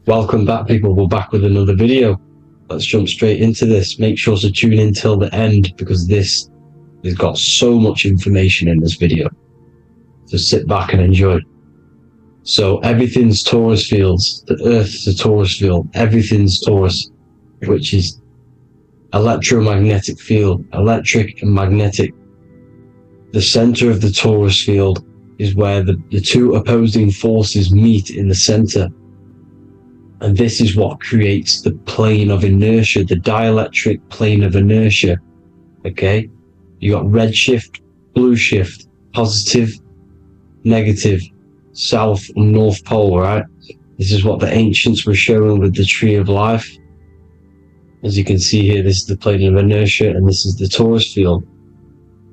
Welcome back, people. We're back with another video. Let's jump straight into this. Make sure to tune in till the end because this has got so much information in this video. So sit back and enjoy. So everything's torus fields. The Earth's a torus field. Everything's torus, which is electromagnetic field, electric and magnetic. The center of the torus field is where the two opposing forces meet in the center. And this is what creates the plane of inertia, the dielectric plane of inertia. Okay? You got red shift, blue shift, positive, negative, south and north pole, right? This is what the ancients were showing with the tree of life. As you can see here, this is the plane of inertia and this is the torus field.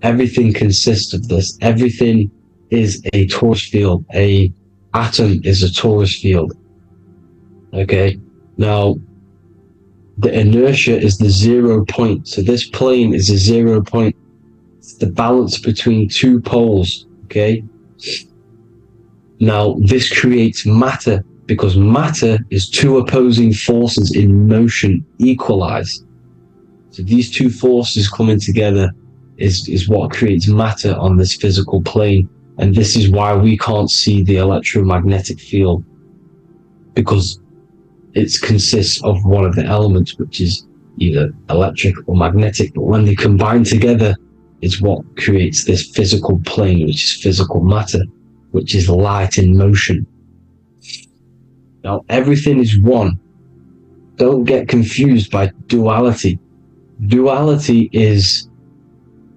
Everything consists of this. Everything is a torus field. A atom is a torus field. Okay, now the inertia is the 0 point. So this plane is a 0 point. It's the balance between two poles. Okay, now this creates matter because matter is two opposing forces in motion equalized. So these two forces coming together is what creates matter on this physical plane. And this is why we can't see the electromagnetic field, because it consists of one of the elements, which is either electric or magnetic, but when they combine together, it's what creates this physical plane, which is physical matter, which is light in motion. Now, everything is one. Don't get confused by duality. Duality is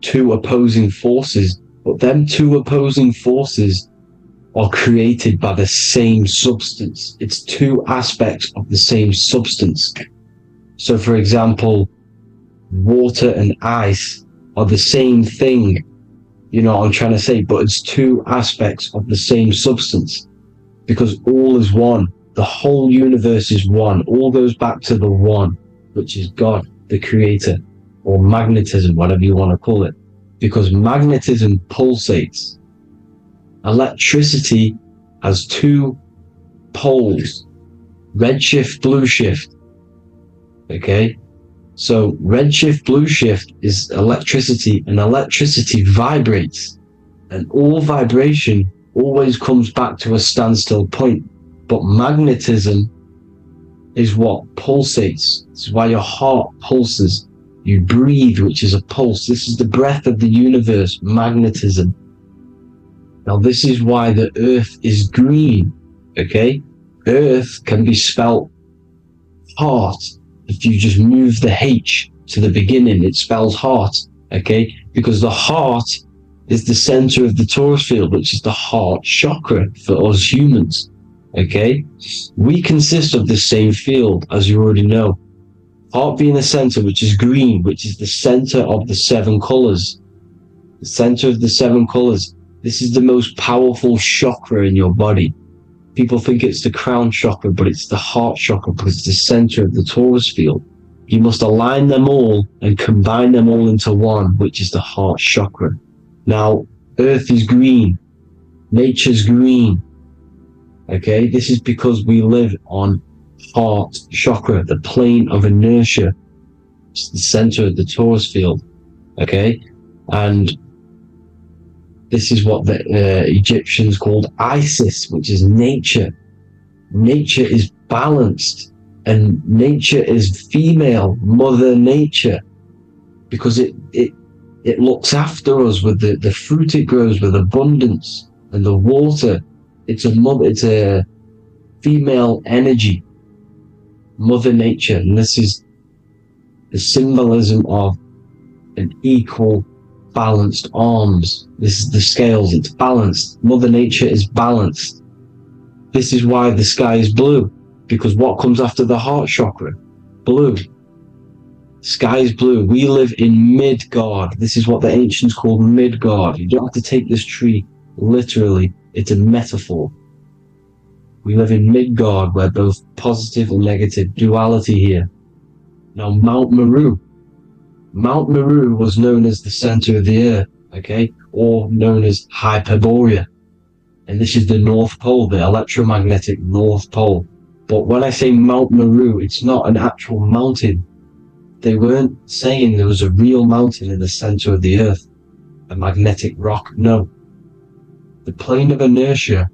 two opposing forces, but them two opposing forces are created by the same substance. It's two aspects of the same substance. So for example, water and ice are the same thing, you know what I'm trying to say, but it's two aspects of the same substance because all is one. The whole universe is one. All goes back to the one, which is God, the creator, or magnetism, whatever you want to call it, because magnetism pulsates. Electricity has two poles, red shift, blue shift. Okay, so red shift, blue shift is electricity, and electricity vibrates, and all vibration always comes back to a standstill point. But magnetism is what pulsates. This is why your heart pulses. You breathe, which is a pulse. This is the breath of the universe, magnetism. Now, this is why the earth is green, okay? Earth can be spelled heart. If you just move the H to the beginning, it spells heart, okay? Because the heart is the center of the torus field, which is the heart chakra for us humans, okay? We consist of the same field, as you already know. Heart being the center, which is green, which is the center of the seven colors. The center of the seven colors. This is the most powerful chakra in your body. People think it's the crown chakra, but it's the heart chakra because it's the center of the torus field. You must align them all and combine them all into one, which is the heart chakra. Now, Earth is green. Nature's green. Okay, this is because we live on heart chakra, the plane of inertia. It's the center of the torus field. Okay, and this is what the Egyptians called Isis, which is nature. Nature is balanced, and nature is female, Mother Nature, because it looks after us with the fruit it grows with abundance, and the water. It's a female energy, Mother Nature, and this is the symbolism of an equal, balanced arms. This is the scales, it's balanced. Mother Nature is balanced. This is why the sky is blue, because what comes after the heart chakra? Blue. Sky is blue. We live in Midgard. This is what the ancients called Midgard. You don't have to take this tree literally. It's a metaphor. We live in Midgard, where both positive and negative duality here. Now, Mount Meru. Mount Meru was known as the center of the earth, okay, or known as Hyperborea. And this is the North Pole, the electromagnetic North Pole. But when I say Mount Meru, it's not an actual mountain. They weren't saying there was a real mountain in the center of the earth, a magnetic rock. No. The plane of inertia,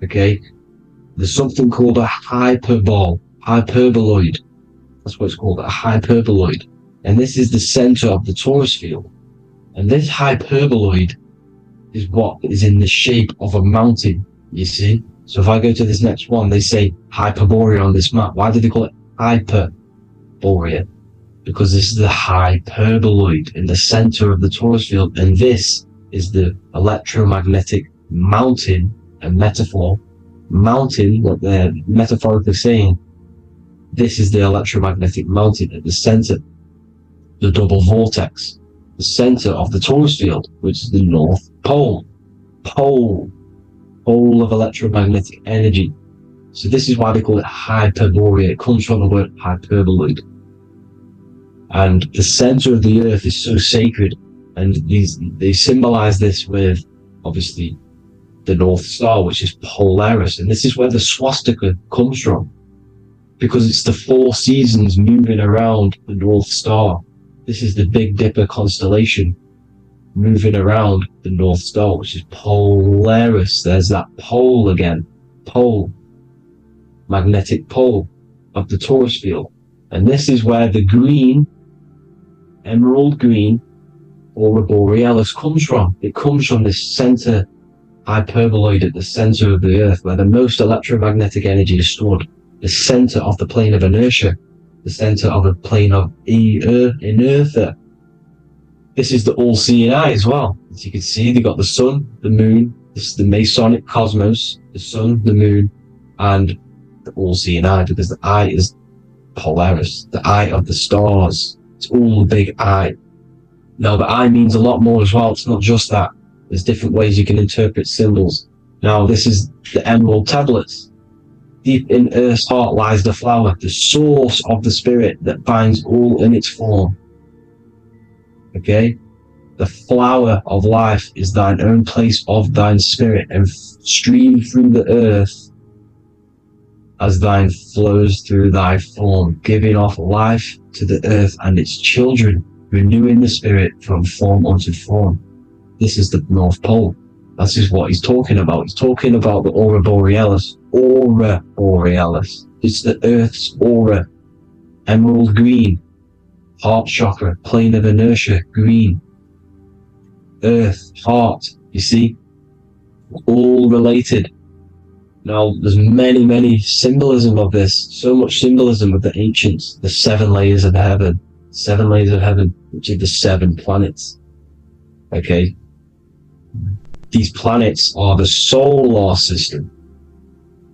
okay, there's something called a hyperboloid. That's what it's called, a hyperboloid. And this is the center of the torus field. And this hyperboloid is what is in the shape of a mountain, you see? So if I go to this next one, they say Hyperborea on this map. Why do they call it Hyperborea? Because this is the hyperboloid in the center of the torus field. And this is the electromagnetic mountain, a metaphor. Mountain, what they're metaphorically saying, this is the electromagnetic mountain at the center, the double vortex, the center of the torus field, which is the North Pole. Pole of electromagnetic energy. So this is why they call it Hyperborea. It comes from the word hyperboloid. And the center of the earth is so sacred, and they symbolize this with, obviously, the North Star, which is Polaris. And this is where the swastika comes from, because it's the 4 seasons moving around the North Star. This is the Big Dipper constellation moving around the North Star, which is Polaris. There's that pole again. Pole. Magnetic pole of the torus field. And this is where the green, emerald green, aurora borealis comes from. It comes from this center hyperboloid at the center of the earth, where the most electromagnetic energy is stored. The center of the plane of inertia. The center of the plane of inertia. This is the all-seeing eye as well. As you can see, they got the sun, the moon. This is the Masonic cosmos, the sun, the moon, and the all-seeing eye, because the eye is Polaris, the eye of the stars. It's all the big eye. Now, the eye means a lot more as well. It's not just that. There's different ways you can interpret symbols. Now, this is the emerald tablets. Deep in Earth's heart lies the flower, the source of the spirit that binds all in its form. Okay? The flower of life is thine own place of thine spirit, and stream through the earth as thine flows through thy form, giving off life to the earth and its children, renewing the spirit from form unto form. This is the North Pole. This is what he's talking about. He's talking about the aurora borealis. Aurora borealis. It's the Earth's aura. Emerald green. Heart chakra. Plane of inertia. Green. Earth. Heart. You see? All related. Now, there's many symbolism of this. So much symbolism of the ancients. The 7 layers of heaven. 7 layers of heaven, which are the 7 planets. Okay? These planets are the solar system.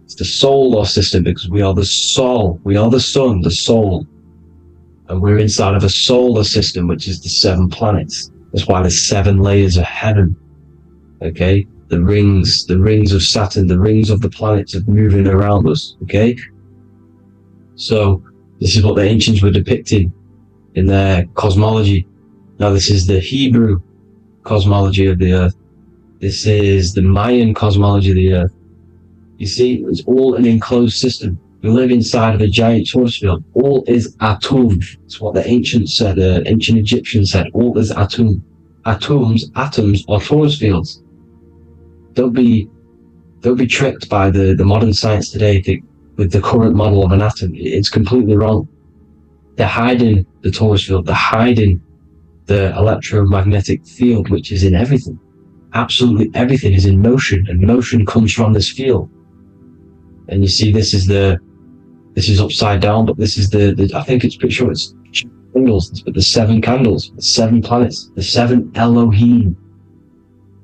It's the solar system because we are the soul. We are the sun, the soul. And we're inside of a solar system, which is the 7 planets. That's why there's 7 layers of heaven. Okay? The rings of Saturn, the rings of the planets are moving around us. Okay? So, this is what the ancients were depicting in their cosmology. Now, this is the Hebrew cosmology of the earth. This is the Mayan cosmology of the earth. You see, it's all an enclosed system. We live inside of a giant torus field. All is atum. It's what the ancients said, ancient Egyptians said. All is atum. Atoms are torus fields. Don't be tricked by the modern science today with the current model of an atom. It's completely wrong. They're hiding the torus field. They're hiding the electromagnetic field, which is in everything. Absolutely everything is in motion, and motion comes from this field. And you see, this is upside down, but this is I think it's pretty sure it's candles, but the 7 candles, the 7 planets, the 7 Elohim.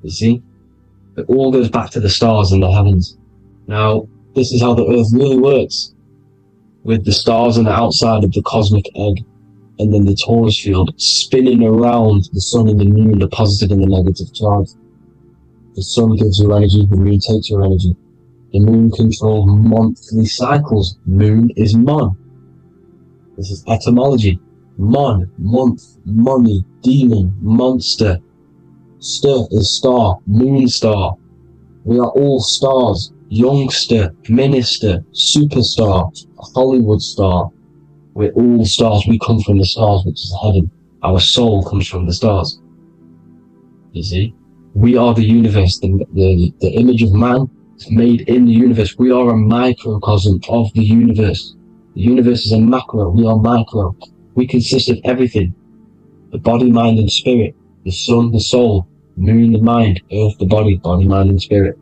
You see? It all goes back to the stars and the heavens. Now, this is how the earth really works, with the stars on the outside of the cosmic egg, and then the torus field spinning around the sun and the moon, the positive and the negative charge. The sun gives you energy, the moon takes your energy. The moon controls monthly cycles. Moon is mon. This is etymology. Mon, month, money, demon, monster. Stir is star, moon star. We are all stars. youngster, minister, superstar, a Hollywood star. We're all stars. We come from the stars, which is heaven. Our soul comes from the stars. You see? We are the universe. The image of man is made in the universe. We are a microcosm of the universe. The universe is a macro. We are micro. We consist of everything. The body, mind, and spirit. The sun, the soul. Moon, the mind. Earth, the body. Body, mind, and spirit.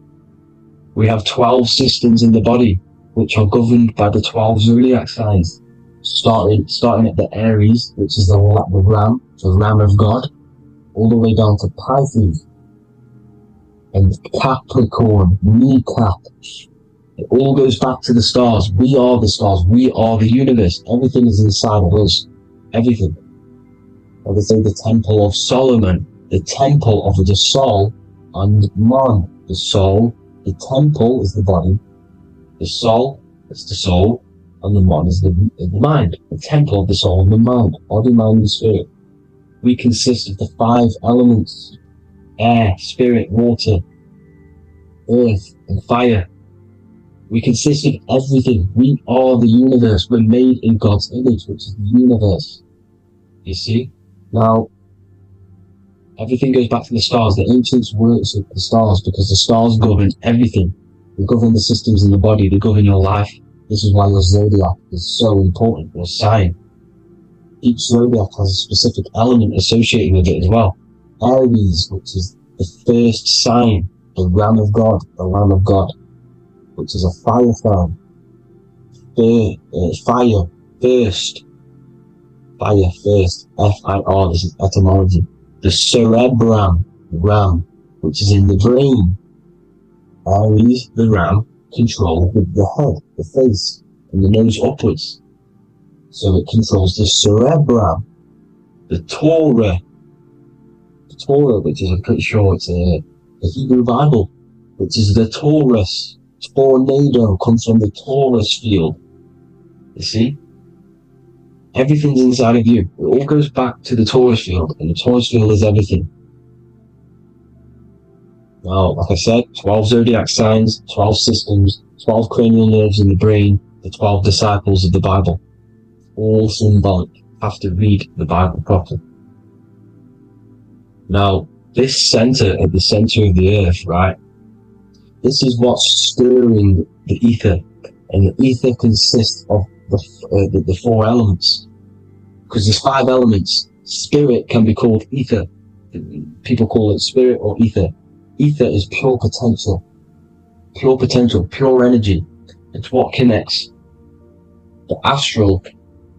We have 12 systems in the body, which are governed by the 12 zodiac signs. Starting at the Aries, which is the ram of God, all the way down to Pisces and Capricorn, kneecap. It all goes back to the stars. We are the stars. We are the universe. Everything is inside of us. Everything. Like they say, the Temple of Solomon, the temple of the soul and man. The soul, the temple is the body. The soul is the soul. And the man is the mind, the temple of the soul and the mind, body, mind, and spirit. We consist of the 5 elements: air, spirit, water, earth, and fire. We consist of everything. We are the universe. We're made in God's image, which is the universe. You see? Now, everything goes back to the stars. The ancients worship the stars because the stars govern everything. They govern the systems in the body. They govern your life. This is why your zodiac is so important, your sign. Each zodiac has a specific element associated with it as well. Aries, which is the first sign, the Ram of God, which is a fire sign. Fire first, F-I-R, this is etymology. The cerebrum, ram, which is in the brain. Aries, the ram, control the head, the face, and the nose upwards. So it controls the cerebrum. The Torah, which is, I'm pretty sure it's a Hebrew Bible, which is the Taurus. Tornado comes from the Taurus field. You see? Everything's inside of you. It all goes back to the Taurus field, and the Taurus field is everything. Now, like I said, 12 zodiac signs, 12 systems, 12 cranial nerves in the brain, the 12 disciples of the Bible. All symbolic. Have to read the Bible properly. Now, this center, at the center of the earth, right? This is what's stirring the ether. And the ether consists of the 4 elements. Because there's 5 elements. Spirit can be called ether. People call it spirit or ether. Ether is pure potential, pure energy. It's what connects the astral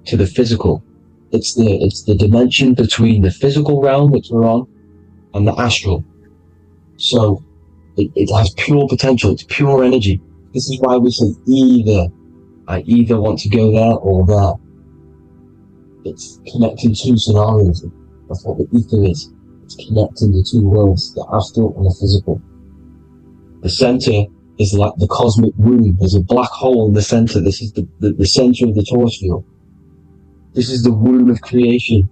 to the physical. It's the dimension between the physical realm, which we're on, and the astral. So it has pure potential. It's pure energy. This is why we say either. I either want to go there or there. It's connecting 2 scenarios. That's what the ether is. It's connecting the 2 worlds, the astral and the physical. The center is like the cosmic womb. There's a black hole in the center. This is the center of the Taurus field. This is the womb of creation.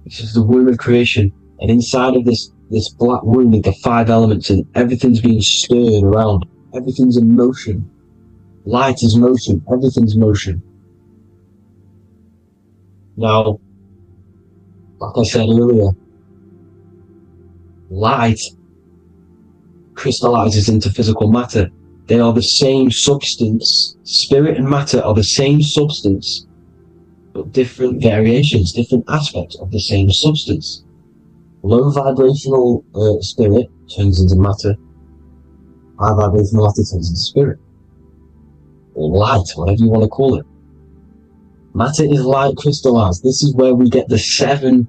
This is the womb of creation. And inside of this black womb with the 5 elements, and everything's being stirred around. Everything's in motion. Light is motion. Everything's motion. Now, like I said earlier, light crystallizes into physical matter. They are the same substance. Spirit and matter are the same substance, but different variations, different aspects of the same substance. Low vibrational spirit turns into matter. High vibrational matter turns into spirit. Or light, whatever you want to call it. Matter is light crystallized. This is where we get the 7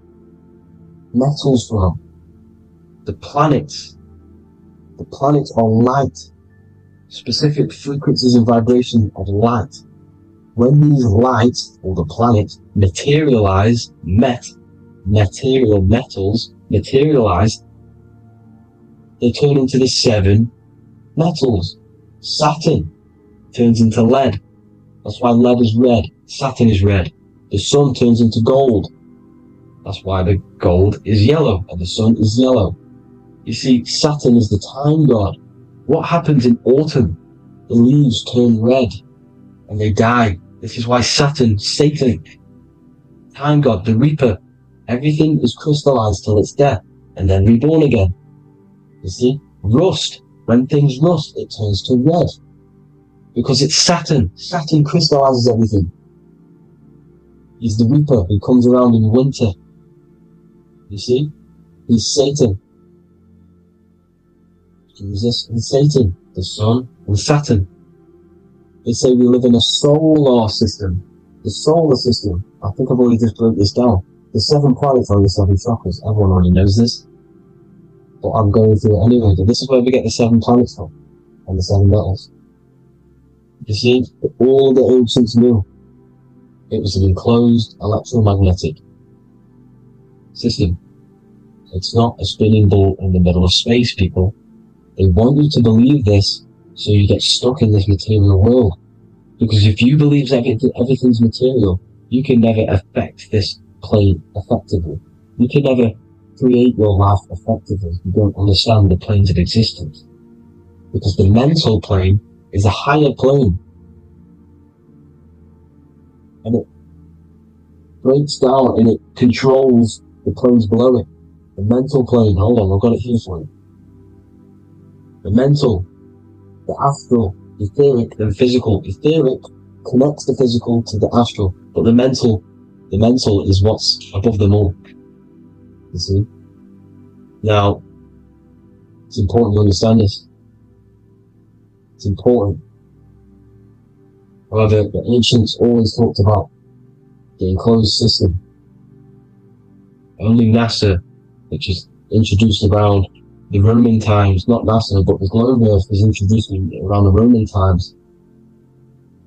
metals from. The planets are light, specific frequencies and vibration of light. When these lights, or the planets, materialize, material metals materialize, they turn into the 7 metals. Saturn turns into lead. That's why lead is red. Saturn is red. The sun turns into gold. That's why the gold is yellow and the sun is yellow. You see, Saturn is the time god. What happens in autumn? The leaves turn red and they die. This is why Satan, time god, the reaper, everything is crystallized till it's death and then reborn again. You see? Rust. When things rust, it turns to red. Because it's Saturn. Saturn crystallizes everything. He's the reaper who comes around in winter. You see? He's Satan. Jesus and Satan, the sun and Saturn. They say we live in a solar system. The solar system. I think I've already just broke this down. The 7 planets are the 7 chakras. Everyone already knows this. But I'm going through it anyway. But this is where we get the 7 planets from. And the 7 metals. You see, all the ancients knew it was an enclosed electromagnetic system. It's not a spinning ball in the middle of space, people. They want you to believe this so you get stuck in this material world. Because if you believe everything's material, you can never affect this plane effectively. You can never create your life effectively if you don't understand the planes of existence. Because the mental plane is a higher plane. And it breaks down and it controls the planes below it. The mental plane, hold on, I've got it here for you. The mental, the astral, etheric, and physical. Etheric connects the physical to the astral, but the mental is what's above them all. You see? Now, it's important to understand this. It's important. However, the ancients always talked about the enclosed system. Only NASA, which is introduced around the Roman times, not NASA, but the globe Earth was introduced around the Roman times.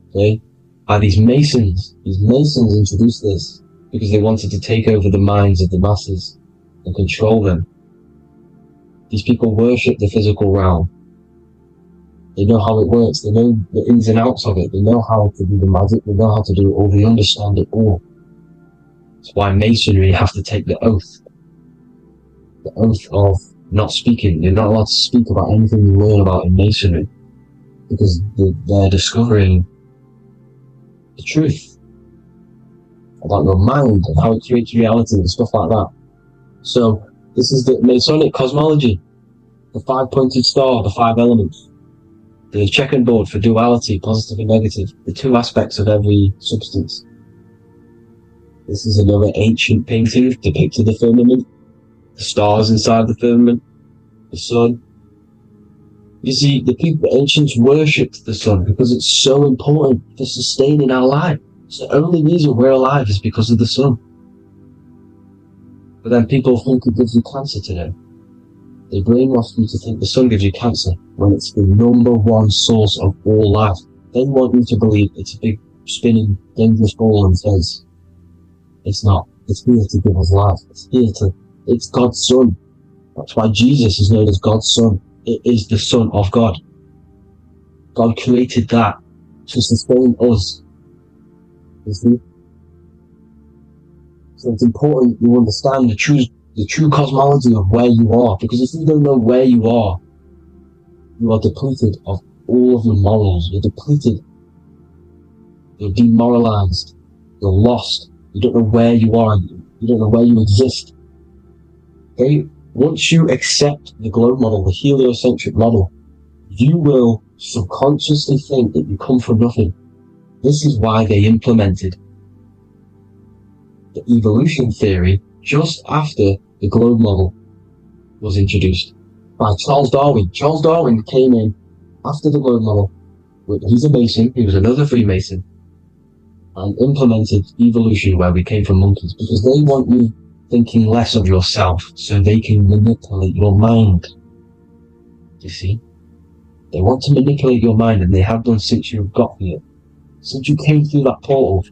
Okay? By these Masons. These Masons introduced this because they wanted to take over the minds of the masses and control them. These people worship the physical realm. They know how it works. They know the ins and outs of it. They know how to do the magic. They know how to do it all. They understand it all. That's why Masonry have to take the oath. The oath of not speaking. You're not allowed to speak about anything you learn about in Masonry. Because they're discovering the truth about your mind and how it creates reality and stuff like that. So, this is the Masonic cosmology. The 5-pointed star, the 5 elements. The checking board for duality, positive and negative. The 2 aspects of every substance. This is another ancient painting depicting the firmament. The stars inside the firmament. The sun. You see, the ancients worshipped the sun because it's so important for sustaining our life. It's the only reason we're alive is because of the sun. But then people think it gives you cancer today. They brainwash you to think the sun gives you cancer when it's the #1 source of all life. They want you to believe it's a big, spinning, dangerous ball in space. It's not. It's here to give us life. It's God's Son. That's why Jesus is known as God's Son. It is the Son of God. God created that to sustain us. You see? So it's important you understand the true cosmology of where you are, because if you don't know where you are depleted of all of your morals. You're depleted. You're demoralized. You're lost. You don't know where you are. You don't know where you exist. Okay? Once you accept the globe model, the heliocentric model, you will subconsciously think that you come from nothing. This is why they implemented the evolution theory just after the globe model was introduced by Charles Darwin. Charles Darwin came in after the globe model. He's a Mason, he was another Freemason, and implemented evolution where we came from monkeys, because they want you thinking less of yourself so they can manipulate your mind. You see? They want to manipulate your mind, and they have done since you got here. Since you came through that portal,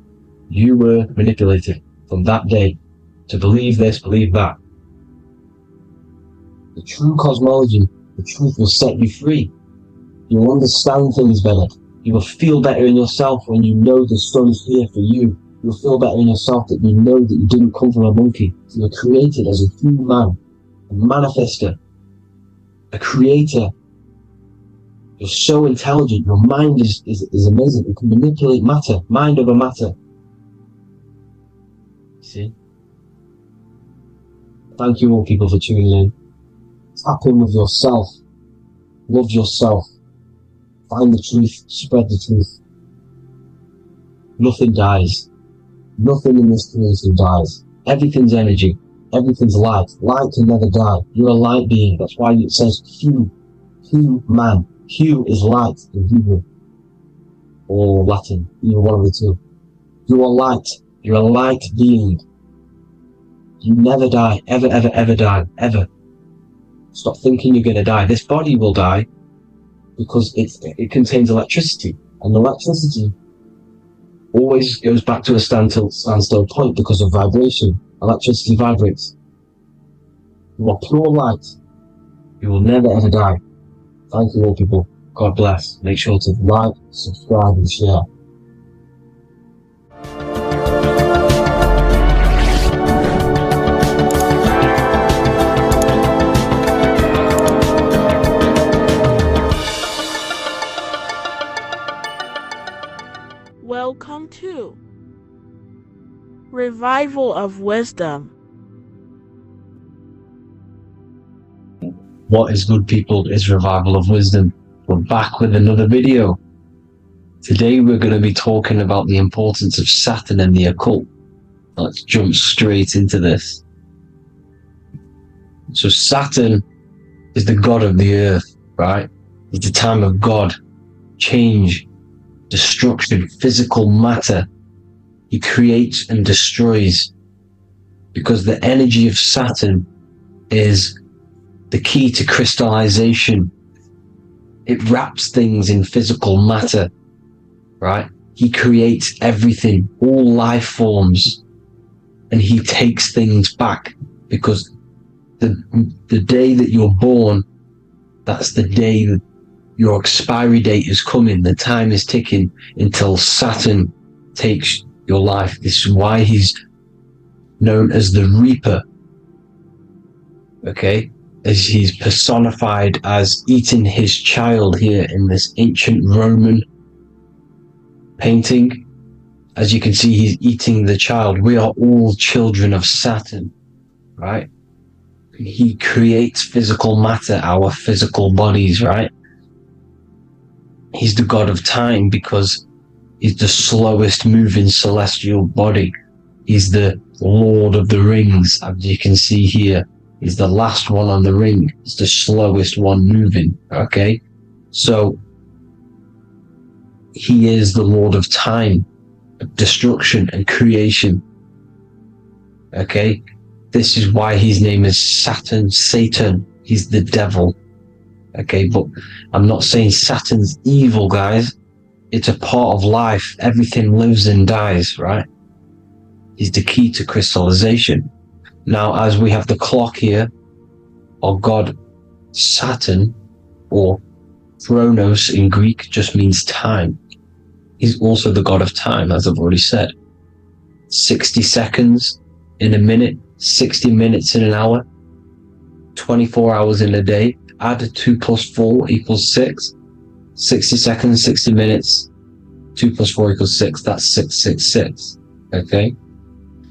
you were manipulated from that day to believe this, believe that. The true cosmology, the truth will set you free. You will understand things better. You will feel better in yourself when you know the sun is here for you. You'll feel better in yourself that you know that you didn't come from a monkey. You were created as a human, a manifester, a creator. You're so intelligent. Your mind is amazing. You can manipulate matter, mind over matter. See? Thank you all people for tuning in. Tap in with yourself. Love yourself. Find the truth. Spread the truth. Nothing dies. Nothing in this creation dies. Everything's energy. Everything's light. Light can never die. You're a light being. That's why it says Q. Q man. Q is light in Hebrew. Or Latin. Either one of the two. You are light. You're a light being. You never die. Ever, ever, ever die. Ever. Stop thinking you're going to die. This body will die because it contains electricity. And electricity always goes back to a standstill point because of vibration. Electricity vibrates. You are pure light. You will never ever die. Thank you all people. God bless. Make sure to like, subscribe and share. Welcome to Revival of Wisdom. What is good people is Revival of Wisdom. We're back with another video. Today we're going to be talking about the importance of Saturn and the occult. Let's jump straight into this. So Saturn is the god of the earth, right? It's the time of God, change, destruction, physical matter. He creates and destroys because the energy of Saturn is the key to crystallization. It wraps things in physical matter, right? He creates everything, all life forms, and he takes things back because the day that you're born, that's the day that your expiry date is coming. The time is ticking until Saturn takes your life. This is why he's known as the Reaper. Okay? As he's personified as eating his child here in this ancient Roman painting. As you can see, he's eating the child. We are all children of Saturn, right? He creates physical matter, our physical bodies, right? He's the god of time because he's the slowest moving celestial body. He's the Lord of the Rings, as you can see here. He's the last one on the ring. He's the slowest one moving, okay? So, he is the Lord of time, destruction and creation, okay? This is why his name is Saturn, Satan. He's the devil. Okay, but I'm not saying Saturn's evil, guys. It's a part of life. Everything lives and dies, right? He's the key to crystallization. Now, as we have the clock here, our god Saturn, or Chronos in Greek, just means time. He's also the god of time, as I've already said. 60 seconds in a minute, 60 minutes in an hour, 24 hours in a day. Add 2 plus 4 equals 6. 60 seconds, 60 minutes, 2 plus 4 equals 6. That's 666. Okay?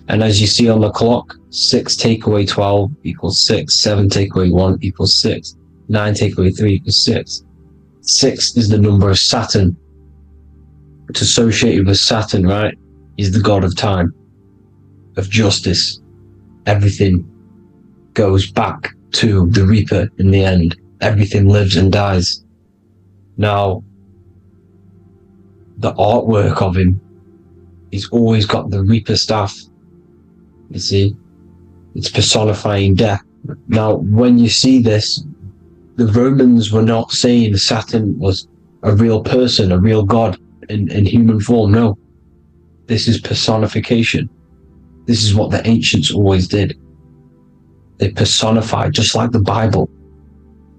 And as you see on the clock, 6 take away 12 equals 6. 7 take away 1 equals 6. 9 take away 3 equals 6. 6 is the number of Saturn. It's associated with Saturn, right? He's the god of time, of justice. Everything goes back to the Reaper in the end. Everything lives and dies. Now, the artwork of him, he's always got the Reaper staff. You see, it's personifying death. Now, when you see this, the Romans were not saying Saturn was a real person, a real god in human form. No, this is personification. This is what the ancients always did. They personified, just like the Bible.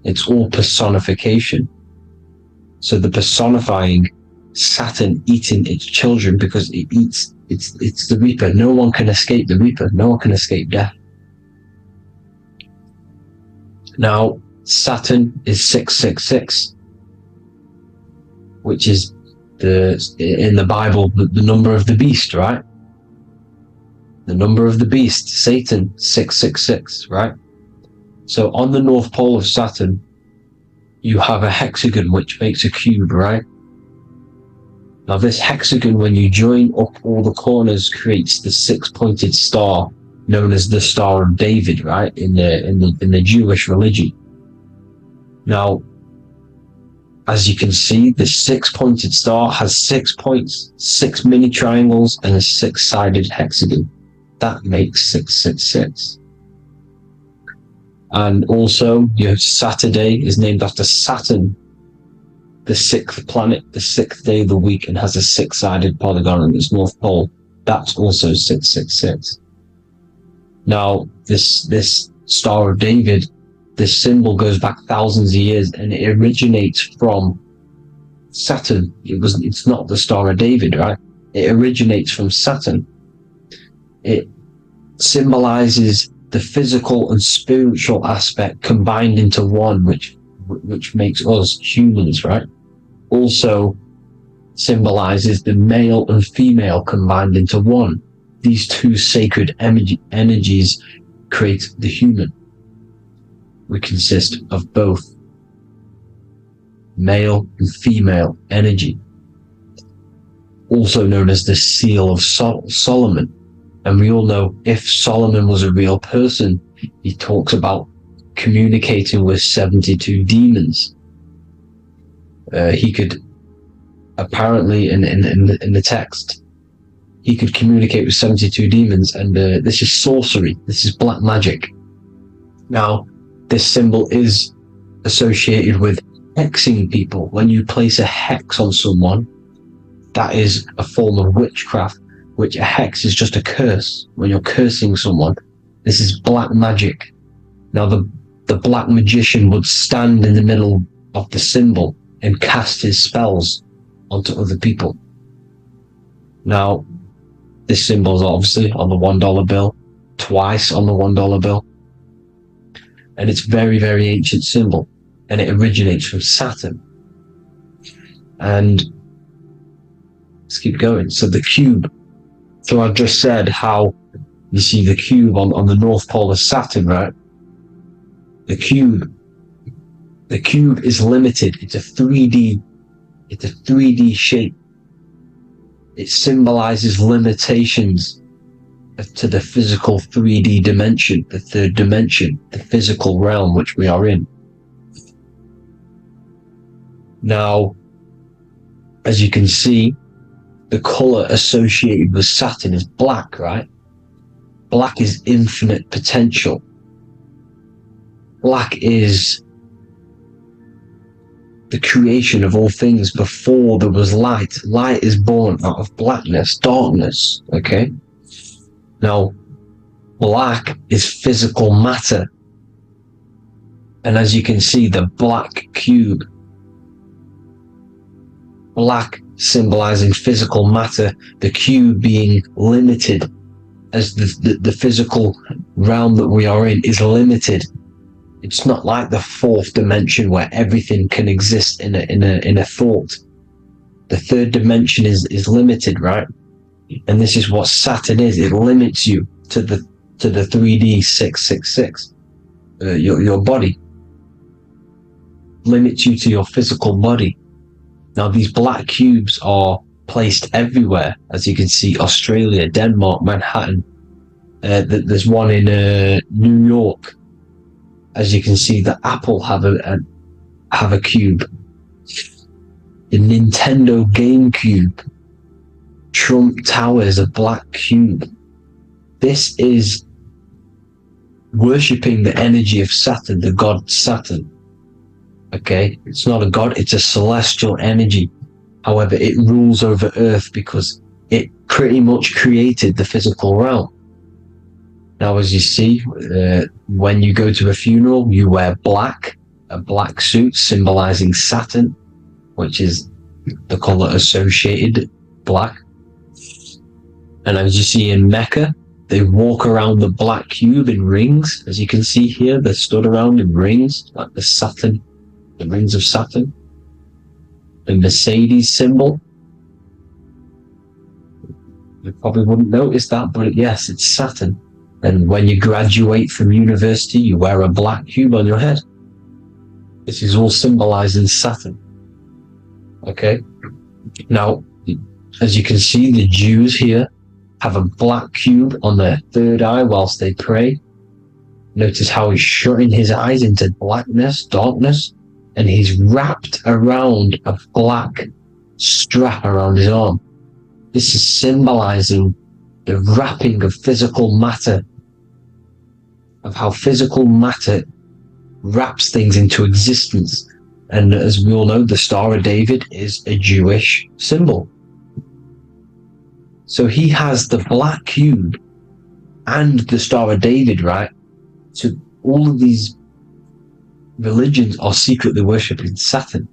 It's all personification. So the personifying Saturn eating its children because it eats, it's the Reaper. No one can escape the Reaper. No one can escape death. Now, Saturn is 666. which is in the Bible, the number of the beast, right? The number of the beast, Satan, 666, right? So on the North Pole of Saturn, you have a hexagon which makes a cube, right? Now this hexagon, when you join up all the corners, creates the six-pointed star known as the Star of David, right? In the Jewish religion. Now, as you can see, the six-pointed star has 6 points, 6 mini triangles, and a six-sided hexagon. That makes 666. And also, your Saturday is named after Saturn, the 6th planet, the 6th day of the week, and has a six-sided polygon on its north pole. That's also 666. Now, this Star of David, this symbol goes back thousands of years, and it originates from Saturn. It's not the Star of David, right? It originates from Saturn. It symbolizes the physical and spiritual aspect combined into one, which makes us humans, right? Also symbolizes the male and female combined into one. These two sacred energies create the human. We consist of both male and female energy, also known as the Seal of Solomon. And we all know, if Solomon was a real person, he talks about communicating with 72 demons. He could apparently, in the text, he could communicate with 72 demons, and this is sorcery. This is black magic. Now, this symbol is associated with hexing people. When you place a hex on someone, that is a form of witchcraft, which a hex is just a curse. When you're cursing someone, this is black magic. Now, the black magician would stand in the middle of the symbol and cast his spells onto other people. Now, this symbol is obviously on the $1 bill, twice on the $1 bill. And it's very, very ancient symbol. And it originates from Saturn. And let's keep going. So the cube. So I've just said how you see the cube on the North Pole of Saturn, right? The cube is limited. It's a 3D shape. It symbolizes limitations to the physical 3D dimension, the third dimension, the physical realm which we are in. Now, as you can see, the color associated with Saturn is black, right? Black is infinite potential. Black is the creation of all things. Before there was light. Light is born out of blackness, darkness, okay? Now, black is physical matter. And as you can see, the black cube, black symbolizing physical matter, the cube being limited, as the physical realm that we are in is limited. It's not like the fourth dimension where everything can exist in a thought. The third dimension is limited, right? And this is what Saturn is. It limits you to the 3D 666. Your body limits you to your physical body. Now, these black cubes are placed everywhere. As you can see, Australia, Denmark, Manhattan. There's one in New York. As you can see, the Apple have a cube. The Nintendo GameCube. Trump Tower is a black cube. This is worshipping the energy of Saturn, the god Saturn. Okay, it's not a god, it's a celestial energy. However, it rules over Earth because it pretty much created the physical realm. Now, as you see, when you go to a funeral, you wear black, a black suit symbolizing Saturn, which is the color associated, black. And as you see in Mecca, they walk around the black cube in rings. As you can see here, they're stood around in rings, like the rings of Saturn. the Mercedes symbol. You probably wouldn't notice that, but yes, it's Saturn. And when you graduate from university, you wear a black cube on your head. This is all symbolizing Saturn. Okay? Now, as you can see, the Jews here have a black cube on their third eye whilst they pray. Notice how he's shutting his eyes into blackness, darkness, and he's wrapped around a black strap around his arm. This is symbolizing the wrapping of physical matter, of how physical matter wraps things into existence. And as we all know, the Star of David is a Jewish symbol. So he has the black cube and the Star of David, right? So all of these religions are secretly worshipping Saturn.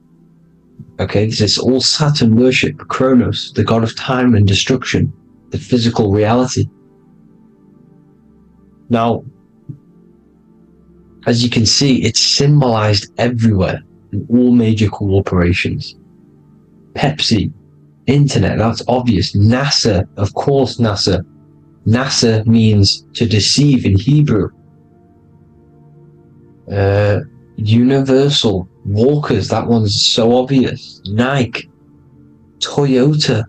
Okay, this is all Saturn worship, Kronos, the god of time and destruction, the physical reality. Now, as you can see, it's symbolized everywhere in all major corporations. Pepsi, internet, that's obvious. NASA, of course, NASA. NASA means to deceive in Hebrew. Universal, Walkers, that one's so obvious. Nike, Toyota.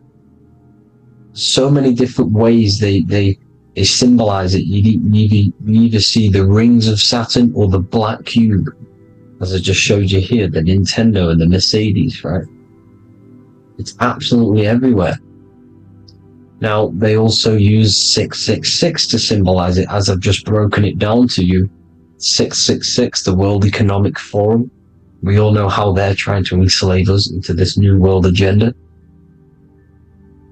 So many different ways they symbolize it. You either see the rings of Saturn or the black cube, as I just showed you here, the Nintendo and the Mercedes, right? It's absolutely everywhere. Now, they also use 666 to symbolize it, as I've just broken it down to you. 666, the World Economic Forum. We all know how they're trying to enslave us into this new world agenda.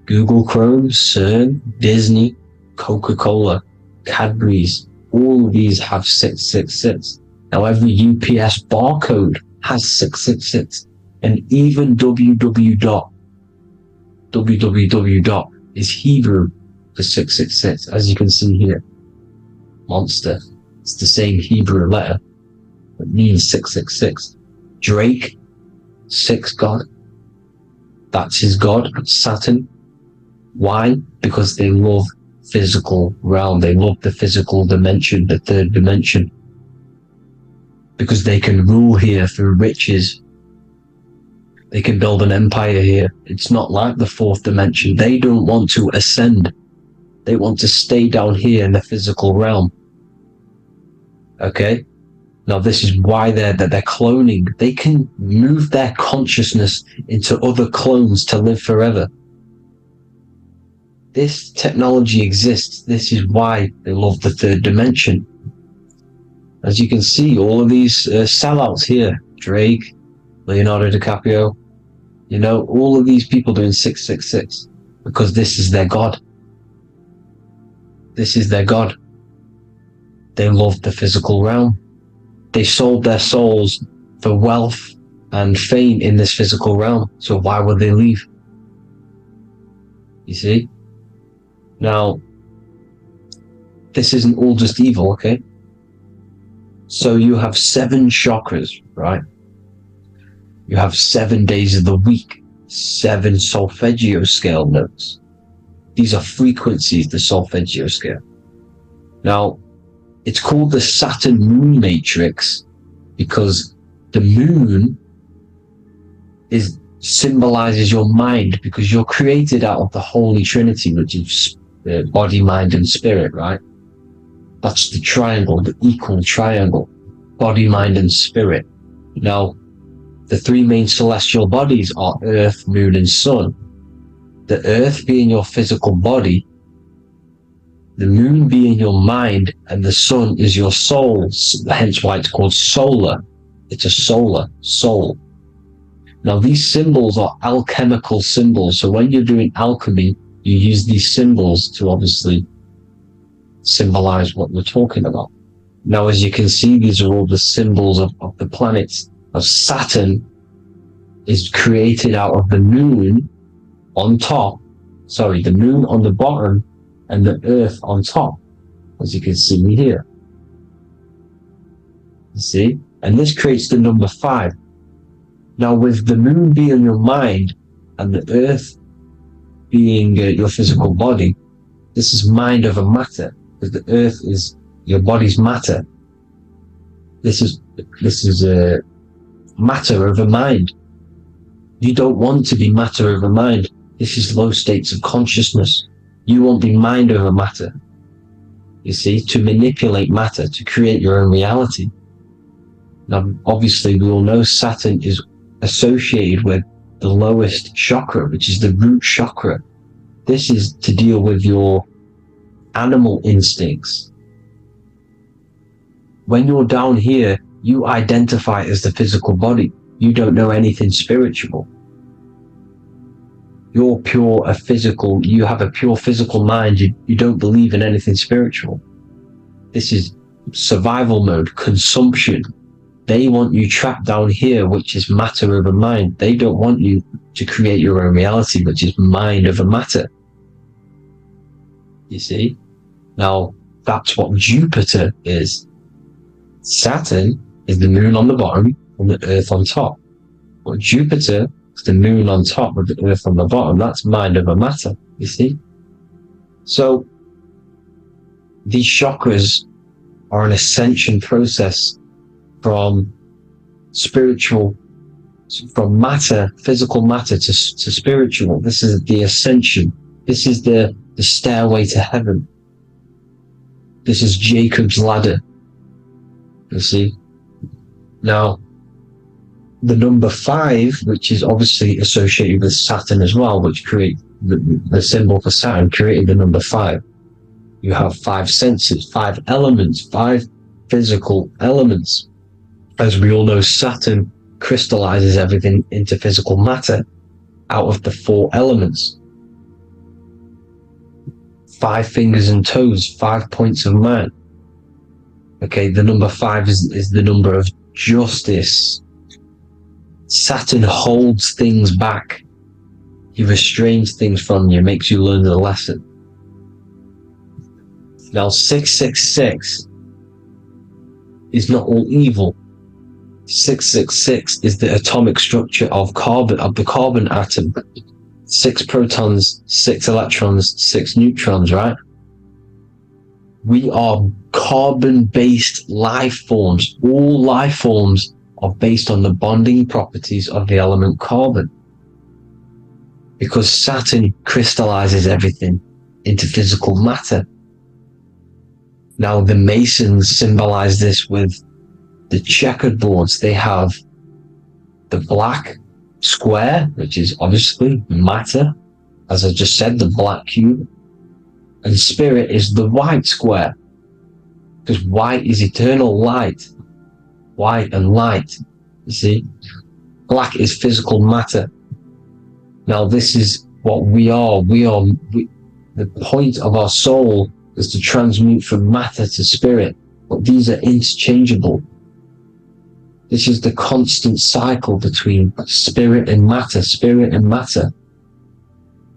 Google Chrome, CERN, Disney, Coca-Cola, Cadbury's, all of these have 666. Now every UPS barcode has 666. And even www. is Hebrew for 666, as you can see here. Monster. It's the same Hebrew letter that means 666. Drake, 6 god. That's his god, Saturn. Why? Because they love physical realm. They love the physical dimension, the third dimension. Because they can rule here through riches. They can build an empire here. It's not like the fourth dimension. They don't want to ascend. They want to stay down here in the physical realm. Okay? Now this is why they're cloning. They can move their consciousness into other clones to live forever. This technology exists. This is why they love the third dimension. As you can see, all of these sellouts here, Drake, Leonardo DiCaprio, you know, all of these people doing 666 because this is their god. This is their god. They love the physical realm. They sold their souls for wealth and fame in this physical realm. So why would they leave? You see? Now, this isn't all just evil, okay? So you have 7 chakras, right? You have 7 days of the week, 7 solfeggio scale notes. These are frequencies, the solfeggio scale. Now, it's called the Saturn Moon Matrix because the moon symbolizes your mind, because you're created out of the Holy Trinity, which is body, mind, and spirit, right? That's the triangle, the equal triangle, body, mind, and spirit. Now, the 3 main celestial bodies are Earth, Moon, and Sun. The Earth being your physical body, the Moon being your mind, and the Sun is your soul, hence why it's called solar. It's a solar, soul. Now, these symbols are alchemical symbols, so when you're doing alchemy, you use these symbols to obviously symbolize what we're talking about. Now, as you can see, these are all the symbols of the planets. Now, Saturn is created out of the moon on top, the moon on the bottom and the earth on top, as you can see here. You see? And this creates the number 5. Now, with the moon being your mind and the earth being your physical body, this is mind over matter, because the earth is your body's matter. This is a matter over mind. You don't want to be matter over mind. This is low states of consciousness. You won't be mind over matter. You see, to manipulate matter, to create your own reality. Now, obviously, we all know Saturn is associated with the lowest chakra, which is the root chakra. This is to deal with your animal instincts. When you're down here, you identify as the physical body. You don't know anything spiritual. You're pure a physical, you have a pure physical mind. You don't believe in anything spiritual. This is survival mode, consumption. They want you trapped down here, which is matter over mind. They don't want you to create your own reality, which is mind over matter. You see? Now, that's what Jupiter is. Saturn is the moon on the bottom and the earth on top. But Jupiter is the moon on top with the earth on the bottom. That's mind over matter, you see? So, these chakras are an ascension process from spiritual, from matter, physical matter to spiritual. This is the ascension. This is the stairway to heaven. This is Jacob's ladder. You see? Now, the number 5, which is obviously associated with Saturn as well, which create the symbol for Saturn, created the number 5. You have 5 senses, 5 elements, 5 physical elements. As we all know, Saturn crystallizes everything into physical matter out of the 4 elements. 5 fingers and toes, 5 points of man. Okay, the number 5 is the number of justice. Saturn holds things back. He restrains things from you, makes you learn the lesson. Now, 666 is not all evil. 666 is the atomic structure of the carbon atom. 6 protons, 6 electrons, 6 neutrons, right? We are carbon-based life forms. All life forms are based on the bonding properties of the element carbon. Because Saturn crystallizes everything into physical matter. Now, the Masons symbolize this with the checkered boards. They have the black square, which is obviously matter, as I just said, the black cube, and spirit is the white square, because white is eternal light. White and light, you see? Black is physical matter. Now, this is what we are. The point of our soul is to transmute from matter to spirit, but these are interchangeable. This is the constant cycle between spirit and matter, spirit and matter.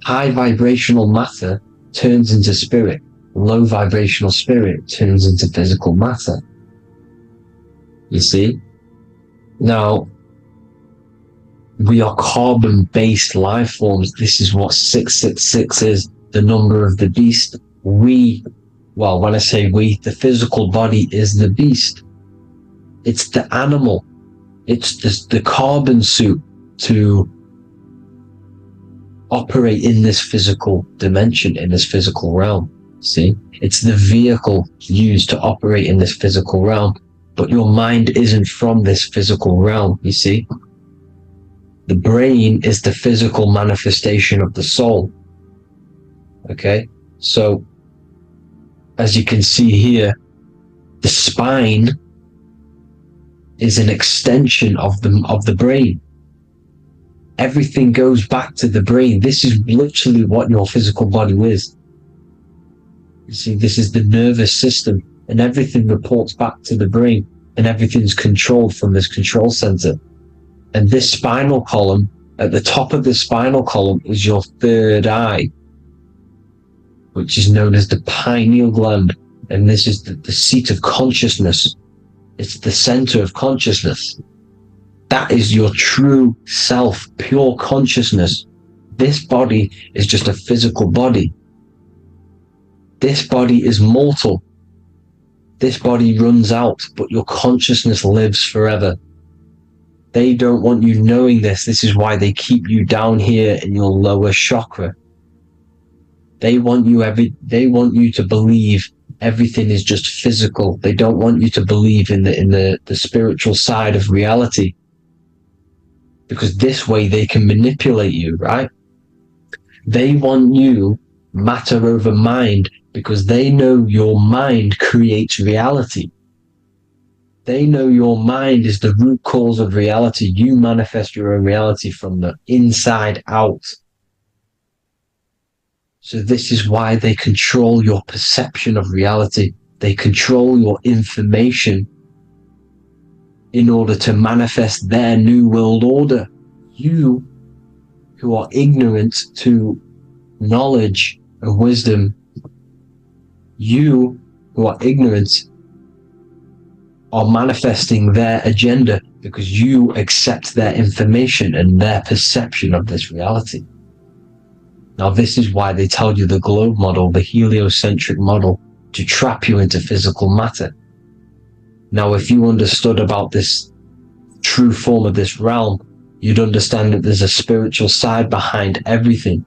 High vibrational matter turns into spirit. Low vibrational spirit turns into physical matter. You see? Now, we are carbon-based life forms. This is what 666 is, the number of the beast. Well, when I say we, the physical body is the beast. It's the animal. It's the carbon suit to operate in this physical dimension, in this physical realm. See? It's the vehicle used to operate in this physical realm. But your mind isn't from this physical realm, you see? The brain is the physical manifestation of the soul. Okay? So, as you can see here, the spine is an extension of the brain. Everything goes back to the brain. This is literally what your physical body is. You see, this is the nervous system, and everything reports back to the brain, and everything's controlled from this control center. And this spinal column, at the top of the spinal column, is your third eye, which is known as the pineal gland. And this is the seat of consciousness. It's the center of consciousness. That is your true self, pure consciousness. This body is just a physical body. This body is mortal. This body runs out, but your consciousness lives forever. They don't want you knowing this. This is why they keep you down here in your lower chakra. They want you to believe everything is just physical. They don't want you to believe in the spiritual side of reality. Because this way they can manipulate you, right? They want you matter over mind because they know your mind creates reality. They know your mind is the root cause of reality. You manifest your own reality from the inside out. So this is why they control your perception of reality. They control your information in order to manifest their new world order. You, who are ignorant to knowledge and wisdom, you who are ignorant are manifesting their agenda because you accept their information and their perception of this reality. Now, this is why they tell you the globe model, the heliocentric model, to trap you into physical matter. Now, if you understood about this true form of this realm, you'd understand that there's a spiritual side behind everything.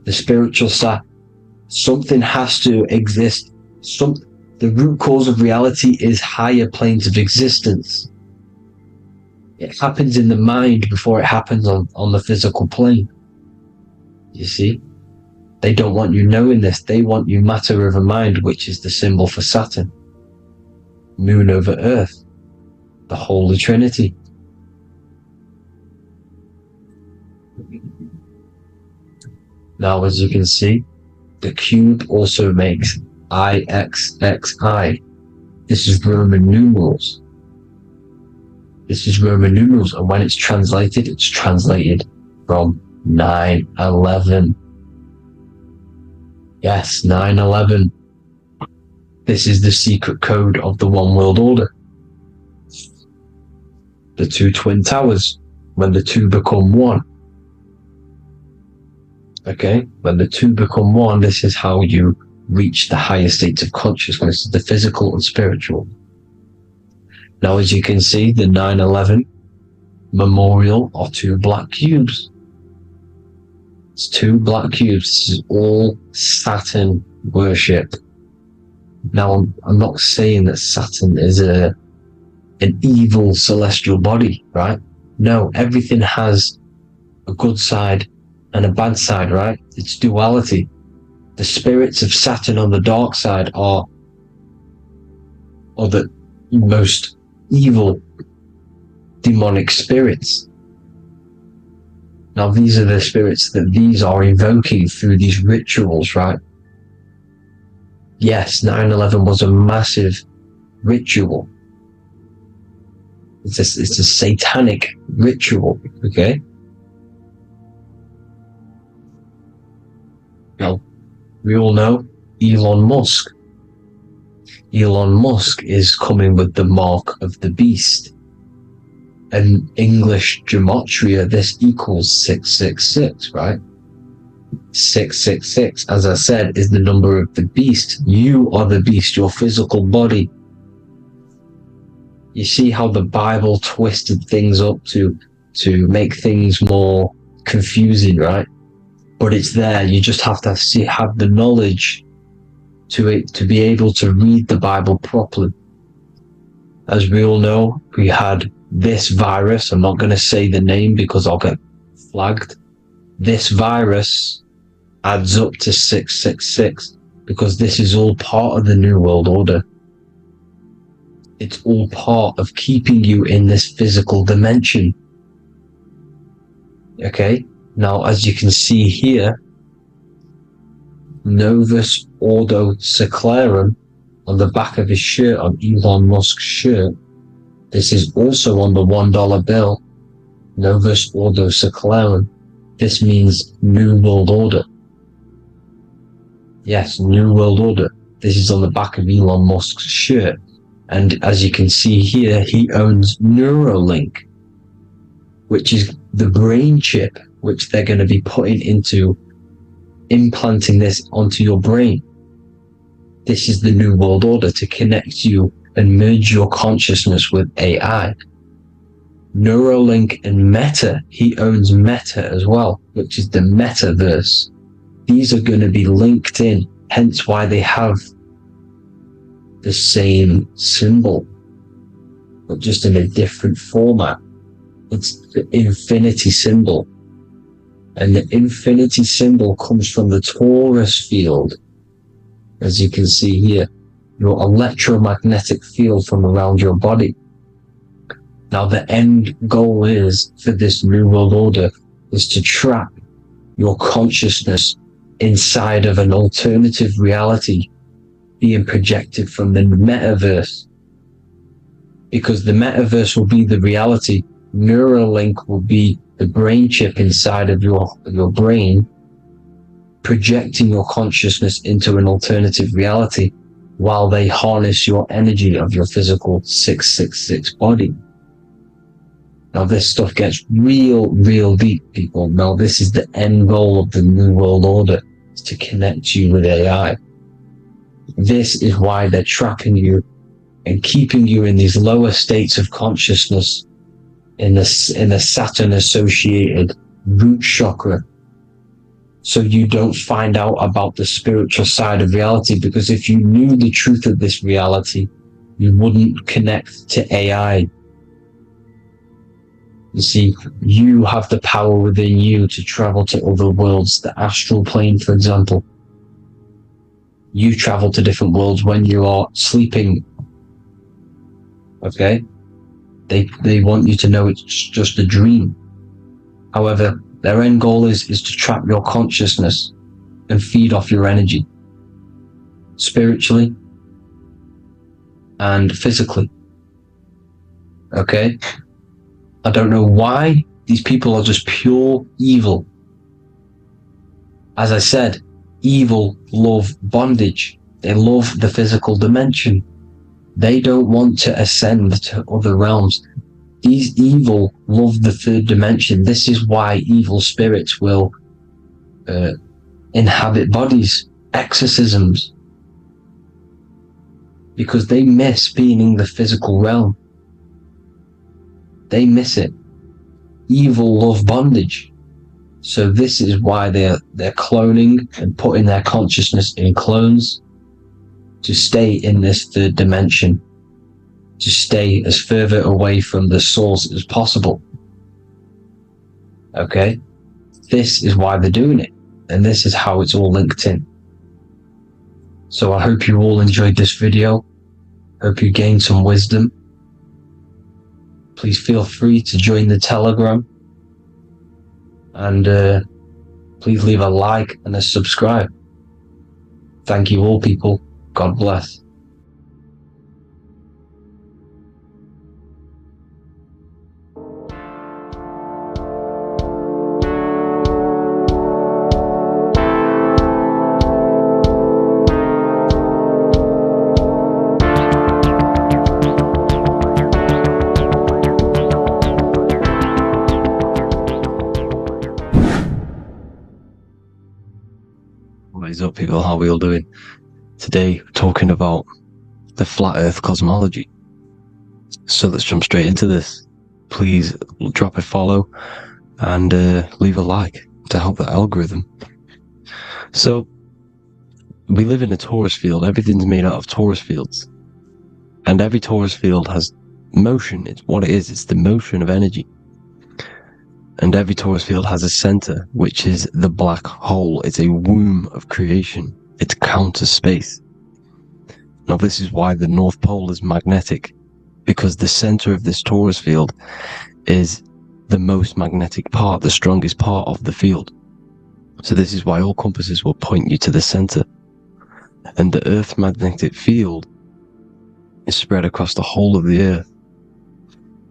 The spiritual side, something has to exist. The root cause of reality is higher planes of existence. It happens in the mind before it happens on the physical plane. You see? They don't want you knowing this. They want you matter over mind, which is the symbol for Saturn. Moon over Earth. The Holy Trinity. Now, as you can see, the cube also makes IXXI. This is Roman numerals. This is Roman numerals, and when it's translated from 9/11. Yes, 9/11. This is the secret code of the One World Order. The two twin towers, when the two become one. Okay, when the two become one, this is how you reach the higher states of consciousness, the physical and spiritual. Now, as you can see, the 9/11 memorial are two black cubes. It's two black cubes. This is all Saturn worship. Now, I'm not saying that Saturn is an evil celestial body, right? No, everything has a good side and a bad side, right? It's duality. The spirits of Saturn on the dark side are the most evil demonic spirits. Now, these are the spirits that these are invoking through these rituals, right? Yes, 9/11 was a massive ritual. It's a satanic ritual, okay? Now, we all know Elon Musk. Elon Musk is coming with the mark of the beast. In English gematria, this equals 666, right? 666, as I said, is the number of the beast. You are the beast, your physical body. You see how the Bible twisted things up to make things more confusing, right? But it's there. You just have to have the knowledge to be able to read the Bible properly. As we all know, we had this virus. I'm not going to say the name because I'll get flagged. This virus adds up to 666 because this is all part of the New World Order. It's all part of keeping you in this physical dimension. Okay? Now, as you can see here, Novus Ordo Seclorum on the back of his shirt, on Elon Musk's shirt. This is also on the $1 bill, Novus Ordo Seclorum. This means New World Order. Yes, New World Order. This is on the back of Elon Musk's shirt. And as you can see here, he owns Neuralink. which is the brain chip, which they're going to be putting into implanting this onto your brain. This is the New World Order, to connect you and merge your consciousness with AI. Neuralink and Meta, he owns Meta as well, which is the metaverse. These are going to be linked in, hence why they have the same symbol, but just in a different format. It's the infinity symbol. And the infinity symbol comes from the torus field, as you can see here, your electromagnetic field from around your body. Now, the end goal is for this New World Order is to trap your consciousness inside of an alternative reality being projected from the metaverse. Because the metaverse will be the reality, Neuralink will be the brain chip inside of your brain, projecting your consciousness into an alternative reality while they harness your energy of your physical 666 body. Now, this stuff gets real deep, people. Now, this is the end goal of the New World Order, is to connect you with AI. This is why they're trapping you and keeping you in these lower states of consciousness in the Saturn-associated root chakra, so you don't find out about the spiritual side of reality. Because if you knew the truth of this reality, you wouldn't connect to AI. You see, you have the power within you to travel to other worlds, the astral plane, for example. You travel to different worlds when you are sleeping. Okay? They want you to know it's just a dream. However, their end goal is to trap your consciousness and feed off your energy, spiritually and physically. Okay? I don't know why these people are just pure evil. As I said, evil love bondage. They love the physical dimension. They don't want to ascend to other realms. These evil love the third dimension. This is why evil spirits will inhabit bodies, exorcisms, because they miss being in the physical realm. They miss it. Evil love bondage. So this is why they're cloning and putting their consciousness in clones to stay in this third dimension, to stay as further away from the source as possible. Okay? This is why they're doing it, and this is how it's all linked in. So I hope you all enjoyed this video. Hope you gained some wisdom. Please feel free to join the Telegram, and please leave a like and a subscribe. Thank you all, people. God bless. What is up, people? How are we all doing? Today, we're talking about the flat earth cosmology. So let's jump straight into this. Please drop a follow and leave a like to help the algorithm. So, we live in a torus field. Everything's made out of torus fields. And every torus field has motion. It's what it is. It's the motion of energy. And every torus field has a center, which is the black hole. It's a womb of creation. It's counter space. Now, this is why the North Pole is magnetic, because the center of this torus field is the most magnetic part, the strongest part of the field. So this is why all compasses will point you to the center. And the Earth's magnetic field is spread across the whole of the Earth.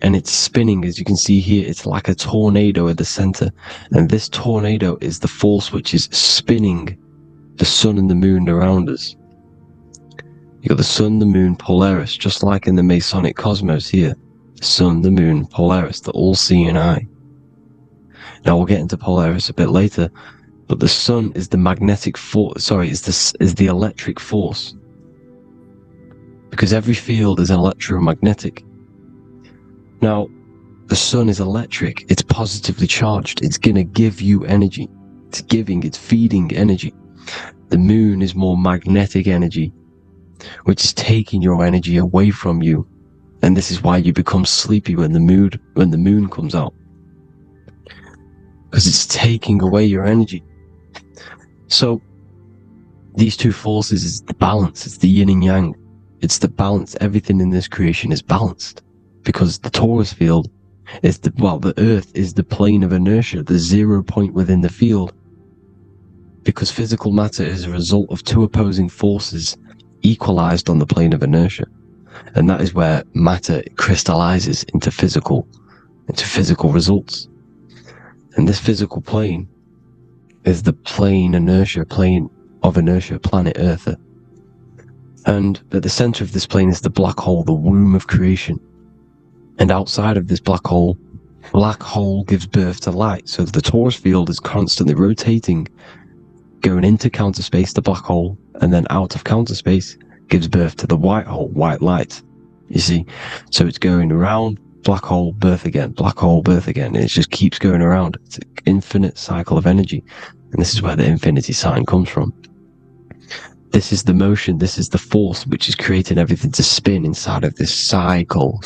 And it's spinning, as you can see here. It's like a tornado at the center. And this tornado is the force which is spinning the sun and the moon around us. You got the sun, the moon, Polaris, just like in the Masonic cosmos here. The sun, the moon, Polaris, the all-seeing eye. Now we'll get into Polaris a bit later, but the sun is the magnetic force. Sorry, is the electric force, because every field is electromagnetic. Now, the sun is electric. It's positively charged. It's gonna give you energy. It's feeding energy. The moon is more magnetic energy, which is taking your energy away from you. And this is why you become sleepy when the moon comes out. Because it's taking away your energy. So, these two forces is the balance. It's the yin and yang. It's the balance. Everything in this creation is balanced. Because the torus field is the earth is the plane of inertia, the 0 point within the field. Because physical matter is a result of two opposing forces equalized on the plane of inertia. And that is where matter crystallizes into physical results. And this physical plane is the plane of inertia, planet Earth. And at the center of this plane is the black hole, the womb of creation. And outside of this black hole gives birth to light. So the torus field is constantly rotating, going into counter space, the black hole, and then out of counter space gives birth to the white hole, white light. You see? So it's going around, black hole, birth again, black hole, birth again. And it just keeps going around. It's an infinite cycle of energy. And this is where the infinity sign comes from. This is the motion, this is the force which is creating everything to spin inside of this circle.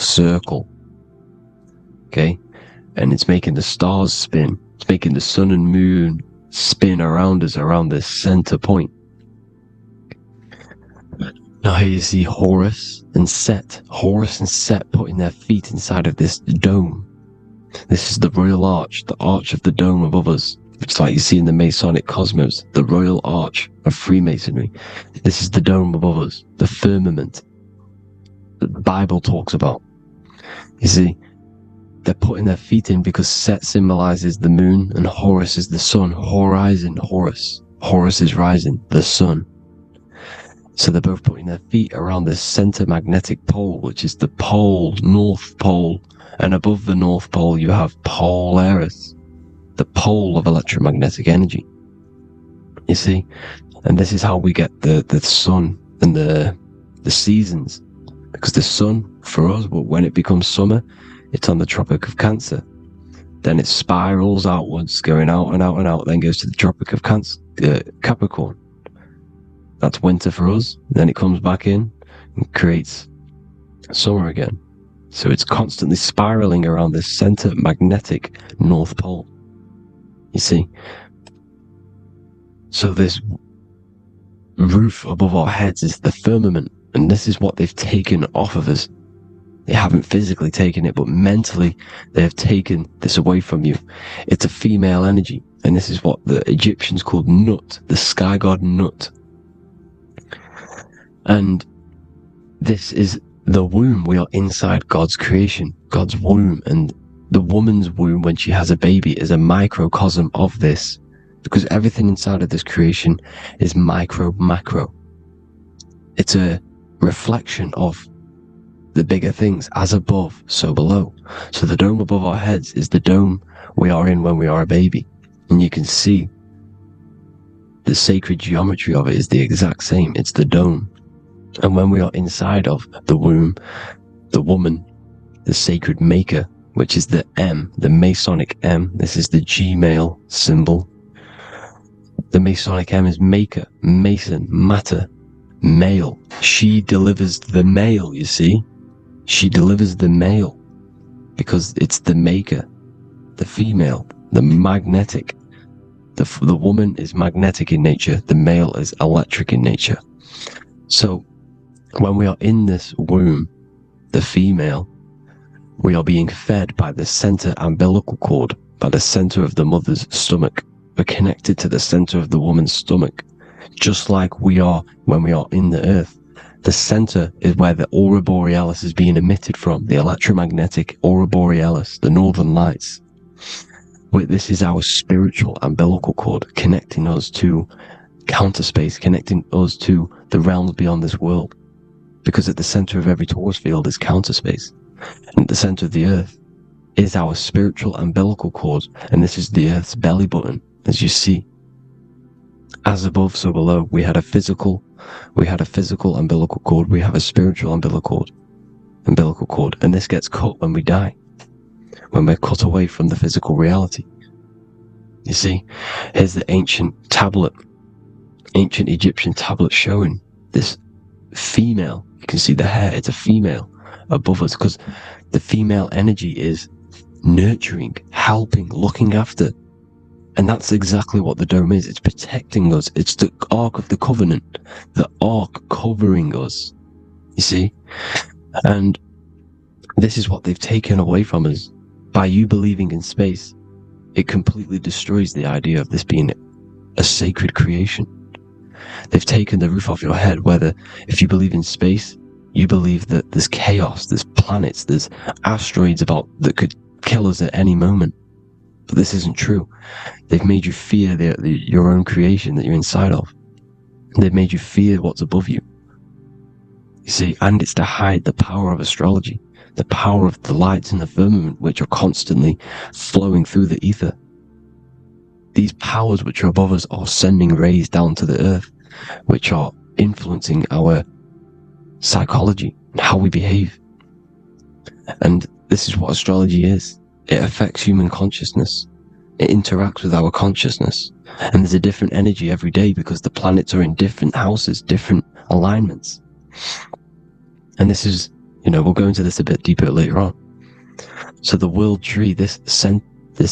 Okay? And it's making the stars spin. It's making the sun and moon spin around us, around this center point. Now here you see Horus and Set. Horus and Set putting their feet inside of this dome. This is the royal arch, the arch of the dome above us. It's like you see in the Masonic cosmos, the royal arch of Freemasonry. This is the dome above us, the firmament that the Bible talks about. You see, they're putting their feet in because Set symbolizes the moon and Horus is the sun. Horizon, Horus. Horus is rising, the sun. So they're both putting their feet around this center magnetic pole, which is the pole, North Pole. And above the North Pole, you have Polaris, the pole of electromagnetic energy. You see? And this is how we get the sun and the seasons. Because the sun, for us, when it becomes summer, it's on the Tropic of Cancer. Then it spirals outwards, going out and out and out, then goes to the Tropic of Capricorn. That's winter for us. Then it comes back in and creates summer again. So it's constantly spiraling around this center magnetic North Pole. You see? So this roof above our heads is the firmament, and this is what they've taken off of us. They haven't physically taken it, but mentally they have taken this away from you. It's a female energy, and this is what the Egyptians called Nut, the sky god Nut. And this is the womb. We are inside God's creation, God's womb, and the woman's womb when she has a baby is a microcosm of this, because everything inside of this creation is macro. It's a reflection of the bigger things, as above, so below. So the dome above our heads is the dome we are in when we are a baby. And you can see the sacred geometry of it is the exact same. It's the dome. And when we are inside of the womb, the woman, the sacred maker, which is the M, the Masonic M, this is the Gmail symbol. The Masonic M is maker, mason, matter, male. She delivers the male, you see? She delivers the male because it's the maker, the female, the magnetic. The woman is magnetic in nature, the male is electric in nature. So when we are in this womb, the female, we are being fed by the center umbilical cord, by the center of the mother's stomach. We're connected to the center of the woman's stomach, just like we are when we are in the earth. The center is where the aurora borealis is being emitted from, the electromagnetic aurora borealis, the northern lights. This is our spiritual umbilical cord, connecting us to counter space, connecting us to the realms beyond this world. Because at the center of every torus field is counter space. And at the center of the earth is our spiritual umbilical cord, and this is the Earth's belly button, as you see. As above, so below. We had a physical umbilical cord. We have a spiritual umbilical cord, and this gets cut when we die, when we're cut away from the physical reality. You see, here's the ancient Egyptian tablet showing this female. You can see the hair, it's a female above us, because the female energy is nurturing, helping, looking after. And that's exactly what the dome is. It's protecting us. It's the Ark of the Covenant, the Ark covering us. You see? And this is what they've taken away from us. By you believing in space, it completely destroys the idea of this being a sacred creation. They've taken the roof off your head, whether if you believe in space, you believe that there's chaos, there's planets, there's asteroids that could kill us at any moment. But this isn't true. They've made you fear your own creation that you're inside of. They've made you fear what's above you. You see, and it's to hide the power of astrology, the power of the lights in the firmament, which are constantly flowing through the ether. These powers which are above us are sending rays down to the earth, which are influencing our psychology and how we behave. And this is what astrology is. It affects human consciousness. It interacts with our consciousness. And there's a different energy every day because the planets are in different houses, different alignments. And this is, we'll go into this a bit deeper later on. So the world tree, this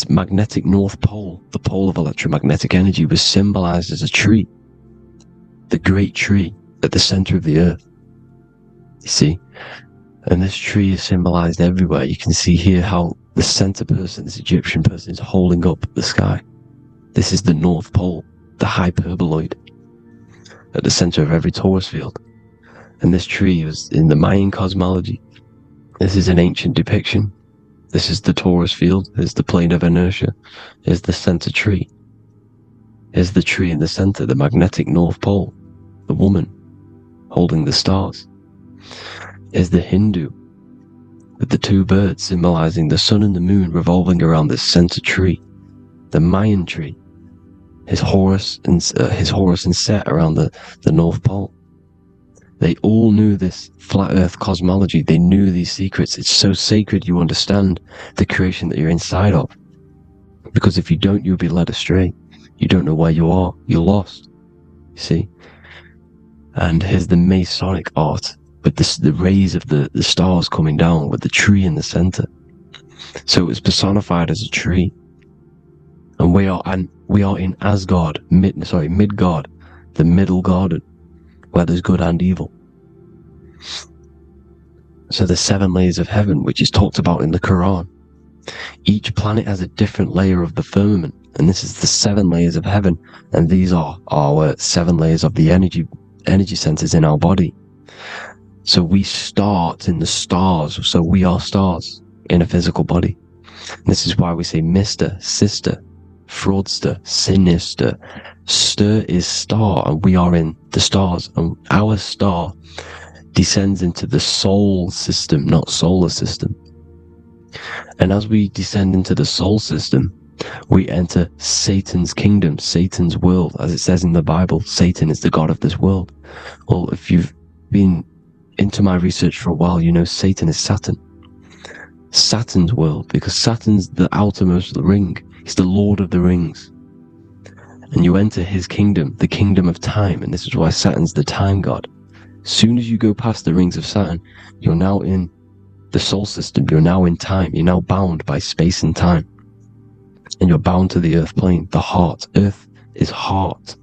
magnetic north pole, the pole of electromagnetic energy, was symbolized as a tree, the great tree at the center of the earth. You see? And this tree is symbolized everywhere. You can see here how the center person, this Egyptian person, is holding up the sky. This is the North Pole, the hyperboloid, at the center of every torus field. And this tree was in the Mayan cosmology. This is an ancient depiction. This is the torus field. Here's the plane of inertia. Here's the center tree. Here's the tree in the center, the magnetic North Pole, the woman holding the stars. Here's the Hindu, with the two birds symbolizing the sun and the moon revolving around this center tree. The Mayan tree, his Horus and Set around the North Pole. They all knew this flat earth cosmology. They knew these secrets. It's so sacred you understand the creation that you're inside of. Because if you don't, you'll be led astray. You don't know where you are. You're lost. You see? And here's the Masonic art, with the rays of the stars coming down, with the tree in the center. So it was personified as a tree. And we are in Asgard, Midgard, the middle garden, where there's good and evil. So the 7 layers of heaven, which is talked about in the Quran. Each planet has a different layer of the firmament, and this is the 7 layers of heaven, and these are our 7 layers of the energy centers in our body. So we start in the stars, so we are stars in a physical body. And this is why we say Mr., Sister, Fraudster, Sinister. Stir is star, and we are in the stars, and our star descends into the soul system, not solar system. And as we descend into the soul system, we enter Satan's kingdom, Satan's world. As it says in the Bible, Satan is the god of this world. Well, if you've been into my research for a while, you know Satan is Saturn. Saturn's world, because Saturn's the outermost ring. He's the Lord of the Rings. And you enter his kingdom, the kingdom of time, and this is why Saturn's the time god. Soon as you go past the rings of Saturn, you're now in the soul system, you're now in time, you're now bound by space and time. And you're bound to the earth plane, the heart. Earth is heart.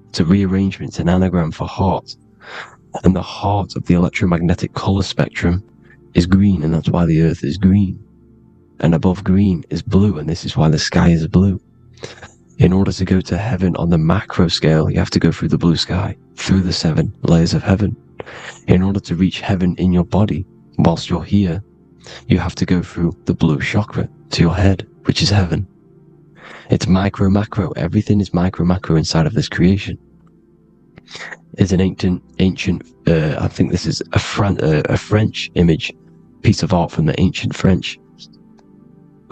It's a rearrangement, it's an anagram for heart. And the heart of the electromagnetic color spectrum is green, and that's why the earth is green. And above green is blue, and this is why the sky is blue. In order to go to heaven on the macro scale, you have to go through the blue sky, through the 7 layers of heaven. In order to reach heaven in your body, whilst you're here, you have to go through the blue chakra to your head, which is heaven. It's micro, macro. Everything is micro, macro inside of this creation. It's an ancient, I think this is a French image, piece of art from the ancient French.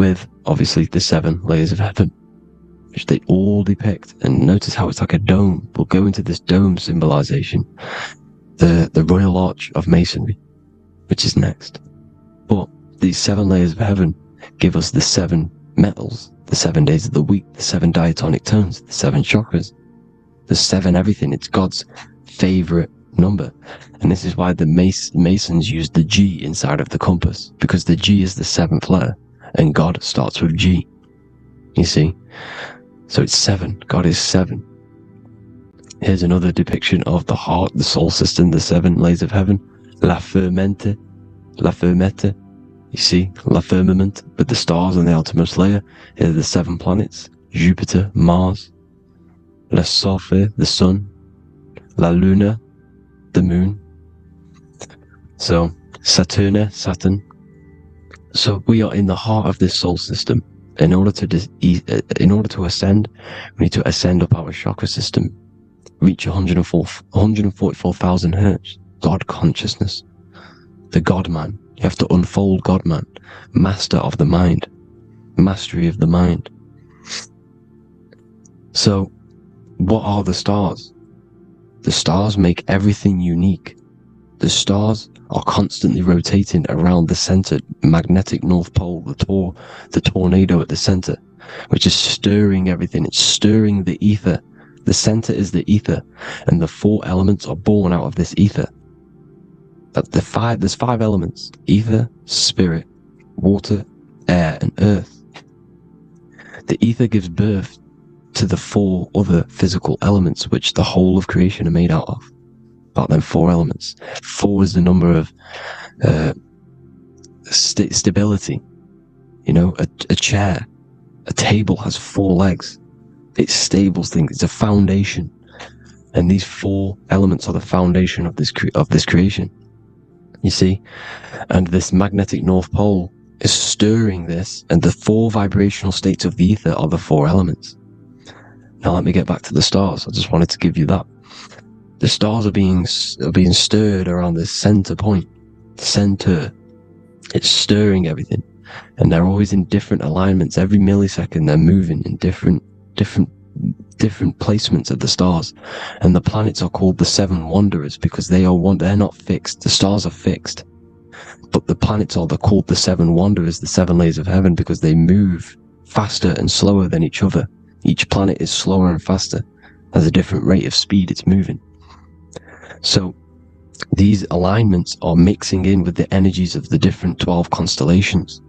with obviously the 7 layers of heaven, which they all depict. And notice how it's like a dome. We'll go into this dome symbolization, the Royal Arch of Masonry, which is next. But these 7 layers of heaven give us the 7 metals, the 7 days of the week, the 7 diatonic tones, the 7 chakras, the 7 everything. It's God's favorite number. And this is why the Masons use the G inside of the compass, because the G is the 7th letter and God starts with G. You see? So it's 7. God is 7. Here's another depiction of the heart, the soul system, the 7 layers of heaven. La firmamente. You see, la firmament, with the stars on the outermost layer. Here are the 7 planets. Jupiter, Mars. La Sophie, the sun. La Luna, the moon. So, Saturn. So we are in the heart of this soul system. In order to ascend, we need to ascend up our chakra system, reach 144,000 hertz, God consciousness, the God man. You have to unfold God man, master of the mind, mastery of the mind. So, what are the stars? The stars make everything unique. The stars are constantly rotating around the center, magnetic North Pole, the tornado at the center, which is stirring everything. It's stirring the ether. The center is the ether, and the 4 elements are born out of this ether. There's 5 elements: ether, spirit, water, air, and earth. The ether gives birth to the 4 other physical elements, which the whole of creation are made out of. About them 4 elements. 4 is the number of stability. You know, a chair, a table has 4 legs. It stables things. It's a foundation, and these 4 elements are the foundation of this creation. You see, and this magnetic North Pole is stirring this, and the 4 vibrational states of the ether are the 4 elements. Now let me get back to the stars. I just wanted to give you that. The stars are being stirred around this center point. Center. It's stirring everything. And they're always in different alignments. Every millisecond they're moving in different placements of the stars. And the planets are called the 7 wanderers because they're not fixed. The stars are fixed. But the planets are called the 7 wanderers, the 7 layers of heaven, because they move faster and slower than each other. Each planet is slower and faster. Has a different rate of speed it's moving. So these alignments are mixing in with the energies of the different 12 constellations.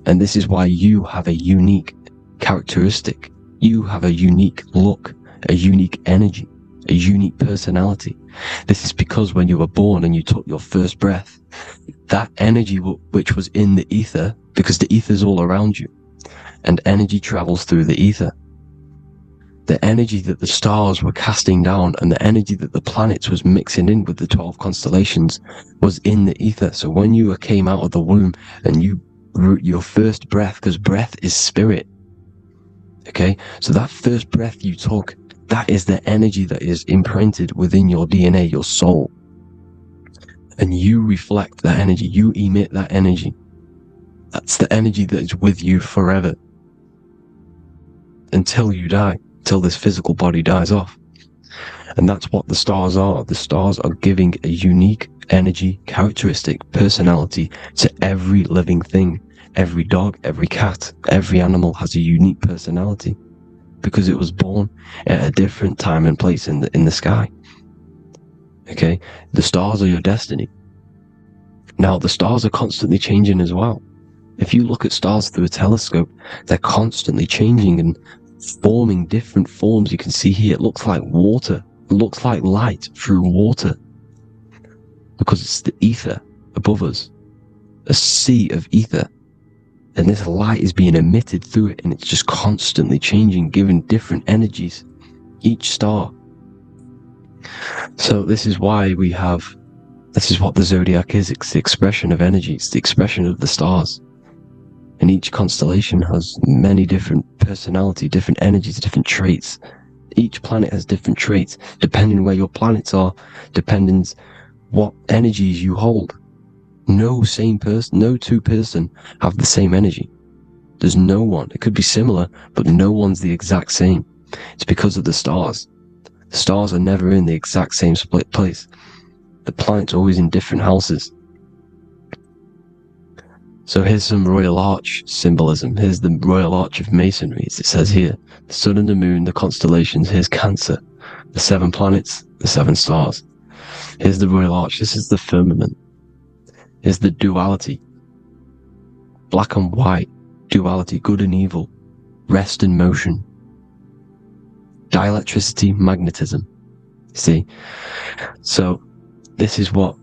And this is why you have a unique characteristic. You have a unique look, a unique energy, a unique personality. This is because when you were born and you took your first breath, that energy which was in the ether, because the ether is all around you, and energy travels through the ether. The energy that the stars were casting down and the energy that the planets was mixing in with the 12 constellations was in the ether. So when you came out of the womb and your first breath, because breath is spirit, okay? So that first breath you took, that is the energy that is imprinted within your DNA, your soul. And you reflect that energy, you emit that energy. That's the energy that is with you forever. Until you die. Till this physical body dies off. And that's what the stars are. The stars are giving a unique energy, characteristic, personality to every living thing. Every dog, every cat, every animal has a unique personality because it was born at a different time and place in the sky. Okay? The stars are your destiny. Now, the stars are constantly changing as well. If you look at stars through a telescope, they're constantly changing and forming different forms. You can see here, it looks like water. It looks like light through water because it's the ether above us, a sea of ether. And this light is being emitted through it, and it's just constantly changing, giving different energies, each star. So this is why this is what the zodiac is. It's the expression of energy. It's the expression of the stars. And each constellation has many different personality, different energies, different traits. Each planet has different traits, depending where your planets are, depending what energies you hold. No two person have the same energy. There's no one. It could be similar, but no one's the exact same. It's because of the stars. The stars are never in the exact same split place. The planet's always in different houses. So here's some Royal Arch symbolism. Here's the Royal Arch of Masonry, as it says here. The sun and the moon, the constellations. Here's Cancer, the 7 planets, the 7 stars. Here's the Royal Arch. This is the firmament. Here's the duality. Black and white. Duality, good and evil. Rest and motion. Dielectricity, magnetism. See? So this is what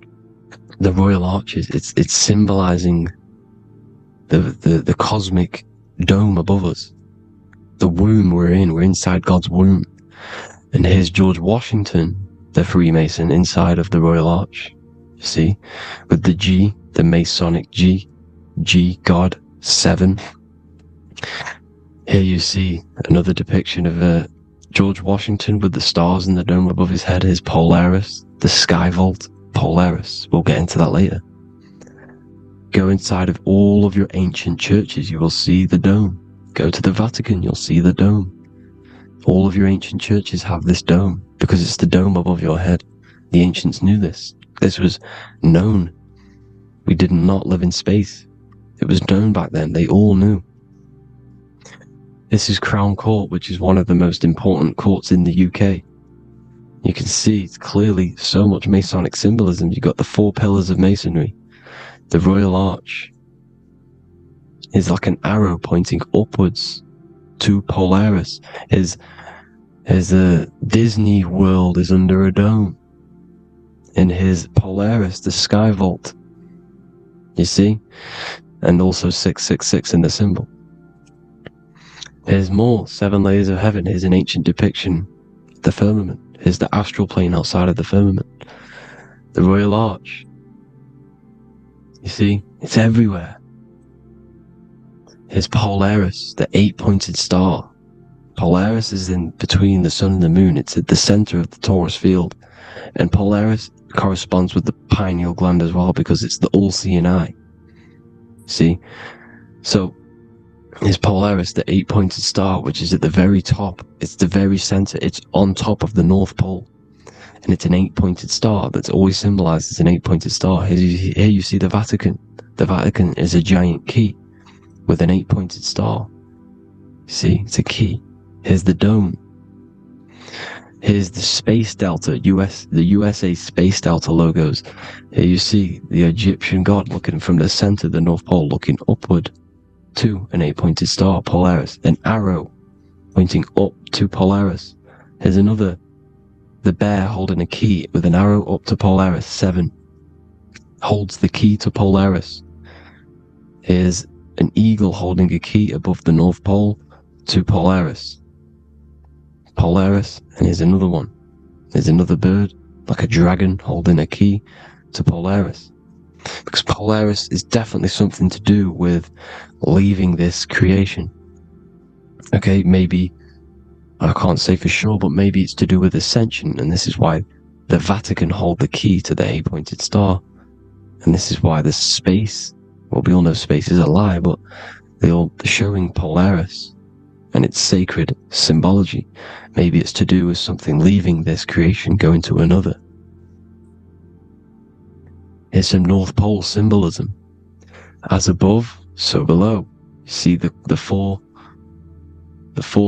the Royal Arch is. It's symbolizing the cosmic dome above us. The womb we're in. We're inside God's womb. And here's George Washington, the Freemason, inside of the Royal Arch. You see? With the G, the Masonic G. G, God, 7. Here you see another depiction of George Washington with the stars in the dome above his head. His Polaris, the sky vault, Polaris. We'll get into that later. Go inside of all of your ancient churches, you will see the dome. Go to the Vatican, you'll see the dome. All of your ancient churches have this dome because it's the dome above your head. The ancients knew this. This was known. We did not live in space. It was known back then. They all knew. This is Crown Court, which is one of the most important courts in the UK. You can see it's clearly so much Masonic symbolism. You've got the 4 pillars of Masonry. The Royal Arch is like an arrow pointing upwards to Polaris. His Disney World is under a dome. In his Polaris, the sky vault. You see? And also 666 in the symbol. There's more 7 layers of heaven. Here's an ancient depiction of the firmament. Here's the astral plane outside of the firmament. The Royal Arch. You see? It's everywhere. Here's Polaris, the 8-pointed star. Polaris is in between the sun and the moon. It's at the center of the Taurus field. And Polaris corresponds with the pineal gland as well because it's the all-seeing eye. See? So, is Polaris, the 8-pointed star, which is at the very top. It's the very center. It's on top of the North Pole. And it's an 8-pointed star that's always symbolized as an 8-pointed star. Here you see the Vatican. The Vatican is a giant key with an 8-pointed star. See, it's a key. Here's the dome. Here's the Space Delta, the USA Space Delta logos. Here you see the Egyptian god looking from the center of the North Pole, looking upward to an 8-pointed star, Polaris. An arrow pointing up to Polaris. Here's another, the bear holding a key with an arrow up to Polaris. 7 holds the key to Polaris. Here's an eagle holding a key above the North Pole to Polaris. Polaris, and here's another one. There's another bird, like a dragon, holding a key to Polaris. Because Polaris is definitely something to do with leaving this creation. Okay, maybe, I can't say for sure, but maybe it's to do with ascension, and this is why the Vatican hold the key to the 8-pointed star. And this is why the space, well, we all know space is a lie, but they're showing Polaris and its sacred symbology. Maybe it's to do with something leaving this creation, going to another. Here's some North Pole symbolism. As above, so below. See the four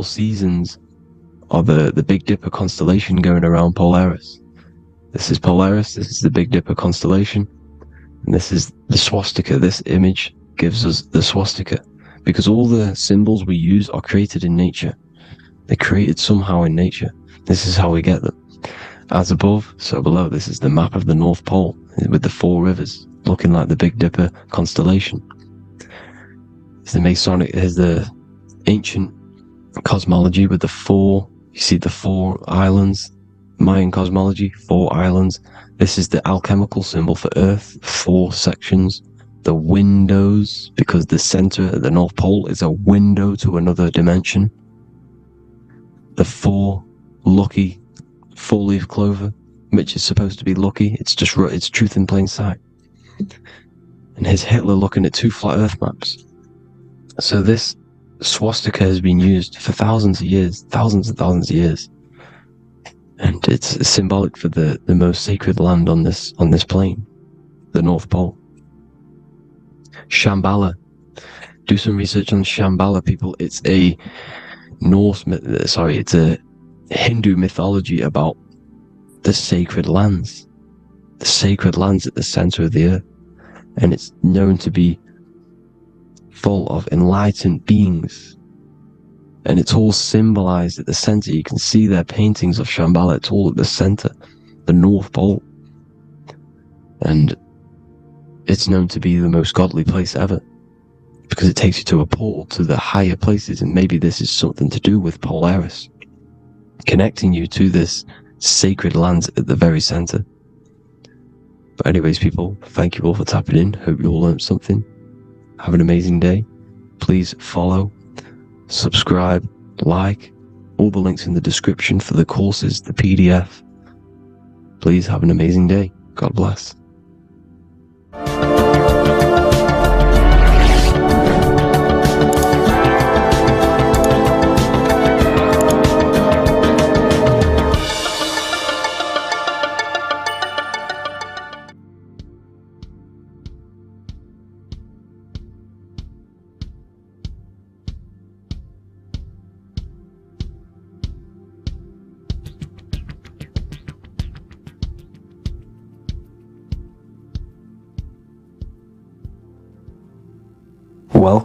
seasons of the Big Dipper constellation going around Polaris. This is Polaris, this is the Big Dipper constellation, and this is the swastika. This image gives us the swastika, because all the symbols we use are created in nature. They're created somehow in nature. This is how we get them. As above, so below. This is the map of the North Pole with the 4 rivers looking like the Big Dipper constellation. It's the Masonic, here's the ancient cosmology with the 4, you see the 4 islands, Mayan cosmology, 4 islands. This is the alchemical symbol for Earth, 4 sections. The windows, because the center of the North Pole is a window to another dimension. The 4 lucky 4-leaf clover, which is supposed to be lucky. It's just, it's truth in plain sight. And here's Hitler looking at 2 flat Earth maps. So this swastika has been used for thousands of years, thousands and thousands of years. And it's symbolic for the most sacred land on this plane, the North Pole. Shambhala. Do some research on Shambhala, people. It's a it's a Hindu mythology about the sacred lands at the center of the earth. And it's known to be full of enlightened beings. And it's all symbolized at the center. You can see their paintings of Shambhala. It's all at the center, the North Pole. And it's known to be the most godly place ever, because it takes you to a portal to the higher places. And maybe this is something to do with Polaris, connecting you to this sacred land at the very center. But anyways, people, thank you all for tapping in. Hope you all learned something. Have an amazing day. Please follow, subscribe, like, all the links in the description for the courses, the PDF. Please have an amazing day. God bless.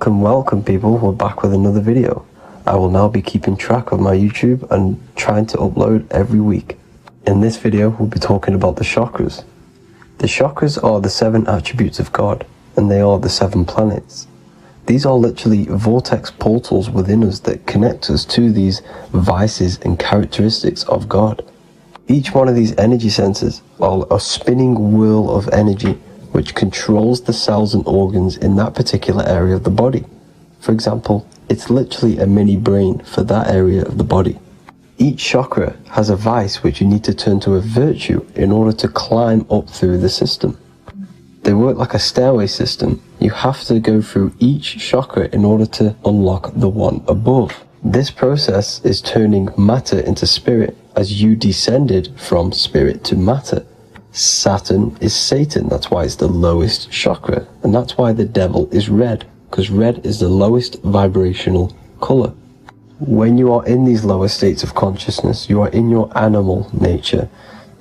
Welcome people, we're back with another video. I will now be keeping track of my YouTube and trying to upload every week. In this video, we'll be talking about the chakras. The chakras are the 7 attributes of God, and they are the 7 planets. These are literally vortex portals within us that connect us to these vices and characteristics of God. Each one of these energy centers are a spinning wheel of energy which controls the cells and organs in that particular area of the body. For example, it's literally a mini brain for that area of the body. Each chakra has a vice which you need to turn to a virtue in order to climb up through the system. They work like a stairway system. You have to go through each chakra in order to unlock the one above. This process is turning matter into spirit, as you descended from spirit to matter. Saturn is Satan, that's why it's the lowest chakra, and that's why the devil is red, because red is the lowest vibrational color. When you are in these lower states of consciousness, you are in your animal nature.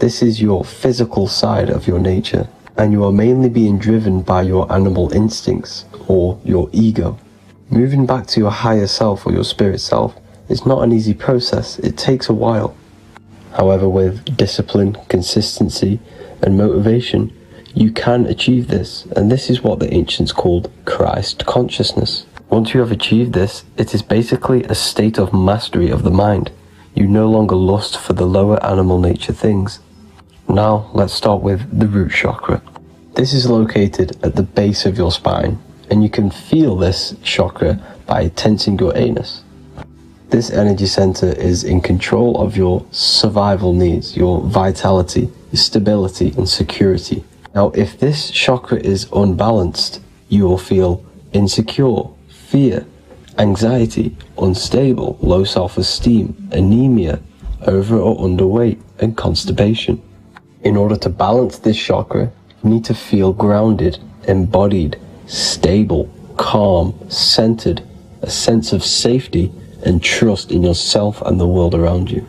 This is your physical side of your nature, and you are mainly being driven by your animal instincts or your ego. Moving back to your higher self or your spirit self is not an easy process. It takes a while. However, with discipline, consistency, and motivation, you can achieve this, and this is what the ancients called Christ consciousness. Once you have achieved this, it is basically a state of mastery of the mind. You no longer lust for the lower animal nature things. Now, let's start with the root chakra. This is located at the base of your spine, and you can feel this chakra by tensing your anus. This energy center is in control of your survival needs, your vitality, your stability and security. Now, if this chakra is unbalanced, you will feel insecure, fear, anxiety, unstable, low self-esteem, anemia, over or underweight, and constipation. In order to balance this chakra, you need to feel grounded, embodied, stable, calm, centered, a sense of safety, and trust in yourself and the world around you.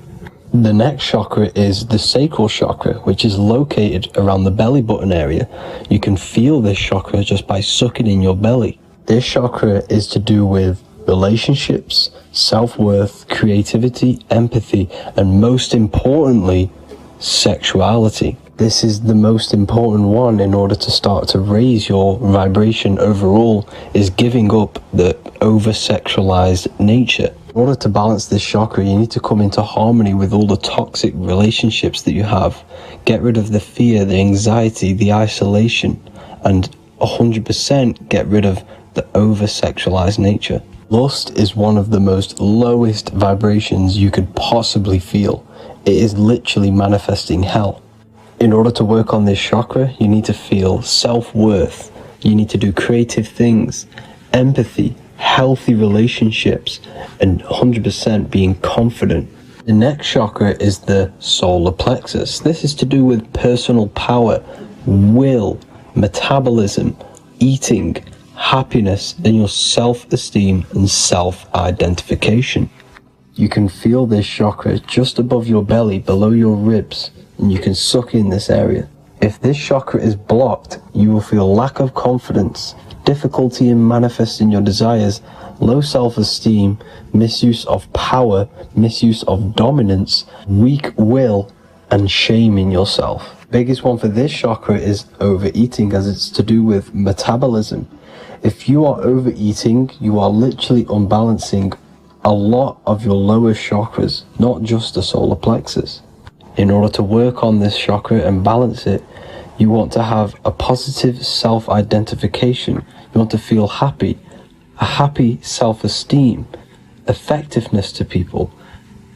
The next chakra is the sacral chakra, which is located around the belly button area. You can feel this chakra just by sucking in your belly. This chakra is to do with relationships, self-worth, creativity, empathy, and most importantly, sexuality. This is the most important one in order to start to raise your vibration overall, is giving up the over-sexualized nature. In order to balance this chakra, you need to come into harmony with all the toxic relationships that you have. Get rid of the fear, the anxiety, the isolation, and 100% get rid of the over-sexualized nature. Lust is one of the most lowest vibrations you could possibly feel. It is literally manifesting hell. In order to work on this chakra, you need to feel self-worth. You need to do creative things, empathy, healthy relationships, and 100% being confident. The next chakra is the solar plexus. This is to do with personal power, will, metabolism, eating, happiness, and your self-esteem and self-identification. You can feel this chakra just above your belly, below your ribs, and you can suck in this area. If this chakra is blocked, you will feel lack of confidence, difficulty in manifesting your desires, low self-esteem, misuse of power, misuse of dominance, weak will, and shame in yourself. Biggest one for this chakra is overeating, as it's to do with metabolism. If you are overeating, you are literally unbalancing a lot of your lower chakras, not just the solar plexus. In order to work on this chakra and balance it, you want to have a positive self-identification. You want to feel happy, a happy self-esteem, effectiveness to people,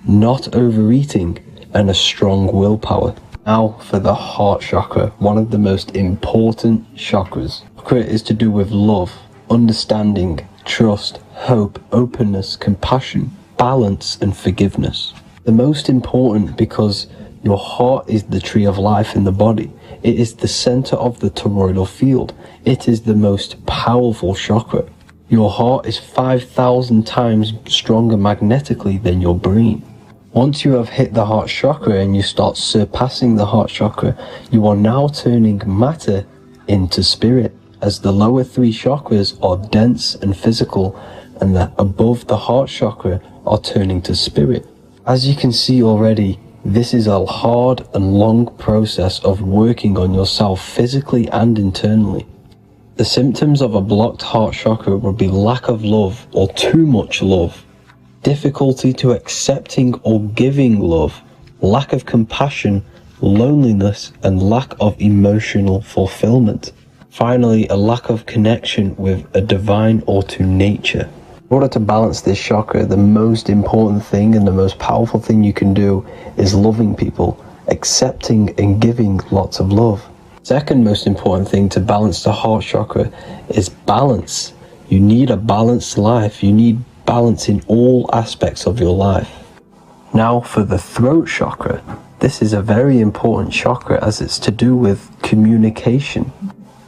not overeating, and a strong willpower. Now for the heart chakra, one of the most important chakras. Chakra is to do with love, understanding, trust, hope, openness, compassion, balance, and forgiveness. The most important because your heart is the tree of life in the body. It is the center of the toroidal field. It is the most powerful chakra. Your heart is 5,000 times stronger magnetically than your brain. Once you have hit the heart chakra and you start surpassing the heart chakra, you are now turning matter into spirit, as the lower three chakras are dense and physical, and the above the heart chakra are turning to spirit. As you can see already, this is a hard and long process of working on yourself physically and internally. The symptoms of a blocked heart chakra would be lack of love or too much love, difficulty to accepting or giving love, lack of compassion, loneliness, and lack of emotional fulfillment. Finally, a lack of connection with a divine or to nature. In order to balance this chakra, the most important thing and the most powerful thing you can do is loving people, accepting and giving lots of love. Second most important thing to balance the heart chakra is balance. You need a balanced life. You need balance in all aspects of your life. Now for the throat chakra. This is a very important chakra as it's to do with communication.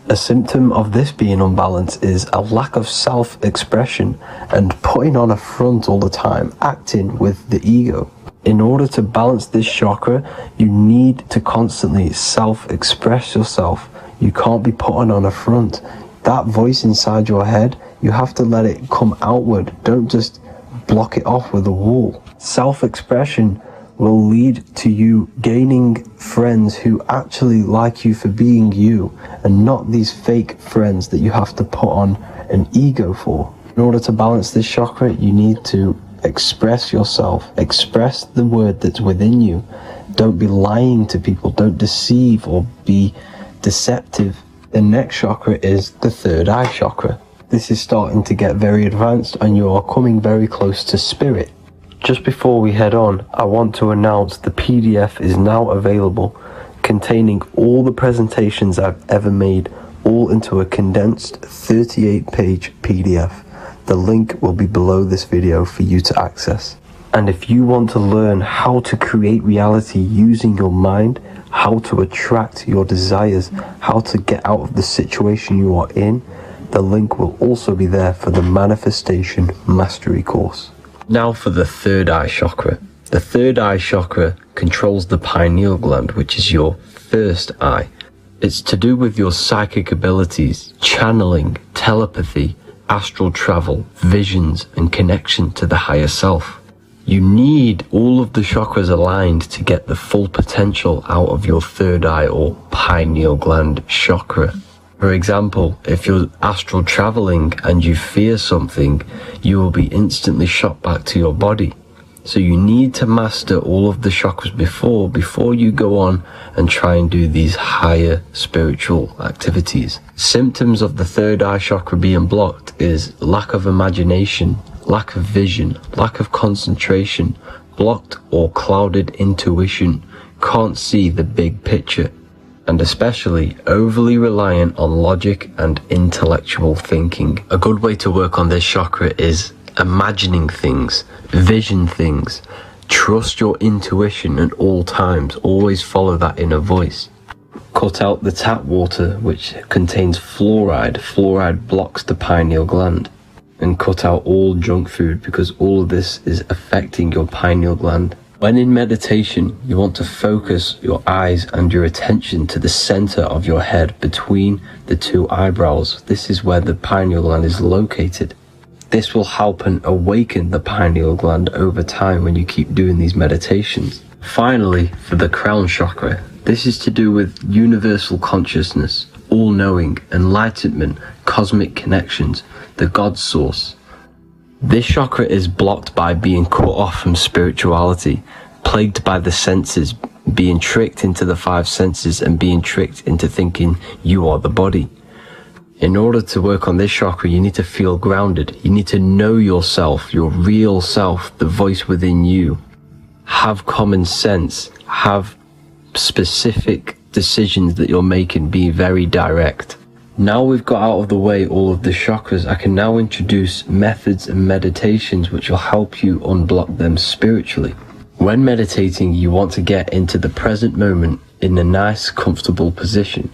A symptom of this being unbalanced is a lack of self-expression and putting on a front all the time, acting with the ego. In order to balance this chakra, you need to constantly self-express yourself. You can't be putting on a front. That voice inside your head, you have to let it come outward. Don't just block it off with a wall. Self-expression will lead to you gaining friends who actually like you for being you, and not these fake friends that you have to put on an ego for. In order to balance this chakra, you need to express yourself, express the word that's within you. Don't be lying to people, don't deceive or be deceptive. The next chakra is the third eye chakra. This is starting to get very advanced and you are coming very close to spirit. Just before we head on, I want to announce the PDF is now available, containing all the presentations I've ever made, all into a condensed 38-page PDF. The link will be below this video for you to access. And if you want to learn how to create reality using your mind, how to attract your desires, how to get out of the situation you are in, the link will also be there for the Manifestation Mastery course. Now for the third eye chakra. The third eye chakra controls the pineal gland, which is your first eye. It's to do with your psychic abilities, channeling, telepathy, astral travel, visions, and connection to the higher self. You need all of the chakras aligned to get the full potential out of your third eye or pineal gland chakra. For example, if you're astral traveling and you fear something, you will be instantly shot back to your body. So you need to master all of the chakras before you go on and try and do these higher spiritual activities. Symptoms of the third eye chakra being blocked is lack of imagination, lack of vision, lack of concentration, blocked or clouded intuition, can't see the big picture. and especially overly reliant on logic and intellectual thinking. A good way to work on this chakra is imagining things, vision things. Trust your intuition at all times. Always follow that inner voice. Cut out the tap water which contains fluoride. Fluoride blocks the pineal gland. And cut out all junk food, because all of this is affecting your pineal gland. When in meditation, you want to focus your eyes and your attention to the center of your head between the two eyebrows. This is where the pineal gland is located. This will help and awaken the pineal gland over time when you keep doing these meditations. Finally, for the crown chakra, this is to do with universal consciousness, all-knowing, enlightenment, cosmic connections, the God source. This chakra is blocked by being cut off from spirituality, plagued by the senses, being tricked into the five senses and being tricked into thinking you are the body. In order to work on this chakra, you need to feel grounded. You need to know yourself, your real self, the voice within you. Have common sense, have specific decisions that you're making, be very direct. Now we've got out of the way all of the chakras, I can now introduce methods and meditations which will help you unblock them spiritually. When meditating, you want to get into the present moment in a nice, comfortable position.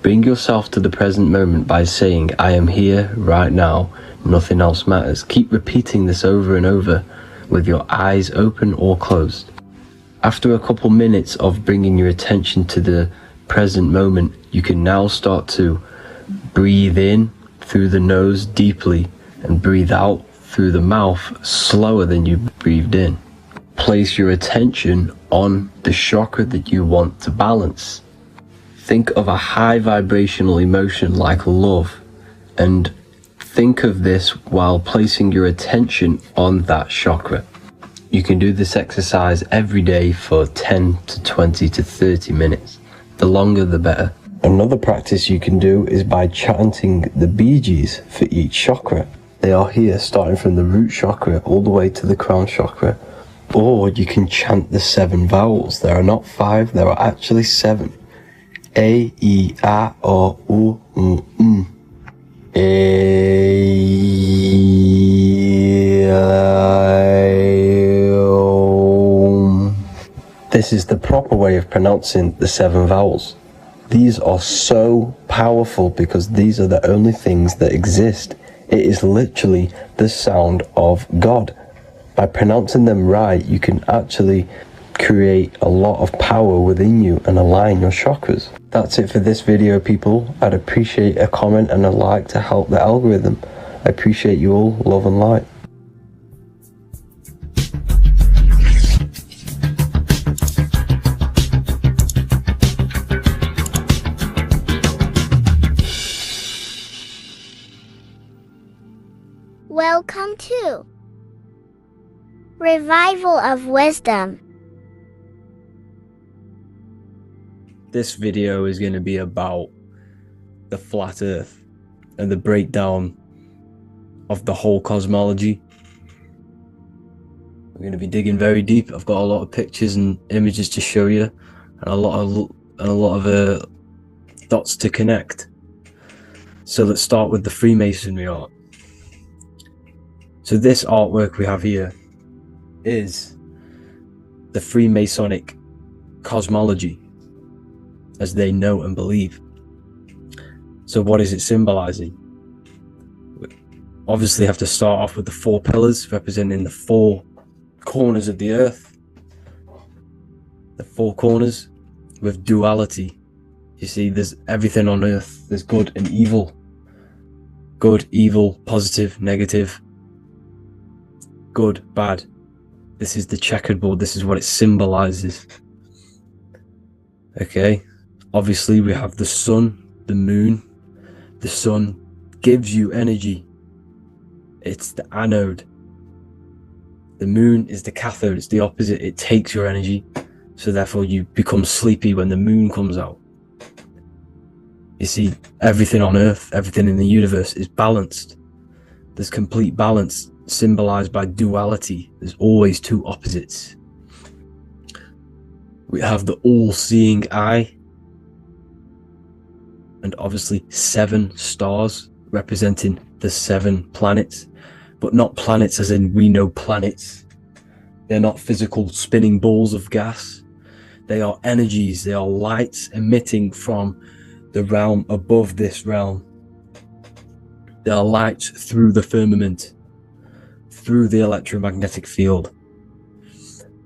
Bring yourself to the present moment by saying, I am here right now, nothing else matters. Keep repeating this over and over with your eyes open or closed. After a couple minutes of bringing your attention to the present moment, you can now start to breathe in through the nose deeply and breathe out through the mouth slower than you breathed in. Place your attention on the chakra that you want to balance. Think of a high vibrational emotion like love, and think of this while placing your attention on that chakra. You can do this exercise every day for 10 to 20 to 30 minutes. The longer the better. Another practice you can do is by chanting the Bijis for each chakra. They are here starting from the root chakra all the way to the crown chakra. Or you can chant the 7 vowels. There are not 5, there are actually 7. A, I, A, O, U, M. A, This is the proper way of pronouncing the 7 vowels. These are so powerful because these are the only things that exist. It is literally the sound of God. By pronouncing them right, you can actually create a lot of power within you and align your chakras. That's it for this video, people. I'd appreciate a comment and a like to help the algorithm. I appreciate you all. Love and light. Welcome to Revival of Wisdom. This video is going to be about the flat earth and the breakdown of the whole cosmology. We're going to be digging very deep. I've got a lot of pictures and images to show you, and a lot of dots to connect. So let's start with the Freemasonry art. So this artwork we have here is the Freemasonic cosmology as they know and believe. So what is it symbolizing? We obviously have to start off with the 4 pillars representing the 4 corners of the earth. The 4 corners with duality. You see, there's everything on earth. There's good and evil. Good, evil, positive, negative. Good, bad. This is the checkered board. This is what it symbolizes. Okay. Obviously, we have the sun, the moon. The sun gives you energy. It's the anode. The moon is the cathode. It's the opposite. It takes your energy. So therefore, you become sleepy when the moon comes out. You see, everything on Earth, everything in the universe is balanced. There's complete balance, symbolized by duality. There's always 2 opposites. We have the all-seeing eye, and obviously 7 stars representing the 7 planets, but not planets as in we know planets. They're not physical spinning balls of gas. They are energies, they are lights emitting from the realm above this realm. They are lights through the firmament, through the electromagnetic field.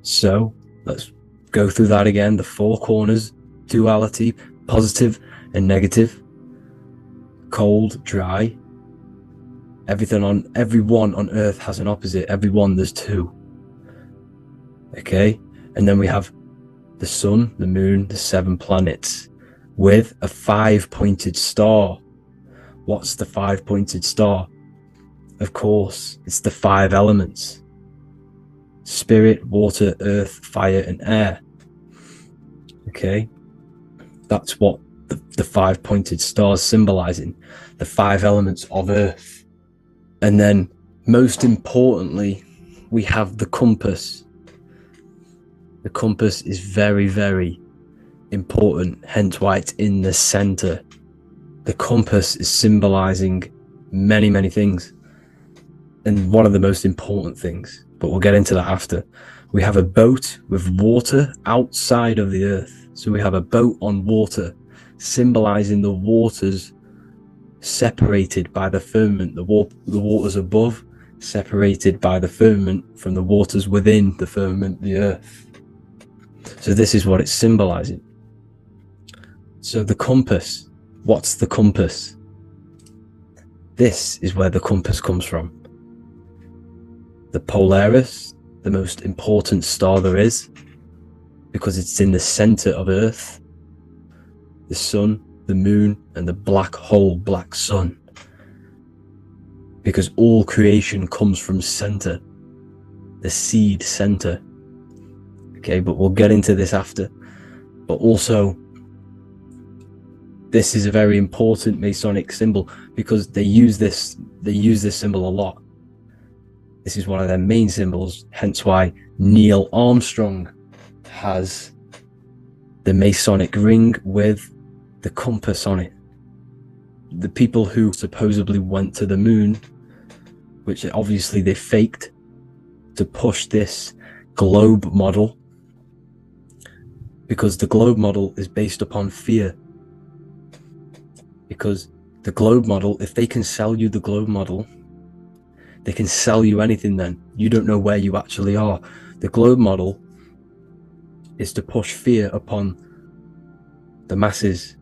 So let's go through that again. The 4 corners, duality, positive and negative, cold, dry. Everyone on Earth has an opposite. Everyone, there's 2. Okay, and then we have the sun, the moon, the 7 planets with a 5-pointed star. What's the 5-pointed star? Of course, it's the 5 elements: spirit, water, earth, fire, and air. Okay, that's what the 5-pointed star is symbolizing, the 5 elements of Earth. And then, most importantly, we have the compass. The compass is very, very important, hence why it's in the center. The compass is symbolizing many, many things. And one of the most important things, but we'll get into that after. We have a boat with water outside of the Earth. So we have a boat on water, symbolizing the waters separated by the firmament, the waters above, separated by the firmament from the waters within the firmament, the Earth. So this is what it's symbolizing. So the compass, what's the compass? This is where the compass comes from. The Polaris, the most important star there is, because it's in the center of Earth. The sun, the moon, and the black hole, black sun. Because all creation comes from center, the seed center. Okay, but we'll get into this after. But also, this is a very important Masonic symbol because they use this symbol a lot. This is one of their main symbols, hence why Neil Armstrong has the Masonic ring with the compass on it. The people who supposedly went to the moon, which obviously they faked to push this globe model, because the globe model is based upon fear. Because the globe model, if they can sell you the globe model, they can sell you anything then. You don't know where you actually are. The globe model is to push fear upon the masses.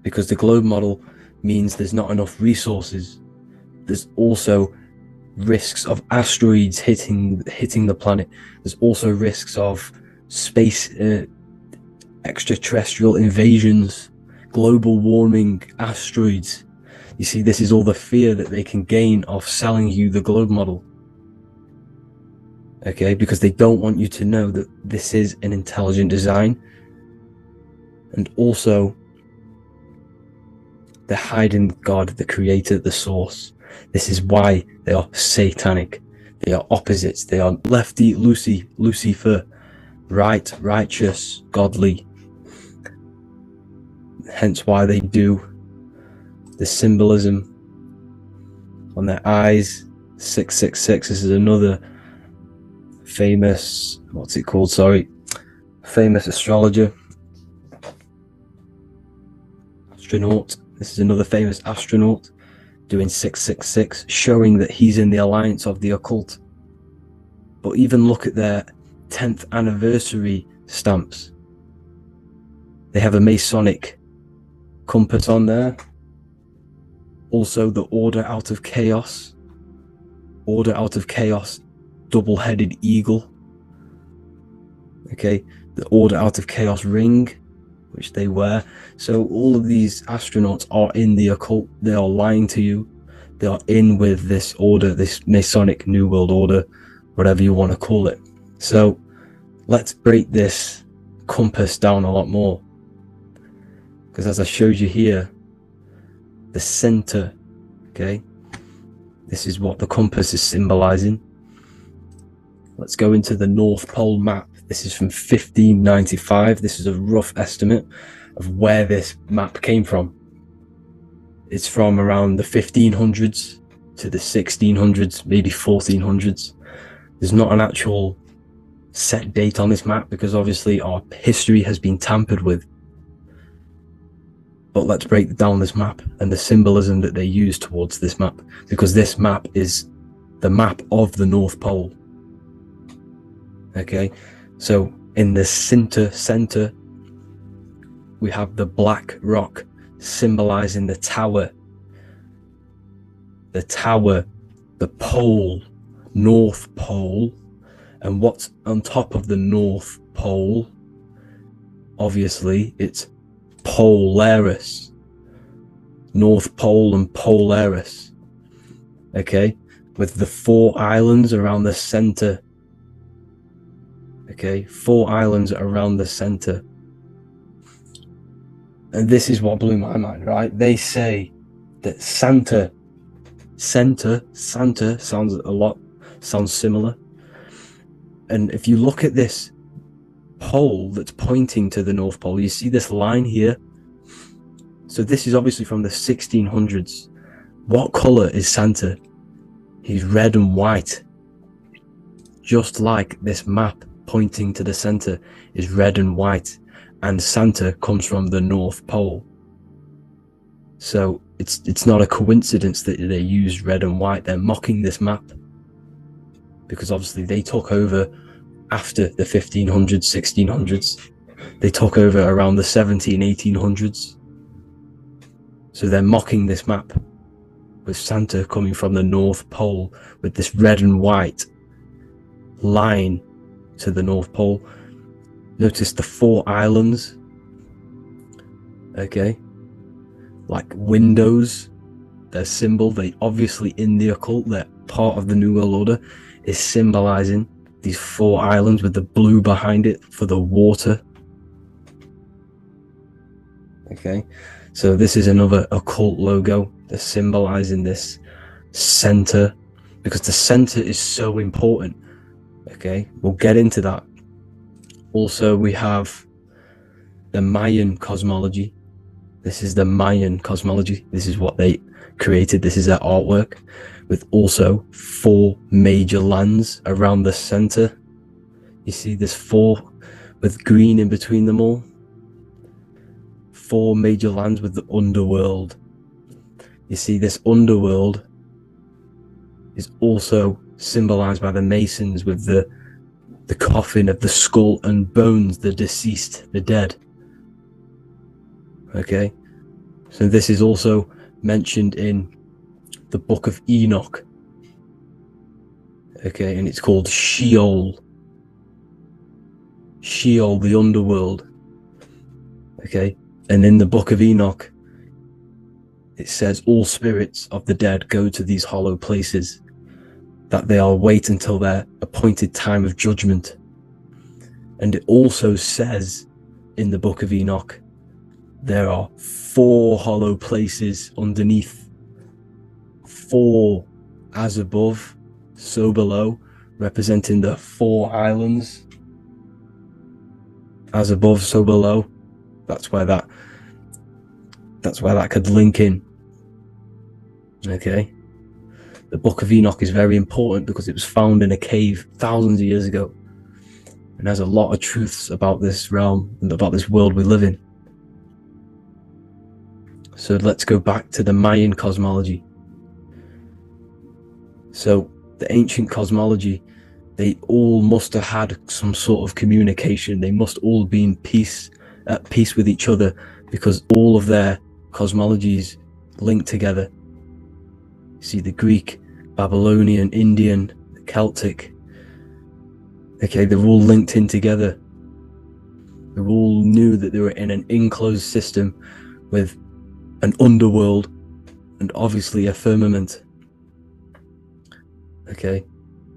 Because the globe model means there's not enough resources. There's also risks of asteroids hitting the planet. There's also risks of space, extraterrestrial invasions, global warming, asteroids. You see, this is all the fear that they can gain off selling you the globe model. Okay, because they don't want you to know that this is an intelligent design. And also, they're hiding God, the creator, the source. This is why they are satanic. They are opposites. They are lefty, Lucifer, right, righteous, godly. Hence why they do the symbolism on their eyes. 666. This is another famous, famous astrologer, astronaut. This is another famous astronaut doing 666, showing that he's in the alliance of the occult. But even look at their 10th anniversary stamps. They have a Masonic compass on there. Also the Order Out of Chaos. Order Out of Chaos, double-headed eagle. Okay, the Order Out of Chaos ring, which they wear. So all of these astronauts are in the occult. They are lying to you. They are in with this order, this Masonic New World Order, whatever you want to call it. So let's break this compass down a lot more. Because as I showed you here, the center, okay, this is what the compass is symbolizing. Let's go into the North Pole map. This is from 1595. This is a rough estimate of where this map came from. It's from around the 1500s to the 1600s, maybe 1400s. There's not an actual set date on this map because obviously our history has been tampered with. But let's break down this map and the symbolism that they use towards this map, because this map is the map of the North Pole. Okay, so in the center, we have the black rock symbolizing the tower, the pole, North Pole. And what's on top of the North Pole? Obviously, it's Polaris. North Pole and Polaris. Okay, with the 4 islands around the center. Okay, 4 islands around the center. And this is what blew my mind, right? They say that Santa sounds similar. And if you look at this pole that's pointing to the North Pole, you see this line here. So this is obviously from the 1600s. What color is Santa? He's red and white. Just like this map pointing to the center is red and white. And Santa comes from the North Pole. So it's not a coincidence that they use red and white. They're mocking this map because obviously they took over after the 1500s, 1600s. They took over around the 1800s. So they're mocking this map with Santa coming from the North Pole with this red and white line to the North Pole. Notice the 4 islands, okay, like windows, their symbol, they obviously in the occult, they're part of the New World Order, is symbolizing these 4 islands with the blue behind it for the water. Okay, so this is another occult logo. They're symbolizing this center because the center is so important. Okay, we'll get into that. Also, we have the Mayan cosmology. This is the Mayan cosmology. This is what they created. This is their artwork, with also 4 major lands around the center. You see there's 4 with green in between them all. 4 major lands with the underworld. You see this underworld is also symbolized by the Masons with the coffin of the skull and bones, the deceased, the dead. Okay, so this is also mentioned in the Book of Enoch. Okay, and it's called Sheol. Sheol, the underworld. Okay, and in the Book of Enoch, it says all spirits of the dead go to these hollow places, that they'll wait until their appointed time of judgment. And it also says in the Book of Enoch, there are 4 hollow places underneath. 4, as above, so below, representing the 4 islands. As above, so below. That's where that could link in. Okay. The Book of Enoch is very important because it was found in a cave thousands of years ago and has a lot of truths about this realm and about this world we live in. So let's go back to the Mayan cosmology. So the ancient cosmology, they all must have had some sort of communication. They must all be at peace with each other because all of their cosmologies link together. See the Greek, Babylonian, Indian, Celtic. Okay, they're all linked in together. They all knew that they were in an enclosed system with an underworld and obviously a firmament. Okay,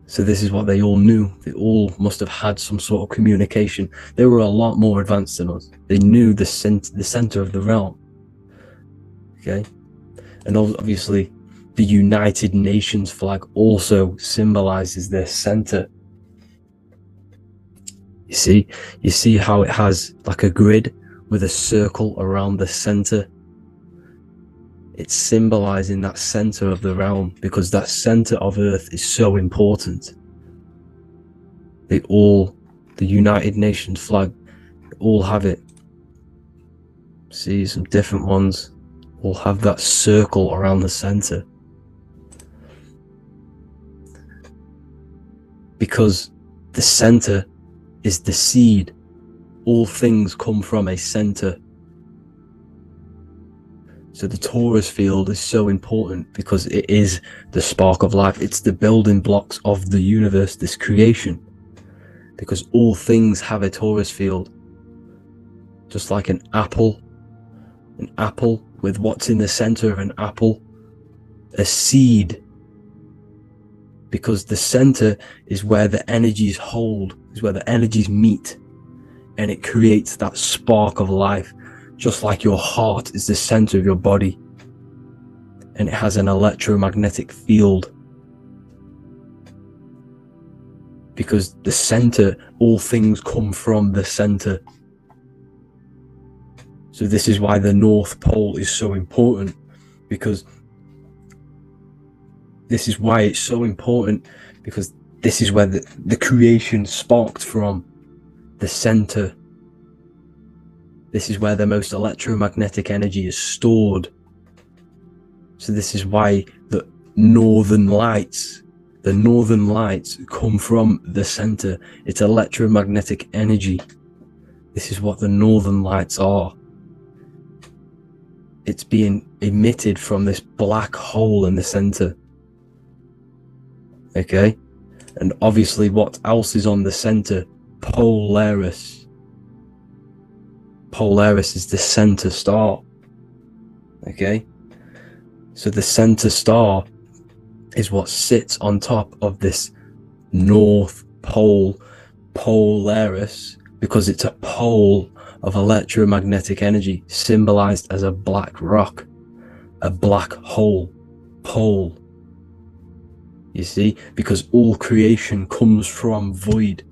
so this is what they all knew. They all must have had some sort of communication. They were a lot more advanced than us. They knew the center of the realm. Okay, and obviously the United Nations flag also symbolizes their center. You see how it has like a grid with a circle around the center. It's symbolizing that center of the realm, because that center of Earth is so important. The United Nations flag, they all have it. See, some different ones all have that circle around the center. Because the center is the seed. All things come from a center. So the torus field is so important because it is the spark of life. It's the building blocks of the universe, this creation. Because all things have a torus field. Just like an apple with what's in the center of an apple, a seed. Because the center is where the energies hold, is where the energies meet, and it creates that spark of life. Just like your heart is the center of your body, and it has an electromagnetic field. Because the center, all things come from the center. So this is why the North Pole is so important, because this is why it's so important, because this is where the creation sparked from, the center. This is where the most electromagnetic energy is stored. So this is why the northern lights come from the center. It's electromagnetic energy. This is what the northern lights are. It's being emitted from this black hole in the center. Okay? And obviously what else is on the center? Polaris. Polaris is the center star. Okay? So the center star is what sits on top of this North Pole, Polaris, because it's a pole of electromagnetic energy, symbolized as a black rock, a black hole, pole. You see, because all creation comes from void.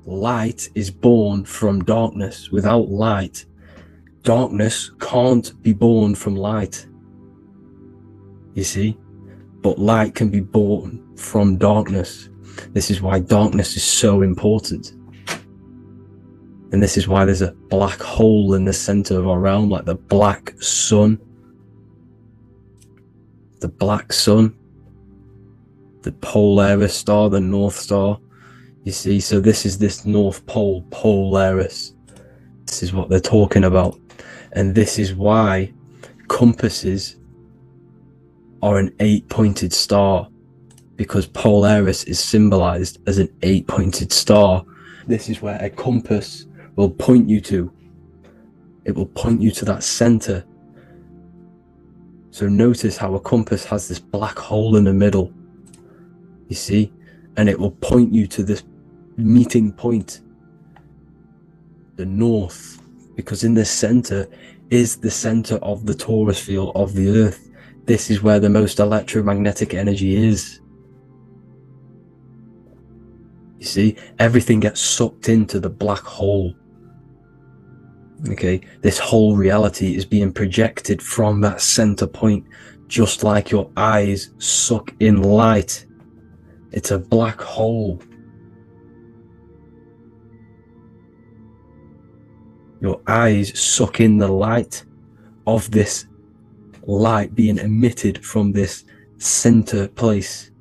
Light is born from darkness. Without light, darkness can't be born from light. You see, but light can be born from darkness. This is why darkness is so important. And this is why there's a black hole in the center of our realm, like the black sun. The black sun. The Polaris star, the North Star. You see, so this is this North Pole, Polaris. This is what they're talking about. And this is why compasses are an 8-pointed star, because Polaris is symbolized as an 8-pointed star. This is where a compass will point you to. It will point you to that center. So notice how a compass has this black hole in the middle. You see? And it will point you to this meeting point, the north, because in the center is the center of the torus field of the earth. This is where the most electromagnetic energy is. You see, everything gets sucked into the black hole. Okay, this whole reality is being projected from that center point, just like your eyes suck in light. It's a black hole. Your eyes suck in the light of this light being emitted from this center place,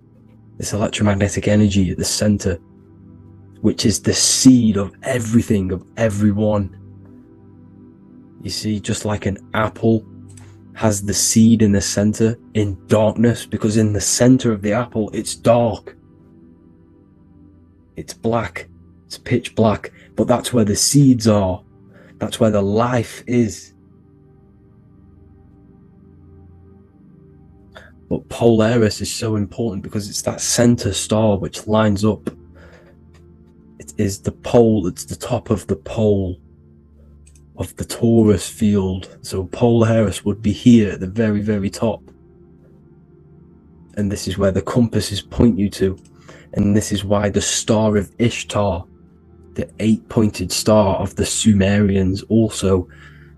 this electromagnetic energy at the center, which is the seed of everything, of everyone. You see, just like an apple has the seed in the center in darkness, because in the center of the apple it's dark, it's black, it's pitch black, but that's where the seeds are. That's where the life is. But Polaris is so important because it's that center star which lines up. It is the pole, it's the top of the pole of the torus field. So Polaris would be here at the very, very top. And this is where the compasses point you to. And this is why the star of Ishtar, the 8-pointed star of the Sumerians, also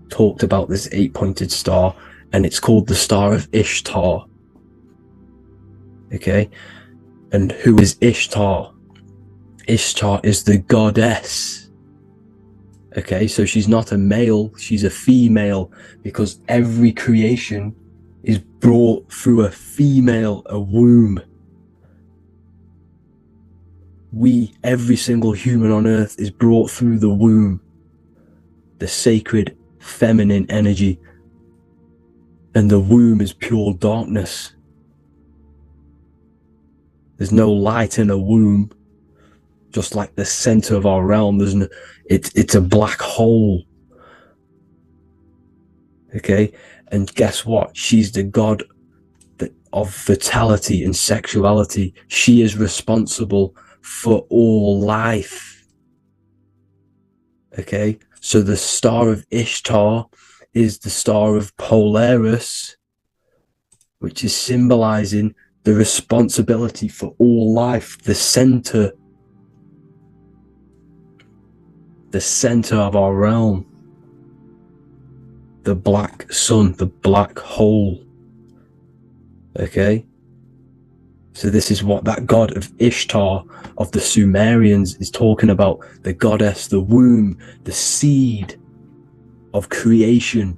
talked about this 8-pointed star, and it's called the Star of Ishtar. Okay, and who is Ishtar? Ishtar is the goddess. Okay, so she's not a male, she's a female, because every creation is brought through a female, a womb. Every single human on earth is brought through the womb, the sacred feminine energy, and the womb is pure darkness. There's no light in a womb, just like the center of our realm. It's a black hole. Okay, and guess what? She's the god of fertility and sexuality. She is responsible for all life. Okay, so the Star of Ishtar is the Star of Polaris, which is symbolizing the responsibility for all life, the center of our realm, the black sun, the black hole. Okay, so this is what that god of Ishtar of the Sumerians is talking about, the goddess, the womb, the seed of creation.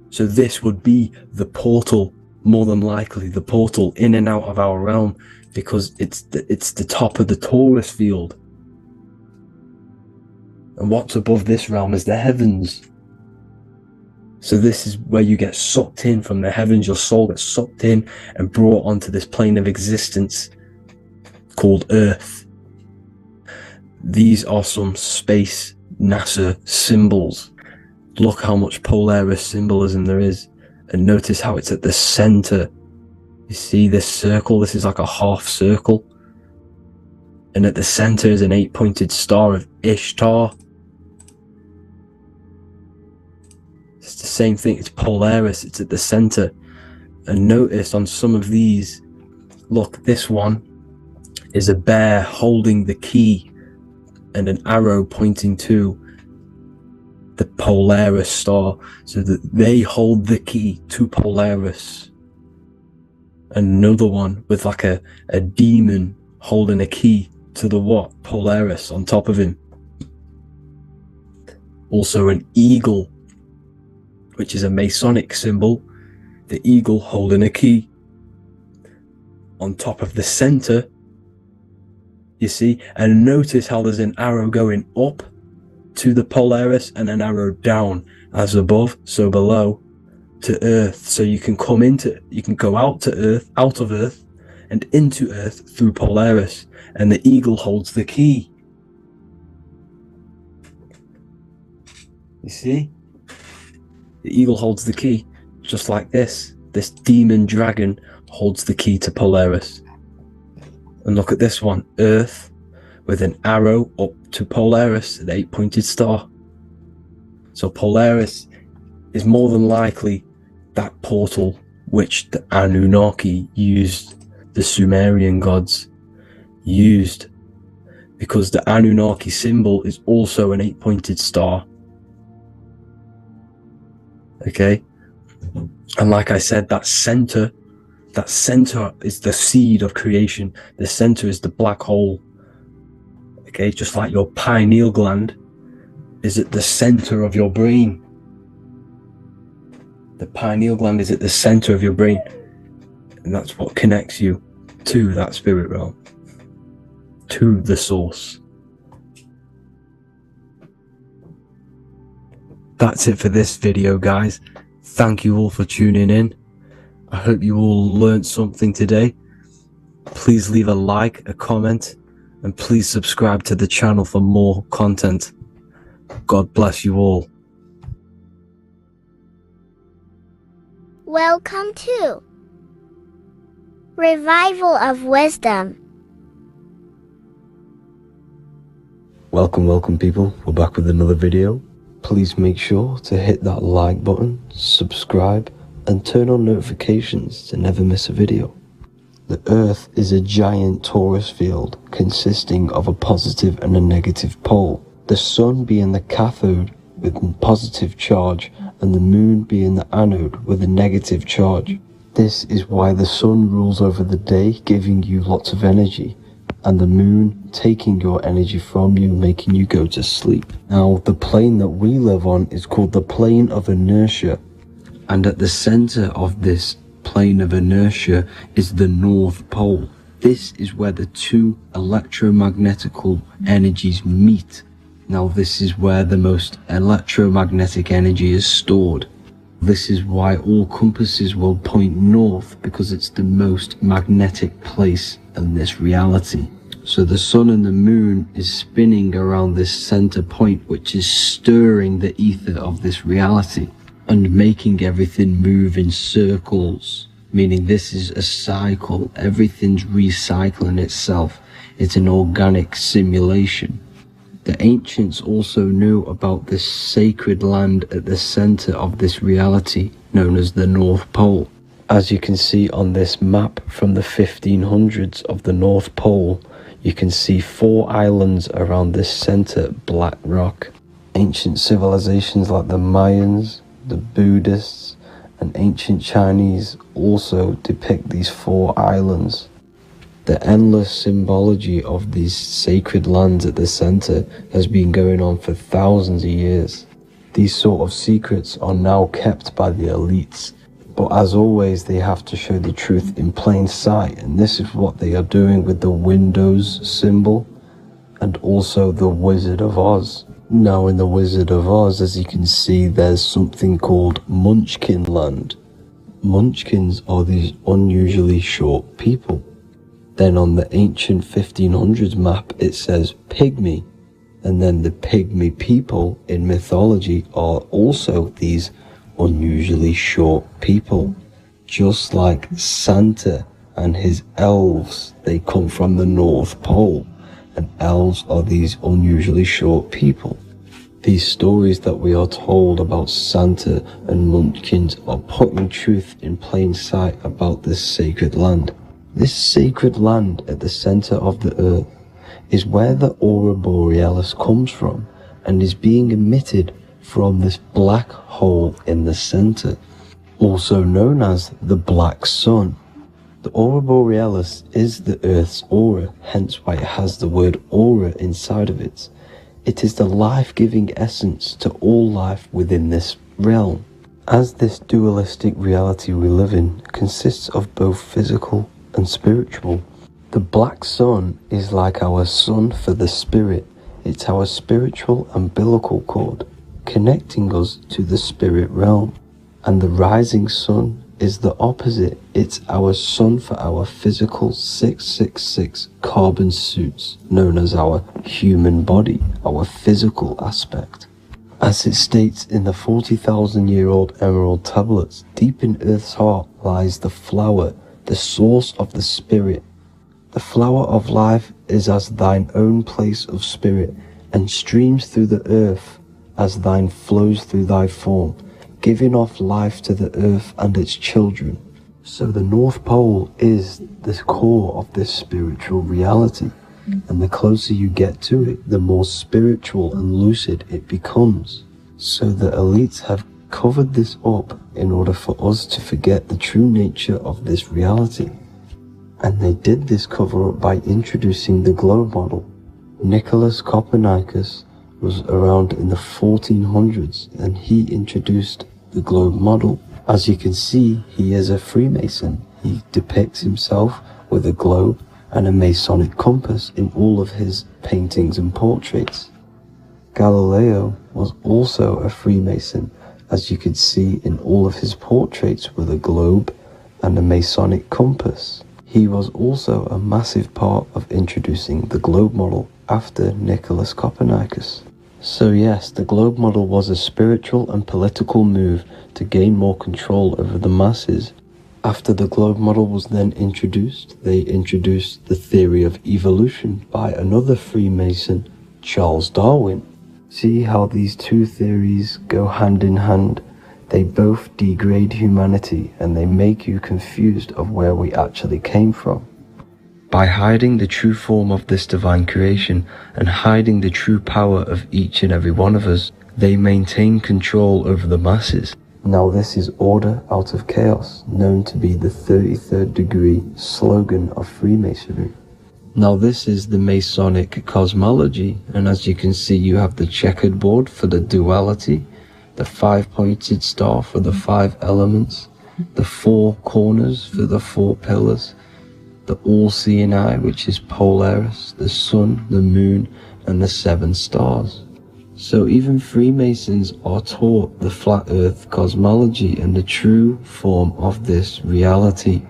So this would be the portal, more than likely the portal in and out of our realm, because it's the top of the Taurus field. And what's above this realm is the heavens. So this is where you get sucked in from the heavens. Your soul gets sucked in and brought onto this plane of existence called Earth. These are some space NASA symbols. Look how much Polaris symbolism there is, and notice how it's at the center. You see this circle? This is like a half circle, and at the center is an 8-pointed star of Ishtar. It's the same thing. It's Polaris. It's at the center. And notice on some of these, look, this one is a bear holding the key and an arrow pointing to the Polaris star, so that they hold the key to Polaris. Another one with like a demon holding a key to the what? Polaris on top of him. Also an eagle, which is a Masonic symbol, the eagle holding a key on top of the center, you see. And notice how there's an arrow going up to the Polaris and an arrow down, as above so below, to Earth. So you can go out to Earth, out of Earth and into Earth through Polaris, and the eagle holds the key. You see? The eagle holds the key, just like this. This demon dragon holds the key to Polaris. And look at this one, Earth, with an arrow up to Polaris, an 8-pointed star. So Polaris is more than likely that portal which the Anunnaki used, the Sumerian gods used, because the Anunnaki symbol is also an 8-pointed star. Okay, and like I said, that center is the seed of creation. The center is the black hole. Okay, just like your pineal gland is at the center of your brain. The pineal gland is at the center of your brain, and that's what connects you to that spirit realm, to the source. That's it for this video, guys. Thank you all for tuning in. I hope you all learned something today. Please leave a like, a comment, and please subscribe to the channel for more content. God bless you all. Welcome to Revival of Wisdom. Welcome people. We're back with another video. Please make sure to hit that like button, subscribe, and turn on notifications to never miss a video. The Earth is a giant torus field consisting of a positive and a negative pole. The sun being the cathode with positive charge and the moon being the anode with a negative charge. This is why the sun rules over the day, giving you lots of energy, and the moon taking your energy from you, making you go to sleep. Now, the plane that we live on is called the plane of inertia, and at the center of this plane of inertia is the North Pole. This is where the two electromagnetical energies meet. Now, this is where the most electromagnetic energy is stored. This is why all compasses will point north, because it's the most magnetic place in this reality. So the sun and the moon is spinning around this center point, which is stirring the ether of this reality and making everything move in circles, meaning this is a cycle. Everything's recycling itself. It's an organic simulation. The ancients also knew about this sacred land at the center of this reality, known as the North Pole. As you can see on this map from the 1500s of the North Pole, you can see 4 islands around this center black rock. Ancient civilizations like the Mayans, the Buddhists, and ancient Chinese also depict these 4 islands. The endless symbology of these sacred lands at the center has been going on for thousands of years. These sort of secrets are now kept by the elites, but as always they have to show the truth in plain sight, and this is what they are doing with the Windows symbol and also the Wizard of Oz. Now in the Wizard of Oz, as you can see, there's something called Munchkin Land. Munchkins are these unusually short people. Then on the ancient 1500s map it says pygmy, and then the pygmy people in mythology are also these unusually short people. Just like Santa and his elves, they come from the North Pole, and elves are these unusually short people. These stories that we are told about Santa and Munchkins are putting truth in plain sight about this sacred land. This sacred land at the center of the earth is where the aurora borealis comes from and is being emitted from this black hole in the center, also known as the black sun. The aurora borealis is the earth's aura, hence why it has the word aura inside of it. It is the life-giving essence to all life within this realm. As this dualistic reality we live in consists of both physical and spiritual, the black sun is like our sun for the spirit. It's our spiritual umbilical cord, connecting us to the spirit realm. And the rising sun is the opposite. It's our sun for our physical 666 carbon suits, known as our human body, our physical aspect. As it states in the 40,000-year-old emerald tablets, deep in Earth's heart lies the flower, the source of the spirit. The flower of life is as thine own place of spirit, and streams through the earth as thine flows through thy form, giving off life to the earth and its children. So the North Pole is the core of this spiritual reality, and the closer you get to it, the more spiritual and lucid it becomes. So the elites have covered this up in order for us to forget the true nature of this reality. And they did this cover up by introducing the globe model. Nicholas Copernicus was around in the 1400s, and he introduced the globe model. As you can see, he is a Freemason. He depicts himself with a globe and a Masonic compass in all of his paintings and portraits. Galileo was also a Freemason, as you could see in all of his portraits with a globe and a Masonic compass. He was also a massive part of introducing the globe model after Nicholas Copernicus. So yes, the globe model was a spiritual and political move to gain more control over the masses. After the globe model was then introduced, they introduced the theory of evolution by another Freemason, Charles Darwin. See how these two theories go hand in hand? They both degrade humanity, and they make you confused of where we actually came from. By hiding the true form of this divine creation and hiding the true power of each and every one of us, They maintain control over the masses. Now this is order out of chaos, known to be the 33rd degree slogan of Freemasonry. Now this is the Masonic cosmology, and as you can see, you have the checkered board for the duality, the 5-pointed star for the 5 elements, the 4 corners for the 4 pillars, the all-seeing eye, which is Polaris, the sun, the moon, and the 7 stars. So even Freemasons are taught the flat earth cosmology and the true form of this reality.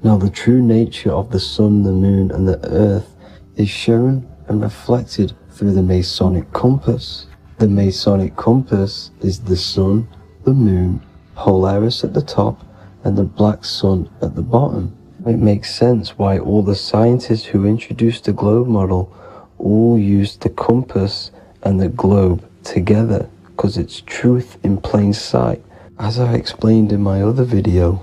Now the true nature of the sun, the moon, and the earth is shown and reflected through the Masonic compass. The Masonic compass is the sun, the moon, Polaris at the top, and the black sun at the bottom. It makes sense why all the scientists who introduced the globe model all used the compass and the globe together, because it's truth in plain sight. As I explained in my other video,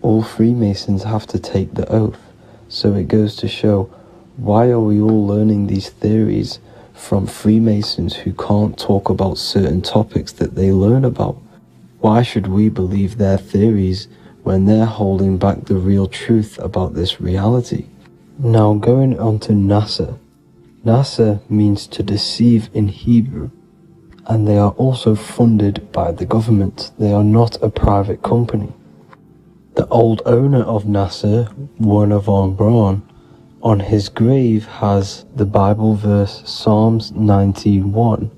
all Freemasons have to take the oath, so it goes to show, why are we all learning these theories from Freemasons who can't talk about certain topics that they learn about? Why should we believe their theories when they're holding back the real truth about this reality? Now going on to NASA. NASA means to deceive in Hebrew, and they are also funded by the government. They are not a private company. The old owner of NASA, Werner von Braun, on his grave has the Bible verse Psalms 19:1.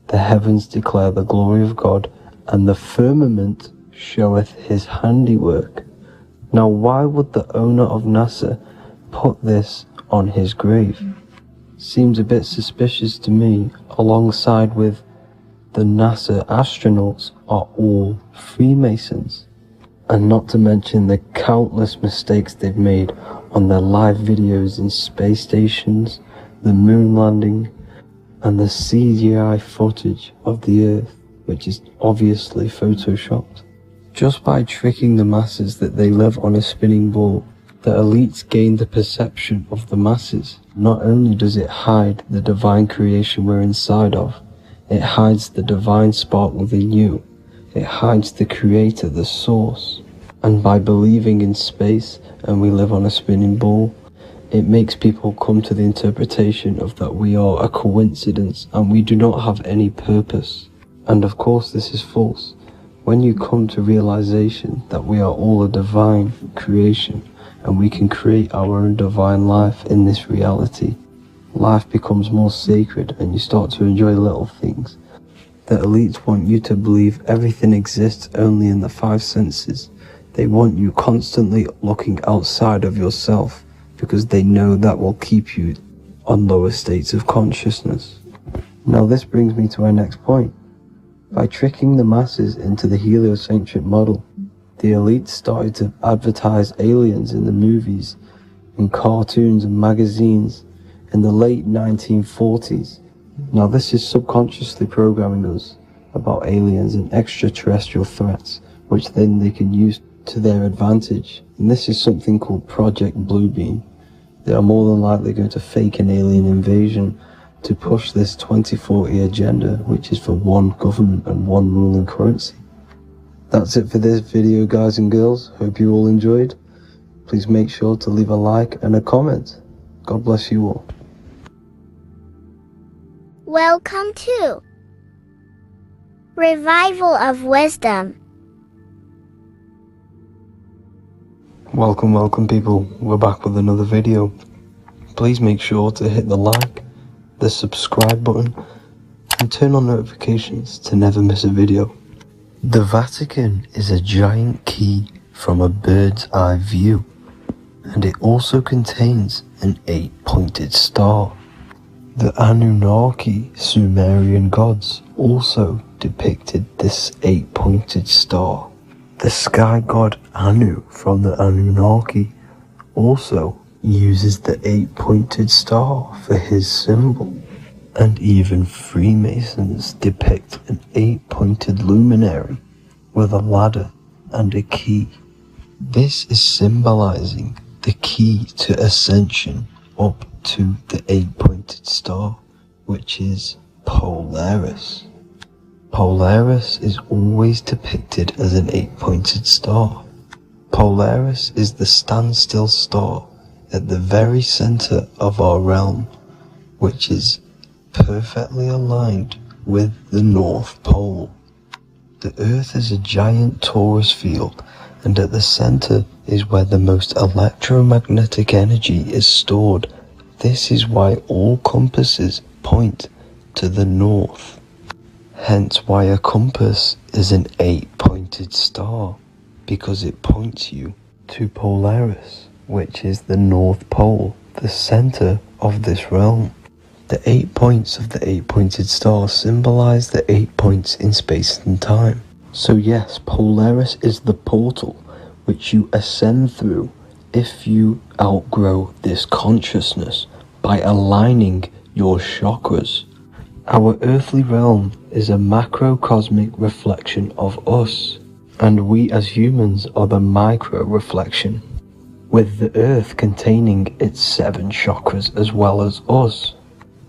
The heavens declare the glory of God, and the firmament showeth his handiwork. Now why would the owner of NASA put this on his grave? Seems a bit suspicious to me, alongside with the NASA astronauts are all Freemasons. And not to mention the countless mistakes they've made on their live videos in space stations, the moon landing, and the CGI footage of the Earth, which is obviously photoshopped. Just by tricking the masses that they live on a spinning ball, the elites gain the perception of the masses. Not only does it hide the divine creation we're inside of, it hides the divine spark within you. It hides the creator, the source. And by believing in space and we live on a spinning ball, it makes people come to the interpretation of that we are a coincidence and we do not have any purpose. And of course this is false. When you come to realization that we are all a divine creation and we can create our own divine life in this reality, life becomes more sacred and you start to enjoy little things. The elites want you to believe everything exists only in the 5 senses. They want you constantly looking outside of yourself because they know that will keep you on lower states of consciousness. Now this brings me to our next point. By tricking the masses into the heliocentric model, the elites started to advertise aliens in the movies, in cartoons and magazines in the late 1940s. Now this is subconsciously programming us about aliens and extraterrestrial threats, which then they can use to their advantage. And this is something called Project Bluebeam. They are more than likely going to fake an alien invasion to push this 2040 agenda, which is for one government and one ruling currency. That's it for this video, guys and girls. Hope you all enjoyed. Please make sure to leave a like and a comment. God bless you all. Welcome to Revival of Wisdom. Welcome people. We're back with another video. Please make sure to hit the like, the subscribe button, and turn on notifications to never miss a video. The Vatican is a giant key from a bird's eye view, and it also contains an 8-pointed star. The Anunnaki Sumerian gods also depicted this 8-pointed star. The sky god Anu from the Anunnaki also uses the 8-pointed star for his symbol. And even Freemasons depict an 8-pointed luminary with a ladder and a key. This is symbolizing the key to ascension up to the 8-pointed star, which is Polaris. Polaris is always depicted as an 8-pointed star. Polaris is the standstill star at the very center of our realm, which is perfectly aligned with the North Pole. The Earth is a giant torus field, and at the center is where the most electromagnetic energy is stored. This is why all compasses point to the north. Hence why a compass is an 8-pointed star, because it points you to Polaris, which is the North Pole, the center of this realm. The 8 points of the 8-pointed star symbolize the 8 points in space and time. So yes, Polaris is the portal which you ascend through if you outgrow this consciousness by aligning your chakras. Our earthly realm is a macrocosmic reflection of us, and we as humans are the micro reflection, with the earth containing its 7 chakras as well as us.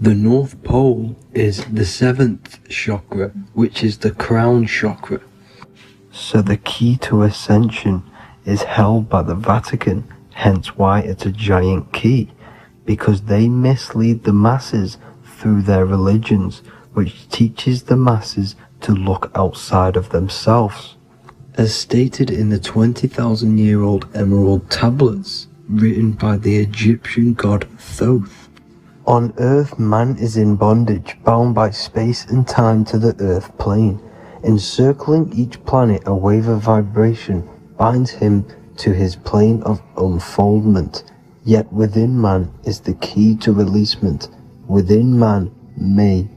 The North Pole is the 7th chakra, which is the crown chakra. So the key to ascension is held by the Vatican, hence why it's a giant key, because they mislead the masses through their religions, which teaches the masses to look outside of themselves. As stated in the 20,000-year-old emerald tablets, written by the Egyptian god Thoth. On Earth, man is in bondage, bound by space and time to the Earth plane. Encircling each planet, a wave of vibration binds him to his plane of unfoldment. Yet within man is the key to releasement. Within man may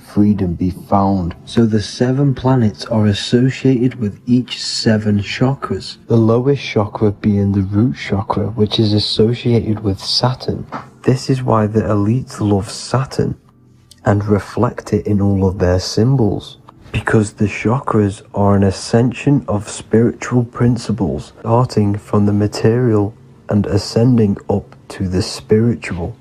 freedom be found. So the 7 planets are associated with each 7 chakras. The lowest chakra being the root chakra, which is associated with Saturn. This is why the elites love Saturn and reflect it in all of their symbols, because the chakras are an ascension of spiritual principles, starting from the material and ascending up to the spiritual,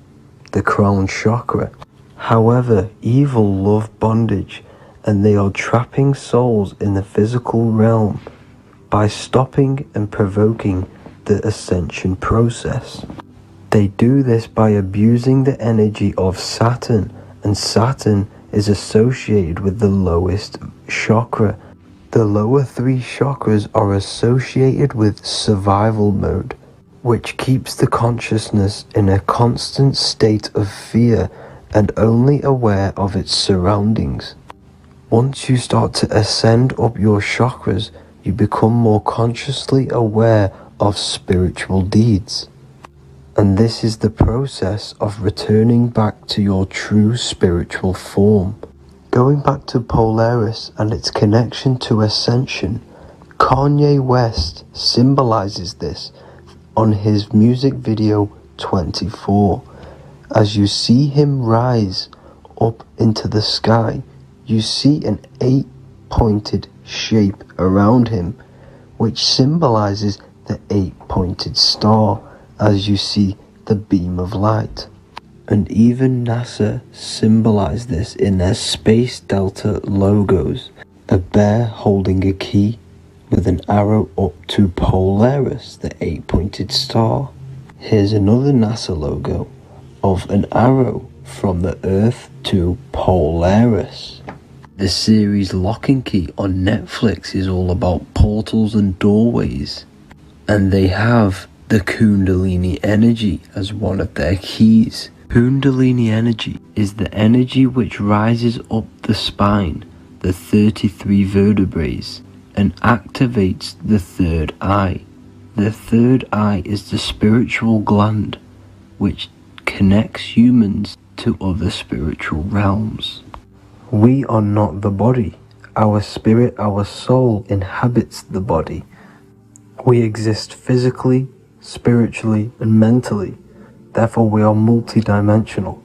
the crown chakra. However, evil love bondage, and they are trapping souls in the physical realm by stopping and provoking the ascension process. They do this by abusing the energy of Saturn, and Saturn is associated with the lowest chakra. The lower 3 chakras are associated with survival mode, which keeps the consciousness in a constant state of fear and only aware of its surroundings. Once you start to ascend up your chakras, you become more consciously aware of spiritual deeds. And this is the process of returning back to your true spiritual form. Going back to Polaris and its connection to ascension, Kanye West symbolizes this on his music video 24. As you see him rise up into the sky, you see an 8-pointed shape around him, which symbolizes the 8-pointed star, as you see the beam of light. And even NASA symbolize this in their Space Delta logos, a bear holding a key with an arrow up to Polaris, the 8-pointed star. Here's another NASA logo of an arrow from the Earth to Polaris. The series Lock and Key on Netflix is all about portals and doorways, and they have the Kundalini energy as one of their keys. Kundalini energy is the energy which rises up the spine, the 33 vertebrae, and activates the 3rd eye. The 3rd eye is the spiritual gland which connects humans to other spiritual realms. We are not the body. Our spirit, our soul inhabits the body. We exist physically, spiritually, and mentally. Therefore, we are multidimensional.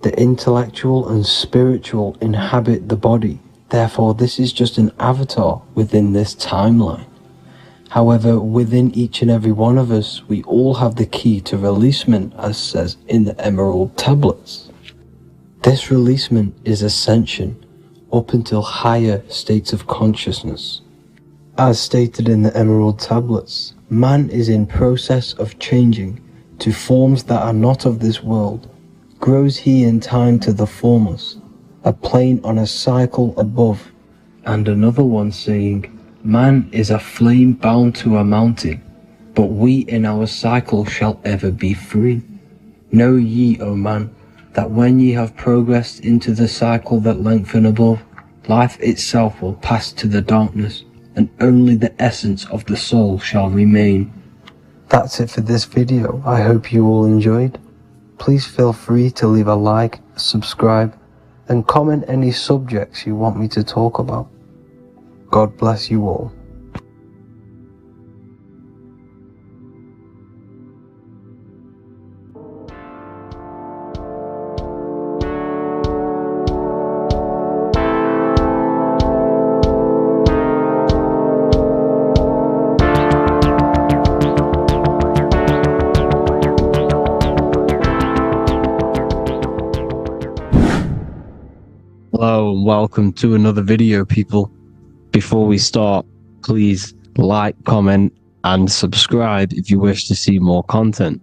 The intellectual and spiritual inhabit the body. Therefore, this is just an avatar within this timeline. However, within each and every one of us, we all have the key to releasement, as says in the Emerald Tablets. This releasement is ascension. up until higher states of consciousness. As stated in the Emerald Tablets, man is in process of changing to forms that are not of this world. Grows he in time to the formless, a plane on a cycle above. And another one saying, man is a flame bound to a mountain, but we in our cycle shall ever be free. Know ye, O man, that when ye have progressed into the cycle that lengthen above, life itself will pass to the darkness, and only the essence of the soul shall remain. That's it for this video. I hope you all enjoyed. Please feel free to leave a like, subscribe, and comment any subjects you want me to talk about. God bless you all. Hello and welcome to another video, people. Before we start, please like, comment and subscribe if you wish to see more content.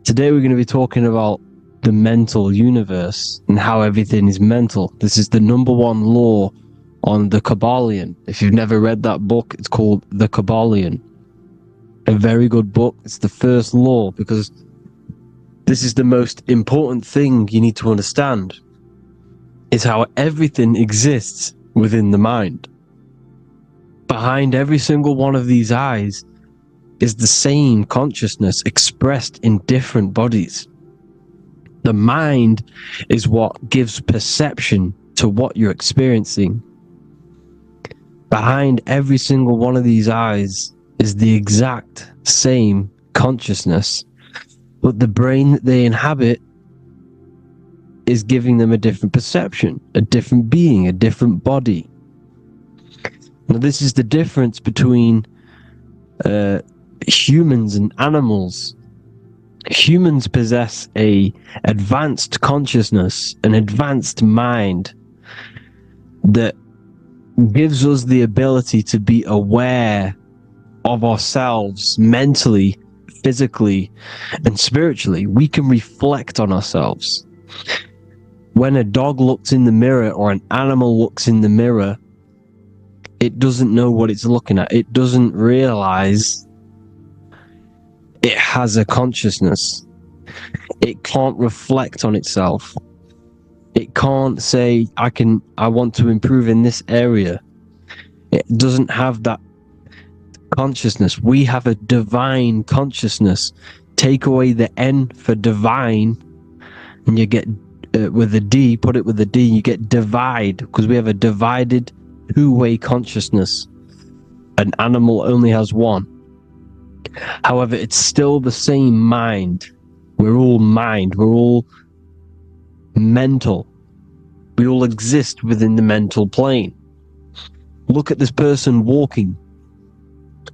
Today we're going to be talking about the mental universe and how everything is mental. This is the #1 law on the Kabbalion. If you've never read that book, it's called The Kabbalion. A very good book. It's the first law because this is the most important thing you need to understand. Is how everything exists within the mind. Behind every single one of these eyes is the same consciousness expressed in different bodies. The mind is what gives perception to what you're experiencing. Behind every single one of these eyes is the exact same consciousness, but the brain that they inhabit is giving them a different perception, a different being, a different body. Now, this is the difference between humans and animals. Humans possess a advanced consciousness, an advanced mind that gives us the ability to be aware of ourselves mentally, physically, and spiritually. We can reflect on ourselves. When a dog looks in the mirror or an animal looks in the mirror, it doesn't know what it's looking at. It doesn't realize it has a consciousness. It can't reflect on itself. It can't say, I want to improve in this area. It doesn't have that consciousness. We have a divine consciousness. Take away the N for divine, and you get with a D, put it with a D, you get divide, because we have a divided two-way consciousness. An animal only has one. However, it's still the same mind. We're all mind. We're all mental. We all exist within the mental plane. Look at this person walking.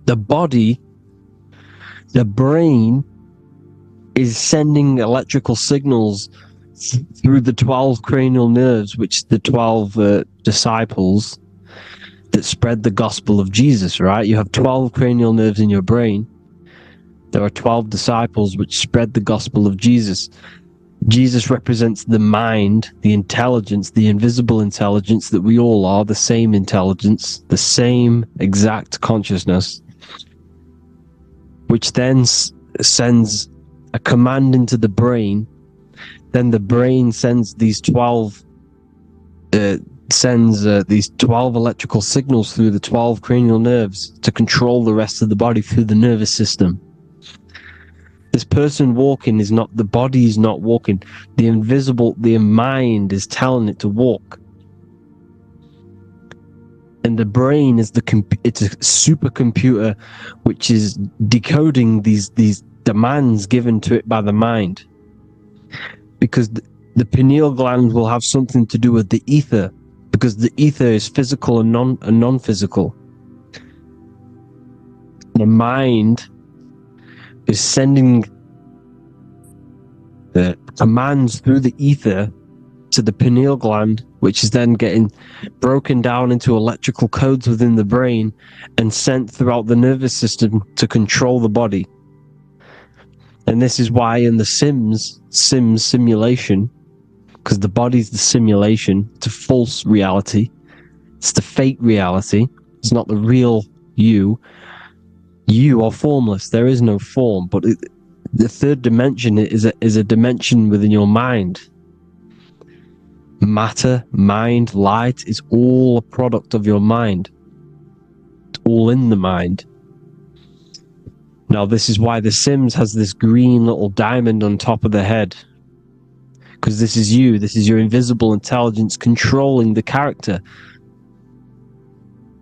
The body, the brain, is sending electrical signals through the 12 cranial nerves, which the 12 disciples that spread the gospel of Jesus, right? You have 12 cranial nerves in your brain. There are 12 disciples which spread the gospel of Jesus. Jesus represents the mind, the intelligence, the invisible intelligence that we all are, the same intelligence, the same exact consciousness, which then sends a command into the brain. Then the brain sends these 12 electrical signals through the 12 cranial nerves to control the rest of the body through the nervous system. This person walking is not, the body is not walking. The mind is telling it to walk. And the brain is it's a supercomputer which is decoding these demands given to it by the mind. Because the pineal gland will have something to do with the ether, because the ether is physical and non-physical. The mind is sending the commands through the ether to the pineal gland, which is then getting broken down into electrical codes within the brain and sent throughout the nervous system to control the body. And this is why in the Sims simulation, because the body's the simulation, it's a false reality, it's the fake reality, it's not the real you. You are formless, there is no form, but the third dimension is a dimension within your mind. Matter, mind, light is all a product of your mind. It's all in the mind. Now, this is why The Sims has this green little diamond on top of the head. Because this is you. This is your invisible intelligence controlling the character.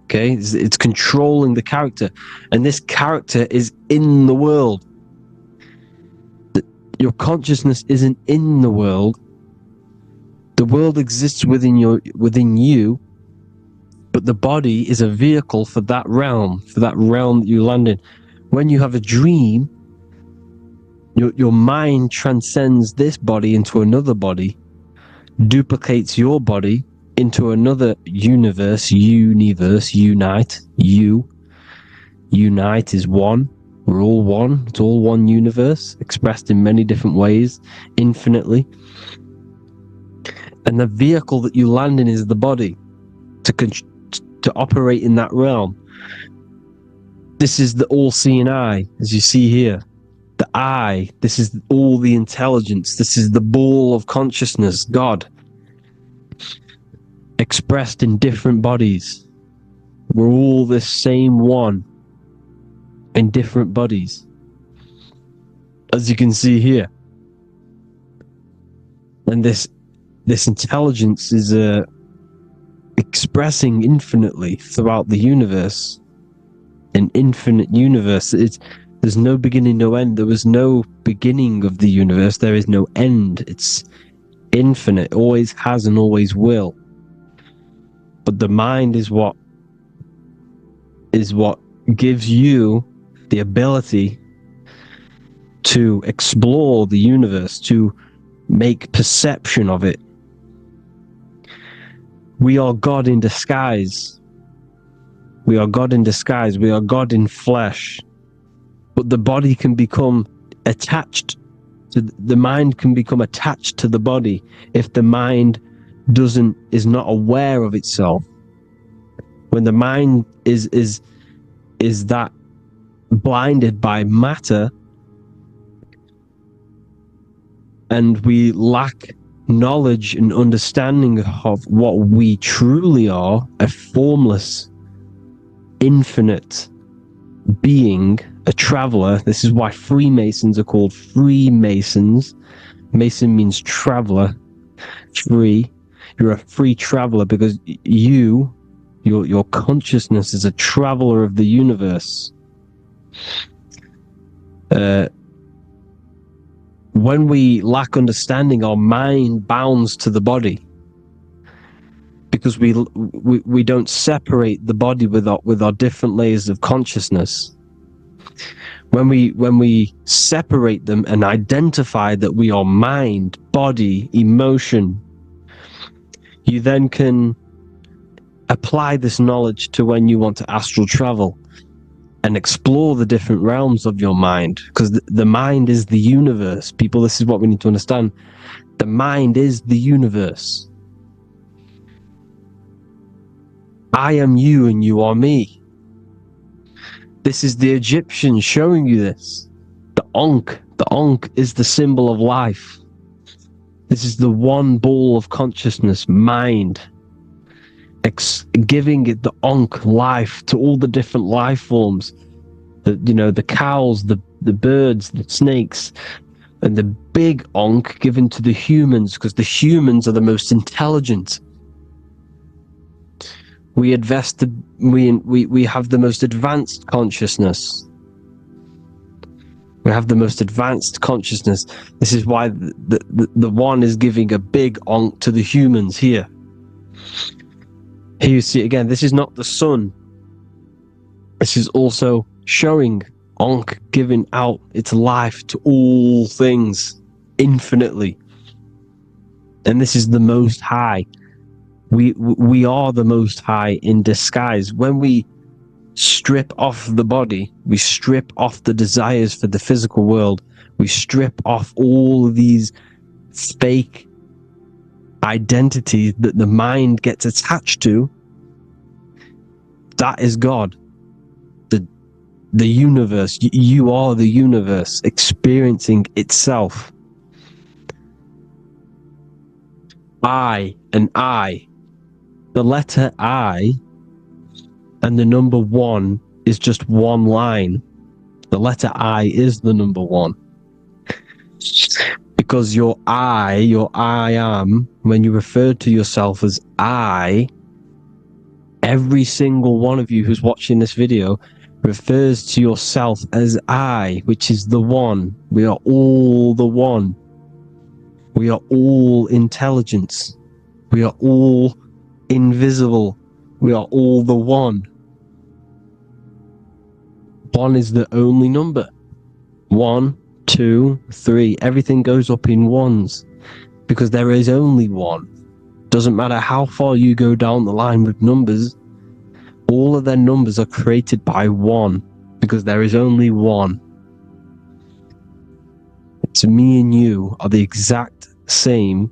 Okay? It's controlling the character. And this character is in the world. Your consciousness isn't in the world. The world exists within you, but the body is a vehicle for that realm that you land in. When you have a dream, your mind transcends this body into another body, duplicates your body into another universe, unite, unite is one. We're all one. It's all one universe, expressed in many different ways, infinitely. And the vehicle that you land in is the body to operate in that realm. This is the all-seeing eye, as you see here. The eye, this is all the intelligence. This is the ball of consciousness, God, expressed in different bodies. We're all this same one in different bodies, as you can see here. And this intelligence is expressing infinitely throughout the universe. An infinite universe. There's no beginning, no end. There was no beginning of the universe. There is no end. It's infinite. Always has and always will. But the mind is what gives you the ability to explore the universe, to make perception of it. We are God in disguise. We are God in disguise. We are God in flesh. But the body can become attached to the mind, can become attached to the body if the mind is not aware of itself. When the mind is that blinded by matter, and we lack knowledge and understanding of what we truly are, a formless, infinite being, a traveler. This is why Freemasons are called Freemasons. Mason means traveler. Free. You're a free traveler because your consciousness is a traveler of the universe. When we lack understanding, our mind bounds to the body because we don't separate the body with our different layers of consciousness. When we separate them and identify that we are mind, body, emotion, you then can apply this knowledge to when you want to astral travel and explore the different realms of your mind, because the mind is the universe. People, this is what we need to understand. The mind is the universe. I am you and you are me. This is the Egyptians showing you this. The Ankh is the symbol of life. This is the one ball of consciousness, mind, giving it the Ankh life to all the different life forms. The cows, the birds, the snakes, and the big Ankh given to the humans, because the humans are the most intelligent. We have the most advanced consciousness. We have the most advanced consciousness. This is why the one is giving a big Ankh to the humans here. Here you see again, this is not the sun. This is also showing Ankh giving out its life to all things infinitely. And this is the Most High. We are the Most High in disguise. When we strip off the body, we strip off the desires for the physical world, we strip off all of these fake identities that the mind gets attached to. That is God. The universe. You are the universe experiencing itself. I and I. The letter I and the number 1 is just one line. The letter I is the number 1. Because your I am, when you refer to yourself as I, every single one of you who's watching this video refers to yourself as I, which is the one. We are all the one. We are all intelligence. We are all invisible. We are all the one. 1 is the only number. 1, 2, 3. Everything goes up in ones because there is only one. Doesn't matter how far you go down the line with numbers, all of their numbers are created by 1 because there is only one. So me and you are the exact same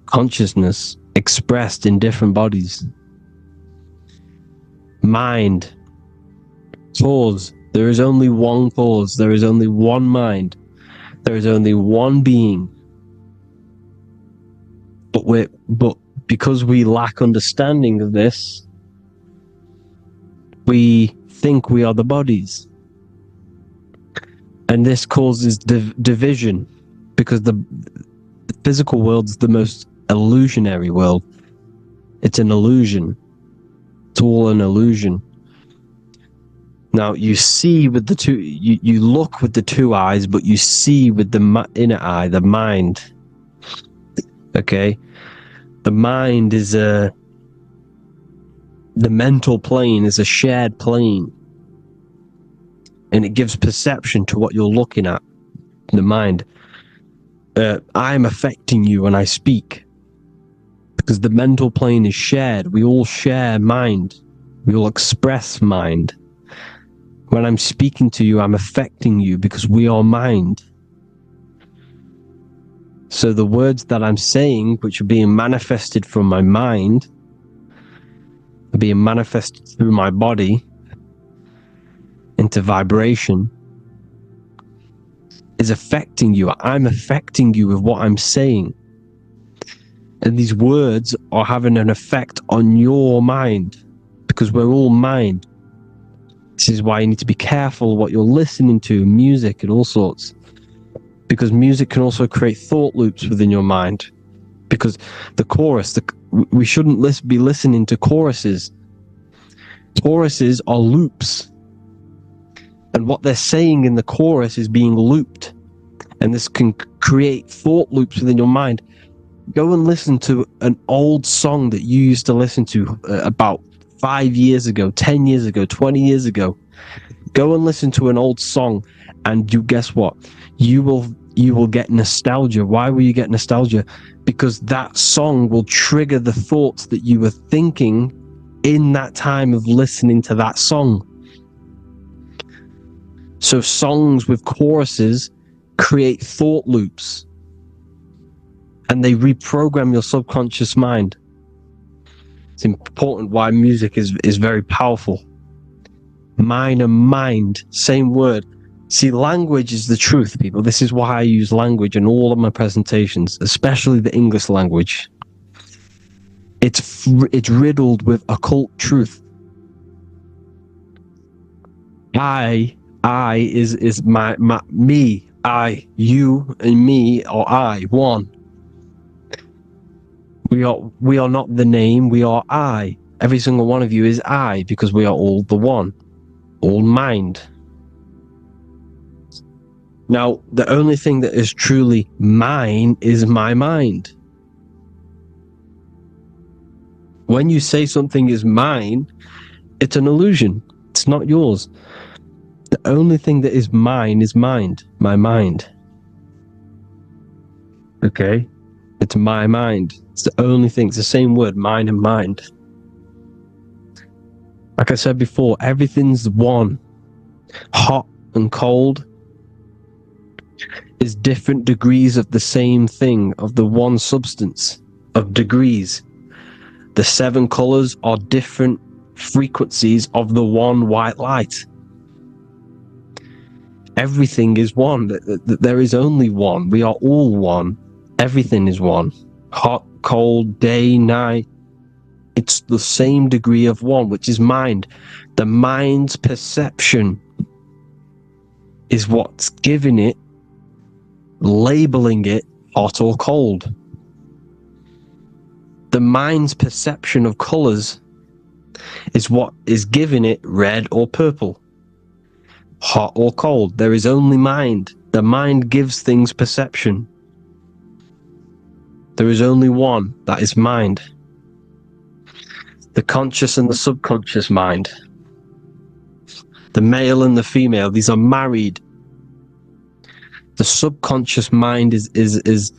consciousness expressed in different bodies. Mind. Cause. There is only one cause. There is only one mind. There is only one being. But because we lack understanding of this, we think we are the bodies. And this causes division because the physical world is the most illusionary world. It's an illusion. It's all an illusion. Now you see with the two, you look with the 2 eyes, but you see with the inner eye, the mind. Okay? The mind is the mental plane is a shared plane. And it gives perception to what you're looking at. The mind. I'm affecting you when I speak. Because the mental plane is shared. We all share mind. We all express mind. When I'm speaking to you, I'm affecting you because we are mind. So the words that I'm saying, which are being manifested from my mind, are being manifested through my body into vibration, is affecting you. I'm affecting you with what I'm saying. And these words are having an effect on your mind because we're all mind. This is why you need to be careful what you're listening to, music and all sorts. Because music can also create thought loops within your mind. Because the chorus, we shouldn't be listening to choruses. Choruses are loops. And what they're saying in the chorus is being looped. And this can create thought loops within your mind. Go and listen to an old song that you used to listen to about 5 years ago, 10 years ago, 20 years ago. Go and listen to an old song and you guess what? You will get nostalgia. Why will you get nostalgia? Because that song will trigger the thoughts that you were thinking in that time of listening to that song. So songs with choruses create thought loops and they reprogram your subconscious mind. It's important why music is very powerful. Mind and mind, same word. See, language is the truth, people. This is why I use language in all of my presentations, especially the English language. It's riddled with occult truth. I is my me. I, you, and me, or I, one. We are not the name, we are I. Every single one of you is I, because we are all the one. All mind. Now, the only thing that is truly mine is my mind. When you say something is mine, it's an illusion. It's not yours. The only thing that is mine is mind. My mind. Okay? It's my mind. It's the only thing. It's the same word, mind and mind. Like I said before, everything's one. Hot and cold is different degrees of the same thing, of the one substance, of degrees. The 7 colors are different frequencies of the one white light. Everything is one. There is only one. We are all one. Everything is one. Hot, cold, day, night. It's the same degree of one, which is mind. The mind's perception is what's giving it, labeling it hot or cold. The mind's perception of colors is what is giving it red or purple, hot or cold. There is only mind. The mind gives things perception. There is only one, that is mind. The conscious and the subconscious mind. The male and the female, these are married. The subconscious mind is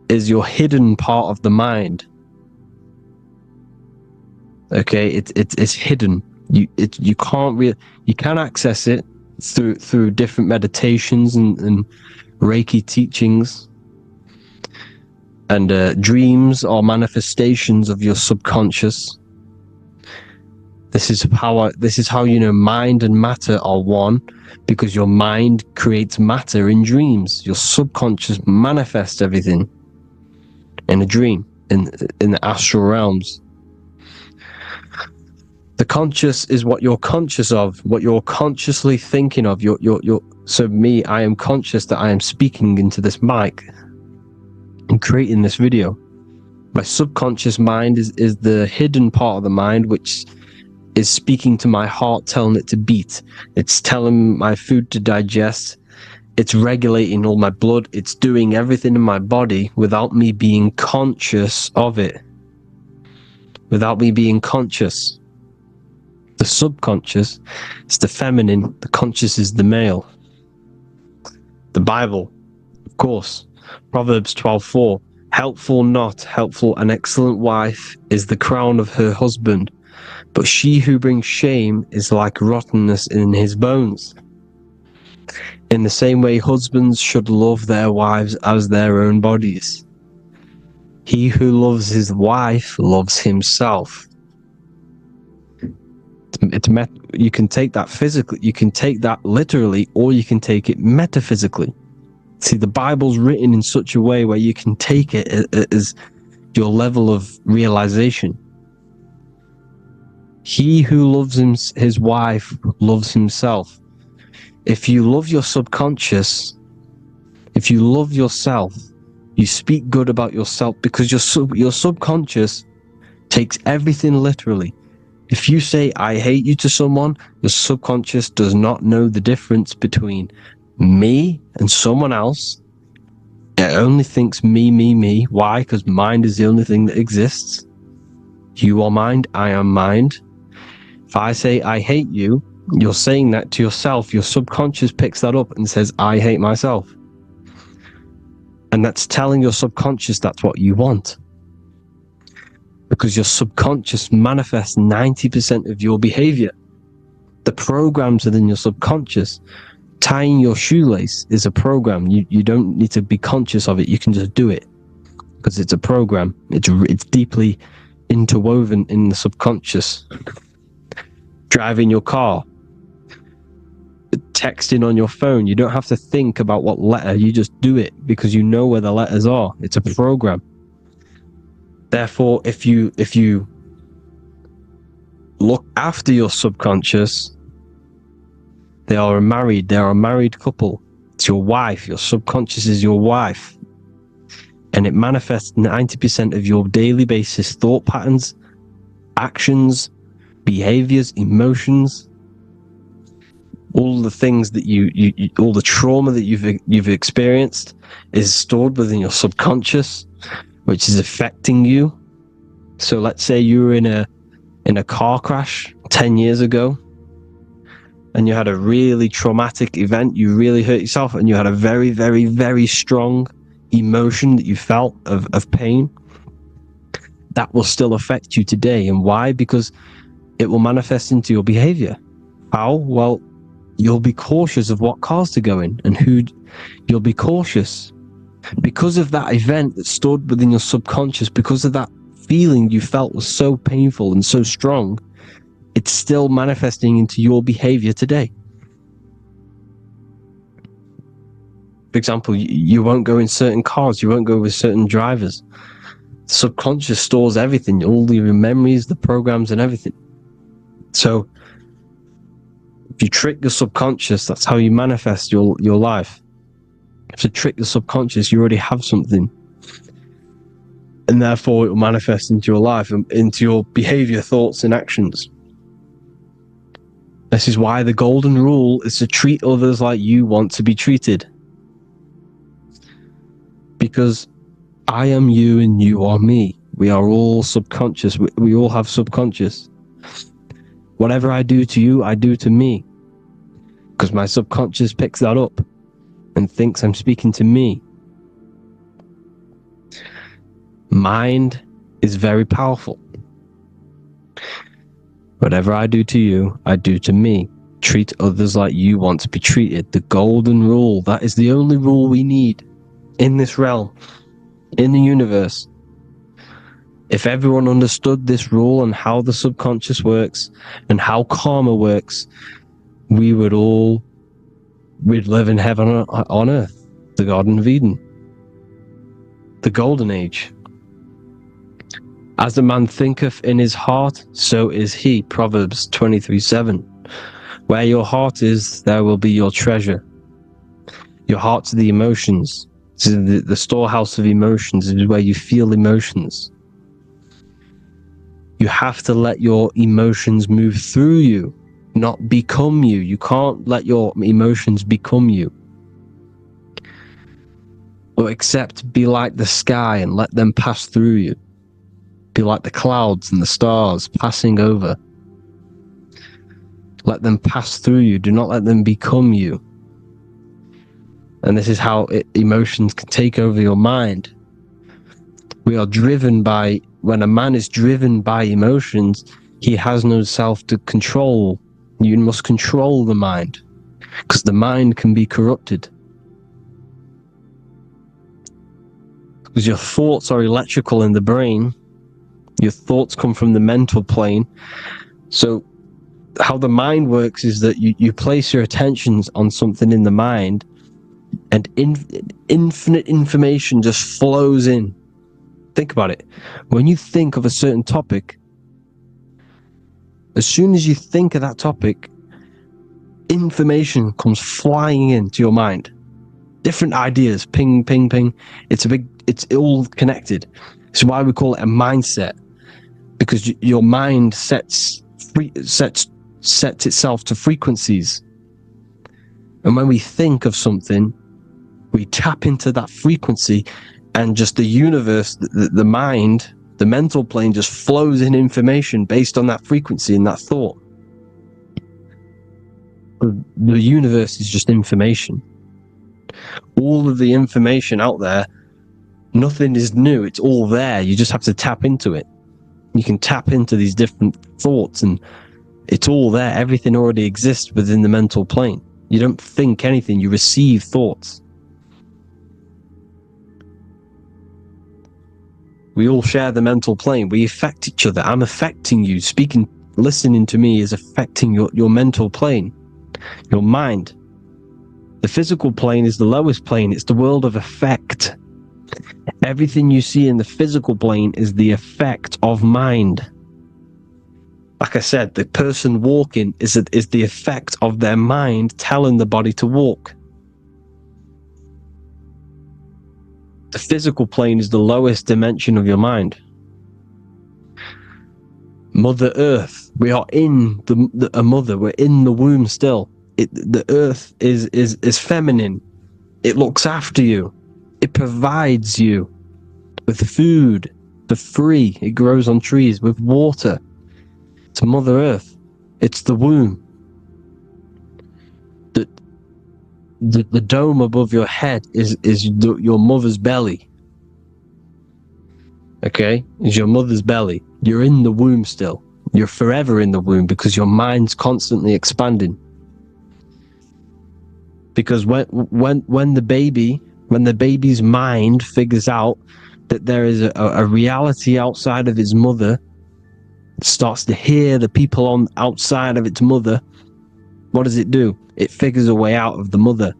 your hidden part of the mind. Okay, it's hidden. You can access it through different meditations and Reiki teachings, and dreams or manifestations of your subconscious. This is how you know mind and matter are one, because your mind creates matter in dreams. Your subconscious manifests everything in a dream, in the astral realms. The conscious is what you're conscious of, what you're consciously thinking of. So me, I am conscious that I am speaking into this mic and creating this video. My subconscious mind is the hidden part of the mind, which is speaking to my heart, telling it to beat. It's telling my food to digest. It's regulating all my blood. It's doing everything in my body without me being conscious of it. Without me being conscious. The subconscious is the feminine. The conscious is the male. The Bible, of course. Proverbs 12:4. Helpful, not helpful, an excellent wife is the crown of her husband, but she who brings shame is like rottenness in his bones. In the same way, husbands should love their wives as their own bodies. He who loves his wife loves himself. You can take that physically, you can take that literally, or you can take it metaphysically. See, the Bible's written in such a way where you can take it as your level of realization. He who loves his wife loves himself. If you love your subconscious, if you love yourself, you speak good about yourself, because your subconscious takes everything literally. If you say, I hate you to someone, your subconscious does not know the difference between me and someone else. It only thinks me, me, me. Why? Because mind is the only thing that exists. You are mind, I am mind. If I say, I hate you, you're saying that to yourself. Your subconscious picks that up and says, I hate myself. And that's telling your subconscious that's what you want. Because your subconscious manifests 90% of your behavior. The programs within your subconscious. Tying your shoelace is a program. You don't need to be conscious of it. You can just do it because it's a program. It's deeply interwoven in the subconscious. Driving your car, texting on your phone. You don't have to think about what letter. You just do it because you know where the letters are. It's a program. Therefore, if you look after your subconscious, they are a married couple. It's your wife. Your subconscious is your wife. And it manifests 90% of your daily basis thought patterns, actions, behaviors, emotions, all the things that all the trauma that you've experienced is stored within your subconscious, which is affecting you. So let's say you were in a car crash 10 years ago, and you had a really traumatic event, you really hurt yourself, and you had a very, very, very strong emotion that you felt of pain, that will still affect you today. And why? Because it will manifest into your behavior. How? Well, you'll be cautious of what cars to go in and who. You'll be cautious because of that event that stood within your subconscious, because of that feeling you felt was so painful and so strong. It's still manifesting into your behavior today. For example, you won't go in certain cars, you won't go with certain drivers. The subconscious stores everything, all your memories, the programs, and everything. So if you trick the subconscious, that's how you manifest your life. If you trick the subconscious, you already have something. And therefore it will manifest into your life, into your behavior, thoughts, and actions. This is why the golden rule is to treat others like you want to be treated. Because I am you and you are me. We are all subconscious. We all have subconscious. Whatever I do to you, I do to me. Because my subconscious picks that up and thinks I'm speaking to me. Mind is very powerful. Whatever I do to you, I do to me. Treat others like you want to be treated. The golden rule. That is the only rule we need in this realm, in the universe. If everyone understood this rule and how the subconscious works and how karma works, we'd live in heaven on earth, the Garden of Eden, the golden age. As a man thinketh in his heart, so is he. Proverbs 23:7. Where your heart is, there will be your treasure. Your heart's the emotions. This is the storehouse of emotions. It is where you feel emotions. You have to let your emotions move through you, not become you. You can't let your emotions become you. Or except be like the sky and let them pass through you. Be like the clouds and the stars passing over. Let them pass through you. Do not let them become you. And this is how emotions can take over your mind. We are driven by, when a man is driven by emotions, he has no self to control. You must control the mind, because the mind can be corrupted. Because your thoughts are electrical in the brain. Your thoughts come from the mental plane. So how the mind works is that you place your attentions on something in the mind, and infinite information just flows in. Think about it. When you think of a certain topic, as soon as you think of that topic, information comes flying into your mind. Different ideas, ping, ping, ping. It's all connected. It's why we call it a mindset. Because your mind sets itself to frequencies. And when we think of something, we tap into that frequency, and just the universe, the mind, the mental plane just flows in information based on that frequency and that thought. The universe is just information. All of the information out there, nothing is new. It's all there. You just have to tap into it. You can tap into these different thoughts, and it's all there. Everything already exists within the mental plane. You don't think anything, you receive thoughts. We all share the mental plane. We affect each other. I'm affecting you. Speaking, listening to me is affecting your mental plane, your mind. The physical plane is the lowest plane. It's the world of effect. Everything you see in the physical plane is the effect of mind. Like I said, the person walking is the effect of their mind telling the body to walk. The physical plane is the lowest dimension of your mind. Mother Earth, we are in a mother. We're in the womb still. The Earth is feminine. It looks after you. It provides you with food for free. It grows on trees, with water. It's Mother Earth. It's the womb. the dome above your head is your mother's belly. Okay, is your mother's belly. You're in the womb still. You're forever in the womb because your mind's constantly expanding. Because when the baby's mind figures out that there is a reality outside of its mother, starts to hear the people on outside of its mother, what does it do? It figures a way out of the mother,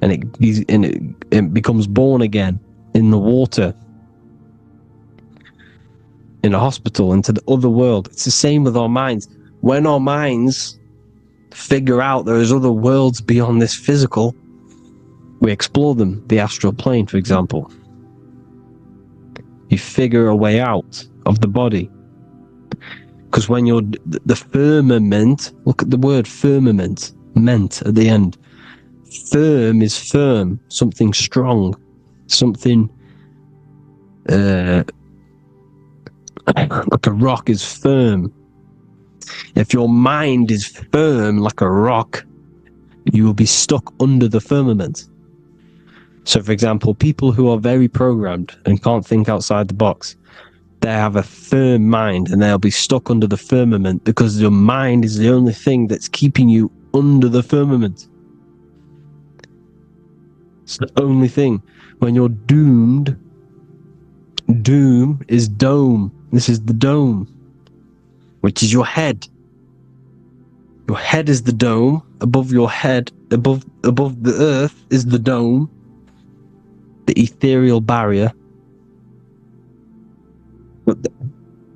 and it becomes born again in the water, in a hospital, into the other world. It's the same with our minds. When our minds figure out there is other worlds beyond this physical, we explore them. The astral plane, for example. You figure a way out of the body. Because when you're the firmament, look at the word firmament, meant at the end. Firm is firm, something strong, something like a rock is firm. If your mind is firm like a rock, you will be stuck under the firmament. So, for example, people who are very programmed and can't think outside the box, they have a firm mind and they'll be stuck under the firmament because your mind is the only thing that's keeping you under the firmament. It's the only thing. When you're doomed, doom is dome. This is the dome, which is your head. Your head is the dome. Above your head, above the earth is the dome, the ethereal barrier. But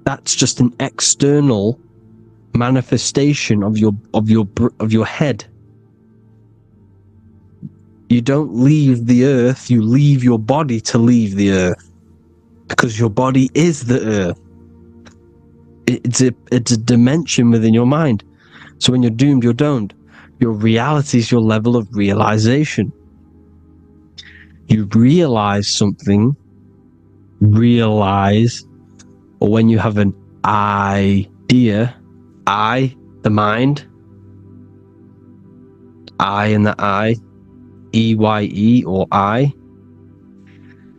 that's just an external manifestation of your head. You don't leave the earth, you leave your body to leave the earth, because your body is the earth. It's a dimension within your mind. So when you're doomed, you're domed. Your reality is your level of realization. You realize something, or when you have an idea, the mind, in the EYE or I,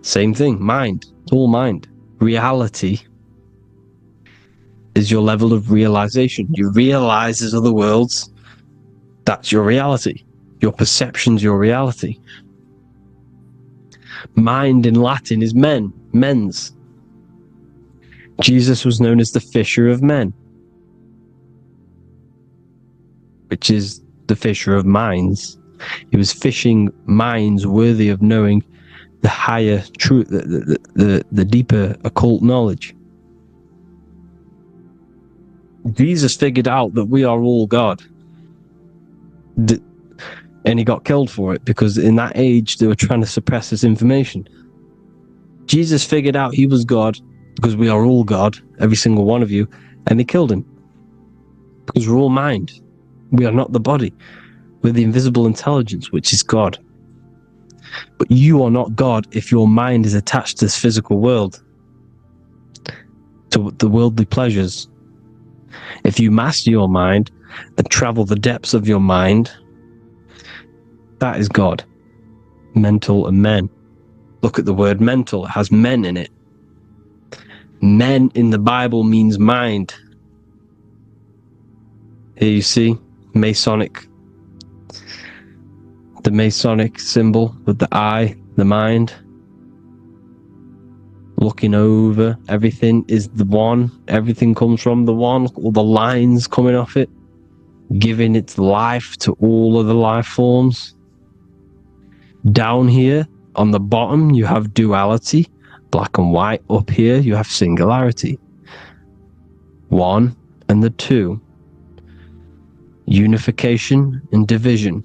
same thing, mind, it's all mind. Reality is your level of realization. You realize there's other worlds, that's your reality. Your perception's your reality. Mind in Latin is mens. Jesus was known as the fisher of men, which is the fisher of minds. He was fishing minds worthy of knowing the higher truth, the deeper occult knowledge. Jesus figured out that we are all God. And he got killed for it, because in that age they were trying to suppress this information. Jesus figured out he was God, because we are all God, every single one of you, and they killed him. Because we're all mind. We are not the body. We're the invisible intelligence, which is God. But you are not God if your mind is attached to this physical world, to the worldly pleasures. If you master your mind and travel the depths of your mind, that is God. Mental and men. Look at the word mental. It has men in it. Men in the Bible means mind. Here you see Masonic. The Masonic symbol with the eye, the mind. Looking over, everything is the one. Everything comes from the one. All the lines coming off it, giving its life to all of the life forms. Down here on the bottom you have duality, black and white. Up here you have singularity, one and the two, unification and division.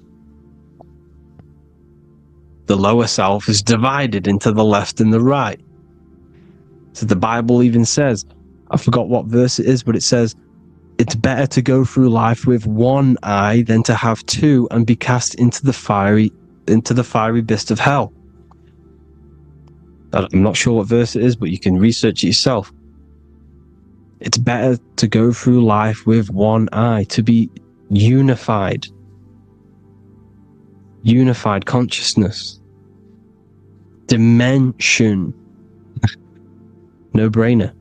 The lower self is divided into the left and the right. So the Bible even says, I forgot what verse it is, but it says, it's better to go through life with one eye than to have two and be cast into the fiery abyss of hell. I'm not sure what verse it is, but you can research it yourself. It's better to go through life with one eye, to be unified. unified consciousness, dimension. No brainer.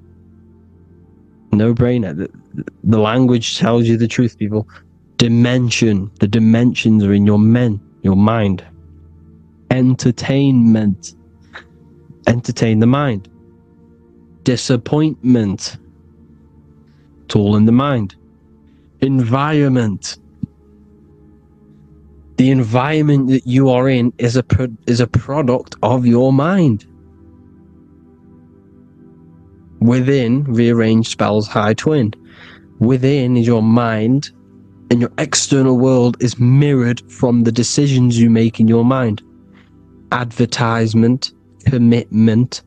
No brainer. The language tells you the truth, people. Dimension. The dimensions are in your mind. Entertainment. Entertain the mind. Disappointment. It's all in the mind. Environment. The environment that you are in is a product of your mind. Within, rearranged spells high twin. Within is your mind, and your external world is mirrored from the decisions you make in your mind. Advertisement, commitment,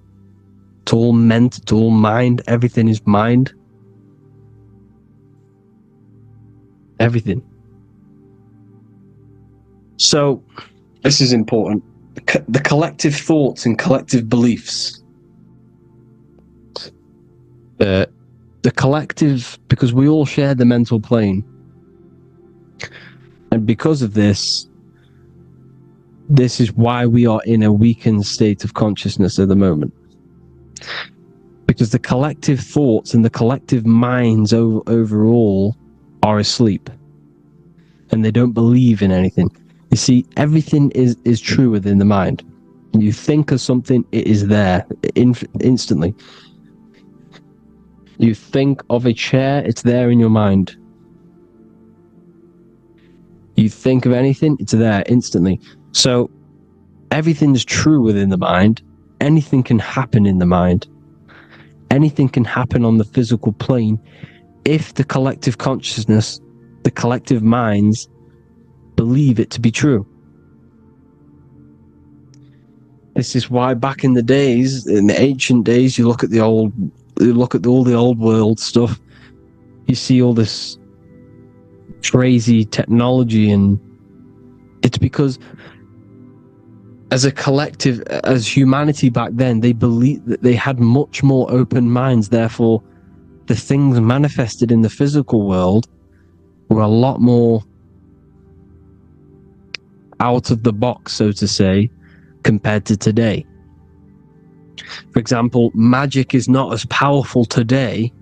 it's all meant, it's all mind, everything is mind. Everything. So, this is important. The collective thoughts and collective beliefs. The collective, because we all share the mental plane. And because of this is why we are in a weakened state of consciousness at the moment. Because the collective thoughts and the collective minds overall are asleep. And they don't believe in anything. You see, everything is true within the mind. You think of something, it is there instantly. You think of a chair, it's there in your mind. You think of anything, it's there instantly. So everything is true within the mind. Anything can happen in the mind. Anything can happen on the physical plane if the collective consciousness, the collective minds, believe it to be true. This is why back in the days, in the ancient days, you look at all the old world stuff, you see all this crazy technology, and it's because as a collective, as humanity back then, they believed that they had much more open minds. Therefore, the things manifested in the physical world were a lot more out of the box, so to say, compared to today. For example, magic is not as powerful today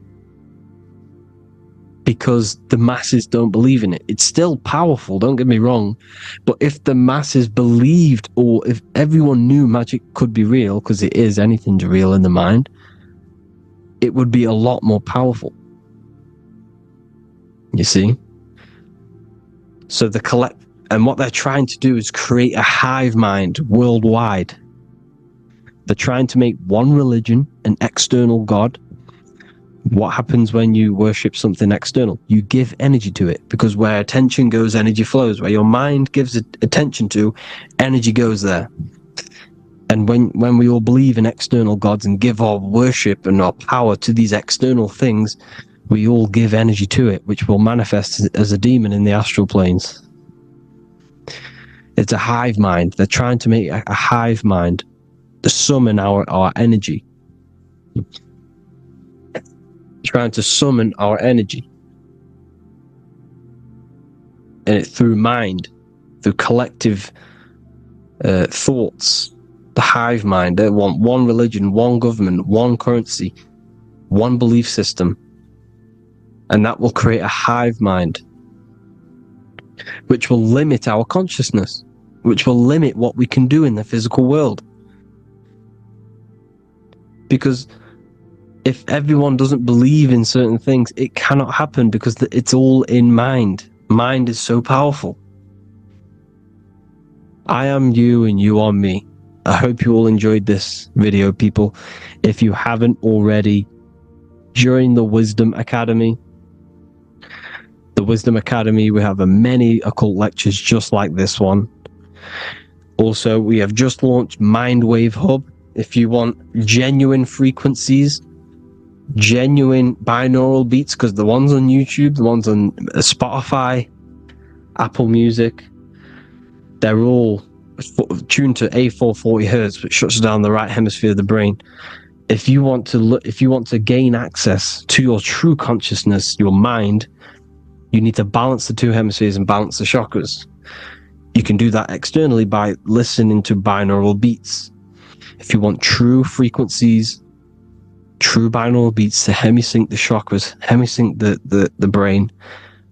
because the masses don't believe in it. It's still powerful, don't get me wrong, but if the masses believed, or if everyone knew magic could be real, because it is, anything's real in the mind, it would be a lot more powerful. You see? So and what they're trying to do is create a hive mind worldwide. They're trying to make one religion, an external god. What happens when you worship something external? You give energy to it, because where attention goes, energy flows. Where your mind gives attention to, energy goes there. And when we all believe in external gods and give our worship and our power to these external things, we all give energy to it, which will manifest as a demon in the astral planes. It's a hive mind. They're trying to make a hive mind to summon our energy. Trying to summon our energy. And it through mind, through collective thoughts. The hive mind. They want one religion, one government, one currency, one belief system. And that will create a hive mind, which will limit our consciousness, which will limit what we can do in the physical world. Because if everyone doesn't believe in certain things, it cannot happen, because it's all in mind. Mind is so powerful. I am you and you are me. I hope you all enjoyed this video, people. If you haven't already, join the Wisdom Academy. The Wisdom Academy, we have many occult lectures just like this one. Also, we have just launched Mindwave Hub. If you want genuine frequencies, genuine binaural beats, because the ones on YouTube, the ones on Spotify, Apple Music, they're all tuned to A440 Hertz, which shuts down the right hemisphere of the brain. If you want to gain access to your true consciousness, your mind, you need to balance the two hemispheres and balance the chakras. You can do that externally by listening to binaural beats. If you want true frequencies, true binaural beats to hemisync the chakras, hemisync the brain,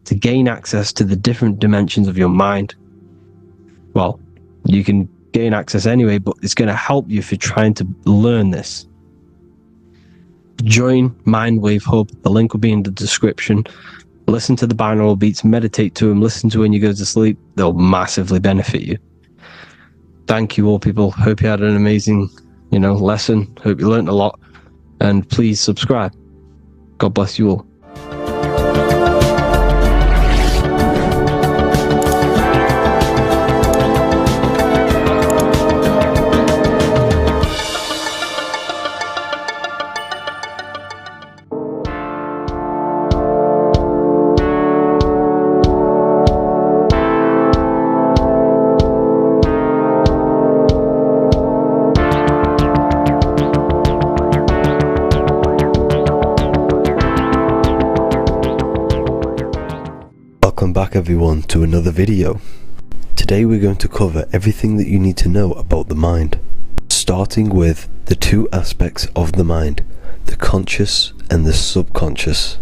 to gain access to the different dimensions of your mind, well, you can gain access anyway, but it's going to help you if you're trying to learn this. Join Mindwave Hub. The link will be in the description. Listen to the binaural beats, meditate to them, listen to when you go to sleep. They'll massively benefit you. Thank you all, people. Hope you had an amazing, lesson. Hope you learned a lot. And please subscribe. God bless you all. Welcome back everyone to another video. Today we're going to cover everything that you need to know about the mind, starting with the two aspects of the mind, the conscious and the subconscious.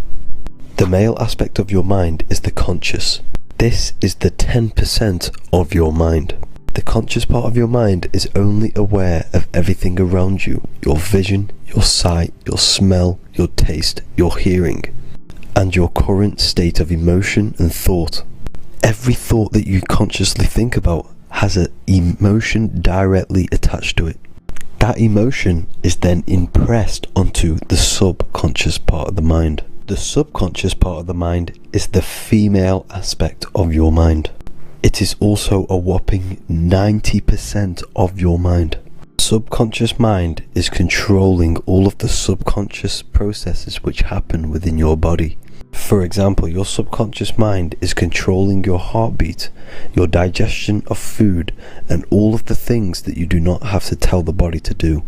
The male aspect of your mind is the conscious. This is the 10% of your mind. The conscious part of your mind is only aware of everything around you, your vision, your sight, your smell, your taste, your hearing, and your current state of emotion and thought. Every thought that you consciously think about has an emotion directly attached to it. That emotion is then impressed onto the subconscious part of the mind. The subconscious part of the mind is the female aspect of your mind. It is also a whopping 90% of your mind. Subconscious mind is controlling all of the subconscious processes which happen within your body. For example, your subconscious mind is controlling your heartbeat, your digestion of food, and all of the things that you do not have to tell the body to do.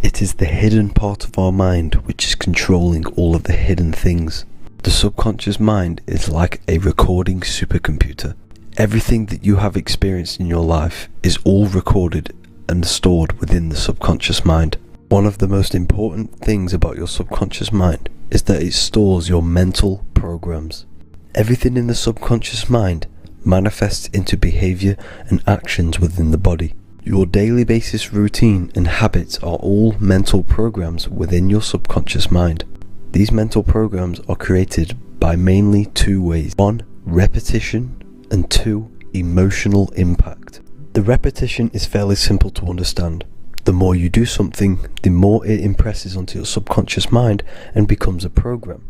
It is the hidden part of our mind which is controlling all of the hidden things. The subconscious mind is like a recording supercomputer. Everything that you have experienced in your life is all recorded and stored within the subconscious mind. One of the most important things about your subconscious mind is that it stores your mental programs. Everything in the subconscious mind manifests into behavior and actions within the body. Your daily basis routine and habits are all mental programs within your subconscious mind. These mental programs are created by mainly two ways. 1, repetition, and 2, emotional impact. The repetition is fairly simple to understand. The more you do something, the more it impresses onto your subconscious mind and becomes a program.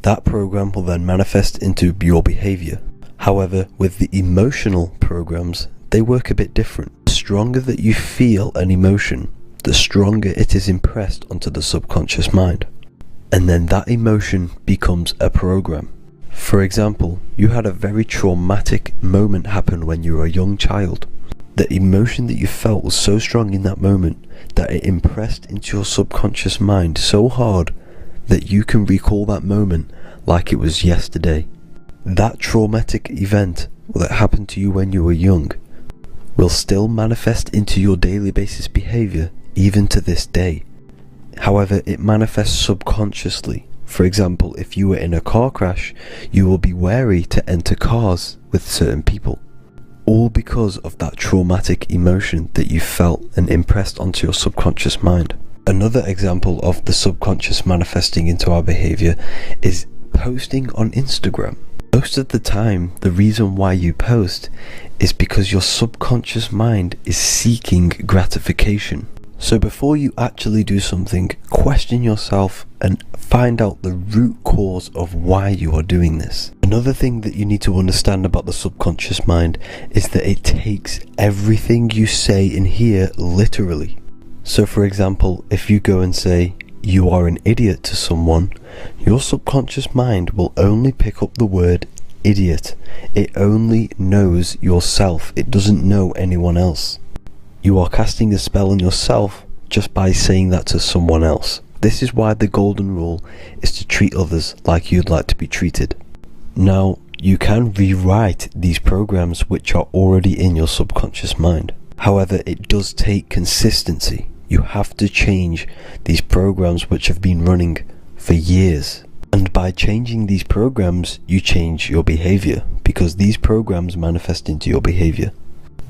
That program will then manifest into your behavior. However, with the emotional programs, they work a bit different. The stronger that you feel an emotion, the stronger it is impressed onto the subconscious mind. And then that emotion becomes a program. For example, you had a very traumatic moment happen when you were a young child. The emotion that you felt was so strong in that moment that it impressed into your subconscious mind so hard that you can recall that moment like it was yesterday. That traumatic event that happened to you when you were young will still manifest into your daily basis behavior even to this day. However, it manifests subconsciously. For example, if you were in a car crash, you will be wary to enter cars with certain people. All because of that traumatic emotion that you felt and impressed onto your subconscious mind. Another example of the subconscious manifesting into our behavior is posting on Instagram. Most of the time, the reason why you post is because your subconscious mind is seeking gratification. So before you actually do something, question yourself and find out the root cause of why you are doing this. Another thing that you need to understand about the subconscious mind is that it takes everything you say and hear literally. So for example, if you go and say, "You are an idiot" to someone, your subconscious mind will only pick up the word idiot. It only knows yourself. It doesn't know anyone else. You are casting a spell on yourself just by saying that to someone else. This is why the golden rule is to treat others like you'd like to be treated. Now, you can rewrite these programs which are already in your subconscious mind. However, it does take consistency. You have to change these programs which have been running for years. And by changing these programs, you change your behavior, because these programs manifest into your behavior.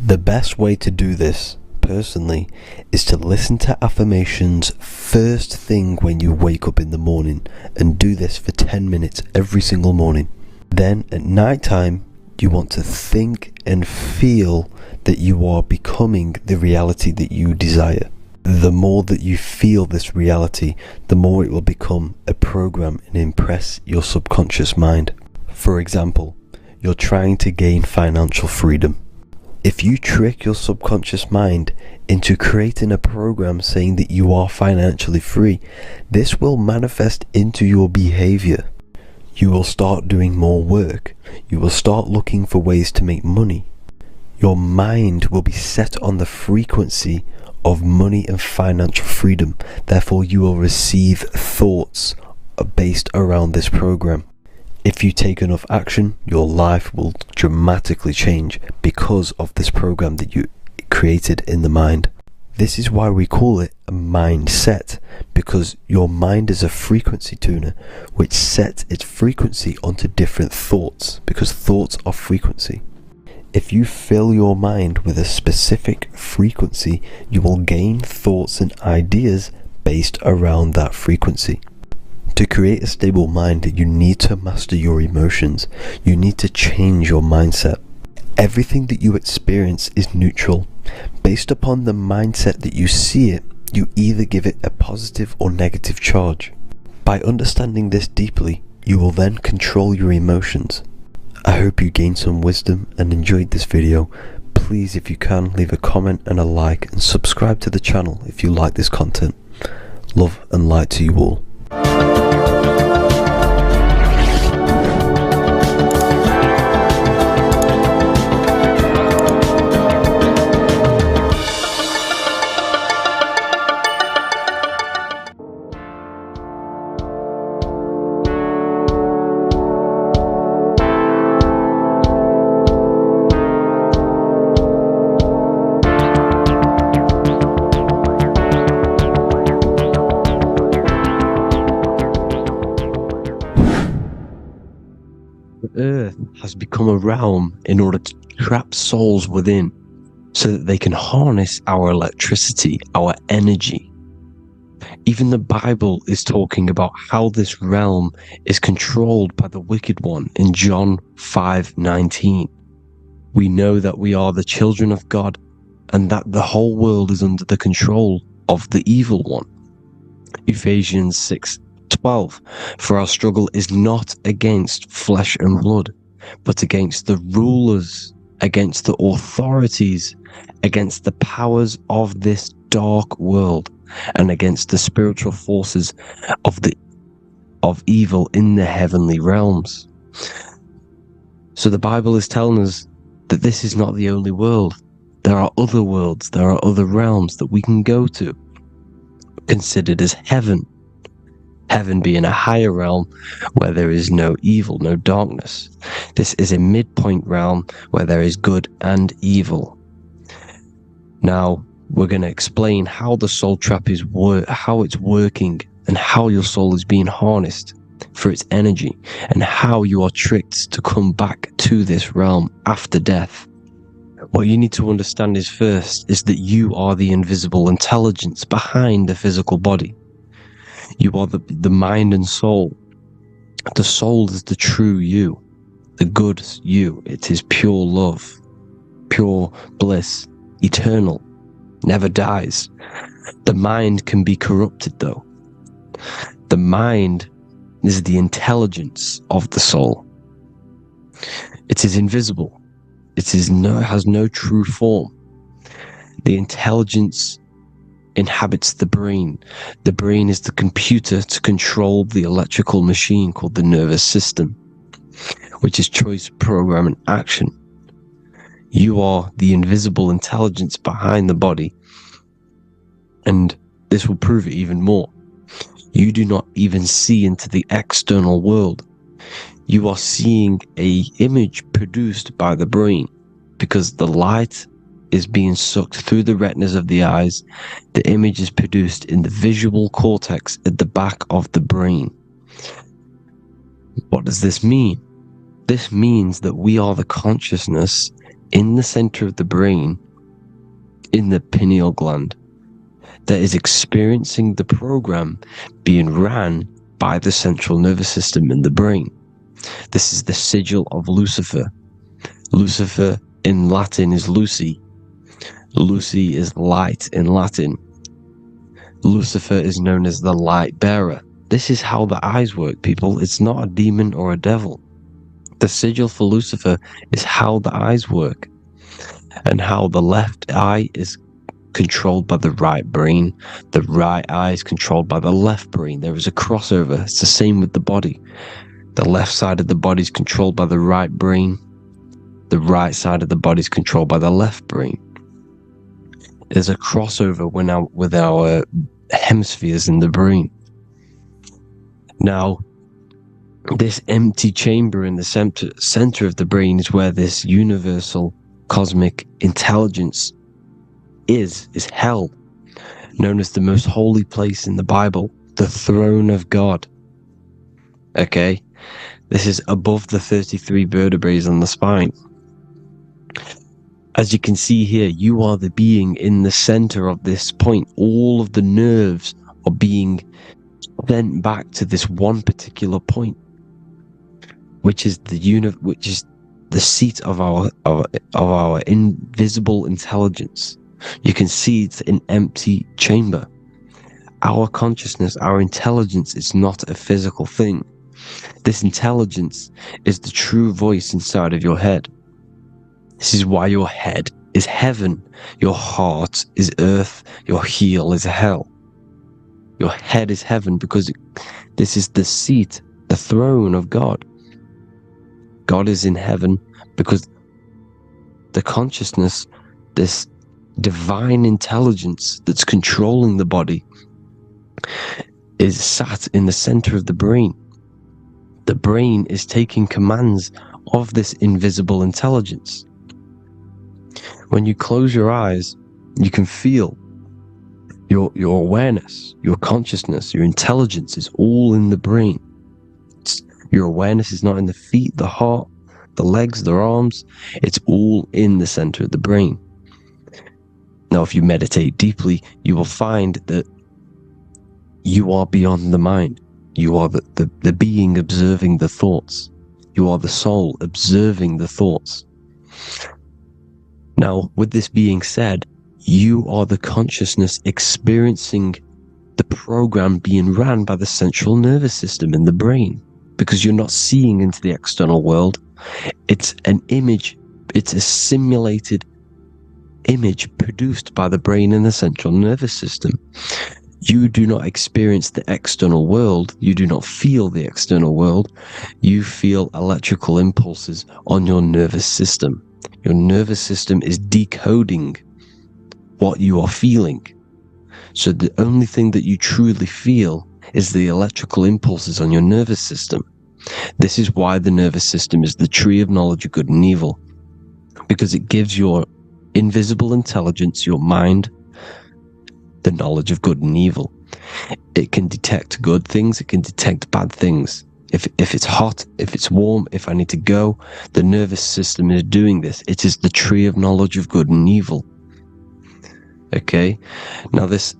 The best way to do this, personally, is to listen to affirmations first thing when you wake up in the morning, and do this for 10 minutes every single morning. Then at night time, you want to think and feel that you are becoming the reality that you desire. The more that you feel this reality, the more it will become a program and impress your subconscious mind. For example, you're trying to gain financial freedom. If you trick your subconscious mind into creating a program saying that you are financially free, this will manifest into your behavior. You will start doing more work. You will start looking for ways to make money. Your mind will be set on the frequency of money and financial freedom. Therefore, you will receive thoughts based around this program. If you take enough action, your life will dramatically change because of this program that you created in the mind. This is why we call it a mindset, because your mind is a frequency tuner which sets its frequency onto different thoughts, because thoughts are frequency. If you fill your mind with a specific frequency, you will gain thoughts and ideas based around that frequency. To create a stable mind, you need to master your emotions. You need to change your mindset. Everything that you experience is neutral. Based upon the mindset that you see it, you either give it a positive or negative charge. By understanding this deeply, you will then control your emotions. I hope you gained some wisdom and enjoyed this video. Please, if you can, leave a comment and a like, and subscribe to the channel if you like this content. Love and light to you all. Earth has become a realm in order to trap souls within, so that they can harness our electricity, our energy. Even the Bible is talking about how this realm is controlled by the wicked one in John 5:19. We know that we are the children of God, and that the whole world is under the control of the evil one. Ephesians 6:12, for our struggle is not against flesh and blood, but against the rulers, against the authorities, against the powers of this dark world, and against the spiritual forces of evil in the heavenly realms. So the Bible is telling us that this is not the only world. There are other worlds, there are other realms that we can go to, considered as heaven. Heaven being a higher realm where there is no evil, no darkness. This is a midpoint realm where there is good and evil. Now, we're going to explain how the soul trap is how it's working, and how your soul is being harnessed for its energy, and how you are tricked to come back to this realm after death. What you need to understand is that you are the invisible intelligence behind the physical body. You are the mind and soul. The soul is the true you, the good you. It is pure love, pure bliss, eternal, never dies. The mind can be corrupted though. The mind is the intelligence of the soul. It is invisible. It has no true form. The intelligence inhabits the brain. The brain is the computer to control the electrical machine called the nervous system, which is choice, program, and action. You are the invisible intelligence behind the body, and this will prove it even more. You do not even see into the external world. you are seeing a image produced by the brain, because the light is being sucked through the retinas of the eyes. The image is produced in the visual cortex at the back of the brain. What does this mean? This means that we are the consciousness in the center of the brain, in the pineal gland, that is experiencing the program being ran by the central nervous system in the brain. This is the sigil of Lucifer. Lucifer in Latin is Lucy. Lucy is light in Latin. Lucifer is known as the light bearer. This is how the eyes work, people. It's not a demon or a devil. The sigil for Lucifer is how the eyes work, and how the left eye is controlled by the right brain. The right eye is controlled by the left brain. There is a crossover. It's the same with the body. The left side of the body is controlled by the right brain. The right side of the body is controlled by the left brain. There's a crossover with our hemispheres in the brain. Now, this empty chamber in the center of the brain is where this universal cosmic intelligence is held, known as the most holy place in the Bible, the throne of God. Okay? This is above the 33 vertebrae on the spine. As you can see here, you are the being in the center of this point. All of the nerves are being sent back to this one particular point, which is the seat of our invisible intelligence. You can see it's an empty chamber. Our consciousness, our intelligence is not a physical thing. This intelligence is the true voice inside of your head. This is why your head is heaven, your heart is earth, your heel is hell. Your head is heaven because this is the seat, the throne of God. God is in heaven because the consciousness, this divine intelligence that's controlling the body, is sat in the center of the brain. The brain is taking commands of this invisible intelligence. When you close your eyes, you can feel your awareness, your consciousness, your intelligence is all in the brain. Your awareness is not in the feet, the heart, the legs, the arms. It's all in the center of the brain. Now, if you meditate deeply, you will find that you are beyond the mind. You are the being observing the thoughts. You are the soul observing the thoughts. Now, with this being said, you are the consciousness experiencing the program being ran by the central nervous system in the brain, because you're not seeing into the external world. It's an image, it's a simulated image produced by the brain and the central nervous system. You do not experience the external world. You do not feel the external world. You feel electrical impulses on your nervous system. Your nervous system is decoding what you are feeling. So the only thing that you truly feel is the electrical impulses on your nervous system. This is why the nervous system is the tree of knowledge of good and evil, because it gives your invisible intelligence, your mind, the knowledge of good and evil. It can detect good things, it can detect bad things. If it's hot, if it's warm, if I need to go, the nervous system is doing this. It is the tree of knowledge of good and evil. Okay? Now this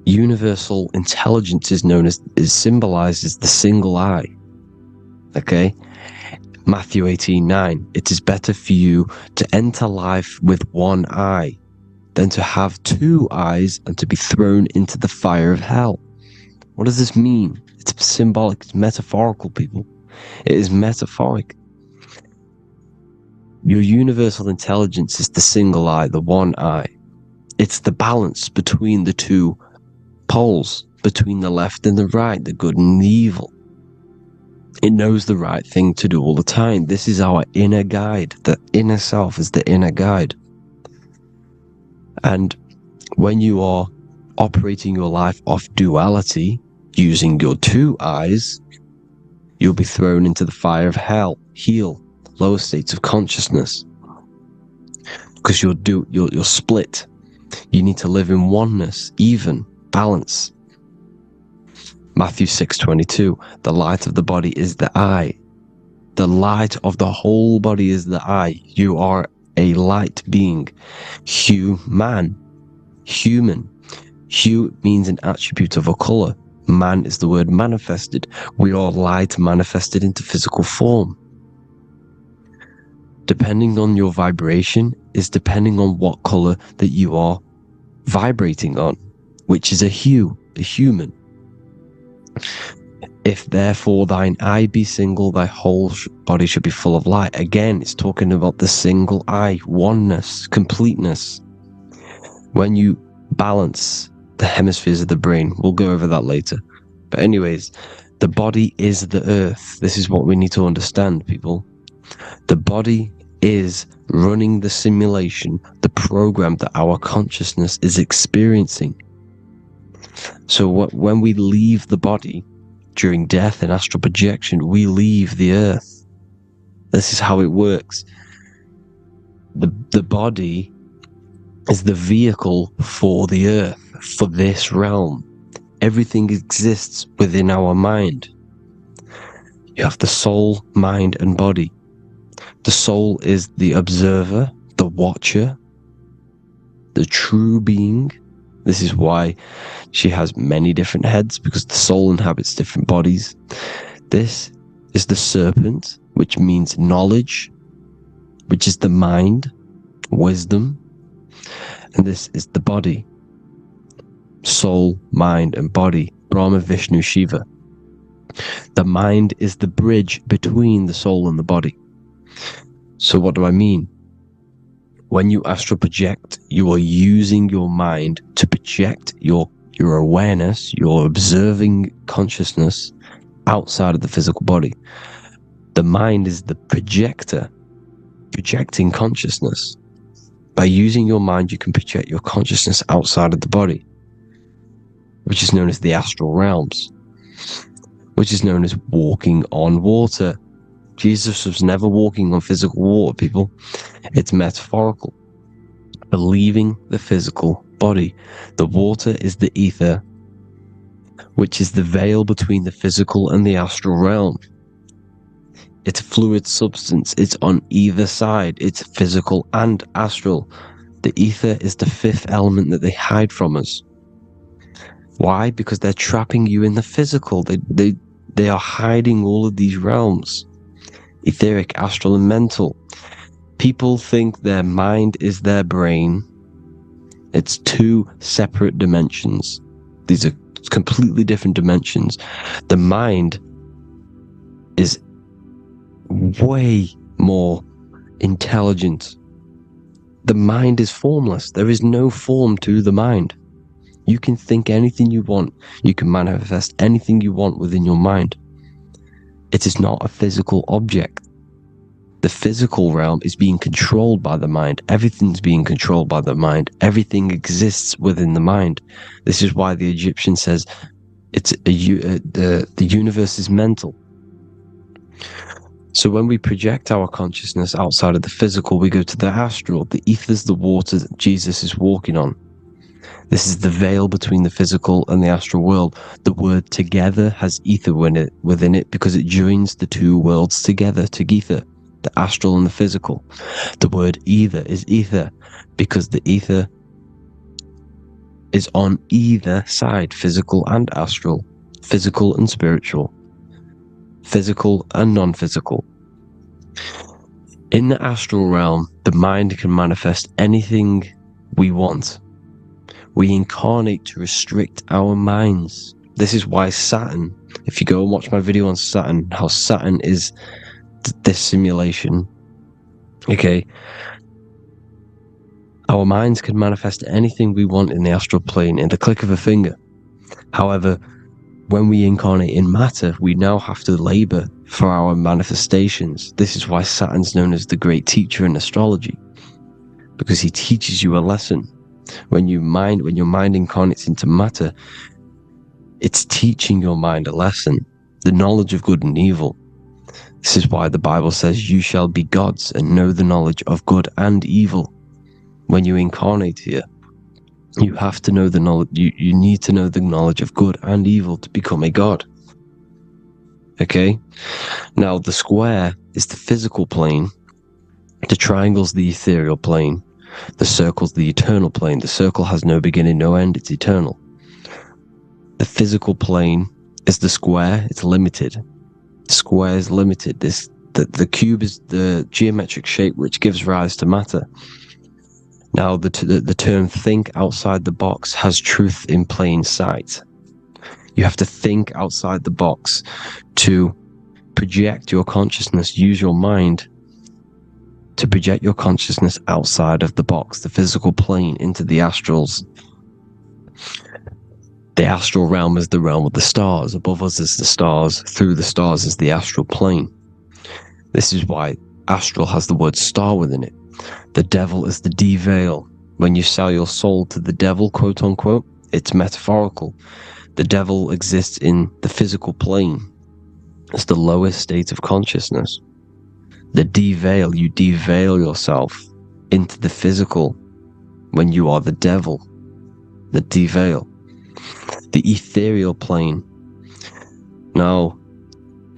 universal intelligence is symbolized as the single eye. Okay? Matthew 18:9. It is better for you to enter life with one eye than to have two eyes and to be thrown into the fire of hell. What does this mean? It's symbolic, it's metaphorical, people. It is metaphoric. Your universal intelligence is the single eye, the one eye. It's the balance between the two poles, between the left and the right, the good and the evil. It knows the right thing to do all the time. This is our inner guide. The inner self is the inner guide. And when you are operating your life off duality, using your two eyes, you'll be thrown into the fire of hell, lower states of consciousness. Because you'll split. You need to live in oneness, even, balance. Matthew 6:22, the light of the body is the eye. The light of the whole body is the eye. You are a light being. Human. Hue means an attribute of a color. Man is the word manifested. We are light manifested into physical form. Depending on your vibration is depending on what color that you are vibrating on, which is a hue, a human. If therefore thine eye be single, thy whole body should be full of light. Again, it's talking about the single eye, oneness, completeness. When you balance the hemispheres of the brain, we'll go over that later. But anyways, the body is the earth. This is what we need to understand, people. The body is running the simulation, the program that our consciousness is experiencing. So when we leave the body during death and astral projection, we leave the earth. This is how it works. The body is the vehicle for the earth, for this realm. Everything exists within our mind. You have the soul, mind, and body. The soul is the observer, the watcher, the true being. This is why she has many different heads, because the soul inhabits different bodies. This is the serpent, which means knowledge, which is the mind, wisdom. And this is the body, soul, mind, and body, Brahma, Vishnu, Shiva. The mind is the bridge between the soul and the body. So what do I mean? When you astral project, you are using your mind to project your awareness, your observing consciousness outside of the physical body. The mind is the projector, projecting consciousness. By using your mind, you can project your consciousness outside of the body, which is known as the astral realms, which is known as walking on water. Jesus was never walking on physical water, people. It's metaphorical. Believing the physical body. The water is the ether, which is the veil between the physical and the astral realm. It's a fluid substance. It's on either side. It's physical and astral. The ether is the fifth element that they hide from us. Why? Because they're trapping you in the physical. They are hiding all of these realms. Etheric, astral, and mental. People think their mind is their brain. It's two separate dimensions. These are completely different dimensions. The mind is way more intelligent. The mind is formless. There is no form to the mind. You can think anything you want. You can manifest anything you want within your mind. It is not a physical object. The physical realm is being controlled by the mind. Everything's being controlled by the mind. Everything exists within the mind. This is why the Egyptian says the universe is mental. So when we project our consciousness outside of the physical, we go to the astral. The ether is the water that Jesus is walking on. This is the veil between the physical and the astral world. The word together has ether within it because it joins the two worlds together, together, the astral and the physical. The word either is ether because the ether is on either side, physical and astral, physical and spiritual, physical and non-physical. In the astral realm, the mind can manifest anything we want. We incarnate to restrict our minds. This is why Saturn, if you go and watch my video on Saturn, how Saturn is this simulation, okay, our minds can manifest anything we want in the astral plane in the click of a finger. However, when we incarnate in matter, we now have to labor for our manifestations. This is why Saturn's known as the great teacher in astrology, because he teaches you a lesson. When your mind incarnates into matter, it's teaching your mind a lesson. the knowledge of good and evil. This is why the Bible says, you shall be gods and know the knowledge of good and evil. When you incarnate here, you have to know the knowledge, you need to know the knowledge of good and evil to become a god. Okay? Now, the square is the physical plane, the triangle's the ethereal plane, the circle's the eternal plane. The circle has no beginning, no end, it's eternal. The physical plane is the square, it's limited. The square is limited. The cube is the geometric shape which gives rise to matter. Now, the term think outside the box has truth in plain sight. You have to think outside the box to project your consciousness, use your mind to project your consciousness outside of the box, the physical plane, into the astrals. The astral realm is the realm of the stars. Above us is the stars. Through the stars is the astral plane. This is why astral has the word star within it. The devil is the de-veil. When you sell your soul to the devil, quote unquote, it's metaphorical. The devil exists in the physical plane. It's the lowest state of consciousness. The de-veil, you de-veil yourself into the physical when you are the devil. The de-veil. The ethereal plane. Now,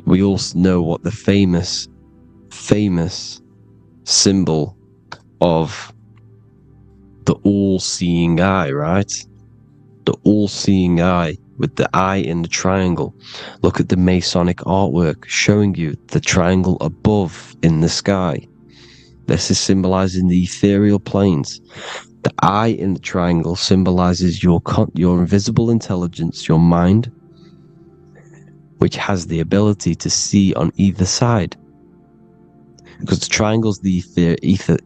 we all know what the famous symbol of the all-seeing eye, right? The all-seeing eye with the eye in the triangle. Look at the Masonic artwork showing you the triangle above in the sky. This is symbolizing the ethereal planes. The eye in the triangle symbolizes your invisible intelligence, your mind, which has the ability to see on either side. Because the triangle is the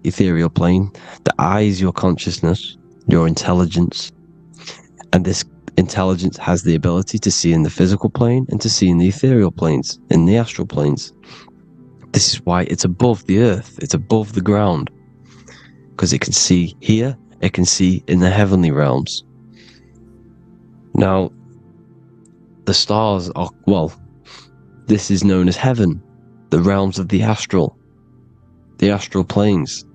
ethereal plane. The eye is your consciousness, your intelligence. And this intelligence has the ability to see in the physical plane and to see in the ethereal planes, in the astral planes. This is why it's above the earth. It's above the ground. Because it can see here, it can see in the heavenly realms. Now, the stars are, well, this is known as heaven, the realms of the astral planes.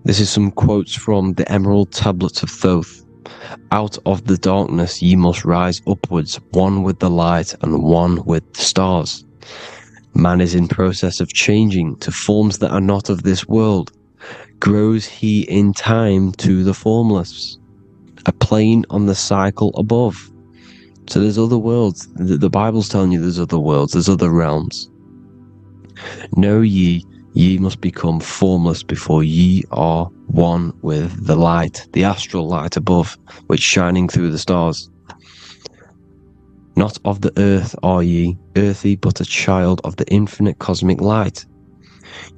This is some quotes from the Emerald Tablets of Thoth. Out of the darkness ye must rise upwards, one with the light and one with the stars. Man is in process of changing to forms that are not of this world. Grows he in time to the formless, a plane on the cycle above. So there's other worlds. The Bible's telling you there's other worlds, there's other realms. Know ye must become formless before ye are one with the light, the astral light above, which shining through the stars. Not of the earth are ye, earthy, but a child of the infinite cosmic light.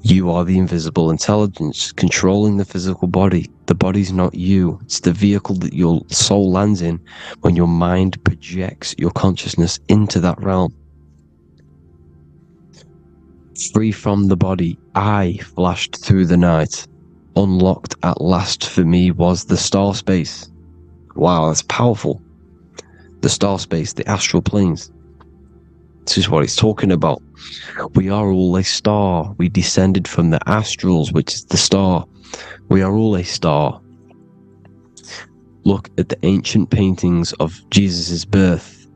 You are the invisible intelligence controlling the physical body. The body's not you. It's the vehicle that your soul lands in when your mind projects your consciousness into that realm. Free from the body, I flashed through the night. Unlocked at last for me was the star space. Wow, that's powerful. The star space, the astral planes. This is what it's talking about. We are all a star. We descended from the astrals, which is the star. We are all a star. Look at the ancient paintings of Jesus' birth.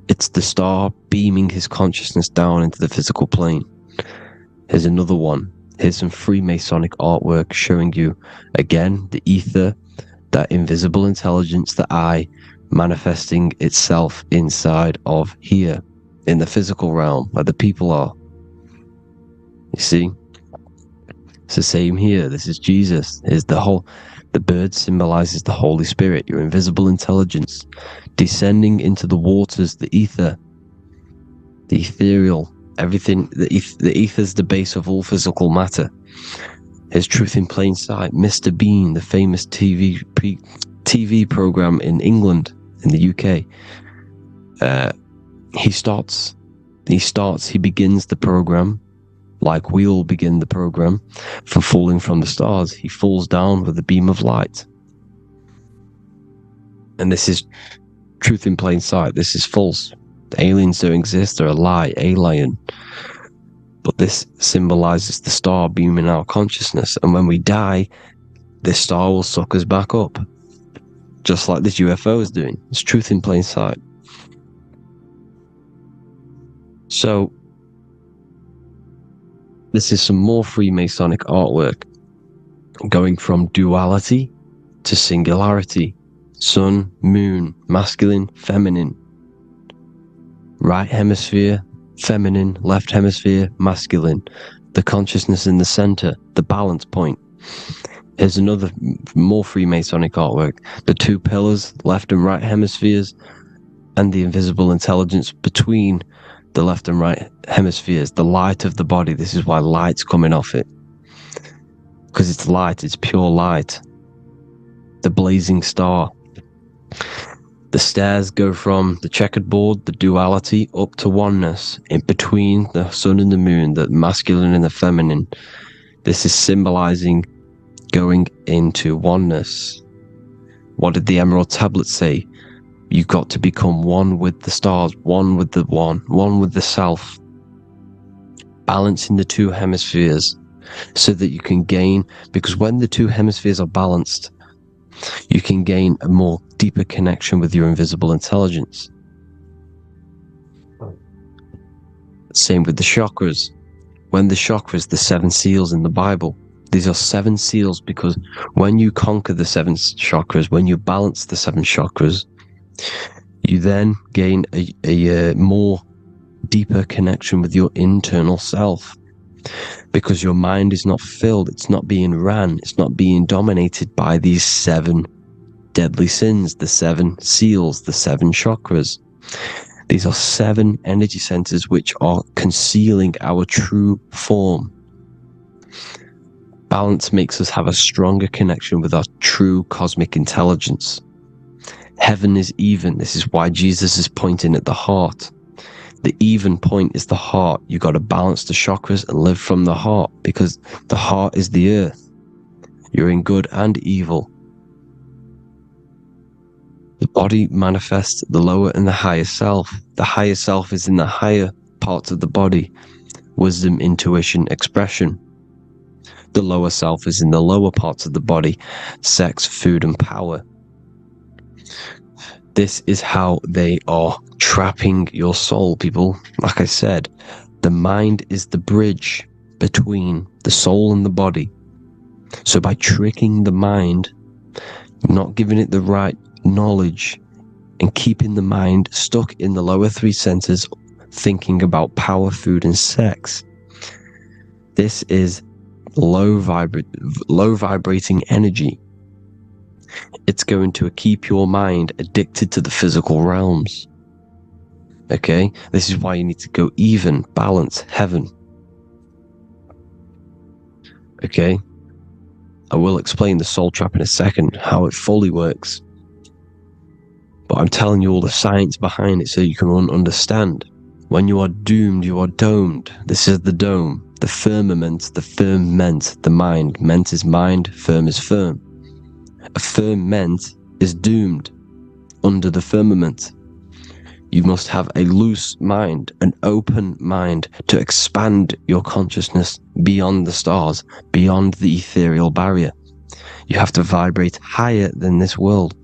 It's the star beaming his consciousness down into the physical plane. Here's another one. Here's some Freemasonic artwork showing you, again, the ether, that invisible intelligence, the I, manifesting itself inside of here, in the physical realm, where the people are. You see? It's the same here. This is Jesus. Here's the bird symbolizes the Holy Spirit, your invisible intelligence, descending into the waters, the ether, the ethereal, everything. The ether's the base of all physical matter. Here's Truth in Plain Sight. Mr. Bean, the famous TV program in England, in the UK. He begins the program like we all begin the program for falling from the stars. He falls down with a beam of light. And this is Truth in Plain Sight. This is false. Aliens don't exist, they're a lie, alien. But this symbolizes the star beaming our consciousness, and when we die, this star will suck us back up. Just like this UFO is doing. It's truth in plain sight. So, this is some more Freemasonic artwork, going from duality to singularity. Sun, moon, masculine, feminine. Right hemisphere, feminine, left hemisphere, masculine. The consciousness in the center, the balance point. Here's another more Freemasonic artwork. The two pillars, left and right hemispheres, and the invisible intelligence between the left and right hemispheres. The light of the body. This is why light's coming off it. Because it's light, it's pure light. The blazing star. The stairs go from the checkered board, the duality, up to oneness, in between the sun and the moon, the masculine and the feminine. This is symbolizing going into oneness. What did the Emerald Tablet say? You've got to become one with the stars, one with the one with the self. Balancing the two hemispheres so that you can gain, because when the two hemispheres are balanced, you can gain a more deeper connection with your invisible intelligence. Same with the chakras. When the chakras, the 7 seals in the Bible, these are 7 seals because when you conquer the 7 chakras, when you balance the 7 chakras, you then gain a more deeper connection with your internal self. Because your mind is not filled, it's not being ran, it's not being dominated by these 7 deadly sins, the 7 seals, the 7 chakras. These are 7 energy centers which are concealing our true form. Balance makes us have a stronger connection with our true cosmic intelligence. Heaven is even. This is why Jesus is pointing at the heart. The even point is the heart. You got to balance the chakras and live from the heart, because the heart is the earth. You're in good and evil. The body manifests the lower and the higher self. The higher self is in the higher parts of the body. Wisdom, intuition, expression. The lower self is in the lower parts of the body. Sex, food, and power. This is how they are trapping your soul, people. Like I said, the mind is the bridge between the soul and the body. So by tricking the mind, not giving it the right knowledge, and keeping the mind stuck in the lower 3 centers, thinking about power, food, and sex, this is low vibrating energy. It's going to keep your mind addicted to the physical realms. Okay? This is why you need to go even, balance, heaven. Okay? I will explain the soul trap in a second, how it fully works. But I'm telling you all the science behind it so you can understand. When you are doomed, you are domed. This is the dome, the firmament, the firmament, the mind. Ment is mind, firm is firm. A firmament is doomed under the firmament. You must have a loose mind, an open mind to expand your consciousness beyond the stars, beyond the ethereal barrier. You have to vibrate higher than this world.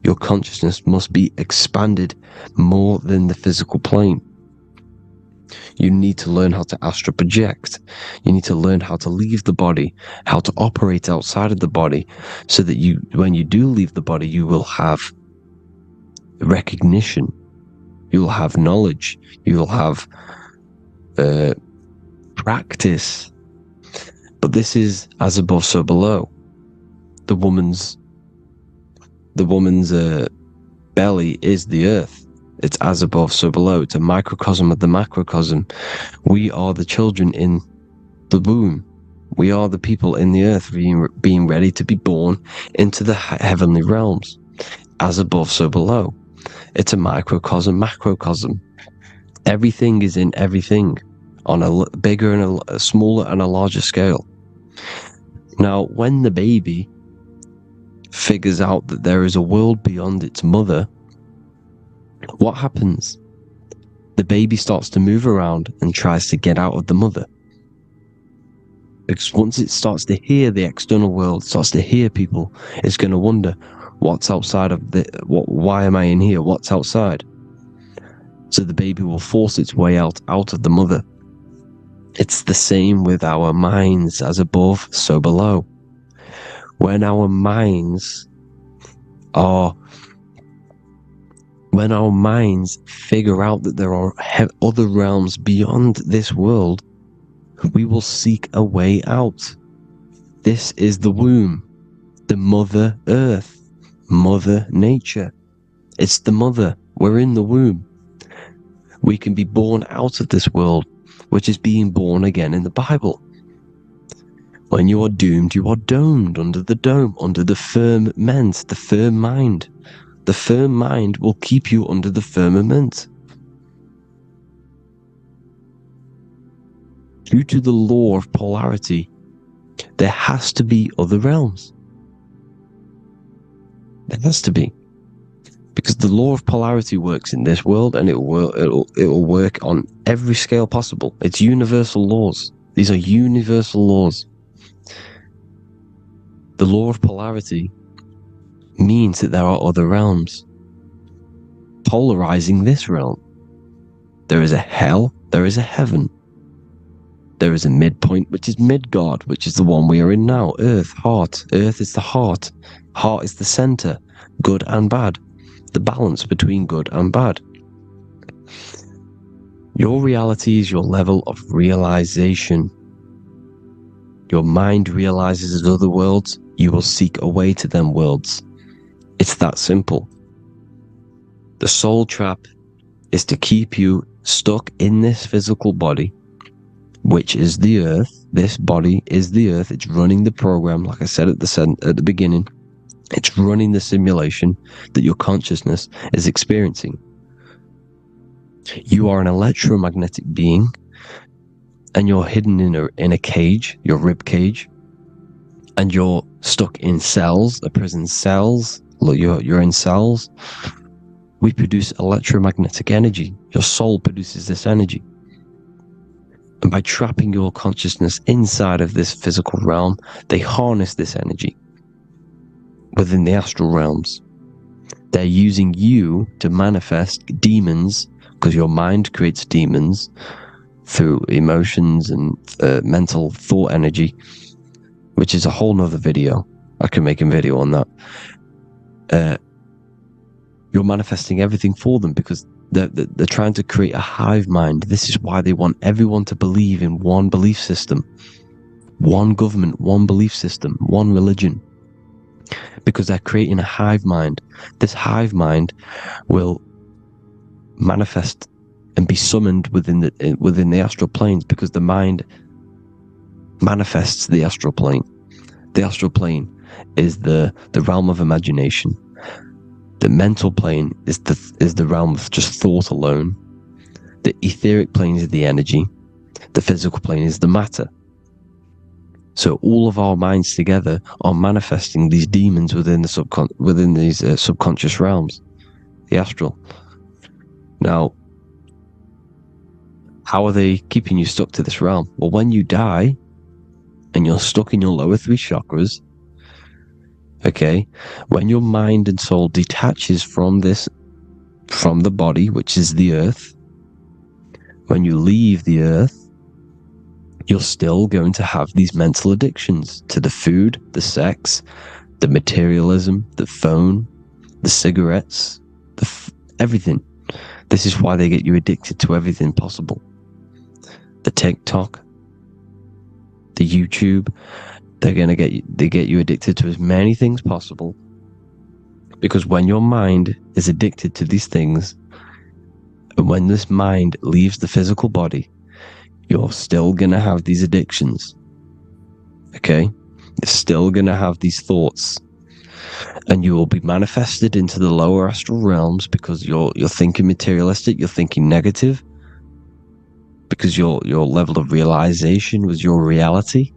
Your consciousness must be expanded more than the physical plane. You need to learn how to astral project. You need to learn how to leave the body, how to operate outside of the body, so that you, when you do leave the body, you will have recognition. You will have knowledge. You will have practice. But this is as above, so below. The woman's belly is the earth. It's as above, so below. It's a microcosm of the macrocosm. We are the children in the womb. We are the people in the earth being ready to be born into the heavenly realms. As above, so below. It's a microcosm, macrocosm. Everything is in everything on a bigger and a smaller and a larger scale. Now, when the baby figures out that there is a world beyond its mother, what happens? the baby starts to move around and tries to get out of the mother. Because once it starts to hear the external world, starts to hear people, it's going to wonder, what's outside of why am I in here? What's outside? So the baby will force its way out of the mother. It's the same with our minds, as above, so below. When our minds figure out that there are other realms beyond this world, we will seek a way out. This is the womb, the Mother Earth, Mother Nature. It's the mother. We're in the womb. We can be born out of this world, which is being born again in the Bible. When you are doomed, you are domed under the dome, under the firmament, the firm mind. The firm mind will keep you under the firmament. Due to the law of polarity, there has to be other realms. There has to be. Because the law of polarity works in this world, and it will work on every scale possible. It's universal laws. These are universal laws. The law of polarity means that there are other realms polarizing this realm. There is a hell, there is a heaven. There is a midpoint, which is Midgard, which is the one we are in now. Earth, heart. Earth is the heart. Heart is the center. Good and bad. The balance between good and bad. Your reality is your level of realization. Your mind realizes other worlds. You will seek a way to them worlds. It's that simple. The soul trap is to keep you stuck in this physical body, which is the earth. This body is the earth. It's running the program, like I said at the beginning. It's running the simulation that your consciousness is experiencing. You are an electromagnetic being, and you're hidden in a cage, your rib cage, and you're stuck in cells, a prison cells. Look, you're in cells. We produce electromagnetic energy. Your soul produces this energy. And by trapping your consciousness inside of this physical realm, they harness this energy within the astral realms. They're using you to manifest demons, because your mind creates demons through emotions and mental thought energy, which is a whole nother video. I can make a video on that. You're manifesting everything for them because they're trying to create a hive mind. This is why they want everyone to believe in one belief system, one government, one belief system, one religion, because they're creating a hive mind. This hive mind will manifest and be summoned within the astral planes, because the mind manifests the astral plane. The astral plane is the realm of imagination. The mental plane is the realm of just thought alone. The etheric plane is the energy. The physical plane is the matter. So all of our minds together are manifesting these demons within these subconscious realms, the astral. Now, how are they keeping you stuck to this realm? Well, when you die and you're stuck in your lower three chakras, okay, when your mind and soul detaches from the body, which is the earth, when you leave the earth, you're still going to have these mental addictions to the food, the sex, the materialism, the phone, the cigarettes, everything. This is why they get you addicted to everything possible. The TikTok, the YouTube, they get you addicted to as many things possible, because when your mind is addicted to these things, and when this mind leaves the physical body, you're still gonna have these addictions. Okay, you're still gonna have these thoughts, and you will be manifested into the lower astral realms because you're thinking materialistic, you're thinking negative, because your level of realization was your reality.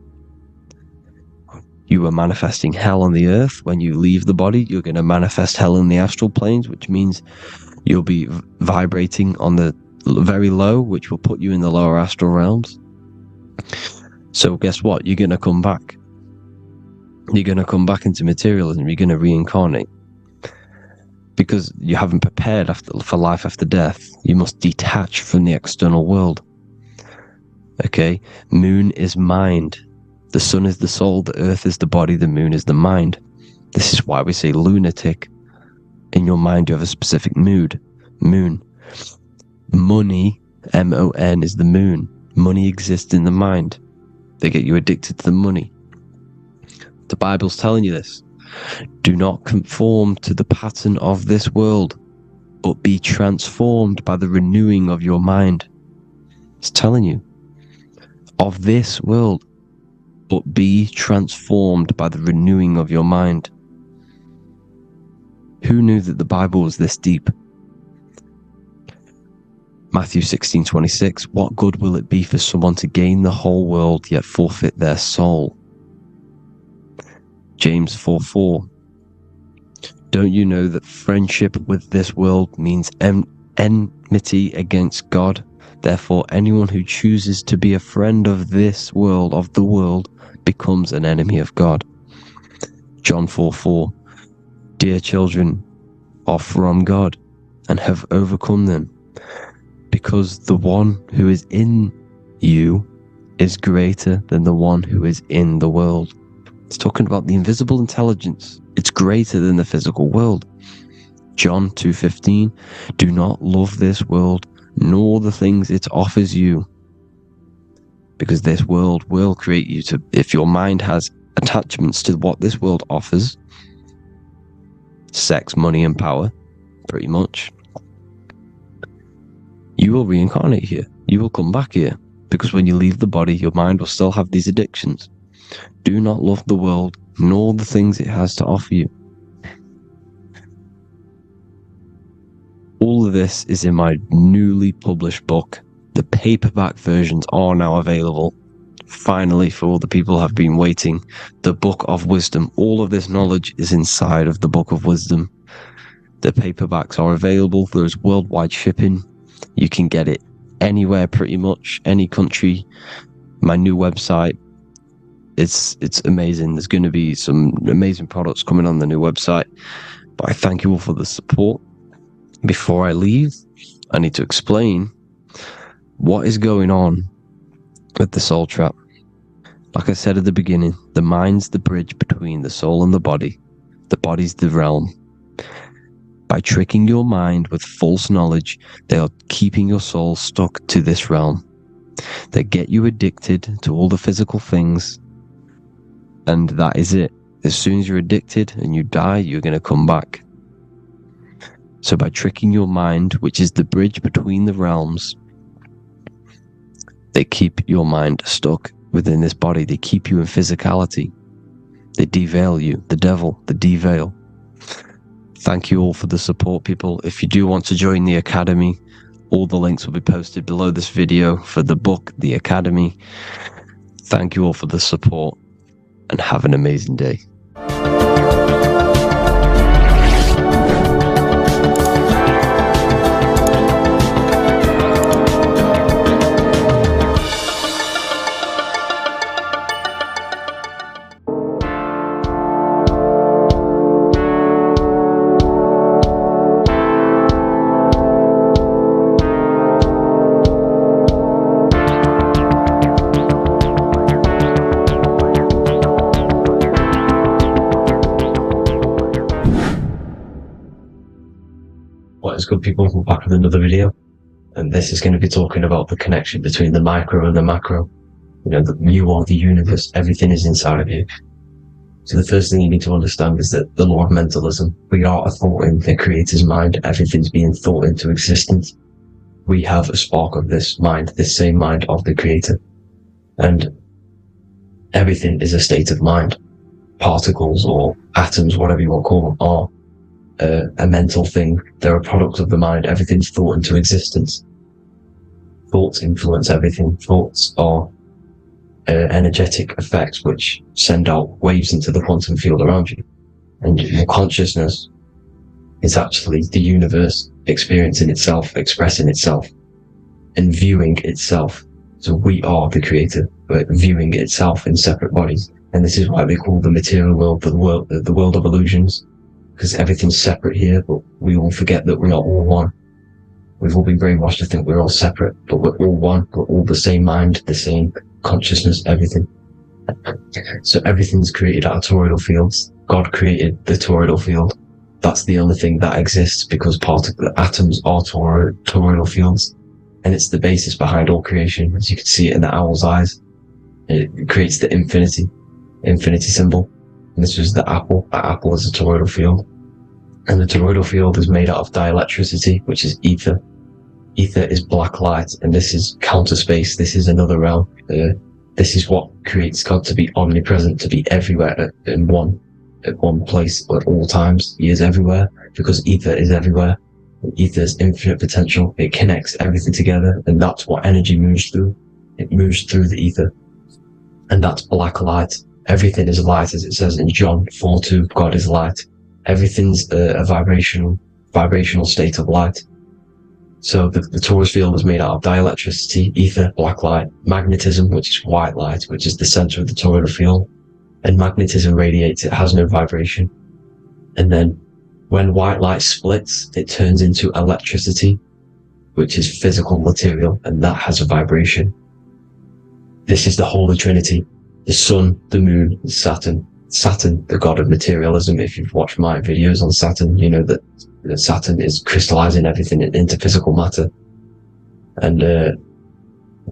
You are manifesting hell on the earth. When you leave the body, you're going to manifest hell in the astral planes, which means you'll be vibrating on the very low, which will put you in the lower astral realms. So guess what? You're going to come back. You're going to come back into materialism. You're going to reincarnate. Because you haven't prepared for life after death. You must detach from the external world. Okay? Moon is mind. The sun is the soul. The earth is the body. The moon is the mind. This is why we say lunatic. In your mind, you have a specific mood. Moon. Money, M-O-N, is the moon. Money exists in the mind. They get you addicted to the money. The Bible's telling you this. Do not conform to the pattern of this world, but be transformed by the renewing of your mind. It's telling you. Of this world, but be transformed by the renewing of your mind. Who knew that the Bible was this deep? Matthew 16:26, what good will it be for someone to gain the whole world yet forfeit their soul? James 4:4, don't you know that friendship with this world means enmity against God? Therefore, anyone who chooses to be a friend of this world, of the world, becomes an enemy of God. John 4:4, dear children, are from God and have overcome them, because the one who is in you is greater than the one who is in the world. It's talking about the invisible intelligence. It's greater than the physical world. John 2:15, do not love this world, nor the things it offers you. Because this world will create you to, if your mind has attachments to what this world offers, sex, money, and power, pretty much, you will reincarnate here. You will come back here. Because when you leave the body, your mind will still have these addictions. Do not love the world, nor the things it has to offer you. All of this is in my newly published book. The paperback versions are now available. Finally, for all the people who have been waiting, the Book of Wisdom. All of this knowledge is inside of the Book of Wisdom. The paperbacks are available. There's worldwide shipping. You can get it anywhere, pretty much, any country. My new website, it's amazing. There's going to be some amazing products coming on the new website. But I thank you all for the support. Before I leave, I need to explain what is going on with the soul trap. Like I said at the beginning, the mind's the bridge between the soul and the body. The body's the realm. By tricking your mind with false knowledge, they are keeping your soul stuck to this realm. They get you addicted to all the physical things, and that is it. As soon as you're addicted and you die, you're going to come back. So by tricking your mind, which is the bridge between the realms, they keep your mind stuck within this body. They keep you in physicality. They deveil you, the devil, the deveil. Thank you all for the support, people. If you do want to join the Academy, all the links will be posted below this video for the book, The Academy. Thank you all for the support, and have an amazing day. What is good, people? We're back with another video, and this is going to be talking about the connection between the micro and the macro. You know, you are the universe. Everything is inside of you. So the first thing you need to understand is that the law of mentalism, we are a thought in the creator's mind. Everything's being thought into existence. We have a spark of this mind, this same mind of the creator. And everything is a state of mind. Particles or atoms, whatever you want to call them, are a mental thing. They're a product of the mind. Everything's thought into existence. Thoughts influence everything. Thoughts are energetic effects which send out waves into the quantum field around you. And your consciousness is actually the universe experiencing itself, expressing itself. and viewing itself. So we are the creator, but viewing itself in separate bodies. And this is why they call the material world the world of illusions, because everything's separate here, but we all forget that we're not all one. We've all been brainwashed to think we're all separate, but we're all one. We're all the same mind, the same consciousness, everything. So everything's created out of toroidal fields. God created the toroidal field. That's the only thing that exists, because the atoms are toroidal fields. And it's the basis behind all creation, as you can see it in the owl's eyes. It creates the infinity symbol. And this was the apple. That apple is a toroidal field. And the toroidal field is made out of dielectricity, which is ether. Ether is black light, and this is counter space. This is another realm. This is what creates God to be omnipresent, to be everywhere at one place at all times. He is everywhere, because ether is everywhere. Ether's infinite potential. It connects everything together, and that's what energy moves through. It moves through the ether, and that's black light. Everything is light, as it says in John 4:2. God is light. Everything's a vibrational state of light. So the torus field is made out of dielectricity, ether, black light, magnetism, which is white light, which is the center of the toroidal field. And magnetism radiates, it has no vibration. And then when white light splits, it turns into electricity, which is physical material, and that has a vibration. This is the Holy Trinity: the sun, the moon, Saturn. Saturn, the god of materialism. If you've watched my videos on Saturn, you know that Saturn is crystallizing everything into physical matter. And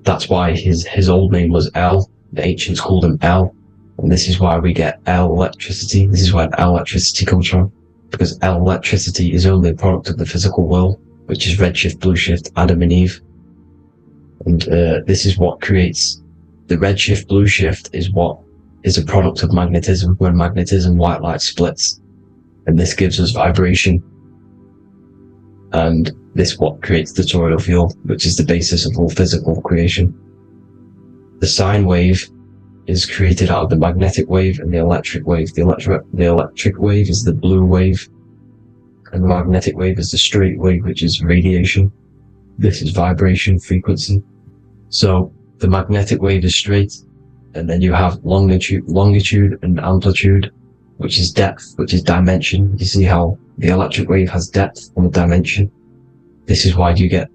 that's why his old name was El. The ancients called him El. And this is why we get El electricity. This is where El electricity comes from. Because El electricity is only a product of the physical world, which is redshift, blueshift, Adam and Eve. And this is what creates the redshift, blueshift is a product of magnetism. When magnetism, white light splits, and this gives us vibration. And this what creates the toroidal field, which is the basis of all physical creation. The sine wave is created out of the magnetic wave and the electric wave. The electric wave is the blue wave, and the magnetic wave is the straight wave, which is radiation. This is vibration, frequency. So the magnetic wave is straight, and then you have longitude and amplitude, which is depth, which is dimension. You see how the electric wave has depth and a dimension. This is why you get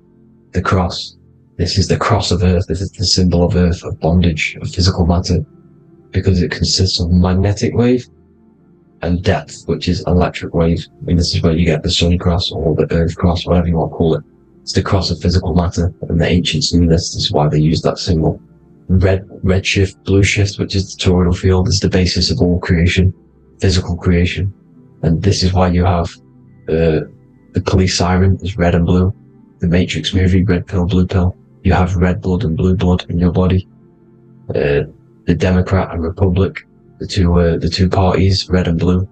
the cross. This is the cross of Earth. This is the symbol of Earth, of bondage, of physical matter, because it consists of magnetic wave and depth, which is electric wave. And this is where you get the sun cross or the Earth cross, whatever you want to call it. It's the cross of physical matter, and the ancients knew this. This is why they used that symbol. Redshift, blueshift, which is the toroidal field, is the basis of all creation, physical creation. And this is why you have the police siren is red and blue. The Matrix movie, red pill, blue pill. You have red blood and blue blood in your body. The Democrat and Republic, the two parties, red and blue.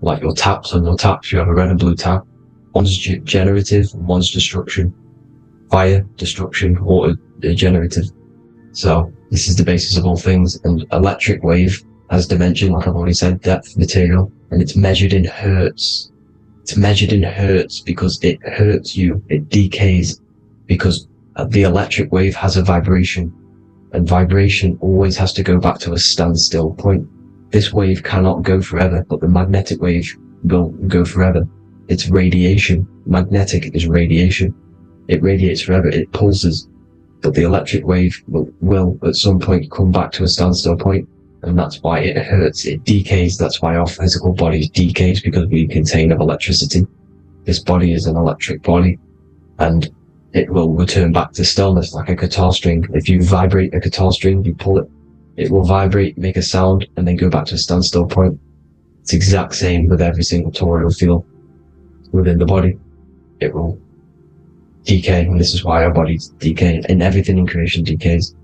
Like your taps, on your taps, you have a red and blue tap. One's generative, one's destruction. Fire, destruction, water, generative. So this is the basis of all things. And electric wave has dimension, like I've already said, depth, material, and it's measured in hertz. It's measured in hertz because it hurts you. It decays because the electric wave has a vibration, and vibration always has to go back to a standstill point. This wave cannot go forever, but the magnetic wave will go forever. It's radiation. Magnetic is radiation. It radiates forever. It pulses. But the electric wave will at some point come back to a standstill point, and that's why it hurts. It decays. That's why our physical body decays, because we contain of electricity. This body is an electric body, and it will return back to stillness like a guitar string. If you vibrate a guitar string, you pull it, it will vibrate, make a sound, and then go back to a standstill point. It's the exact same with every single toroidal field within the body. It will decay, and this is why our bodies decay, and everything in creation decays.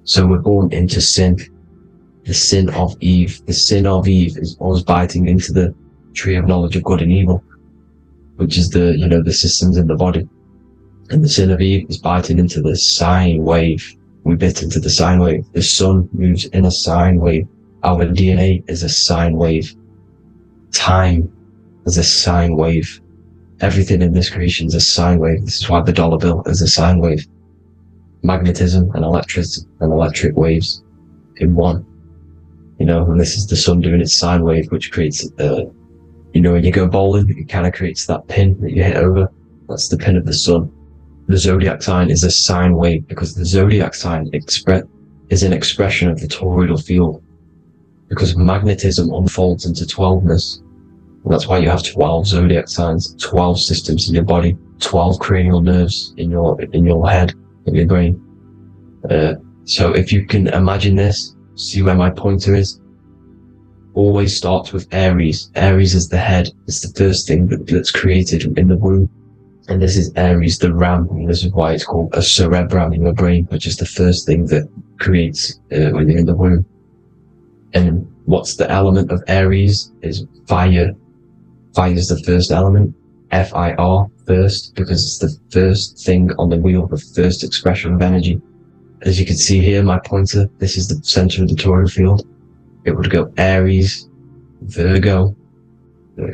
So we're born into sin. The sin of Eve. The sin of Eve is us biting into the tree of knowledge of good and evil, which is the systems in the body. And the sin of Eve is biting into the sine wave. We bit into the sine wave. The sun moves in a sine wave. Our DNA is a sine wave. Time is a sine wave. Everything in this creation is a sine wave. This is why the dollar bill is a sine wave. magnetism and electric waves in one. And this is the sun doing its sine wave, which creates, when you go bowling, it kind of creates that pin that you hit over. That's the pin of the sun. The zodiac sign is a sine wave because the zodiac sign is an expression of the toroidal field, because magnetism unfolds into 12ness. And that's why you have 12 zodiac signs, 12 systems in your body, 12 cranial nerves in your head, in your brain. So if you can imagine this, see where my pointer is. Always starts with Aries. Aries is the head. It's the first thing that's created in the womb. And this is Aries, the ram. And this is why it's called a cerebrum in your brain, which is the first thing that creates when you're in the womb. And what's the element of Aries is fire. Fire is the first element. F-I-R, first, because it's the first thing on the wheel, the first expression of energy. As you can see here, my pointer, this is the center of the toroidal field. It would go Aries, Virgo,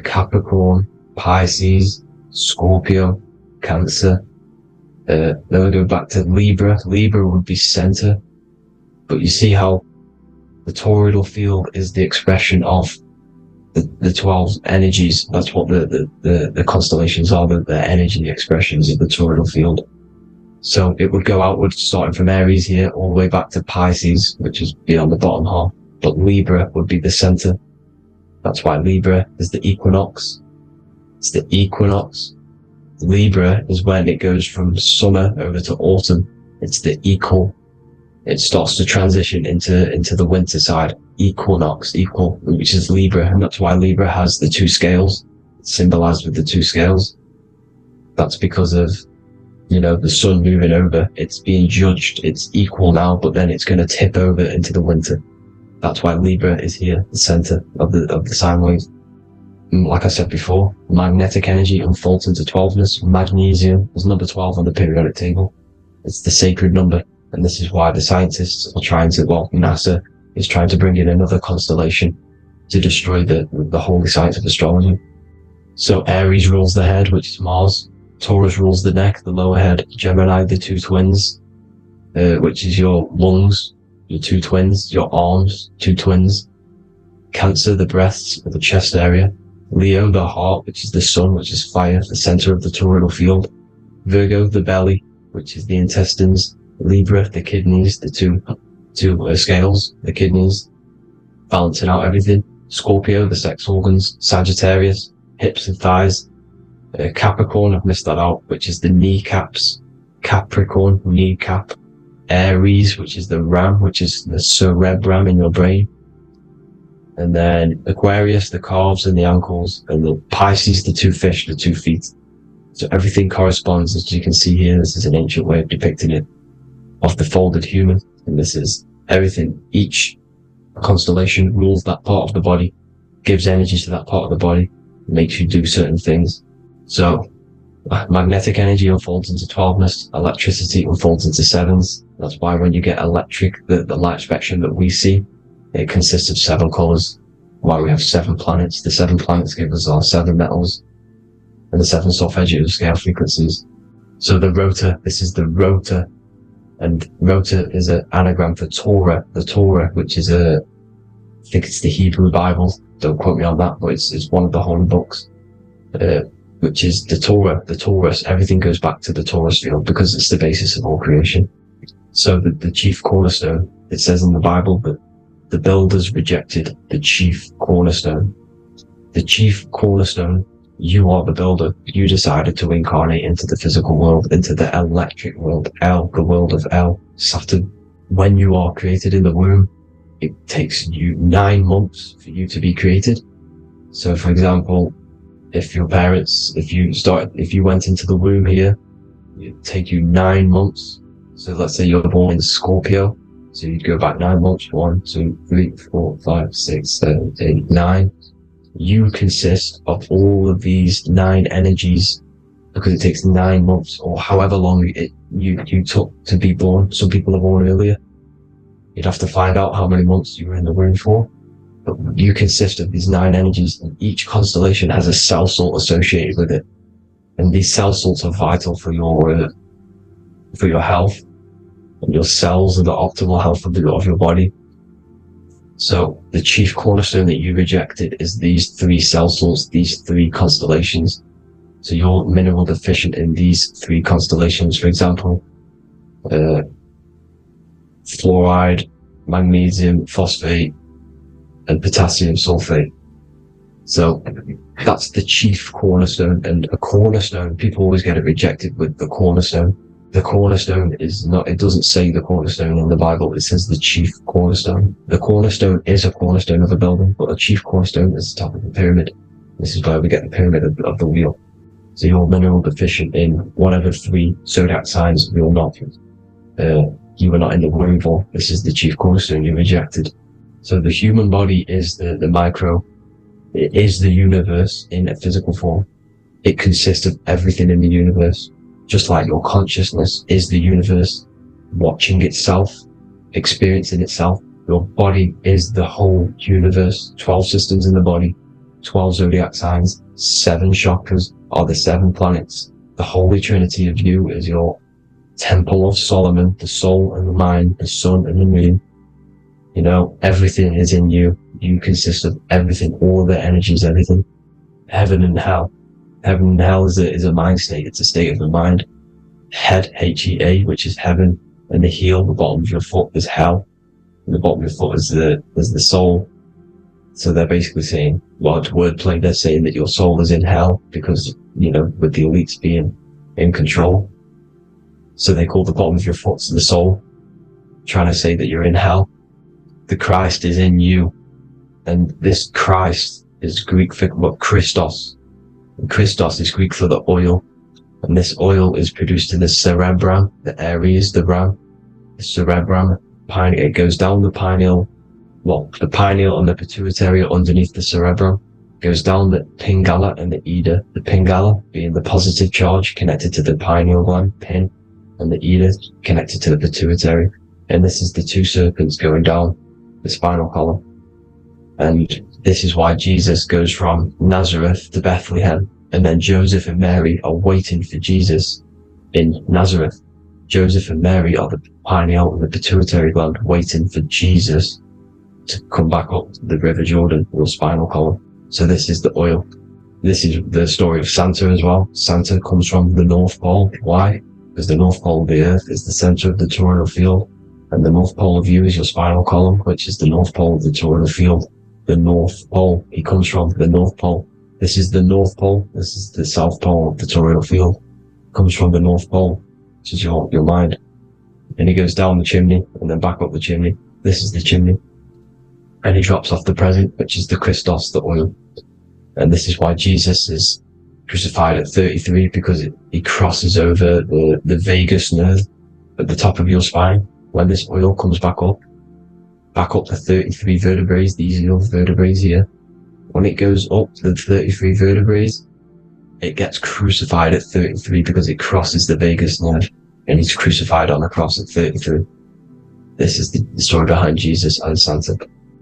Capricorn, Pisces, Scorpio, Cancer. Then we go back to Libra. Libra would be center. But you see how the toroidal field is the expression of the 12 energies. That's what the constellations are, the energy expressions of the toroidal field. So it would go outward, starting from Aries here, all the way back to Pisces, which is beyond the bottom half. But Libra would be the center. That's why Libra is the equinox. It's the equinox. Libra is when it goes from summer over to autumn. It's the equal. It starts to transition into the winter side. Equinox, equal, which is Libra. And that's why Libra has the two scales. It's symbolized with the two scales. That's because of the sun moving over. It's being judged. It's equal now, but then it's going to tip over into the winter. That's why Libra is here, the center of the sine wave. And like I said before, magnetic energy unfolds into 12ness. Magnesium is number 12 on the periodic table. It's the sacred number. And this is why the scientists are NASA is trying to bring in another constellation to destroy the holy science of astrology. So Aries rules the head, which is Mars. Taurus rules the neck, the lower head. Gemini, the two twins, which is your lungs, your two twins, your arms, two twins. Cancer, the breasts, or the chest area. Leo, the heart, which is the sun, which is fire, the center of the toroidal field. Virgo, the belly, which is the intestines. Libra, the kidneys, the two scales, the kidneys, balancing out everything. Scorpio, the sex organs. Sagittarius, hips and thighs. Capricorn, I've missed that out, which is the kneecaps. Capricorn, kneecap. Aries, which is the ram, which is the cerebrum in your brain. And then Aquarius, the calves and the ankles. And the Pisces, the two fish, the 2 feet. So everything corresponds, as you can see here. This is an ancient way of depicting it, of the folded human. And this is everything. Each constellation rules that part of the body, gives energy to that part of the body, makes you do certain things. So magnetic energy unfolds into 12ness, electricity unfolds into 7s. That's why when you get electric, the light spectrum that we see, it consists of 7 colors. Why we have 7 planets. The 7 planets give us our 7 metals and the 7 solfeggio scale frequencies. So the rotor, this is the rotor. And rotor is an anagram for Torah. The Torah, which is I think it's the Hebrew Bible. Don't quote me on that, but it's one of the holy books. Which is the Torah, the Taurus. Everything goes back to the Taurus field because it's the basis of all creation. So the chief cornerstone, it says in the Bible that the builders rejected the chief cornerstone. The chief cornerstone, you are the builder. You decided to incarnate into the physical world, into the electric world, the world of Saturn. When you are created in the womb, it takes you 9 months for you to be created. So for example, if your parents, if you went into the womb here, it'd take you 9 months. So let's say you're born in Scorpio. So you'd go back 9 months, 1, 2, 3, 4, 5, 6, 7, 8, 9. You consist of all of these 9 energies because it takes 9 months or however long you took to be born. Some people are born earlier. You'd have to find out how many months you were in the womb for. But you consist of these 9 energies, and each constellation has a cell salt associated with it. And these cell salts are vital for your health. and your cells are the optimal health of your body. So the chief cornerstone that you rejected is these 3 cell salts, these 3 constellations. So you're mineral deficient in these 3 constellations, for example, fluoride, magnesium, phosphate, and potassium sulfate. So that's the chief cornerstone, and a cornerstone, people always get it rejected with the cornerstone. The cornerstone is not, it doesn't say the cornerstone in the Bible, it says the chief cornerstone. The cornerstone is a cornerstone of a building, but the chief cornerstone is the top of the pyramid. This is where we get the pyramid of the wheel. So you're mineral deficient in whatever 3 zodiac signs you're not. You were not in the womb for. This is the chief cornerstone you rejected. So the human body is the micro. It is the universe in a physical form. It consists of everything in the universe. Just like your consciousness is the universe, watching itself, experiencing itself. Your body is the whole universe. 12 systems in the body, 12 zodiac signs, 7 chakras are the 7 planets. The Holy Trinity of you is your Temple of Solomon, the soul and the mind, the sun and the moon. You know, everything is in you. You consist of everything, all the energies, everything. Heaven and hell. Heaven and hell is a mind state. It's a state of the mind. Head, H-E-A, which is heaven, and the heel, the bottom of your foot, is hell. And the bottom of your foot is the soul. So they're basically saying, well, it's wordplay. They're saying that your soul is in hell because, you know, with the elites being in control. So they call the bottom of your foot the soul, trying to say that you're in hell. The Christ is in you. And this Christ is Greek for what? Christos. And Christos is Greek for the oil. And this oil is produced in the cerebrum, the Aries, the ram, the cerebrum, pineal. It goes down the pineal, the pineal and the pituitary are underneath the cerebrum. Goes down the pingala and the ida. The pingala being the positive charge connected to the pineal gland, pin, and the ida connected to the pituitary. And this is the 2 serpents going down the spinal column. And this is why Jesus goes from Nazareth to Bethlehem, and then Joseph and Mary are waiting for Jesus in Nazareth. Joseph and Mary are the pineal and the pituitary gland waiting for Jesus to come back up the River Jordan, your spinal column. So this is the oil. This is the story of Santa as well. Santa comes from the North Pole. Why? Because the North Pole of the Earth is the center of the toroidal field, and the North Pole of you is your spinal column, which is the North Pole of the toroidal field. The North Pole, he comes from the North Pole. This is the North Pole. This is the South Pole of the toroidal field. Comes from the North Pole, which is your mind. And he goes down the chimney and then back up the chimney. This is the chimney. And he drops off the present, which is the Christos, the oil. And this is why Jesus is crucified at 33, because he crosses over the vagus nerve at the top of your spine. When this oil comes back up the 33 vertebrae, these are your vertebrae here. When it goes up to the 33 vertebrae, it gets crucified at 33 because it crosses the vagus nerve, and he's crucified on a cross at 33. This is the story behind Jesus and Santa.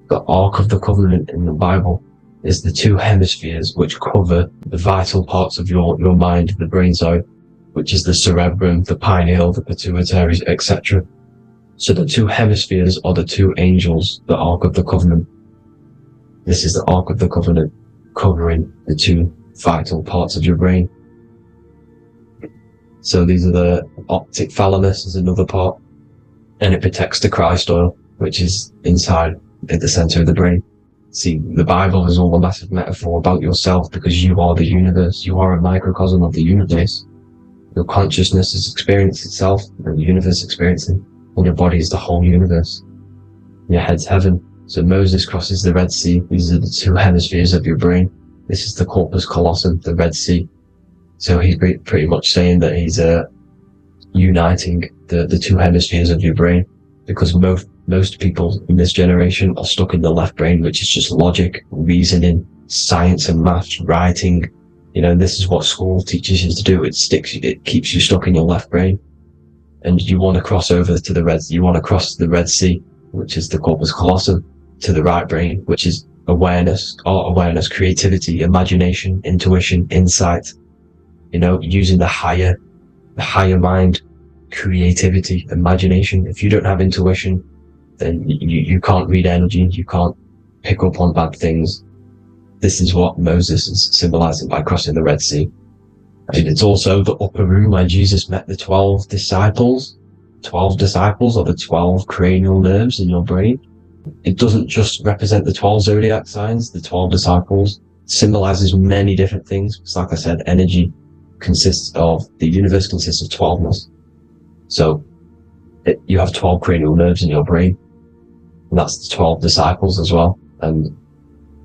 The Ark of the Covenant in the Bible is the 2 hemispheres which cover the vital parts of your mind, the brain side, which is the cerebrum, the pineal, the pituitary, etc. So the 2 hemispheres are the 2 angels, the Ark of the Covenant. This is the Ark of the Covenant, covering the 2 vital parts of your brain. So these are the optic thalamus is another part, and it protects the Christ oil, which is inside at the center of the brain. See, the Bible is all a massive metaphor about yourself, because you are the universe. You are a microcosm of the universe. Your consciousness is experiencing itself, and the universe experiencing, and your body is the whole universe. Your head's heaven. So Moses crosses the Red Sea. These are the 2 hemispheres of your brain. This is the corpus callosum, the Red Sea. So he's pretty much saying that he's uniting the 2 hemispheres of your brain, because most people in this generation are stuck in the left brain, which is just logic, reasoning, science and maths, writing. You know, this is what school teaches you to do. It keeps you stuck in your left brain. And you want to cross over to you want to cross the Red Sea, which is the corpus callosum, to the right brain, which is awareness, art awareness, creativity, imagination, intuition, insight, you know, using the higher mind, creativity, imagination. If you don't have intuition, then you can't read energy, you can't pick up on bad things. This is what Moses is symbolizing by crossing the Red Sea. And it's also the upper room where Jesus met the 12 disciples. 12 disciples are the 12 cranial nerves in your brain. It doesn't just represent the 12 zodiac signs. The 12 disciples symbolizes many different things. Because like I said, energy the universe consists of 12ness. So you have 12 cranial nerves in your brain. And that's the 12 disciples as well. And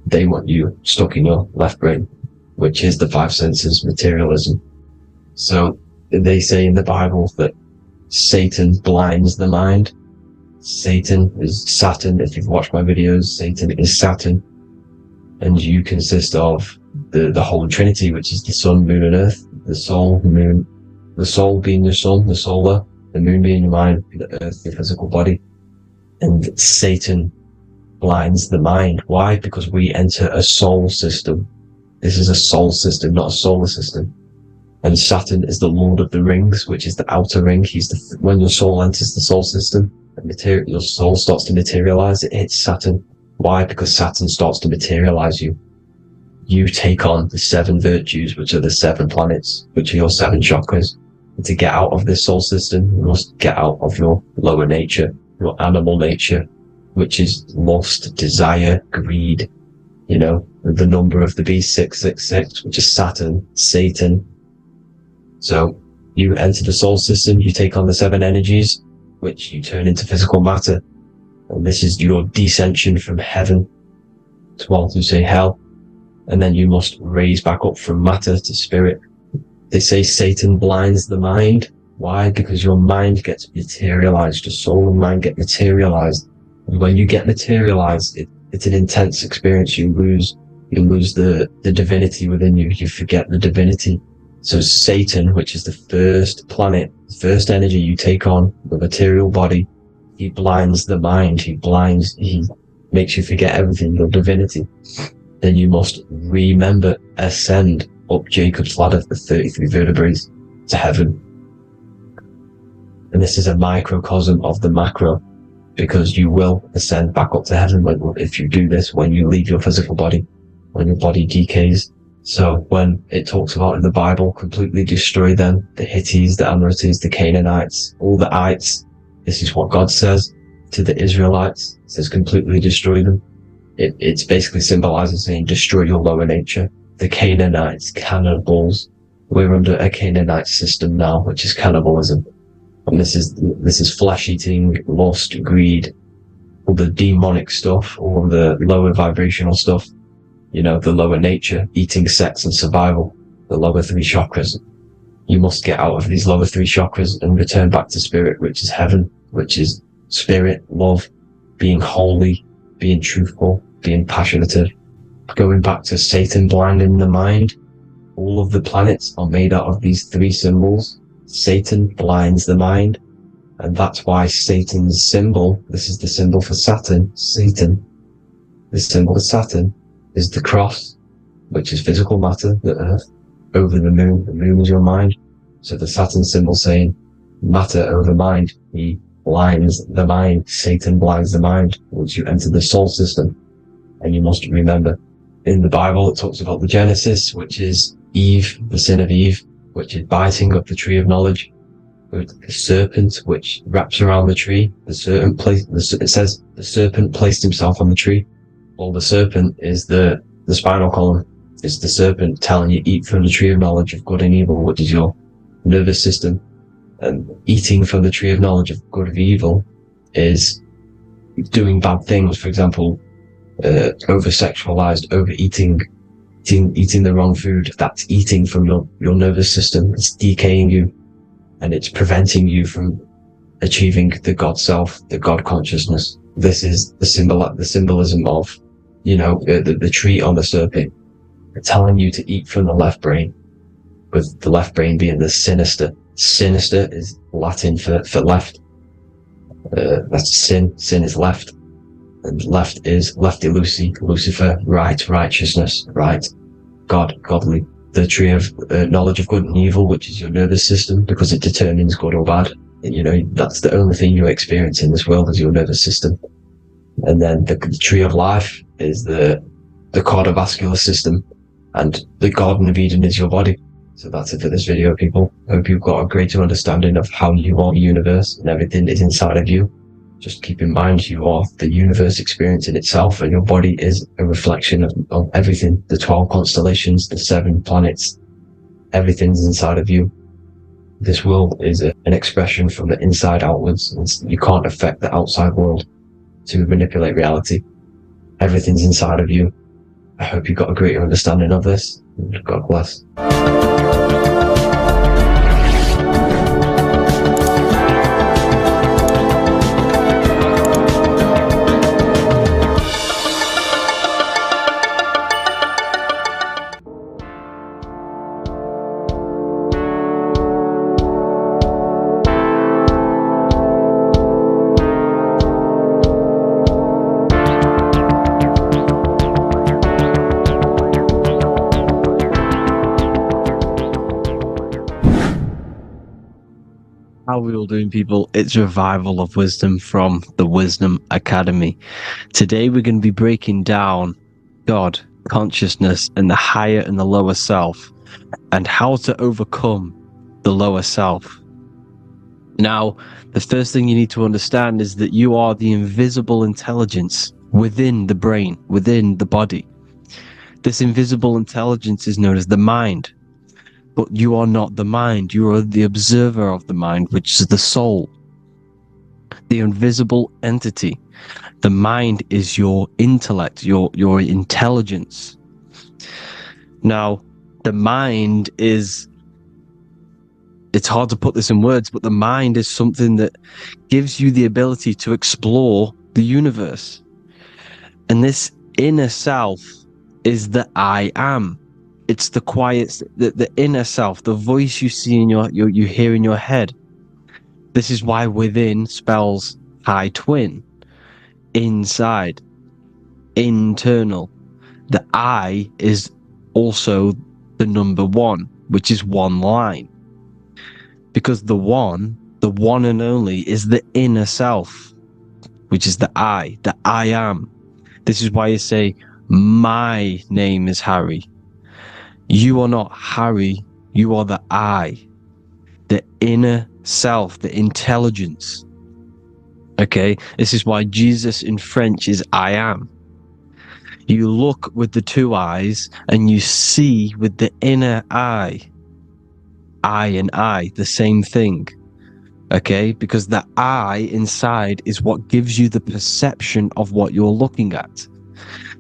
they want you stuck in your left brain, which is the five senses, materialism. So they say in the Bible that Satan blinds the mind. Satan is Saturn. If you've watched my videos, Satan is Saturn. And you consist of the Holy Trinity, which is the sun, moon, and earth. The soul, the moon, the soul being your sun, the solar, the moon being your mind, the earth, your physical body. And Satan blinds the mind. Why? Because we enter a soul system. This is a soul system, not a solar system. And Saturn is the Lord of the Rings, which is the outer ring. When your soul enters the soul system, your soul starts to materialize. It hits Saturn. Why? Because Saturn starts to materialize you. You take on the 7 virtues, which are the 7 planets, which are your 7 chakras. And to get out of this soul system, you must get out of your lower nature, your animal nature, which is lust, desire, greed. You know, the number of the beast, 666, which is Saturn, Satan. So you enter the soul system, you take on the 7 energies, which you turn into physical matter. And this is your descension from heaven to what you say hell. And then you must raise back up from matter to spirit. They say Satan blinds the mind. Why? Because your mind gets materialized. Your soul and mind get materialized. And when you get materialized, it's an intense experience. You lose the divinity within you. You forget the divinity. So Satan, which is the first planet, the first energy you take on, the material body, he blinds the mind. He makes you forget everything, your divinity. Then you must remember, ascend up Jacob's ladder, the 33 vertebrae, to heaven. And this is a microcosm of the macro, because you will ascend back up to heaven if you do this, when you leave your physical body, when your body decays. So when it talks about in the Bible, completely destroy them, the Hittites, the Amorites, the Canaanites, all the ites, this is what God says to the Israelites. It says completely destroy them. It's basically symbolizing saying destroy your lower nature. The Canaanites, cannibals. We're under a Canaanite system now, which is cannibalism. And this is flesh eating, lust, greed, all the demonic stuff, all the lower vibrational stuff. You know, the lower nature, eating, sex, and survival, the lower 3 chakras. You must get out of these lower 3 chakras and return back to spirit, which is heaven, which is spirit, love, being holy, being truthful, being passionate. Going back to Satan blinding the mind, all of the planets are made out of these 3 symbols. Satan blinds the mind, and that's why Satan's symbol, this is the symbol for Saturn, Satan, the symbol of Saturn is the cross, which is physical matter, the earth, over the moon is your mind. So the Saturn symbol saying matter over mind, he blinds the mind, Satan blinds the mind once you enter the soul system. And you must remember, in the Bible it talks about the Genesis, which is Eve, the sin of Eve, which is biting of the tree of knowledge, with the serpent which wraps around the tree. It says the serpent placed himself on the tree. Well, the serpent is the spinal column. It's the serpent telling you eat from the tree of knowledge of good and evil, which is your nervous system. And eating from the tree of knowledge of good and evil is doing bad things. For example, over-sexualized, overeating, eating the wrong food. That's eating from your nervous system. It's decaying you, and it's preventing you from achieving the God self, the God consciousness. This is the symbolism of, you know, the tree on the serpent, telling you to eat from the left brain, with the left brain being the sinister. Sinister is Latin for left. That's sin. Sin is left. And left is lefty Lucy, Lucifer, right, righteousness, right, God, godly. The tree of knowledge of good and evil, which is your nervous system, because it determines good or bad. You know, that's the only thing you experience in this world is your nervous system. And then the tree of life is the cardiovascular system, and the Garden of Eden is your body. So that's it for this video, people. Hope you've got a greater understanding of how you are the universe and everything is inside of you. Just keep in mind, you are the universe experience in itself, and your body is a reflection of everything. The 12 constellations, the 7 planets, everything's inside of you. This world is an expression from the inside outwards. You can't affect the outside world to manipulate reality. Everything's inside of you. I hope you got a greater understanding of this. God bless. How are we all doing, people? It's Revival of Wisdom from the Wisdom Academy. Today we're going to be breaking down God, consciousness, and the higher and the lower self, and how to overcome the lower self. Now, the first thing you need to understand is that you are the invisible intelligence within the brain, within the body. This invisible intelligence is known as the mind. But you are not the mind, you are the observer of the mind, which is the soul, the invisible entity. The mind is your intellect, your intelligence. Now, the mind is, it's hard to put this in words, but the mind is something that gives you the ability to explore the universe. And this inner self is the I am. It's the quiet, the inner self, the voice you see in you hear in your head. This is why within spells high twin, inside, internal. The I is also the number 1, which is one line. Because the one and only, is the inner self, which is the I am. This is why you say, my name is Harry. You are not Harry, you are the I, the inner self, the intelligence. Okay, this is why Jesus in French is I am. You look with the 2 eyes and you see with the inner eye. I and I, the same thing. Okay, because the I inside is what gives you the perception of what you're looking at.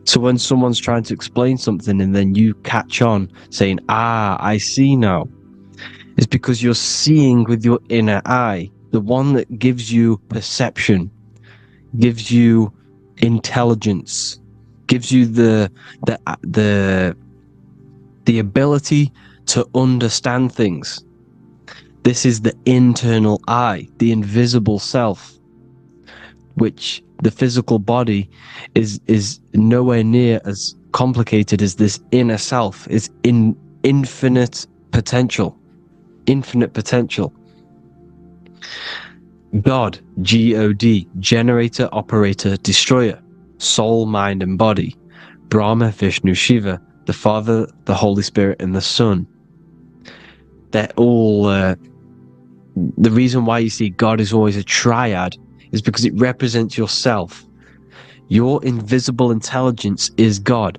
So when someone's trying to explain something and then you catch on saying, I see now, it's because you're seeing with your inner eye, the one that gives you perception, gives you intelligence, gives you the ability to understand things. This is the internal I, the invisible self, which the physical body is nowhere near as complicated as this inner self. Is in infinite potential. God, G-O-D, generator, operator, destroyer, soul, mind, and body. Brahma, Vishnu, Shiva, the Father, the Holy Spirit, and the Son. They're all the reason why you see God is always a triad is because it represents yourself. Your invisible intelligence is God.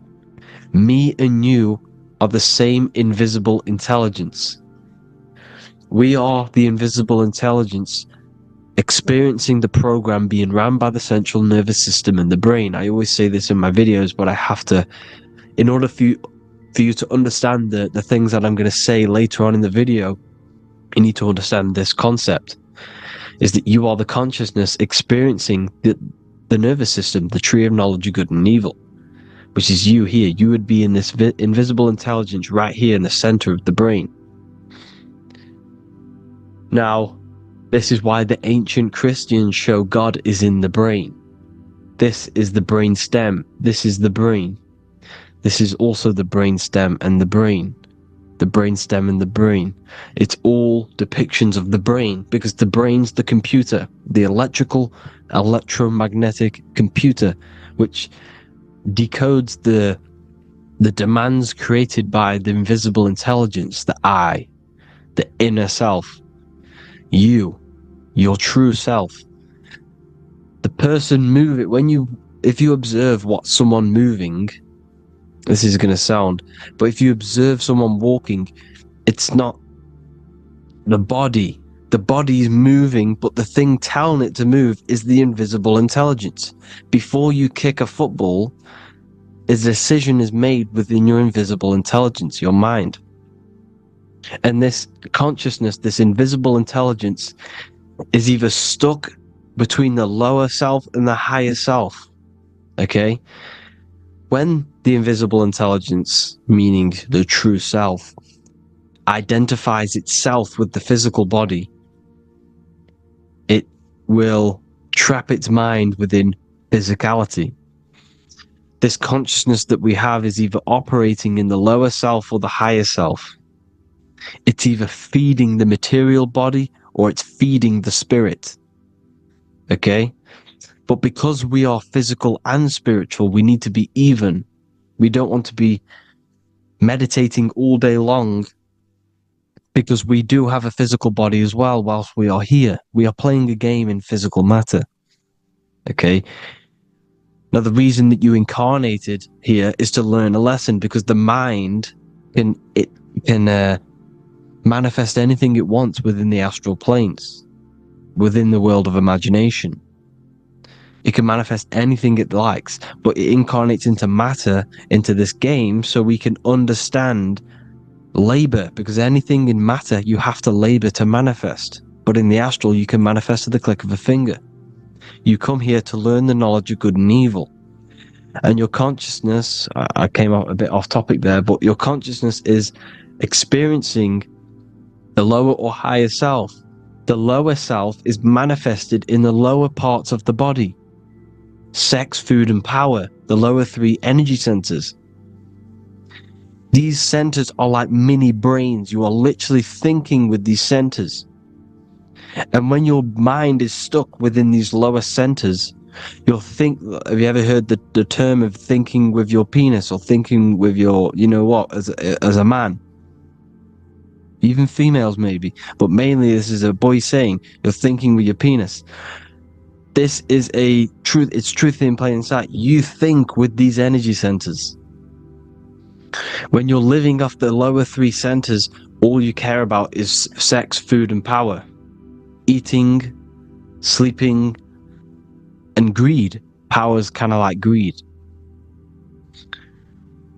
Me and you are the same invisible intelligence. We are the invisible intelligence experiencing the program being ran by the central nervous system and the brain. I always say this in my videos, but I have to, in order for you to understand the things that I'm going to say later on in the video, you need to understand this concept. Is that you are the consciousness experiencing the nervous system, the tree of knowledge of good and evil, which is you here. You would be in this invisible intelligence right here in the center of the brain. Now, this is why the ancient Christians show God is in the brain. This is the brain stem. This is the brain. This is also the brain stem and the brain. the brainstem and the brain. It's all depictions of the brain, because the brain's the computer, the electromagnetic computer, which decodes the demands created by the invisible intelligence, the I, the inner self, you, your true self. The person if you observe what someone moving, this is going to sound, but if you observe someone walking, it's not the body. The body is moving, but the thing telling it to move is the invisible intelligence. Before you kick a football, a decision is made within your invisible intelligence, your mind. And this consciousness, this invisible intelligence, is either stuck between the lower self and the higher self. Okay? When the invisible intelligence, meaning the true self, identifies itself with the physical body, it will trap its mind within physicality. This consciousness that we have is either operating in the lower self or the higher self. It's either feeding the material body or it's feeding the spirit. Okay? But because we are physical and spiritual, we need to be even. We don't want to be meditating all day long, because we do have a physical body as well whilst we are here. We are playing a game in physical matter. Okay? Now, the reason that you incarnated here is to learn a lesson, because the mind can manifest anything it wants within the astral planes, within the world of imagination. It can manifest anything it likes, but it incarnates into matter, into this game, so we can understand labor, because anything in matter you have to labor to manifest. But in the astral, you can manifest at the click of a finger. You come here to learn the knowledge of good and evil. And your consciousness, I came out a bit off topic there, but your consciousness is experiencing the lower or higher self. The lower self is manifested in the lower parts of the body. Sex, food, and power, the lower three energy centers. These centers are like mini brains. You are literally thinking with these centers. And when your mind is stuck within these lower centers, you'll think, have you ever heard the term of thinking with your penis, or thinking with your, you know what, as a man? Even females maybe, but mainly this is a boy saying, you're thinking with your penis. This is a truth, it's truth in plain sight. You think with these energy centers. When you're living off the lower three centers, all you care about is sex, food, and power. Eating, sleeping, and greed. Power's kind of like greed.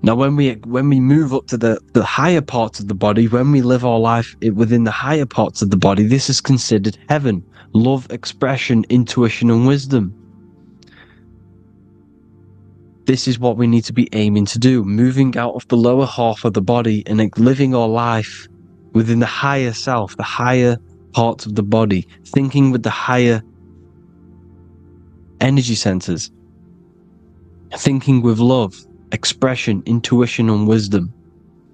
Now, when we move up to the higher parts of the body, when we live our life within the higher parts of the body, this is considered heaven. Love, expression, intuition, and wisdom. This is what we need to be aiming to do, moving out of the lower half of the body and living our life within the higher self, the higher parts of the body, thinking with the higher energy centers, thinking with love, expression, intuition, and wisdom,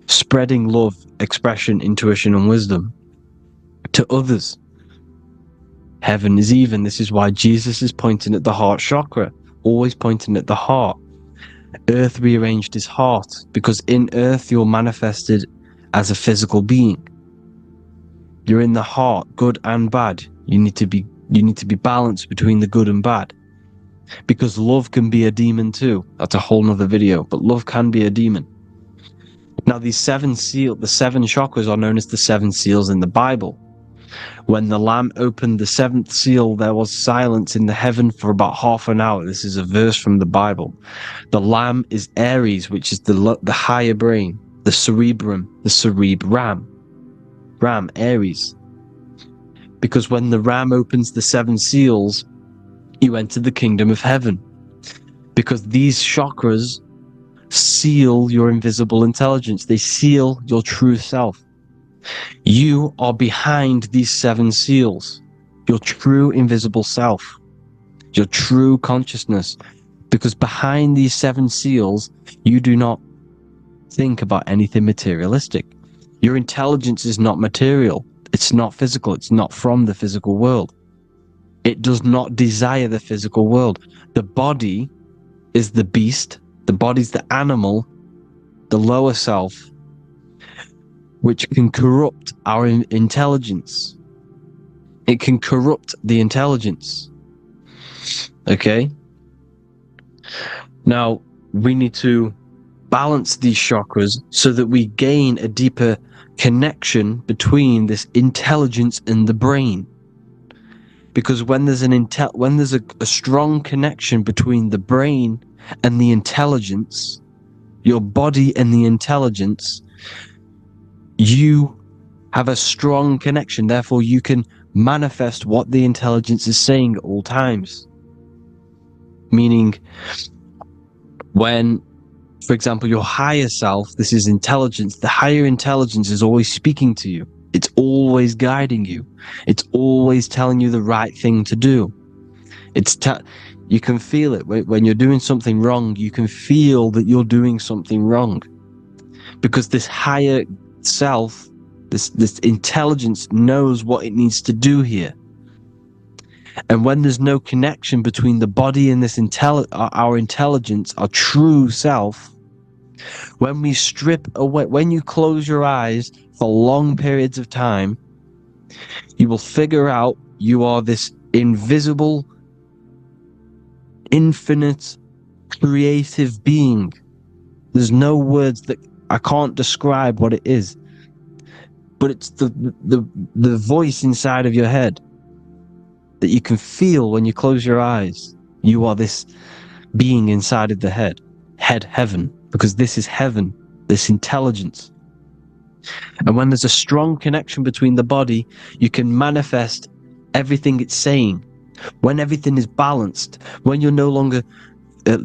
spreading love, expression, intuition, and wisdom to others. Heaven is even. This is why Jesus is pointing at the heart chakra, always pointing at the heart. Earth rearranged his heart, because in earth you're manifested as a physical being. You're in the heart, good and bad. You need to be balanced between the good and bad. Because love can be a demon too. That's a whole nother video, but love can be a demon. Now, the seven chakras are known as the seven seals in the Bible. When the Lamb opened the seventh seal, there was silence in the heaven for about half an hour. This is a verse from the Bible. The Lamb is Aries, which is the higher brain, the cerebrum, Ram, Aries. Because when the Ram opens the seven seals, you enter the kingdom of heaven. Because these chakras seal your invisible intelligence. They seal your true self. You are behind these seven seals, your true invisible self, your true consciousness. Because behind these seven seals, you do not think about anything materialistic. Your intelligence is not material. It's not physical. It's not from the physical world. It does not desire the physical world. The body is the beast. The body's the animal, the lower self, which can corrupt our intelligence. It can corrupt the intelligence. Okay? Now, we need to balance these chakras so that we gain a deeper connection between this intelligence and the brain. Because when there's a strong connection between the brain and the intelligence, your body and the intelligence, you have a strong connection. Therefore, you can manifest what the intelligence is saying at all times. Meaning, when, for example, your higher self, this is intelligence, the higher intelligence is always speaking to you. It's always guiding you. It's always telling you the right thing to do. You can feel it. When you're doing something wrong, you can feel that you're doing something wrong. Because this higher self, this intelligence knows what it needs to do here. And when there's no connection between the body and this our intelligence, our true self, when we strip away, when you close your eyes for long periods of time, you will figure out you are this invisible, infinite, creative being. There's no words that I can't describe what it is. But it's the voice inside of your head that you can feel when you close your eyes. You are this being inside of the head, heaven, because this is heaven, this intelligence. And when there's a strong connection between the body, you can manifest everything it's saying. When everything is balanced, when you're no longer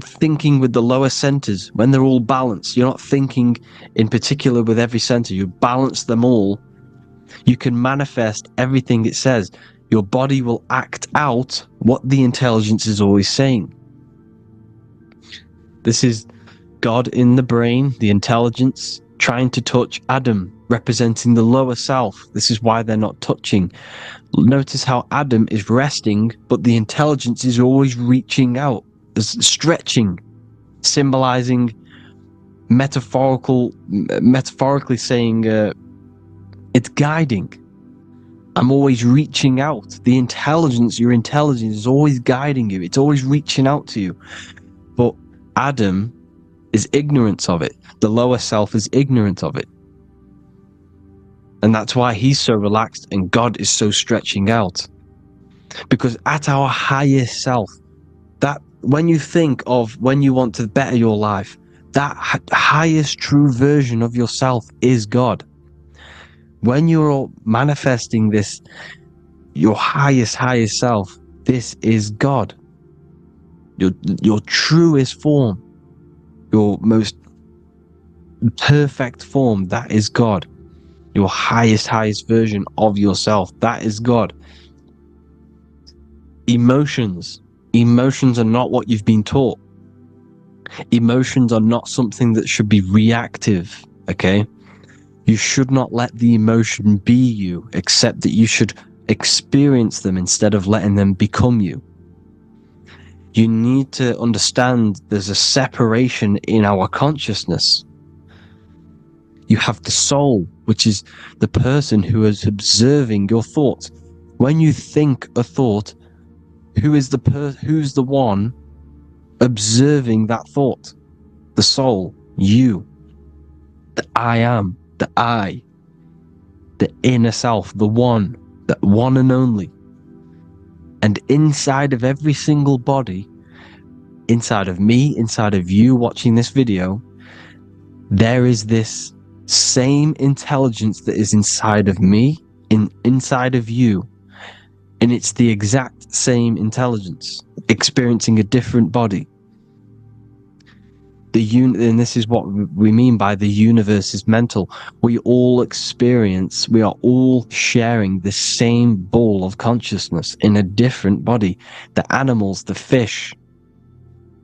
thinking with the lower centers, when they're all balanced, you're not thinking in particular with every center, you balance them all, you can manifest everything it says. Your body will act out what the intelligence is always saying. This is God in the brain, the intelligence, trying to touch Adam, representing the lower self. This is why they're not touching. Notice how Adam is resting, but the intelligence is always reaching out, stretching, symbolizing metaphorically saying it's guiding. I'm always reaching out. The intelligence, your intelligence is always guiding you. It's always reaching out to you. But Adam is ignorant of it. The lower self is ignorant of it. And that's why he's so relaxed and God is so stretching out. Because at our highest self, that when you think of when you want to better your life, that highest true version of yourself is God. When you're manifesting this, your highest self, this is God. Your truest form, your most perfect form, that is God. Your highest version of yourself, that is God. Emotions are not what you've been taught. Emotions are not something that should be reactive, okay? You should not let the emotion be you, except that you should experience them instead of letting them become you. You need to understand there's a separation in our consciousness. You have the soul, which is the person who is observing your thoughts. When you think a thought, who's the one observing that thought? The soul, you, the I am, the I, the inner self, the one and only. And inside of every single body, inside of me, inside of you watching this video, there is this same intelligence that is inside of me, inside of you. And it's the exact same intelligence, experiencing a different body. And this is what we mean by the universe is mental. We all are sharing the same ball of consciousness in a different body. The animals, the fish,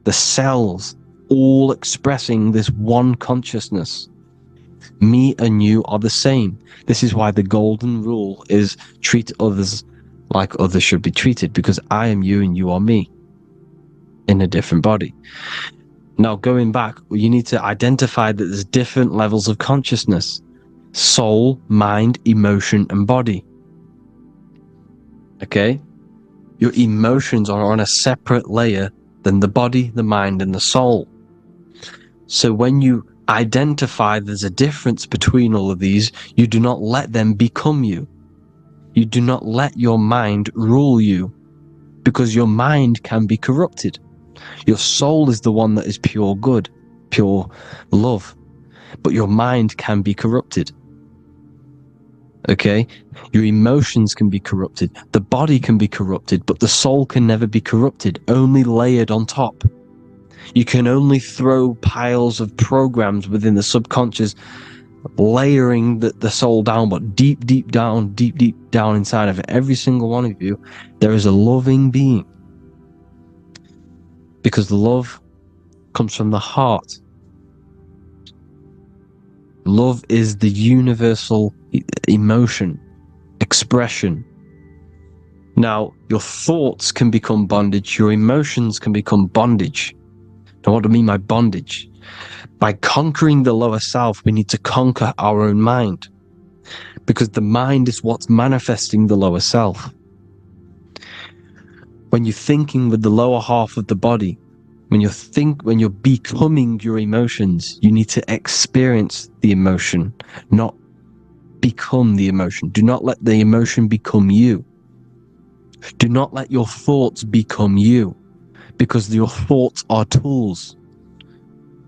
the cells, all expressing this one consciousness. Me and you are the same. This is why the golden rule is treat others like others should be treated, because I am you and you are me in a different body. Now, going back, you need to identify that there's different levels of consciousness: soul, mind, emotion, and body. Okay? Your emotions are on a separate layer than the body, the mind, and the soul. So when you identify there's a difference between all of these, you do not let them become you. You do not let your mind rule you, because your mind can be corrupted. Your soul is the one that is pure good, pure love, but your mind can be corrupted. Okay? Your emotions can be corrupted. The body can be corrupted, but the soul can never be corrupted, only layered on top. You can only throw piles of programs within the subconscious, layering the soul down, but deep down inside of every single one of you, there is a loving being. Because love comes from the heart. Love is the universal emotion, expression. Now, your thoughts can become bondage, your emotions can become bondage. Now, what do I mean by bondage? By conquering the lower self, we need to conquer our own mind, because the mind is what's manifesting the lower self. When you're thinking with the lower half of the body, when you're becoming your emotions, you need to experience the emotion, not become the emotion. Do not let the emotion become you. Do not let your thoughts become you, because your thoughts are tools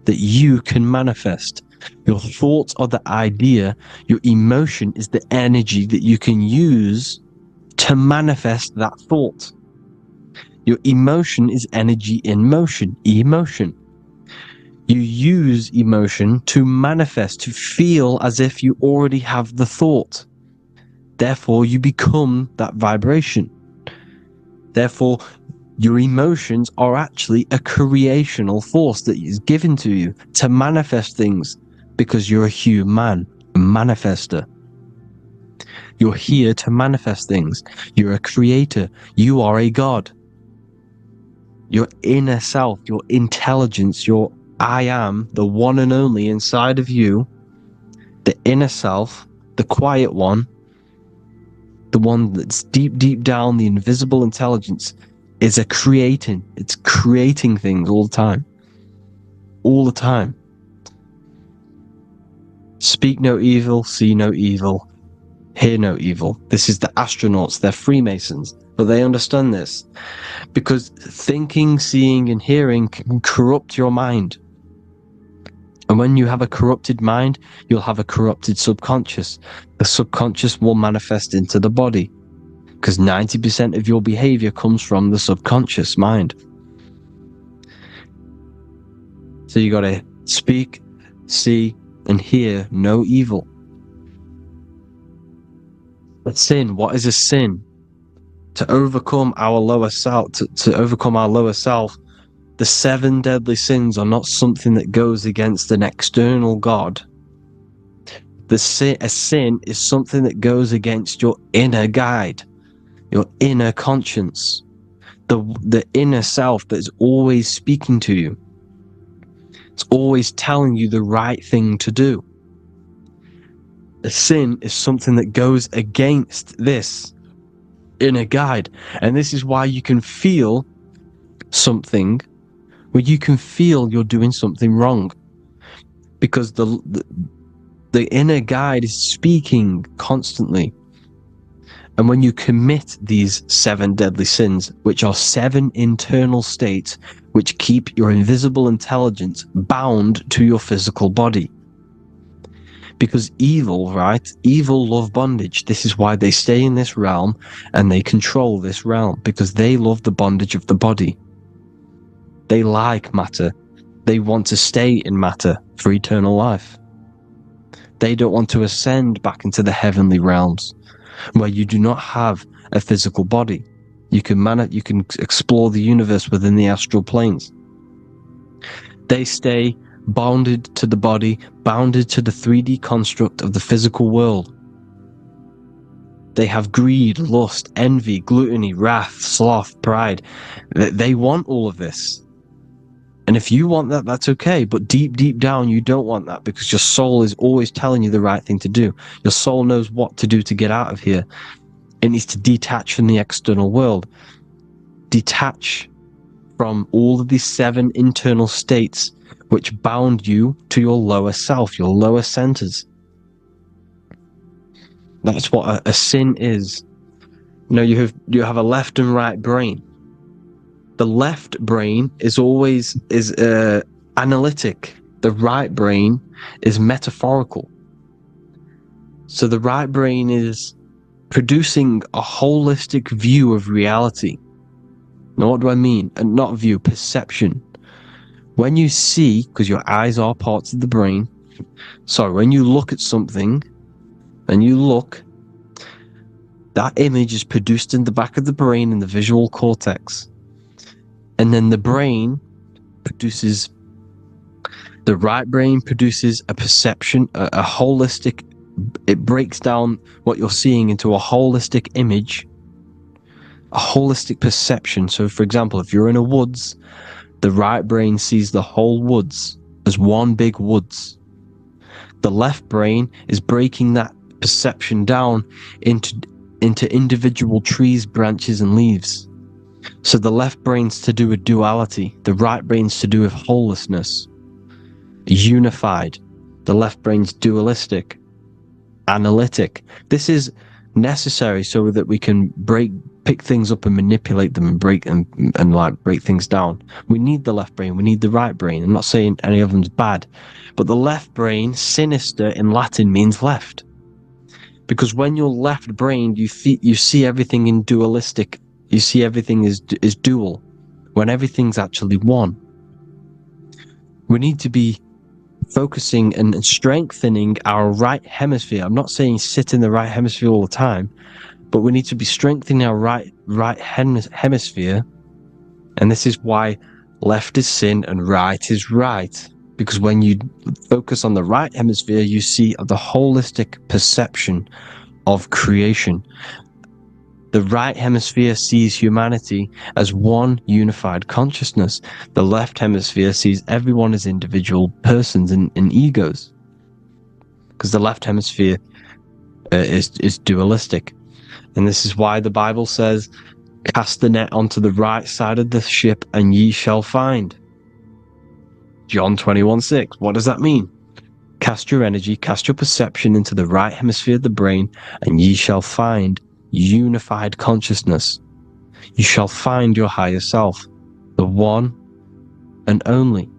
that you can manifest. Your thoughts are the idea. Your emotion is the energy that you can use to manifest that thought. Your emotion is energy in motion, emotion. You use emotion to manifest, to feel as if you already have the thought. Therefore, you become that vibration. Therefore, your emotions are actually a creational force that is given to you to manifest things, because you're a human, a manifester. You're here to manifest things. You're a creator. You are a god. Your inner self, your intelligence, your I am, the one and only inside of you, the inner self, the quiet one, the one that's deep down, the invisible intelligence, is it's creating things all the time. All the time. Speak no evil, see no evil, hear no evil. This is the astronauts, they're Freemasons, but they understand this. Because thinking, seeing, and hearing can corrupt your mind. And when you have a corrupted mind, you'll have a corrupted subconscious. The subconscious will manifest into the body, because 90% of your behavior comes from the subconscious mind. So you got to speak, see, and hear no evil. A sin, what is a sin? To overcome our lower self, to overcome our lower self, the 7 deadly sins are not something that goes against an external God. A sin is something that goes against your inner guide, your inner conscience, the inner self that is always speaking to you. It's always telling you the right thing to do. A sin is something that goes against this inner guide. And this is why you can feel something where you can feel you're doing something wrong, because the inner guide is speaking constantly. And when you commit these 7 deadly sins, which are 7 internal states which keep your invisible intelligence bound to your physical body. Because evil, right? Evil love bondage. This is why they stay in this realm and they control this realm, because they love the bondage of the body. They like matter. They want to stay in matter for eternal life. They don't want to ascend back into the heavenly realms, where you do not have a physical body. You can explore the universe within the astral planes. They stay bounded to the body, bounded to the 3D construct of the physical world. They have greed, lust, envy, gluttony, wrath, sloth, pride. They want all of this. And if you want that, that's okay. But deep, deep down, you don't want that, because your soul is always telling you the right thing to do. Your soul knows what to do to get out of here. It needs to detach from the external world. Detach from all of these 7 internal states which bound you to your lower self, your lower centers. That's what a sin is. You know, you have a left and right brain. The left brain is always analytic. The right brain is metaphorical. So the right brain is producing a holistic view of reality. Now, what do I mean? And not view, perception. When you see, because your eyes are parts of the brain, when you look at something, and you look, that image is produced in the back of the brain in the visual cortex. And then the right brain produces a perception, a holistic, it breaks down what you're seeing into a holistic image, a holistic perception. So for example, if you're in a woods, the right brain sees the whole woods as one big woods. The left brain is breaking that perception down into individual trees, branches, and leaves. So the left brain's to do with duality, the right brain's to do with wholeness, unified. The left brain's dualistic, analytic. This is necessary so that we can pick things up and manipulate them and break things down. We need the left brain, we need the right brain. I'm not saying any of them's bad, but the left brain, sinister in Latin, means left. Because when you're left-brained, you see everything in dualistic. You see everything is dual, when everything's actually one. We need to be focusing and strengthening our right hemisphere. I'm not saying sit in the right hemisphere all the time, but we need to be strengthening our right hemisphere. And this is why left is sin and right is right. Because when you focus on the right hemisphere, you see the holistic perception of creation. The right hemisphere sees humanity as one unified consciousness. The left hemisphere sees everyone as individual persons and egos. Because the left hemisphere is dualistic. And this is why the Bible says, cast the net onto the right side of the ship and ye shall find. John 21:6. What does that mean? Cast your energy, cast your perception into the right hemisphere of the brain, and ye shall find unified consciousness. You shall find your higher self, the one and only.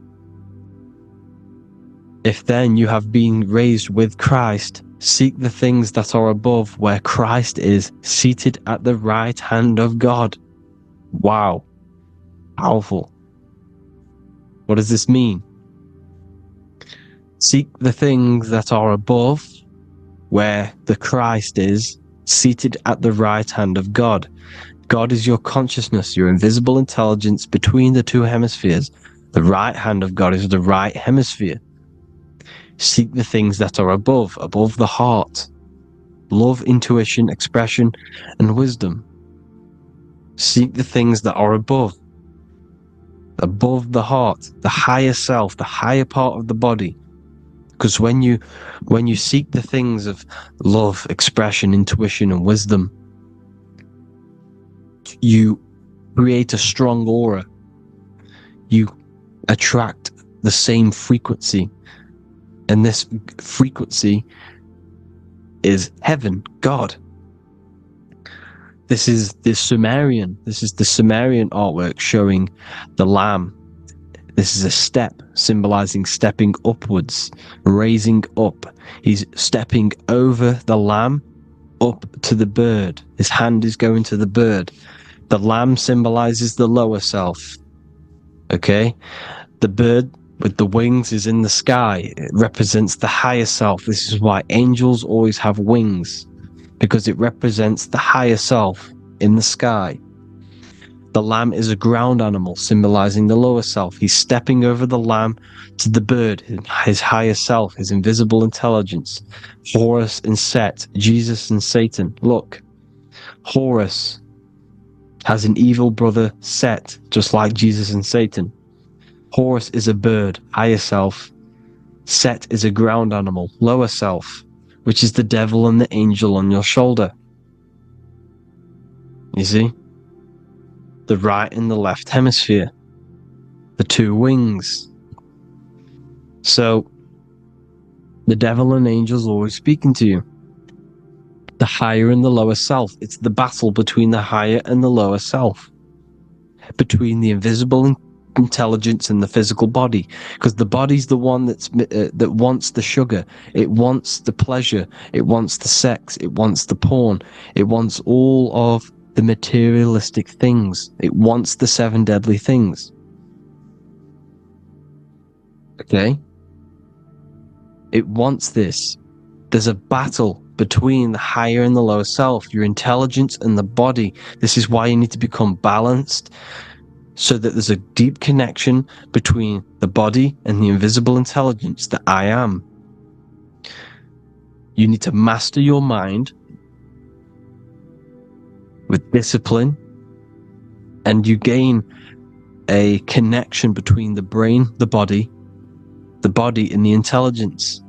If then you have been raised with Christ, seek the things that are above, where Christ is seated at the right hand of God. Wow. Powerful. What does this mean? Seek the things that are above, where the Christ is seated at the right hand of God. God is your consciousness, your invisible intelligence between the 2 hemispheres. The right hand of God is the right hemisphere. Seek the things that are above the heart. Love, intuition, expression, and wisdom. Seek the things that are above the heart, the higher self, the higher part of the body. Because when you seek the things of love, expression, intuition, and wisdom, you create a strong aura. You attract the same frequency. And this frequency is heaven, God. This is the Sumerian artwork showing the Lamb. This is a step symbolizing stepping upwards, raising up. He's stepping over the lamb up to the bird. His hand is going to the bird. The lamb symbolizes the lower self. Okay? The bird with the wings is in the sky. It represents the higher self. This is why angels always have wings, because it represents the higher self in the sky. The lamb is a ground animal, symbolizing the lower self. He's stepping over the lamb to the bird, his higher self, his invisible intelligence. Horus and Set, Jesus and Satan. Look, Horus has an evil brother, Set, just like Jesus and Satan. Horus is a bird, higher self. Set is a ground animal, lower self, which is the devil and the angel on your shoulder. You see? The right and the left hemisphere. The two wings. So, the devil and angels always speaking to you. The higher and the lower self. It's the battle between the higher and the lower self. Between the invisible intelligence and the physical body. Because the body's the one that wants the sugar. It wants the pleasure. It wants the sex. It wants the porn. It wants all of the materialistic things. It wants the 7 deadly things. Okay? It wants this. There's a battle between the higher and the lower self, your intelligence and the body. This is why you need to become balanced, so that there's a deep connection between the body and the invisible intelligence, the I am. You need to master your mind with discipline, and you gain a connection between the brain, the body and the intelligence.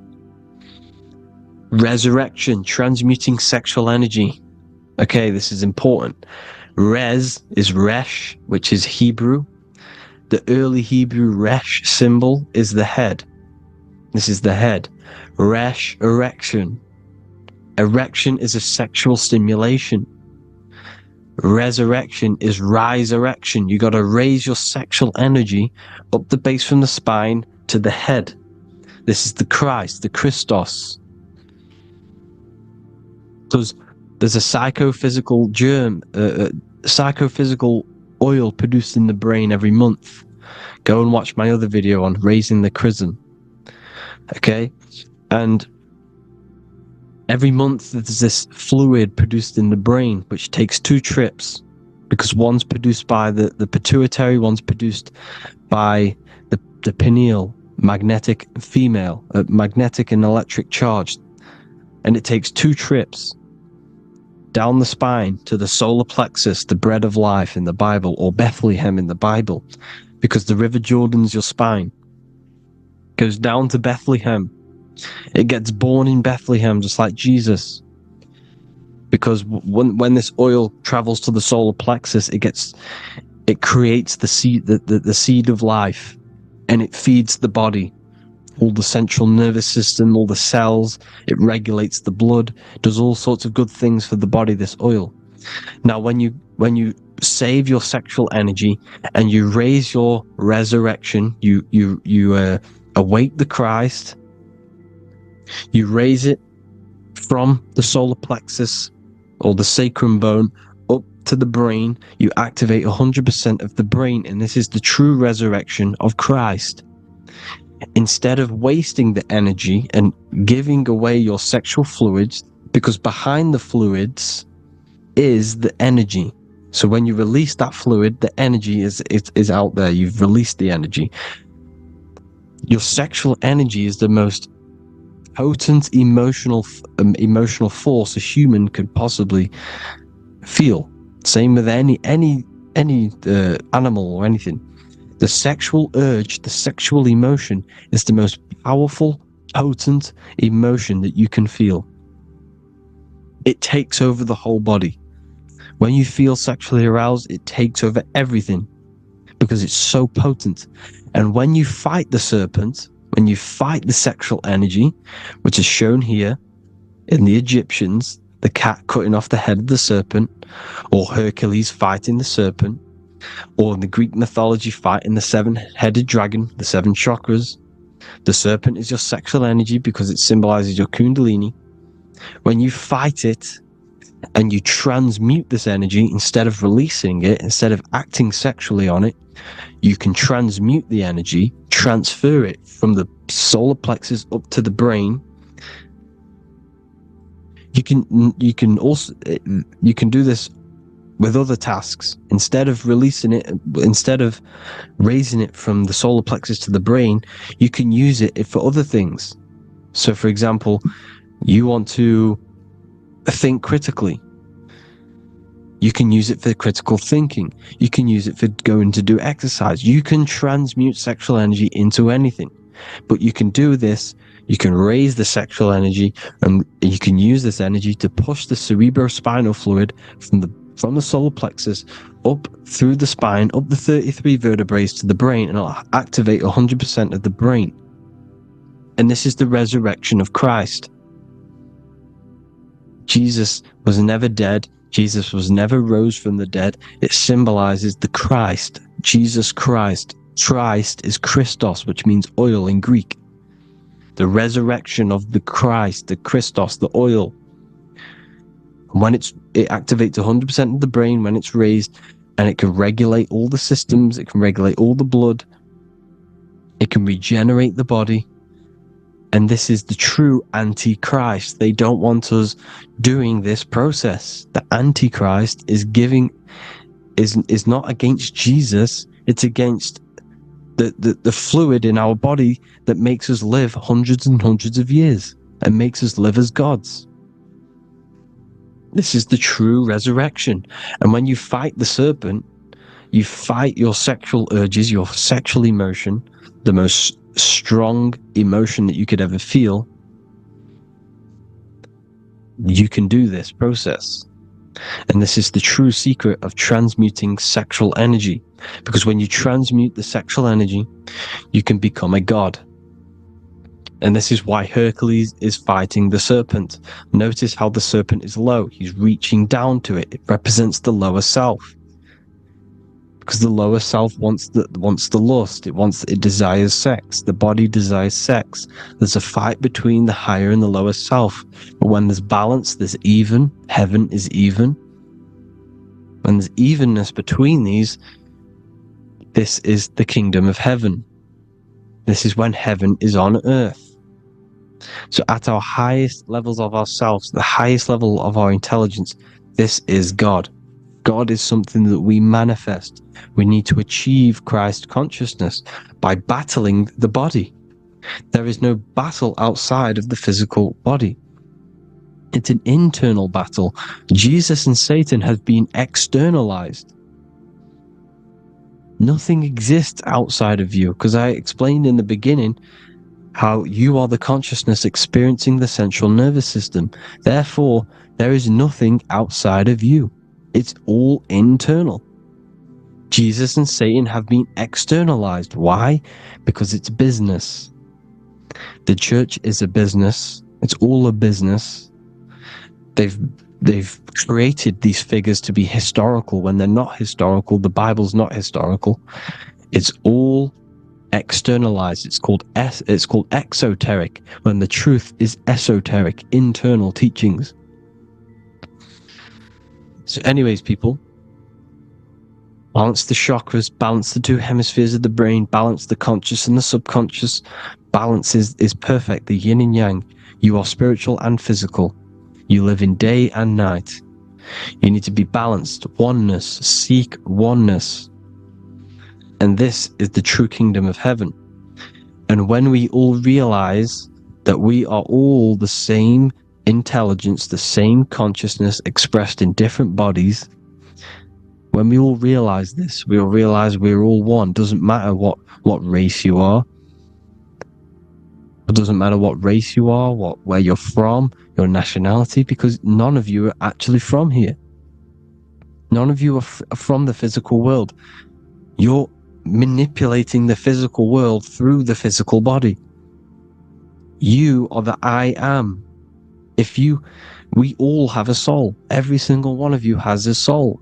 Resurrection, transmuting sexual energy. Okay, this is important. Res is Resh, which is Hebrew. The early Hebrew Resh symbol is the head. This is the head. Resh, erection. Erection is a sexual stimulation. Resurrection is rise erection. You got to raise your sexual energy up the base from the spine to the head. This is the Christ, the Christos. Because there's a psychophysical psychophysical oil produced in the brain every month. Go and watch my other video on raising the chrism. Okay? And every month there's this fluid produced in the brain, which takes 2 trips, because one's produced by the pituitary, one's produced by the pineal, magnetic female, magnetic and electric charge. And it takes 2 trips down the spine to the solar plexus, the bread of life in the Bible, or Bethlehem in the Bible, because the River Jordan's your spine. Goes down to Bethlehem. It gets born in Bethlehem, just like Jesus. Because when this oil travels to the solar plexus, it creates the seed, the seed of life, and it feeds the body. All the central nervous system, all the cells, it regulates the blood, does all sorts of good things for the body, this oil. Now, when you save your sexual energy and you raise your resurrection, you awake the Christ, you raise it from the solar plexus or the sacrum bone up to the brain, you activate 100% of the brain, and this is the true resurrection of Christ. Instead of wasting the energy and giving away your sexual fluids, because behind the fluids is the energy. So when you release that fluid, the energy is out there. You've released the energy. Your sexual energy is the most potent emotional force a human could possibly feel. Same with any animal or anything. The sexual urge, the sexual emotion is the most powerful, potent emotion that you can feel. It takes over the whole body. When you feel sexually aroused, it takes over everything because it's so potent. And when you fight the serpent, when you fight the sexual energy, which is shown here in the Egyptians, the cat cutting off the head of the serpent, or Hercules fighting the serpent, or in the Greek mythology fighting the 7-headed dragon, the 7 chakras. The serpent is your sexual energy because it symbolizes your kundalini. When you fight it and you transmute this energy, instead of releasing it, instead of acting sexually on it, you can transmute the energy, transfer it from the solar plexus up to the brain. You can do this with other tasks. Instead of raising it from the solar plexus to the brain, you can use it for other things. So for example, you want to think critically. You can use it for critical thinking. You can use it for going to do exercise. You can transmute sexual energy into anything. But you can do this, you can raise the sexual energy, and you can use this energy to push the cerebrospinal fluid from the solar plexus up through the spine, up the 33 vertebrae to the brain, and it'll activate 100% of the brain. And this is the resurrection of Christ. Jesus was never dead. Jesus was never rose from the dead. It symbolizes the Christ, Jesus Christ. Christ is Christos, which means oil in Greek. The resurrection of the Christ, the Christos, the oil. When it activates 100% of the brain when it's raised, and it can regulate all the systems, it can regulate all the blood, it can regenerate the body. And this is the true Antichrist. They don't want us doing this process. The Antichrist is not against Jesus, it's against the fluid in our body that makes us live hundreds and hundreds of years and makes us live as gods. This is the true resurrection. And when you fight the serpent, you fight your sexual urges, your sexual emotion, the most strong emotion that you could ever feel. You can do this process. And this is the true secret of transmuting sexual energy. Because when you transmute the sexual energy, you can become a god. And this is why Hercules is fighting the serpent. Notice how the serpent is low. He's reaching down to it. It represents the lower self. Because the lower self wants the lust. It desires sex. The body desires sex. There's a fight between the higher and the lower self. But when there's balance, there's even. Heaven is even. When there's evenness between these, this is the kingdom of heaven. This is when heaven is on earth. So at our highest levels of ourselves, the highest level of our intelligence, this is God. God is something that we manifest. We need to achieve Christ consciousness by battling the body. There is no battle outside of the physical body. It's an internal battle. Jesus and Satan have been externalized. Nothing exists outside of you, because I explained in the beginning how you are the consciousness experiencing the central nervous system. Therefore, there is nothing outside of you. It's all internal. Jesus and Satan have been externalized. Why? Because it's business. The church is a business. It's all a business. They've created these figures to be historical when they're not historical. The Bible's not historical. It's all externalized. It's called exoteric, when the truth is esoteric, internal teachings. So anyways, people, balance the chakras, balance the two hemispheres of the brain, balance the conscious and the subconscious. Balance is perfect, the yin and yang. You are spiritual and physical. You live in day and night. You need to be balanced. Oneness. Seek oneness. And this is the true kingdom of heaven. And when we all realize that we are all the same intelligence, the same consciousness expressed in different bodies, when we all realize this, we all realize we're all one. Doesn't matter what race you are. It doesn't matter what race you are, where you're from, your nationality, because none of you are actually from here. None of you are from the physical world. You're manipulating the physical world through the physical body. You are the I am. We all have a soul. Every single one of you has a soul.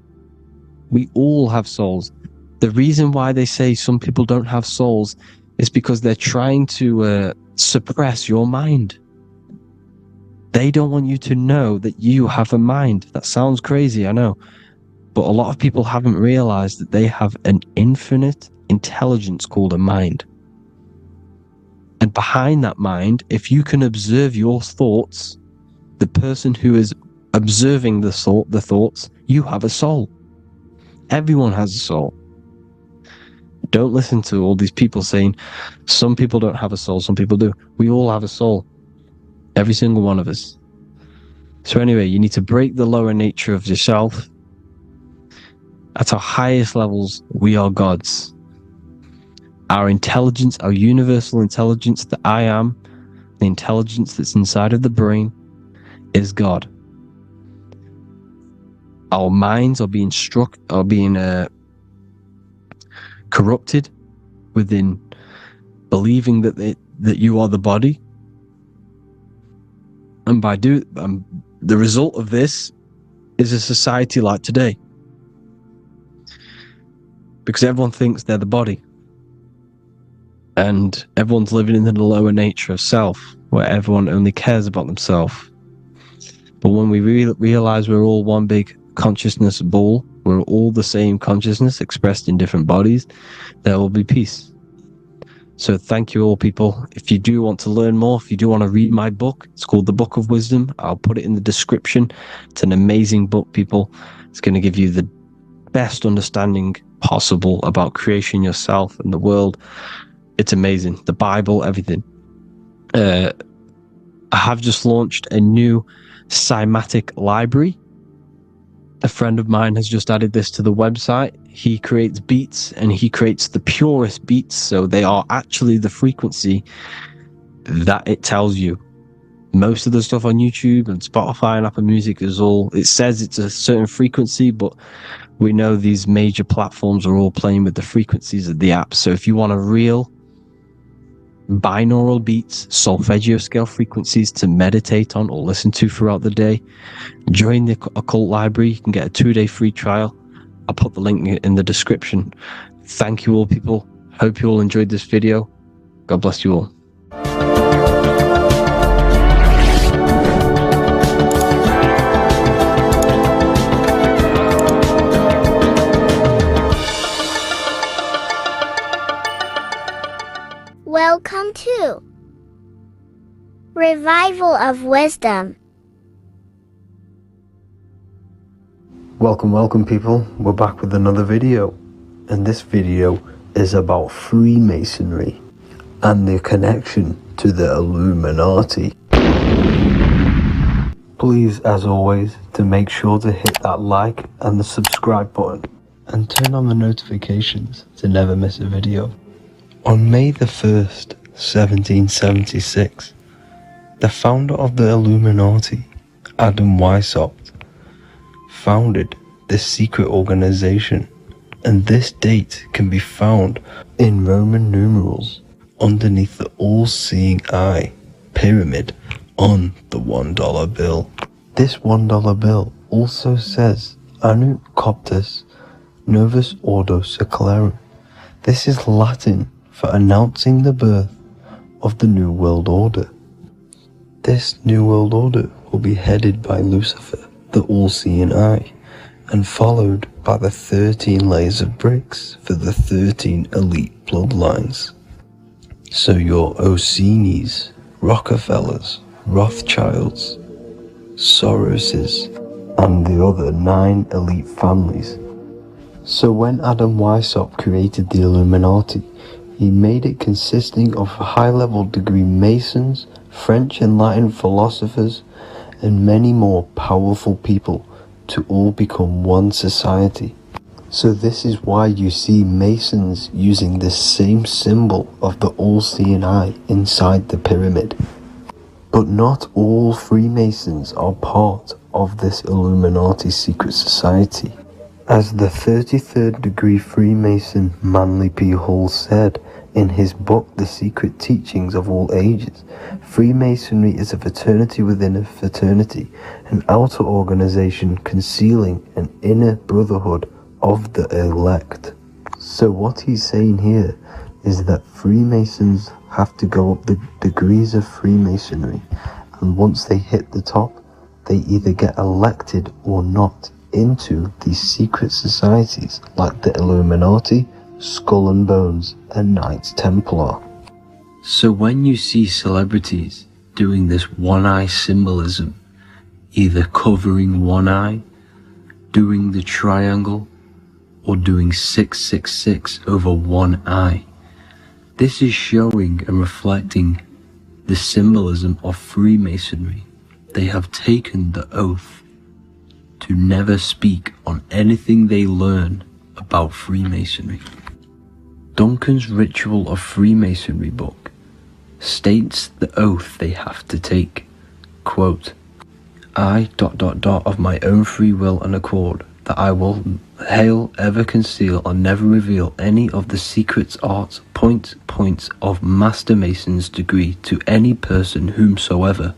We all have souls. The reason why they say some people don't have souls is because they're trying to suppress your mind. They don't want you to know that you have a mind. That sounds crazy, I know. But a lot of people haven't realized that they have an infinite intelligence called a mind. And behind that mind, if you can observe your thoughts, the person who is observing the thoughts, you have a soul. Everyone has a soul. Don't listen to all these people saying some people don't have a soul, some people do. We all have a soul. Every single one of us. So anyway, you need to break the lower nature of yourself. At our highest levels, we are gods. Our intelligence, our universal intelligence, the I am, the intelligence that's inside of the brain, is God. Our minds are being corrupted within believing that you are the body, and by the result of this is a society like today, because everyone thinks they're the body, and everyone's living in the lower nature of self, where everyone only cares about themselves. But when we realize we're all one big consciousness ball, we're all the same consciousness expressed in different bodies, there will be peace. So thank you all, people. If you do want to learn more, if you do want to read my book, it's called The Book of Wisdom. I'll put it in the description. It's an amazing book, people. It's going to give you the best understanding possible about creation, yourself, and the world. It's amazing. The Bible, everything. I have just launched a new cymatic library. A friend of mine has just added this to the website. He creates beats, and he creates the purest beats, so they are actually the frequency that it tells you. Most of the stuff on YouTube and Spotify and Apple Music is all, it says it's a certain frequency, but we know these major platforms are all playing with the frequencies of the app. So if you want a real binaural beats, solfeggio scale frequencies to meditate on or listen to throughout the day, join the Occult Library. You can get a 2-day free trial. I'll put the link in the description. Thank you all, people. Hope you all enjoyed this video. God bless you all. Welcome to Revival of Wisdom. Welcome people, we're back with another video, and this video is about Freemasonry and their connection to the Illuminati. Please, as always, to make sure to hit that like and the subscribe button and turn on the notifications to never miss a video. On May the 1st, 1776, the founder of the Illuminati, Adam Weishaupt, founded this secret organization, and this date can be found in Roman numerals underneath the all-seeing eye pyramid on the $1 bill. This $1 bill also says Anno Coptus Novus Ordo Secularum. This is Latin for announcing the birth of the New World Order. This New World Order will be headed by Lucifer, the all-seeing eye, and followed by the 13 layers of bricks for the 13 elite bloodlines. So your Orsini's, Rockefellers, Rothschilds, Soroses, and the other 9 elite families. So when Adam Weishaupt created the Illuminati, he made it consisting of high-level degree Masons, French and Latin philosophers, and many more powerful people to all become one society. So this is why you see Masons using this same symbol of the all-seeing eye inside the pyramid. But not all Freemasons are part of this Illuminati secret society. As the 33rd degree Freemason Manly P. Hall said in his book The Secret Teachings of All Ages, Freemasonry is a fraternity within a fraternity, an outer organization concealing an inner brotherhood of the elect. So what he's saying here is that Freemasons have to go up the degrees of Freemasonry, and once they hit the top, they either get elected or not into these secret societies like the Illuminati, Skull and Bones, and Knights Templar. So when you see celebrities doing this one-eye symbolism, either covering one eye, doing the triangle, or doing 666 over one eye. This is showing and reflecting the symbolism of Freemasonry. They have taken the oath to never speak on anything they learn about Freemasonry. Duncan's Ritual of Freemasonry book states the oath they have to take. Quote, I ... of my own free will and accord, that I will hail, ever conceal, or never reveal any of the secrets, arts, points of Master Mason's degree to any person whomsoever.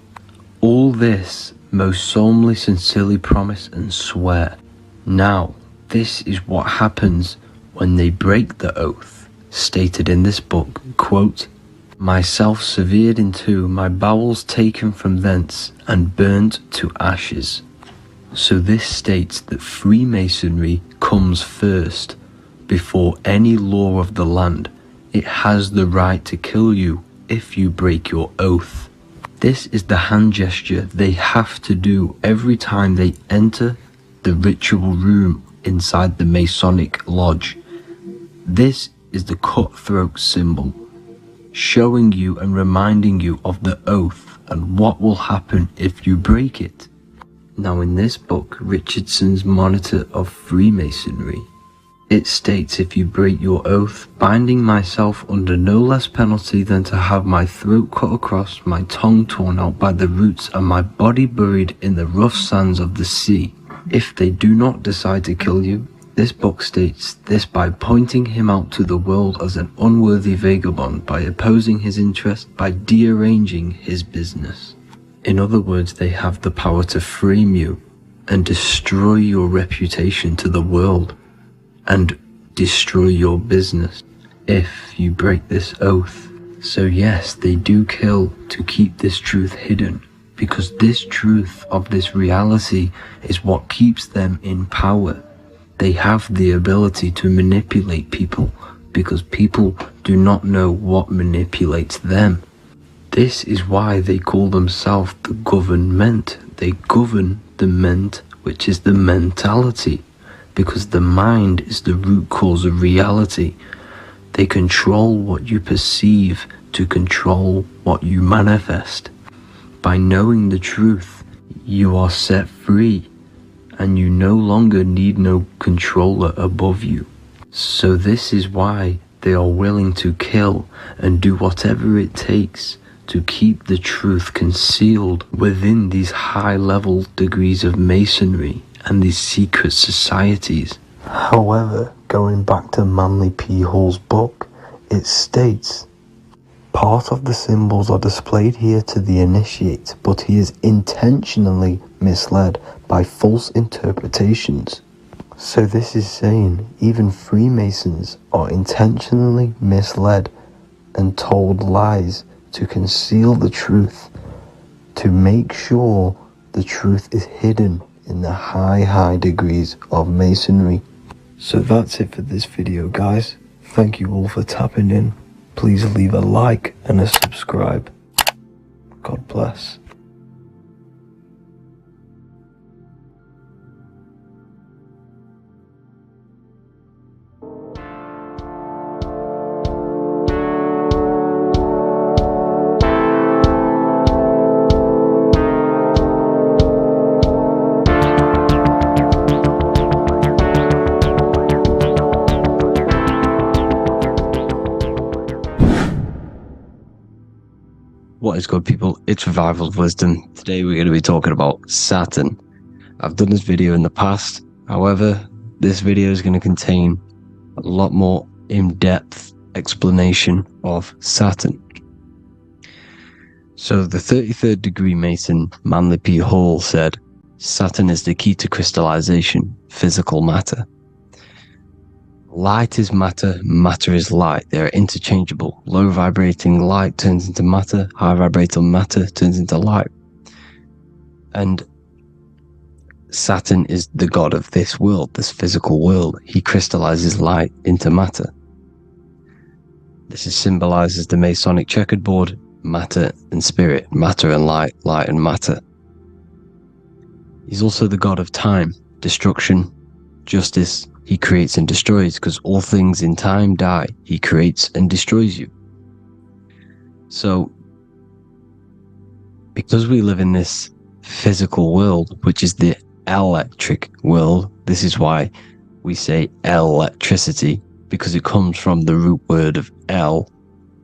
All this most solemnly, sincerely promise and swear. Now, this is what happens when they break the oath, stated in this book, quote, myself severed in two, my bowels taken from thence, and burnt to ashes. So this states that Freemasonry comes first, before any law of the land. It has the right to kill you if you break your oath. This is the hand gesture they have to do every time they enter the ritual room inside the Masonic lodge. This is the cutthroat symbol, showing you and reminding you of the oath and what will happen if you break it. Now in this book, Richardson's Monitor of Freemasonry, it states, if you break your oath, binding myself under no less penalty than to have my throat cut across, my tongue torn out by the roots, and my body buried in the rough sands of the sea. If they do not decide to kill you, this book states this by pointing him out to the world as an unworthy vagabond, by opposing his interest, by dearranging his business. In other words, they have the power to frame you and destroy your reputation to the world and destroy your business if you break this oath. So yes, they do kill to keep this truth hidden, because this truth of this reality is what keeps them in power. They have the ability to manipulate people because people do not know what manipulates them. This is why they call themselves the government. They govern the ment, which is the mentality, because the mind is the root cause of reality. They control what you perceive to control what you manifest. By knowing the truth, you are set free, and you no longer need no controller above you. So this is why they are willing to kill and do whatever it takes to keep the truth concealed within these high-level degrees of masonry and these secret societies. However, going back to Manly P. Hall's book, it states, part of the symbols are displayed here to the initiate, but he is intentionally misled by false interpretations. So this is saying even Freemasons are intentionally misled and told lies to conceal the truth, to make sure the truth is hidden in the high degrees of masonry. So that's it for this video, guys. Thank you all for tapping in. Please leave a like and a subscribe. God bless. What is good, people? It's Revival of Wisdom. Today we're going to be talking about Saturn. I've done this video in the past. However, this video is going to contain a lot more in-depth explanation of Saturn. So the 33rd degree Mason, Manly P. Hall, said, Saturn is the key to crystallization, physical matter. Light is matter, matter is light. They are interchangeable. Low vibrating light turns into matter, high vibrating matter turns into light. And Saturn is the god of this world, this physical world. He crystallizes light into matter. This is symbolized as the Masonic checkered board, matter and spirit, matter and light, light and matter. He's also the god of time, destruction, justice, He creates and destroys, because all things in time die. He creates and destroys you. So, because we live in this physical world, which is the electric world, this is why we say electricity, because it comes from the root word of El,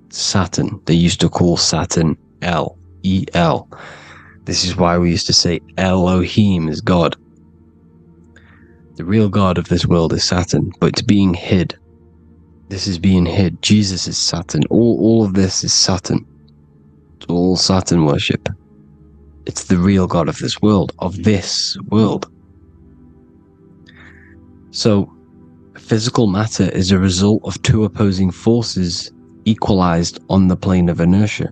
Saturn. They used to call Saturn El, E-L. This is why we used to say Elohim is God. The real God of this world is Saturn, but it's being hid. This is being hid. Jesus is Saturn. All of this is Saturn. It's all Saturn worship. It's the real God of this world, So, physical matter is a result of two opposing forces equalized on the plane of inertia,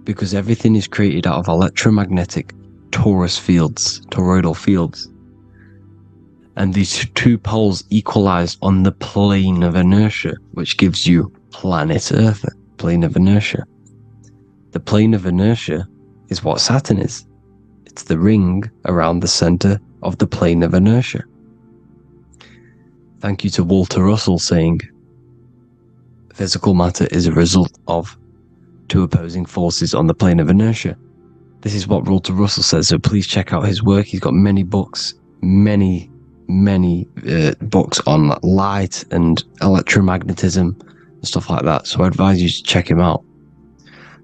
because everything is created out of electromagnetic toroidal fields. And these two poles equalize on the plane of inertia, which gives you planet Earth, plane of inertia. The plane of inertia is what Saturn is. It's the ring around the center of the plane of inertia. Thank you to Walter Russell saying, physical matter is a result of two opposing forces on the plane of inertia. This is what Walter Russell says, so please check out his work. He's got many books, many books on light and electromagnetism and stuff like that, so I advise you to check him out.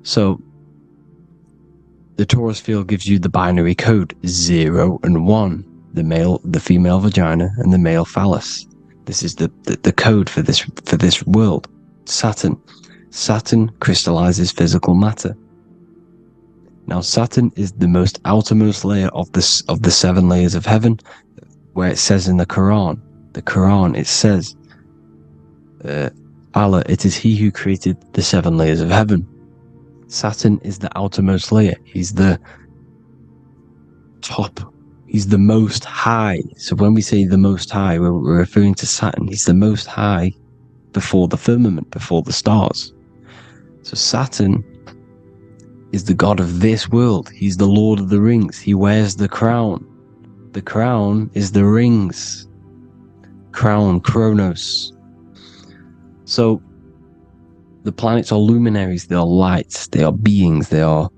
So the torus field gives you the binary code 0 and 1, the female vagina and the male phallus. This is the code for this world. Saturn crystallizes physical matter. Now Saturn is the most outermost layer of the 7 layers of heaven, where it says in the Quran it says, Allah, it is He who created the 7 layers of heaven. Saturn is the outermost layer. He's the top. He's the most high. So when we say the most high, we're referring to Saturn. He's the most high before the firmament, before the stars. So Saturn is the god of this world. He's the Lord of the Rings. He wears the crown. The crown is the rings. Crown, Kronos. So the planets are luminaries. They are lights. They are beings. They are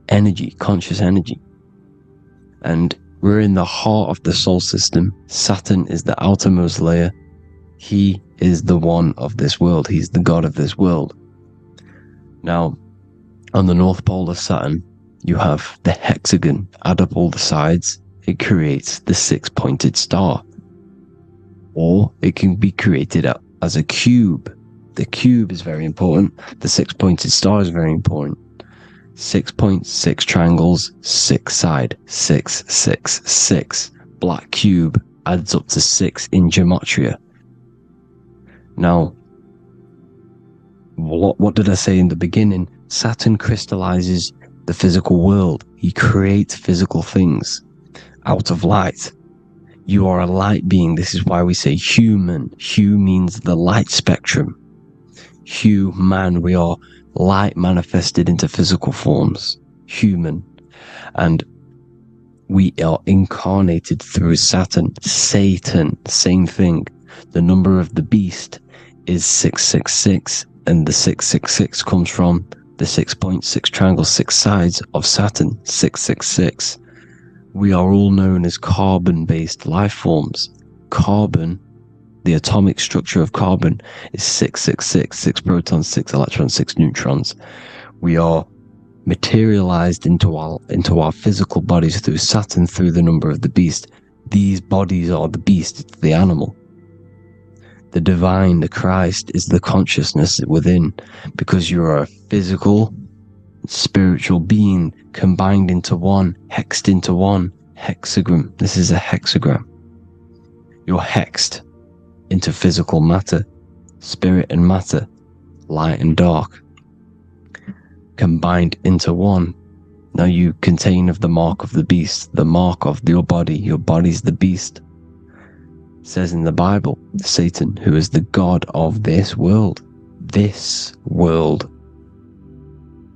energy, conscious energy. And we're in the heart of the solar system. Saturn is the outermost layer. He is the one of this world. He's the god of this world. Now, on the North Pole of Saturn, you have the hexagon. Add up all the sides. It creates the 6-pointed star. Or it can be created as a cube. The cube is very important. The 6-pointed star is very important. 6 points, 6 triangles, 6 side, 6, 6, 6. Black cube adds up to 6 in gematria. Now, what did I say in the beginning? Saturn crystallizes the physical world. He creates physical things out of light. You are a light being. This is why we say human. Hue means the light spectrum. Hue, man, we are light manifested into physical forms. Human. And we are incarnated through Saturn. Satan, same thing. The number of the beast is 666, and the 666 comes from the 6.6 triangle, 6 sides of Saturn, 666. We are all known as carbon-based life forms. Carbon, the atomic structure of carbon, is 666, 6 protons, 6 electrons, 6 neutrons. We are materialized into our physical bodies through Saturn, through the number of the beast. These bodies are the beast, it's the animal. The divine, the Christ, is the consciousness within, because you are a physical, spiritual being combined into one, hexed into one. Hexagram. This is a hexagram. You're hexed into physical matter, spirit and matter, light and dark, combined into one. Now you contain of the mark of the beast, the mark of your body. Your body's the beast. It says in the Bible, Satan, who is the god of this world. This world.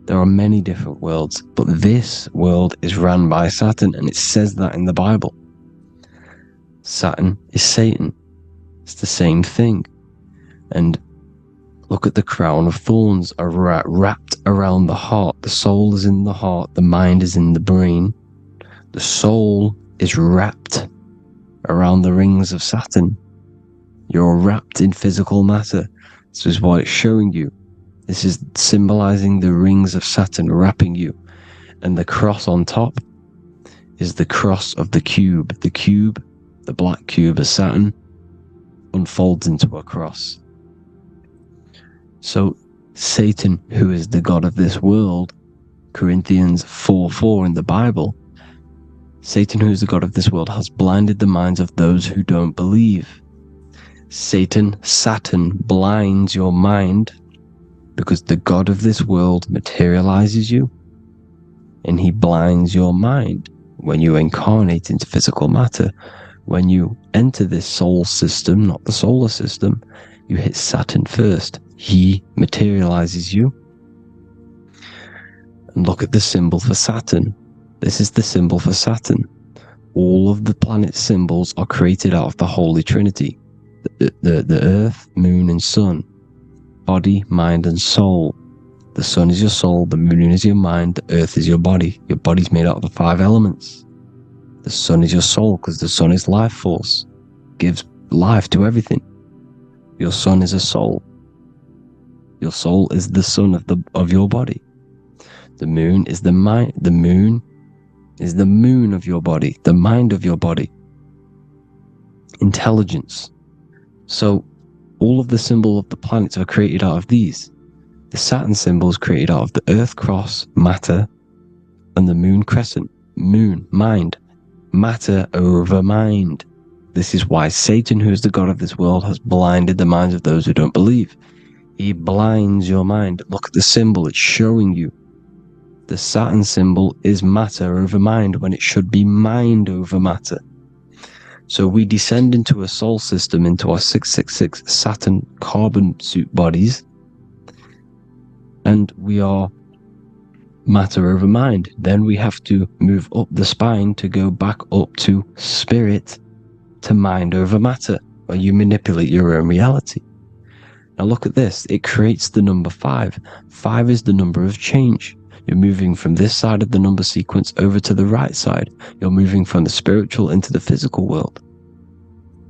There are many different worlds, but this world is run by Saturn, and it says that in the Bible. Saturn is Satan. It's the same thing. And look at the crown of thorns are wrapped around the heart. The soul is in the heart. The mind is in the brain. The soul is wrapped around the rings of Saturn. You're wrapped in physical matter. This is what it's showing you. This is symbolizing the rings of Saturn wrapping you. And the cross on top is the cross of the cube. The cube, the black cube of Saturn, unfolds into a cross. So Satan, who is the god of this world, Corinthians 4:4 in the Bible, Satan, who is the god of this world, has blinded the minds of those who don't believe. Satan blinds your mind because the god of this world materializes you and he blinds your mind when you incarnate into physical matter. When you enter this soul system, not the solar system, you hit Saturn first. He materializes you. And look at the symbol for Saturn. This is the symbol for Saturn. All of the planet symbols are created out of the Holy Trinity. The Earth, Moon, and Sun. Body, mind, and soul. The Sun is your soul, the Moon is your mind, the Earth is your body. Your body's made out of the 5 elements. The Sun is your soul because the Sun is life force. Gives life to everything. Your Sun is a soul. Your soul is the sun of your body. The Moon is the mind. The Moon is the moon of your body, the mind of your body. Intelligence. So all of the symbol of the planets are created out of these. The Saturn symbol is created out of the Earth cross, matter, and the Moon crescent, moon, mind, matter over mind. This is why Satan, who is the god of this world, has blinded the minds of those who don't believe. He blinds your mind. Look at the symbol, it's showing you. The Saturn symbol is matter over mind when it should be mind over matter. So we descend into a soul system, into our 666 Saturn carbon suit bodies, and we are matter over mind. Then we have to move up the spine to go back up to spirit, to mind over matter, where you manipulate your own reality. Now look at this, it creates the number 5. 5 is the number of change. You're moving from this side of the number sequence over to the right side. You're moving from the spiritual into the physical world.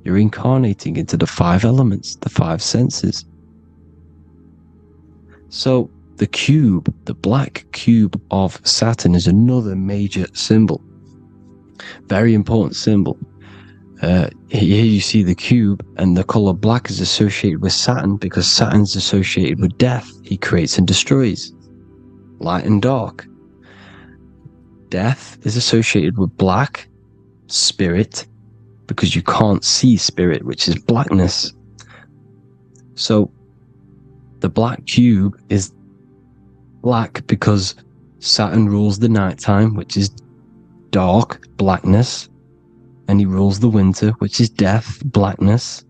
You're incarnating into the 5 elements, the 5 senses. So the cube, the black cube of Saturn, is another major symbol. Very important symbol. Here you see the cube, and the color black is associated with Saturn because Saturn's associated with death. He creates and destroys. Light and dark. Death is associated with black, spirit, because you can't see spirit, which is blackness. So the black cube is black because Saturn rules the nighttime, which is dark, blackness, and he rules the winter, which is death, blackness.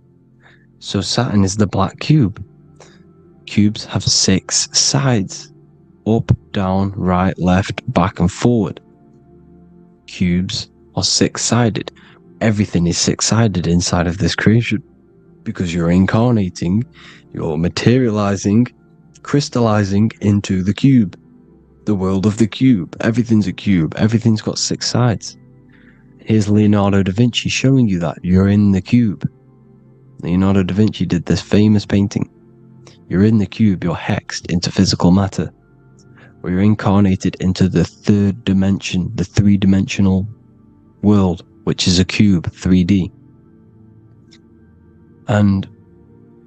So Saturn is the black cube. Cubes have 6 sides. Up, down, right, left, back, and forward. Cubes are 6-sided. Everything is 6-sided inside of this creation because you're incarnating, you're materializing, crystallizing into the cube, the world of the cube. Everything's a cube. Everything's got 6 sides. Here's Leonardo da Vinci showing you that you're in the cube. Leonardo da Vinci did this famous painting. You're in the cube, you're hexed into physical matter. Where you're incarnated into the 3rd dimension, the 3-dimensional world, which is a cube, 3D. And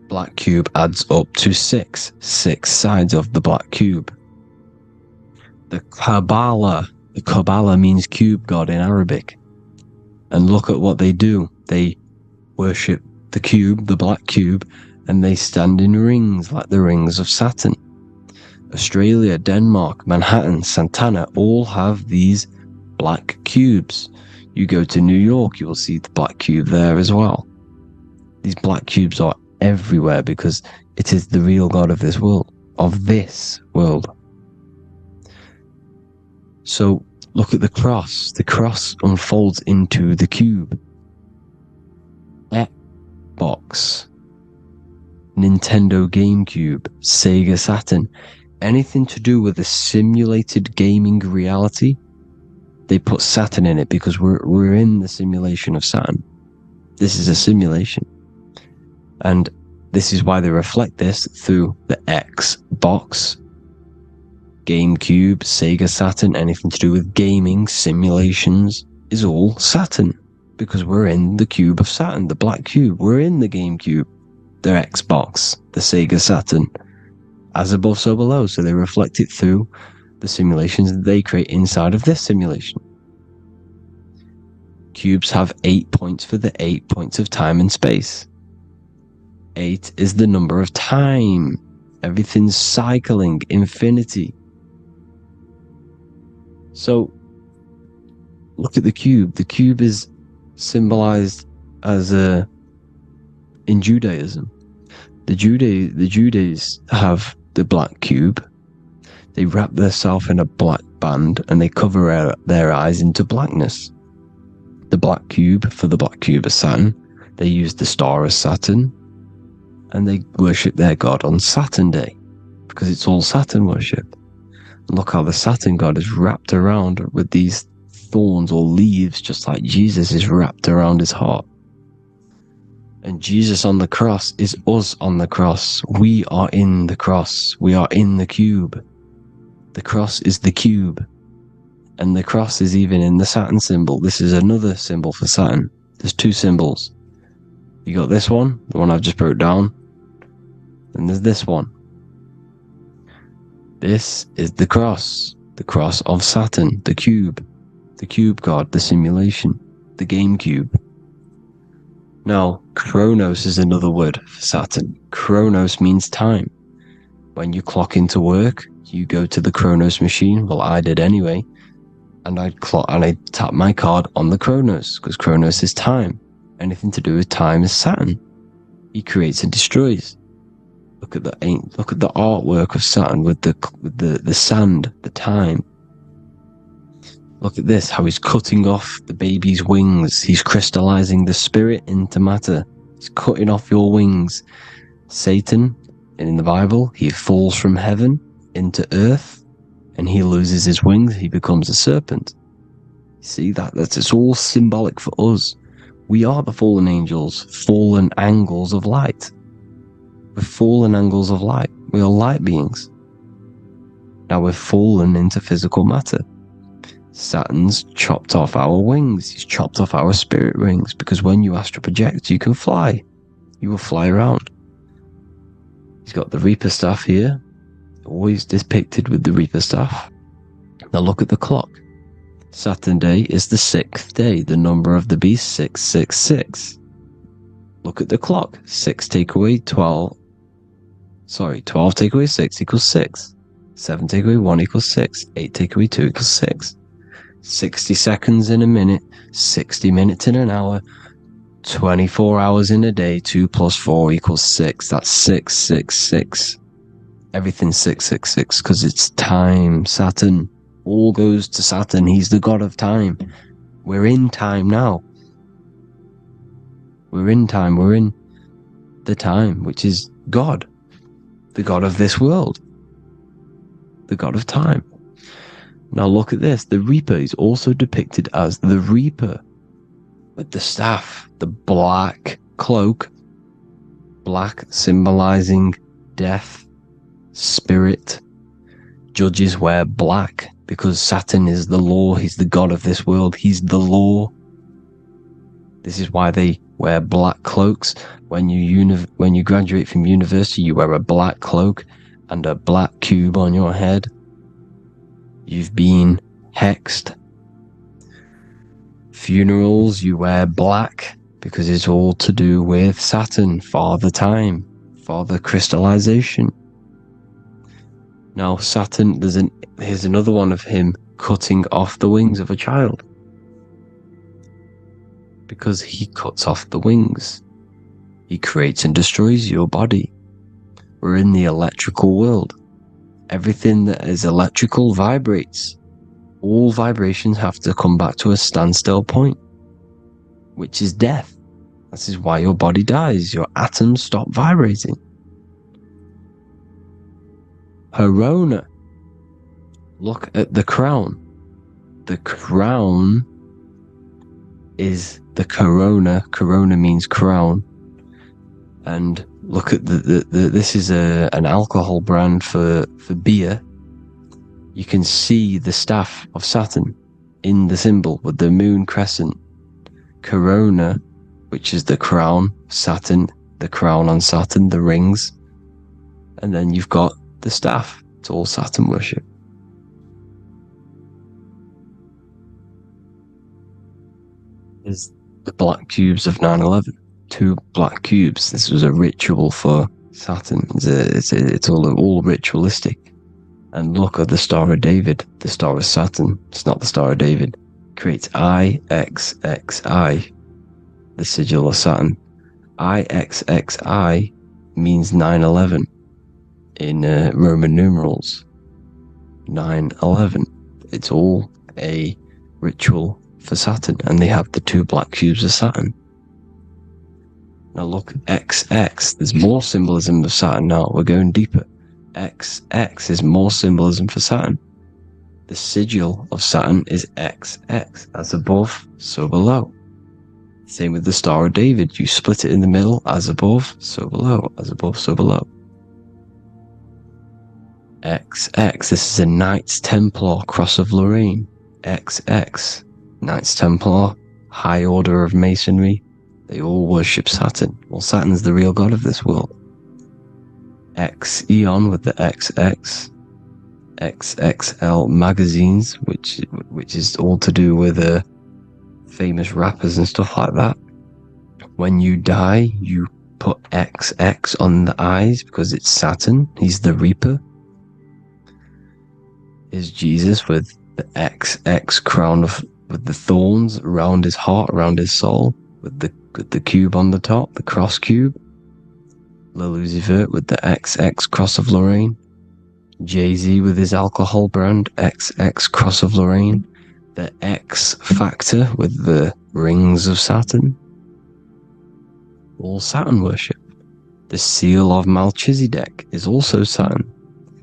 black cube adds up to 6 sides of the black cube. The Kabbalah means cube god in Arabic. And look at what they do. They worship the cube, the black cube, and they stand in rings like the rings of Saturn. Australia, Denmark, Manhattan, Santana all have these black cubes. You go to New York, you will see the black cube there as well. These black cubes are everywhere because it is the real God of this world, So look at the cross. The cross unfolds into the cube. Xbox, Nintendo GameCube, Sega Saturn, anything to do with a simulated gaming reality, they put Saturn in it because we're in the simulation of Saturn. This is a simulation. And this is why they reflect this through the Xbox, GameCube, Sega Saturn, anything to do with gaming, simulations, is all Saturn. Because we're in the cube of Saturn, the black cube. We're in the GameCube, the Xbox, the Sega Saturn. As above, so below. So they reflect it through the simulations that they create inside of this simulation. Cubes have 8 points for the 8 points of time and space. 8 is the number of time. Everything's cycling, infinity. So, look at the cube. The cube is symbolized as in Judaism. The Judays have the black cube. They wrap themselves in a black band and they cover their eyes into blackness. The black cube for the black cube of Saturn. They use the star as Saturn, and they worship their god on Saturn Day because it's all Saturn worship. And look how the Saturn god is wrapped around with these thorns or leaves, just like Jesus is wrapped around his heart. And Jesus on the cross is us on the cross. We are in the cross. We are in the cube. The cross is the cube. And the cross is even in the Saturn symbol. This is another symbol for Saturn. There's two symbols. You got this one, the one I've just wrote down. And there's this one. This is the cross of Saturn, the cube god, the simulation, the GameCube. Now, Chronos is another word for Saturn. Chronos means time. When you clock into work, you go to the Chronos machine. Well, I did anyway. And I'd tap my card on the Chronos, because Chronos is time. Anything to do with time is Saturn. He creates and destroys. Look at the artwork of Saturn with the sand, the time. Look at this, how he's cutting off the baby's wings. He's crystallizing the spirit into matter. He's cutting off your wings. Satan, in the Bible, he falls from heaven into earth and he loses his wings. He becomes a serpent. See it's all symbolic for us. We are the fallen angels, fallen angles of light. We're fallen angles of light. We are light beings. Now we're fallen into physical matter. Saturn's chopped off our wings. He's chopped off our spirit wings, because when you astral project, you can fly. You will fly around. He's got the Reaper staff here, always depicted with the Reaper staff. Now look at the clock. Saturn Day is the 6th day, the number of the beast 666. Look at the clock. 6 take away 12. 12 take away 6 equals 6. 7 take away 1 equals 6. 8 take away 2 equals 6. 60 seconds in a minute, 60 minutes in an hour, 24 hours in a day, 2 plus 4 equals 6. That's 666. Everything's 666 because it's time. Saturn. All goes to Saturn. He's the god of time. We're in time now. We're in time. We're in the time, which is God. The god of this world. The god of time. Now look at this. The Reaper is also depicted as the Reaper. With the staff. The black cloak. Black symbolizing death. Spirit. Judges wear black because Saturn is the law. He's the god of this world. He's the law. This is why they wear black cloaks. When you graduate from university, you wear a black cloak and a black cube on your head. You've been hexed. Funerals, you wear black because it's all to do with Saturn, Father Time, Father Crystallization. Now Saturn, here's another one of him cutting off the wings of a child. Because he cuts off the wings. He creates and destroys your body. We're in the electrical world. Everything that is electrical vibrates. All vibrations have to come back to a standstill point, which is death. This is why your body dies. Your atoms stop vibrating. Corona. Look at the crown. The crown is the corona. Corona means crown. And look at this is an alcohol brand for beer. You can see the staff of Saturn in the symbol with the moon crescent. Corona, which is the crown, Saturn, the crown on Saturn, the rings. And then you've got the staff. It's all Saturn worship. Is the black cubes of 9/11. 2 black cubes. This was a ritual for Saturn. It's all ritualistic. And look at the Star of David, the Star of Saturn. It's not the Star of David. Creates IXXI, the sigil of Saturn. IXXI means 9/11 in Roman numerals. 9/11. It's all a ritual for Saturn, and they have the 2 black cubes of Saturn. Now look, XX, there's more symbolism of Saturn now. We're going deeper. XX is more symbolism for Saturn. The sigil of Saturn is XX, as above, so below. Same with the Star of David. You split it in the middle, as above, so below, as above, so below. XX, this is a Knights Templar Cross of Lorraine. XX, Knights Templar, High Order of Masonry. They all worship Saturn. Well, Saturn's the real god of this world. X Eon with the XX. XXL magazines, which is all to do with famous rappers and stuff like that. When you die, you put XX on the eyes because it's Saturn. He's the Reaper. Is Jesus with the XX crown with the thorns around his heart, around his soul, with the cube on the top, the cross cube. Lucifer with the XX Cross of Lorraine. Jay-Z with his alcohol brand, XX Cross of Lorraine. The X Factor with the rings of Saturn. All Saturn worship. The seal of Melchizedek is also Saturn.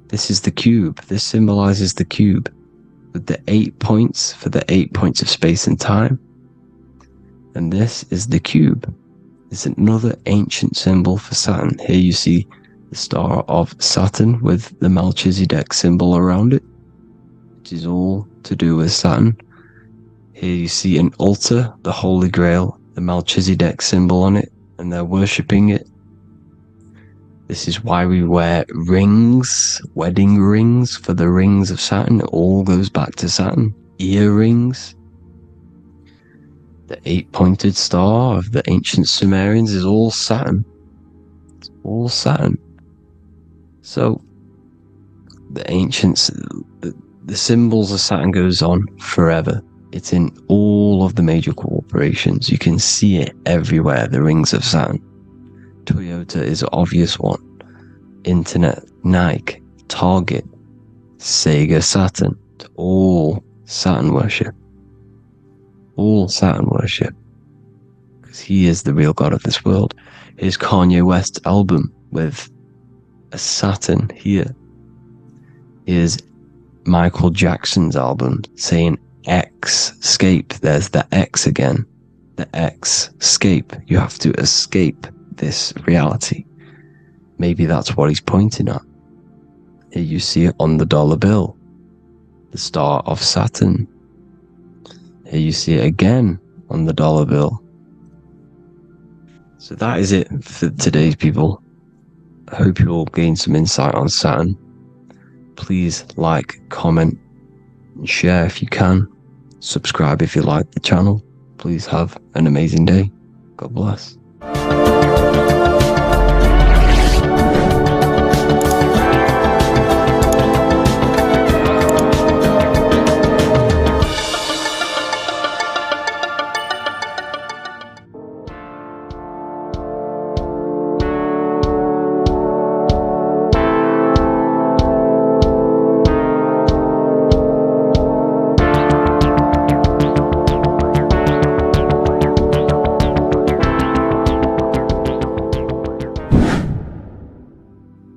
This is the cube. This symbolizes the cube with the 8 points for the 8 points of space and time. And this is the cube. It's another ancient symbol for Saturn. Here you see the star of Saturn with the Melchizedek symbol around it, which is all to do with Saturn. Here you see an altar, the Holy Grail, the Melchizedek symbol on it, and they're worshipping it. This is why we wear rings, wedding rings for the rings of Saturn. It all goes back to Saturn. Earrings. The 8-pointed star of the ancient Sumerians is all Saturn. It's all Saturn. So, the ancients, the symbols of Saturn goes on forever. It's in all of the major corporations. You can see it everywhere, the rings of Saturn. Toyota is an obvious one. Internet, Nike, Target, Sega, Saturn. It's all Saturn worship. All Saturn worship. Because he is the real god of this world. Here's Kanye West's album with a Saturn here. Here's Michael Jackson's album saying escape. There's the X again. The X, escape. You have to escape this reality. Maybe that's what he's pointing at. Here you see it on the dollar bill. The star of Saturn. Here you see it again on the dollar bill. So that is it for today's people. I hope you all gain some insight on Saturn. Please like, comment, and share if you can. Subscribe if you like the channel. Please have an amazing day. God bless.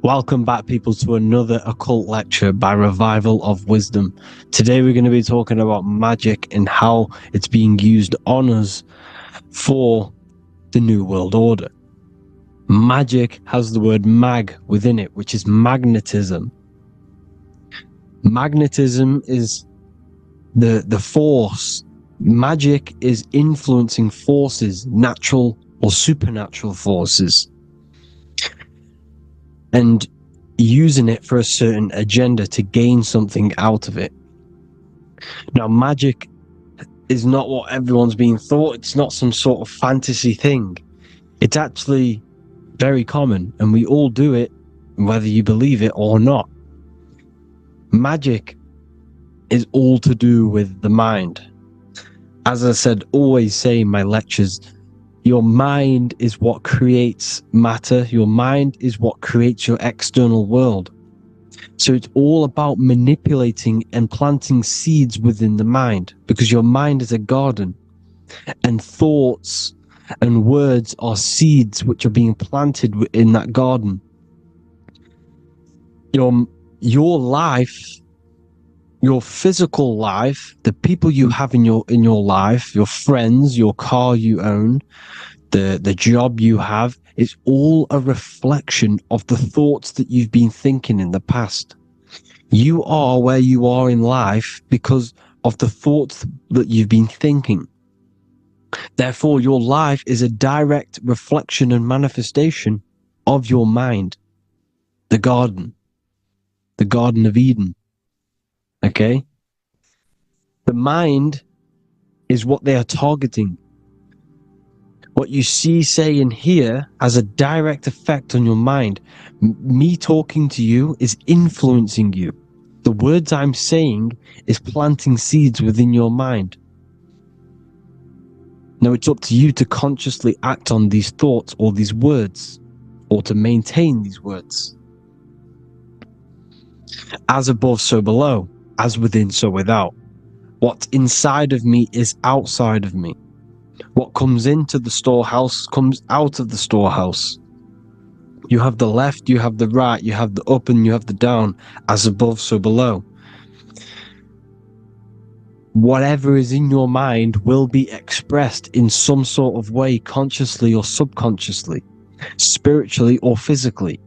Welcome back, people, to another occult lecture by Revival of Wisdom. Today we're going to be talking about magic and how it's being used on us for the New World Order. Magic has the word mag within it, which is magnetism. Magnetism is the force. Magic is influencing forces, natural or supernatural forces, and using it for a certain agenda to gain something out of it. Now, magic is not what everyone's being thought. It's not some sort of fantasy thing. It's actually very common, and we all do it, whether you believe it or not. Magic is all to do with the mind. As I said, always say in my lectures, your mind is what creates matter. Your mind is what creates your external world. So it's all about manipulating and planting seeds within the mind, because your mind is a garden, and thoughts and words are seeds which are being planted in that garden. Your life, your physical life, the people you have in your life, your friends, your car you own, the job you have, is all a reflection of the thoughts that you've been thinking in the past. You are where you are in life because of the thoughts that you've been thinking. Therefore, your life is a direct reflection and manifestation of your mind. The Garden of Eden. Okay? The mind is what they are targeting. What you see, say, and hear has a direct effect on your mind. Me talking to you is influencing you. The words I'm saying is planting seeds within your mind. Now it's up to you to consciously act on these thoughts or these words, or to maintain these words. As above, so below. As within, so without. What's inside of me is outside of me. What comes into the storehouse comes out of the storehouse. You have the left, you have the right, you have the up and you have the down. As above, so below. Whatever is in your mind will be expressed in some sort of way, consciously or subconsciously, spiritually or physically.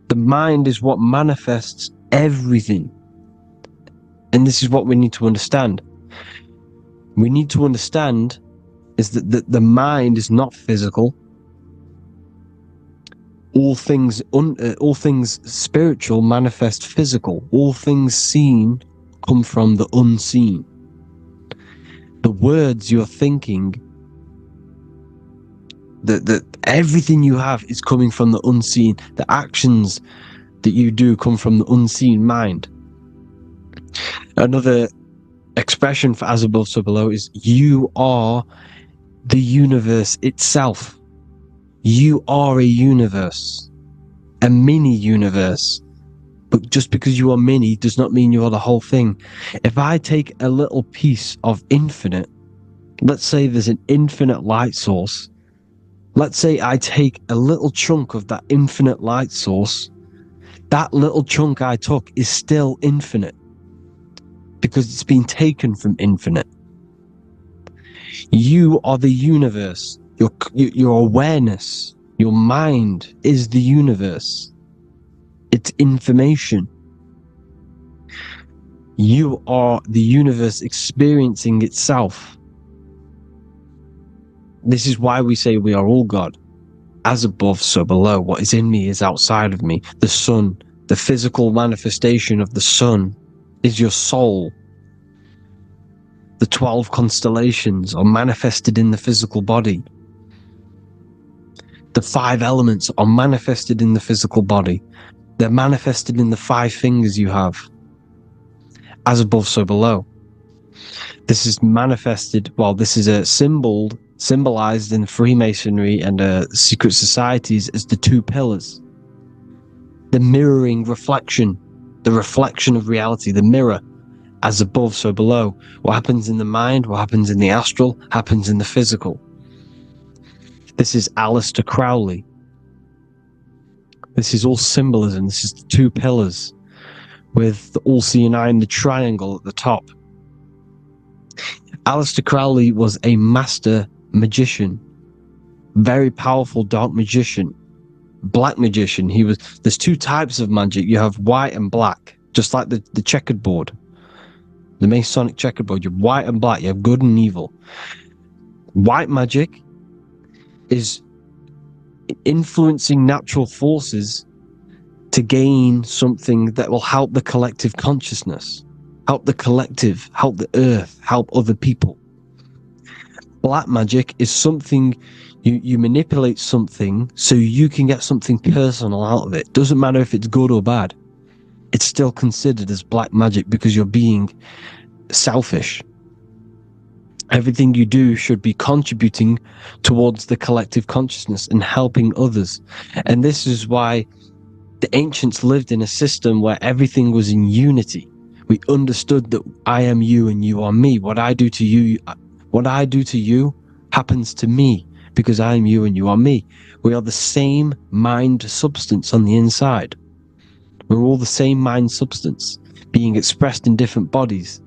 The mind is what manifests everything. And this is what we need to understand. We need to understand is that the mind is not physical. All things spiritual manifest physical. All things seen come from the unseen. The words you're thinking, that everything you have is coming from the unseen. The actions that you do come from the unseen mind. Another expression for as above, so below is you are the universe itself. You are a universe, a mini universe. But just because you are mini does not mean you are the whole thing. If I take a little piece of infinite, let's say there's an infinite light source. Let's say I take a little chunk of that infinite light source. That little chunk I took is still infinite, because it's been taken from infinite. You are the universe. Your awareness, your mind is the universe. It's information. You are the universe experiencing itself. This is why we say we are all God. As above, so below. What is in me is outside of me. The sun, the physical manifestation of the sun, is your soul. The 12 constellations are manifested in the physical body. The 5 elements are manifested in the physical body. They're manifested in the 5 fingers you have. As above, so below. This is manifested, well, this is a symbolized in Freemasonry and secret societies as the 2 pillars. The mirroring reflection, the reflection of reality, the mirror. As above, so below. What happens in the mind, what happens in the astral, happens in the physical. This is Aleister Crowley. This is all symbolism. This is the two pillars with the all-seeing eye and the triangle at the top. Aleister Crowley was a master magician, very powerful dark magician, black magician. There's two types of magic. You have white and black, just like the checkered board, the Masonic checkerboard. You have white and black. You have good and evil. White magic is influencing natural forces to gain something that will help the collective consciousness, help the collective, help the earth, help other people. Black magic is something you manipulate something so you can get something personal out of it. Doesn't matter if it's good or bad. It's still considered as black magic because you're being selfish. Everything you do should be contributing towards the collective consciousness and helping others. And this is why the ancients lived in a system where everything was in unity. We understood that I am you and you are me. What I do to you happens to me because I am you and you are me. We are the same mind substance on the inside. We're all the same mind substance being expressed in different bodies.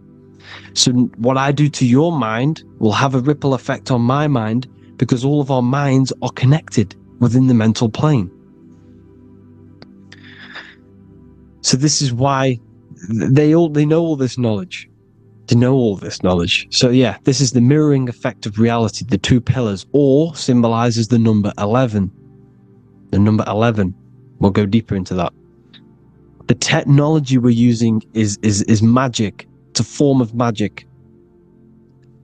So what I do to your mind will have a ripple effect on my mind because all of our minds are connected within the mental plane. So this is why they know all this knowledge. They know all this knowledge. So yeah, this is the mirroring effect of reality, the two pillars, or symbolizes the number 11. The number 11. We'll go deeper into that. The technology we're using is magic. It's a form of magic.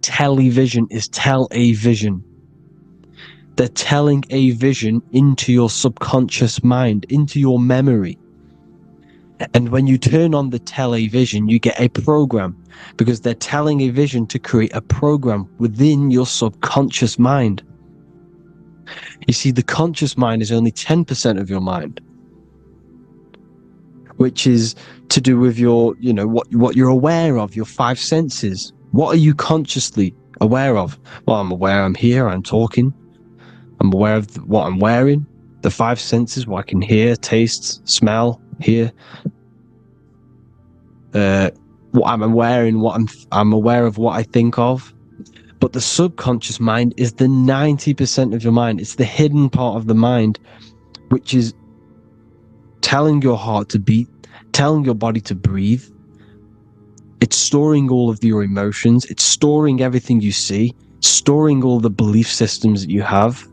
Television is tell a vision. They're telling a vision into your subconscious mind, into your memory. And when you turn on the television, you get a program because they're telling a vision to create a program within your subconscious mind. You see, the conscious mind is only 10% of your mind, which is to do with your, what you're aware of, your five senses. What are you consciously aware of? Well, I'm aware I'm here, I'm talking. I'm aware of what I'm wearing, the five senses, what I can hear, taste, smell, hear. What I'm wearing, I'm aware of what I think of. But the subconscious mind is the 90% of your mind. It's the hidden part of the mind, which is telling your heart to beat, telling your body to breathe. It's storing all of your emotions. It's storing everything you see, storing all the belief systems that you have.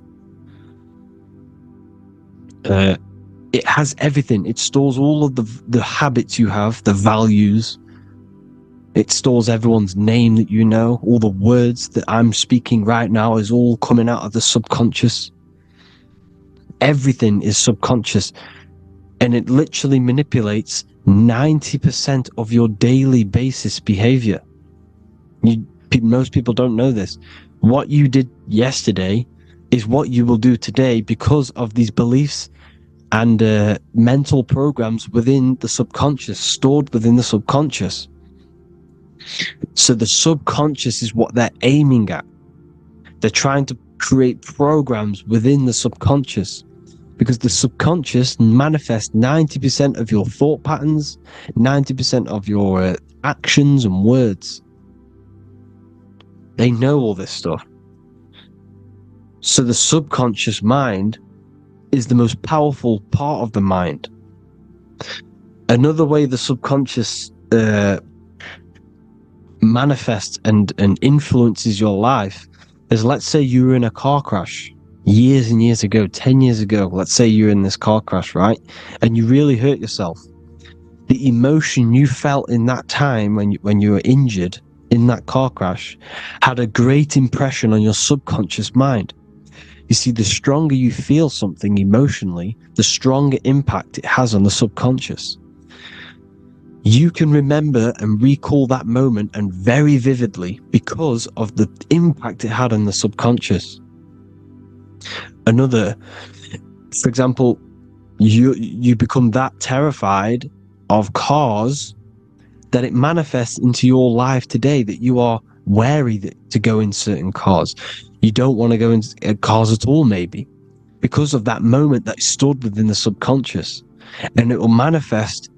It has everything. It stores all of the habits you have, the values. It stores everyone's name that you know. All the words that I'm speaking right now is all coming out of the subconscious. Everything is subconscious. And it literally manipulates 90% of your daily basis behavior. Most people don't know this. What you did yesterday is what you will do today because of these beliefs and mental programs within the subconscious, stored within the subconscious. So the subconscious is what they're aiming at. They're trying to create programs within the subconscious because the subconscious manifests 90% of your thought patterns, 90% of your actions and words. They know all this stuff. So the subconscious mind is the most powerful part of the mind. Another way the subconscious manifests and influences your life is, let's say you were in a car crash years and years ago, 10 years ago. Let's say you're in this car crash, right? And you really hurt yourself. The emotion you felt in that time when you were injured in that car crash had a great impression on your subconscious mind. You see, the stronger you feel something emotionally, the stronger impact it has on the subconscious. You can remember and recall that moment and very vividly because of the impact it had on the subconscious. Another, for example, you become that terrified of cars that it manifests into your life today, that you are wary to go in certain cars. You don't want to go in cars at all, maybe. because of that moment that is stored within the subconscious. And it will manifest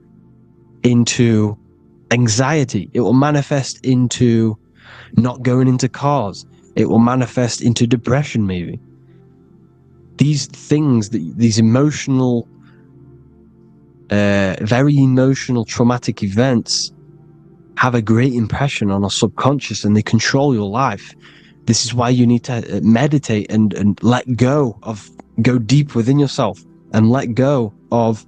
into anxiety. It will manifest into not going into cars. It will manifest into depression, maybe. These things, these emotional, very emotional, traumatic events have a great impression on our subconscious, and they control your life. This is why you need to meditate and let go go deep within yourself and let go of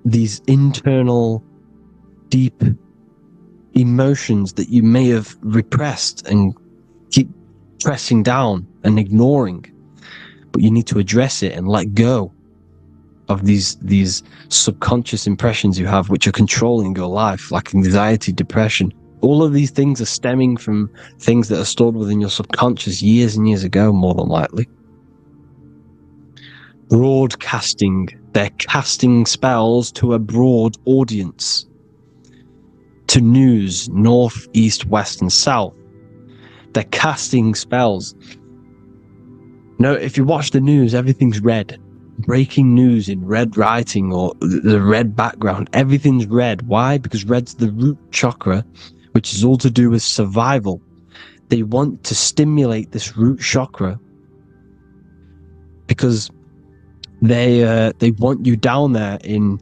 these internal, deep emotions that you may have repressed and keep pressing down and ignoring. But you need to address it and let go of these subconscious impressions you have, which are controlling your life, like anxiety, depression. All of these things are stemming from things that are stored within your subconscious years and years ago, more than likely. Broadcasting. They're casting spells to a broad audience. To news, north, east, west, and south. They're casting spells. No, if you watch the news, everything's red. Breaking news in red writing or the red background. Everything's red. Why? Because red's the root chakra, which is all to do with survival. They want to stimulate this root chakra because they want you down there in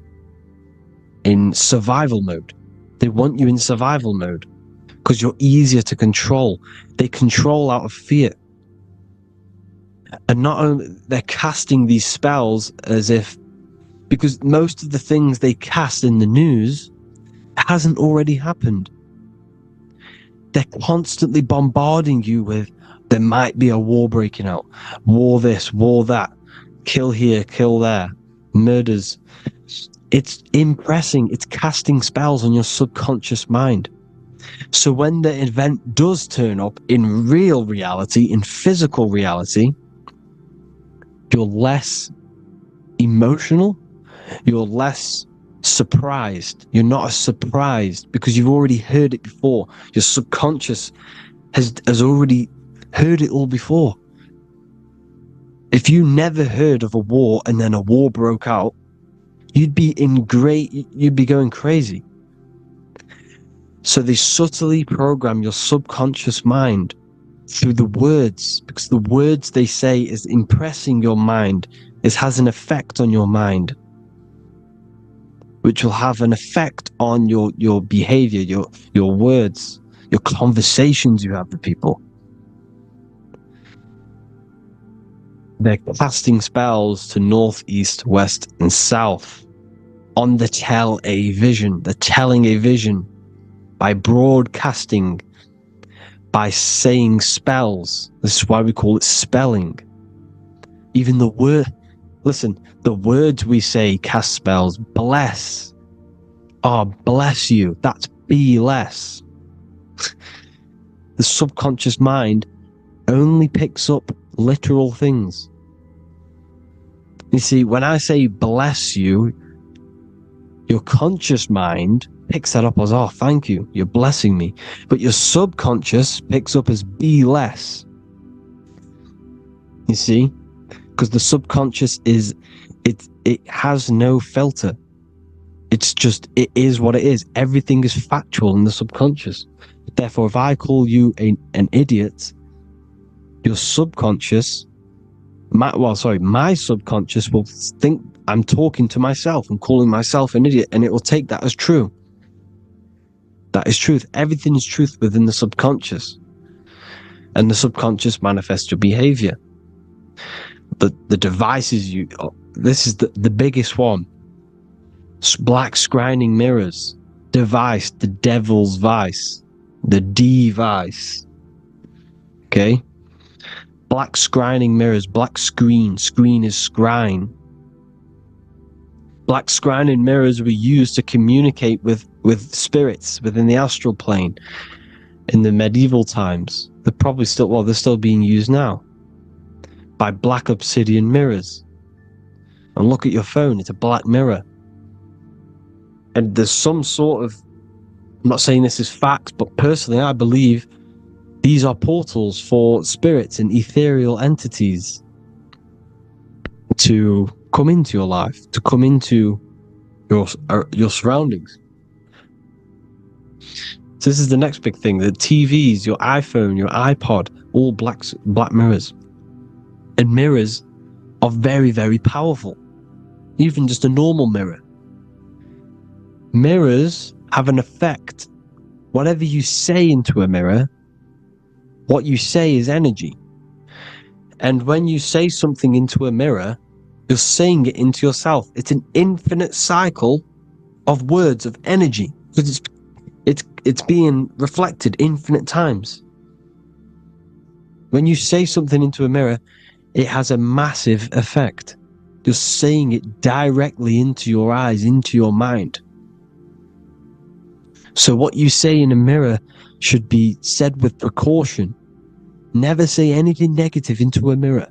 survival mode. They want you in survival mode because you're easier to control. They control out of fear. And not only they're casting these spells as if, because most of the things they cast in the news hasn't already happened. They're constantly bombarding you with, there might be a war breaking out, war this, war that, kill here, kill there, murders. It's impressing, it's casting spells on your subconscious mind. So when the event does turn up in real reality, in physical reality, you're less emotional, you're less surprised. You're not as surprised because you've already heard it before. Your subconscious has already heard it all before. If you never heard of a war and then a war broke out, you'd be going crazy. So they subtly program your subconscious mind through the words, because the words they say is impressing your mind. It has an effect on your mind, which will have an effect on your behavior, your words, your conversations you have with people. They're casting spells to north, east, west, and south on the telling a vision by broadcasting, by saying spells. This is why we call it spelling. Even the words we say cast spells. Bless. Oh, bless you. That's be less. The subconscious mind only picks up literal things. You see, when I say bless you, your conscious mind picks that up as, oh, thank you, you're blessing me. But your subconscious picks up as be less. You see? Because the subconscious it has no filter. It's just, it is what it is. Everything is factual in the subconscious. Therefore, if I call you an idiot, your subconscious, my subconscious will think I'm talking to myself and calling myself an idiot, and it will take that as true. That is truth. Everything is truth within the subconscious. And the subconscious manifests your behavior. The devices this is the biggest one. Black scrying mirrors. Device, the devil's vice. The device. Okay? Black scrying mirrors, black screen is scrying. Black scrying mirrors were used to communicate with spirits within the astral plane in the medieval times. They're still being used now by black obsidian mirrors. And look at your phone, it's a black mirror. And there's some sort of, I'm not saying this is fact, but personally I believe These are portals for spirits and ethereal entities to come into your life, to come into your surroundings. So this is the next big thing. The TVs, your iPhone, your iPod, all black mirrors. And mirrors are very, very powerful. Even just a normal mirror. Mirrors have an effect. Whatever you say into a mirror, what you say is energy. And when you say something into a mirror, you're saying it into yourself. It's an infinite cycle of words, of energy. Because it's being reflected infinite times. When you say something into a mirror, it has a massive effect. You're saying it directly into your eyes, into your mind. So what you say in a mirror should be said with precaution. Never say anything negative into a mirror,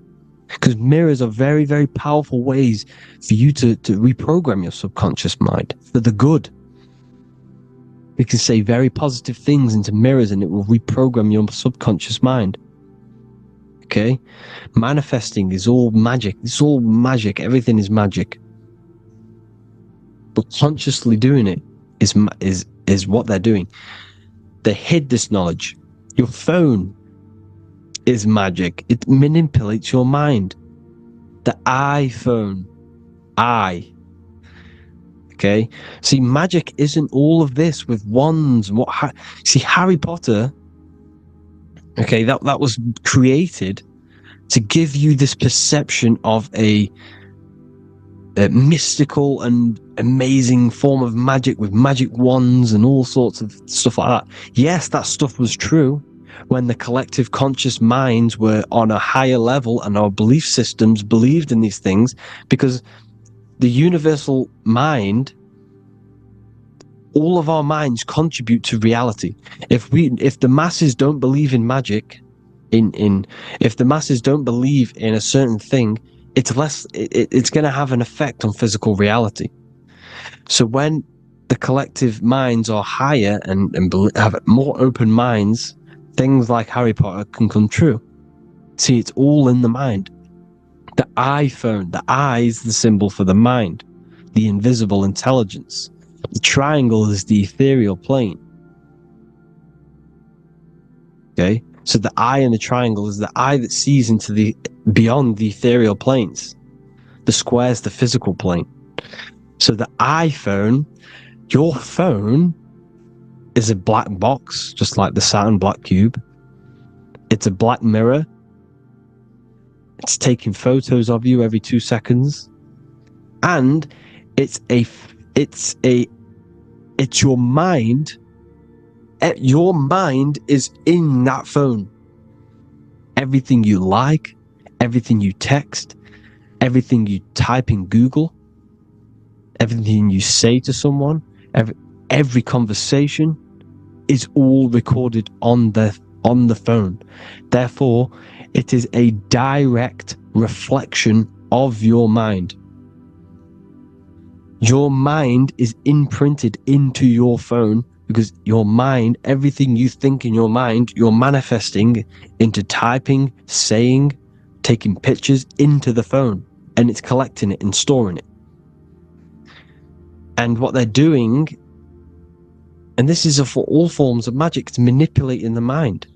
because mirrors are very, very powerful ways for you to reprogram your subconscious mind for the good. You can say very positive things into mirrors and it will reprogram your subconscious mind. Okay? Manifesting is all magic. It's all magic. Everything is magic. But consciously doing it is what they're doing. They hid this knowledge. Your phone is magic. It manipulates your mind. The iPhone. Okay? See, magic isn't all of this with wands and see, Harry Potter, okay, that was created to give you this perception of a mystical and amazing form of magic with magic wands and all sorts of stuff like that. Yes, that stuff was true when the collective conscious minds were on a higher level and our belief systems believed in these things, because the universal mind, all of our minds contribute to reality. If the masses don't believe in magic, if the masses don't believe in a certain thing, it's going to have an effect on physical reality. So when the collective minds are higher and have more open minds, things like Harry Potter can come true. See, it's all in the mind. The iPhone, the eye is the symbol for the mind, the invisible intelligence. The triangle is the ethereal plane. Okay? So the eye in the triangle is the eye that sees into beyond the ethereal planes. The square is the physical plane. So the iPhone, your phone, is a black box, just like the Saturn black cube. It's a black mirror. It's taking photos of you every 2 seconds. And it's your mind. Your mind is in that phone. Everything you like, everything you text, everything you type in Google, everything you say to someone, every conversation is all recorded on the phone. Therefore, it is a direct reflection of your mind. Your mind is imprinted into your phone because your mind, everything you think in your mind, you're manifesting into typing, saying, taking pictures into the phone, and it's collecting it and storing it. And what they're doing, and this is for all forms of magic, it's manipulating the mind.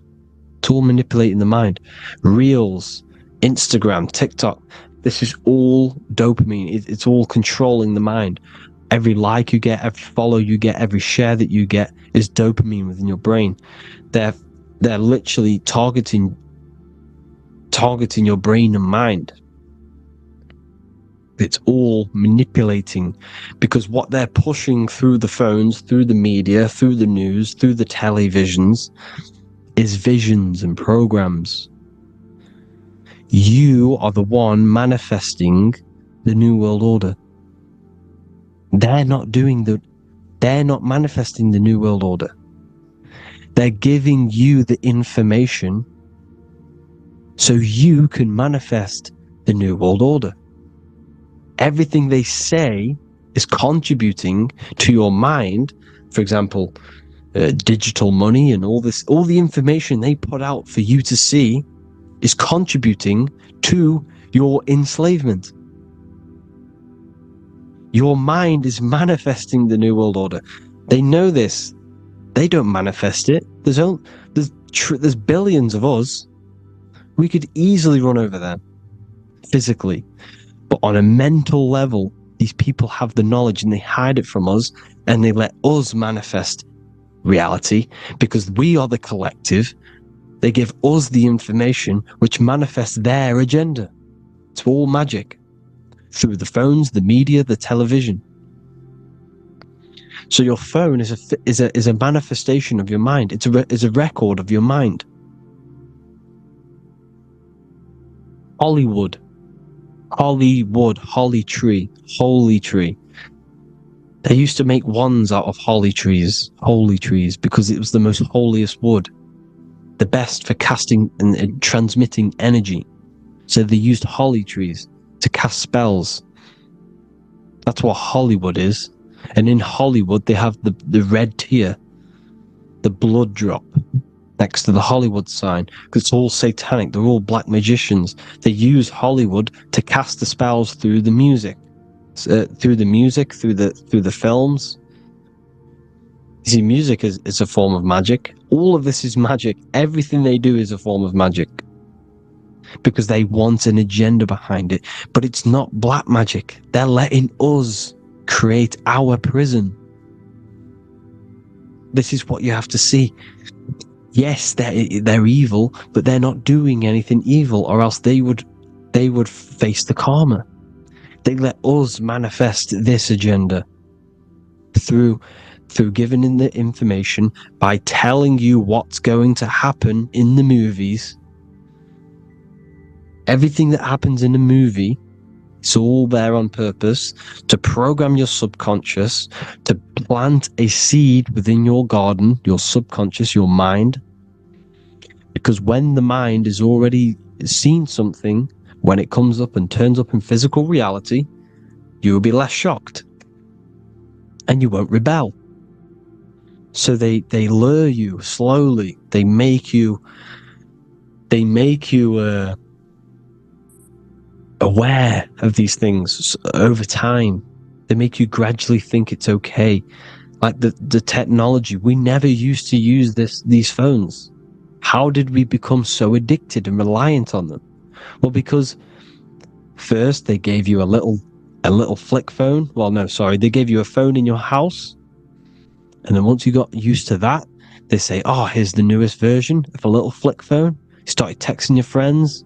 It's all manipulating the mind. Reels, Instagram, TikTok, this is all dopamine. It's all controlling the mind. Every like you get, every follow you get, every share that you get is dopamine within your brain. They're literally targeting your brain and mind. It's all manipulating, because what they're pushing through the phones, through the media, through the news, through the televisions is visions and programs. You are the one manifesting the New World Order. They're not manifesting the New World Order. They're giving you the information so you can manifest the New World Order. Everything they say is contributing to your mind. For example, digital money and all the information they put out for you to see is contributing to your enslavement. Your mind is manifesting the New World Order. They know this. They don't manifest it. There's billions of us. We could easily run over them physically. But on a mental level, these people have the knowledge and they hide it from us and they let us manifest reality because we are the collective. They give us the information which manifests their agenda. It's all magic through the phones, the media, the television. So your phone is a manifestation of your mind. It's a record of your mind. Hollywood, holly tree. They used to make wands out of holy trees, because it was the most holiest wood, the best for casting and transmitting energy. So they used holly trees to cast spells. That's what Hollywood is. And in Hollywood, they have the red tear, the blood drop, next to the Hollywood sign, because it's all satanic. They're all black magicians. They use Hollywood to cast the spells through the music, through the films. You see, music is a form of magic. All of this is magic. Everything they do is a form of magic, because they want an agenda behind it. But it's not black magic. They're letting us create our prison. This is what you have to see. Yes, they're evil, but they're not doing anything evil, or else they would face the karma. They let us manifest this agenda through giving in the information, by telling you what's going to happen in the movies. Everything that happens in a movie, it's all there on purpose to program your subconscious, to plant a seed within your garden, your subconscious, your mind. Because when the mind has already seen something, when it comes up and turns up in physical reality, you will be less shocked and you won't rebel. So they lure you slowly. They make you aware of these things over time. They make you gradually think it's okay. Like the technology, we never used to use these phones. How did we become so addicted and reliant on them? Well, because first they gave you a little flick phone. Well, no, sorry, they gave you a phone in your house, and then once you got used to that, they say, "Oh, here's the newest version of a little flick phone." You started texting your friends.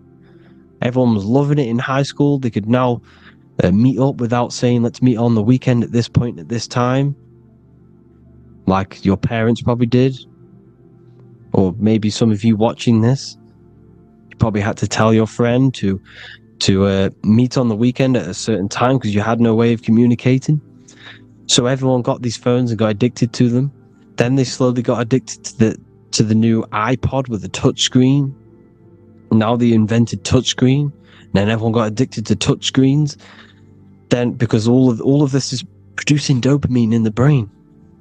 Everyone was loving it in high school. They could now meet up without saying, "Let's meet on the weekend at this point at this time," like your parents probably did. Or maybe some of you watching this, you probably had to tell your friend to meet on the weekend at a certain time because you had no way of communicating. So everyone got these phones and got addicted to them. Then they slowly got addicted to the new iPod with a touch screen. Now they invented touchscreen. Then everyone got addicted to touchscreens. Then because all of this is producing dopamine in the brain,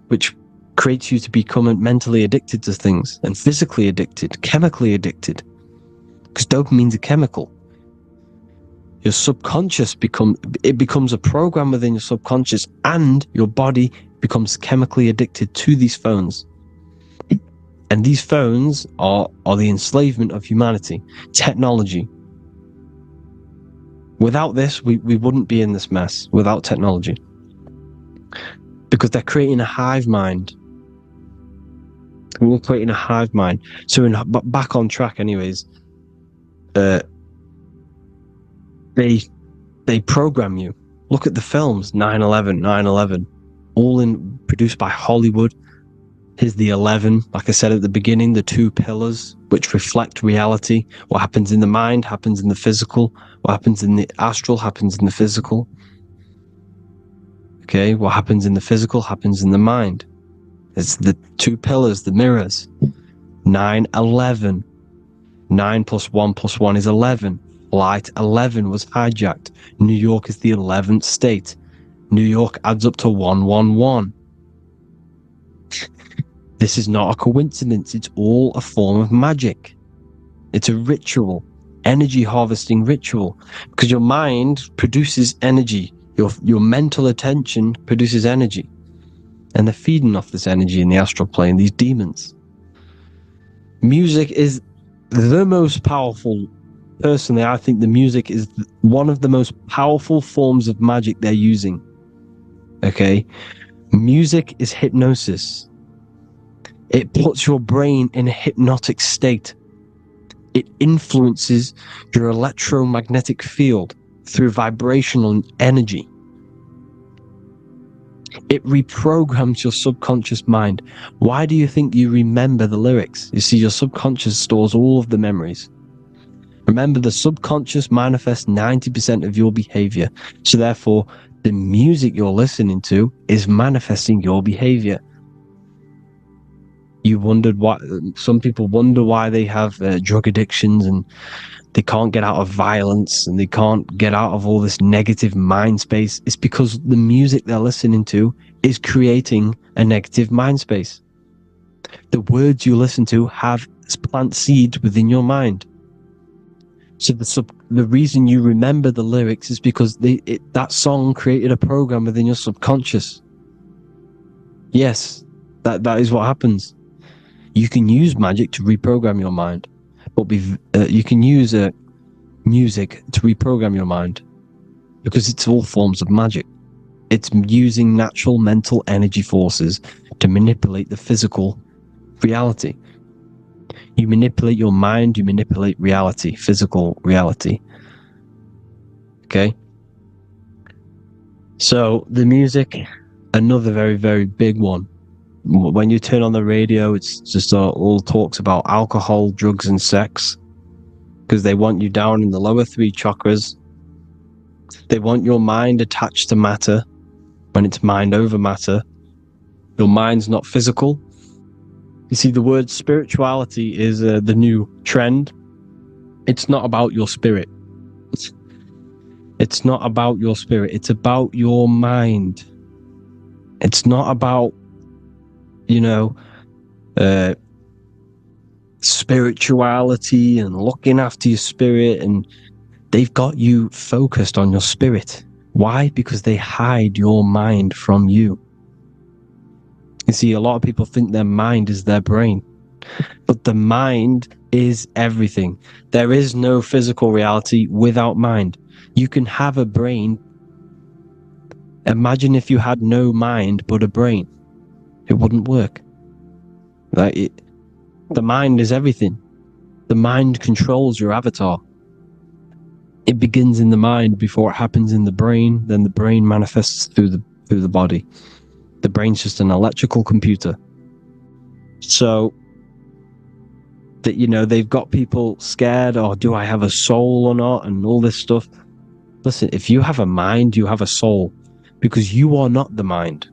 which creates you to become mentally addicted to things, and physically addicted, chemically addicted, because dopamine's a chemical. Your subconscious becomes a program within your subconscious, and your body becomes chemically addicted to these phones. And these phones are the enslavement of humanity, technology. Without this, we wouldn't be in this mess, without technology. Because they're creating a hive mind. We're creating a hive mind. So back on track anyways, they program you. Look at the films, 9/11, all produced by Hollywood. Here's the 11, like I said at the beginning, the two pillars which reflect reality. What happens in the mind happens in the physical. What happens in the astral happens in the physical. Okay, what happens in the physical happens in the mind. It's the two pillars, the mirrors. 9/11. 9 plus 1 plus 1 is 11. Flight 11 was hijacked. New York is the 11th state. New York adds up to 111. This is not a coincidence. It's all a form of magic. It's a ritual, energy harvesting ritual, because your mind produces energy. Your mental attention produces energy, and they're feeding off this energy in the astral plane, these demons. Music is the most powerful. Personally, I think the music is one of the most powerful forms of magic they're using. Okay? Music is hypnosis. It puts your brain in a hypnotic state. It influences your electromagnetic field through vibrational energy. It reprograms your subconscious mind. Why do you think you remember the lyrics? You see, your subconscious stores all of the memories. Remember, the subconscious manifests 90% of your behavior. So therefore, the music you're listening to is manifesting your behavior. You wondered why some people wonder why they have drug addictions, and they can't get out of violence, and they can't get out of all this negative mind space. It's because the music they're listening to is creating a negative mind space. The words you listen to have plant seeds within your mind. So the reason you remember the lyrics is because that song created a program within your subconscious. Yes, that is what happens. You can use magic to reprogram your mind, but you can use music to reprogram your mind, because it's all forms of magic. It's using natural mental energy forces to manipulate the physical reality. You manipulate your mind, you manipulate reality, physical reality. Okay? So the music, another very, very big one. When you turn on the radio, it's just all talks about alcohol, drugs, and sex, because they want you down in the lower three chakras. They want your mind attached to matter when it's mind over matter. Your mind's not physical. You see, the word spirituality is the new trend. It's not about your spirit. It's not about your spirit. It's about your mind. It's not about, spirituality and looking after your spirit. And they've got you focused on your spirit. Why? Because they hide your mind from you. You see, a lot of people think their mind is their brain, but the mind is everything. There is no physical reality without mind. You can have a brain. Imagine if you had no mind but a brain. It wouldn't work. The mind is everything. The mind controls your avatar. It begins in the mind before it happens in the brain. Then the brain manifests through the body. The brain's just an electrical computer. So that, they've got people scared, or do I have a soul or not, and all this stuff. Listen, if you have a mind, you have a soul, because you are not the mind.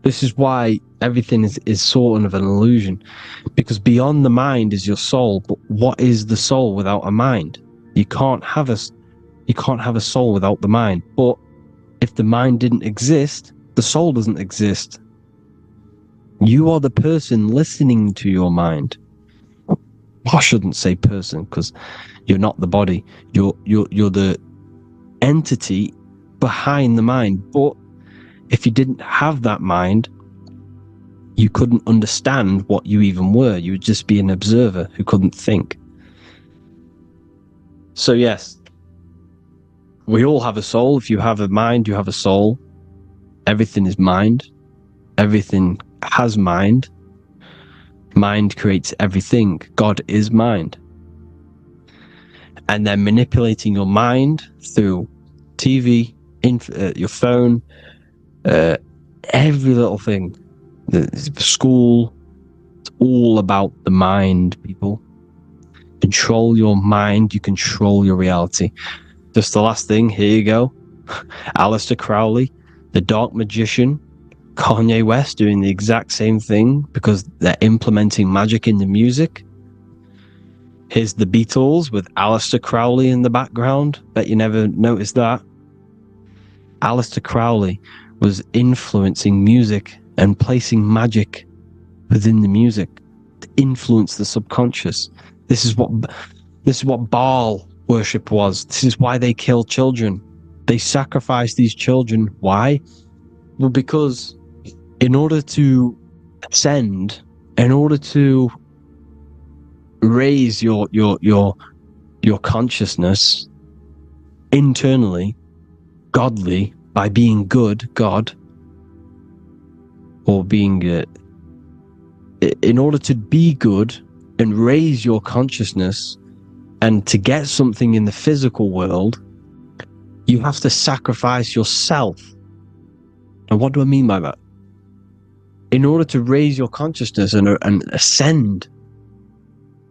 This is why everything is sort of an illusion, because beyond the mind is your soul. But what is the soul without a mind? You can't have a soul without the mind. But if the mind didn't exist, the soul doesn't exist. You are the person listening to your mind. I shouldn't say person, because you're not the body. You're the entity behind the mind. But if you didn't have that mind, you couldn't understand what you even were. You would just be an observer who couldn't think. So yes, we all have a soul. If you have a mind, you have a soul. Everything is mind. Everything has mind. Mind creates everything. God is mind. And they're manipulating your mind through TV, your phone, every little thing. The school. It's all about the mind, people. Control your mind, you control your reality. Just the last thing, here you go. Aleister Crowley, the dark magician, Kanye West doing the exact same thing, because they're implementing magic in the music. Here's the Beatles with Aleister Crowley in the background. Bet you never noticed that. Aleister Crowley was influencing music and placing magic within the music to influence the subconscious. This is what Baal worship was. This is why they kill children. They sacrifice these children. Why? Well, because in order to ascend, in order to raise your consciousness internally, godly, by being good, God, or being in order to be good and raise your consciousness and to get something in the physical world, you have to sacrifice yourself. And what do I mean by that? In order to raise your consciousness and ascend,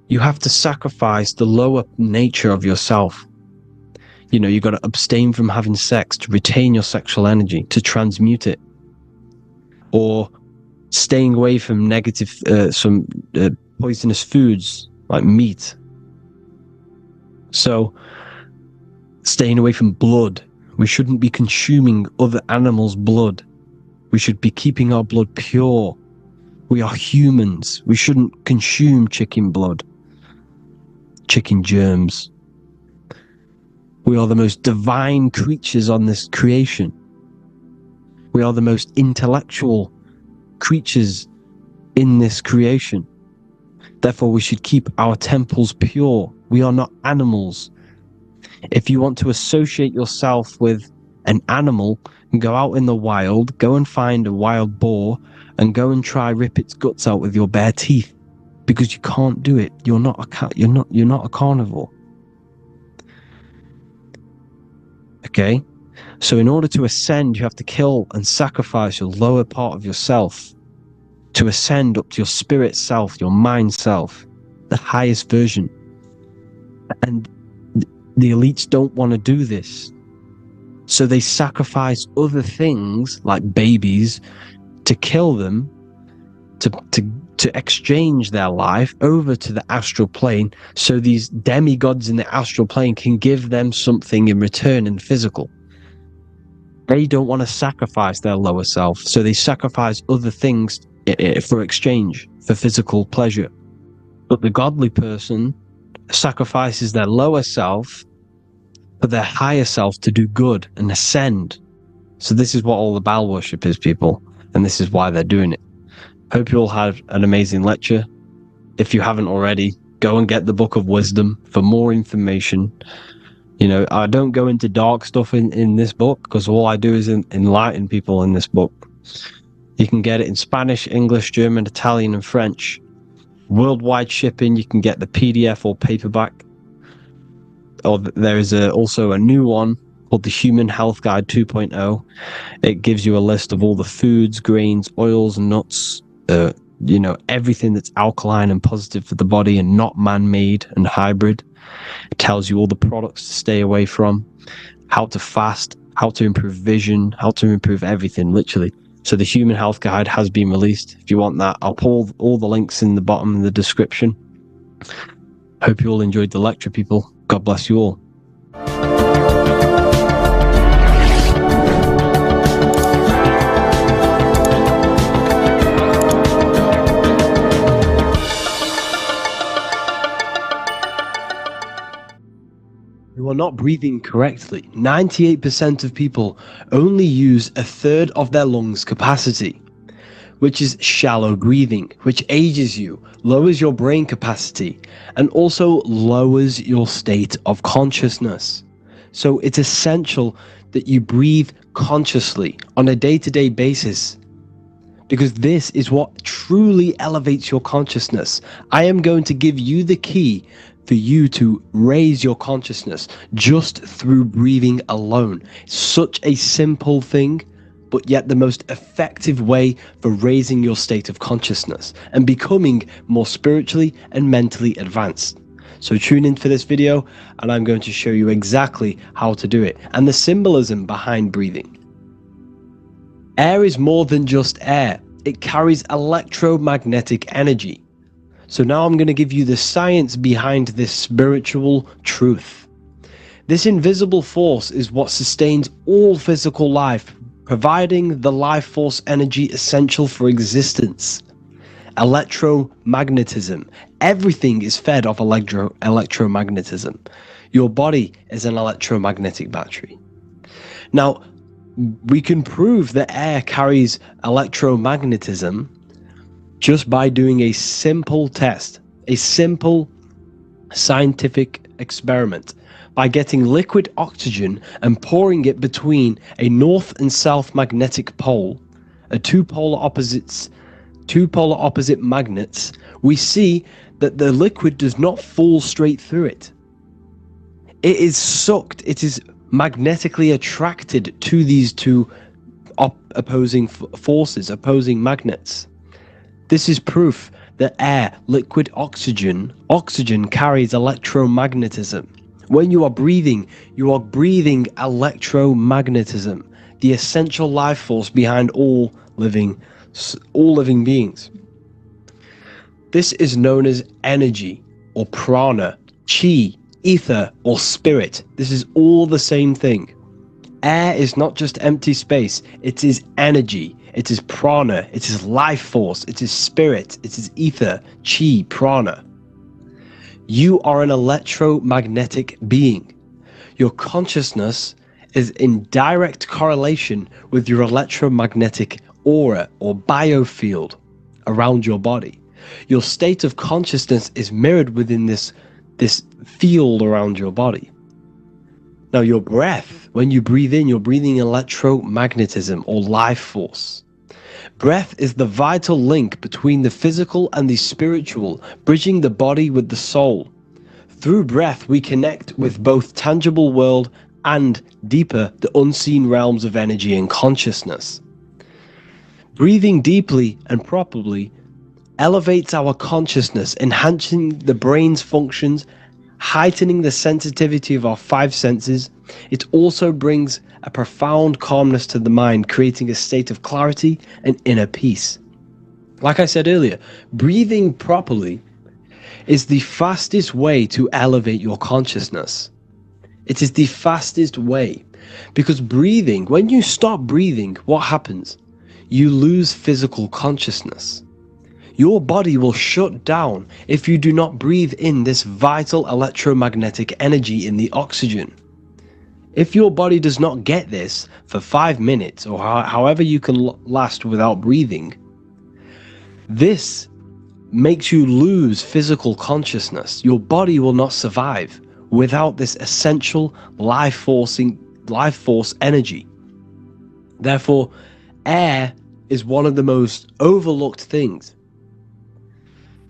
you have to sacrifice the lower nature of yourself. You know, you've got to abstain from having sex to retain your sexual energy, to transmute it. Or staying away from negative, poisonous foods like meat. So, staying away from blood. We shouldn't be consuming other animals' blood. We should be keeping our blood pure. We are humans. We shouldn't consume chicken blood, chicken germs. We are the most divine creatures on this creation. We are the most intellectual creatures in this creation. Therefore, we should keep our temples pure. We are not animals. If you want to associate yourself with an animal, go out in the wild, go and find a wild boar, and go and try rip its guts out with your bare teeth, because you can't do it. You're not a cat. You're not a carnivore. Okay? So in order to ascend, you have to kill and sacrifice your lower part of yourself to ascend up to your spirit self, your mind self, the highest version. And the elites don't want to do this. So they sacrifice other things like babies to kill them, to exchange their life over to the astral plane, so these demigods in the astral plane can give them something in return in the physical. They don't want to sacrifice their lower self, so they sacrifice other things for exchange, for physical pleasure. But the godly person sacrifices their lower self for their higher self to do good and ascend. So this is what all the Baal worship is, people, and this is why they're doing it. Hope you all had an amazing lecture. If you haven't already, go and get the Book of Wisdom for more information. You know, I don't go into dark stuff in this book, because all I do is enlighten people in this book. You can get it in Spanish, English, German, Italian, and French. Worldwide shipping. You can get the PDF or paperback. Or there is also a new one called the Human Health Guide 2.0. It gives you a list of all the foods, grains, oils, nuts, you know, everything that's alkaline and positive for the body and not man-made and hybrid. It tells you all the products to stay away from, how to fast, how to improve vision, how to improve everything, literally. So the Human Health Guide has been released. If you want that, I'll put all the links in the bottom in the description. Hope you all enjoyed the lecture, people. God bless you all. You are not breathing correctly. 98% of people only use a third of their lungs capacity, which is shallow breathing, which ages you, lowers your brain capacity, and also lowers your state of consciousness. So it's essential that you breathe consciously on a day-to-day basis, because this is what truly elevates your consciousness. I am going to give you the key for you to raise your consciousness just through breathing alone. Such a simple thing, but yet the most effective way for raising your state of consciousness and becoming more spiritually and mentally advanced. So tune in for this video, and I'm going to show you exactly how to do it and the symbolism behind breathing. Air is more than just air. It carries electromagnetic energy. So now I'm going to give you the science behind this spiritual truth. This invisible force is what sustains all physical life providing the life force energy essential for existence. Electromagnetism. Everything is fed off electromagnetism. Your body is an electromagnetic battery. Now, we can prove that air carries electromagnetism just by doing a simple test, a simple scientific experiment, by getting liquid oxygen and pouring it between a north and south magnetic pole, two polar opposite magnets. We see that the liquid does not fall straight through it. It is sucked, it is magnetically attracted to these two opposing forces, opposing magnets. This is proof that air, liquid oxygen carries electromagnetism. When you are breathing electromagnetism, the essential life force behind all living beings. This is known as energy, or prana, chi, ether, or spirit. This is all the same thing. Air is not just empty space, it is energy, it is prana, it is life force, it is spirit, it is ether, chi, prana. You are an electromagnetic being. Your consciousness is in direct correlation with your electromagnetic aura or biofield around your body. Your state of consciousness is mirrored within this field around your body. Now, your breath, when you breathe in, you're breathing electromagnetism or life force. Breath is the vital link between the physical and the spiritual, bridging the body with the soul. Through breath, we connect with both tangible world and deeper, the unseen realms of energy and consciousness. Breathing deeply and properly elevates our consciousness, enhancing the brain's functions, heightening the sensitivity of our five senses. It also brings a profound calmness to the mind, creating a state of clarity and inner peace. Like I said earlier, breathing properly is the fastest way to elevate your consciousness. It is the fastest way, because breathing, when you stop breathing, what happens? You lose physical consciousness. Your body will shut down if you do not breathe in this vital electromagnetic energy in the oxygen. If your body does not get this for 5 minutes, or however you can last without breathing, this makes you lose physical consciousness. Your body will not survive without this essential life force energy. Therefore, air is one of the most overlooked things.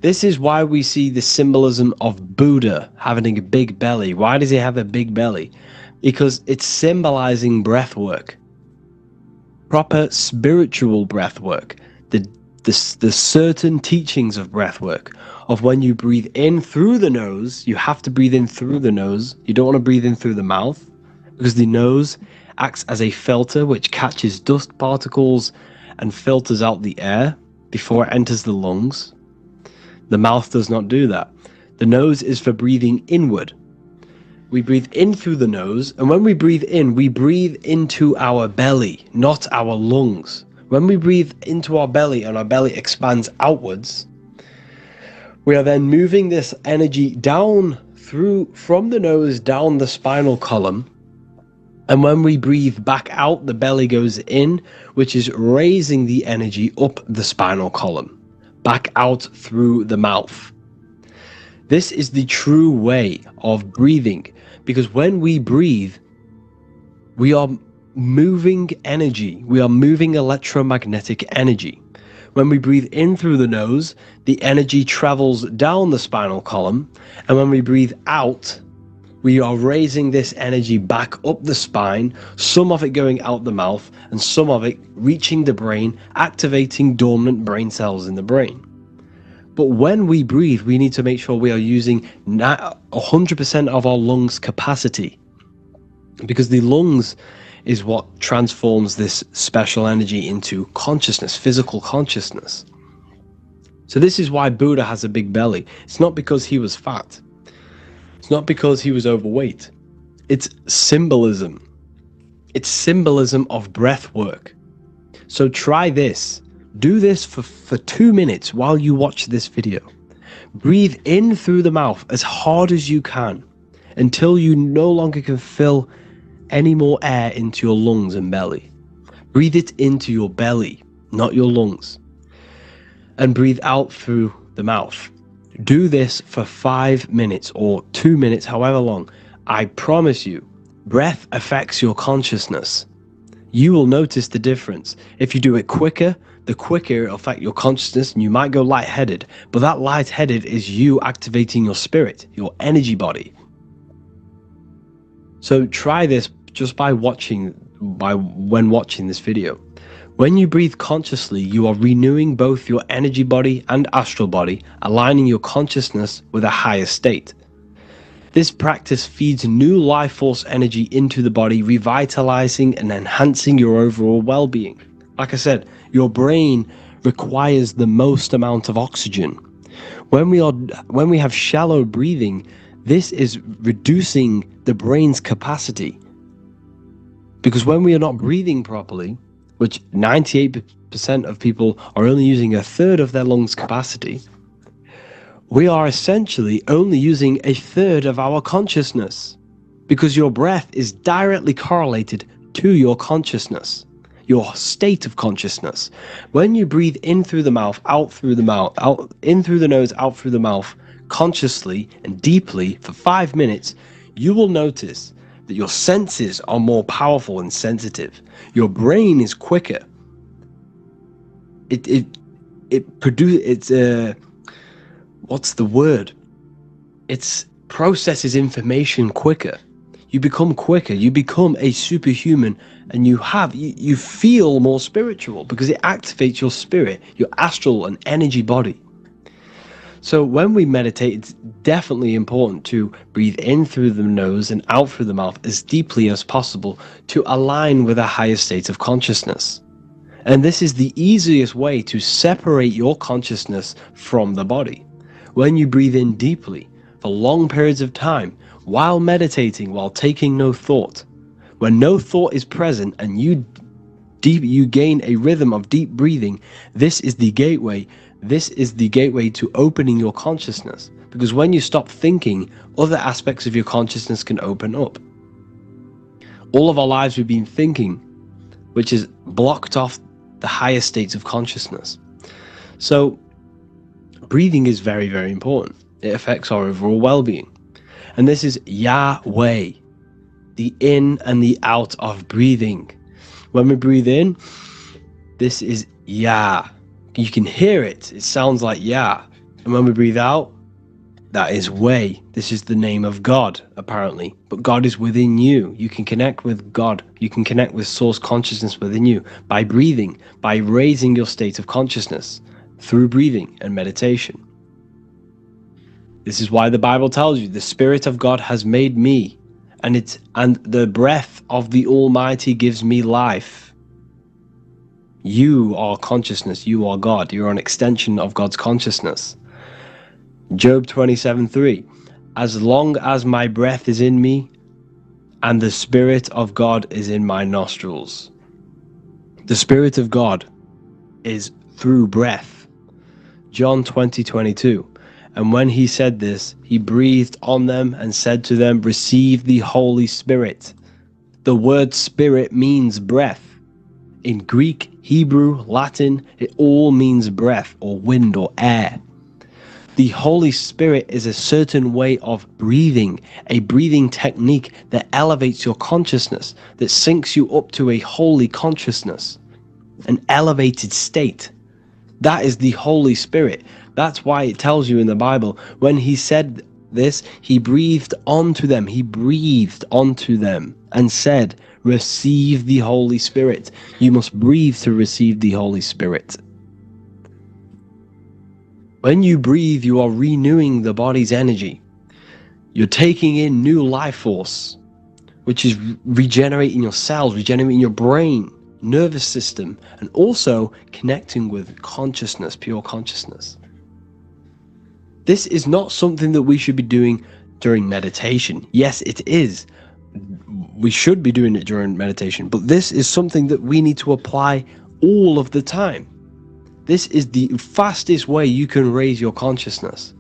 This is why we see the symbolism of Buddha having a big belly. Why does he have a big belly? Because it's symbolizing breath work, proper spiritual breath work, the certain teachings of breath work, of when you breathe in through the nose, you have to breathe in through the nose. You don't want to breathe in through the mouth, because the nose acts as a filter which catches dust particles and filters out the air before it enters the lungs. The mouth does not do that. The nose is for breathing inward. We breathe in through the nose, and when we breathe into our belly, not our lungs. When we breathe into our belly and our belly expands outwards, we are then moving this energy down from the nose down the spinal column. And when we breathe back out, the belly goes in, which is raising the energy up the spinal column, back out through the mouth. This is the true way of breathing, because when we breathe, we are moving energy. We are moving electromagnetic energy. When we breathe in through the nose, the energy travels down the spinal column. And when we breathe out, we are raising this energy back up the spine, some of it going out the mouth and some of it reaching the brain, activating dormant brain cells in the brain. But when we breathe, we need to make sure we are using 100% of our lungs' capacity, because the lungs is what transforms this special energy into consciousness, physical consciousness. So this is why Buddha has a big belly. It's not because he was fat. It's not because he was overweight. It's symbolism. It's symbolism of breath work. So try this. Do this for 2 minutes while you watch this video. Breathe in through the mouth as hard as you can until you no longer can fill any more air into your lungs and belly. Breathe it into your belly, not your lungs. And breathe out through the mouth. Do this for 5 minutes or 2 minutes, however long. I promise you, breath affects your consciousness. You will notice the difference. If you do it quicker, the quicker it'll affect your consciousness, and you might go lightheaded. But that lightheaded is you activating your spirit, your energy body. So try this just when watching this video. When you breathe consciously, you are renewing both your energy body and astral body, aligning your consciousness with a higher state. This practice feeds new life force energy into the body, revitalizing and enhancing your overall well-being. Like I said, your brain requires the most amount of oxygen. When we have shallow breathing, this is reducing the brain's capacity. Because when we are not breathing properly, which 98% of people are only using a third of their lungs capacity, we are essentially only using a third of our consciousness, because your breath is directly correlated to your consciousness, your state of consciousness. When you breathe in through the mouth, out through the mouth, out in through the nose, out through the mouth, consciously and deeply for 5 minutes, you will notice that your senses are more powerful and sensitive. Your brain is quicker. It processes information quicker. You become quicker. You become a superhuman, and you feel more spiritual because it activates your spirit, your astral and energy body. So when we meditate, it's definitely important to breathe in through the nose and out through the mouth as deeply as possible to align with a higher state of consciousness. And this is the easiest way to separate your consciousness from the body. When you breathe in deeply for long periods of time, while meditating, while taking no thought, when no thought is present and you gain a rhythm of deep breathing, this is the gateway. This is the gateway to opening your consciousness. Because when you stop thinking, other aspects of your consciousness can open up. All of our lives we've been thinking, which has blocked off the higher states of consciousness. So breathing is very, very important. It affects our overall well-being. And this is Yahweh, the in and the out of breathing. When we breathe in, this is Yah. You can hear it. It sounds like Yah. And when we breathe out, that is Way. This is the name of God, apparently. But God is within you. You can connect with God. You can connect with source consciousness within you by breathing, by raising your state of consciousness through breathing and meditation. This is why the Bible tells you the Spirit of God has made me, and the breath of the Almighty gives me life. You are consciousness. You are God. You're an extension of God's consciousness. Job 27:3. As long as my breath is in me and the Spirit of God is in my nostrils. The Spirit of God is through breath. John 20:22. And when he said this, he breathed on them and said to them, receive the Holy Spirit. The word spirit means breath. In Greek, Hebrew, Latin, it all means breath or wind or air. The Holy Spirit is a certain way of breathing, a breathing technique that elevates your consciousness, that syncs you up to a holy consciousness, an elevated state. That is the Holy Spirit. That's why it tells you in the Bible, when he said this, he breathed onto them. He breathed onto them and said, receive the Holy Spirit. You must breathe to receive the Holy Spirit. When you breathe, you are renewing the body's energy. You're taking in new life force, which is regenerating your cells, regenerating your brain, nervous system, and also connecting with consciousness, pure consciousness. This is not something that we should be doing during meditation. Yes, it is. we should be doing it during meditation, but this is something that we need to apply all of the time. This is the fastest way you can raise your consciousness.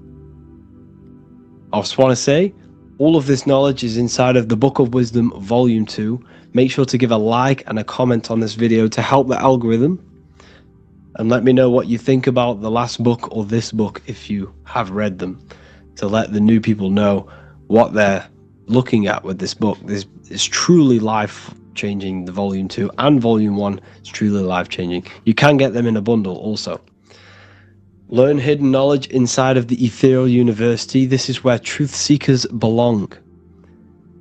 I just want to say, all of this knowledge is inside of the Book of Wisdom, Volume 2. Make sure to give a like and a comment on this video to help the algorithm. And let me know what you think about the last book or this book if you have read them, to let the new people know what they're looking at with this book. This is truly life-changing. The Volume 2 and Volume 1 is truly life-changing. You can get them in a bundle also. Learn hidden knowledge inside of the Ethereal University. This is where truth seekers belong.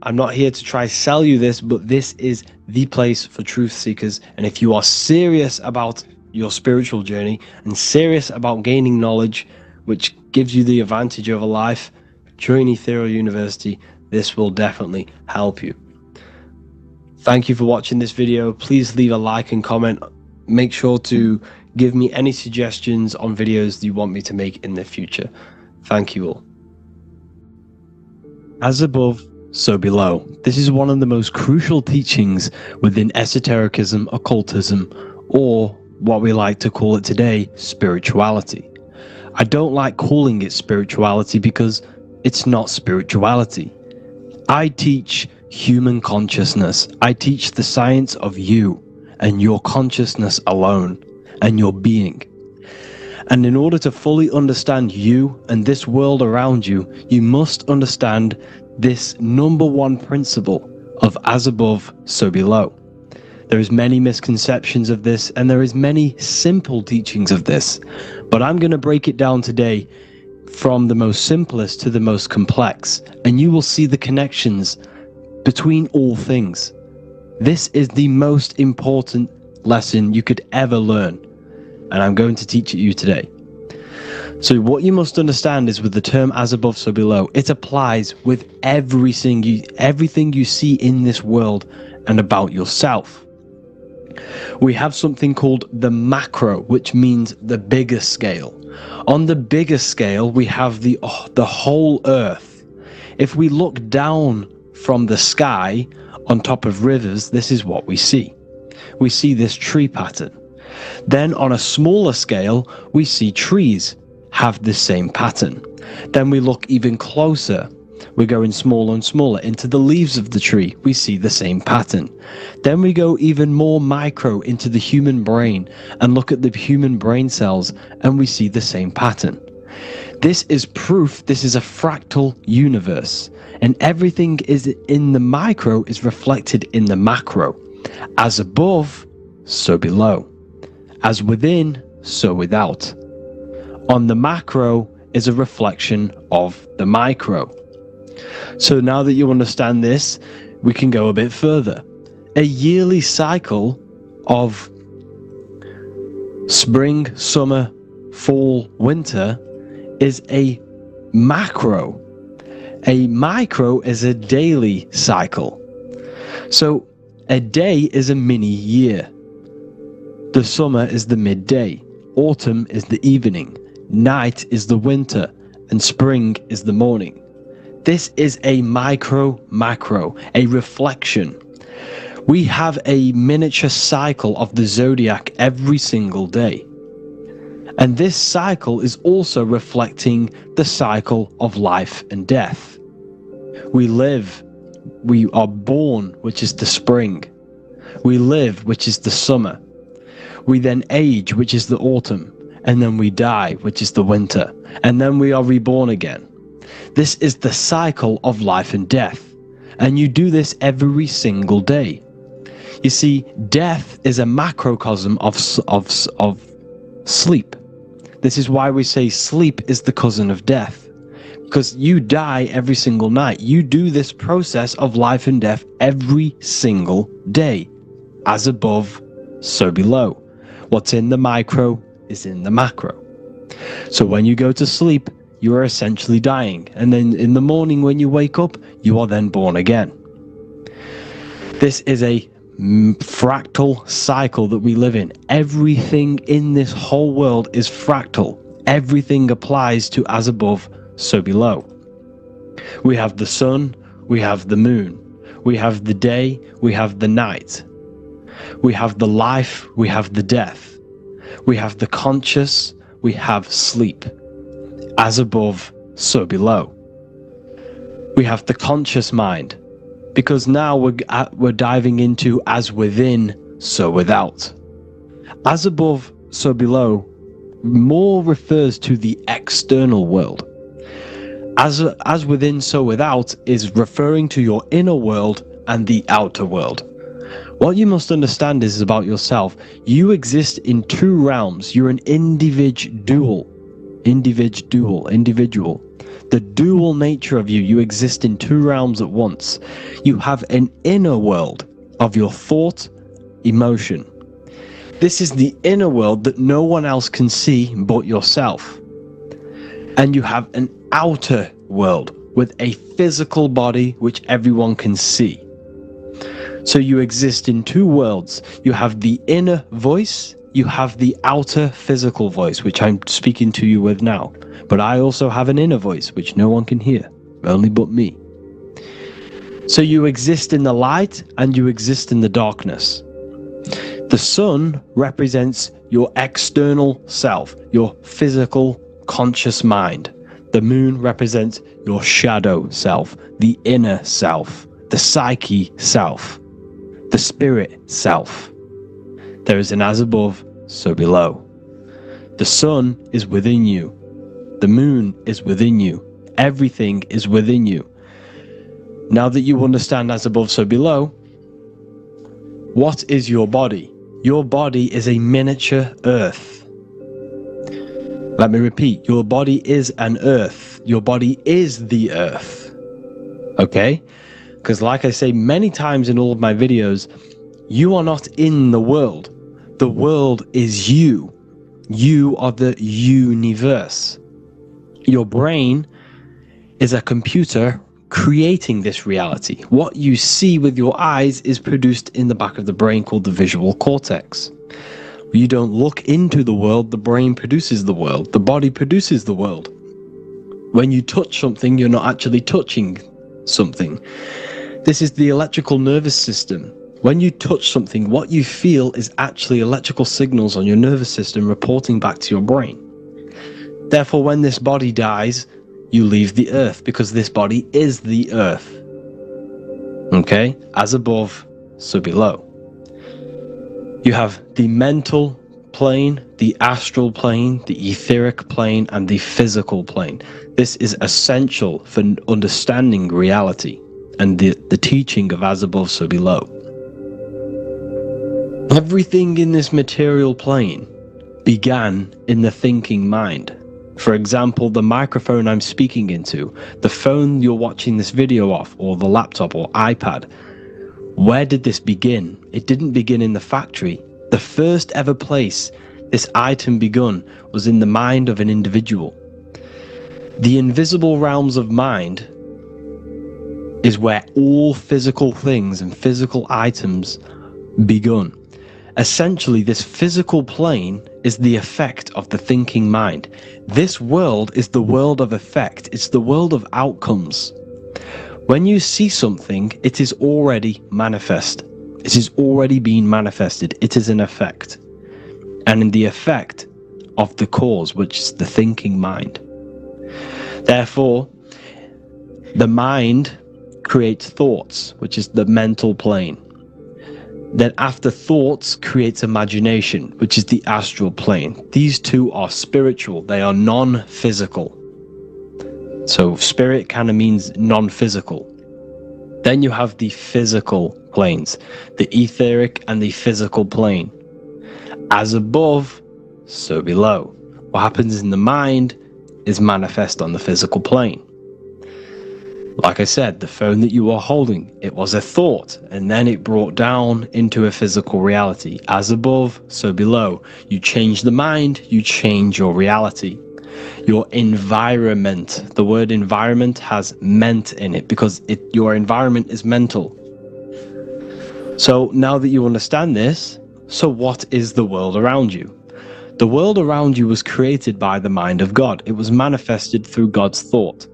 I'm not here to try sell you this, but this is the place for truth seekers. And if you are serious about your spiritual journey and serious about gaining knowledge, which gives you the advantage over life, join Ethereal University. This will definitely help you. Thank you for watching this video. Please leave a like and comment. Make sure to give me any suggestions on videos that you want me to make in the future. Thank you all. As above, so below. This is one of the most crucial teachings within esotericism, occultism, or what we like to call it today, spirituality. I don't like calling it spirituality because it's not spirituality. I teach human consciousness. I teach the science of you and your consciousness alone and your being. And in order to fully understand you and this world around you, you must understand this number one principle of as above, so below. There is many misconceptions of this, and there is many simple teachings of this, but I'm going to break it down today from the most simplest to the most complex, and you will see the connections between all things. This is the most important lesson you could ever learn, and I'm going to teach it you today. So what you must understand is with the term as above, so below, it applies with everything you see in this world and about yourself. We have something called the macro, which means the bigger scale. On the bigger scale, we have the whole earth. If we look down from the sky on top of rivers, this is what we see. We see this tree pattern. Then on a smaller scale, we see trees have the same pattern. Then we look even closer. We're going smaller and smaller into the leaves of the tree. We see the same pattern. Then we go even more micro into the human brain and look at the human brain cells, and we see the same pattern. This is proof this is a fractal universe, and everything is in the micro is reflected in the macro. As above, so below. As within, so without. On the macro is a reflection of the micro. So now that you understand this, we can go a bit further. A yearly cycle of spring, summer, fall, winter is a macro. A micro is a daily cycle. So a day is a mini year. The summer is the midday. Autumn is the evening. Night is the winter, and spring is the morning. This is a macro, a reflection. We have a miniature cycle of the zodiac every single day. And this cycle is also reflecting the cycle of life and death. We live, we are born, which is the spring. We live, which is the summer. We then age, which is the autumn. And then we die, which is the winter, and then we are reborn again. This is the cycle of life and death, and you do this every single day. You see, death is a macrocosm of sleep. This is why we say sleep is the cousin of death, because you die every single night. You do this process of life and death every single day. As above, so below. What's in the micro is in the macro. So when you go to sleep, you are essentially dying, and then in the morning when you wake up, you are then born again. This is a fractal cycle that we live in. Everything in this whole world is fractal. Everything applies to as above, so below. We have the sun, we have the moon, We have the day, we have the night. We have the life, we have the death. We have the conscious, we have sleep. As above, so below. We have the conscious mind, because now we're diving into as within, so without. As above, so below more refers to the external world. As within, so without is referring to your inner world and the outer world. What you must understand is about yourself. You exist in two realms. You're an individual. The dual nature of you. You exist in two realms at once. You have an inner world of your thought, emotion. This is the inner world that no one else can see but yourself. And you have an outer world with a physical body which everyone can see. So you exist in two worlds. You have the inner voice, you have the outer physical voice, which I'm speaking to you with now. But I also have an inner voice, which no one can hear, only but me. So you exist in the light and you exist in the darkness. The sun represents your external self, your physical, conscious mind. The moon represents your shadow self, the inner self, the psyche self, the spirit self. There is an as above, so below. The sun is within you. The moon is within you. Everything is within you. Now that you understand as above, so below, what is your body? Your body is a miniature earth. Let me repeat, your body is an earth. Your body is the earth. Okay? Because like I say many times in all of my videos, you are not in the world. The world is you. You are the universe. Your brain is a computer creating this reality. What you see with your eyes is produced in the back of the brain called the visual cortex. You don't look into the world, the brain produces the world. The body produces the world. When you touch something, you're not actually touching something. This is the electrical nervous system. When you touch something, what you feel is actually electrical signals on your nervous system reporting back to your brain. Therefore, when this body dies, you leave the earth because this body is the earth. Okay? As above, so below. You have the mental plane, the astral plane, the etheric plane, and the physical plane. This is essential for understanding reality and the teaching of as above, so below. Everything in this material plane began in the thinking mind. For example, the microphone I'm speaking into, the phone you're watching this video off, or the laptop or iPad. Where did this begin? It didn't begin in the factory. The first ever place this item begun was in the mind of an individual. The invisible realms of mind is where all physical things and physical items begun. Essentially, this physical plane is the effect of the thinking mind. This world is the world of effect. It's the world of outcomes. When you see something, it is already manifest. It is already being manifested. It is an effect. And in the effect of the cause, which is the thinking mind. Therefore, the mind creates thoughts, which is the mental plane. Then after thoughts creates imagination, which is the astral plane. These two are spiritual. They are non-physical. So spirit kind of means non-physical. Then you have the physical planes, the etheric and the physical plane. As above, so below. What happens in the mind is manifest on the physical plane. Like I said, the phone that you are holding, it was a thought, and then it brought down into a physical reality. As above, so below. You change the mind, you change your reality. Your environment, the word environment has ment in it because your environment is mental. So now that you understand this, so what is the world around you? The world around you was created by the mind of God. It was manifested through God's thought.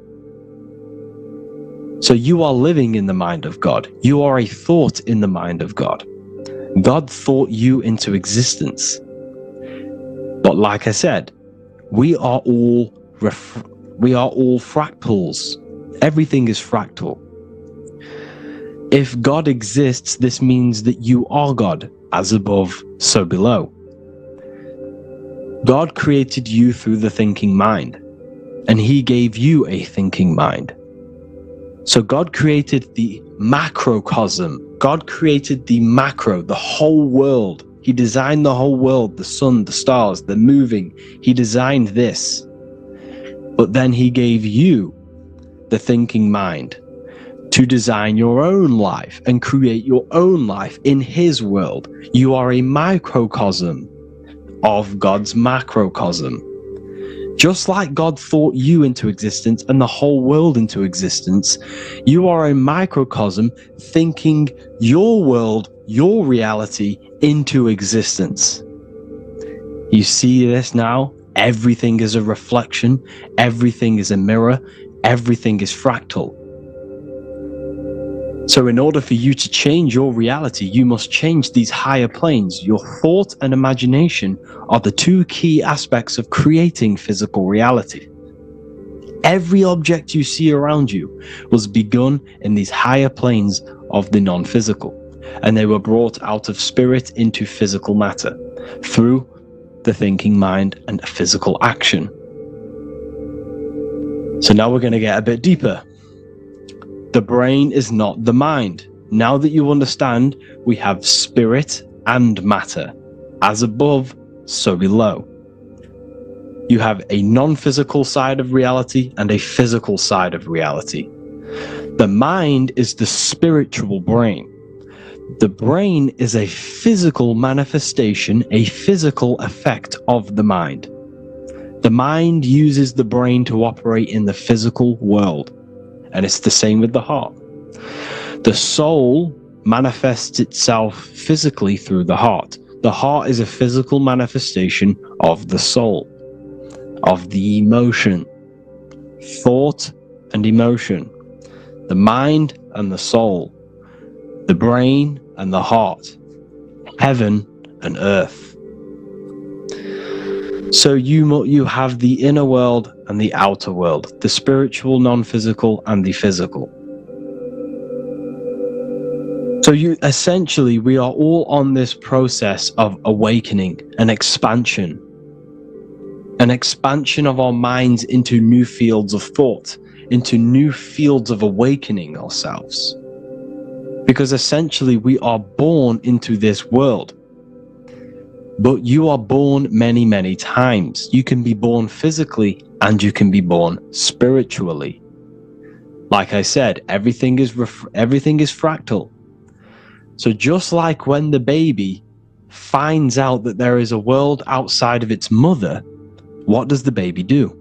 So you are living in the mind of God. You are a thought in the mind of God. God thought you into existence. But like I said, we are all fractals. Everything is fractal. If God exists, this means that you are God, as above, so below. God created you through the thinking mind, and he gave you a thinking mind. So God created the macrocosm. God created the macro, the whole world. He designed the whole world, the sun, the stars, the moving. He designed this. But then he gave you the thinking mind to design your own life and create your own life in his world. You are a microcosm of God's macrocosm. Just like God thought you into existence and the whole world into existence, you are a microcosm thinking your world, your reality into existence. You see this now? Everything is a reflection, everything is a mirror, everything is fractal. So in order for you to change your reality, you must change these higher planes. Your thought and imagination are the two key aspects of creating physical reality. Every object you see around you was begun in these higher planes of the non-physical, and they were brought out of spirit into physical matter through the thinking mind and physical action. So now we're going to get a bit deeper. The brain is not the mind. Now that you understand, we have spirit and matter. As above, so below. You have a non-physical side of reality and a physical side of reality. The mind is the spiritual brain. The brain is a physical manifestation, a physical effect of the mind. The mind uses the brain to operate in the physical world. And it's the same with the heart. The soul manifests itself physically through the heart. The heart is a physical manifestation of the soul, of the emotion, thought and emotion, the mind and the soul, the brain and the heart, heaven and earth. So you have the inner world and the outer world, the spiritual, non-physical, and the physical. So we are all on this process of awakening, an expansion of our minds into new fields of thought, into new fields of awakening ourselves. Because essentially we are born into this world. But you are born many, many times. You can be born physically and you can be born spiritually. Like I said, everything is fractal. So just like when the baby finds out that there is a world outside of its mother, what does the baby do?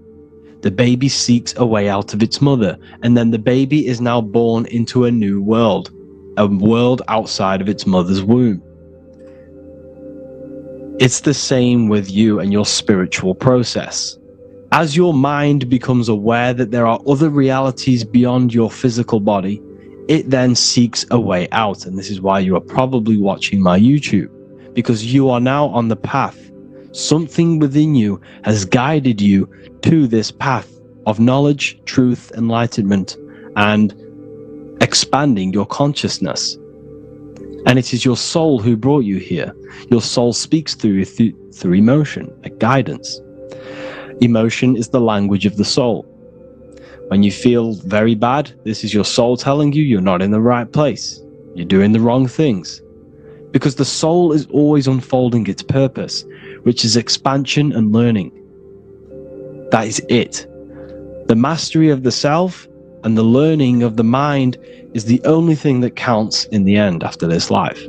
The baby seeks a way out of its mother, and then the baby is now born into a new world, a world outside of its mother's womb. It's the same with you and your spiritual process. As your mind becomes aware that there are other realities beyond your physical body, it then seeks a way out. And this is why you are probably watching my YouTube, because you are now on the path. Something within you has guided you to this path of knowledge, truth, enlightenment, and expanding your consciousness. And it is your soul who brought you here. Your soul speaks through emotion, a guidance. Emotion is the language of the soul. When you feel very bad, this is your soul telling you you're not in the right place. You're doing the wrong things. Because the soul is always unfolding its purpose, which is expansion and learning. That is it. The mastery of the self and the learning of the mind is the only thing that counts in the end after this life.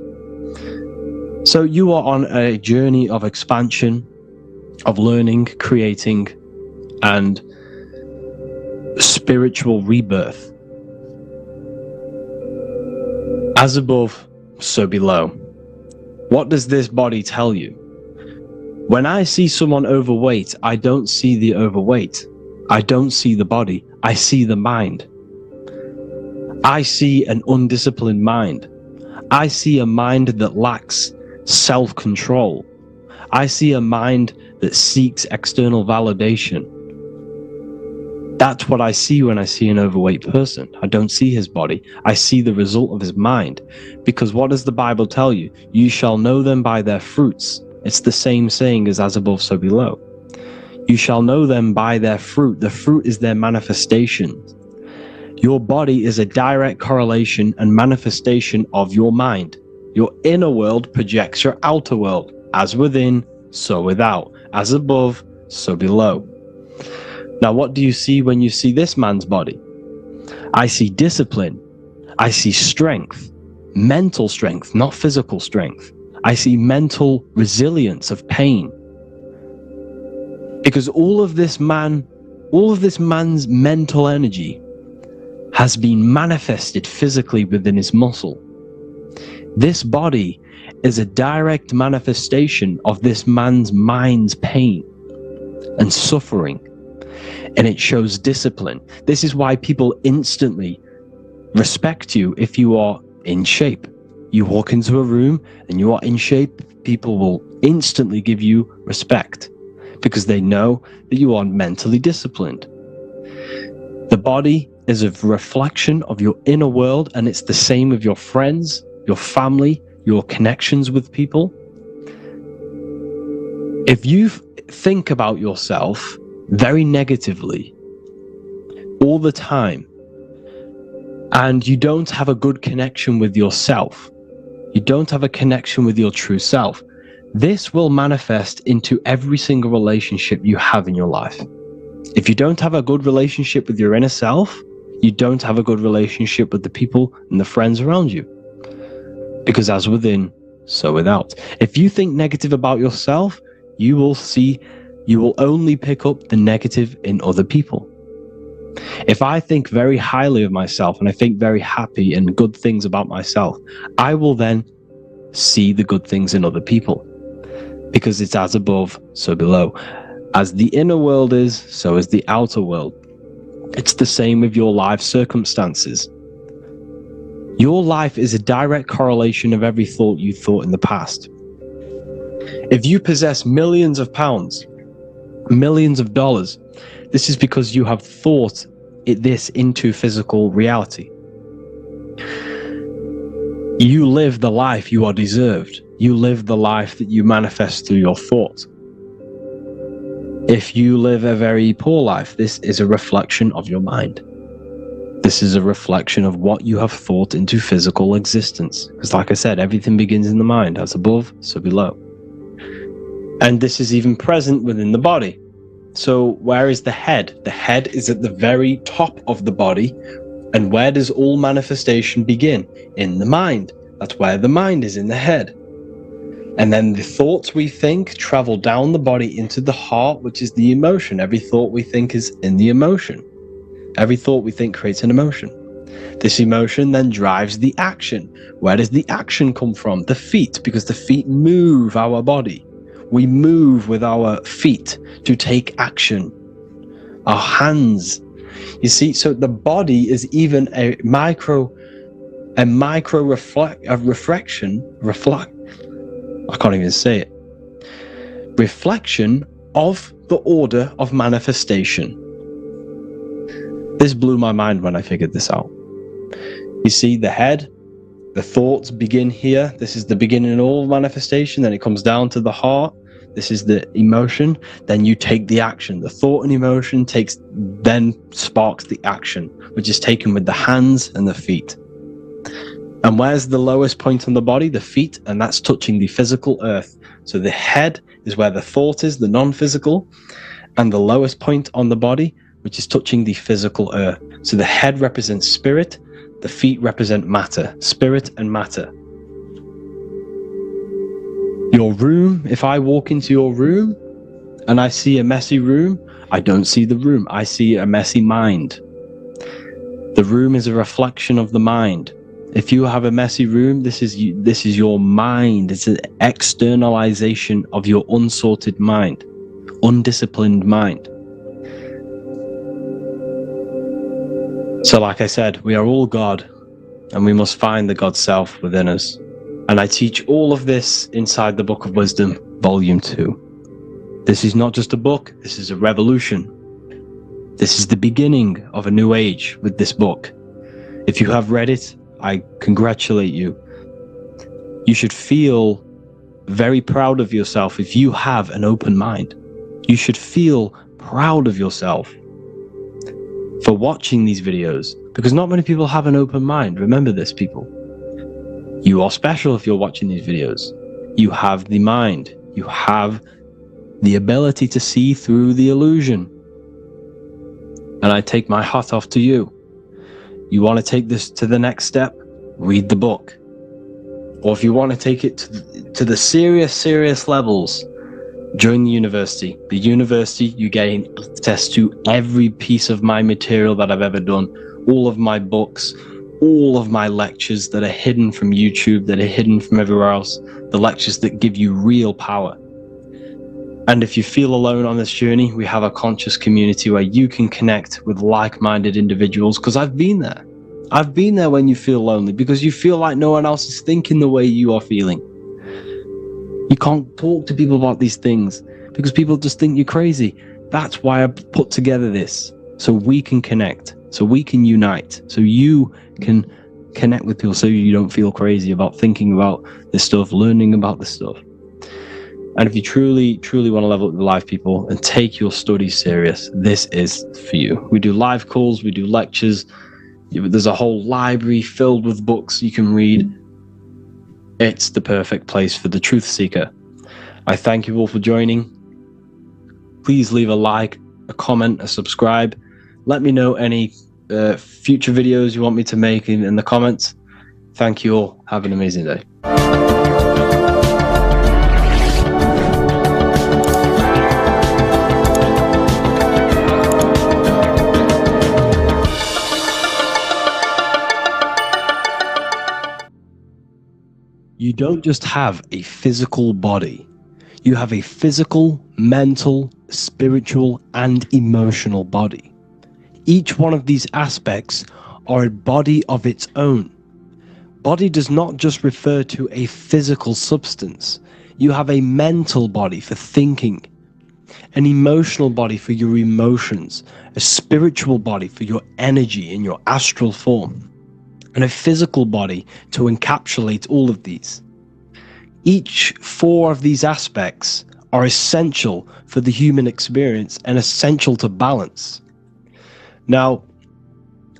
So you are on a journey of expansion, of learning, creating, and spiritual rebirth. As above, so below. What does this body tell you? When I see someone overweight, I don't see the overweight. I don't see the body. I see the mind. I see an undisciplined mind. I see a mind that lacks self-control. I see a mind that seeks external validation. That's what I see when I see an overweight person. I don't see his body. I see the result of his mind. Because what does the Bible tell you? You shall know them by their fruits. It's the same saying as above, so below. You shall know them by their fruit. The fruit is their manifestation. Your body is a direct correlation and manifestation of your mind. Your inner world projects your outer world. As within, so without. As above, so below. Now, what do you see when you see this man's body? I see discipline. I see strength. Mental strength, not physical strength. I see mental resilience of pain. Because all of this man's mental energy has been manifested physically within his muscle. This body is a direct manifestation of this man's mind's pain and suffering, and it shows discipline. This is why people instantly respect you if you are in shape. You walk into a room and you are in shape, people will instantly give you respect because they know that you are mentally disciplined. The body is a reflection of your inner world, and it's the same with your friends, your family, your connections with people. If you think about yourself very negatively all the time, and you don't have a good connection with yourself, you don't have a connection with your true self, this will manifest into every single relationship you have in your life. If you don't have a good relationship with your inner self, you don't have a good relationship with the people and the friends around you. Because as within, so without. If you think negative about yourself, you will only pick up the negative in other people. If I think very highly of myself and I think very happy and good things about myself, I will then see the good things in other people. Because it's as above, so below. As the inner world is, so is the outer world. It's the same with your life circumstances. Your life is a direct correlation of every thought you thought in the past. If you possess millions of pounds, millions of dollars, this is because you have thought this into physical reality. You live the life you are deserved. You live the life that you manifest through your thought. If you live a very poor life, this is a reflection of your mind. This is a reflection of what you have thought into physical existence. Because like I said, everything begins in the mind, as above, so below. And this is even present within the body. So where is the head? The head is at the very top of the body. And where does all manifestation begin? In the mind. That's where the mind is, in the head. And then the thoughts we think travel down the body into the heart, which is the emotion. Every thought we think is in the emotion. Every thought we think creates an emotion. This emotion then drives the action. Where does the action come from? The feet, because the feet move our body. We move with our feet to take action. Our hands. You see, so the body is even a I can't even say it. Reflection of the order of manifestation. This blew my mind when I figured this out. You see, the head, the thoughts begin here. This is the beginning of all manifestation. Then it comes down to the heart. This is the emotion. Then you take the action. The thought and emotion then sparks the action, which is taken with the hands and the feet. And where's the lowest point on the body? The feet, and that's touching the physical earth. So the head is where the thought is, the non-physical, and the lowest point on the body, which is touching the physical earth. So the head represents spirit, the feet represent matter, spirit and matter. Your room, if I walk into your room and I see a messy room, I don't see the room, I see a messy mind. The room is a reflection of the mind. If you have a messy room, this is your mind. It's an externalization of your unsorted mind, undisciplined mind. So like I said, we are all God, and we must find the God self within us. And I teach all of this inside the Book of Wisdom, Volume 2. This is not just a book, this is a revolution. This is the beginning of a new age with this book. If you have read it, I congratulate you. You should feel very proud of yourself if you have an open mind. You should feel proud of yourself for watching these videos, because not many people have an open mind. Remember this, people. You are special if you're watching these videos. You have the mind. You have the ability to see through the illusion. And I take my hat off to you. You want to take this to the next step? Read the book. Or if you want to take it to the serious levels, join the university. The university, you gain access to every piece of my material that I've ever done, all of my books, all of my lectures that are hidden from YouTube, that are hidden from everywhere else, the lectures that give you real power. And if you feel alone on this journey, we have a conscious community where you can connect with like-minded individuals, because I've been there. I've been there when you feel lonely, because you feel like no one else is thinking the way you are feeling. You can't talk to people about these things because people just think you're crazy. That's why I put together this, so we can connect, so we can unite, so you can connect with people, so you don't feel crazy about thinking about this stuff, learning about this stuff. And if you truly want to level up your life, people, and take your studies serious, this is for you. We do live calls, we do lectures. There's a whole library filled with books you can read. It's the perfect place for the truth seeker. I thank you all for joining. Please leave a like, a comment, a subscribe. Let me know any future videos you want me to make in the comments. Thank you all. Have an amazing day. You don't just have a physical body. You have a physical, mental, spiritual, and emotional body. Each one of these aspects are a body of its own. Body does not just refer to a physical substance. You have a mental body for thinking, an emotional body for your emotions, a spiritual body for your energy in your astral form, and a physical body to encapsulate all of these. Each 4 of these aspects are essential for the human experience and essential to balance. Now,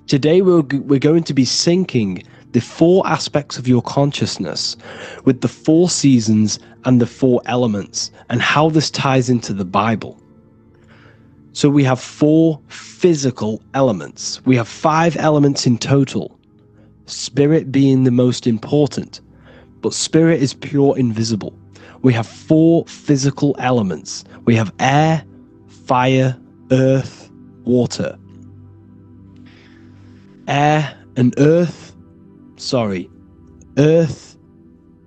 today we're going to be syncing the 4 aspects of your consciousness with the 4 seasons and the 4 elements, and how this ties into the Bible. So we have 4 physical elements. We have 5 elements in total, spirit being the most important, but spirit is pure invisible. We have 4 physical elements. We have air, fire, earth, water. Earth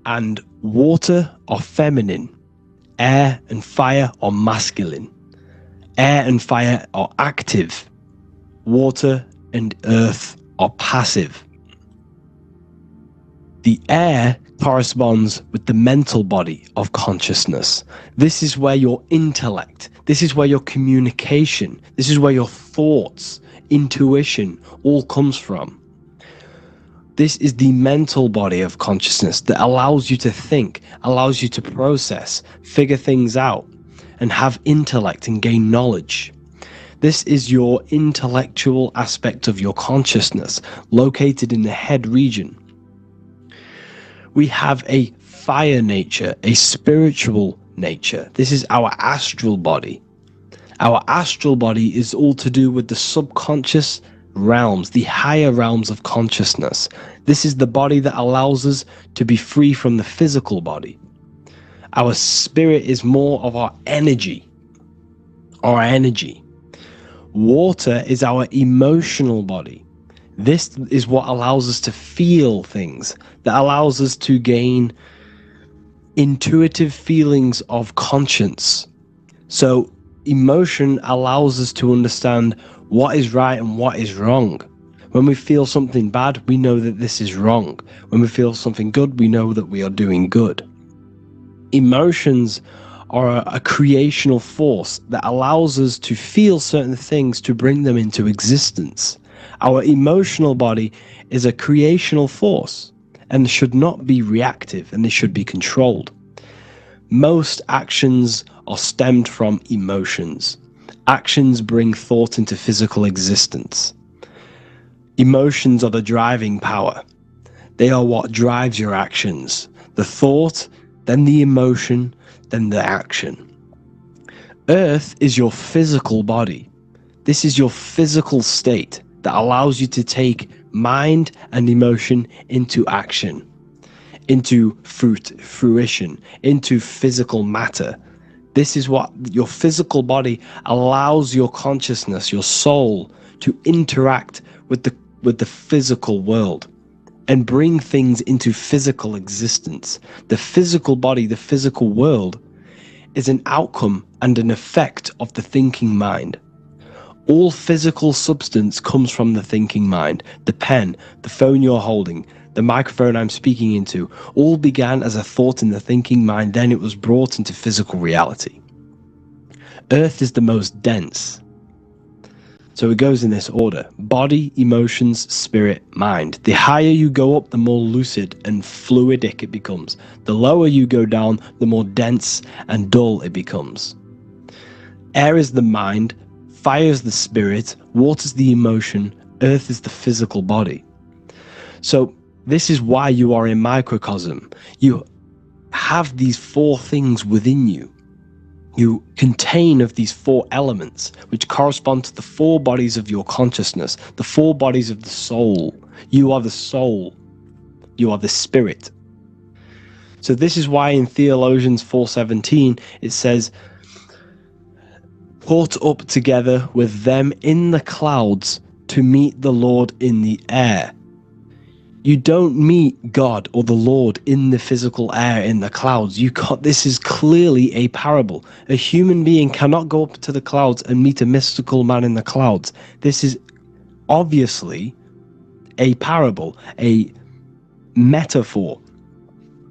and water are feminine. Air and fire are masculine. Air and fire are active. Water and earth are passive. The air corresponds with the mental body of consciousness. This is where your intellect, this is where your communication, this is where your thoughts, intuition all comes from. This is the mental body of consciousness that allows you to think, allows you to process, figure things out, and have intellect and gain knowledge. This is your intellectual aspect of your consciousness, located in the head region. We have a fire nature, a spiritual nature. This is our astral body. Our astral body is all to do with the subconscious realms, the higher realms of consciousness. This is the body that allows us to be free from the physical body. Our spirit is more of our energy. Water is our emotional body. This is what allows us to feel things, that allows us to gain intuitive feelings of conscience. So emotion allows us to understand what is right and what is wrong. When we feel something bad, we know that this is wrong. When we feel something good, we know that we are doing good. Emotions are a creational force that allows us to feel certain things to bring them into existence. Our emotional body is a creational force and should not be reactive, and they should be controlled. Most actions are stemmed from emotions. Actions bring thought into physical existence. Emotions are the driving power. They are what drives your actions. The thought, then the emotion, then the action. Earth is your physical body. This is your physical state that allows you to take mind and emotion into action, into fruition, into physical matter. This is what your physical body allows your consciousness, your soul, to interact with the physical world and bring things into physical existence. The physical body, the physical world, is an outcome and an effect of the thinking mind. All physical substance comes from the thinking mind. The pen, the phone you're holding, the microphone I'm speaking into, all began as a thought in the thinking mind, then it was brought into physical reality. Earth is the most dense. So it goes in this order: body, emotions, spirit, mind. The higher you go up, the more lucid and fluidic it becomes. The lower you go down, the more dense and dull it becomes. Air is the mind, fire is the spirit, water is the emotion, earth is the physical body. So this is why you are a microcosm. You have these four things within you. You contain of these four elements, which correspond to the four bodies of your consciousness, the four bodies of the soul. You are the soul. You are the spirit. So this is why in Theologians 4:17 it says, caught up together with them in the clouds to meet the Lord in the air. You don't meet God or the Lord in the physical air, in the clouds. This is clearly a parable. A human being cannot go up to the clouds and meet a mystical man in the clouds. This is obviously a parable, a metaphor.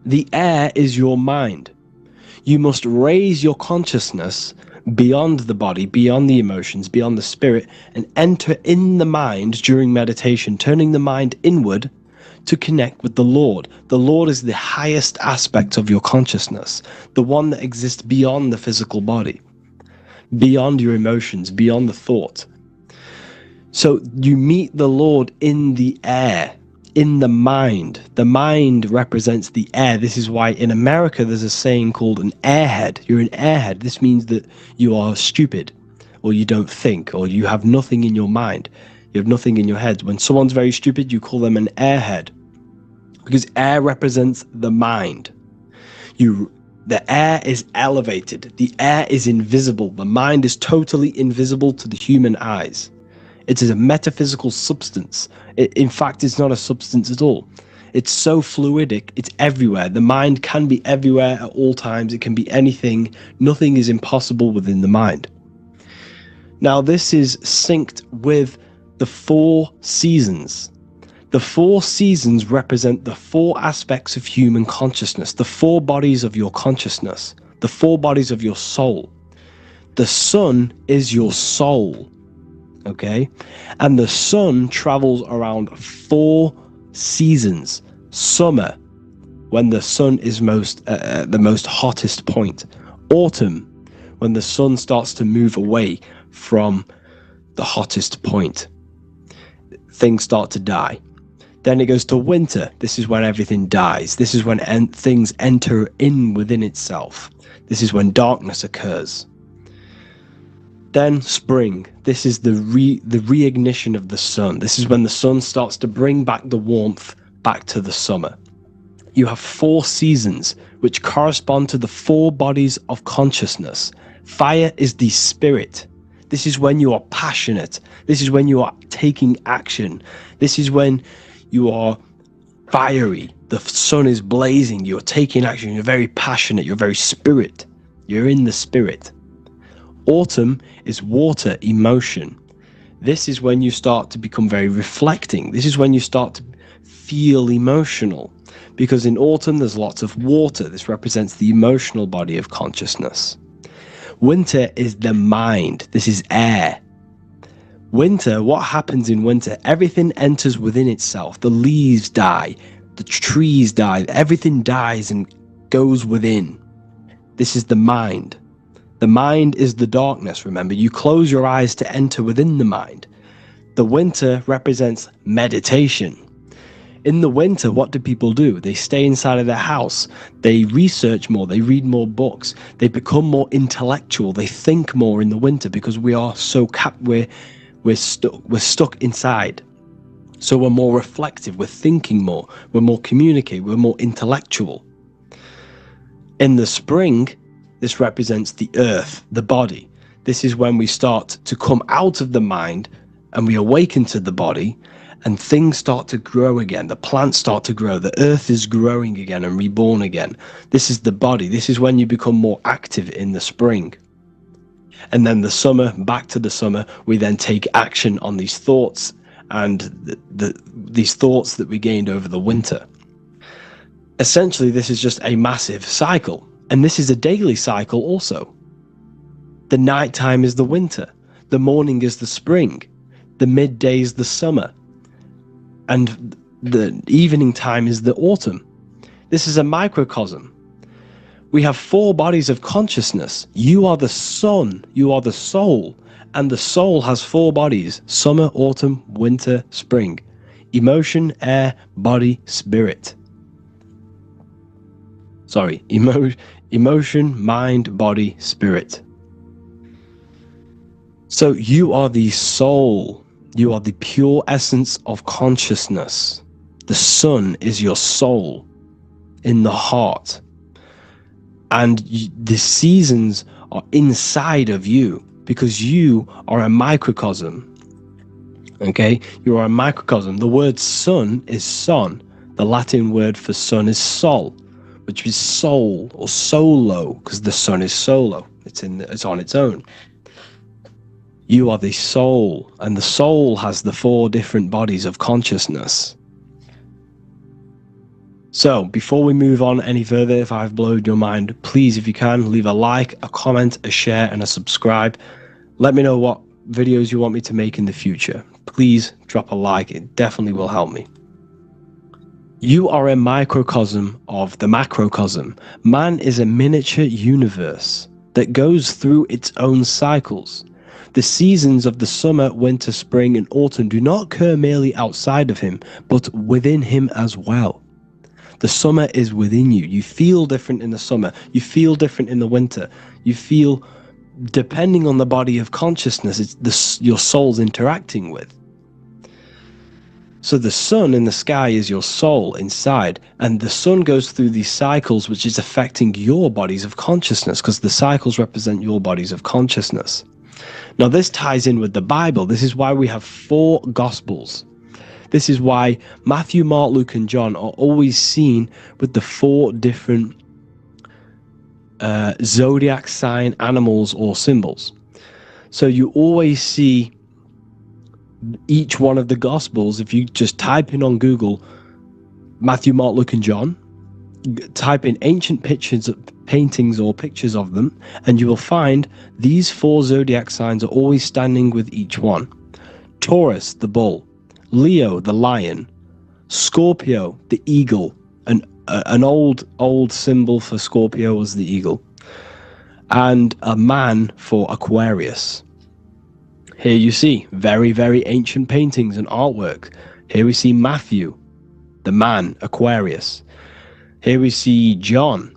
The air is your mind. You must raise your consciousness beyond the body, beyond the emotions, beyond the spirit, and enter in the mind during meditation, turning the mind inward to connect with the Lord. The Lord is the highest aspect of your consciousness, the one that exists beyond the physical body, beyond your emotions, beyond the thought. So you meet the Lord in the air, in the mind. The mind represents the air. This is why in America there's a saying called an airhead. You're an airhead. This means that you are stupid, or you don't think, or you have nothing in your mind. You have nothing in your head. When someone's very stupid, you call them an airhead, because air represents the mind. The air is elevated. The air is invisible. The mind is totally invisible to the human eyes. It is a metaphysical substance. In fact, it's not a substance at all. It's so fluidic, it's everywhere. The mind can be everywhere at all times. It can be anything. Nothing is impossible within the mind. Now, this is synced with the four seasons. The four seasons represent the four aspects of human consciousness, the four bodies of your consciousness, the four bodies of your soul. The sun is your soul, okay? And the sun travels around four seasons. Summer, when the sun is the most hottest point. Autumn, when the sun starts to move away from the hottest point. Things start to die. Then it goes to winter. This is when everything dies. This is when things enter in within itself. This is when darkness occurs. Then spring. This is the reignition of the sun. This is when the sun starts to bring back the warmth back to the summer. You have four seasons which correspond to the four bodies of consciousness. Fire is the spirit. This is when you are passionate. This is when you are taking action. This is when you are fiery. The sun is blazing. You're taking action. You're very passionate. You're very spirit. You're in the spirit. Autumn is water, emotion. this is when you start to become very reflecting. This is when you start to feel emotional, because in autumn there's lots of water. This represents the emotional body of consciousness. Winter is the mind. This is air. Winter, what happens in winter? Everything enters within itself. The leaves die, the trees die, everything dies and goes within. This is the mind. The mind is the darkness, remember. You close your eyes to enter within the mind. The winter represents meditation. In the winter, what do people do? They stay inside of their house. They research more. They read more books. They become more intellectual. They think more in the winter because we are so we're stuck inside. So we're more reflective. We're thinking more. We're more communicative. We're more intellectual. In the spring, this represents the earth, the body. This is when we start to come out of the mind and we awaken to the body, and things start to grow again. The plants start to grow. The earth is growing again and reborn again. This is the body. This is when you become more active in the spring. And then the summer, back to the summer, we then take action on these thoughts and these thoughts that we gained over the winter. Essentially, this is just a massive cycle. And this is a daily cycle also. The nighttime is the winter. The morning is the spring. The midday is the summer. And the evening time is the autumn. This is a microcosm. We have 4 bodies of consciousness. You are the sun, you are the soul, and the soul has 4 bodies: summer, autumn, winter, spring. Emotion, air, body, spirit. Sorry, emotion, mind, body, spirit. So you are the soul. You are the pure essence of consciousness. The sun is your soul in the heart. And the seasons are inside of you because you are a microcosm. Okay? You are a microcosm. The word sun is son. The Latin word for sun is sol, which is soul or solo, because the sun is solo. It's on its own. You are the soul, and the soul has the 4 different bodies of consciousness. So, before we move on any further, if I've blown your mind, please, if you can, leave a like, a comment, a share, and a subscribe. Let me know what videos you want me to make in the future. Please drop a like, it definitely will help me. You are a microcosm of the macrocosm. Man is a miniature universe that goes through its own cycles. The seasons of the summer, winter, spring, and autumn do not occur merely outside of him, but within him as well. The summer is within you. You feel different in the summer. You feel different in the winter. You feel, depending on the body of consciousness, it's your soul's interacting with. So the sun in the sky is your soul inside, and the sun goes through these cycles, which is affecting your bodies of consciousness, because the cycles represent your bodies of consciousness. Now this ties in with the Bible. This is why we have 4 Gospels. This is why Matthew, Mark, Luke, and John are always seen with the 4 different zodiac sign animals or symbols. So you always see each one of the Gospels. If you just type in on Google Matthew, Mark, Luke, and John, type in ancient paintings or pictures of them, and you will find these 4 zodiac signs are always standing with each one. Taurus, the bull; Leo, the lion; Scorpio, the eagle. An old symbol for Scorpio was the eagle, and a man for Aquarius. Here you see very, very ancient paintings and artwork. Here we see Matthew, the man, Aquarius. Here we see John,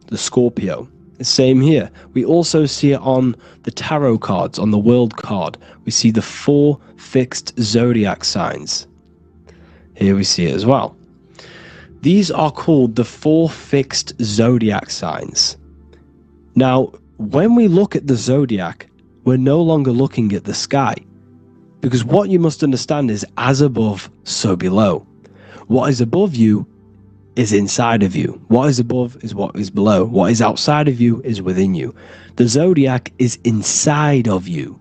the Scorpio. The same here. We also see it on the tarot cards, on the world card. We see the 4 fixed zodiac signs. Here we see it as well. These are called the 4 fixed zodiac signs. Now, when we look at the zodiac, we're no longer looking at the sky, because what you must understand is as above, so below. What is above you is inside of you. What is above is what is below. What is outside of you is within you. The zodiac is inside of you.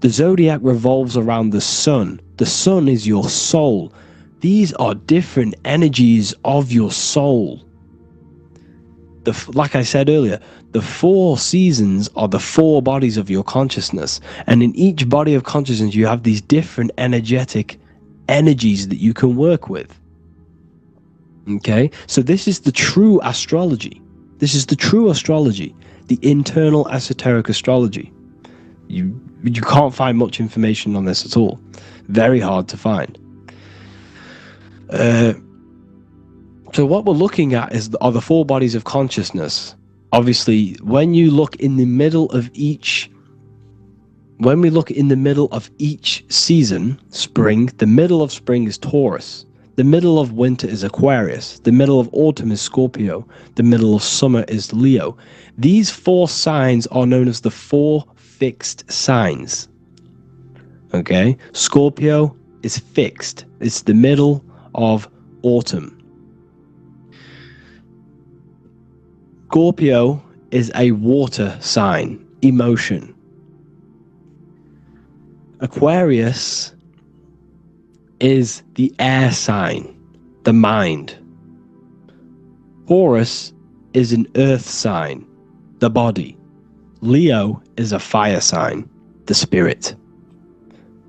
The zodiac revolves around the sun. The sun is your soul. These are different energies of your soul. Like I said earlier, the 4 seasons are the 4 bodies of your consciousness. And in each body of consciousness, you have these different energetic energies that you can work with. Okay? So this is the true astrology. This is the true astrology, the internal esoteric astrology. You can't find much information on this at all. Very hard to find. So what we're looking at are the 4 bodies of consciousness. Obviously, when we look in the middle of each season, spring, the middle of spring is Taurus. The middle of winter is Aquarius. The middle of autumn is Scorpio. The middle of summer is Leo. These 4 signs are known as the 4 fixed signs. Okay? Scorpio is fixed. It's the middle of autumn. Scorpio is a water sign, emotion. Aquarius is the air sign, the mind. Taurus is an earth sign, the body. Leo is a fire sign, the spirit.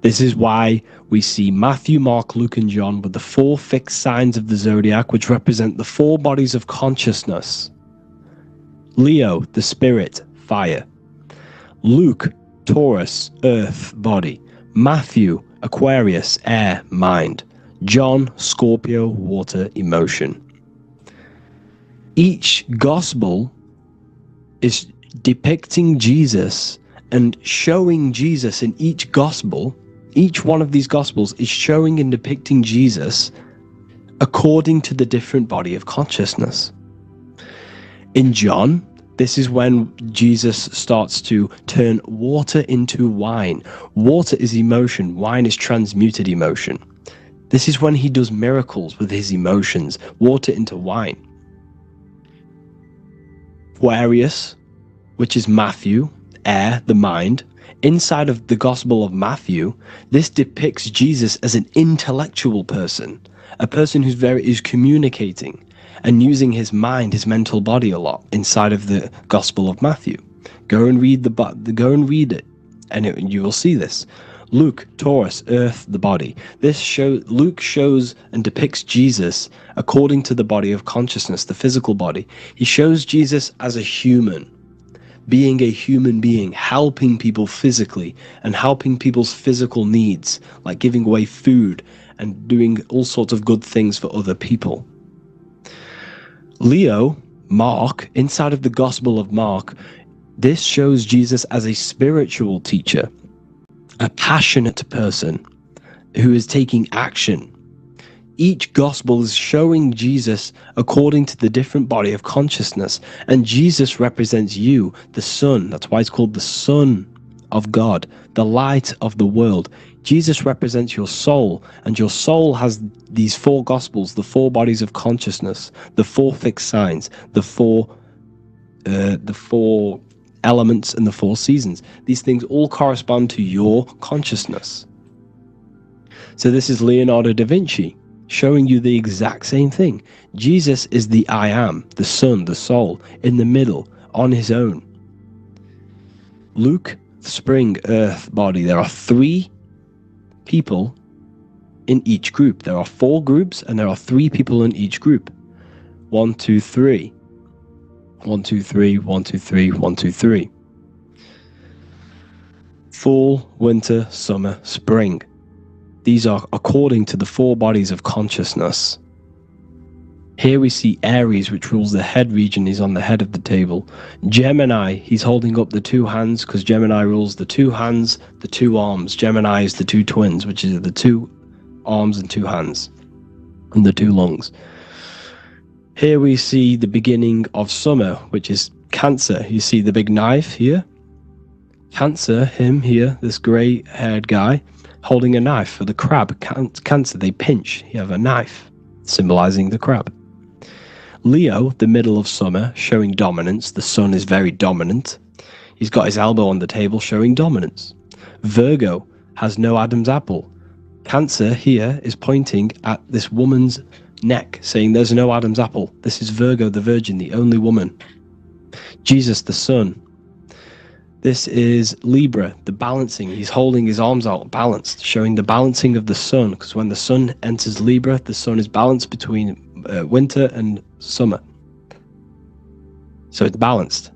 This is why we see Matthew, Mark, Luke, and John with the 4 fixed signs of the zodiac, which represent the 4 bodies of consciousness. Leo, the spirit, fire. Luke, Taurus, earth, body. Matthew, Aquarius, air, mind. John, Scorpio, water, emotion. Each gospel is depicting Jesus and showing Jesus in each gospel. Each one of these gospels is showing and depicting Jesus according to the different body of consciousness. In John, this is when Jesus starts to turn water into wine. Water is emotion. Wine is transmuted emotion. This is when he does miracles with his emotions. Water into wine. Aquarius, which is Matthew, air, the mind. Inside of the Gospel of Matthew, this depicts Jesus as an intellectual person. A person is communicating and using his mind, his mental body a lot inside of the Gospel of Matthew. Go and read it, and you will see this. Luke, Taurus, earth, the body. Luke shows and depicts Jesus according to the body of consciousness, the physical body. He shows Jesus as a human, being a human being, helping people physically and helping people's physical needs, like giving away food and doing all sorts of good things for other people. Leo, Mark, inside of the Gospel of Mark, this shows Jesus as a spiritual teacher, a passionate person who is taking action. Each gospel is showing Jesus according to the different body of consciousness, and Jesus represents you, the sun. That's why it's called the Son of God, the light of the world. Jesus represents your soul, and your soul has these 4 gospels, the 4 bodies of consciousness, the 4 fixed signs, the four elements and the 4 seasons. These things all correspond to your consciousness. So this is Leonardo da Vinci showing you the exact same thing. Jesus is the I am, the sun, the soul, in the middle, on his own. Luke, spring, earth, body. There are 3 people in each group. There are 4 groups and there are 3 people in each group. 1, 2, 3. 1, 2, 3, 1, 2, 3, 1, 2, 3. Fall, winter, summer, spring. These are according to the 4 bodies of consciousness. Here we see Aries, which rules the head region. He's on the head of the table. Gemini, he's holding up the 2 hands because Gemini rules the 2 hands, the 2 arms. Gemini is the 2 twins, which is the 2 arms and 2 hands, and the 2 lungs. Here we see the beginning of summer, which is Cancer. You see the big knife here. Cancer, him here, this grey-haired guy, holding a knife for the crab. Cancer, they pinch. You have a knife, symbolizing the crab. Leo, the middle of summer, showing dominance. The sun is very dominant. He's got his elbow on the table, showing dominance. Virgo has no Adam's apple. Cancer here is pointing at this woman's neck, saying there's no Adam's apple. This is Virgo, the virgin, the only woman. Jesus, the sun. This is Libra, the balancing. He's holding his arms out, balanced, showing the balancing of the sun, because when the sun enters Libra, the sun is balanced between winter and summer. So it's balanced.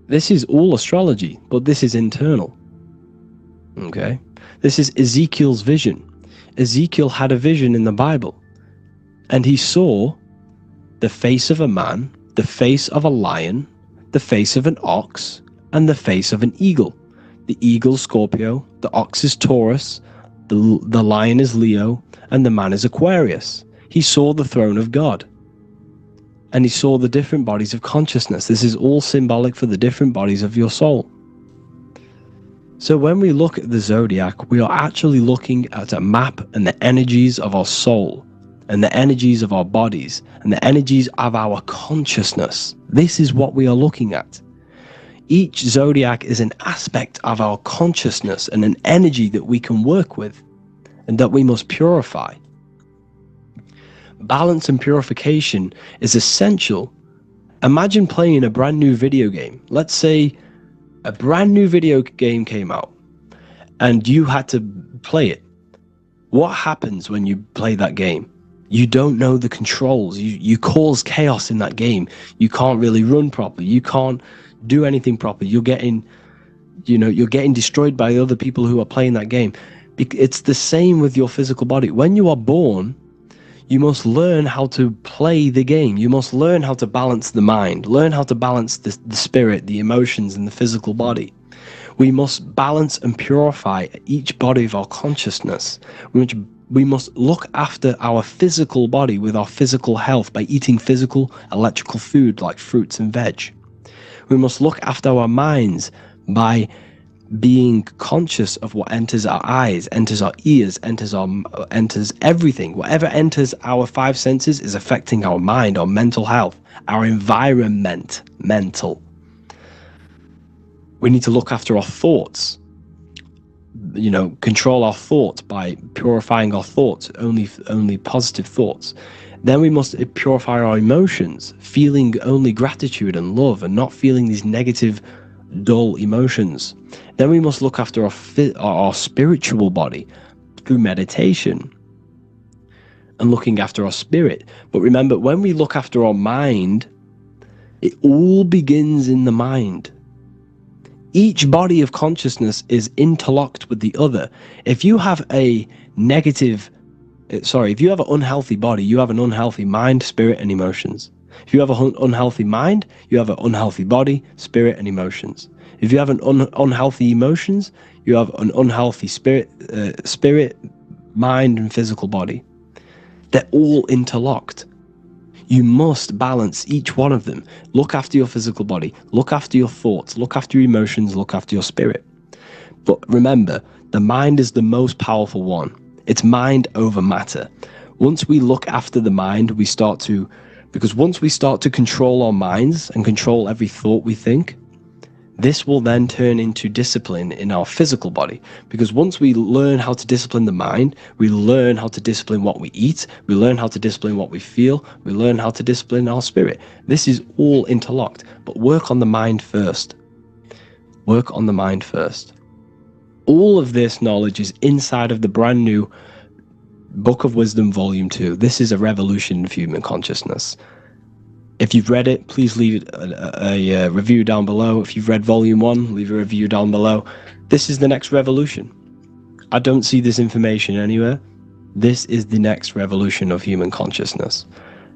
This is all astrology, but this is internal. Okay? This is Ezekiel's vision. Ezekiel had a vision in the Bible, and he saw the face of a man, the face of a lion, the face of an ox, and the face of an eagle. The eagle is Scorpio, the ox is Taurus, the lion is Leo, and the man is Aquarius. He saw the throne of God, and he saw the different bodies of consciousness. This is all symbolic for the different bodies of your soul. So when we look at the zodiac, we are actually looking at a map and the energies of our soul, and the energies of our bodies, and the energies of our consciousness. This is what we are looking at. Each zodiac is an aspect of our consciousness and an energy that we can work with and that we must purify. Balance and purification is essential. Imagine playing a brand new video game. Let's say a brand new video game came out and you had to play it. What happens when you play that game? You don't know the controls. You cause chaos in that game. You can't really run properly. You can't do anything properly. You're getting destroyed by other people who are playing that game. It's the same with your physical body. When you are born, you must learn how to play the game. You must learn how to balance the mind, learn how to balance the spirit, the emotions, and the physical body. We must balance and purify each body of our consciousness. We must look after our physical body with our physical health by eating physical, electrical food like fruits and veg. We must look after our minds by being conscious of what enters our eyes, enters our ears, enters everything. Whatever enters our five senses is affecting our mind, our mental health, our environment, mental. We need to look after our thoughts. Control our thoughts by purifying our thoughts, only positive thoughts. Then we must purify our emotions, feeling only gratitude and love and not feeling these negative, dull emotions. Then we must look after our spiritual body through meditation and looking after our spirit. But remember, when we look after our mind, it all begins in the mind. Each body of consciousness is interlocked with the other. If you have an unhealthy body, you have an unhealthy mind, spirit, and emotions. If you have an unhealthy mind, you have an unhealthy body, spirit, and emotions. If you have an unhealthy emotions, you have an unhealthy spirit, mind, and physical body. They're all interlocked. You must balance each one of them. Look after your physical body, look after your thoughts, look after your emotions, look after your spirit. But remember, the mind is the most powerful one. It's mind over matter. Once we look after the mind, because once we start to control our minds and control every thought we think, this will then turn into discipline in our physical body. Because once we learn how to discipline the mind, we learn how to discipline what we eat, we learn how to discipline what we feel, we learn how to discipline our spirit. This is all interlocked, but work on the mind first. Work on the mind first. All of this knowledge is inside of the brand new Book of Wisdom, Volume 2. This is a revolution of human consciousness. If you've read it, please leave a review down below. If you've read Volume 1, leave a review down below. This is the next revolution. I don't see this information anywhere. This is the next revolution of human consciousness.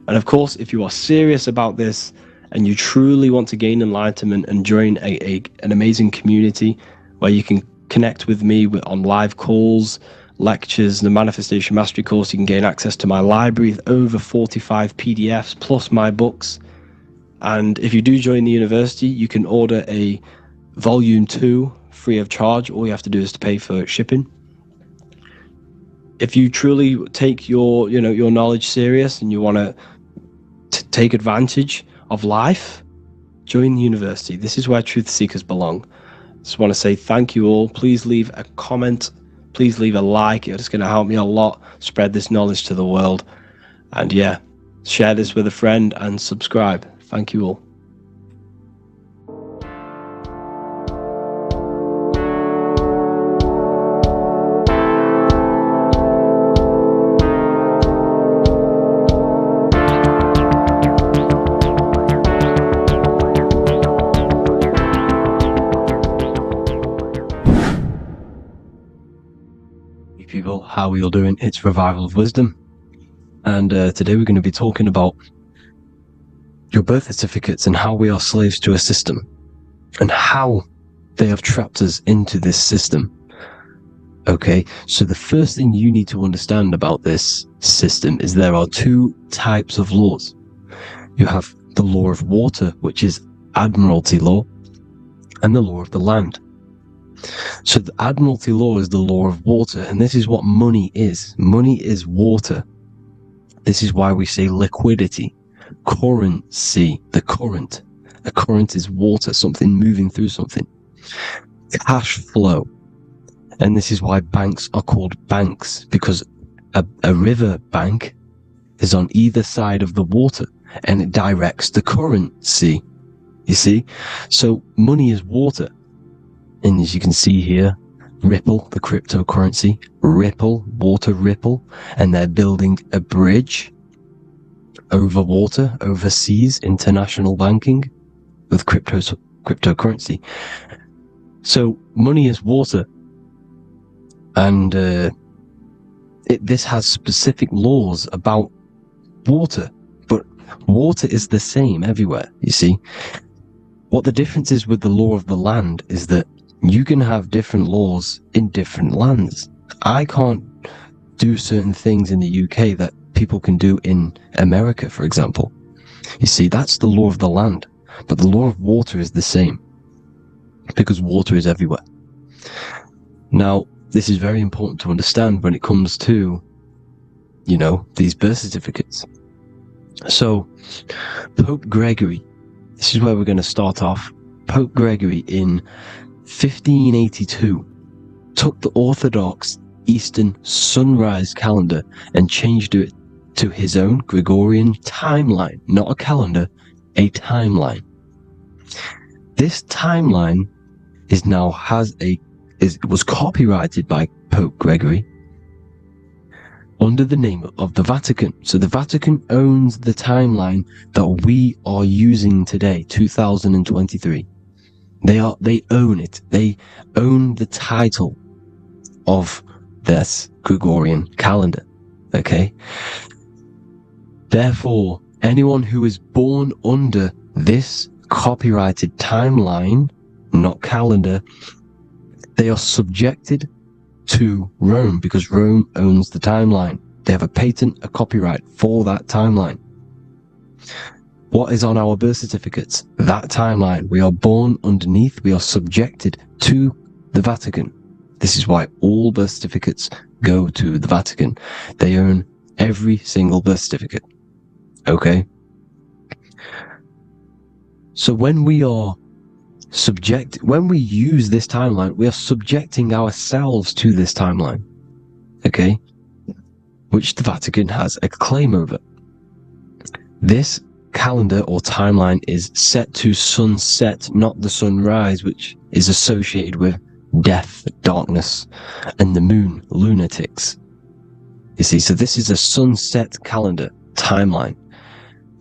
And of course, if you are serious about this and you truly want to gain enlightenment and join an amazing community where you can connect with me on live calls, lectures, the Manifestation Mastery course, you can gain access to my library with over 45 PDFs plus my books. And if you do join the university, you can order a Volume 2 free of charge. All you have to do is to pay for shipping. If you truly take your knowledge serious and you want to take advantage of life, join the university. This is where truth seekers belong. just want to say thank you all. Please leave a comment. Please leave a like. It's going to help me a lot spread this knowledge to the world. And yeah, share this with a friend and subscribe. Thank you all. People, how are you all doing? It's Revival of Wisdom, and today we're going to be talking about your birth certificates and how we are slaves to a system and how they have trapped us into this system. Okay, so the first thing you need to understand about this system is there are two types of laws. You have the law of water, which is Admiralty law, and the law of the land. So the Admiralty law is the law of water, and this is what money is. Money is water. This is why we say liquidity, currency, the current. A current is water, something moving through something. Cash flow. And this is why banks are called banks, because a river bank is on either side of the water, and it directs the currency. You see? So money is water. And as you can see here, Ripple, the cryptocurrency, Ripple, water Ripple, and they're building a bridge over water, overseas, international banking with cryptocurrency. So money is water, and this has specific laws about water, but water is the same everywhere, you see. What the difference is with the law of the land is that you can have different laws in different lands. I can't do certain things in the UK that people can do in America, for example. You see, that's the law of the land. But the law of water is the same, because water is everywhere. Now, this is very important to understand when it comes to, you know, these birth certificates. So, Pope Gregory, this is where we're going to start off. Pope Gregory in 1582 took the Orthodox Eastern sunrise calendar and changed it to his own Gregorian timeline, not a calendar, a timeline. This timeline was copyrighted by Pope Gregory under the name of the Vatican. So the Vatican owns the timeline that we are using today, 2023. They own it. They own the title of this Gregorian calendar. Okay? Therefore, anyone who is born under this copyrighted timeline, not calendar, they are subjected to Rome, because Rome owns the timeline. They have a patent, a copyright for that timeline. What is on our birth certificates? That timeline. We are born underneath. We are subjected to the Vatican. This is why all birth certificates go to the Vatican. They own every single birth certificate. Okay? So when we use this timeline, we are subjecting ourselves to this timeline. Okay? Which the Vatican has a claim over. This calendar or timeline is set to sunset, not the sunrise, which is associated with death, darkness, and the moon, lunatics. You see, so this is a sunset calendar timeline.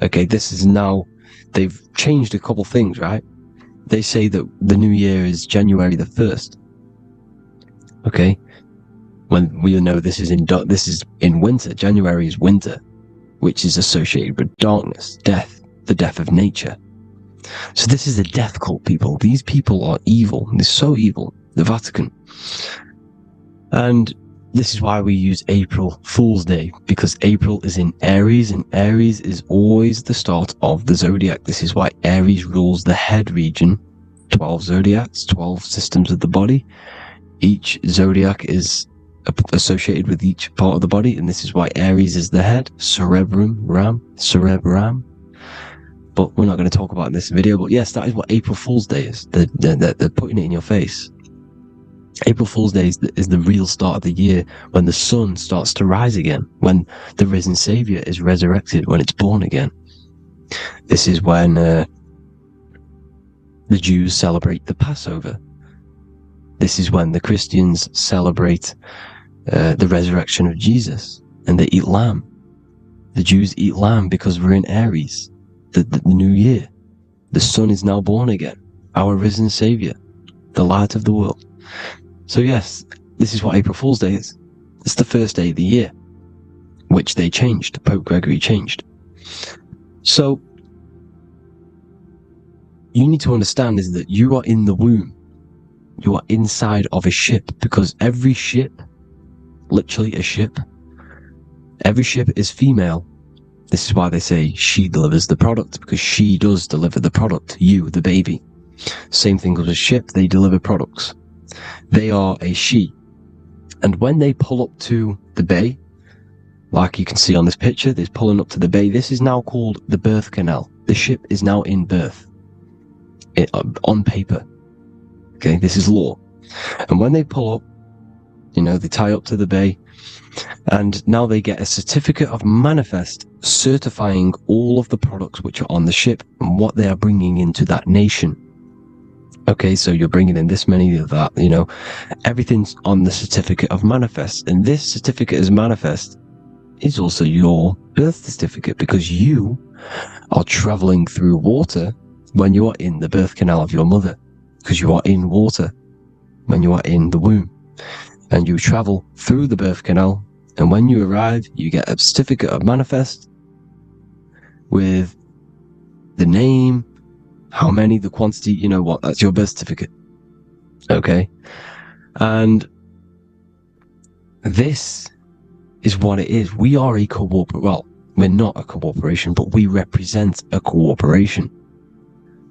Okay, this is now, they've changed a couple things, right? They say that the new year is January the 1st. Okay, when we know this is in winter. January is winter, which is associated with darkness, death, the death of nature. So this is a death cult, people. These people are evil. They're so evil. The Vatican. And this is why we use April Fool's Day, because April is in Aries, and Aries is always the start of the zodiac. This is why Aries rules the head region. 12 zodiacs, 12 systems of the body. Each zodiac is associated with each part of the body, and this is why Aries is the head, cerebrum, but we're not going to talk about it in this video. But yes, that is what April Fool's Day is. They're putting it in your face. April Fool's Day is the real start of the year, when the sun starts to rise again, when the risen Saviour is resurrected, when it's born again. This is when the Jews celebrate the Passover. This is when the Christians celebrate the resurrection of Jesus, and they eat lamb. The Jews eat lamb because we're in Aries, the new year. The sun is now born again, our risen Saviour, the light of the world. So yes, this is what April Fool's Day is. It's the first day of the year, which they changed. Pope Gregory changed. So you need to understand is that you are in the womb. You are inside of a ship, because every ship, literally a ship, every ship is female. This is why they say she delivers the product, because she does deliver the product, you, the baby. Same thing with a ship, they deliver products. They are a she. And when they pull up to the bay, like you can see on this picture, they're pulling up to the bay. This is now called the birth canal. The ship is now in birth. On paper. Okay, this is law. And when they pull up, they tie up to the bay, and now they get a certificate of manifest certifying all of the products which are on the ship and what they are bringing into that nation. Okay, so you're bringing in this many of that, everything's on the certificate of manifest. And this certificate of manifest is also your birth certificate, because you are traveling through water when you are in the birth canal of your mother, because you are in water when you are in the womb. And you travel through the birth canal, and when you arrive, you get a certificate of manifest with the name, how many, the quantity, that's your birth certificate. Okay? And this is what it is. We are a we're not a corporation, but we represent a corporation,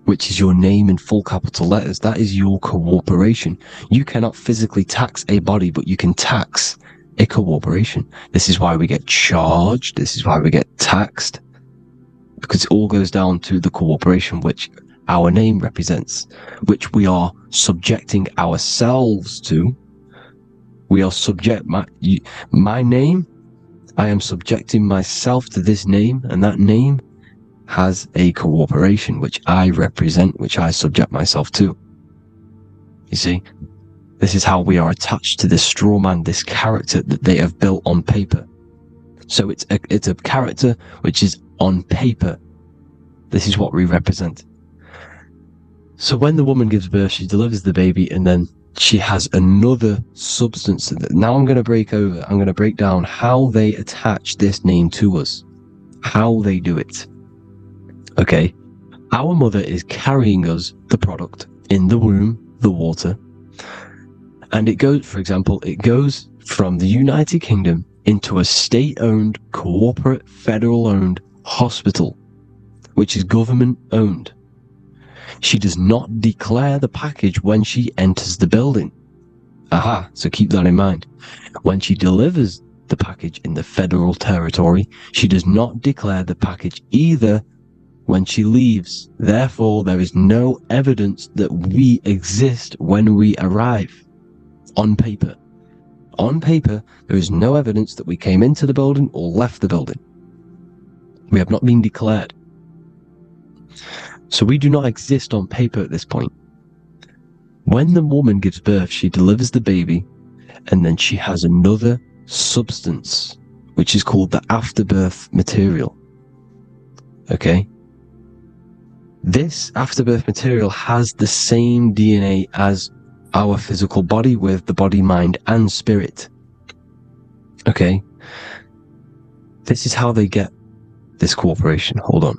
which is your name in full capital letters. That is your corporation. You cannot physically tax a body, but you can tax a corporation. This is why we get charged. This is why we get taxed, because it all goes down to the corporation which our name represents, which we are subjecting ourselves to. We are my name, I am subjecting myself to this name, and that name has a corporation which I represent, which I subject myself to. You see, this is how we are attached to this straw man, this character that they have built on paper. So it's a character which is on paper. This is what we represent. So when the woman gives birth, she delivers the baby, and then she has another substance. Now I'm going to break down how they attach this name to us, how they do it. Okay, our mother is carrying us the product in the womb, the water, and it goes, for example, it goes from the United Kingdom into a state-owned, corporate, federal-owned hospital, which is government-owned. She does not declare the package when she enters the building. Aha, so keep that in mind. When she delivers the package in the federal territory, she does not declare the package either when she leaves. Therefore, there is no evidence that we exist when we arrive. On paper. On paper, there is no evidence that we came into the building or left the building. We have not been declared. So we do not exist on paper at this point. When the woman gives birth, she delivers the baby, and then she has another substance, which is called the afterbirth material. Okay? This afterbirth material has the same DNA as our physical body, with the body, mind, and spirit. Okay? This is how they get this corporation. Hold on.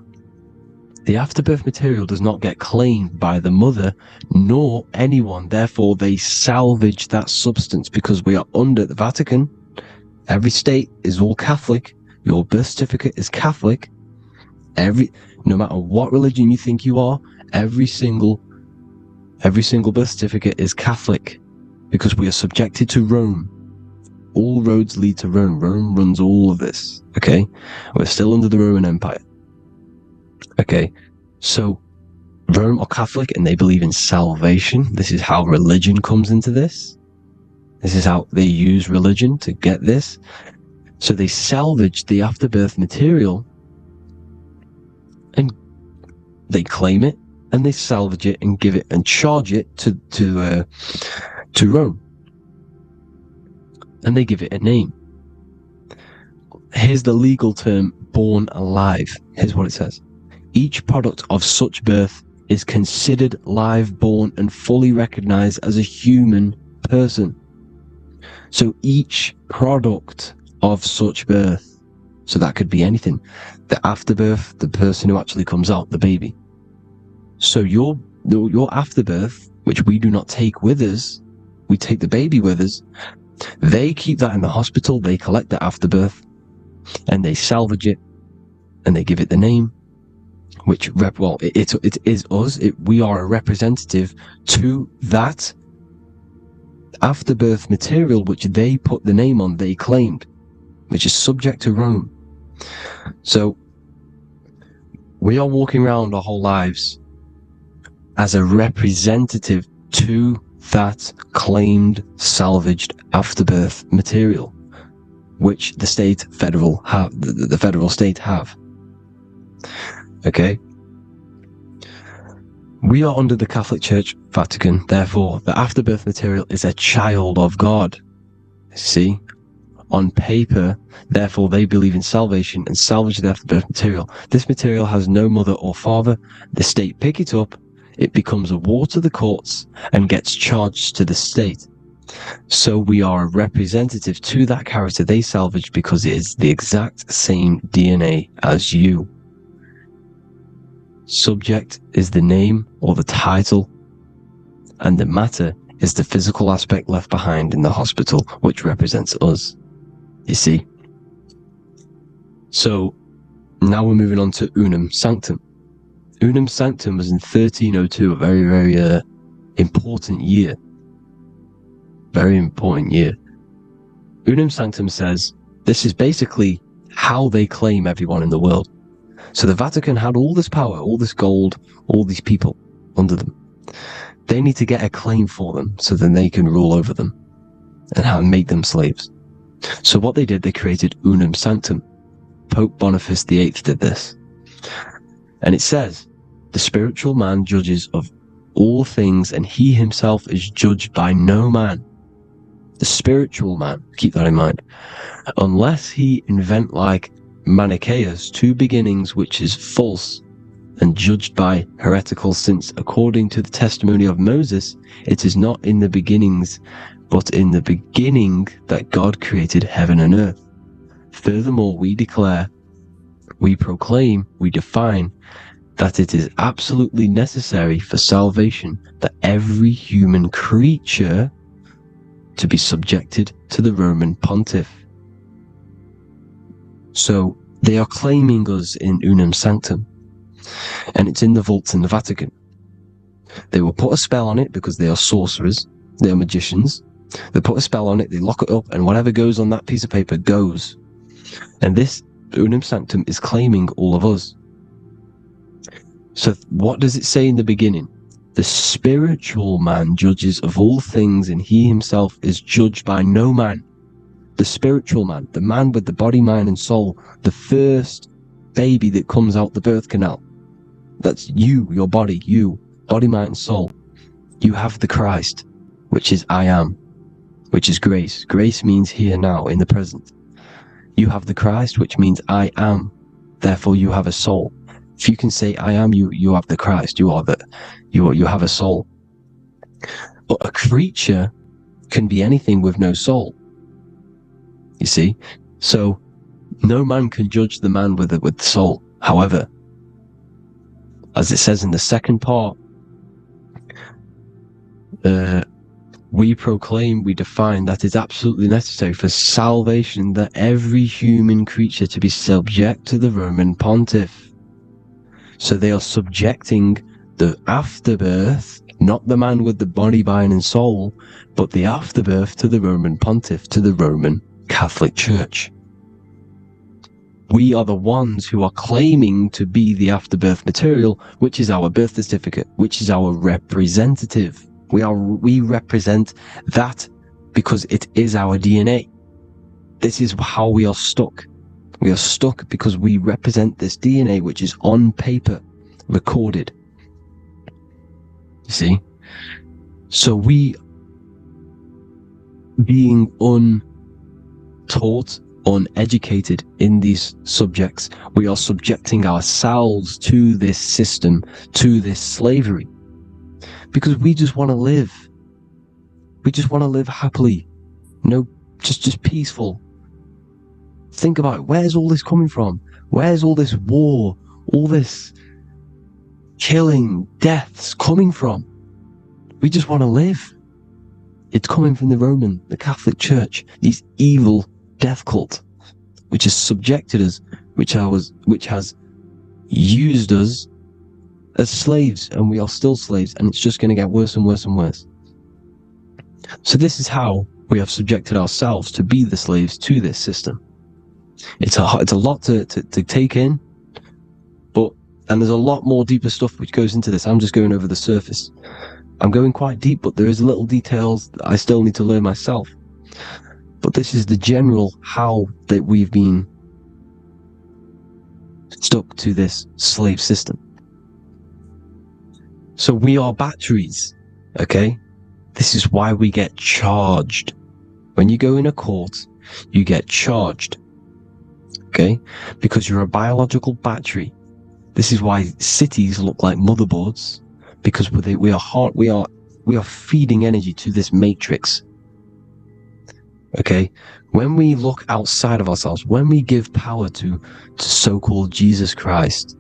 The afterbirth material does not get claimed by the mother nor anyone. Therefore, they salvage that substance, because we are under the Vatican. Every state is all Catholic. Your birth certificate is Catholic. No matter what religion you think you are, every single birth certificate is Catholic, because we are subjected to Rome. All roads lead to Rome. Rome runs all of this. Okay? We're still under the Roman Empire. Okay, So Rome are Catholic and they believe in salvation. This is how religion comes into this. This is how they use religion to get this. So they salvage the afterbirth material and they claim it and they salvage it and give it and charge it to Rome. And they give it a name. Here's the legal term, born alive. Here's what it says. Each product of such birth is considered live born and fully recognized as a human person. So each product of such birth, so that could be anything, the afterbirth, the person who actually comes out, the baby. So your afterbirth, which we do not take with us, we take the baby with us, they keep that in the hospital, they collect the afterbirth, and they salvage it, and they give it the name, which, it is us, we are a representative to that afterbirth material which they put the name on, they claimed, which is subject to Rome. So we are walking around our whole lives as a representative to that claimed salvaged afterbirth material, which the federal state have. Okay? We are under the Catholic Church, Vatican, therefore the afterbirth material is a child of God. See? On paper, therefore they believe in salvation and salvage the afterbirth material. This material has no mother or father. The state pick it up, it becomes a war to the courts and gets charged to the state. So we are a representative to that character they salvaged because it is the exact same DNA as you. Subject is the name or the title, and the matter is the physical aspect left behind in the hospital, which represents us. You see? So now we're moving on to Unum Sanctum. Unum Sanctum was in 1302, a very, very important year. Very important year. Unum Sanctum says this is basically how they claim everyone in the world. So the Vatican had all this power, all this gold, all these people under them. They need to get a claim for them so then they can rule over them and make them slaves. So what they did, they created Unum Sanctum. Pope Boniface VIII did this. And it says, the spiritual man judges of all things and he himself is judged by no man. The spiritual man, keep that in mind, unless he invent like Manichaeus two beginnings, which is false and judged by heretical, since according to the testimony of Moses, it is not in the beginnings, but in the beginning that God created heaven and earth. Furthermore, we declare, we proclaim, we define that it is absolutely necessary for salvation that every human creature to be subjected to the Roman pontiff. So they are claiming us in Unum Sanctum, and it's in the vaults in the Vatican. They will put a spell on it because they are sorcerers, they are magicians. They put a spell on it, they lock it up, and whatever goes on that piece of paper goes. And this Unum Sanctum is claiming all of us. So what does it say in the beginning? The spiritual man judges of all things, and he himself is judged by no man. The spiritual man, the man with the body, mind, and soul, the first baby that comes out the birth canal. That's you, your body, you, body, mind, and soul. You have the Christ, which is I am, which is grace. Grace means here, now, in the present. You have the Christ, which means I am. Therefore, you have a soul. If you can say I am, you have the Christ. You have a soul. But a creature can be anything with no soul. You see? So no man can judge the man with the soul. However, as it says in the second part, we proclaim, we define that it's absolutely necessary for salvation that every human creature to be subject to the Roman pontiff. So they are subjecting the afterbirth, not the man with the body, mind, and soul, but the afterbirth to the Roman pontiff, to the Roman Catholic Church. We are the ones who are claiming to be the afterbirth material, which is our birth certificate, which is our representative. We represent that because it is our DNA. This is how we are stuck. We are stuck because we represent this DNA, which is on paper, recorded. You see? So we, being untaught, uneducated in these subjects, we are subjecting ourselves to this system, to this slavery, because we just want to live. We just want to live happily, just peaceful. Think about it. Where's all this coming from? Where's all this war, all this killing, deaths coming from? We just want to live. It's coming from the Catholic Church, these evil death cult, which has subjected us, which has used us as slaves, and we are still slaves, and it's just going to get worse and worse and worse. So this is how we have subjected ourselves to be the slaves to this system. It's a lot to take in, and there's a lot more deeper stuff which goes into this. I'm just going over the surface. I'm going quite deep, but there is little details that I still need to learn myself. But this is the general how that we've been stuck to this slave system. So we are batteries, okay? This is why we get charged. When you go in a court, you get charged, okay? Because you're a biological battery. This is why cities look like motherboards, because we are feeding energy to this matrix. Okay, when we look outside of ourselves, when we give power to so-called Jesus Christ,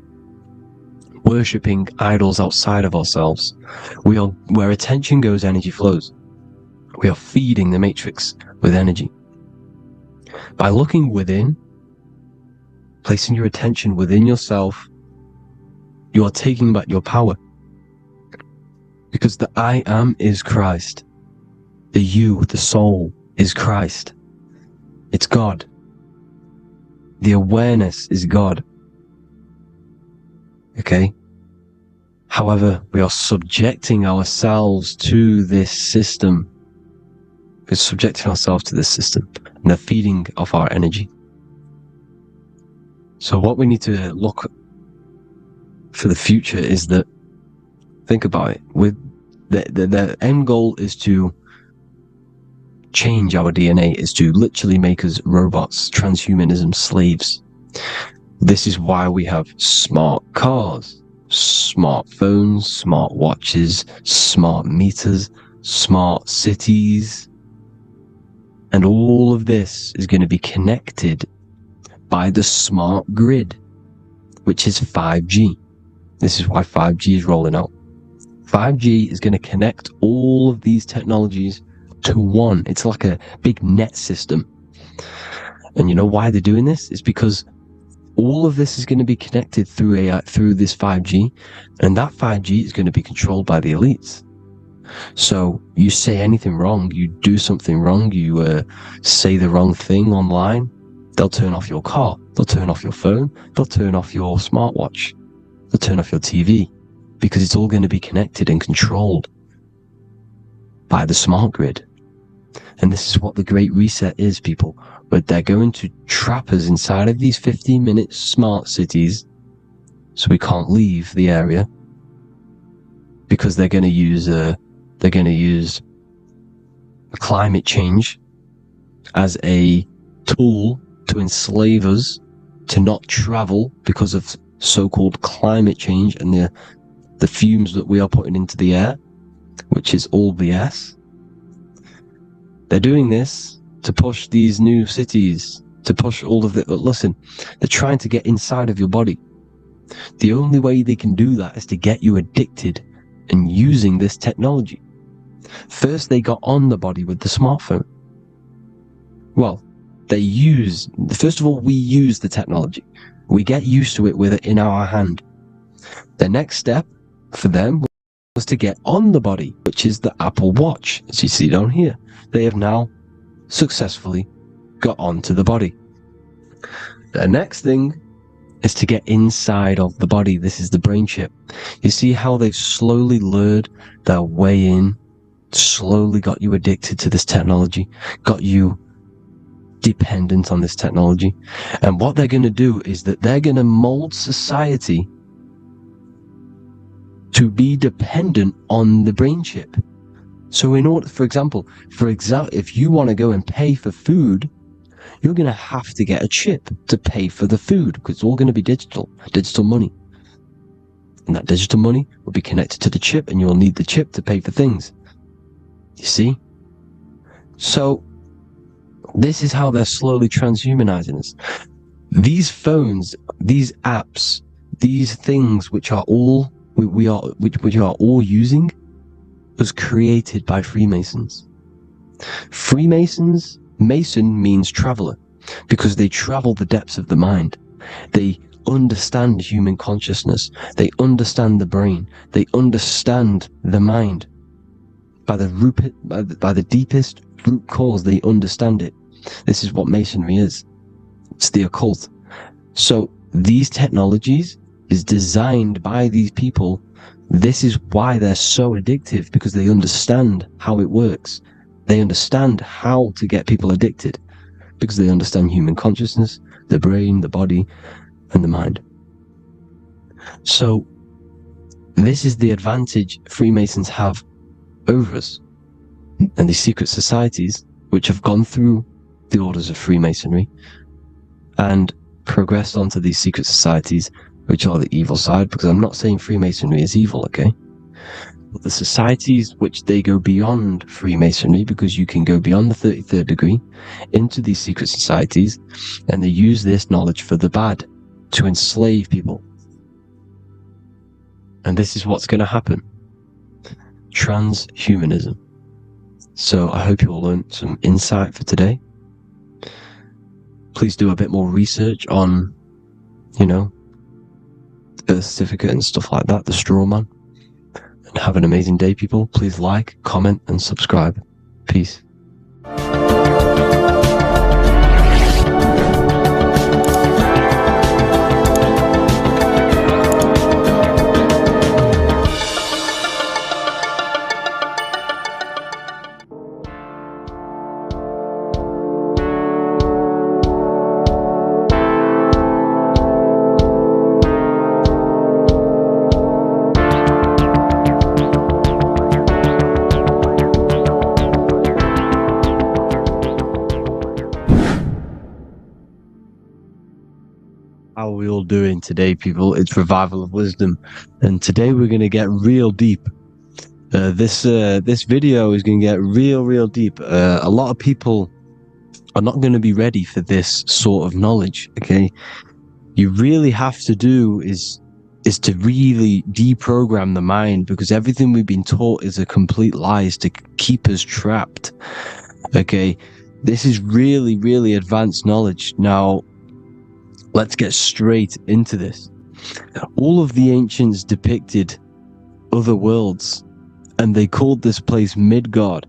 worshipping idols outside of ourselves, where attention goes, energy flows. We are feeding the matrix with energy. By looking within, placing your attention within yourself, you are taking back your power. Because the I am is Christ. The you, the soul, is Christ. It's God. The awareness is God. Okay? However, we are subjecting ourselves to this system. We're subjecting ourselves to this system and the feeding of our energy. So what we need to look for the future is that, think about it, with the end goal is to change our DNA, is to literally make us robots, transhumanism, slaves. This is why we have smart cars, smartphones, smart watches, smart meters, smart cities, and all of this is going to be connected by the smart grid, which is 5G. This is why 5G is rolling out. 5G is going to connect all of these technologies to one. It's like a big net system. And you know why they're doing this? It's because all of this is going to be connected through AI, through this 5G, and that 5G is going to be controlled by the elites. So you say anything wrong, you do something wrong, you say the wrong thing online, they'll turn off your car, they'll turn off your phone, they'll turn off your smartwatch, they'll turn off your TV, because it's all going to be connected and controlled by the smart grid. And this is what the Great Reset is, people. But they're going to trap us inside of these 15-minute smart cities, so we can't leave the area, because they're going to use climate change as a tool to enslave us to not travel because of so-called climate change and the fumes that we are putting into the air, which is all BS. They're doing this to push these new cities, to push all of it. But listen, they're trying to get inside of your body. The only way they can do that is to get you addicted and using this technology. First, they got on the body with the smartphone. Well, first of all, we use the technology. We get used to it with it in our hand. The next step for them was to get on the body, which is the Apple Watch, as you see down here. They have now successfully got onto the body. The next thing is to get inside of the body. This is the brain chip. You see how they've slowly lured their way in, slowly got you addicted to this technology, got you dependent on this technology. And what they're going to do is that they're going to mold society to be dependent on the brain chip. So in order, for example, if you want to go and pay for food, you're going to have to get a chip to pay for the food, because it's all going to be digital money. And that digital money will be connected to the chip, and you'll need the chip to pay for things. You see? So this is how they're slowly transhumanizing us. These phones, these apps, these things which are all we are all using was created by Freemasons. Mason means traveler, because they travel the depths of the mind. They understand human consciousness. They understand the brain. They understand the mind. By the deepest root cause, they understand it. This is what Masonry is. It's the occult. So these technologies is designed by these people. This is why they're so addictive, because they understand how it works. They understand how to get people addicted, because they understand human consciousness, the brain, the body, and the mind. So this is the advantage Freemasons have over us. And these secret societies, which have gone through the orders of Freemasonry and progressed onto these secret societies, which are the evil side, because I'm not saying Freemasonry is evil, okay? But the societies which they go beyond Freemasonry, because you can go beyond the 33rd degree into these secret societies, and they use this knowledge for the bad, to enslave people. And this is what's going to happen. Transhumanism. So I hope you all learned some insight for today. Please do a bit more research on, the birth certificate and stuff like that, the straw man. And have an amazing day, people. Please like, comment, and subscribe. Peace. How are we all doing today, people? It's Revival of Wisdom, and today we're going to get real deep. This video is going to get real deep. A lot of people are not going to be ready for this sort of knowledge, okay? You really have to do is to really deprogram the mind, because everything we've been taught is a complete lie, is to keep us trapped, okay? This is really advanced knowledge. Now, let's get straight into this. All of the ancients depicted other worlds, and they called this place Midgard.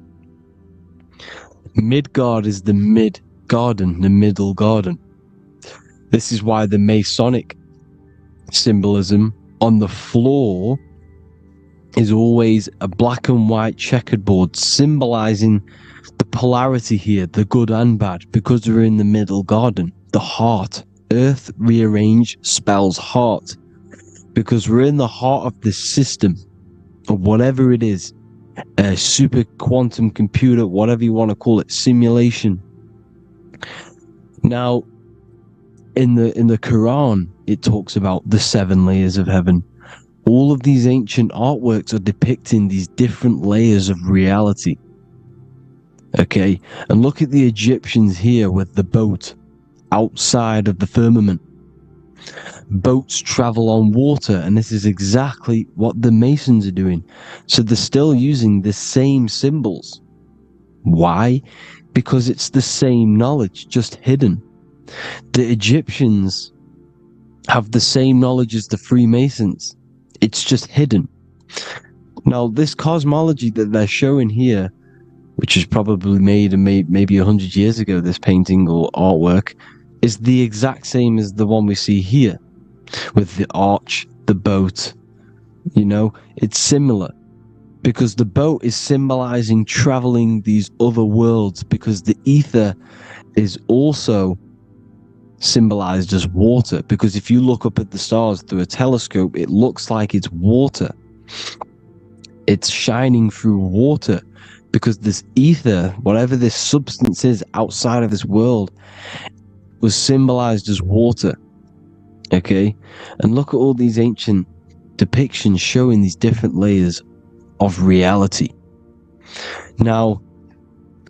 Midgard is the mid-garden, the middle garden. This is why the Masonic symbolism on the floor is always a black and white checkered board, symbolizing the polarity here, the good and bad, because we're in the middle garden, the heart. Earth rearranged spells heart, because we're in the heart of this system, or whatever it is, a super quantum computer, whatever you want to call it, simulation. Now, in the Quran, it talks about the 7 layers of heaven. All of these ancient artworks are depicting these different layers of reality. Okay, and look at the Egyptians here with the boat outside of the firmament. Boats travel on water, and this is exactly what the Masons are doing. So they're still using the same symbols. Why? Because it's the same knowledge, just hidden. The Egyptians have the same knowledge as the Freemasons. It's just hidden. Now, this cosmology that they're showing here, which is probably made maybe 100 years ago, this painting or artwork, is the exact same as the one we see here, with the arch, the boat. You know, it's similar, because the boat is symbolizing traveling these other worlds, because the ether is also symbolized as water, because if you look up at the stars through a telescope, it looks like it's water. It's shining through water, because this ether, whatever this substance is outside of this world, was symbolized as water. Okay? And look at all these ancient depictions showing these different layers of reality. Now,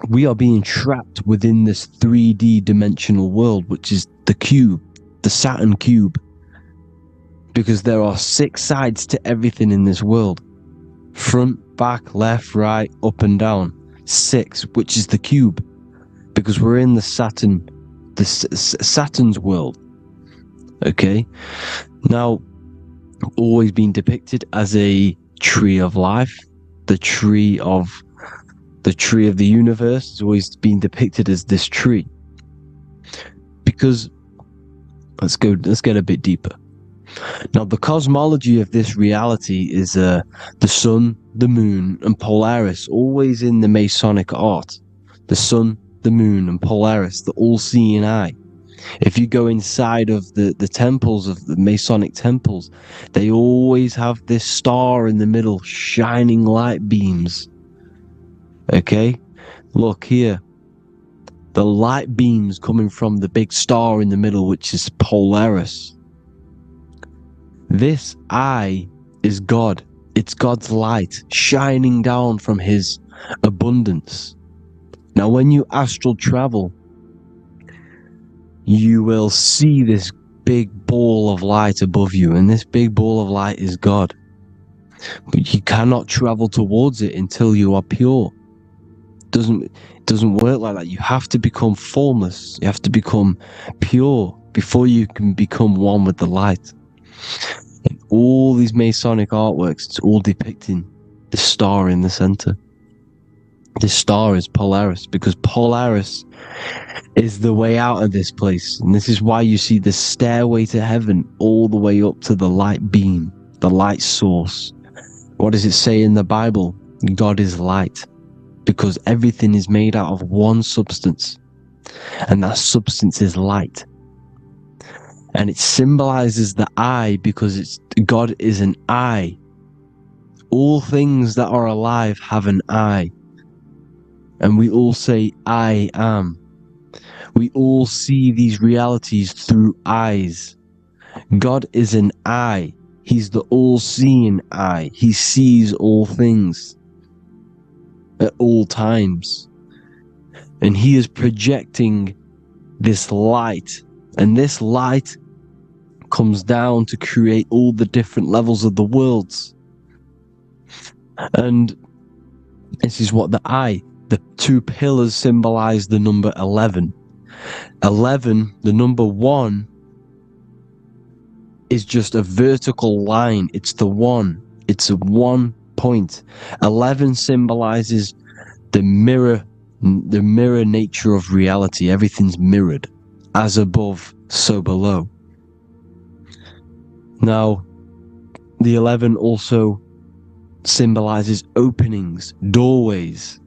we are being trapped within this 3D dimensional world, which is the cube, the Saturn cube, because there are 6 sides to everything in this world. Front, back, left, right, up and down. 6, which is the cube, because we're in the Saturn's world. Okay? Now, always been depicted as a tree of life, the tree of the universe has always been depicted as this tree. Because let's get a bit deeper. Now, the cosmology of this reality is the sun, the moon, and Polaris, always in the Masonic art. The sun, the moon, and Polaris, the all-seeing eye. If you go inside of the temples, of the Masonic temples, they always have this star in the middle, shining light beams. Okay? Look here. The light beams coming from the big star in the middle, which is Polaris. This eye is God. It's God's light shining down from his abundance. Now, when you astral travel, you will see this big ball of light above you, and this big ball of light is God. But you cannot travel towards it until you are pure. It doesn't work like that. You have to become formless. You have to become pure before you can become one with the light. In all these Masonic artworks, it's all depicting the star in the center. This star is Polaris, because Polaris is the way out of this place. And this is why you see the stairway to heaven all the way up to the light beam, the light source. What does it say in the Bible? God is light, because everything is made out of one substance, and that substance is light. And it symbolizes the eye, because God is an eye. All things that are alive have an eye. And we all say, I am. We all see these realities through eyes. God is an eye. He's the all-seeing eye. He sees all things at all times. And he is projecting this light. And this light comes down to create all the different levels of the worlds. And this is what the 2 pillars symbolize the number 11. 11, the number 1, is just a vertical line. It's the 1. It's a 1 point. 11 symbolizes the mirror nature of reality. Everything's mirrored. As above, so below. Now, the 11 also symbolizes openings, doorways.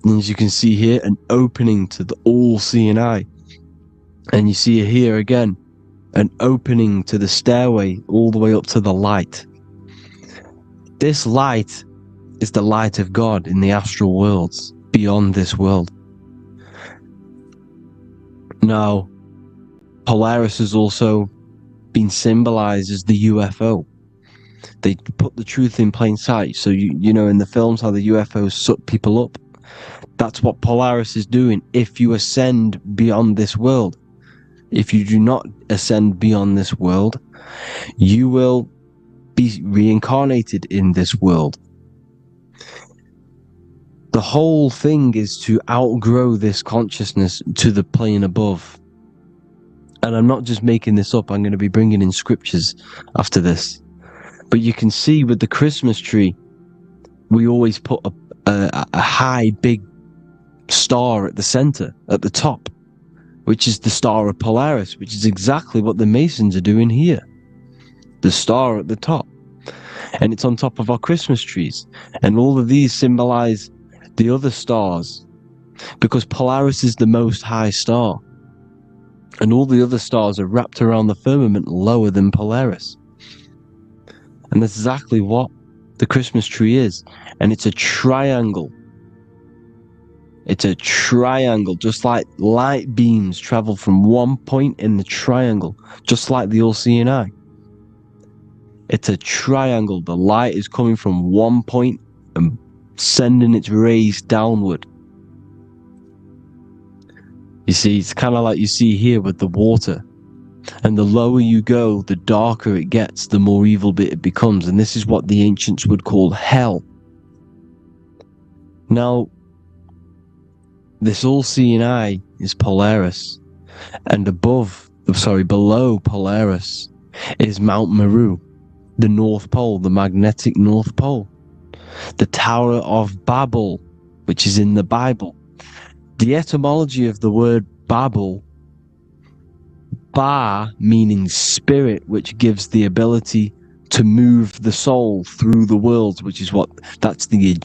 And as you can see here, an opening to the all-seeing eye. And you see here again, an opening to the stairway all the way up to the light. This light is the light of God in the astral worlds, beyond this world. Now, Polaris has also been symbolized as the UFO. They put the truth in plain sight. So you know in the films how the UFOs suck people up. That's what Polaris is doing. If you ascend beyond this world, if you do not ascend beyond this world, you will be reincarnated in this world. The whole thing is to outgrow this consciousness to the plane above. And I'm not just making this up, I'm going to be bringing in scriptures after this. But you can see with the Christmas tree, we always put a high, big star at the center, at the top, which is the star of Polaris, which is exactly what the Masons are doing here. The star at the top. And it's on top of our Christmas trees. And all of these symbolize the other stars, because Polaris is the most high star. And all the other stars are wrapped around the firmament lower than Polaris. And that's exactly what the Christmas tree is. And it's a triangle. It's a triangle, just like light beams travel from one point in the triangle, just like the all-seeing eye. It's a triangle. The light is coming from one point and sending its rays downward. You see, it's kind of like you see here with the water. And the lower you go, the darker it gets, the more evil it becomes. And this is what the ancients would call hell. Now, this all-seeing eye is Polaris, and below Polaris is Mount Meru, the North Pole, the magnetic North Pole, the Tower of Babel, which is in the Bible. The etymology of the word Babel, Ba meaning spirit, which gives the ability to move the soul through the worlds, which is that's the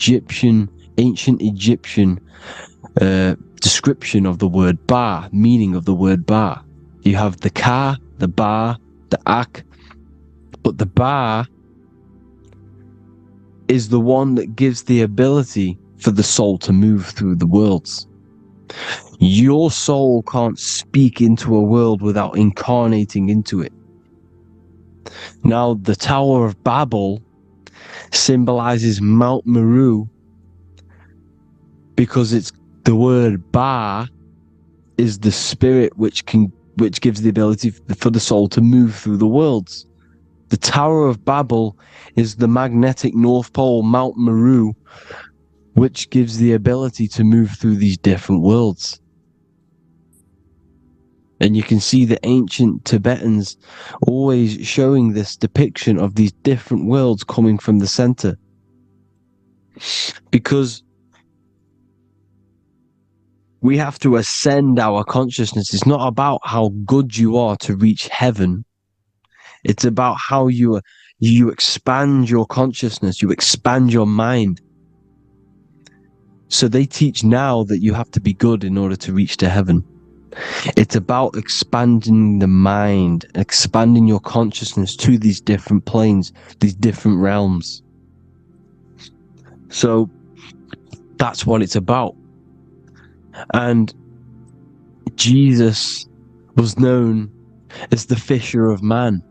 ancient Egyptian description of the word Ba, meaning of the word Ba. You have the Ka, the Ba, the Ak, but the Ba is the one that gives the ability for the soul to move through the worlds. Your soul can't speak into a world without incarnating into it. Now, the Tower of Babel symbolizes Mount Meru because it's the word Ba is the spirit which gives the ability for the soul to move through the worlds. The Tower of Babel is the magnetic North Pole, Mount Meru, which gives the ability to move through these different worlds. And you can see the ancient Tibetans always showing this depiction of these different worlds coming from the center. Because we have to ascend our consciousness. It's not about how good you are to reach heaven. It's about how you expand your consciousness, you expand your mind. So they teach now that you have to be good in order to reach to heaven. It's about expanding the mind, expanding your consciousness to these different planes, these different realms. So that's what it's about. And Jesus was known as the fisher of man.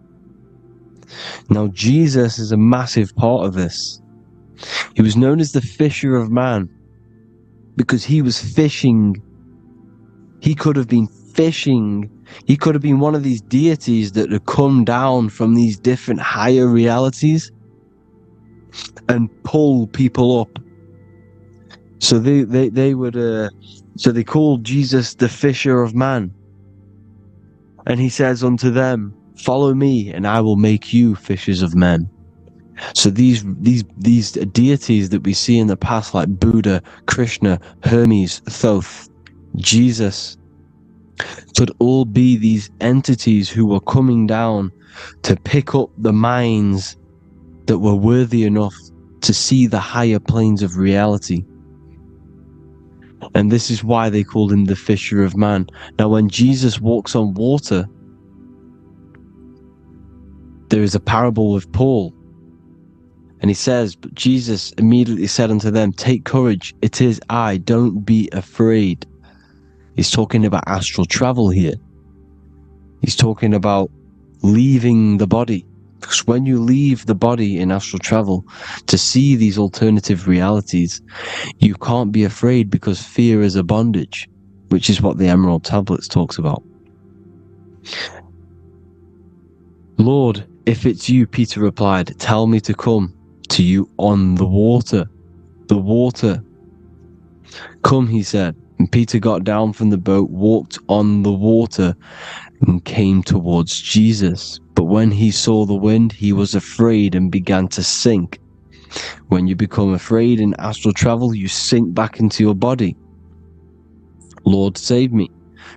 Now, Jesus is a massive part of this. He was known as the fisher of man because he was fishing. He could have been fishing. He could have been one of these deities that had come down from these different higher realities and pull people up. So they would so they called Jesus the fisher of man. And he says unto them, follow me and I will make you fishers of men. So these deities that we see in the past, like Buddha, Krishna, Hermes, Thoth, Jesus, could all be these entities who were coming down to pick up the minds that were worthy enough to see the higher planes of reality. And this is why they called him the fisher of man. Now, when Jesus walks on water, there is a parable with Paul. And he says, but Jesus immediately said unto them, take courage, it is I, don't be afraid. He's talking about astral travel here. He's talking about leaving the body. Because when you leave the body in astral travel to see these alternative realities, you can't be afraid because fear is a bondage, which is what the Emerald Tablets talks about. Lord, if it's you, Peter replied, tell me to come to you on the water. The water. Come, he said. And Peter got down from the boat, walked on the water, and came towards Jesus. But when he saw the wind, he was afraid and began to sink. When you become afraid in astral travel, you sink back into your body. Lord, save me.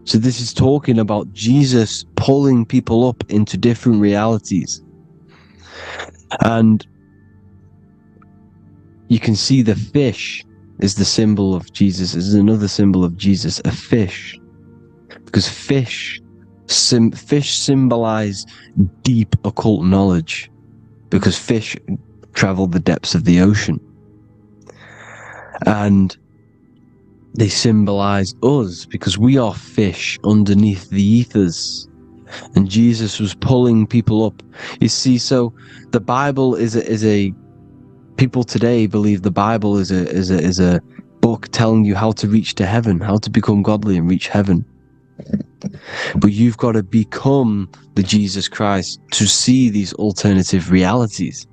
So this is talking about Jesus pulling people up into different realities. And you can see the fish is the symbol of Jesus, is another symbol of Jesus, a fish. Because fish symbolize deep occult knowledge, because fish travel the depths of the ocean. And they symbolize us because we are fish underneath the ethers. And Jesus was pulling people up. You see, so the Bible is a people today believe the Bible is a book telling you how to reach to heaven, how to become godly and reach heaven. But you've got to become the Jesus Christ to see these alternative realities.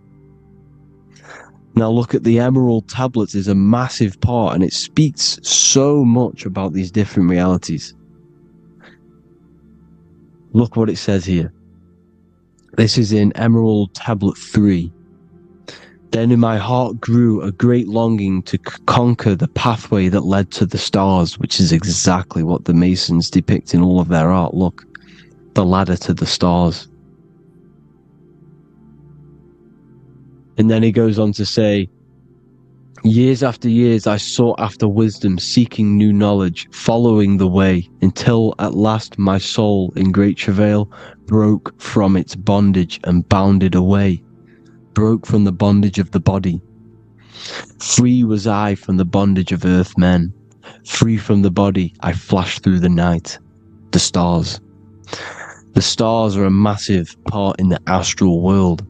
Now look at the Emerald Tablets is a massive part, and it speaks so much about these different realities. Look what it says here. This is in Emerald Tablet 3. Then in my heart grew a great longing to conquer the pathway that led to the stars, which is exactly what the Masons depict in all of their art. Look, the ladder to the stars. And then he goes on to say, years after years I sought after wisdom, seeking new knowledge, following the way, until at last my soul in great travail broke from its bondage and bounded away, broke from the bondage of the body. Free was I from the bondage of earth men, free from the body I flashed through the night. The stars. The stars are a massive part in the astral world.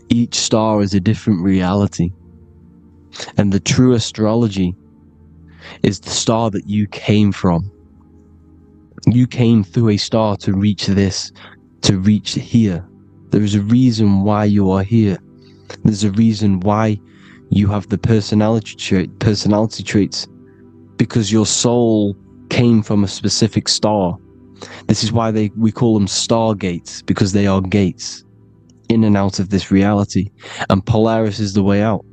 Each star is a different reality. And the true astrology is the star that you came from. You came through a star to reach this, to reach here. There is a reason why you are here. There's a reason why you have the personality traits, because your soul came from a specific star. This is why we call them stargates, because they are gates in and out of this reality. And Polaris is the way out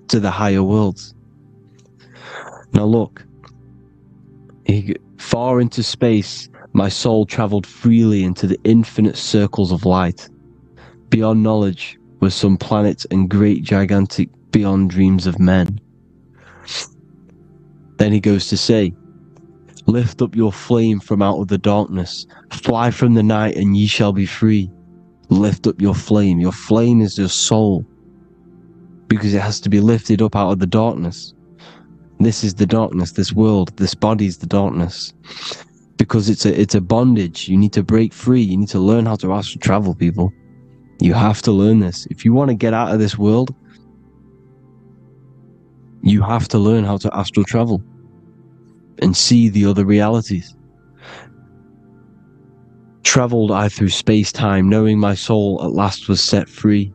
to the higher worlds. Now look, far into space, my soul traveled freely into the infinite circles of light. Beyond knowledge were some planets and great gigantic beyond dreams of men. Then he goes to say, lift up your flame from out of the darkness, fly from the night and ye shall be free. Lift up your flame. Your flame is your soul, because it has to be lifted up out of the darkness. This is the darkness, this world, this body is the darkness. Because it's a bondage. You need to break free. You need to learn how to astral travel, people. You have to learn this. If you want to get out of this world, you have to learn how to astral travel and see the other realities. Traveled I through space-time, knowing my soul at last was set free,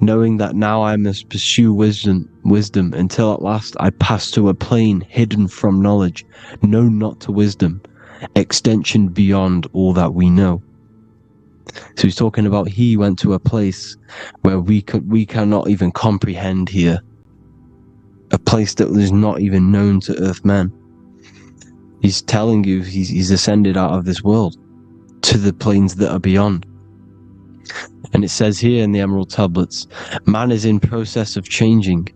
knowing that now I must pursue wisdom until at last I pass to a plane hidden from knowledge, known not to wisdom, extension beyond all that we know. So he's talking about he went to a place where we cannot even comprehend here, a place that is not even known to earth men. He's telling you he's ascended out of this world to the planes that are beyond. And it says here in the Emerald Tablets, man is in process of changing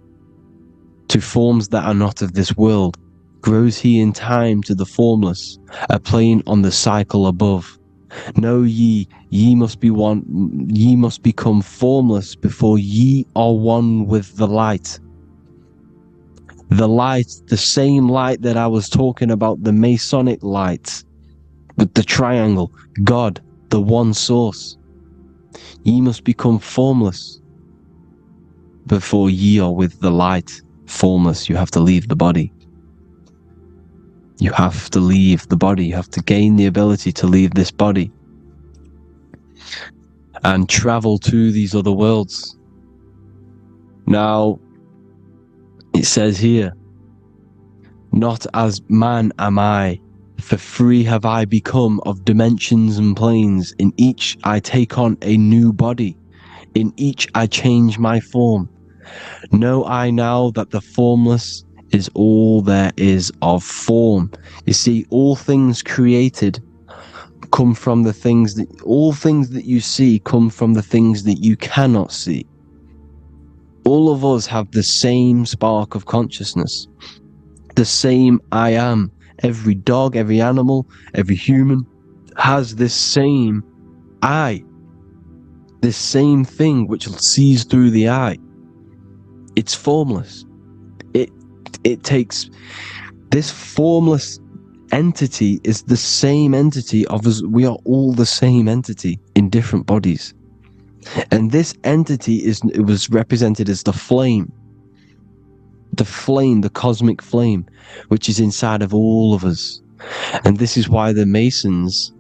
to forms that are not of this world. Grows he in time to the formless, a plane on the cycle above. Know ye must be one, ye must become formless before ye are one with the light. The light, the same light that I was talking about, the Masonic light, with the triangle, God, the one source. Ye must become formless before ye are with the light. Formless, you have to leave the body. You have to leave the body. You have to gain the ability to leave this body and travel to these other worlds. Now, it says here, not as man am I, for free have I become of dimensions and planes. In each I take on a new body. In each I change my form. Know I now that the formless is all there is of form. You see, all things created come from the things that, all things that you see come from the things that you cannot see. All of us have the same spark of consciousness, the same I am. Every dog, every animal, every human has this same I, this same thing which sees through the eye. It's formless. It takes, this formless entity is the same entity of us. We are all the same entity in different bodies. And this entity it was represented as the flame, the cosmic flame, which is inside of all of us. And this is why the Masons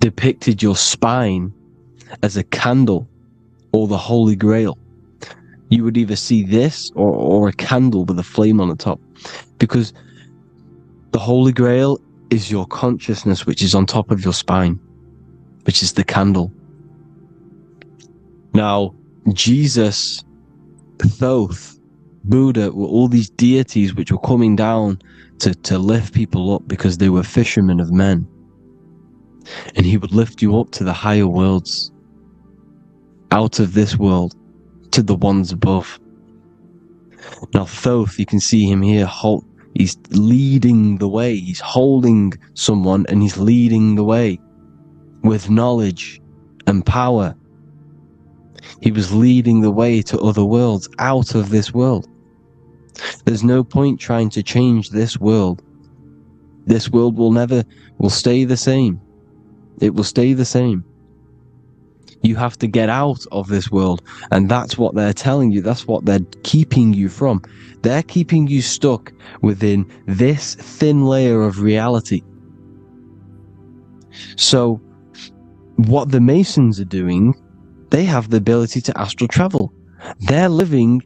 depicted your spine as a candle or the Holy Grail. You would either see this or a candle with a flame on the top, because the Holy Grail is your consciousness, which is on top of your spine, which is the candle. Now, Jesus, Thoth, Buddha were all these deities which were coming down to lift people up because they were fishermen of men. And he would lift you up to the higher worlds, out of this world, to the ones above. Now, Thoth, you can see him here, he's leading the way. He's holding someone and he's leading the way with knowledge and power. He was leading the way to other worlds, out of this world. There's no point trying to change this world. This world will stay the same. It will stay the same. You have to get out of this world, and that's what they're telling you. That's what they're keeping you from. They're keeping you stuck within this thin layer of reality. So, what the Masons are doing, they have the ability to astral travel. They're living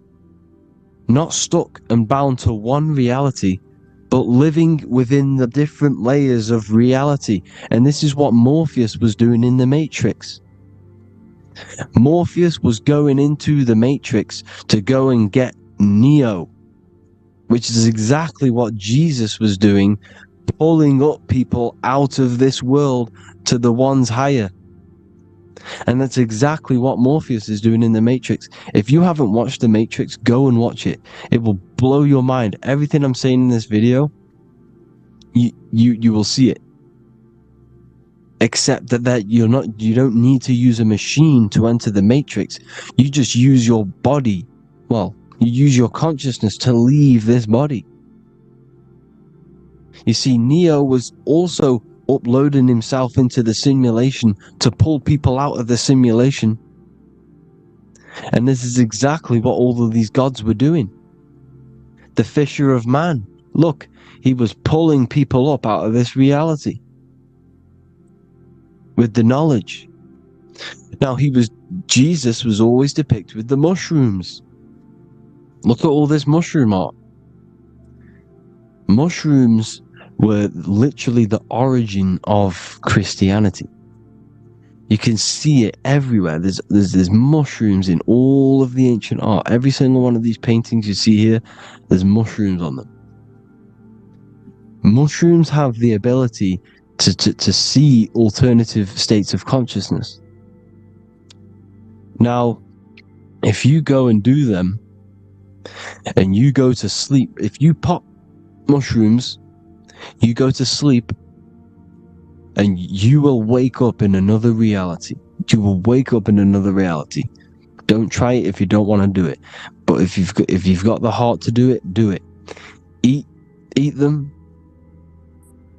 not stuck and bound to one reality, but living within the different layers of reality. And this is what Morpheus was doing in the Matrix. Morpheus was going into the Matrix to go and get Neo, which is exactly what Jesus was doing, pulling up people out of this world to the ones higher. And that's exactly what Morpheus is doing in the Matrix. If you haven't watched the Matrix, go and watch it. It will blow your mind. Everything I'm saying in this video, you will see it. Except that you don't need to use a machine to enter the Matrix. You just use your body. Well, you use your consciousness to leave this body. You see, Neo was also uploading himself into the simulation to pull people out of the simulation. And this is exactly what all of these gods were doing. The Fisher of Man, look, he was pulling people up out of this reality with the knowledge. Now, Jesus was always depicted with the mushrooms. Look at all this mushroom art. Mushrooms were literally the origin of Christianity. You can see it everywhere. There's mushrooms in all of the ancient art. Every single one of these paintings you see here, there's mushrooms on them. Mushrooms have the ability to see alternative states of consciousness. Now, if you go and do them, and you go to sleep, if you pop mushrooms, you go to sleep, and you will wake up in another reality. You will wake up in another reality. Don't try it if you don't want to do it. But if you've got the heart to do it, do it. Eat them,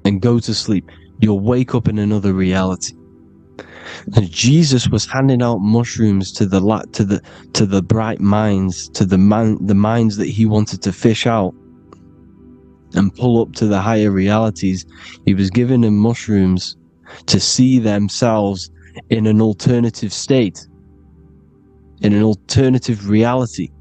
and go to sleep. You'll wake up in another reality. And Jesus was handing out mushrooms to the bright minds, to the minds that he wanted to fish out and pull up to the higher realities. He was giving them mushrooms to see themselves in an alternative state, in an alternative reality.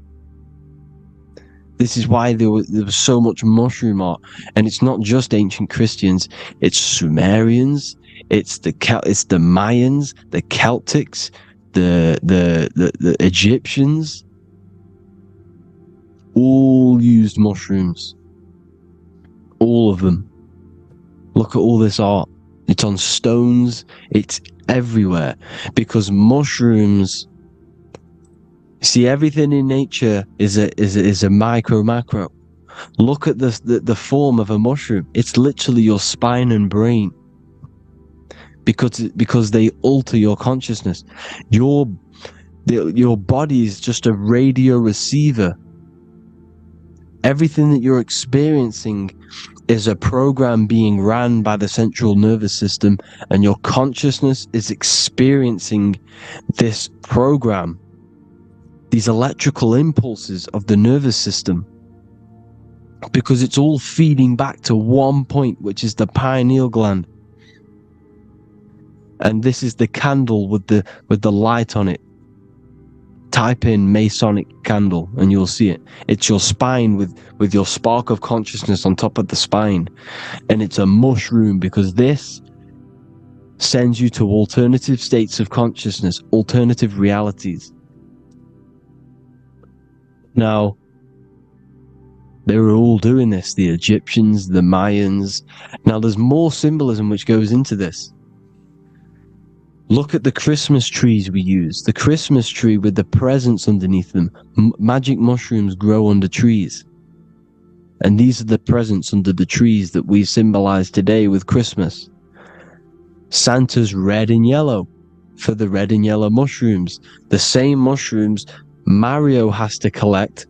This is why there was so much mushroom art. And it's not just ancient Christians, it's Sumerians, it's the Mayans, the Celtics, the Egyptians. all used mushrooms. All of them. Look at all this art. It's on stones. It's everywhere. Because mushrooms, see, everything in nature is a macro. Look at the form of a mushroom. It's literally your spine and brain. Because they alter your consciousness. Your body is just a radio receiver. Everything that you're experiencing is a program being ran by the central nervous system, and your consciousness is experiencing this program, these electrical impulses of the nervous system, because it's all feeding back to one point, which is the pineal gland. And this is the candle with the light on it. Type in Masonic candle and you'll see it. It's your spine with your spark of consciousness on top of the spine. And it's a mushroom, because this sends you to alternative states of consciousness, alternative realities. Now, they were all doing this, the Egyptians, the Mayans. Now, there's more symbolism which goes into this. Look at the Christmas trees we use. The Christmas tree with the presents underneath them. Magic mushrooms grow under trees. And these are the presents under the trees that we symbolize today with Christmas. Santa's red and yellow for the red and yellow mushrooms. The same mushrooms Mario has to collect.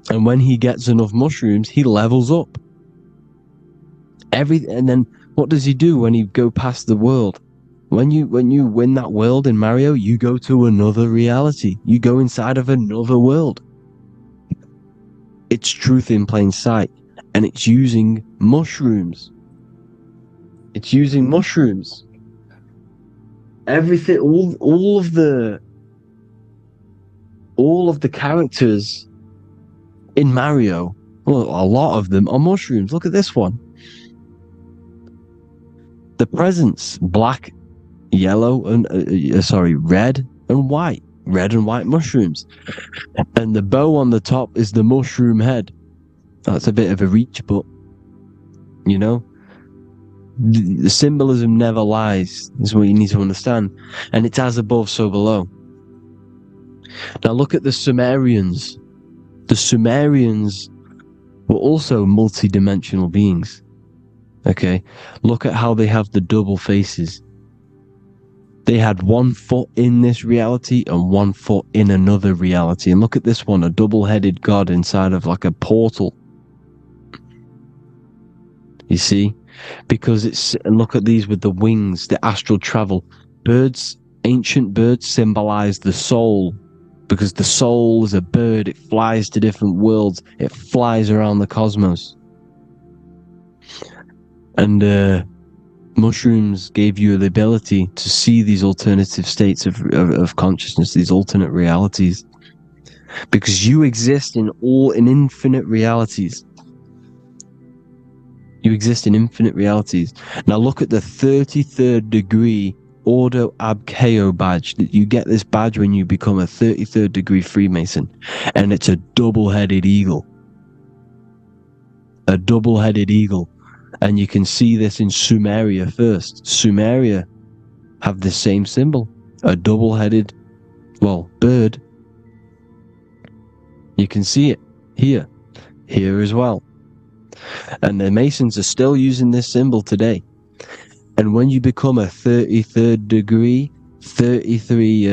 And when he gets enough mushrooms, he levels up. And then what does he do when he go past the world? When you win that world in Mario, you go to another reality. You go inside of another world. It's truth in plain sight. And it's using mushrooms. It's using mushrooms. Everything, all of the characters in Mario, well, a lot of them are mushrooms. Look at this one. The presents, black, yellow, and red and white. Red and white mushrooms. And the bow on the top is the mushroom head. That's a bit of a reach, but, you know, the symbolism never lies, is what you need to understand. And it's as above, so below. Now look at the Sumerians. The Sumerians were also multi-dimensional beings. Okay, look at how they have the double faces. They had 1 foot in this reality and 1 foot in another reality. And look at this one, a double-headed god inside of like a portal. You see? Because and look at these with the wings, the astral travel. Birds, ancient birds symbolize the soul. Because the soul is a bird, it flies to different worlds. It flies around the cosmos. And mushrooms gave you the ability to see these alternative states of consciousness, these alternate realities. Because you exist in infinite realities. You exist in infinite realities. Now look at the 33rd degree Ordo Ab Chao badge. You get this badge when you become a 33rd degree Freemason. And it's a double-headed eagle. A double-headed eagle. And you can see this in Sumeria first. Sumeria have the same symbol. A double-headed, bird. You can see it here. Here as well. And the Masons are still using this symbol today. And when you become a 33rd degree, 33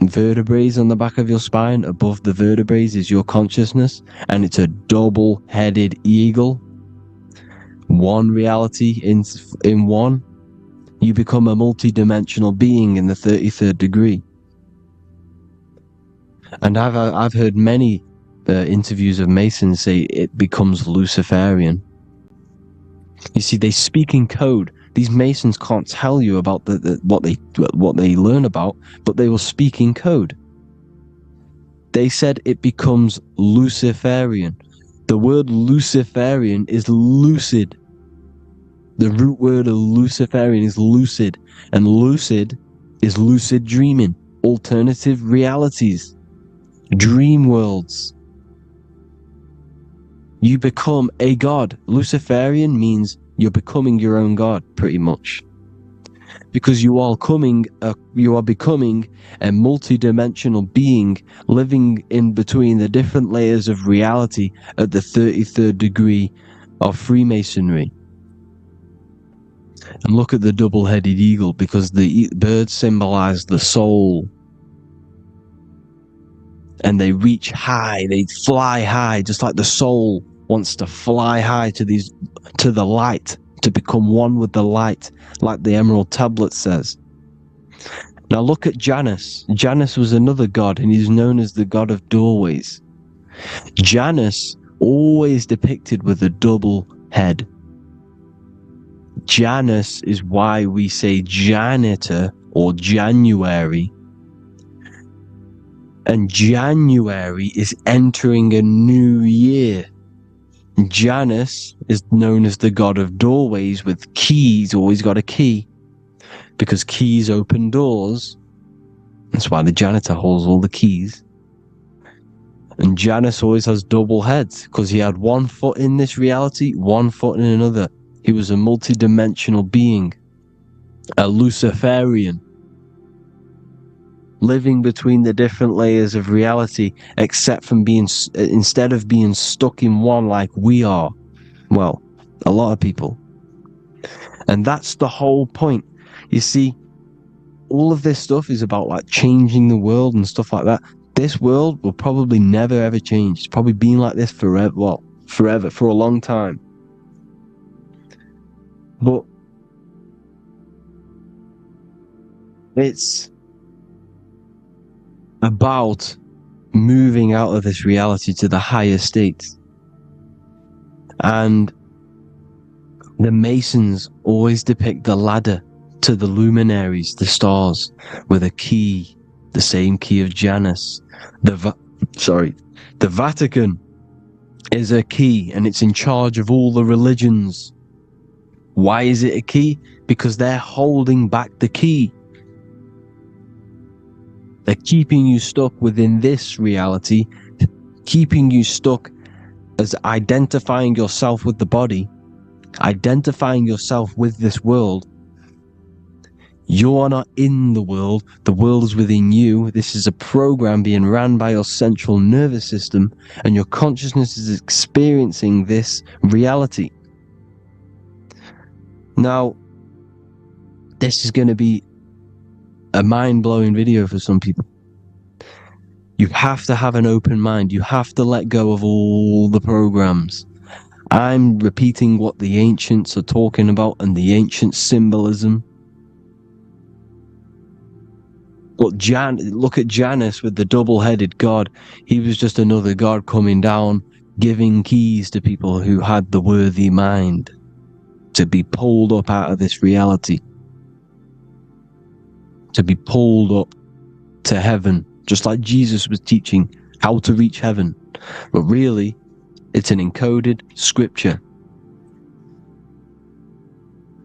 vertebrae on the back of your spine, above the vertebrae is your consciousness, and it's a double-headed eagle. One reality in one, you become a multi-dimensional being in the 33rd degree. And I've heard many interviews of Masons say it becomes Luciferian. You see, they speak in code. These Masons can't tell you about what they learn about, but they will speak in code. They said it becomes Luciferian. The word Luciferian is lucid. The root word of Luciferian is lucid, and lucid is lucid dreaming, alternative realities, dream worlds. You become a god. Luciferian means you're becoming your own god, pretty much. Because you are becoming a multi-dimensional being living in between the different layers of reality at the 33rd degree of Freemasonry. And look at the double-headed eagle, because the birds symbolize the soul. And they reach high, they fly high, just like the soul wants to fly high to the light, to become one with the light, like the Emerald Tablet says. Now look at Janus. Janus was another god, and he's known as the god of doorways. Janus always depicted with a double head. Janus is why we say janitor or January. And January is entering a new year. Janus is known as the god of doorways with keys, always got a key. Because keys open doors. That's why the janitor holds all the keys. And Janus always has double heads, because he had one foot in this reality, one foot in another. He was a multi-dimensional being. A Luciferian. Living between the different layers of reality, instead of being stuck in one like we are. Well, a lot of people. And that's the whole point. You see, all of this stuff is about like changing the world and stuff like that. This world will probably never ever change. It's probably been like this forever. Well, forever, for a long time. But it's about moving out of this reality to the higher states. And the Masons always depict the ladder to the luminaries, the stars, with a key, the same key of Janus. The Vatican is a key, and it's in charge of all the religions. Why is it a key? Because they're holding back the key. They're keeping you stuck within this reality, keeping you stuck as identifying yourself with the body, identifying yourself with this world. You are not in the world is within you. This is a program being ran by your central nervous system, and your consciousness is experiencing this reality. Now, this is going to be a mind-blowing video for some people. You have to have an open mind. You have to let go of all the programs. I'm repeating what the ancients are talking about and the ancient symbolism. Look at Janus with the double-headed god. He was just another god coming down, giving keys to people who had the worthy mind to be pulled up out of this reality, to be pulled up to heaven, just like Jesus was teaching how to reach heaven. But really, it's an encoded scripture.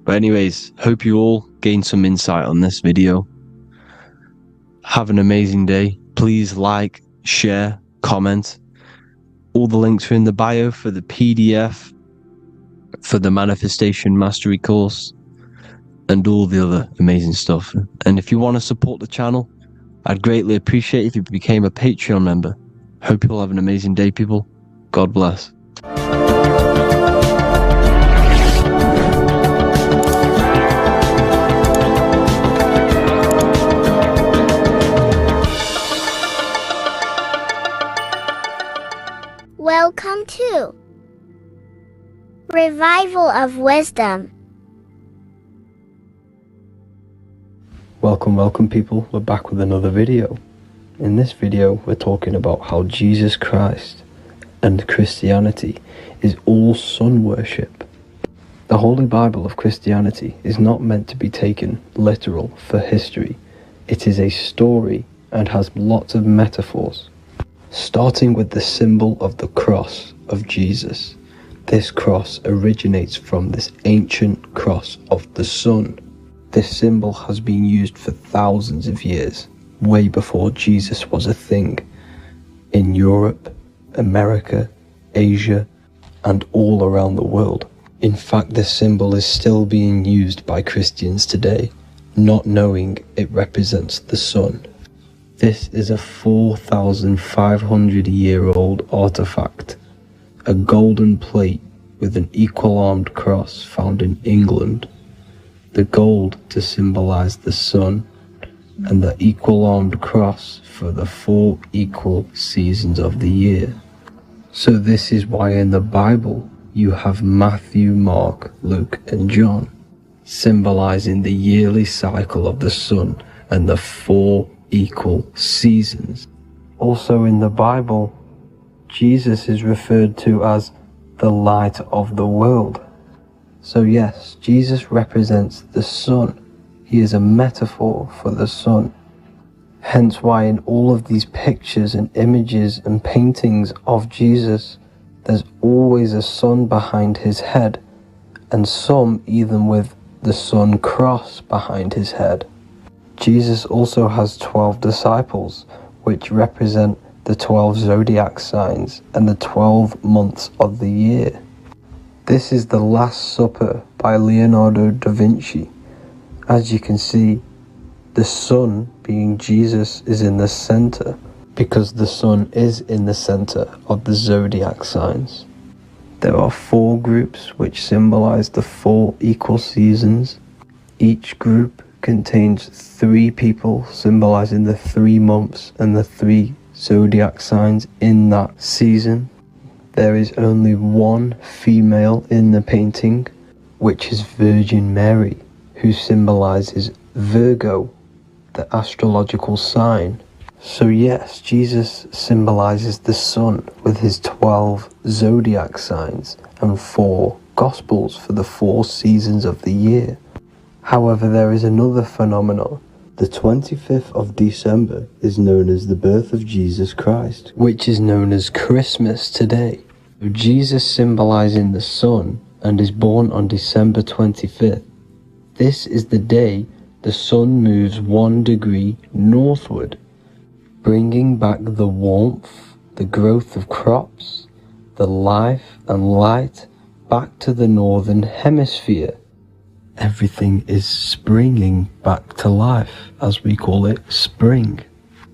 But anyways, hope you all gained some insight on this video. Have an amazing day. Please like, share, comment. All the links are in the bio for the PDF, for the Manifestation Mastery course, and all the other amazing stuff. And if you want to support the channel, I'd greatly appreciate if you became a Patreon member. Hope you'll have an amazing day, people. God bless. Welcome to Revival of Wisdom. Welcome people, we're back with another video. In this video we're talking about how Jesus Christ and Christianity is all sun worship. The Holy Bible of Christianity is not meant to be taken literal for history. It is a story and has lots of metaphors. Starting with the symbol of the cross of Jesus. This cross originates from this ancient cross of the sun. This symbol has been used for thousands of years, way before Jesus was a thing. In Europe, America, Asia, and all around the world. In fact, this symbol is still being used by Christians today, not knowing it represents the sun. This is a 4,500-year-old artifact, a golden plate with an equal-armed cross found in England, the gold to symbolize the sun, and the equal-armed cross for the 4 equal seasons of the year. So this is why in the Bible you have Matthew, Mark, Luke, and John, symbolizing the yearly cycle of the sun and the 4 equal seasons. Also in the Bible, Jesus is referred to as the light of the world. So yes, Jesus represents the sun. He is a metaphor for the sun. Hence why in all of these pictures and images and paintings of Jesus, there's always a sun behind his head, and some even with the sun cross behind his head. Jesus also has 12 disciples, which represent the 12 zodiac signs and the 12 months of the year. This is the Last Supper by Leonardo da Vinci. As you can see, the sun, being Jesus, is in the center, because the sun is in the center of the zodiac signs. There are 4 groups which symbolize the 4 equal seasons. Each group contains 3 people symbolizing the 3 months and the 3 zodiac signs in that season. There is only 1 female in the painting, which is Virgin Mary, who symbolizes Virgo, the astrological sign. So yes, Jesus symbolizes the sun with his 12 zodiac signs and 4 gospels for the 4 seasons of the year. However, there is another phenomenon. The 25th of December is known as the birth of Jesus Christ, which is known as Christmas today. So Jesus symbolizing the sun and is born on December 25th. This is the day the sun moves 1 degree northward, bringing back the warmth, the growth of crops, the life and light back to the northern hemisphere. Everything is springing back to life, as we call it, spring.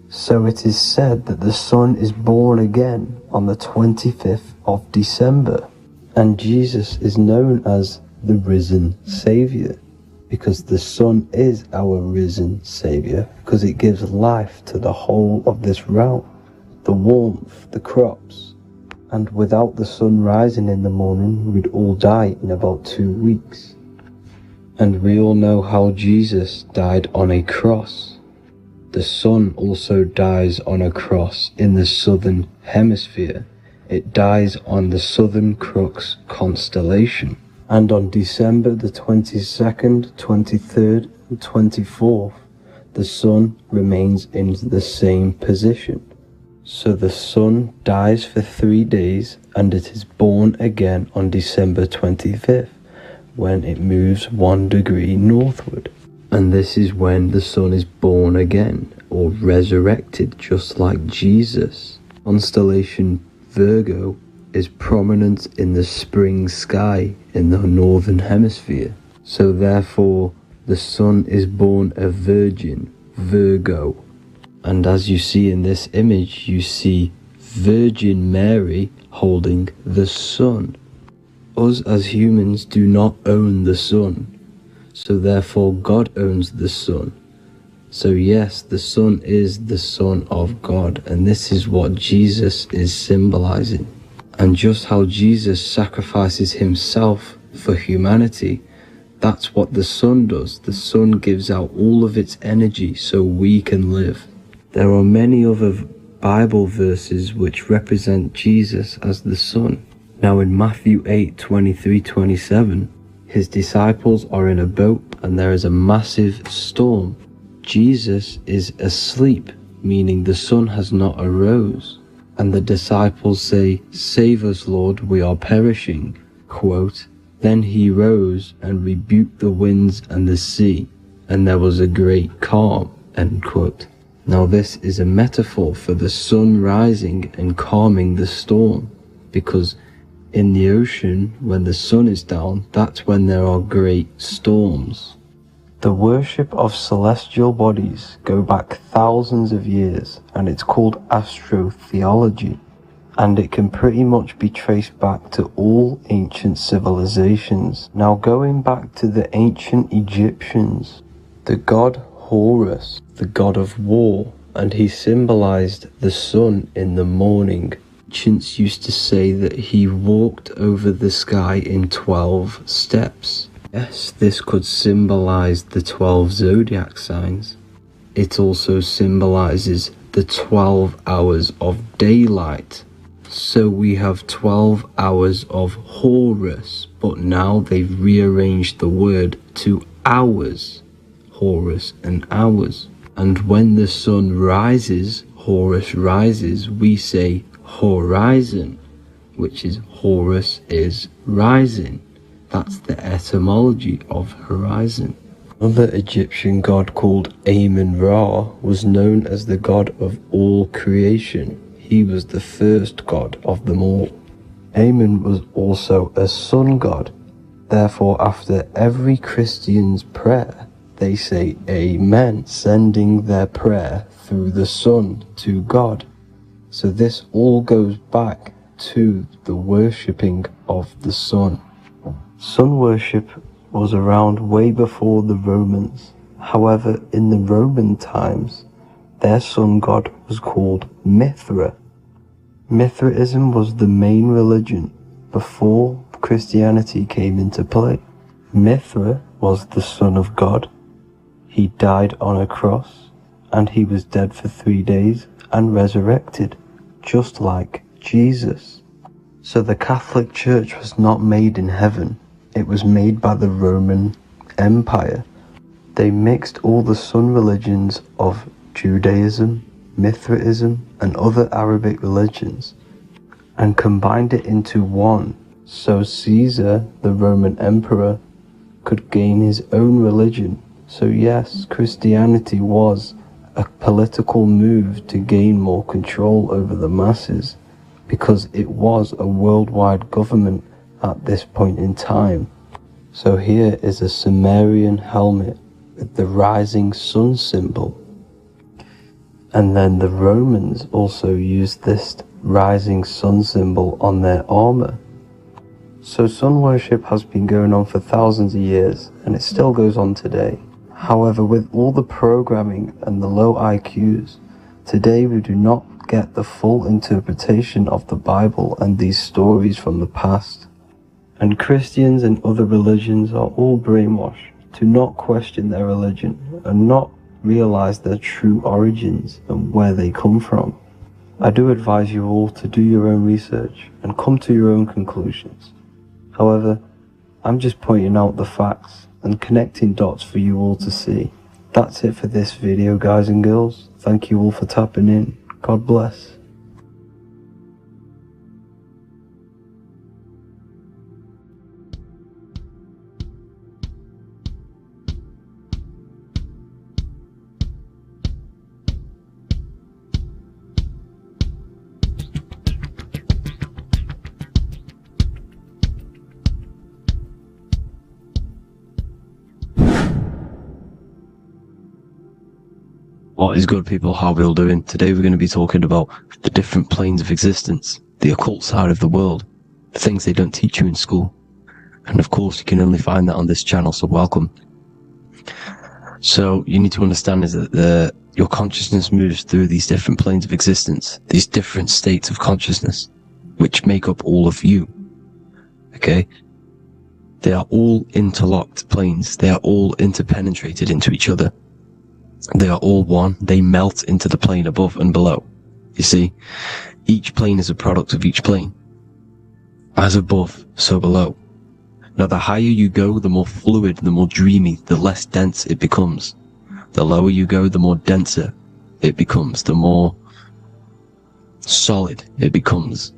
So it is said that the sun is born again on the 25th of December, and Jesus is known as the risen Savior, because the sun is our risen Savior, because it gives life to the whole of this realm, the warmth, the crops. And without the sun rising in the morning, we'd all die in about 2 weeks. And we all know how Jesus died on a cross. The sun also dies on a cross in the southern hemisphere. It dies on the Southern Crux constellation. And on December the 22nd, 23rd, and 24th, the sun remains in the same position. So the sun dies for 3 days, and it is born again on December 25th. When it moves 1 degree northward. And this is when the sun is born again, or resurrected, just like Jesus. Constellation Virgo is prominent in the spring sky in the northern hemisphere. So therefore, the sun is born a virgin, Virgo. And as you see in this image, you see Virgin Mary holding the sun. Us as humans do not own the sun, so therefore God owns the sun. So yes, the sun is the Son of God, and this is what Jesus is symbolizing. And just how Jesus sacrifices himself for humanity, that's what the sun does. The sun gives out all of its energy so we can live. There are many other Bible verses which represent Jesus as the sun. Now in Matthew 8:23-27, his disciples are in a boat and there is a massive storm. Jesus is asleep, meaning the sun has not arose. And the disciples say, "Save us, Lord, we are perishing." Quote, "Then he rose and rebuked the winds and the sea, and there was a great calm." End quote. Now this is a metaphor for the sun rising and calming the storm, because In the ocean, when the sun is down, that's when there are great storms. The worship of celestial bodies go back thousands of years, and it's called astrotheology, and it can pretty much be traced back to all ancient civilizations. Now, going back to the ancient Egyptians, the god Horus, the god of war, and he symbolized the sun in the morning. Ancients used to say that he walked over the sky in 12 steps. Yes, this could symbolize the 12 zodiac signs. It also symbolizes the 12 hours of daylight. So we have 12 hours of Horus, but now they've rearranged the word to hours. Horus and hours. And when the sun rises, Horus rises, we say horizon, which is Horus is rising. That's the etymology of horizon. Another Egyptian god called Amun-Ra was known as the god of all creation. He was the first god of them all. Amun was also a sun god. Therefore, after every Christian's prayer, they say Amen, sending their prayer through the sun to God. So this all goes back to the worshipping of the sun. Sun worship was around way before the Romans. However, in the Roman times, their sun god was called Mithra. Mithraism was the main religion before Christianity came into play. Mithra was the son of God. He died on a cross, and he was dead for 3 days and resurrected, just like Jesus. So the Catholic Church was not made in heaven. It was made by the Roman Empire. They mixed all the sun religions of Judaism, Mithraism, and other Arabic religions and combined it into one, so Caesar, the Roman emperor, could gain his own religion. So yes, Christianity was a political move to gain more control over the masses, because it was a worldwide government at this point in time. So here is a Sumerian helmet with the rising sun symbol. And then the Romans also used this rising sun symbol on their armor. So sun worship has been going on for thousands of years, and it still goes on today. However, with all the programming and the low IQs, today we do not get the full interpretation of the Bible and these stories from the past. And Christians and other religions are all brainwashed to not question their religion and not realize their true origins and where they come from. I do advise you all to do your own research and come to your own conclusions. However, I'm just pointing out the facts and connecting dots for you all to see. That's it for this video, guys and girls. Thank you all for tapping in. God bless. What is good, people? How are we all doing? Today we're going to be talking about the different planes of existence, the occult side of the world, the things they don't teach you in school. And of course, you can only find that on this channel, so welcome. So you need to understand is that your consciousness moves through these different planes of existence, these different states of consciousness, which make up all of you. Okay? They are all interlocked planes. They are all interpenetrated into each other. They are all one. They melt into the plane above and below. You see, each plane is a product of each plane. As above, so below. Now, the higher you go, the more fluid, the more dreamy, the less dense it becomes. The lower you go, the more denser it becomes, the more solid it becomes.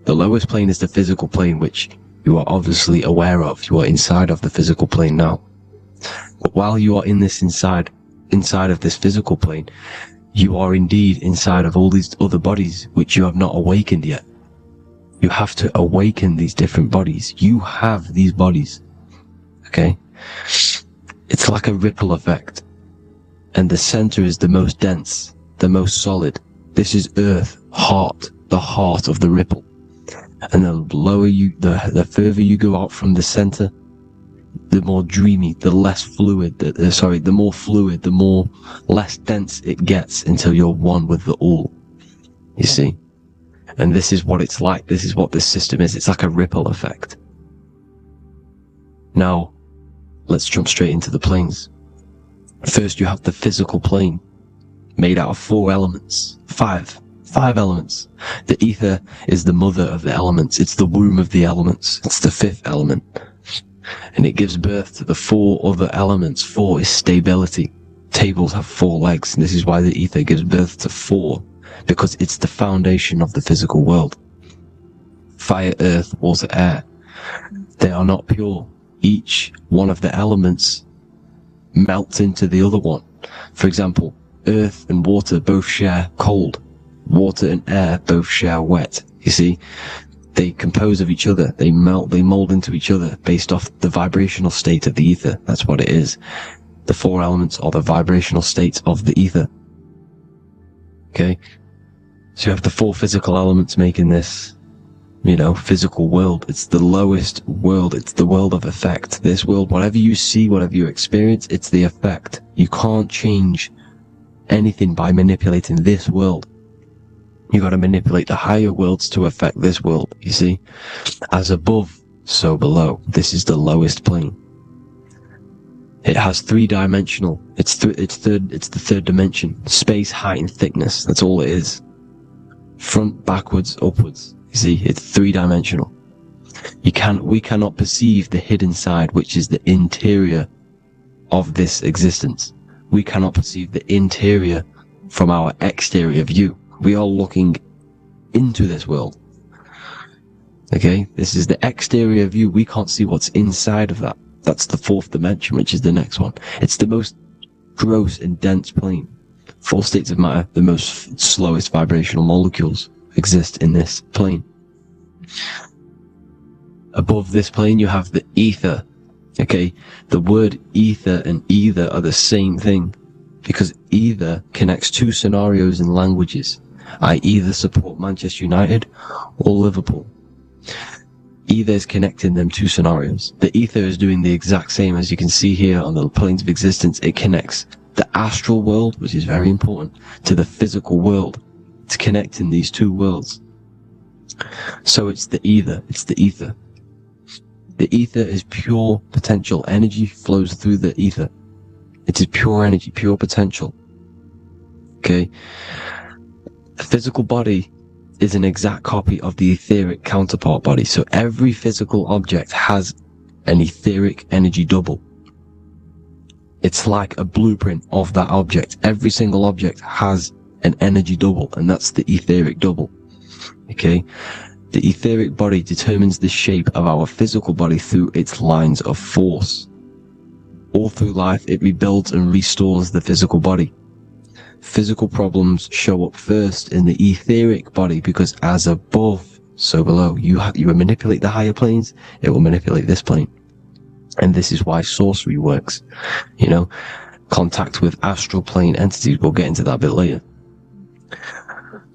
The lowest plane is the physical plane, which you are obviously aware of. You are inside of the physical plane now. But while you are in this inside of this physical plane, you are indeed inside of all these other bodies which you have not awakened yet. You have to awaken these different bodies. You have these bodies. Okay? It's like a ripple effect. And the center is the most dense, the most solid. This is Earth, heart, the heart of the ripple. And the lower you, the further you go out from the center, the more dreamy, the less fluid, the more fluid, the more less dense it gets until you're one with the all. You see? And this is what it's like. This is what this system is. It's like a ripple effect. Now, let's jump straight into the planes. First, you have the physical plane, made out of 4 elements. 5 elements. The ether is the mother of the elements. It's the womb of the elements. It's the 5th element. And it gives birth to the 4 other elements. 4 is stability. Tables have 4 legs, and this is why the ether gives birth to 4, because it's the foundation of the physical world. Fire, earth, water, air. They are not pure. Each one of the elements melts into the other one. For example, earth and water both share cold. Water and air both share wet. You see, they compose of each other. They melt, they mold into each other based off the vibrational state of the ether. That's what it is. The 4 elements are the vibrational states of the ether. Okay? So you have the 4 physical elements making this, physical world. It's the lowest world. It's the world of effect. This world, whatever you see, whatever you experience, it's the effect. You can't change anything by manipulating this world. You got to manipulate the higher worlds to affect this world, you see? As above, so below. This is the lowest plane. It has 3-dimensional. It's the 3rd dimension. Space, height, and thickness. That's all it is. Front, backwards, upwards. You see, it's 3-dimensional. We cannot perceive the hidden side, which is the interior of this existence. We cannot perceive the interior from our exterior view. We are looking into this world. Okay? This is the exterior view. We can't see what's inside of that. That's the 4th dimension, which is the next one. It's the most gross and dense plane. 4 states of matter, the most slowest vibrational molecules exist in this plane. Above this plane, you have the ether. Okay? The word ether and either are the same thing, because either connects 2 scenarios in languages. I either support Manchester United or Liverpool. Either is connecting them 2 scenarios. The ether is doing the exact same, as you can see here on the planes of existence. It connects the astral world, which is very important, to the physical world. It's connecting these 2 worlds. So it's the ether. It's the ether. The ether is pure potential. Energy flows through the ether. It is pure energy, pure potential. Okay? The physical body is an exact copy of the etheric counterpart body. So every physical object has an etheric energy double. It's like a blueprint of that object. Every single object has an energy double, and that's the etheric double. Okay? The etheric body determines the shape of our physical body through its lines of force. All through life, it rebuilds and restores the physical body. Physical problems show up first in the etheric body, because as above, so below. You manipulate the higher planes, it will manipulate this plane. And this is why sorcery works. Contact with astral plane entities. We'll get into that a bit later.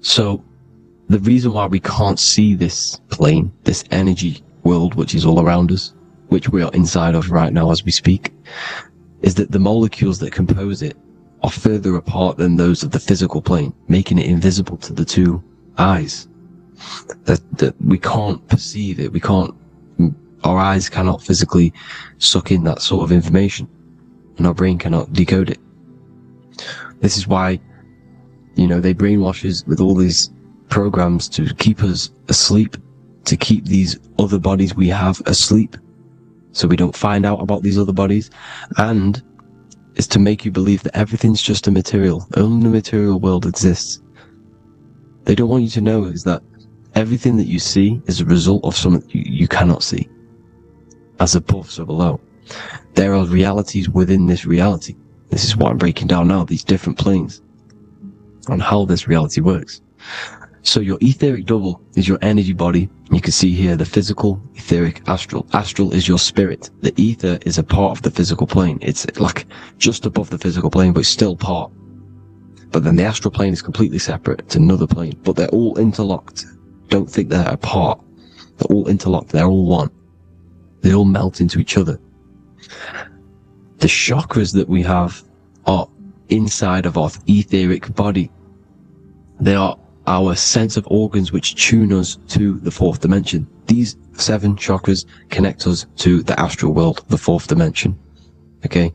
So, the reason why we can't see this plane, this energy world, which is all around us, which we are inside of right now as we speak, is that the molecules that compose it are further apart than those of the physical plane, making it invisible to the 2 eyes. That we can't perceive it. Our eyes cannot physically suck in that sort of information, and our brain cannot decode it. This is why, they brainwash us with all these programs to keep us asleep, to keep these other bodies we have asleep, so we don't find out about these other bodies, and is to make you believe that everything's just a material. Only the material world exists. They don't want you to know is that everything that you see is a result of something you cannot see. As above, so below. There are realities within this reality. This is what I'm breaking down now, these different planes, on how this reality works. So your etheric double is your energy body. You can see here the physical, etheric, astral. Astral is your spirit. The ether is a part of the physical plane. It's like just above the physical plane, but it's still part. But then the astral plane is completely separate. It's another plane, but they're all interlocked. Don't think they're apart. They're all interlocked. They're all one. They all melt into each other. The chakras that we have are inside of our etheric body. They are our sense of organs which tune us to the fourth dimension. These 7 chakras connect us to the astral world, the fourth dimension. Okay?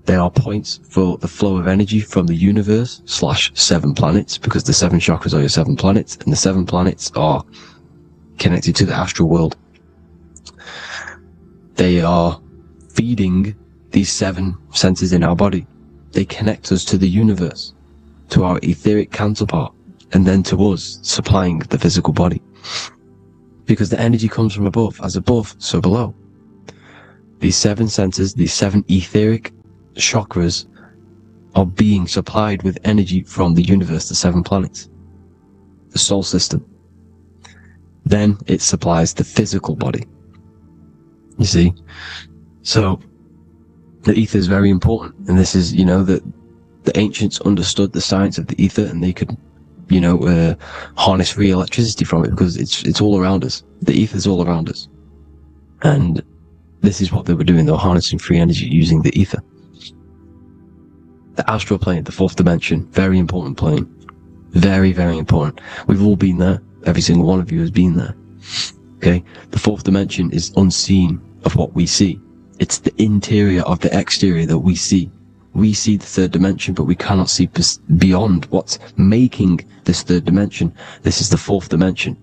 They are points for the flow of energy from the universe / 7 planets, because the 7 chakras are your 7 planets, and the 7 planets are connected to the astral world. They are feeding these 7 senses in our body. They connect us to the universe, to our etheric counterpart, and then to us, supplying the physical body. Because the energy comes from above. As above, so below. These 7 senses, these 7 etheric chakras, are being supplied with energy from the universe, the 7 planets, the solar system. Then it supplies the physical body. You see? So, the ether is very important. And this is, that the ancients understood the science of the ether, and they could, harness free electricity from it, because it's all around us. The ether is all around us. And this is what they were doing. They were harnessing free energy using the ether. The astral plane, the fourth dimension, very important plane. Very, very important. We've all been there. Every single one of you has been there. Okay? The fourth dimension is unseen of what we see. It's the interior of the exterior that we see. We see the third dimension, but we cannot see beyond what's making this third dimension. This is the fourth dimension.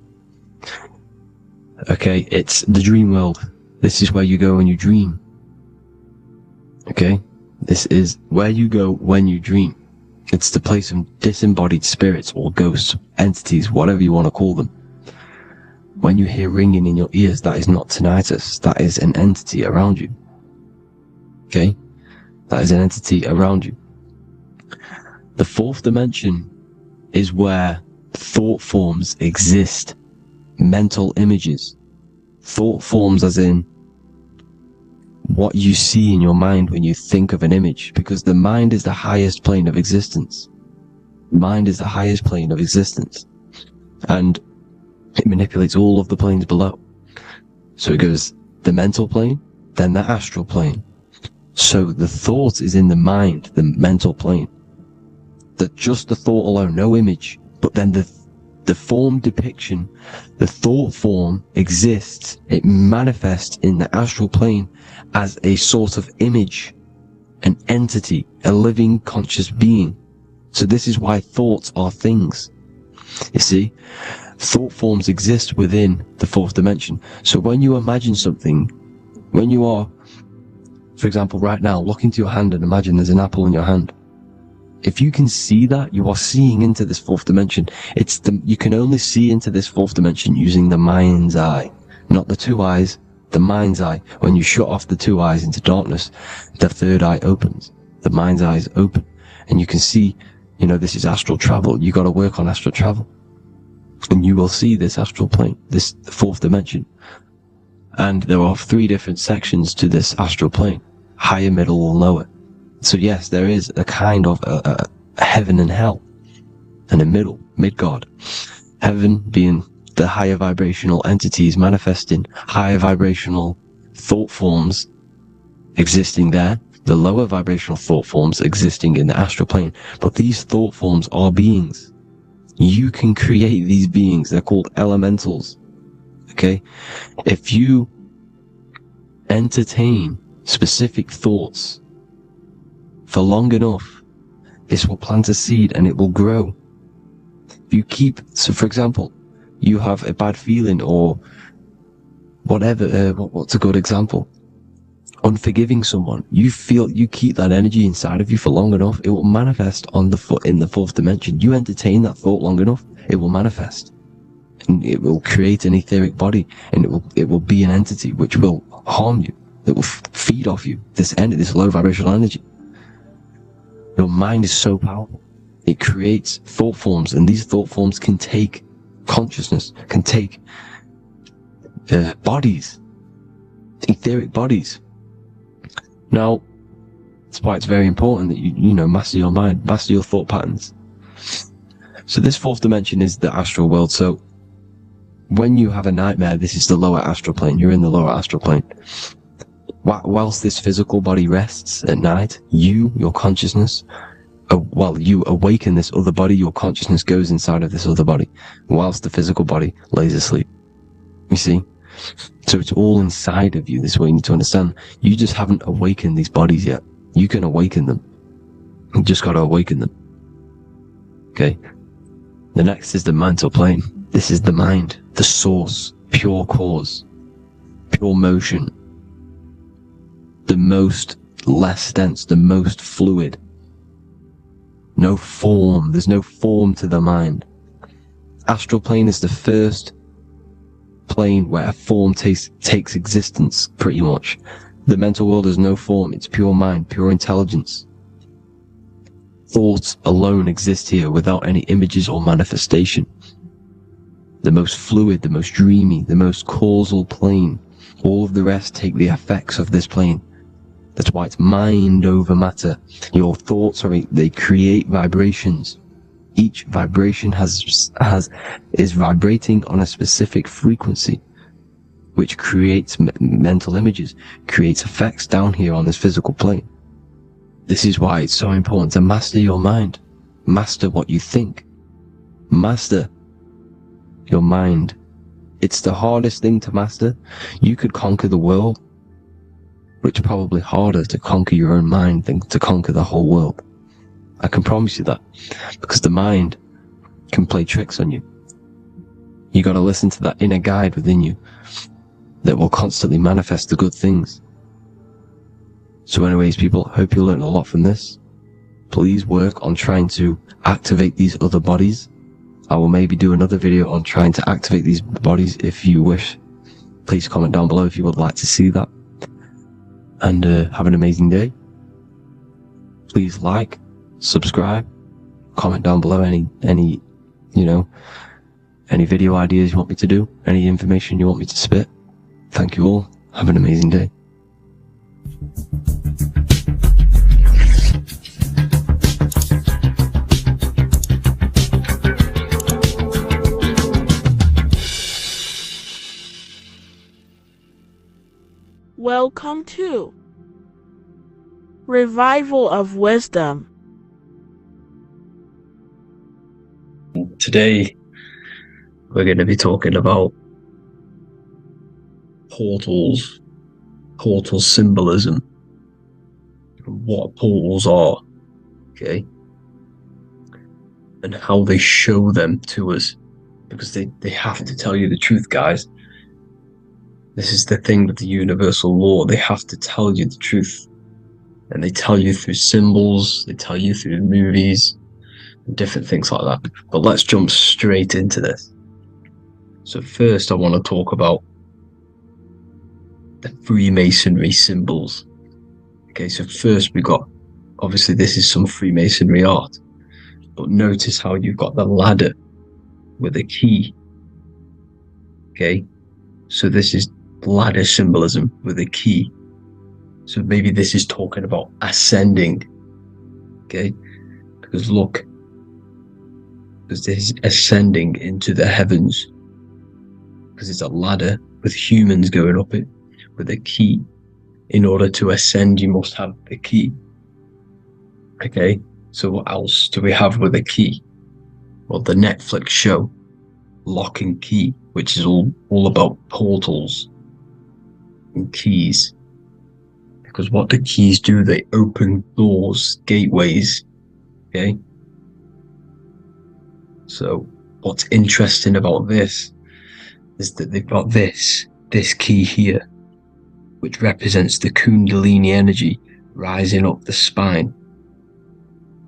Okay? It's the dream world. This is where you go when you dream. Okay? This is where you go when you dream. It's the place of disembodied spirits or ghosts, entities, whatever you want to call them. When you hear ringing in your ears, that is not tinnitus. That is an entity around you. Okay? That is an entity around you. The fourth dimension is where thought forms exist. Mental images. Thought forms as in what you see in your mind when you think of an image, because the mind is the highest plane of existence. Mind is the highest plane of existence. And it manipulates all of the planes below. So it goes the mental plane, then the astral plane. So the thought is in the mind, the mental plane. Just the thought alone, no image. But then the form depiction, the thought form exists. It manifests in the astral plane as a sort of image, an entity, a living conscious being. So this is why thoughts are things. You see, thought forms exist within the fourth dimension. So when you imagine something, when you are, for example, right now, look into your hand and imagine there's an apple in your hand. If you can see that, you are seeing into this fourth dimension. You can only see into this fourth dimension using the mind's eye, not the 2 eyes, the mind's eye. When you shut off the 2 eyes into darkness, the third eye opens. The mind's eye is open. And you can see, this is astral travel. You got to work on astral travel. And you will see this astral plane, this fourth dimension. And there are 3 different sections to this astral plane. Higher, middle, or lower. So yes, there is a kind of a heaven and hell. And a mid-God. Heaven being the higher vibrational entities manifesting higher vibrational thought forms existing there. The lower vibrational thought forms existing in the astral plane. But these thought forms are beings. You can create these beings. They're called elementals. Okay? If you entertain specific thoughts for long enough, this will plant a seed and it will grow. If you so for example, you have a bad feeling or whatever, what's a good example? Unforgiving someone. You keep that energy inside of you for long enough, it will manifest in the fourth dimension. You entertain that thought long enough, it will manifest. And it will create an etheric body, and it will be an entity which will harm you. It will feed off you, this low vibrational energy. Your mind is so powerful. It creates thought forms, and these thought forms can take consciousness, can take bodies, etheric bodies. Now, that's why it's very important that you master your mind, master your thought patterns. So this fourth dimension is the astral world. So when you have a nightmare, this is the lower astral plane. You're in the lower astral plane. Whilst this physical body rests at night, your consciousness, while you awaken this other body, your consciousness goes inside of this other body, whilst the physical body lays asleep. You see? So it's all inside of you. This is what you need to understand. You just haven't awakened these bodies yet. You can awaken them. You just got to awaken them. Okay? The next is the mental plane. This is the mind, the source, pure cause, pure motion, the most less dense, the most fluid. No form. There's no form to the mind. Astral plane is the first plane where a form takes existence, pretty much. The mental world has no form. It's pure mind, pure intelligence. Thoughts alone exist here without any images or manifestation. The most fluid, the most dreamy, the most causal plane. All of the rest take the effects of this plane. That's why it's mind over matter. Your thoughts they create vibrations. Each vibration is vibrating on a specific frequency, which creates mental images, creates effects down here on this physical plane. This is why it's so important to master your mind. Master what you think. Master your mind. It's the hardest thing to master. You could conquer the world, but it's probably harder to conquer your own mind than to conquer the whole world. I can promise you that, because the mind can play tricks on you. You got to listen to that inner guide within you that will constantly manifest the good things. So anyways, people, hope you learned a lot from this. Please work on trying to activate these other bodies. I will maybe do another video on trying to activate these bodies if you wish. Please comment down below if you would like to see that. And have an amazing day. Please like, subscribe, comment down below any video ideas you want me to do, any information you want me to spit. Thank you all. Have an amazing day. Welcome to Revival of Wisdom. Today, we're going to be talking about portals, portal symbolism, what portals are, okay, and how they show them to us, because they have to tell you the truth, guys. This is the thing with the universal law. They have to tell you the truth. And they tell you through symbols, they tell you through movies, and different things like that. But let's jump straight into this. So first I want to talk about the Freemasonry symbols. Okay, so first we got, obviously this is some Freemasonry art. But notice how you've got the ladder with a key. Okay, so this is ladder symbolism with a key. So maybe this is talking about ascending. Okay, because look, because this is ascending into the heavens, because it's a ladder with humans going up it with a key. In order to ascend, you must have the key. Okay, so what else do we have with a key? Well, the Netflix show Lock and Key, which is all about portals and keys. Because what the keys do, they open doors, gateways. Okay, so what's interesting about this is that they've got this key here, which represents the Kundalini energy rising up the spine.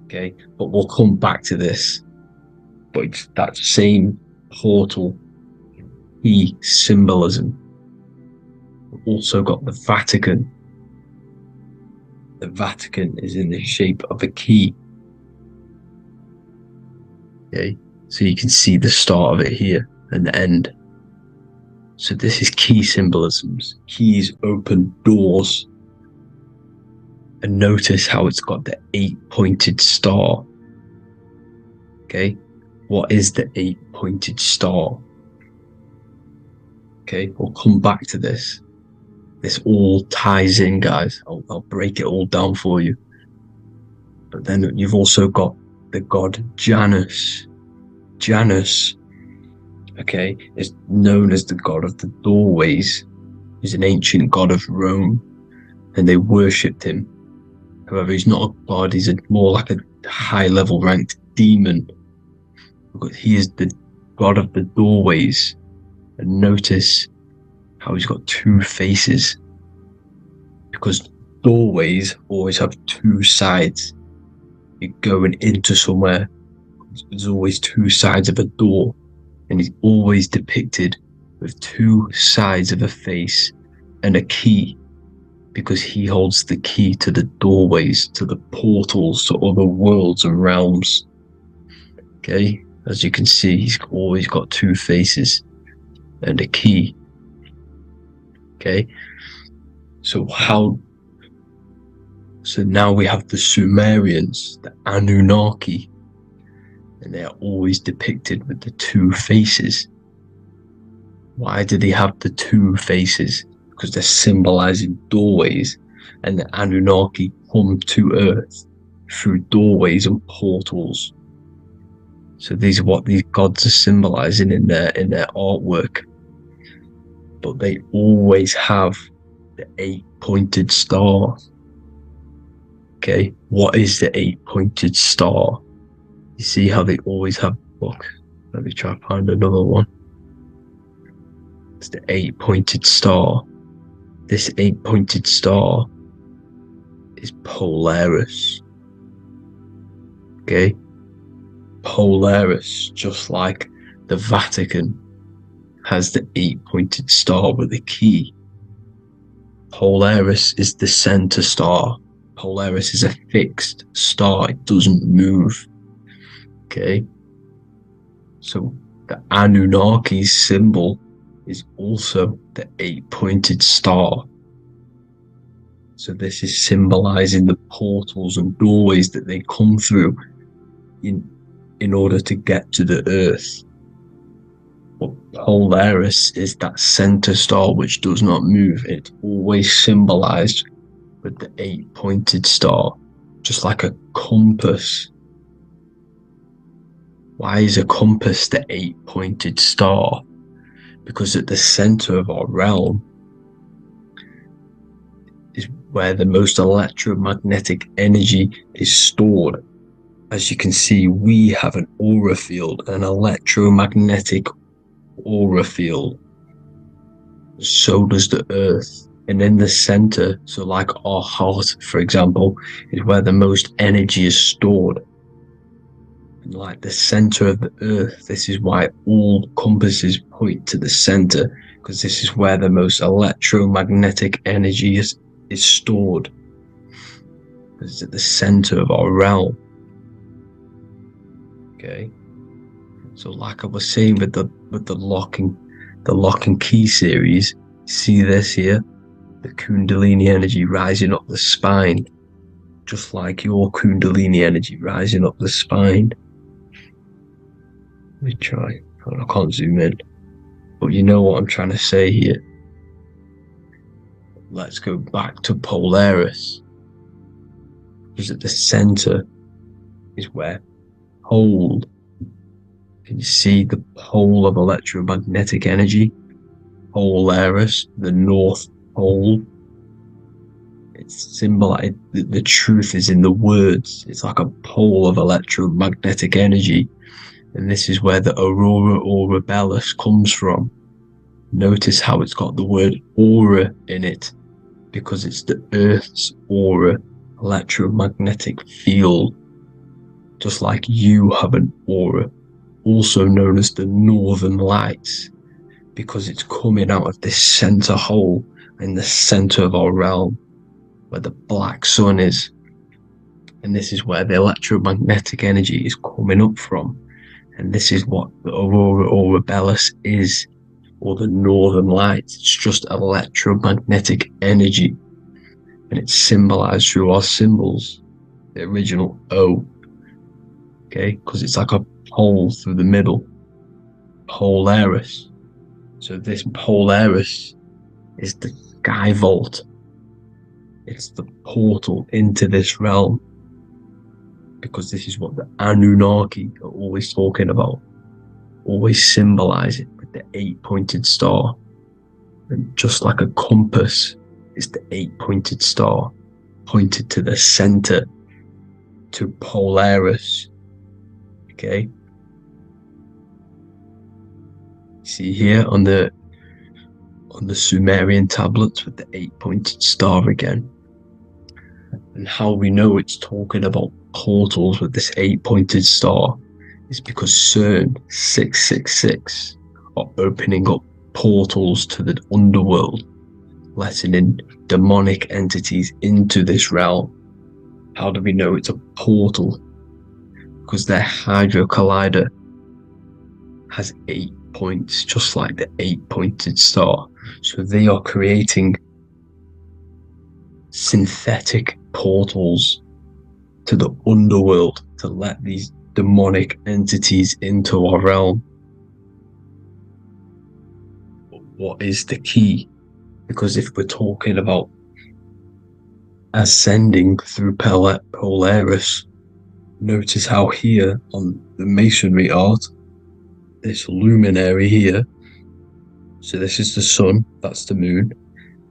Okay, but we'll come back to this. But it's that same portal key symbolism. We've also got the Vatican. The Vatican is in the shape of a key. Okay, so you can see the start of it here and the end. So this is key symbolisms. Keys open doors. And notice how it's got the 8-pointed star. Okay, what is the 8-pointed star? Okay, we'll come back to this. This all ties in, guys. I'll break it all down for you. But then you've also got the god Janus. Janus, okay, is known as the god of the doorways. He's an ancient god of Rome, and they worshipped him. However, he's not a god, he's more like a high-level ranked demon. Because he is the god of the doorways. And notice how he's got 2 faces. Because doorways always have 2 sides. You're going into somewhere. There's always 2 sides of a door. And he's always depicted with 2 sides of a face and a key. Because he holds the key to the doorways, to the portals, to other worlds and realms. Okay, as you can see, he's always got 2 faces and a key. Okay, so now we have the Sumerians, the Anunnaki, and they are always depicted with the 2 faces. Why do they have the 2 faces? Because they're symbolizing doorways, and the Anunnaki come to Earth through doorways and portals. So these are what these gods are symbolizing in their artwork. But they always have the 8-pointed star. Okay, what is the 8-pointed star? You see how they always have. Look, let me try to find another one. It's the 8-pointed star. This 8-pointed star is Polaris. Okay? Polaris, just like the Vatican, has the 8-pointed star with a key. Polaris is the center star. Polaris is a fixed star. It doesn't move. Okay? So the Anunnaki's symbol is also the 8-pointed star. So this is symbolizing the portals and doorways that they come through in order to get to the Earth. But Polaris is that center star which does not move. It's always symbolized with the 8-pointed star, just like a compass. Why is a compass the 8-pointed star? Because at the center of our realm is where the most electromagnetic energy is stored. As you can see, we have an aura field, an electromagnetic aura field. So does the Earth. And in the center, so like our heart, for example, is where the most energy is stored. And like the center of the Earth, this is why all compasses point to the center, because this is where the most electromagnetic energy is stored. It's at the center of our realm. Okay, so like I was saying with the lock and key series, see this here, the Kundalini energy rising up the spine, just like your Kundalini energy rising up the spine. Let me try. I can't zoom in, but you know what I'm trying to say here. Let's go back to Polaris, because at the center is where pole. Can you see the pole of electromagnetic energy? Polaris, the North Pole. It's symbolized. The truth is in the words. It's like a pole of electromagnetic energy. And this is where the aurora borealis comes from. Notice how it's got the word aura in it, because it's the Earth's aura, electromagnetic field. Just like you have an aura, also known as the Northern Lights, because it's coming out of this center hole in the center of our realm, where the black sun is. And this is where the electromagnetic energy is coming up from. And this is what the aurora borealis is, or the northern lights. It's just electromagnetic energy, and it's symbolized through our symbols. The original O, okay, because it's like a hole through the middle. Polaris. So this Polaris is the sky vault. It's the portal into this realm, because this is what the Anunnaki are always talking about, always symbolize it with the 8-pointed star. And just like a compass, it's the 8-pointed star pointed to the center, to Polaris. Okay, see here on the Sumerian tablets with the 8-pointed star again. And how we know it's talking about portals with this 8-pointed star is because CERN 666 are opening up portals to the underworld, letting in demonic entities into this realm. How do we know it's a portal? Because their Hydro Collider has 8 points, just like the 8-pointed star. So they are creating synthetic portals to the underworld to let these demonic entities into our realm. But what is the key? Because if we're talking about ascending through Polaris, notice how here on the masonry art, this luminary here, so this is the sun, that's the moon,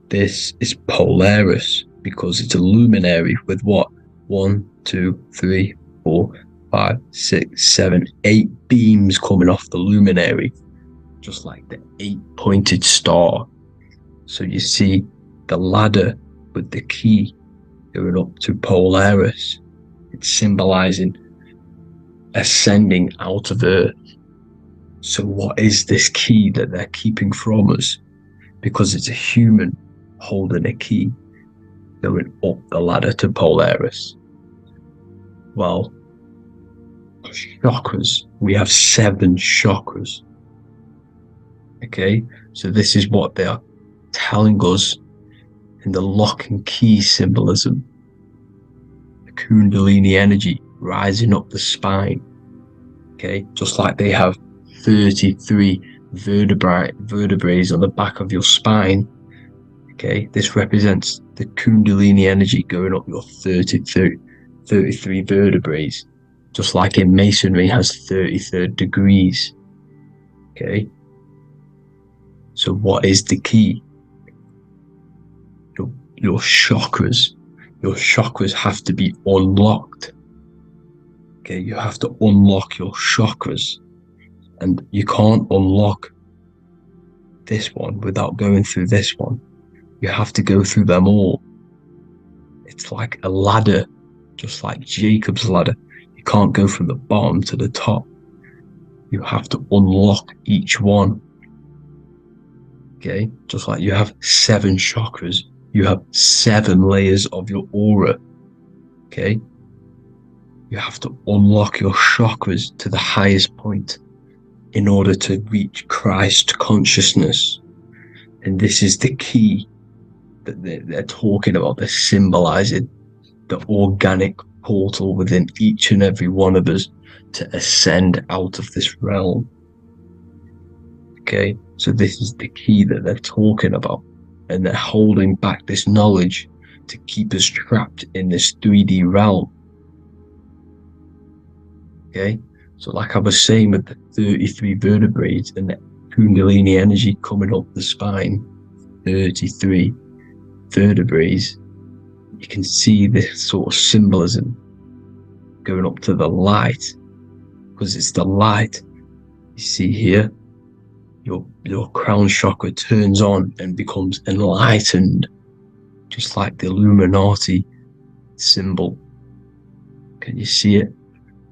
this is Polaris, because it's a luminary with what? 1, 2, 3, 4, 5, 6, 7, 8 beams coming off the luminary, just like the 8-pointed star. So you see the ladder with the key going up to Polaris. It's symbolizing ascending out of Earth. So what is this key that they're keeping from us? Because it's a human holding a key going up the ladder to Polaris. Well, chakras. We have 7 chakras. Okay, so this is what they are telling us in the lock and key symbolism. The Kundalini energy rising up the spine. Okay, just like they have 33 vertebrae on the back of your spine. Okay, this represents the Kundalini energy going up your 33 vertebrae, just like in masonry has 33rd degrees. Okay, so what is the key? Your chakras. Your chakras have to be unlocked. Okay, you have to unlock your chakras, and you can't unlock this one without going through this one. You have to go through them all. It's like a ladder, just like Jacob's ladder. You can't go from the bottom to the top. You have to unlock each one. Okay, just like you have 7 chakras, you have 7 layers of your aura. Okay, you have to unlock your chakras to the highest point in order to reach Christ consciousness. And this is the key that they're talking about. They're symbolizing the organic portal within each and every one of us to ascend out of this realm. Okay, so this is the key that they're talking about, and they're holding back this knowledge to keep us trapped in this 3D realm. Okay, so like I was saying with the 33 vertebrae and the Kundalini energy coming up the spine, 33 vertebrae, you can see this sort of symbolism going up to the light, because it's the light. You see here, your crown chakra turns on and becomes enlightened, just like the Illuminati symbol. Can you see it?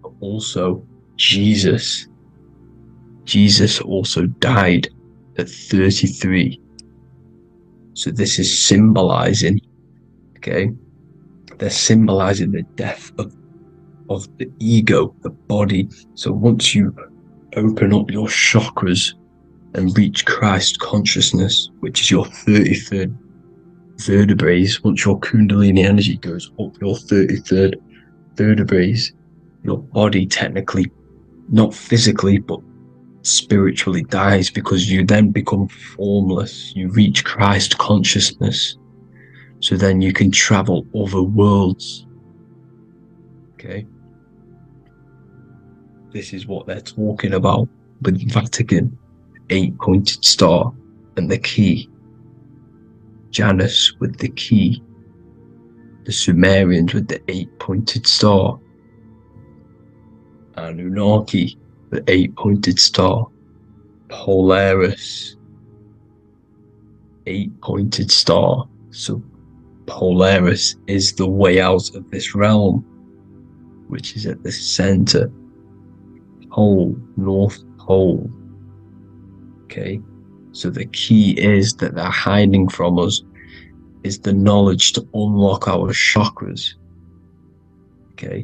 But also Jesus also died at 33. So this is symbolizing, okay, they're symbolizing the death of the ego, the body. So once you open up your chakras and reach Christ consciousness, which is your 33rd vertebrae. Once your Kundalini energy goes up your 33rd vertebrae, your body technically, not physically, but spiritually dies, because you then become formless. You reach Christ consciousness. So then you can travel other worlds. Okay? This is what they're talking about with Vatican, 8-pointed star, and the key. Janus with the key. The Sumerians with the 8-pointed star. Anunnaki, the 8-pointed star. Polaris, 8-pointed star. So Polaris is the way out of this realm, which is at the center. Pole, North Pole. Okay, so the key is that they're hiding from us is the knowledge to unlock our chakras. Okay,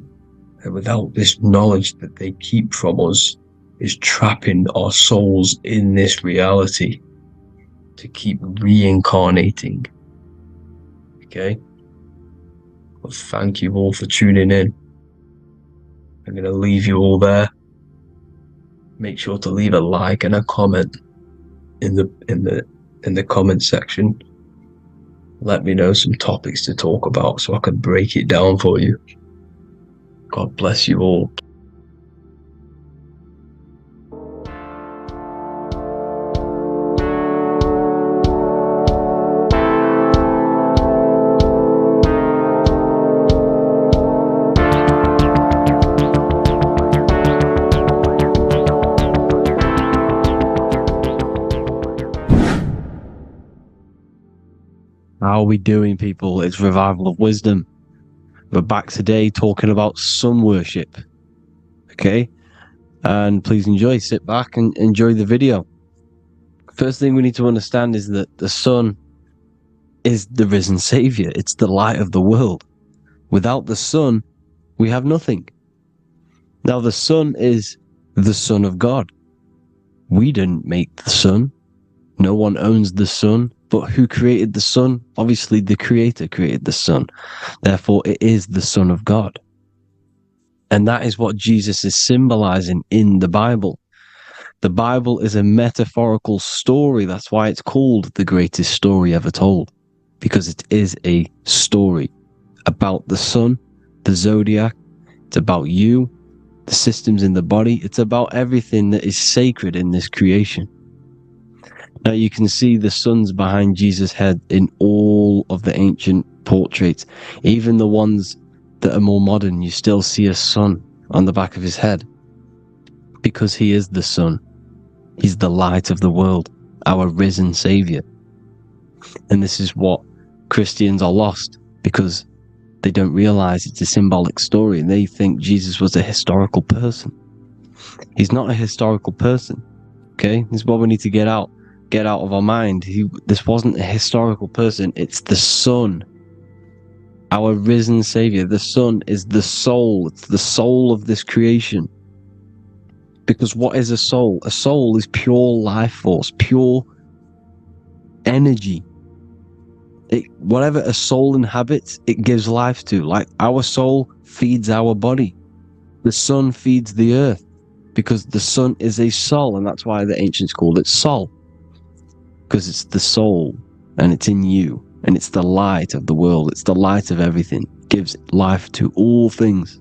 and without this knowledge that they keep from us is trapping our souls in this reality to keep reincarnating. Okay, well, thank you all for tuning in. I'm going to leave you all there. Make sure to leave a like and a comment in the comment section. Let me know some topics to talk about so I can break it down for you. God bless you all. How are we doing, people? It's Revival of Wisdom. We're back today talking about sun worship. Okay? And please enjoy. Sit back and enjoy the video. First thing we need to understand is that the sun is the risen Savior. It's the light of the world. Without the sun, we have nothing. Now, the sun is the Son of God. We didn't make the sun. No one owns the sun. But who created the sun? Obviously, the Creator created the sun. Therefore, it is the Son of God. And that is what Jesus is symbolizing in the Bible. The Bible is a metaphorical story. That's why it's called the greatest story ever told. Because it is a story about the sun, the zodiac. It's about you, the systems in the body. It's about everything that is sacred in this creation. Now you can see the suns behind Jesus' head in all of the ancient portraits. Even the ones that are more modern, you still see a sun on the back of his head. Because he is the sun. He's the light of the world, our risen Savior. And this is what Christians are lost, because they don't realize it's a symbolic story. And they think Jesus was a historical person. He's not a historical person. Okay? This is what we need to get out of our mind. This wasn't a historical person. It's the Son, our risen Savior. The Son is the soul. It's the soul of this creation. Because what is a soul? A soul is pure life force, pure energy. Whatever a soul inhabits, it gives life to. Like our soul feeds our body. The sun feeds the earth, because the sun is a soul, and that's why the ancients called it Sol. Because it's the soul, and it's in you, and it's the light of the world. It's the light of everything. It gives life to all things.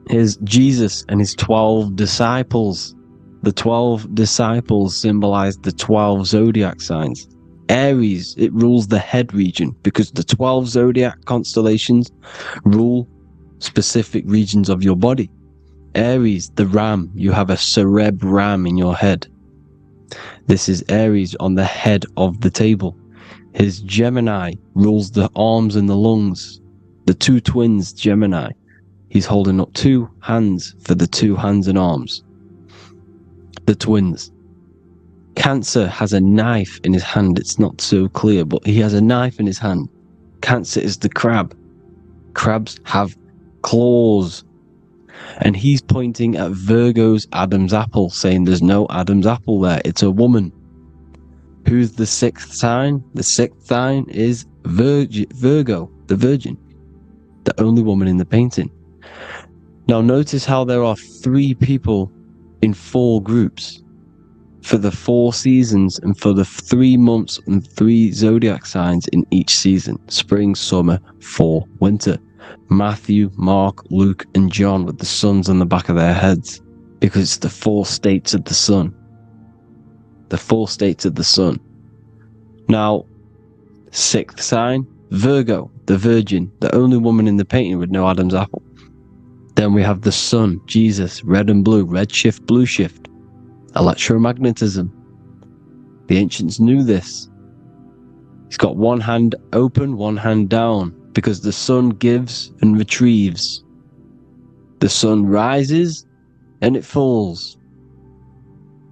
Here's Jesus and his 12 disciples. The 12 disciples symbolize the 12 zodiac signs. Aries, it rules the head region, because the 12 zodiac constellations rule specific regions of your body. Aries, the ram, you have a cerebrum in your head. This is Aries on the head of the table. His Gemini rules the arms and the lungs. The two twins, Gemini. He's holding up 2 hands for the 2 hands and arms. The twins. Cancer has a knife in his hand. It's not so clear, but he has a knife in his hand. Cancer is the crab. Crabs have claws. And he's pointing at Virgo's Adam's apple, saying there's no Adam's apple there. It's a woman. Who's the sixth sign? The sixth sign is Virgo, the Virgin, the only woman in the painting. Now notice how there are 3 people in 4 groups for the 4 seasons and for the 3 months and 3 zodiac signs in each season: spring, summer, fall, winter. Matthew, Mark, Luke, and John with the suns on the back of their heads, because it's the 4 states of the sun. The 4 states of the sun. Now, 6th sign, Virgo, the Virgin, the only woman in the painting with no Adam's apple. Then we have the sun, Jesus, red and blue, red shift, blue shift, electromagnetism. The ancients knew this. He's got one hand open, one hand down, because the sun gives and retrieves. The sun rises and it falls.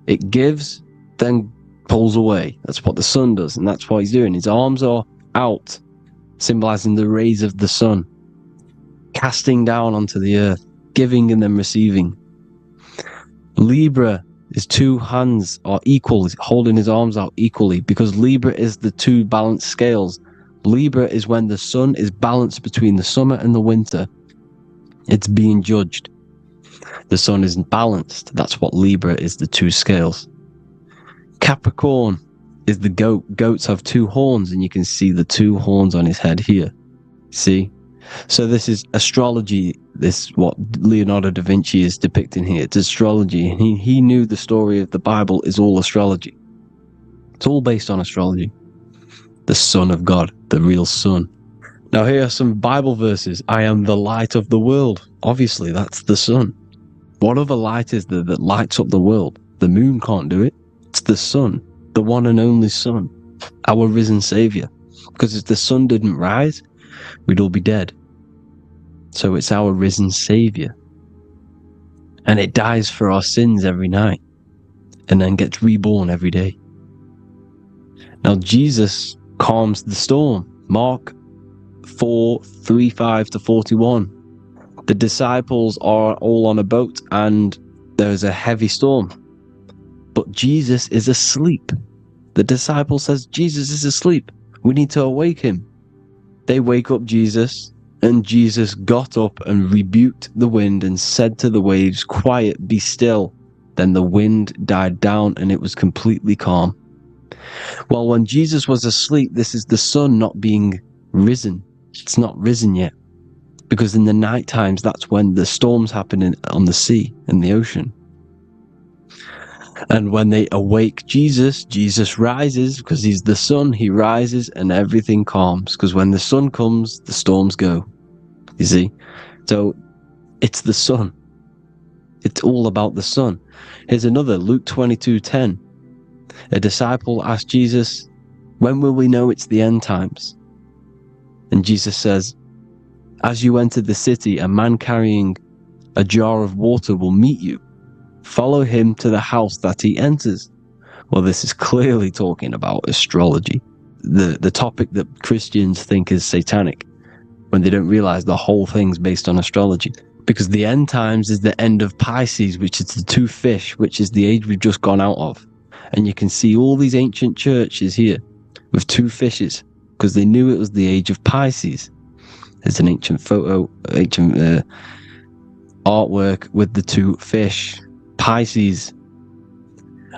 It gives, then pulls away. That's what the sun does, and that's what he's doing. His arms are out, symbolizing the rays of the sun, casting down onto the earth, giving and then receiving. Libra, his 2 hands are equal, he's holding his arms out equally, because Libra is the 2 balanced scales. Libra is when the sun is balanced between the summer and the winter. It's being judged. The sun isn't balanced. That's what Libra is, the 2 scales. Capricorn is the goat. Goats have 2 horns, and you can see the 2 horns on his head here. See? So this is astrology. This what Leonardo da Vinci is depicting here. It's astrology. He knew the story of the Bible is all astrology. It's all based on astrology. The Son of God, the real sun. Now here are some Bible verses. I am the light of the world. Obviously, that's the sun. What other light is there that lights up the world? The moon can't do it. It's the sun, the one and only Son, our risen Savior. Because if the sun didn't rise, we'd all be dead. So it's our risen Savior. And it dies for our sins every night, and then gets reborn every day. Now Jesus calms the storm. Mark 4:35-41. The disciples are all on a boat and there's a heavy storm, but Jesus is asleep. The disciple says, Jesus is asleep. We need to awake him. They wake up Jesus, and Jesus got up and rebuked the wind and said to the waves, quiet, be still. Then the wind died down and it was completely calm. Well, when Jesus was asleep, this is the sun not being risen. It's not risen yet. Because in the night times, that's when the storms happen on the sea, in the ocean. And when they awake Jesus, Jesus rises, because he's the sun. He rises and everything calms. Because when the sun comes, the storms go. You see? So it's the sun. It's all about the sun. Here's another, Luke 22:10. A disciple asked Jesus, when will we know it's the end times? And Jesus says, as you enter the city, a man carrying a jar of water will meet you. Follow him to the house that he enters. Well, this is clearly talking about astrology, the topic that Christians think is satanic, when they don't realize the whole thing's based on astrology. Because the end times is the end of Pisces, which is the 2 fish, which is the age we've just gone out of. And you can see all these ancient churches here with 2 fishes, because they knew it was the age of Pisces. There's an ancient artwork with the 2 fish, Pisces.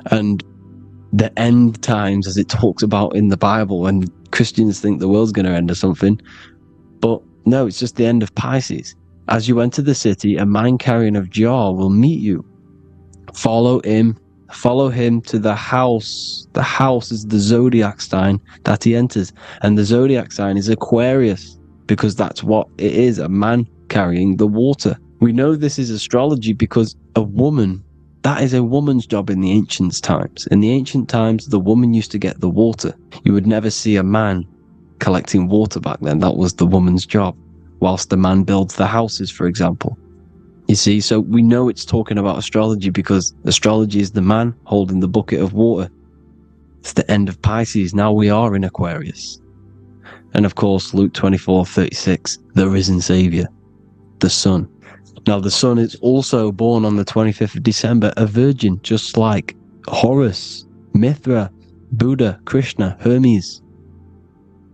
And the end times, as it talks about in the Bible, when Christians think the world's going to end or something. But no, it's just the end of Pisces. As you enter the city, a man carrying a jar will meet you. Follow him to the house. The house is the zodiac sign that he enters. And the zodiac sign is Aquarius, because that's what it is, a man carrying the water. We know this is astrology because a woman, that is a woman's job in the ancient times. In the ancient times, the woman used to get the water. You would never see a man collecting water back then. That was the woman's job, whilst the man builds the houses, for example. You see, so we know it's talking about astrology because astrology is the man holding the bucket of water. It's the end of Pisces. Now we are in Aquarius. And of course, Luke 24:36, the risen Savior. the sun. Now, the sun is also born on the 25th of December, a virgin, just like Horus, Mithra, Buddha, Krishna, Hermes,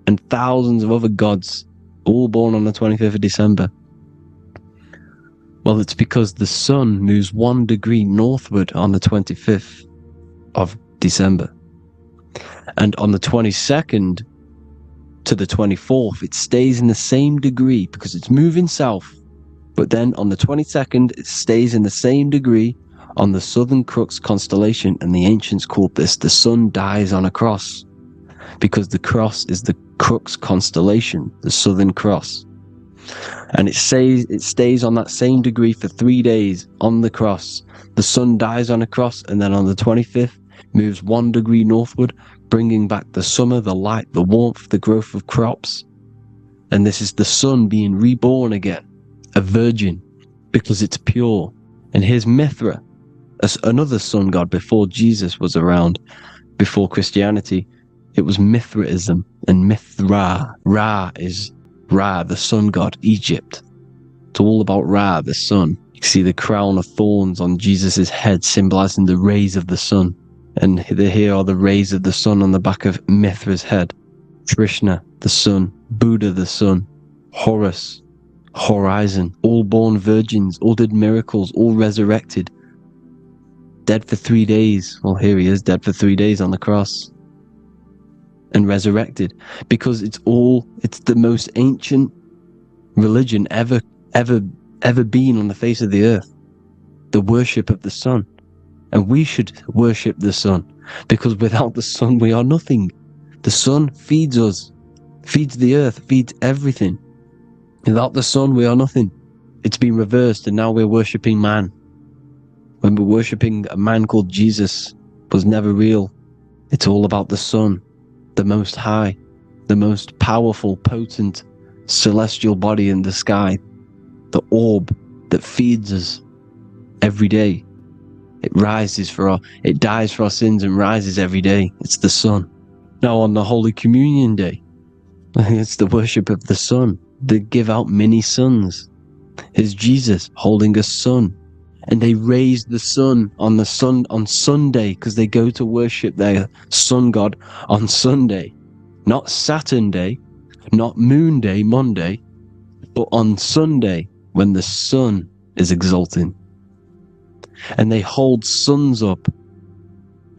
and thousands of other gods, all born on the 25th of December. Well, it's because the sun moves 1 degree northward on the 25th of December. And on the 22nd to the 24th, it stays in the same degree because it's moving south. But then on the 22nd, it stays in the same degree on the Southern Crux constellation, and the ancients called this the sun dies on a cross, because the cross is the Crux constellation, the Southern Cross. And it stays on that same degree for 3 days on the cross. The sun dies on a cross, and then on the 25th, moves 1 degree northward, bringing back the summer, the light, the warmth, the growth of crops. And this is the sun being reborn again, a virgin, because it's pure. And here's Mithra, another sun god before Jesus was around, before Christianity. It was Mithraism, and Mithra, Ra is Ra, the sun god, Egypt. It's all about Ra, the sun. You see the crown of thorns on Jesus' head, symbolizing the rays of the sun. And here are the rays of the sun on the back of Mithra's head. Krishna, the sun. Buddha, the sun. Horus, horizon. All born virgins, all did miracles, all resurrected. Dead for 3 days. Well, here he is, dead for 3 days on the cross. And resurrected. Because it's the most ancient religion ever been on the face of the earth. The worship of the sun. And we should worship the sun, because without the sun we are nothing. The sun feeds us, feeds the earth, feeds everything. Without the sun we are nothing. It's been reversed, and now we're worshipping man. When we're worshipping a man called Jesus, was never real. It's all about the sun, the most high, the most powerful, potent, celestial body in the sky, the orb that feeds us every day. It dies for our sins and rises every day. It's the sun. Now on the Holy Communion Day, it's the worship of the sun. They give out mini suns. Here's Jesus holding a sun. And they raise the sun on Sunday, because they go to worship their sun god on Sunday. Not Saturn Day, not Moon Day, Monday, but on Sunday when the sun is exalting. And they hold suns up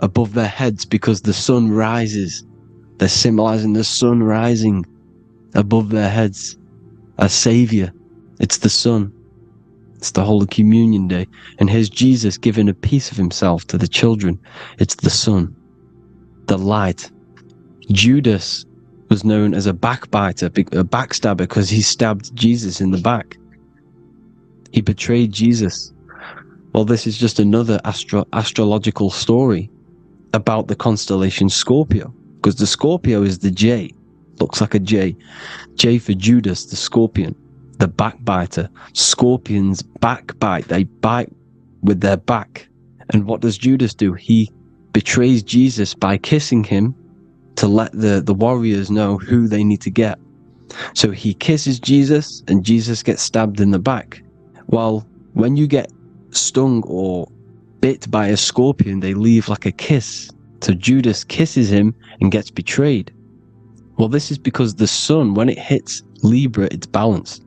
above their heads because the sun rises. They're symbolizing the sun rising above their heads. A savior. It's the sun. It's the Holy Communion Day. And here's Jesus giving a piece of himself to the children. It's the sun. The light. Judas was known as a backbiter, a backstabber, because he stabbed Jesus in the back. He betrayed Jesus. Well, this is just another astrological story about the constellation Scorpio, because the Scorpio is the J, looks like a J. J for Judas, the scorpion, the backbiter. Scorpions backbite, they bite with their back. And what does Judas do? He betrays Jesus by kissing him to let the warriors know who they need to get. So he kisses Jesus, and Jesus gets stabbed in the back. Well, when you get stung or bit by a scorpion, they leave like a kiss. So Judas kisses him and gets betrayed. Well, this is because the sun, when it hits Libra, it's balanced.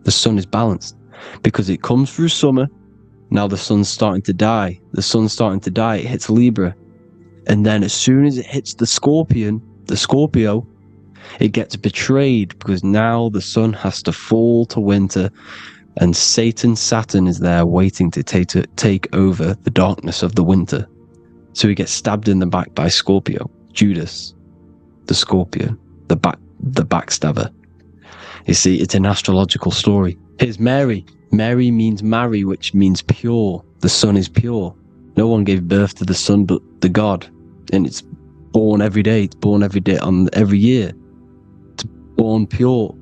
The sun is balanced because it comes through summer. Now the sun's starting to die. The sun's starting to die. It hits Libra. And then as soon as it hits the Scorpio, it gets betrayed, because now the sun has to fall to winter. And Saturn is there waiting to take over the darkness of the winter. So he gets stabbed in the back by Scorpio. Judas, the scorpion, the backstabber. You see, it's an astrological story. Here's Mary. Mary means marry, which means pure. The sun is pure. No one gave birth to the sun but the God. And it's born every day. It's born every day, every year. It's born pure.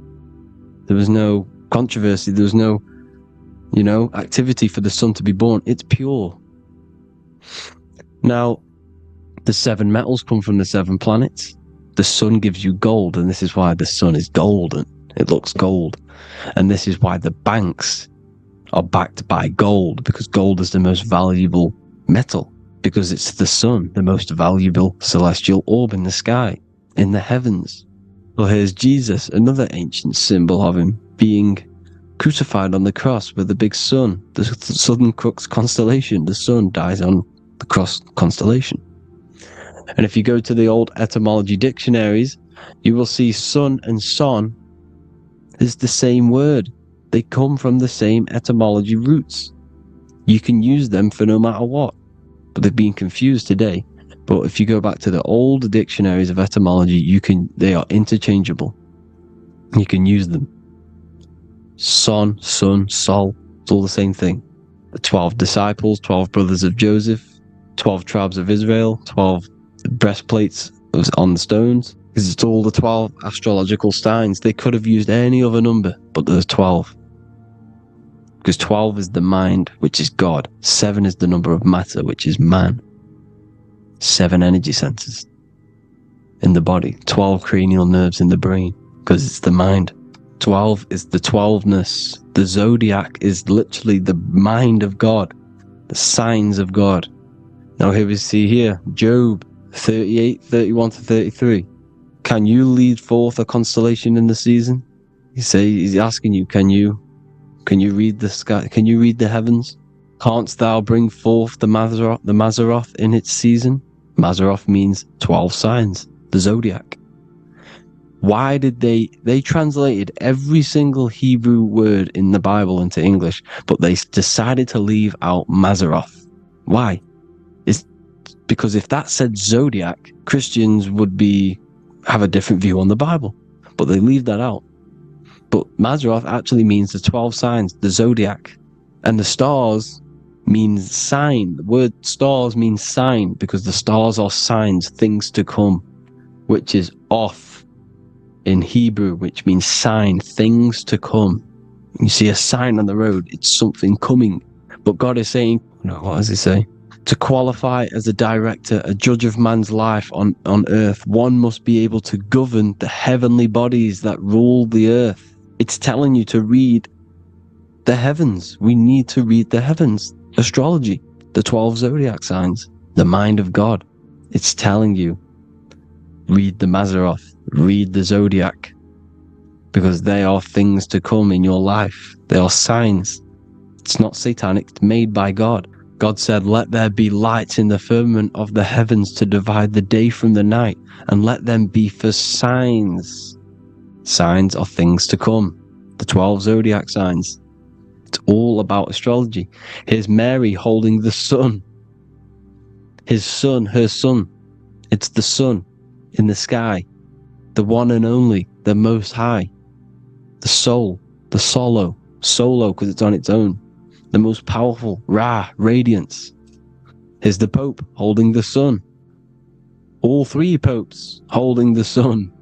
There was no controversy. There was no, activity for the sun to be born. It's pure. Now, the 7 metals come from the 7 planets. The sun gives you gold, and this is why the sun is golden. It looks gold. And this is why the banks are backed by gold, because gold is the most valuable metal, because it's the sun, the most valuable celestial orb in the sky, in the heavens. Well, here's Jesus, another ancient symbol of him being crucified on the cross with the big sun, the southern crux constellation. The sun dies on the cross constellation. And if you go to the old etymology dictionaries, you will see sun and son is the same word. They come from the same etymology roots. You can use them for no matter what, but they've been confused today. But if you go back to the old dictionaries of etymology, they are interchangeable. You can use them. Son, sun, sol, it's all the same thing. The 12 disciples, 12 brothers of Joseph, 12 tribes of Israel, 12 breastplates on the stones, because it's all the 12 astrological signs. They could have used any other number, but there's 12. Because 12 is the mind, which is God. 7 is the number of matter, which is man. 7 energy centers in the body. 12 cranial nerves in the brain, because it's the mind. 12 is the 12ness. The zodiac is literally the mind of God, the signs of God. Now here we see here, Job 38, 31 to 33. Can you lead forth a constellation in the season? He's asking you, can you read the sky? Can you read the heavens? Canst thou bring forth the Mazzaroth in its season? Mazzaroth means 12 signs, the zodiac. Why did they translated every single Hebrew word in the Bible into English, but they decided to leave out Mazzaroth. Why? It's because if that said zodiac, Christians would have a different view on the Bible, but they leave that out. But Mazzaroth actually means the 12 signs, the zodiac, and the stars means sign. The word stars means sign because the stars are signs, things to come, which is off in Hebrew, which means sign, things to come. You see a sign on the road, it's something coming. But God is saying, what does he say? To qualify as a director, a judge of man's life on earth, one must be able to govern the heavenly bodies that rule the earth. It's telling you to read the heavens. We need to read the heavens. Astrology, the 12 zodiac signs, the mind of God. It's telling you, read the Mazzaroth, read the zodiac, because they are things to come in your life. They are signs. It's not satanic, it's made by God. God said, let there be lights in the firmament of the heavens to divide the day from the night, and let them be for signs. Signs are things to come. The 12 zodiac signs. It's all about astrology. Here's Mary holding the sun. His son, her son. It's the sun in the sky. The one and only, the most high. The soul, the solo because it's on its own. The most powerful, Ra, radiance. Here's the Pope holding the sun. All 3 popes holding the sun,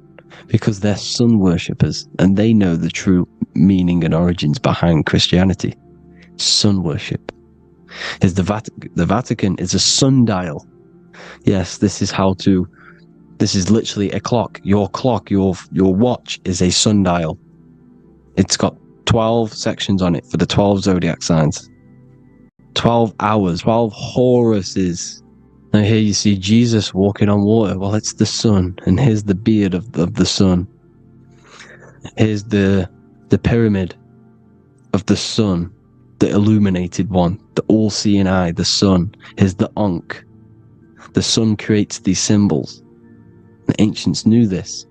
because they're sun worshippers and they know the true meaning and origins behind Christianity. Sun worship. Here's the Vatican is a sundial. Yes, this is literally a clock. Your watch is a sundial. It's got 12 sections on it for the 12 zodiac signs. 12 hours, 12 Horuses. Now here you see Jesus walking on water. Well, it's the sun, and here's the beard of the sun. Here's the pyramid of the sun, the illuminated one, the all-seeing eye, the sun. Here's the Ankh. The sun creates these symbols. The ancients knew this.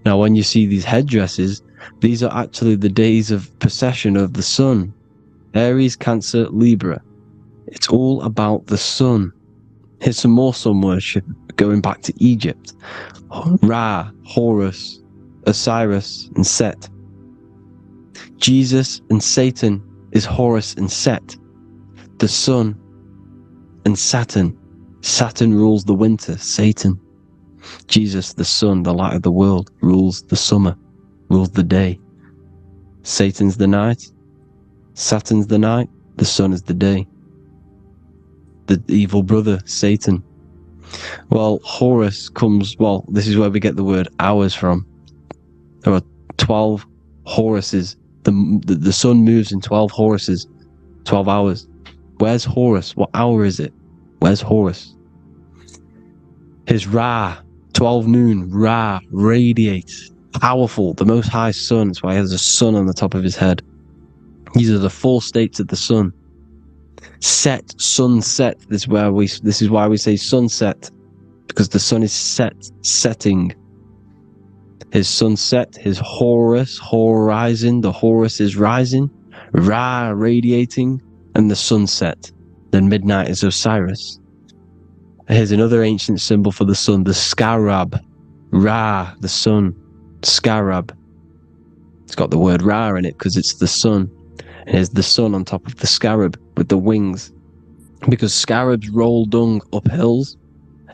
Now, when you see these headdresses, these are actually the days of procession of the sun. Aries, Cancer, Libra. It's all about the sun. Here's some more sun worship going back to Egypt. Ra, Horus, Osiris, and Set. Jesus and Satan is Horus and Set. The sun and Saturn. Saturn rules the winter, Satan. Jesus, the sun, the light of the world, rules the summer, rules the day. Satan's the night, Saturn's the night, the sun is the day. The evil brother, Satan. Well, Horus comes, this is where we get the word hours from. There are 12 Horuses. The sun moves in 12 Horuses, 12 hours. Where's Horus? What hour is it? Where's Horus? His Ra, 12 noon, Ra radiates. Powerful, the most high sun. That's why he has a sun on the top of his head. These are the 4 states of the sun. Set, sunset. This is why we say sunset, because the sun is setting. His sunset, his Horus, horizon. The Horus is rising, Ra radiating, and the sunset. Then midnight is Osiris. Here's another ancient symbol for the sun, the scarab. Ra, the sun. Scarab. It's got the word Ra in it because it's the sun. And here's the sun on top of the scarab with the wings. Because scarabs roll dung up hills,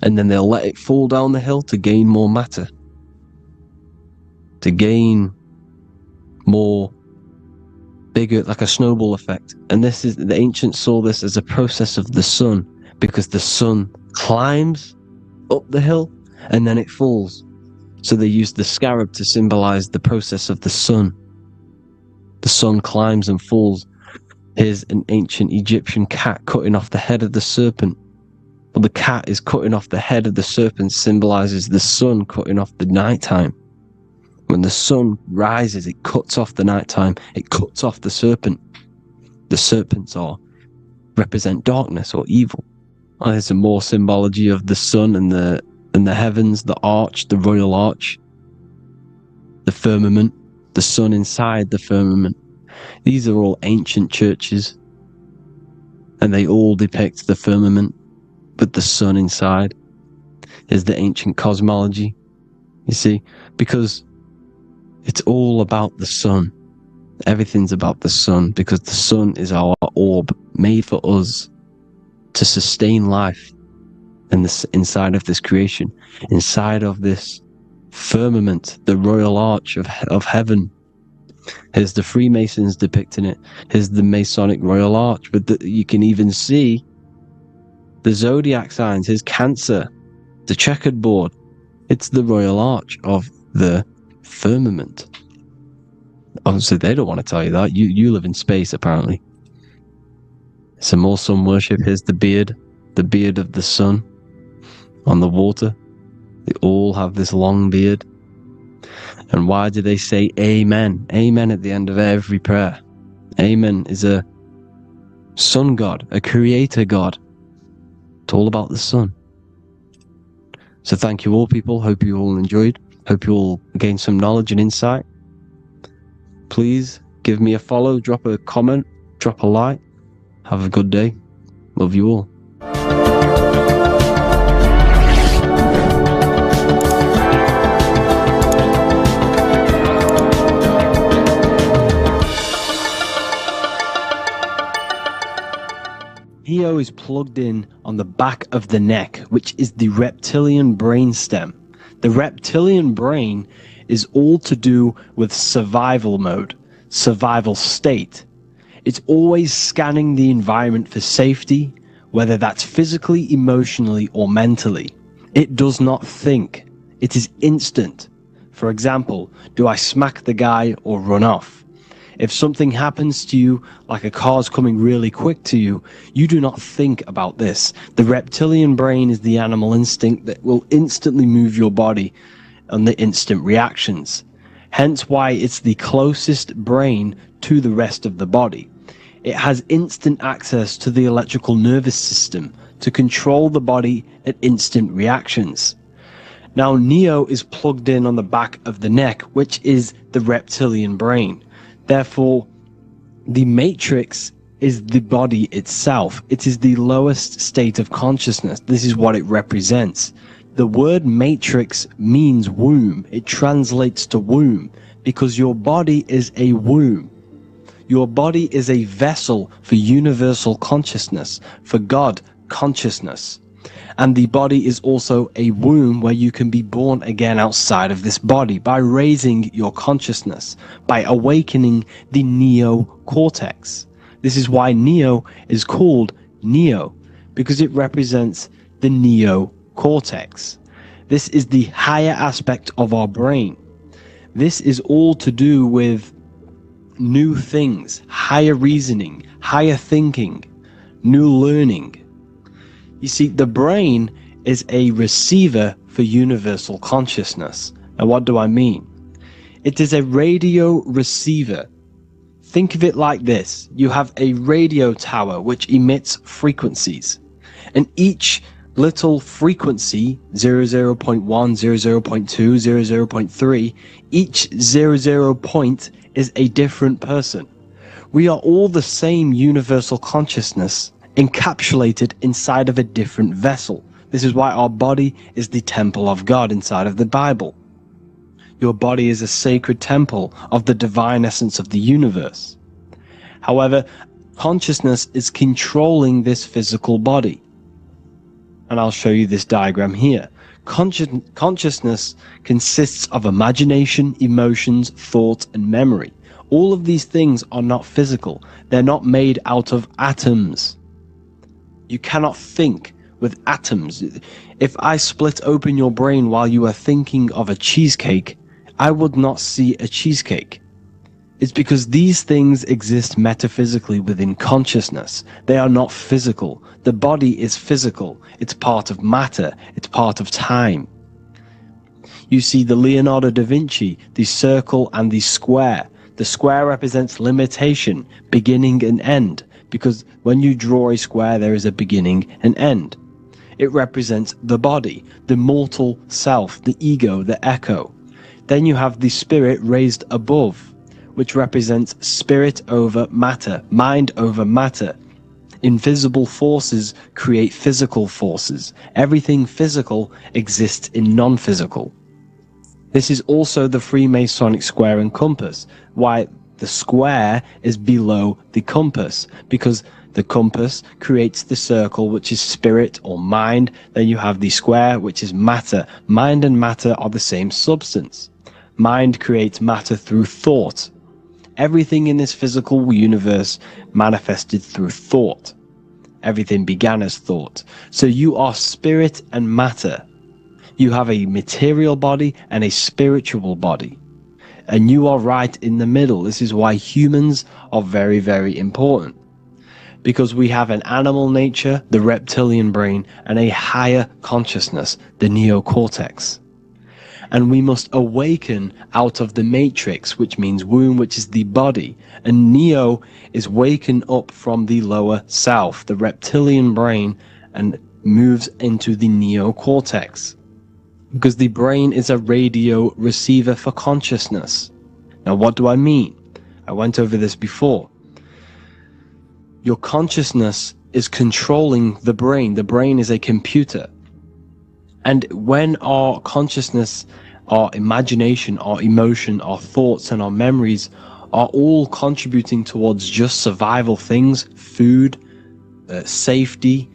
and then they'll let it fall down the hill to gain more matter. To gain more bigger, like a snowball effect. And this is, the ancients saw this as a process of the sun, because the sun climbs up the hill and then it falls. So they used the scarab to symbolize the process of the sun. The sun climbs and falls. Here's an ancient Egyptian cat cutting off the head of the serpent. Well, the cat is cutting off the head of the serpent, symbolizes the sun cutting off the nighttime. When the sun rises, it cuts off the nighttime. It cuts off the serpent. The serpents represent darkness or evil. Oh, there's some more symbology of the sun and the heavens, the arch, the royal arch, the firmament, the sun inside the firmament. These are all ancient churches, and they all depict the firmament with the sun inside. Is the ancient cosmology, you see, because it's all about the sun. Everything's about the sun, because the sun is our orb made for us to sustain life in this, inside of this creation, inside of this firmament, the royal arch of heaven. Here's the Freemasons depicting it. Here's the Masonic royal arch, but you can even see the zodiac signs. Here's Cancer, the checkered board. It's the royal arch of the firmament. Obviously, they don't want to tell you that. You live in space, apparently. Some more sun worship. Here's the beard of the sun on the water. They all have this long beard. And why do they say amen? Amen at the end of every prayer. Amen is a sun god, a creator god. It's all about the sun. So thank you all, people. Hope you all enjoyed. Hope you all gained some knowledge and insight. Please give me a follow, drop a comment, drop a like. Have a good day. Love you all. Neo is plugged in on the back of the neck, which is the reptilian brainstem. The reptilian brain is all to do with survival mode, survival state. It's always scanning the environment for safety, whether that's physically, emotionally, or mentally. It does not think. It is instant. For example, do I smack the guy or run off? If something happens to you, like a car's coming really quick to you, you do not think about this. The reptilian brain is the animal instinct that will instantly move your body on the instant reactions. Hence why it's the closest brain to the rest of the body. It has instant access to the electrical nervous system to control the body at instant reactions. Now, Neo is plugged in on the back of the neck, which is the reptilian brain. Therefore, the matrix is the body itself. It is the lowest state of consciousness. This is what it represents. The word matrix means womb. It translates to womb because your body is a womb. Your body is a vessel for universal consciousness, for God consciousness. And the body is also a womb where you can be born again outside of this body by raising your consciousness, by awakening the neocortex. This is why Neo is called Neo, because it represents the neocortex. This is the higher aspect of our brain. This is all to do with new things, higher reasoning, higher thinking, new learning. You see, the brain is a receiver for universal consciousness. Now, what do I mean? It is a radio receiver. Think of it like this. You have a radio tower which emits frequencies, and each little frequency, 00.1, 00.2, 00.3, each 00 point is a different person. We are all the same universal consciousness encapsulated inside of a different vessel. This is why our body is the temple of God inside of the Bible. Your body is a sacred temple of the divine essence of the universe. However, consciousness is controlling this physical body. And I'll show you this diagram here. Consciousness consists of imagination, emotions, thought, and memory. All of these things are not physical. They're not made out of atoms. You cannot think with atoms. If I split open your brain while you are thinking of a cheesecake, I would not see a cheesecake. It's because these things exist metaphysically within consciousness. They are not physical. The body is physical. It's part of matter. It's part of time. You see the Leonardo da Vinci, the circle and the square. The square represents limitation, beginning and end, because when you draw a square, there is a beginning and end. It represents the body, the mortal self, the ego, the echo. Then you have the spirit raised above, which represents spirit over matter, mind over matter. Invisible forces create physical forces. Everything physical exists in non-physical. This is also the Freemasonic square and compass, why the square is below the compass, because the compass creates the circle, which is spirit or mind. Then you have the square, which is matter. Mind and matter are the same substance. Mind creates matter through thought. Everything in this physical universe manifested through thought. Everything began as thought. So you are spirit and matter. You have a material body and a spiritual body. And you are right in the middle. This is why humans are very, very important. Because we have an animal nature, the reptilian brain, and a higher consciousness, the neocortex. And we must awaken out of the matrix, which means womb, which is the body. And neo is waken up from the lower self, the reptilian brain, and moves into the neocortex. Because the brain is a radio receiver for consciousness. Now, what do I mean? I went over this before. Your consciousness is controlling the brain. The brain is a computer. And when our consciousness, our imagination, our emotion, our thoughts, and our memories are all contributing towards just survival things, food, safety,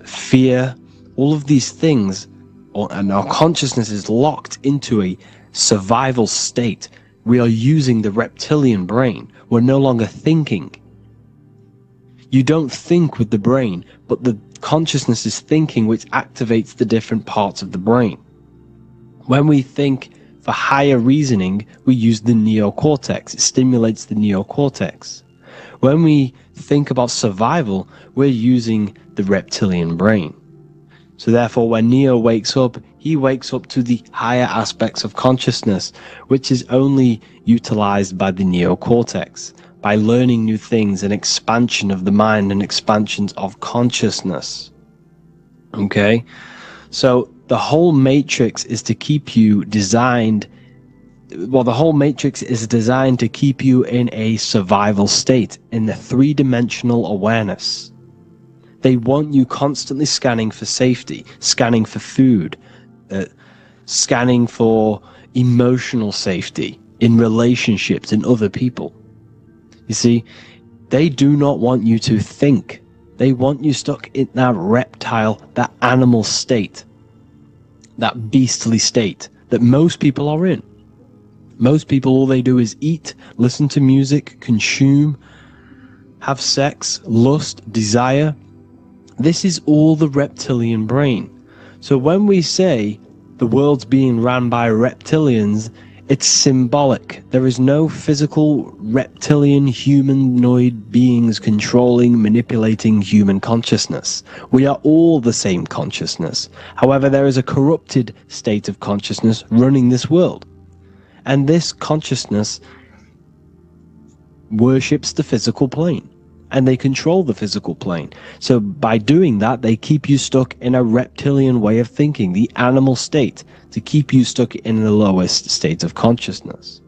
fear, all of these things, and our consciousness is locked into a survival state, we are using the reptilian brain. We're no longer thinking. You don't think with the brain, but the consciousness is thinking, which activates the different parts of the brain. When we think for higher reasoning, we use the neocortex. It stimulates the neocortex. When we think about survival, we're using the reptilian brain. So therefore, when Neo wakes up, he wakes up to the higher aspects of consciousness, which is only utilized by the neocortex, by learning new things and expansion of the mind and expansions of consciousness. Okay? So the whole matrix is to keep you designed, the whole matrix is designed to keep you in a survival state, in the three-dimensional awareness. They want you constantly scanning for safety, scanning for food, scanning for emotional safety in relationships and other people. You see, they do not want you to think. They want you stuck in that reptile, that animal state, that beastly state that most people are in. Most people, all they do is eat, listen to music, consume, have sex, lust, desire. This is all the reptilian brain. So when we say the world's being ran by reptilians, It's symbolic. There is no physical reptilian humanoid beings controlling, manipulating human consciousness. We are all the same consciousness. However, there is a corrupted state of consciousness running this world. And this consciousness worships the physical plane. And they control the physical plane. So by doing that, they keep you stuck in a reptilian way of thinking, the animal state, to keep you stuck in the lowest state of consciousness.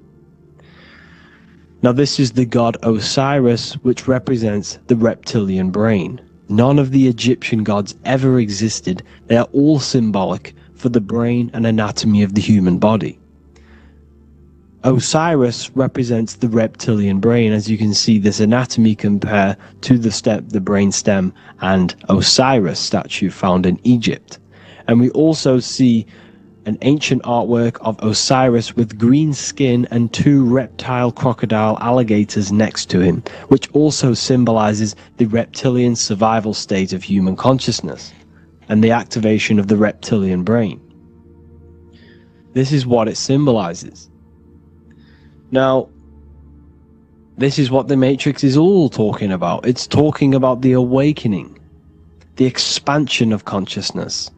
Now this is the god Osiris, which represents the reptilian brain. None of the Egyptian gods ever existed. They are all symbolic for the brain and anatomy of the human body. Osiris represents the reptilian brain. As you can see, this anatomy compare to the brain stem and Osiris statue found in Egypt. And we also see an ancient artwork of Osiris with green skin and two reptile crocodile alligators next to him, which also symbolizes the reptilian survival state of human consciousness and the activation of the reptilian brain. This is what it symbolizes. Now, this is what the Matrix is all talking about. It's talking about the awakening, the expansion of consciousness.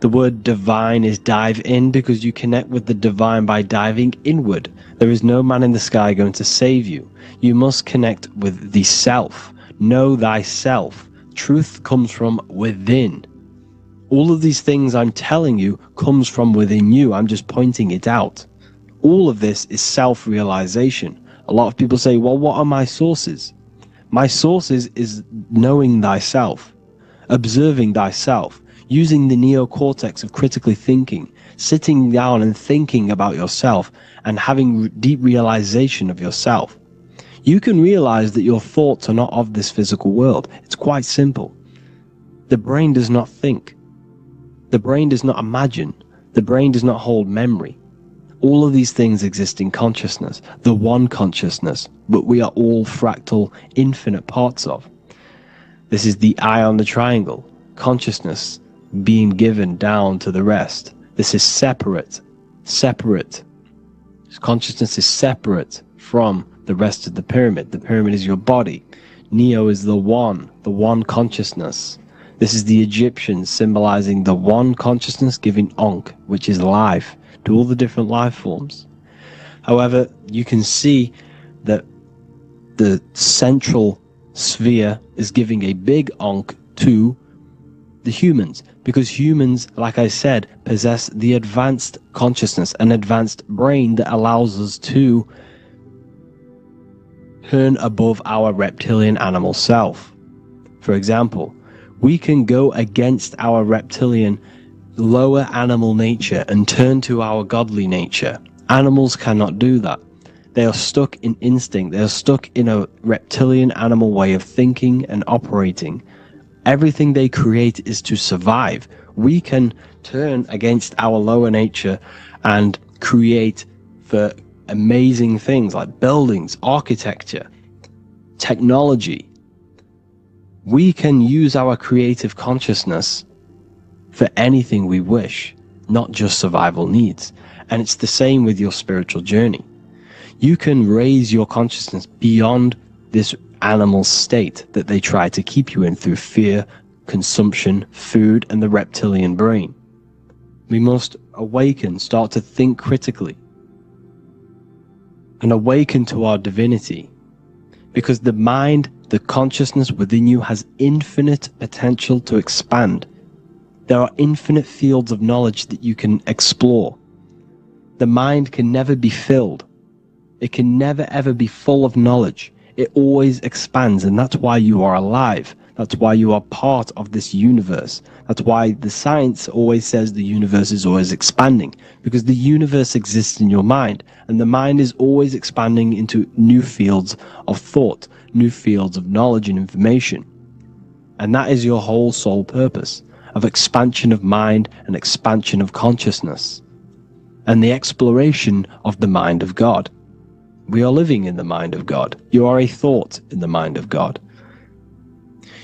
The word divine is dive in because you connect with the divine by diving inward. There is no man in the sky going to save you. You must connect with the self. Know thyself. Truth comes from within. All of these things I'm telling you comes from within you. I'm just pointing it out. All of this is self-realization. A lot of people say, well, what are my sources? My sources is knowing thyself, observing thyself, using the neocortex of critically thinking, sitting down and thinking about yourself and having deep realization of yourself. You can realize that your thoughts are not of this physical world. It's quite simple. The brain does not think. The brain does not imagine. The brain does not hold memory. All of these things exist in consciousness, the one consciousness, but we are all fractal, infinite parts of. This is the eye on the triangle, consciousness being given down to the rest. This is separate. Consciousness is separate from the rest of the pyramid. The pyramid is your body. Neo is the one consciousness. This is the Egyptians symbolizing the one consciousness giving Ankh, which is life, to all the different life forms. However, you can see that the central sphere is giving a big Ankh to the humans, because humans, like I said, possess the advanced consciousness, an advanced brain that allows us to turn above our reptilian animal self. For example, we can go against our reptilian lower animal nature and turn to our godly nature. Animals cannot do that. They are stuck in instinct. They are stuck in a reptilian animal way of thinking and operating. Everything they create is to survive. We can turn against our lower nature and create for amazing things like buildings, architecture, technology. We can use our creative consciousness for anything we wish, not just survival needs. And it's the same with your spiritual journey. You can raise your consciousness beyond this animal state that they try to keep you in through fear, consumption, food, and the reptilian brain. We must awaken, start to think critically, and awaken to our divinity, because the mind, the consciousness within you has infinite potential to expand. There are infinite fields of knowledge that you can explore. The mind can never be filled. It can never ever be full of knowledge. It always expands, and that's why you are alive. That's why you are part of this universe. That's why the science always says the universe is always expanding, because the universe exists in your mind, and the mind is always expanding into new fields of thought, new fields of knowledge and information. And that is your whole sole purpose, of expansion of mind and expansion of consciousness, and the exploration of the mind of God. We are living in the mind of God. You are a thought in the mind of God.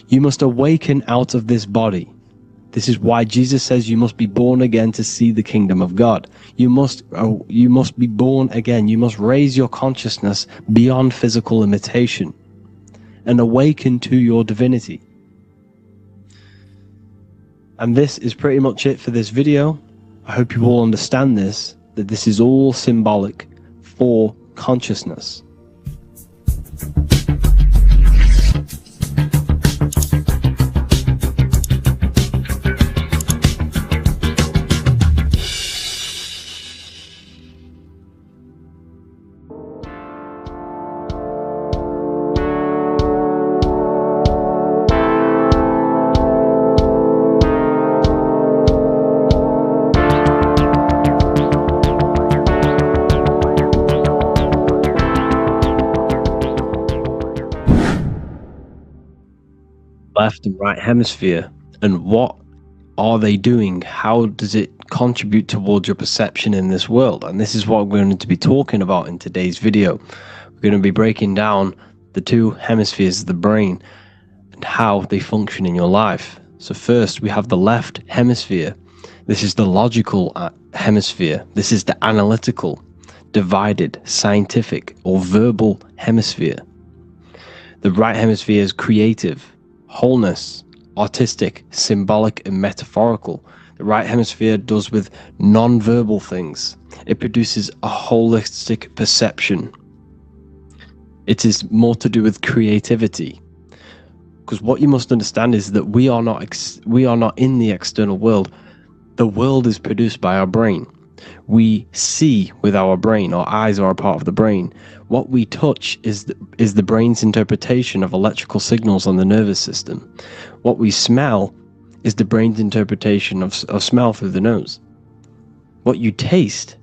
You must awaken out of this body. This is why Jesus says you must be born again to see the kingdom of God. You must be born again. You must raise your consciousness beyond physical limitation and awaken to your divinity. And this is pretty much it for this video. I hope you all understand this, that this is all symbolic for consciousness. Left and right hemisphere, and what are they doing? How does it contribute towards your perception in this world? And this is what we're going to be talking about in today's video. We're going to be breaking down the two hemispheres of the brain and how they function in your life. So first we have the left hemisphere. This is the logical hemisphere. This is the analytical, divided, scientific or verbal hemisphere. The right hemisphere is creative, wholeness, artistic, symbolic and metaphorical. The right hemisphere does with non-verbal things. It produces a holistic perception. It is more to do with creativity. Because what you must understand is that we are not in the external world. The world is produced by our brain. We see with our brain. Our eyes are a part of the brain. What we touch is the brain's interpretation of electrical signals on the nervous system. What we smell is the brain's interpretation of smell through the nose. What you taste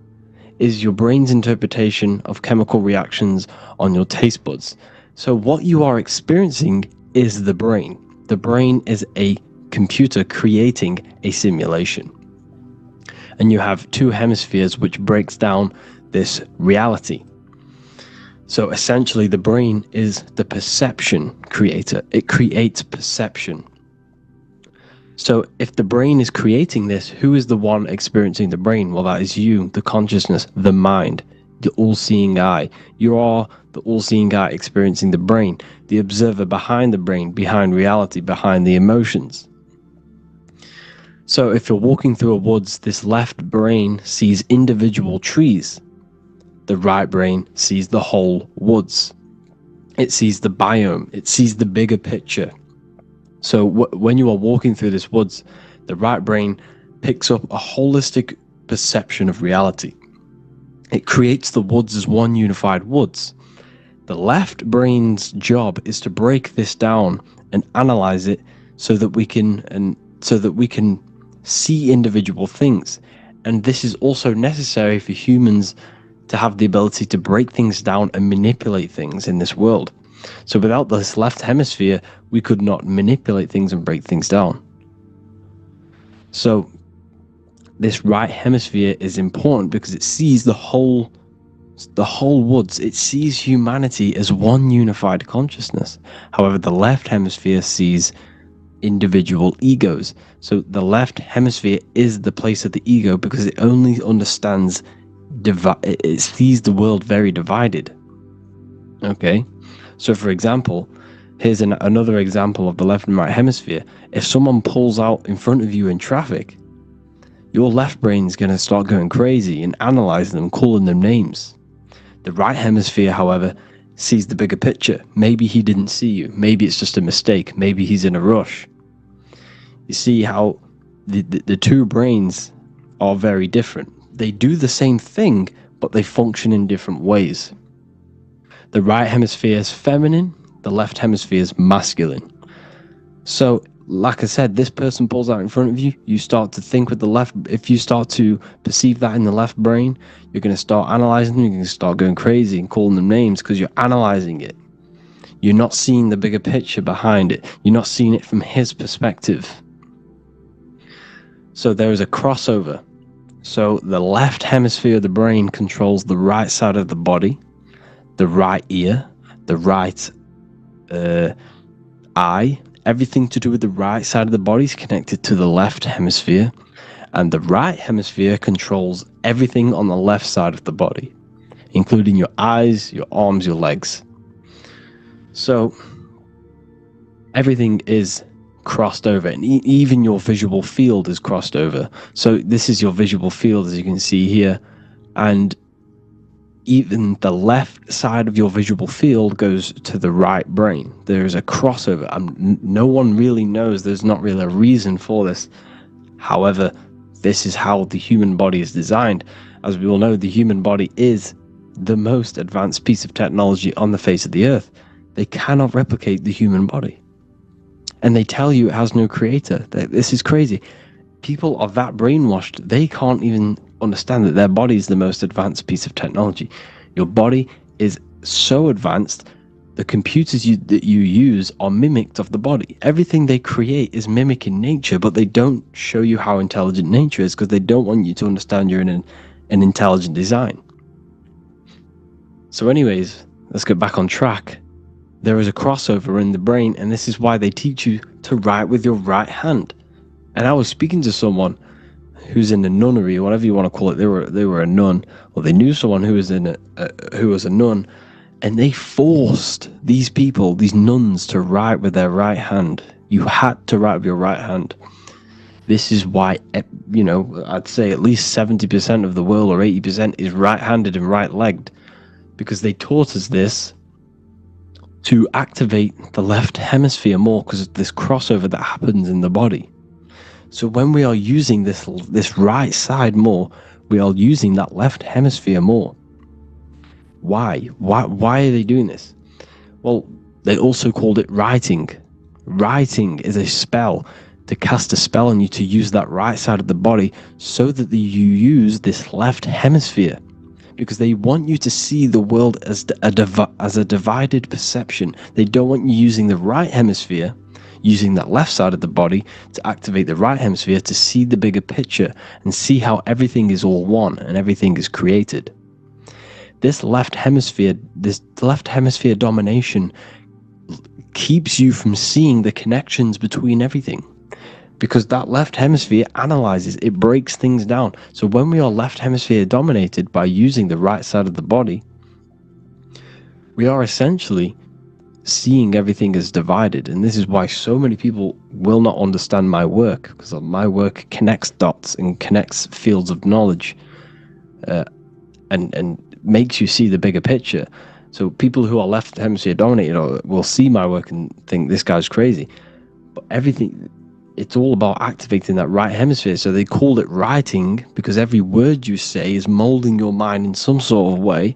is your brain's interpretation of chemical reactions on your taste buds. So what you are experiencing is the brain. The brain is a computer creating a simulation. And you have two hemispheres which breaks down this reality. So essentially the brain is the perception creator. It creates perception. So if the brain is creating this, who is the one experiencing the brain? Well, that is you, the consciousness, the mind, the all-seeing eye. You are the all-seeing eye experiencing the brain, the observer behind the brain, behind reality, behind the emotions. So if you're walking through a woods, this left brain sees individual trees. The right brain sees the whole woods. It sees the biome. It sees the bigger picture. So when you are walking through this woods, the right brain picks up a holistic perception of reality. It creates the woods as one unified woods. The left brain's job is to break this down and analyze it so that we can see individual things. And this is also necessary for humans to have the ability to break things down and manipulate things in this world. So without this left hemisphere, we could not manipulate things and break things down. So this right hemisphere is important because it sees the whole woods. It sees humanity as one unified consciousness. However, the left hemisphere sees individual egos. So the left hemisphere is the place of the ego because it only understands it sees the world very divided. Okay, so for example, here's another example of the left and right hemisphere. If someone pulls out in front of you in traffic, your left brain's going to start going crazy and analyzing them, calling them names. The right hemisphere, however, sees the bigger picture. Maybe he didn't see you. Maybe it's just a mistake. Maybe he's in a rush. You see how the two brains are very different. They do the same thing, but they function in different ways. The right hemisphere is feminine, the left hemisphere is masculine. So, like I said, this person pulls out in front of you, you start to think with the left. If you start to perceive that in the left brain, you're going to start analyzing them, you're going to start going crazy and calling them names because you're analyzing it. You're not seeing the bigger picture behind it. You're not seeing it from his perspective. So there is a crossover. So the left hemisphere of the brain controls the right side of the body, the right ear, the right eye, everything to do with the right side of the body is connected to the left hemisphere, and the right hemisphere controls everything on the left side of the body, including your eyes, your arms, your legs. So everything is crossed over, and even your visual field is crossed over. So this is your visual field, as you can see here, and even the left side of your visual field goes to the right brain. There is a crossover. No one really knows. There's not really a reason for this. However, this is how the human body is designed. As we all know, the human body is the most advanced piece of technology on the face of the earth. They cannot replicate the human body. And they tell you it has no creator. This is crazy. People are that brainwashed, they can't even understand that their body is the most advanced piece of technology. Your body is so advanced, the computers that you use are mimicked of the body. Everything they create is mimicking nature, but they don't show you how intelligent nature is because they don't want you to understand you're in an intelligent design. So anyways, let's get back on track. There is a crossover in the brain, and this is why they teach you to write with your right hand. And I was speaking to someone who's in a nunnery, or whatever you want to call it. They were a nun, or they knew someone who was a nun, and they forced these people, these nuns, to write with their right hand. You had to write with your right hand. This is why, I'd say at least 70% of the world, or 80%, is right-handed and right-legged, because they taught us this to activate the left hemisphere more, because of this crossover that happens in the body. So when we are using this right side more, we are using that left hemisphere more. Why? Why are they doing this? Well, they also called it writing. Writing is a spell, to cast a spell on you to use that right side of the body so that you use this left hemisphere. Because they want you to see the world as a divided perception. They don't want you using the right hemisphere, using that left side of the body to activate the right hemisphere to see the bigger picture and see how everything is all one and everything is created. This left hemisphere domination keeps you from seeing the connections between everything. Because that left hemisphere analyzes, it breaks things down. So when we are left hemisphere dominated by using the right side of the body, we are essentially seeing everything as divided. And this is why so many people will not understand my work, because my work connects dots and connects fields of knowledge, and makes you see the bigger picture. So people who are left hemisphere dominated will see my work and think this guy's crazy. But it's all about activating that right hemisphere. So they called it writing because every word you say is molding your mind in some sort of way.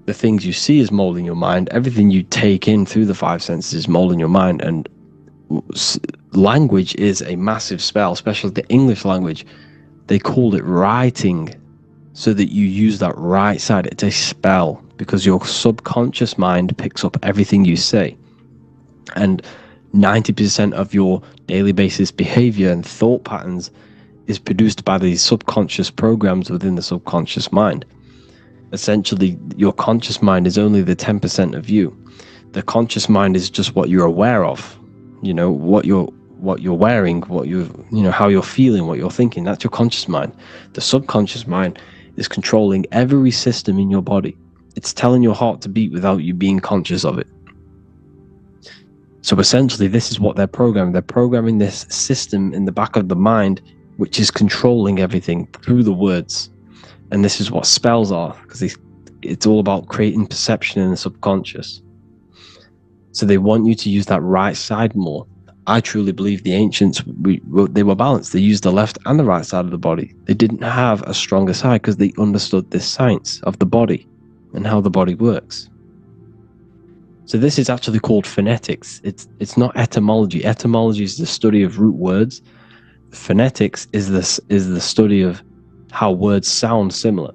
The things you see is molding your mind. Everything you take in through the five senses is molding your mind. And language is a massive spell, especially the English language. They called it writing so that you use that right side. It's a spell because your subconscious mind picks up everything you say. And 90% of your daily basis behavior and thought patterns is produced by these subconscious programs within the subconscious mind. Essentially, your conscious mind is only the 10% of you. The conscious mind is just what you're aware of, what you're wearing, how you're feeling, what you're thinking. That's your conscious mind. The subconscious mind is controlling every system in your body. It's telling your heart to beat without you being conscious of it. So essentially, this is what they're programming. They're programming this system in the back of the mind, which is controlling everything through the words. And this is what spells are, because it's all about creating perception in the subconscious. So they want you to use that right side more. I truly believe the ancients, they were balanced. They used the left and the right side of the body. They didn't have a stronger side because they understood this science of the body and how the body works. So this is actually called phonetics. It's not etymology. Etymology is the study of root words. Phonetics is the study of how words sound similar.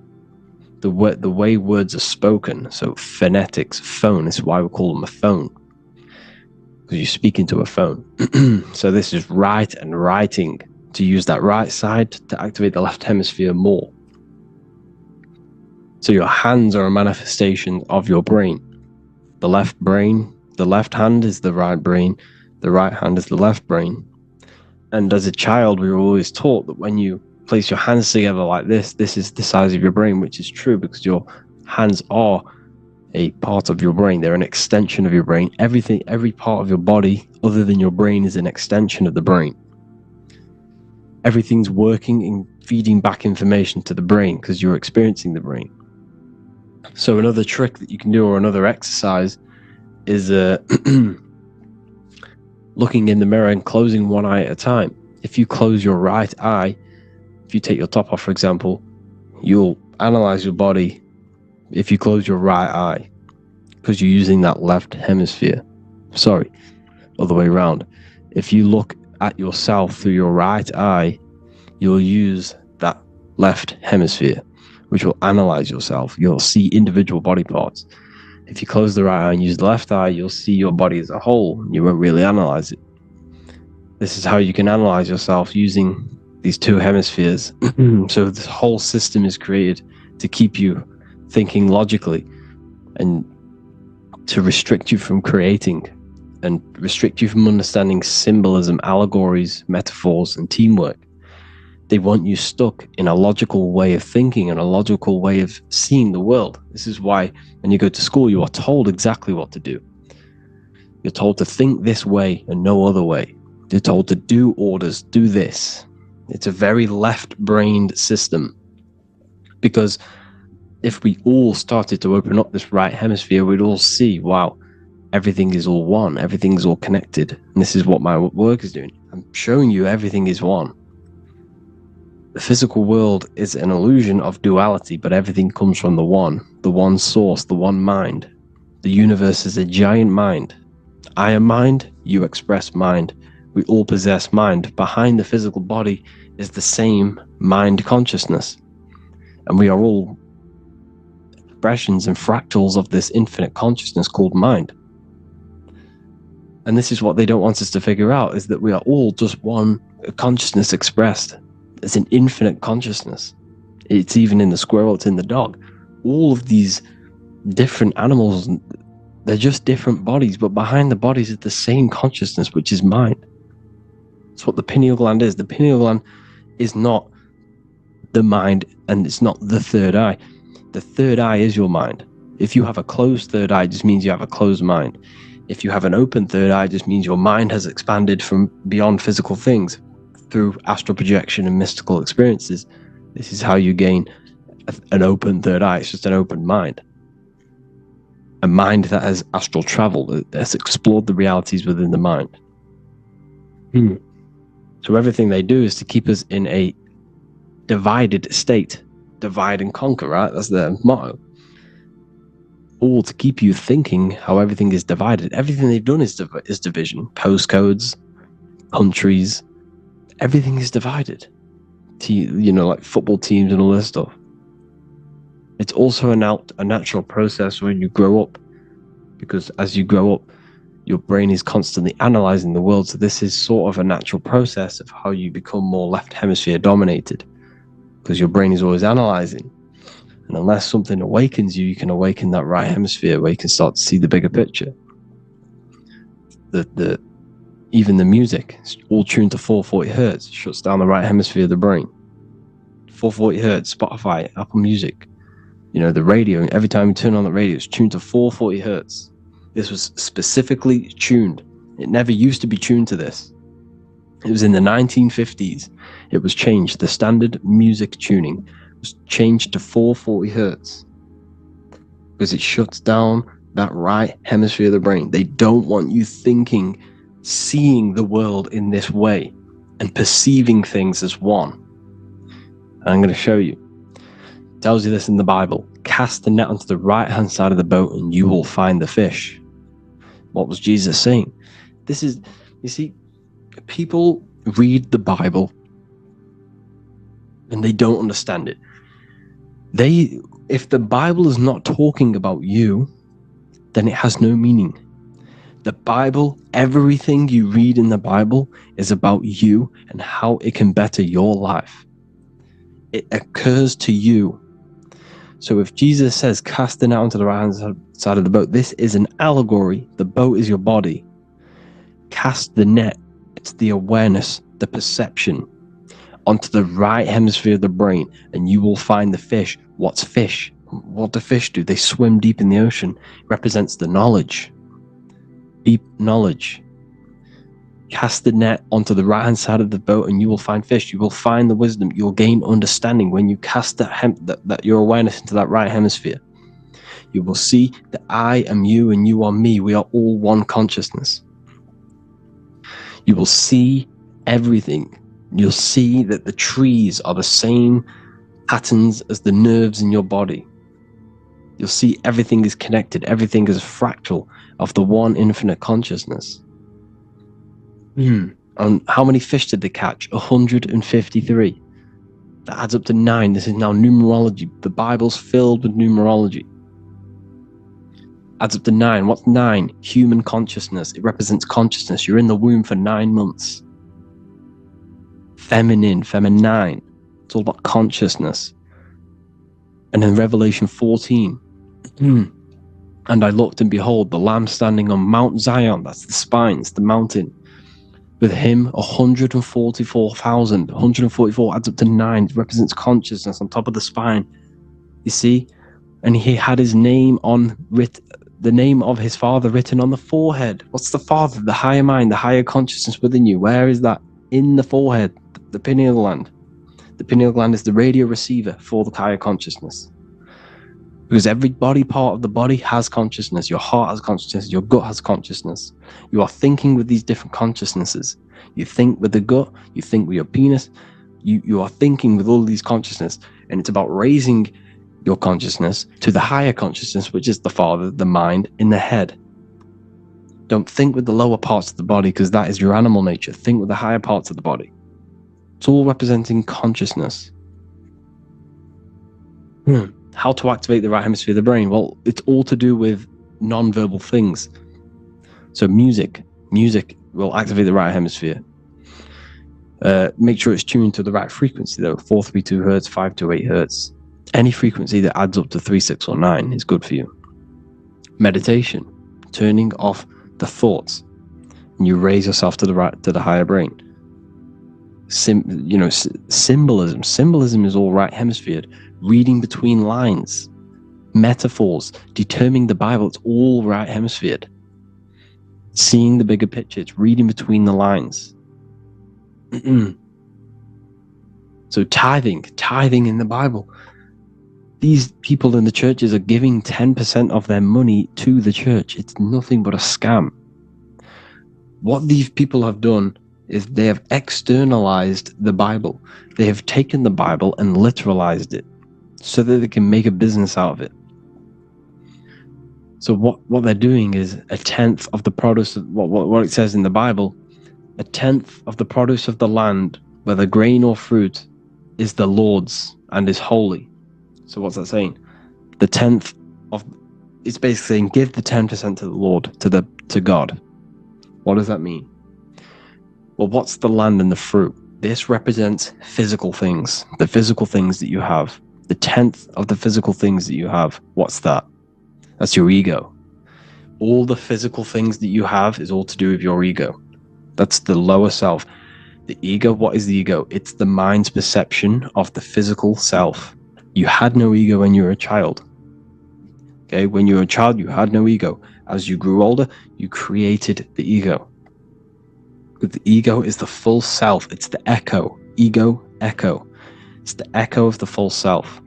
The way words are spoken. So phonetics, phone, is why we call them a phone. Because you speak into a phone. So this is write and writing, to use that right side to activate the left hemisphere more. So your hands are a manifestation of your brain. The left hand is the right brain. The right hand is the left brain. And as a child, we were always taught that when you place your hands together like this is the size of your brain, which is true because your hands are a part of your brain. They're an extension of your brain. Every part of your body other than your brain is an extension of the brain. Everything's working and feeding back information to the brain because you're experiencing the brain. So another trick that you can do, or another exercise, is looking in the mirror and closing one eye at a time. If you close your right eye, if you take your top off, for example, you'll analyze your body if you close your right eye, because you're using that left hemisphere. Sorry, other way around. If you look at yourself through your right eye, you'll use that left hemisphere, which will analyze yourself. You'll see individual body parts. If you close the right eye and use the left eye, you'll see your body as a whole. You won't really analyze it. This is how you can analyze yourself using these two hemispheres. So this whole system is created to keep you thinking logically and to restrict you from creating and restrict you from understanding symbolism, allegories, metaphors, and teamwork. They want you stuck in a logical way of thinking and a logical way of seeing the world. This is why when you go to school, you are told exactly what to do. You're told to think this way and no other way. You're told to do orders, do this. It's a very left-brained system, because if we all started to open up this right hemisphere, we'd all see, wow, everything is all one, everything's all connected. And this is what my work is doing. I'm showing you everything is one. The physical world is an illusion of duality, but everything comes from the one source, the one mind. The universe is a giant mind. I am mind, you express mind. We all possess mind. Behind the physical body is the same mind consciousness. And we are all expressions and fractals of this infinite consciousness called mind. And this is what they don't want us to figure out, is that we are all just one consciousness expressed. It's an infinite consciousness. It's even in the squirrel, it's in the dog. All of these different animals, they're just different bodies, but behind the bodies is the same consciousness, which is mind. That's what the pineal gland is. The pineal gland is not the mind, and it's not the third eye. The third eye is your mind. If you have a closed third eye, it just means you have a closed mind. If you have an open third eye, it just means your mind has expanded from beyond physical things through astral projection and mystical experiences. This is how you gain an open third eye. It's just an open mind. A mind that has astral traveled, that has explored the realities within the mind. So everything they do is to keep us in a divided state. Divide and conquer, right? That's their motto. All to keep you thinking how everything is divided. Everything they've done is division. Postcodes, countries, everything is divided. Like football teams and all this stuff. It's also a natural process when you grow up, because as you grow up, your brain is constantly analyzing the world. So this is sort of a natural process of how you become more left hemisphere dominated, because your brain is always analyzing. And unless something awakens you, you can awaken that right hemisphere where you can start to see the bigger picture. Even the music, it's all tuned to 440 hertz, shuts down the right hemisphere of the brain. 440 hertz, Spotify, Apple Music, the radio, every time you turn on the radio, it's tuned to 440 hertz. This was specifically tuned. It never used to be tuned to this. It was in the 1950s. It was changed. The standard music tuning was changed to 440 hertz because it shuts down that right hemisphere of the brain. They don't want you thinking, seeing the world in this way and perceiving things as one. And I'm going to show you. It tells you this in the Bible. Cast the net onto the right-hand side of the boat and you will find the fish. What was Jesus saying? This is, you see, people read the Bible and they don't understand it. If the Bible is not talking about you, then it has no meaning. The Bible, everything you read in the Bible is about you and how it can better your life. It occurs to you. So if Jesus says, cast the net onto the right-hand side of the boat, this is an allegory. The boat is your body. cast the net, it's the awareness, the perception, onto the right hemisphere of the brain, and you will find the fish. What's fish? What do fish do? They swim deep in the ocean. It represents the knowledge. Deep knowledge. Cast the net onto the right hand side of the boat and you will find fish. You will find the wisdom. You'll gain understanding when you cast that your awareness into that right hemisphere. You will see that I am you and you are me. We are all one consciousness. You will see everything. You'll see that the trees are the same patterns as the nerves in your body. You'll see everything is connected. Everything is a fractal of the one infinite consciousness. And how many fish did they catch? 153. That adds up to 9. This is now numerology. The Bible's filled with numerology. Adds up to 9. What's 9? Human consciousness. It represents consciousness. You're in the womb for 9 months. Feminine. It's all about consciousness. And then Revelation 14. And I looked, and behold, the Lamb standing on Mount Zion. That's the spines, the mountain. With him, 144,000. 144 adds up to 9. It represents consciousness on top of the spine. You see? And he had his name the name of his Father written on the forehead. What's the Father? The higher mind, the higher consciousness within you. Where is that? In the forehead, the pineal gland. The pineal gland is the radio receiver for the higher consciousness. Because every body part of the body has consciousness. Your heart has consciousness. Your gut has consciousness. You are thinking with these different consciousnesses. You think with the gut. You think with your penis. You are thinking with all these consciousness. And it's about raising your consciousness to the higher consciousness, which is the Father, the mind, in the head. Don't think with the lower parts of the body, because that is your animal nature. Think with the higher parts of the body. It's all representing consciousness. How to activate the right hemisphere of the brain? Well, it's all to do with non-verbal things. So music will activate the right hemisphere. Make sure it's tuned to the right frequency though. 432 hertz, 528 hertz. Any frequency that adds up to 3, 6, or 9 is good for you. Meditation, turning off the thoughts, and you raise yourself to the higher brain. Symbolism. Symbolism is all right hemisphere. Reading between lines, metaphors, determining the Bible, it's all right hemisphered. Seeing the bigger picture, it's reading between the lines. So tithing in the Bible. These people in the churches are giving 10% of their money to the church. It's nothing but a scam. What these people have done is they have externalized the Bible. They have taken the Bible and literalized it so that they can make a business out of it. So what they're doing is 1/10 of the produce of what it says in the Bible, 1/10 of the produce of the land, whether grain or fruit, is the Lord's and is holy. So what's that saying? The 1/10 of, it's basically saying give the 10% to the Lord, to God. What does that mean? Well, what's the land and the fruit? This represents physical things, the physical things that you have. The 1/10 of the physical things that you have, what's that? That's your ego. All the physical things that you have is all to do with your ego. That's the lower self. The ego, what is the ego? It's the mind's perception of the physical self. You had no ego when you were a child. Okay, when you were a child, you had no ego. As you grew older, you created the ego. But the ego is the full self. It's the echo. Ego, echo. It's the echo of the full self.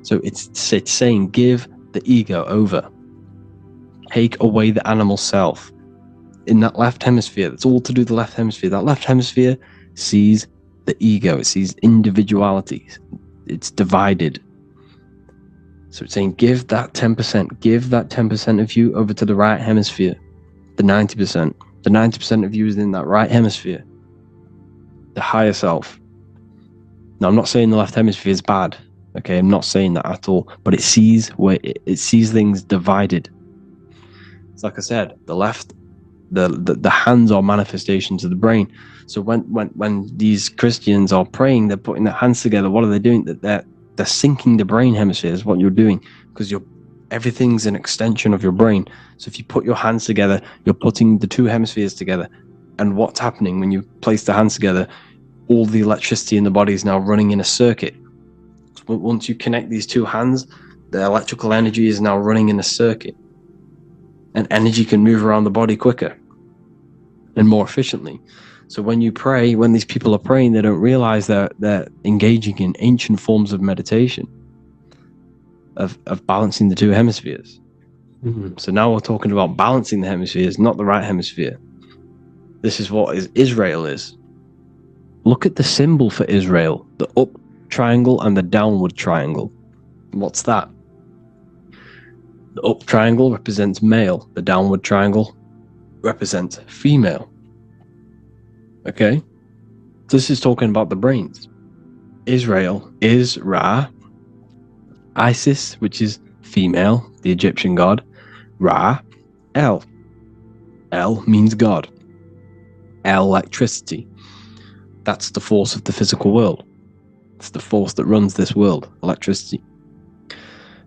So it's saying give the ego over. Take away the animal self. In that left hemisphere, that's all to do with the left hemisphere. That left hemisphere sees the ego. It sees individuality. It's divided. So it's saying give that 10%. Give that 10% of you over to the right hemisphere. The 90%. The 90% of you is in that right hemisphere. The higher self. Now, I'm not saying the left hemisphere is bad. Okay, I'm not saying that at all. But it sees things divided. It's like I said, the left, the hands are manifestations of the brain. So when these Christians are praying, they're putting their hands together. What are they doing? They're syncing the brain hemisphere is what you're doing, because Everything's an extension of your brain. So if you put your hands together, you're putting the two hemispheres together. And what's happening when you place the hands together? All the electricity in the body is now running in a circuit. So once you connect these two hands, the electrical energy is now running in a circuit. And energy can move around the body quicker and more efficiently. So when you pray, when these people are praying, they don't realize that they're engaging in ancient forms of meditation, of balancing the two hemispheres. So now we're talking about balancing the hemispheres, not the right hemisphere. This is what Israel is. Look at the symbol for Israel, the up triangle and the downward triangle. What's that? The up triangle represents male, the downward triangle represents female. Okay? This is talking about the brains. Israel is Ra, Isis, which is female, the Egyptian god, Ra, El. El means God. Electricity. That's the force of the physical world. It's the force that runs this world, electricity.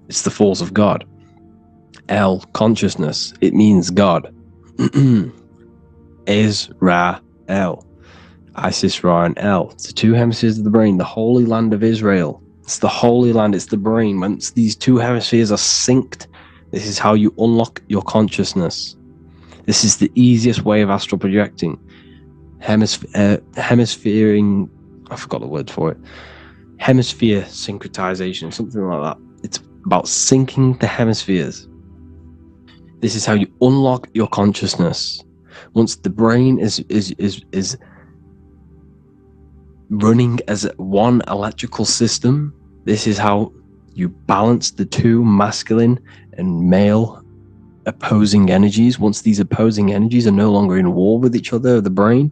It's the force of God. El, consciousness. It means God. Israel. Isis, Ra, and El. It's the two hemispheres of the brain, the holy land of Israel. It's the holy land, it's the brain. Once these two hemispheres are synced, this is how you unlock your consciousness. This is the easiest way of astral projecting. Hemisphering, I forgot the word for it. Hemisphere syncretization, something like that. It's about syncing the hemispheres. This is how you unlock your consciousness. Once the brain is running as one electrical system, this is how you balance the two masculine and male opposing energies. Once these opposing energies are no longer in war with each other, the brain,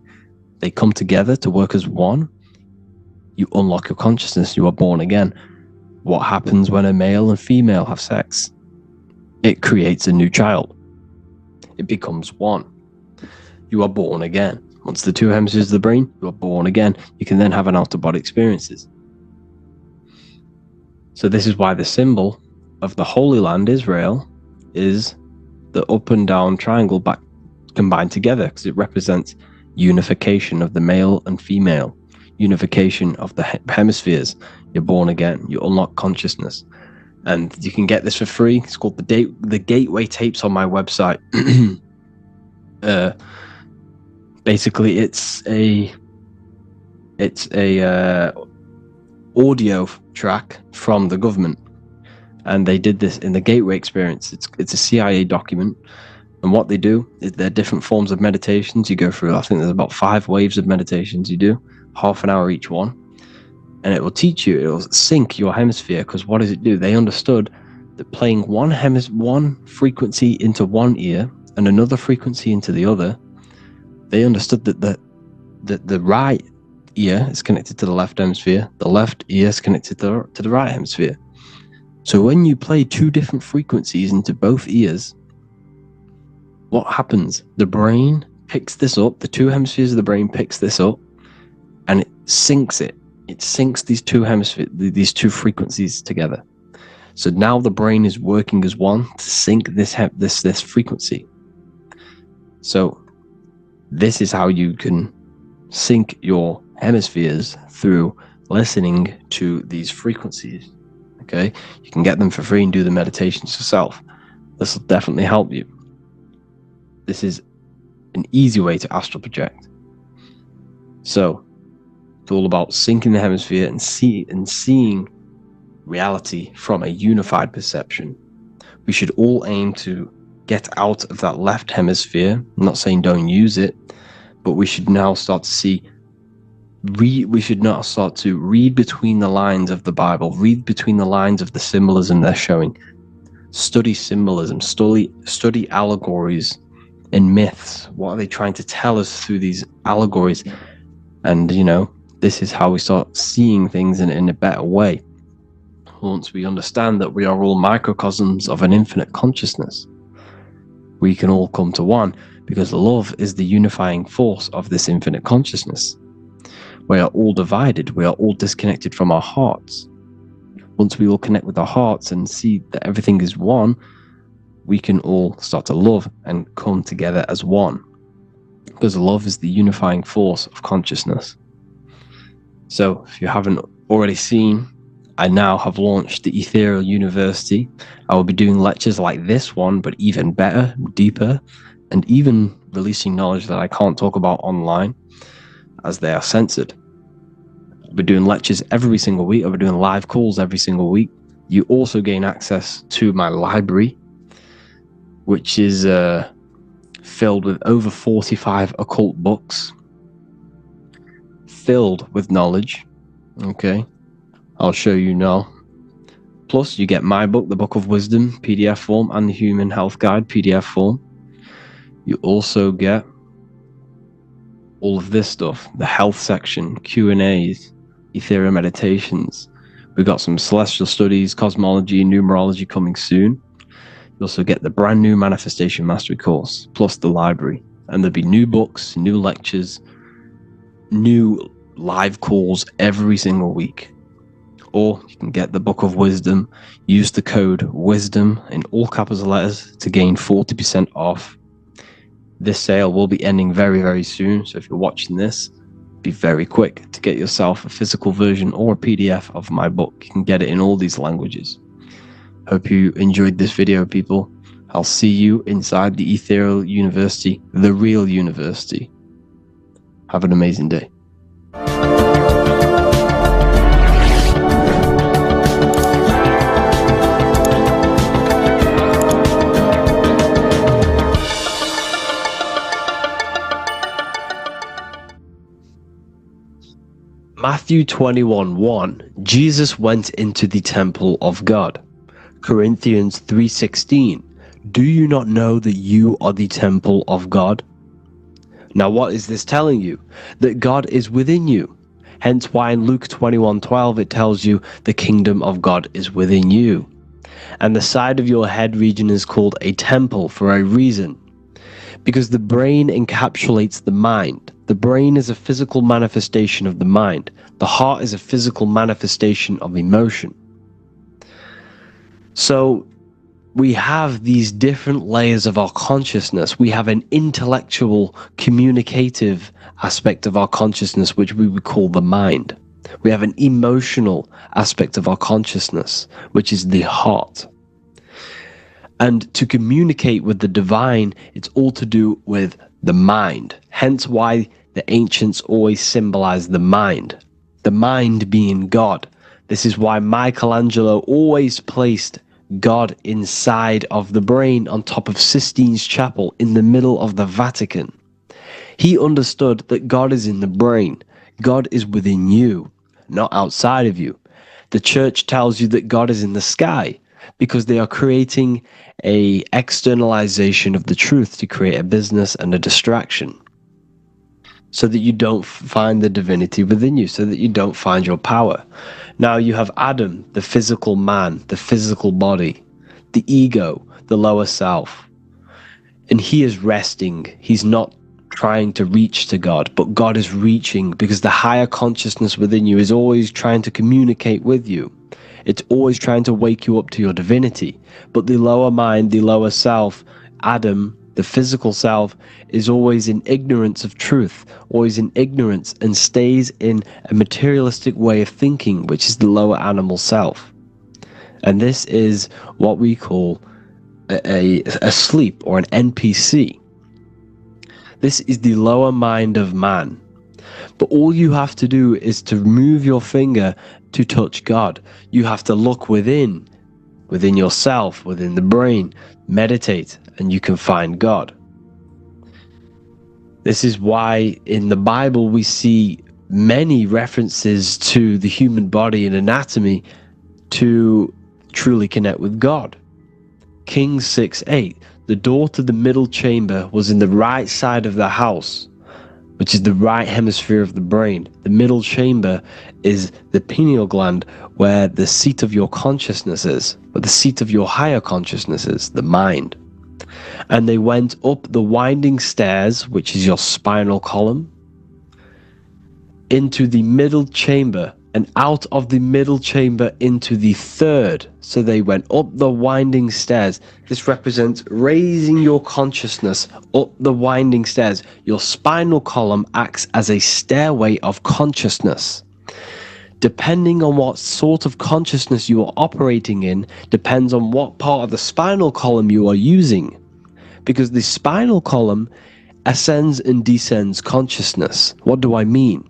they come together to work as one. You unlock your consciousness. You are born again. What happens when a male and female have sex? It creates a new child. It becomes one. You are born again. Once the two hemispheres of the brain, you are born again. You can then have an out-of-body experiences. So this is why the symbol of the Holy Land, Israel, is the up and down triangle back combined together, because it represents unification of the male and female, unification of the hemispheres. You're born again. You unlock consciousness. And you can get this for free. It's called the Gateway Tapes on my website. Basically, it's a audio track from the government, and they did this in the Gateway Experience. It's a CIA document, and what they do is there are different forms of meditations you go through. I think there's about 5 waves of meditations you do, half an hour each one, and it will teach you. It will sync your hemisphere, because what does it do? They understood that playing one frequency into one ear and another frequency into the other, they understood that the right ear is connected to the left hemisphere, the left ear is connected to the right hemisphere. So when you play 2 different frequencies into both ears, what happens? The brain picks this up, the 2 hemispheres of the brain picks this up, and it syncs it. It syncs these 2 hemispheres, these 2 frequencies together. So now the brain is working as one to sync this frequency. So this is how you can sync your hemispheres, through listening to these frequencies. Okay, you can get them for free and do the meditations yourself. This will definitely help you. This is an easy way to astral project. So it's all about syncing the hemisphere and seeing reality from a unified perception. We should all aim to get out of that left hemisphere. I'm not saying don't use it, but we should now start to read between the lines of the Bible, read between the lines of the symbolism they're showing. Study symbolism, study allegories and myths. What are they trying to tell us through these allegories? And, this is how we start seeing things in a better way. Once we understand that we are all microcosms of an infinite consciousness, we can all come to one, because love is the unifying force of this infinite consciousness. We are all divided. We are all disconnected from our hearts. once we all connect with our hearts and see that everything is one, we can all start to love and come together as one. Because love is the unifying force of consciousness. So if you haven't already seen, I now have launched the Ethereal University. I will be doing lectures like this one, but even better, deeper, and even releasing knowledge that I can't talk about online as they are censored. I'll be doing lectures every single week. I'll be doing live calls every single week. You also gain access to my library, which is filled with over 45 occult books, filled with knowledge. Okay, I'll show you now. Plus, you get my book, The Book of Wisdom, PDF form, and the Human Health Guide, PDF form. You also get all of this stuff, the health section, Q&As, Ethereal meditations. We've got some celestial studies, cosmology, and numerology coming soon. You also get the brand new Manifestation Mastery course, plus the library. And there'll be new books, new lectures, new live calls every single week. Or you can get the Book of Wisdom, use the code WISDOM in all capital letters to gain 40% off. This sale will be ending very, very soon. So if you're watching this, be very quick to get yourself a physical version or a PDF of my book. You can get it in all these languages. Hope you enjoyed this video, people. I'll see you inside the Ethereal University, the real university. Have an amazing day. Matthew 21:1, Jesus went into the temple of God. Corinthians 3:16, do you not know that you are the temple of God? Now what is this telling you? That God is within you. Hence why in Luke 21:12 it tells you the kingdom of God is within you. And the side of your head region is called a temple for a reason. Because the brain encapsulates the mind. The brain is a physical manifestation of the mind. The heart is a physical manifestation of emotion. So we have these different layers of our consciousness. We have an intellectual, communicative aspect of our consciousness, which we would call the mind. We have an emotional aspect of our consciousness, which is the heart. And to communicate with the divine, it's all to do with the mind. Hence why the ancients always symbolize the mind being God. This is why Michelangelo always placed God inside of the brain on top of Sistine Chapel in the middle of the Vatican. He understood that God is in the brain. God is within you, not outside of you. The church tells you that God is in the sky because they are creating a externalization of the truth to create a business and a distraction, so that you don't find the divinity within you, so that you don't find your power. Now you have Adam, the physical man, the physical body, the ego, the lower self. And he is resting. He's not trying to reach to God, but God is reaching, because the higher consciousness within you is always trying to communicate with you. It's always trying to wake you up to your divinity. But the lower mind, the lower self, Adam, the physical self, is always in ignorance of truth, always in ignorance, and stays in a materialistic way of thinking, which is the lower animal self. And this is what we call a sleep, or an NPC. This is the lower mind of man. But all you have to do is to move your finger to touch God. You have to look within yourself, within the brain, meditate, and you can find God. This is why in the Bible we see many references to the human body and anatomy to truly connect with God. Kings 6:8, the door to the middle chamber was in the right side of the house, which is the right hemisphere of the brain. The middle chamber is the pineal gland, where the seat of your consciousness is, where the seat of your higher consciousness is, the mind. And they went up the winding stairs, which is your spinal column, into the middle chamber, and out of the middle chamber into the third. So they went up the winding stairs. This represents raising your consciousness up the winding stairs. Your spinal column acts as a stairway of consciousness. Depending on what sort of consciousness you are operating in, depends on what part of the spinal column you are using. Because the spinal column ascends and descends consciousness. What do I mean?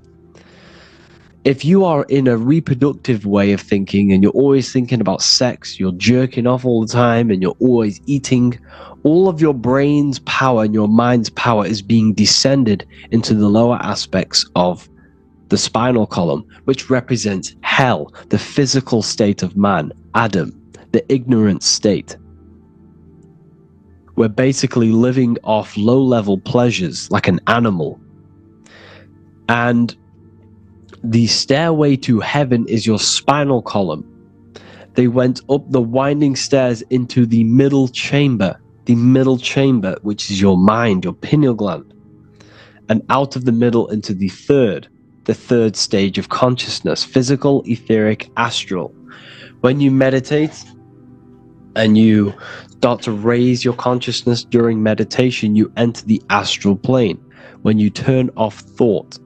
If you are in a reproductive way of thinking and you're always thinking about sex, you're jerking off all the time and you're always eating, all of your brain's power and your mind's power is being descended into the lower aspects of the spinal column, which represents hell, the physical state of man, Adam, the ignorant state. We're basically living off low-level pleasures like an animal. And the stairway to heaven is your spinal column. They went up the winding stairs into the middle chamber, which is your mind, your pineal gland, and out of the middle into the third stage of consciousness, physical, etheric, astral. When you meditate and you start to raise your consciousness during meditation, you enter the astral plane when you turn off thought.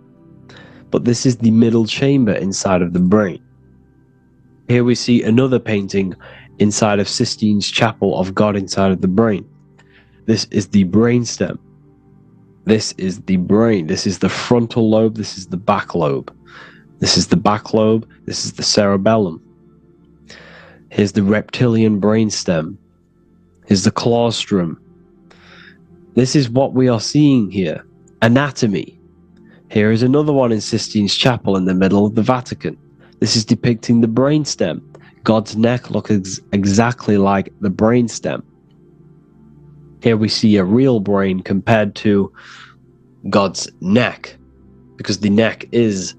But this is the middle chamber inside of the brain. Here we see another painting inside of Sistine's chapel of God inside of the brain. This is the brainstem. This is the brain. This is the frontal lobe. This is the back lobe. This is the back lobe. This is the cerebellum. Here's the reptilian brainstem. Here's the claustrum. This is what we are seeing here. Anatomy. Here is another one in Sistine's chapel in the middle of the Vatican. This is depicting the brainstem. God's neck looks exactly like the brainstem. Here we see a real brain compared to God's neck, because the neck is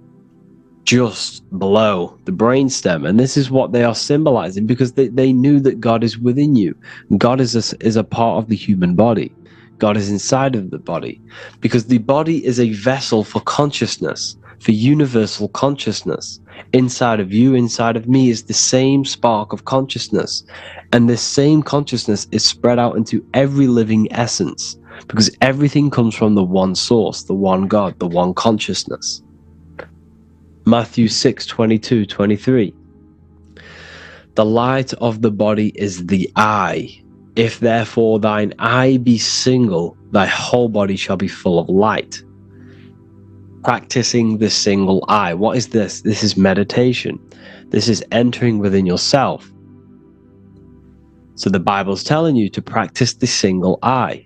just below the brainstem. And this is what they are symbolizing, because they knew that God is within you. God is a part of the human body. God is inside of the body, because the body is a vessel for consciousness, for universal consciousness. Inside of you, inside of me, is the same spark of consciousness. And this same consciousness is spread out into every living essence, because everything comes from the one source, the one God, the one consciousness. Matthew 6:22-23. The light of the body is the eye. If therefore thine eye be single, thy whole body shall be full of light. Practicing the single eye. What is this? This is meditation. This is entering within yourself. So the Bible's telling you to practice the single eye.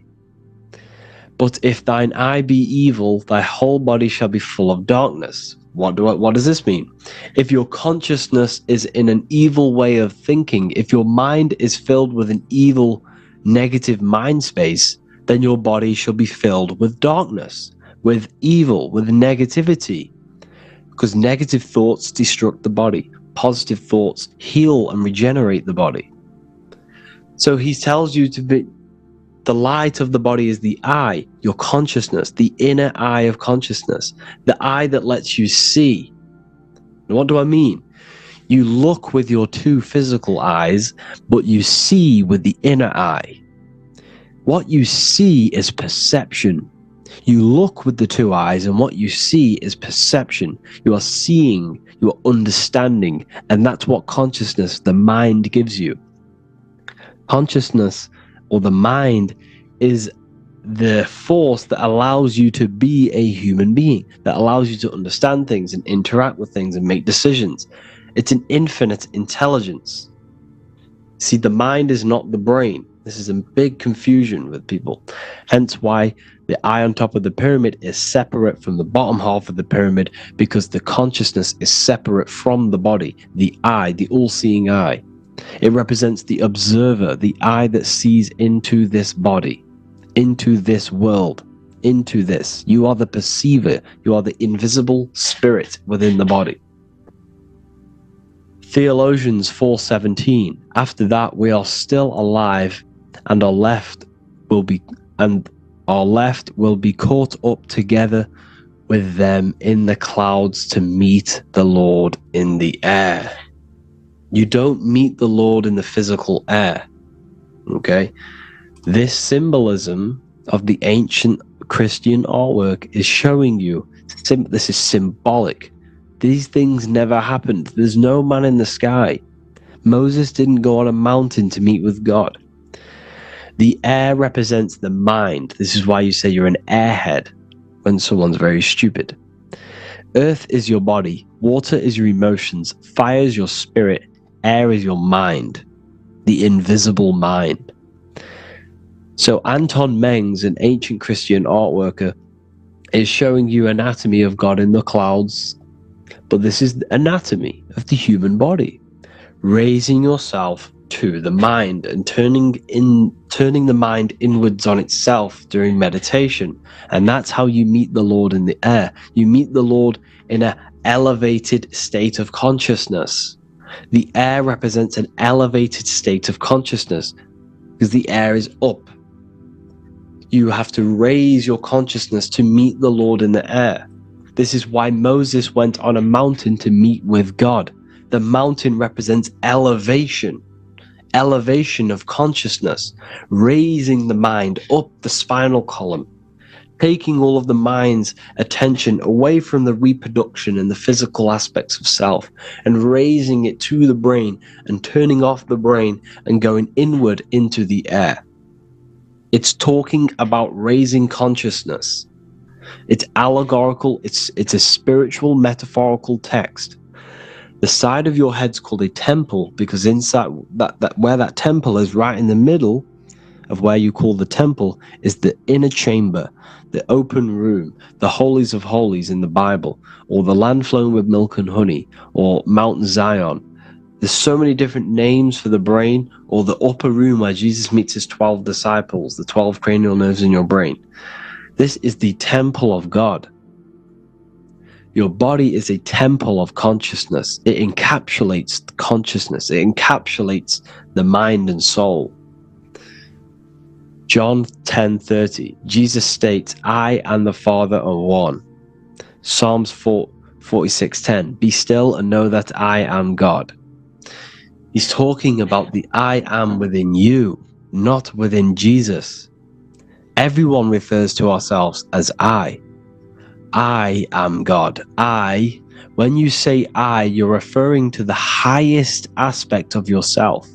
But if thine eye be evil, thy whole body shall be full of darkness. What does this mean? If your consciousness is in an evil way of thinking, if your mind is filled with an evil, negative mind space, then your body shall be filled with darkness, with evil, with negativity. Because negative thoughts destruct the body. Positive thoughts heal and regenerate the body. So he tells you to be, the light of the body is the eye, your consciousness, the inner eye of consciousness, the eye that lets you see. And what do I mean? You look with your two physical eyes, but you see with the inner eye. What you see is perception. You look with the two eyes, and what you see is perception. You are seeing, you are understanding, and that's what consciousness, the mind, gives you. Consciousness, or the mind, is the force that allows you to be a human being, that allows you to understand things and interact with things and make decisions. It's an infinite intelligence. See, the mind is not the brain. This is a big confusion with people. Hence why the eye on top of the pyramid is separate from the bottom half of the pyramid, because the consciousness is separate from the body, the eye, the all-seeing eye. It represents the observer, the eye that sees into this body, into this world, into this. You are the perceiver. You are the invisible spirit within the body. Theologians 4:17. After that, we are still alive, and our left will be caught up together with them in the clouds to meet the Lord in the air. You don't meet the Lord in the physical air. Okay? This symbolism of the ancient Christian artwork is showing you this is symbolic. These things never happened. There's no man in the sky. Moses didn't go on a mountain to meet with God. The air represents the mind. This is why you say you're an airhead when someone's very stupid. Earth is your body. Water is your emotions. Fire is your spirit. Air is your mind. The invisible mind. So Anton Mengs, an ancient Christian art worker, is showing you anatomy of God in the clouds. But this is the anatomy of the human body. Raising yourself to the mind and turning the mind inwards on itself during meditation. And that's how you meet the Lord in the air. You meet the Lord in an elevated state of consciousness. The air represents an elevated state of consciousness because the air is up. You have to raise your consciousness to meet the Lord in the air. This is why Moses went on a mountain to meet with God. The mountain represents elevation of consciousness, raising the mind up the spinal column, taking all of the mind's attention away from the reproduction and the physical aspects of self and raising it to the brain and turning off the brain and going inward into the air. It's talking about raising consciousness. It's allegorical, it's a spiritual metaphorical text. The side of your head's called a temple because inside that where that temple is, right in the middle of where you call the temple, is the inner chamber, the open room, the holies of holies in the Bible, or the land flowing with milk and honey, or Mount Zion. There's so many different names for the brain, or the upper room where Jesus meets his 12 disciples, the 12 cranial nerves in your brain. This is the temple of God. Your body is a temple of consciousness. It encapsulates consciousness. It encapsulates the mind and soul. John 10:30, Jesus states, I and the Father are one. Psalms 46:10, be still and know that I am God. He's talking about the I am within you, not within Jesus. Everyone refers to ourselves as I. I am God. When you say I, you're referring to the highest aspect of yourself.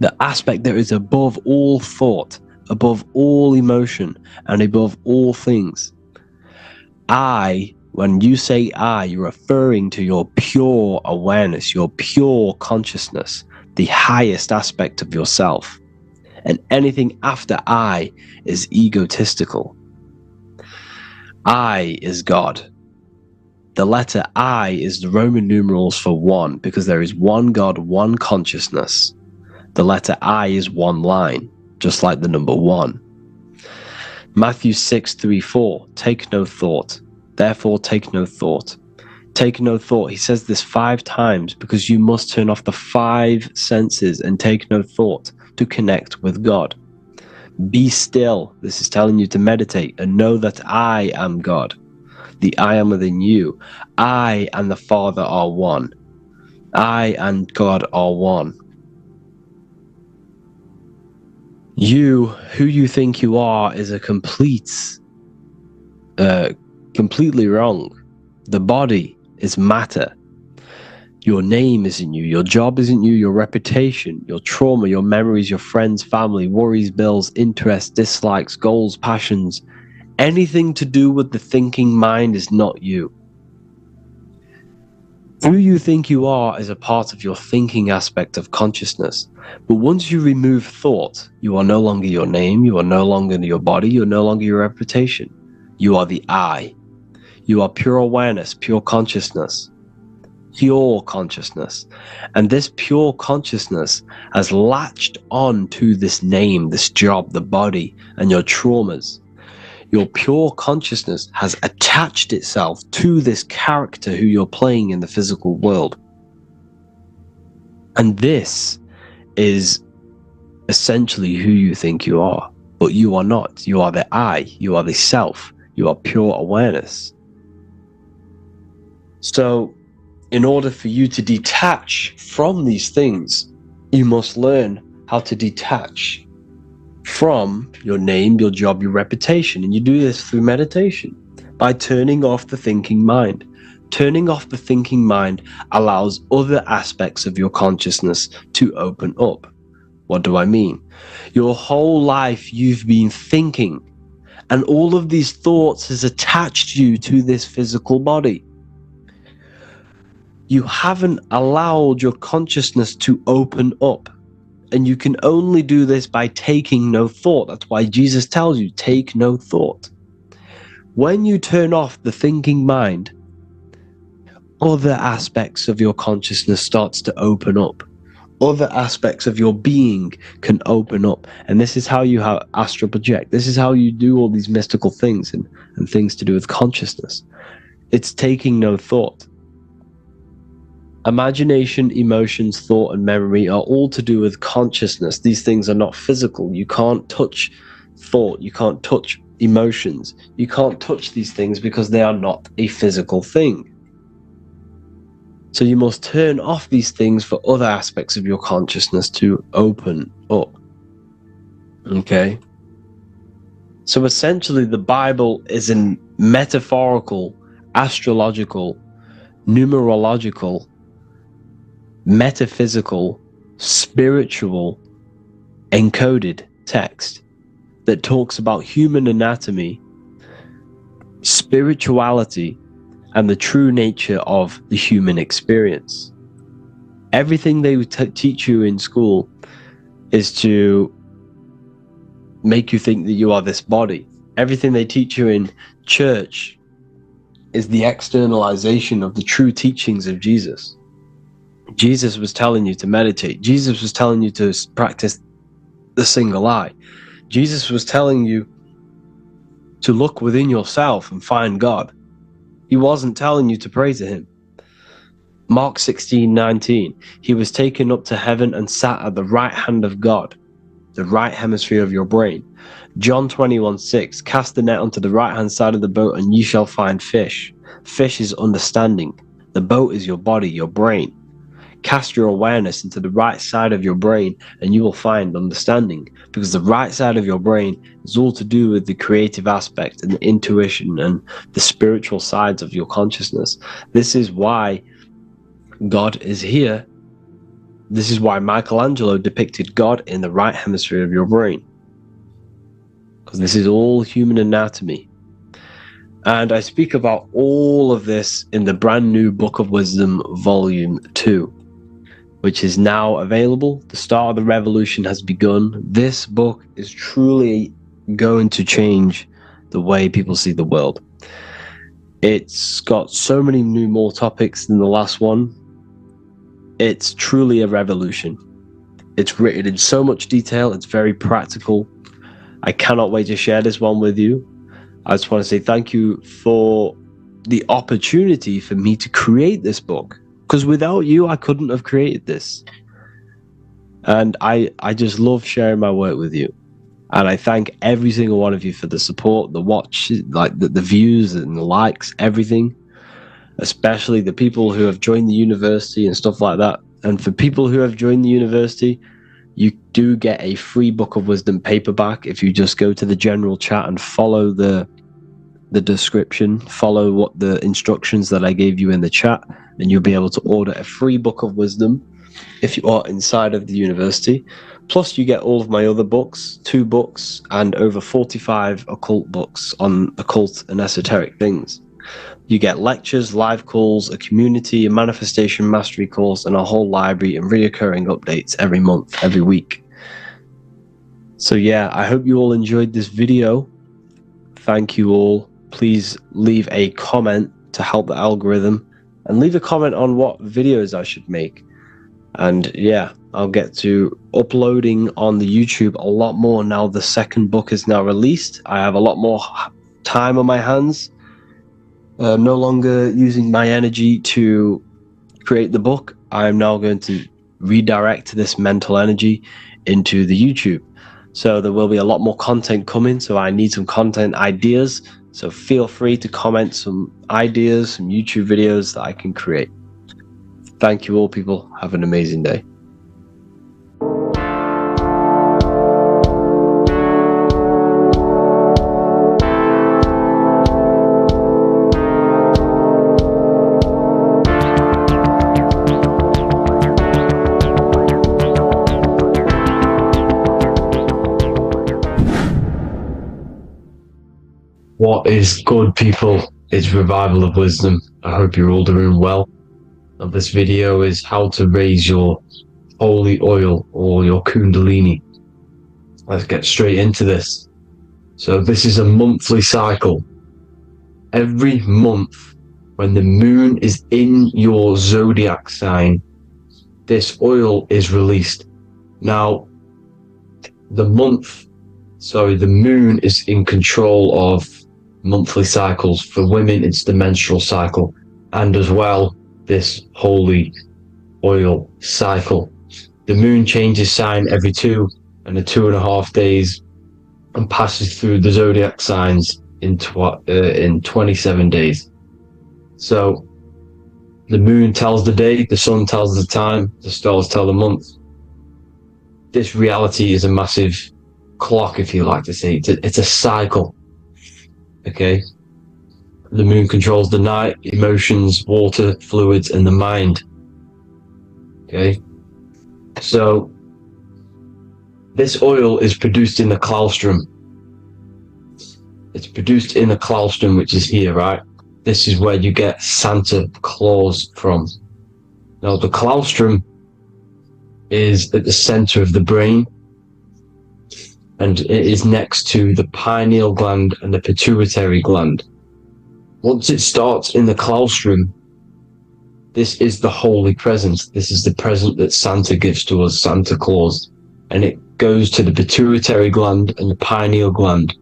The aspect that is above all thought, above all emotion, and above all things. When you say I, you're referring to your pure awareness, your pure consciousness, the highest aspect of yourself. And anything after I is egotistical. I is God. The letter I is the Roman numerals for one, because there is one God, one consciousness. The letter I is one line, just like the number 1. Matthew 6:3-4, take no thought. Therefore take no thought. Take no thought. He says this 5 times because you must turn off the 5 senses and take no thought to connect with God. Be still. This is telling you to meditate and know that I am God. The I am within you. I and the Father are one. I and God are one. You, who you think you are, is a completely wrong. The body is matter. Your name isn't you. Your job isn't you. Your reputation, your trauma, your memories, your friends, family, worries, bills, interests, dislikes, goals, passions. Anything to do with the thinking mind is not you. Who you think you are is a part of your thinking aspect of consciousness. But once you remove thought, you are no longer your name. You are no longer your body. You're no longer your reputation. You are the I. You are pure awareness, pure consciousness. Pure consciousness. And this pure consciousness has latched on to this name, this job, the body, and your traumas. Your pure consciousness has attached itself to this character who you're playing in the physical world. And this is essentially who you think you are. But you are not. You are the I. You are the self. You are pure awareness. So, in order for you to detach from these things, you must learn how to detach from your name, your job, your reputation. And you do this through meditation, by turning off the thinking mind. Turning off the thinking mind allows other aspects of your consciousness to open up. What do I mean? Your whole life you've been thinking, and all of these thoughts has attached you to this physical body. You haven't allowed your consciousness to open up. And you can only do this by taking no thought. That's why Jesus tells you, take no thought. When you turn off the thinking mind, other aspects of your consciousness starts to open up. Other aspects of your being can open up. And this is how you astral project. This is how you do all these mystical things and things to do with consciousness. It's taking no thought. Imagination, emotions, thought, and memory are all to do with consciousness. These things are not physical. You can't touch thought. You can't touch emotions. You can't touch these things because they are not a physical thing. So you must turn off these things for other aspects of your consciousness to open up. Okay? So essentially, the Bible is a metaphorical, astrological, numerological, metaphysical, spiritual, encoded text that talks about human anatomy, spirituality, and the true nature of the human experience. Everything they teach you in school is to make you think that you are this body. Everything they teach you in church is the externalization of the true teachings of Jesus. Jesus was telling you to meditate. Jesus was telling you to practice the single eye. Jesus was telling you to look within yourself and find God. He wasn't telling you to pray to him. Mark 16:19, he was taken up to heaven and sat at the right hand of God, the right hemisphere of your brain. John 21:6, cast the net onto the right hand side of the boat and ye shall find fish. Fish is understanding. The boat is your body, your brain. Cast your awareness into the right side of your brain and you will find understanding, because the right side of your brain is all to do with the creative aspect and the intuition and the spiritual sides of your consciousness. This is why God is here. This is why Michelangelo depicted God in the right hemisphere of your brain, because this is all human anatomy. And I speak about all of this in the brand new Book of Wisdom, Volume 2. Which is now available. The start of the revolution has begun. This book is truly going to change the way people see the world. It's got so many more topics than the last one. It's truly a revolution. It's written in so much detail. It's very practical. I cannot wait to share this one with you. I just want to say thank you for the opportunity for me to create this book. Because without you, I couldn't have created this. And I just love sharing my work with you. And I thank every single one of you for the support, the watch, like the views and the likes, everything. Especially the people who have joined the university and stuff like that. And for people who have joined the university, you do get a free Book of Wisdom paperback if you just go to the general chat and follow the description, follow what the instructions that I gave you in the chat, and you'll be able to order a free Book of Wisdom if you are inside of the university. Plus you get all of my other books, 2 books, and over 45 occult books on occult and esoteric things. You get lectures, live calls, a community, a manifestation mastery course, and a whole library and reoccurring updates every month, every week. So yeah, I hope you all enjoyed this video. Thank you all. Please leave a comment to help the algorithm, and leave a comment on what videos I should make. And yeah, I'll get to uploading on the YouTube a lot more now the second book is now released. I have a lot more time on my hands. No longer using my energy to create the book. I'm now going to redirect this mental energy into the YouTube. So there will be a lot more content coming. So I need some content ideas. So feel free to comment some ideas, some YouTube videos that I can create. Thank you all, people. Have an amazing day. What is good, people? It's Revival of Wisdom. I hope you're all doing well. And this video is how to raise your holy oil or your kundalini. Let's get straight into this. So this is a monthly cycle. Every month, when the moon is in your zodiac sign, this oil is released. Now, the moon is in control of monthly cycles. For women, it's the menstrual cycle, and as well this holy oil cycle. The moon changes sign every 2.5 days and passes through the zodiac signs in 27 days. So the moon tells the day, the sun tells the time, the stars tell the month. This reality is a massive clock, if you like to say. It's a cycle. Okay, the moon controls the night, emotions, water, fluids, and the mind. Okay, so this oil is produced in the claustrum. It's produced in the claustrum, which is here, right? This is where you get Santa Claus from. Now, the claustrum is at the center of the brain, and it is next to the pineal gland and the pituitary gland. Once it starts in the claustrum, this is the holy present. This is the present that Santa gives to us, Santa Claus. And it goes to the pituitary gland and the pineal gland.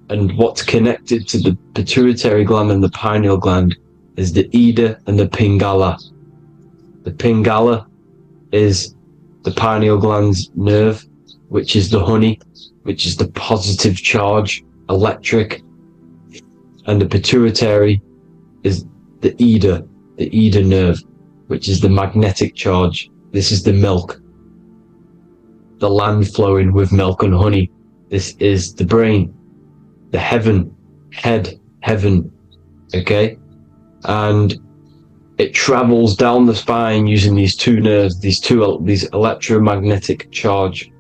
And what's connected to the pituitary gland and the pineal gland is the Ida and the Pingala. The Pingala is the pineal gland's nerve, which is the honey, which is the positive charge, electric. And the pituitary is the Ida nerve, which is the magnetic charge. This is the milk, the land flowing with milk and honey. This is the brain, the heaven, okay? And it travels down the spine using these two nerves, these electromagnetic charge.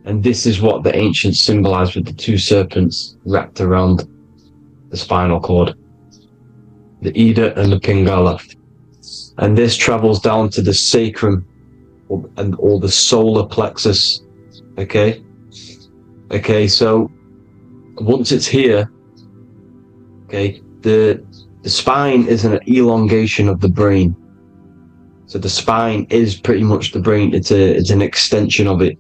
And this is what the ancients symbolized with the two serpents wrapped around the spinal cord, the Ida and the Pingala. And this travels down to the sacrum or the solar plexus. Okay, so once it's here, okay, the spine is an elongation of the brain. So the spine is pretty much the brain. It's an extension of it.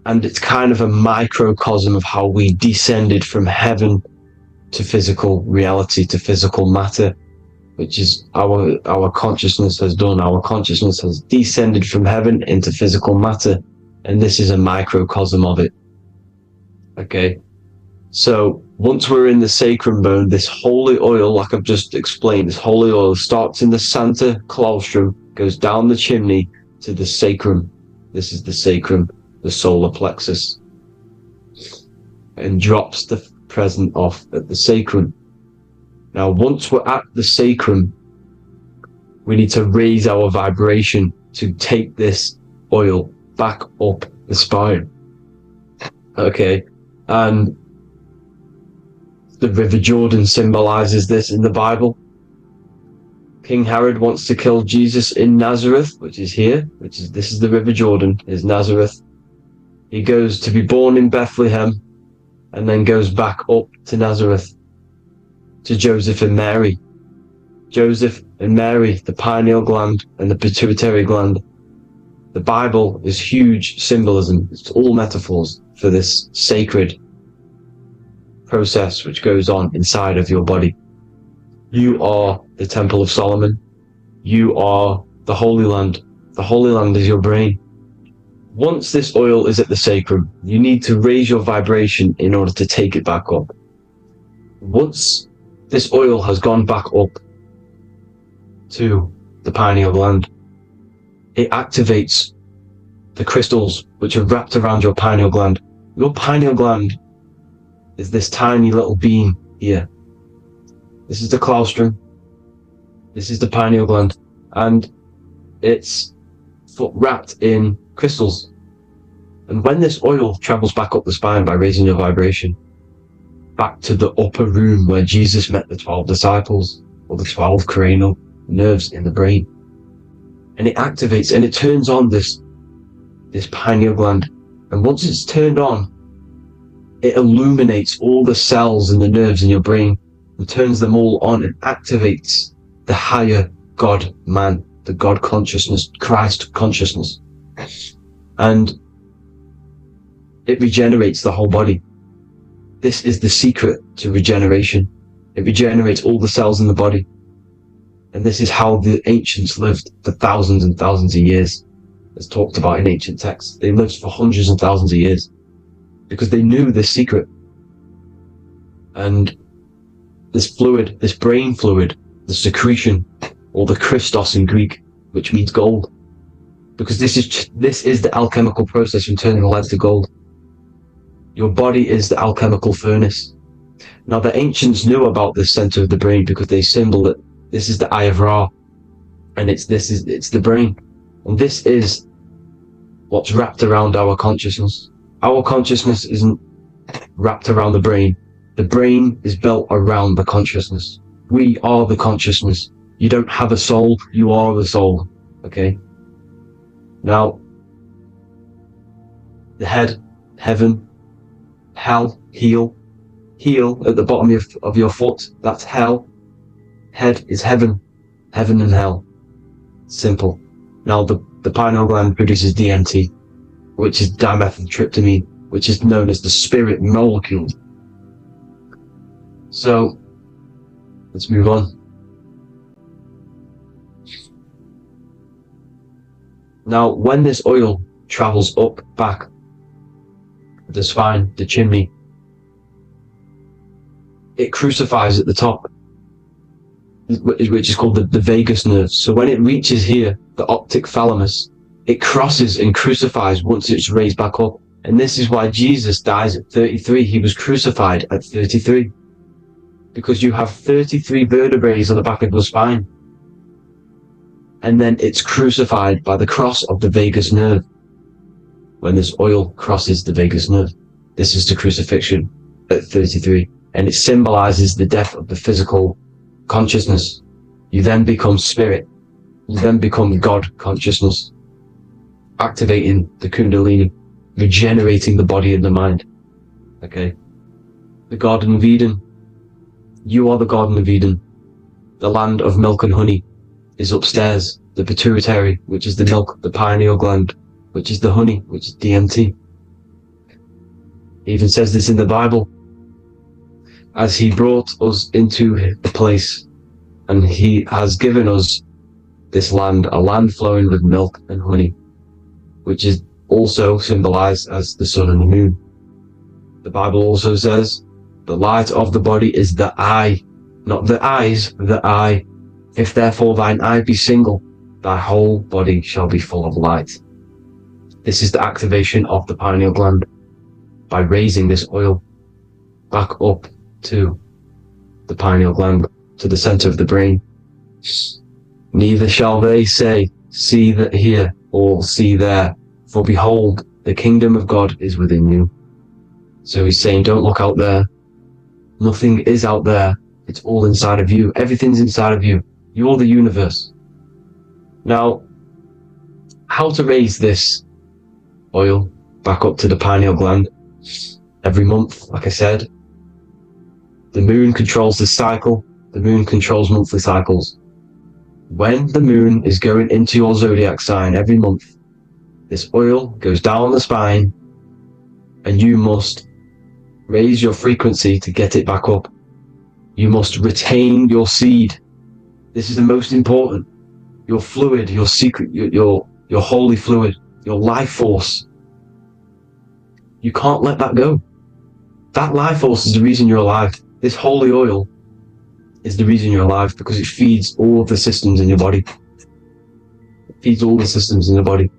And it's kind of a microcosm of how we descended from heaven to physical reality, to physical matter, which is our consciousness has done. Our consciousness has descended from heaven into physical matter, and this is a microcosm of it. Okay, so once we're in the sacrum bone, this holy oil, like I've just explained, this holy oil starts in the Santa Claustrum, goes down the chimney to the sacrum. This is the sacrum, the solar plexus, and drops the present off at the sacrum. Now, once we're at the sacrum, we need to raise our vibration to take this oil back up the spine. Okay, and the River Jordan symbolizes this in the Bible. King Herod wants to kill Jesus in Nazareth, which is here, this is the River Jordan, is Nazareth. He goes to be born in Bethlehem and then goes back up to Nazareth to Joseph and Mary. Joseph and Mary, the pineal gland and the pituitary gland. The Bible is huge symbolism. It's all metaphors for this sacred process which goes on inside of your body. You are the Temple of Solomon. You are the Holy Land. The Holy Land is your brain. Once this oil is at the sacrum, you need to raise your vibration in order to take it back up. Once this oil has gone back up to the pineal gland, it activates the crystals which are wrapped around your pineal gland. Your pineal gland is this tiny little beam here. This is the claustrum. This is the pineal gland, and it's wrapped in crystals. And when this oil travels back up the spine by raising your vibration, back to the upper room where Jesus met the 12 disciples, or the 12 cranial nerves in the brain, and it activates and it turns on this pineal gland. And once it's turned on, it illuminates all the cells and the nerves in your brain and turns them all on and activates the higher God man, the God consciousness, Christ consciousness. And it regenerates the whole body. This is the secret to regeneration. It regenerates all the cells in the body. And this is how the ancients lived for thousands and thousands of years. As talked about in ancient texts. They lived for hundreds and thousands of years because they knew this secret. And this fluid, this brain fluid, the secretion, or the Christos in Greek, which means gold, because this is the alchemical process from turning lead to gold. Your body is the alchemical furnace. Now the ancients knew about this center of the brain because they symboled it. This is the eye of Ra, and it's the brain, and this is what's wrapped around our consciousness. Our consciousness isn't wrapped around the brain. The brain is built around the consciousness. We are the consciousness. You don't have a soul, you are the soul. Okay? Now, the head, heaven, hell, heel at the bottom of your foot, that's hell. Head is heaven and hell. Simple. Now, the pineal gland produces DMT, which is dimethyltryptamine, which is known as the spirit molecule. So, let's move on. Now, when this oil travels up, back, the spine, the chimney, it crucifies at the top, which is called the vagus nerve. So when it reaches here, the optic thalamus, it crosses and crucifies once it's raised back up. And this is why Jesus dies at 33. He was crucified at 33. Because you have 33 vertebrae on the back of your spine. And then it's crucified by the cross of the vagus nerve. When this oil crosses the vagus nerve, this is the crucifixion at 33. And it symbolizes the death of the physical consciousness. You then become spirit. You then become God consciousness, activating the Kundalini, regenerating the body and the mind. Okay? The Garden of Eden. You are the Garden of Eden. The land of milk and honey is upstairs. The pituitary, which is the milk, the pineal gland, which is the honey, which is DMT. It even says this in the Bible. As he brought us into the place, and he has given us this land, a land flowing with milk and honey, which is also symbolized as the sun and the moon. The Bible also says, the light of the body is the eye, not the eyes, the eye. If therefore thine eye be single, thy whole body shall be full of light. This is the activation of the pineal gland by raising this oil back up to the pineal gland, to the center of the brain. Neither shall they say, see that here, or see there, for behold, the kingdom of God is within you. So he's saying, don't look out there. Nothing is out there. It's all inside of you. Everything's inside of you. You're the universe. Now, how to raise this oil back up to the pineal gland? Every month, like I said. The moon controls the cycle. The moon controls monthly cycles. When the moon is going into your zodiac sign every month, this oil goes down the spine, and you must raise your frequency to get it back up. You must retain your seed. This is the most important. Your fluid, your secret, your holy fluid, your life force You can't let that go. That life force is the reason you're alive. This holy oil is the reason you're alive, because it feeds all of the systems in your body. It feeds all the systems in your body.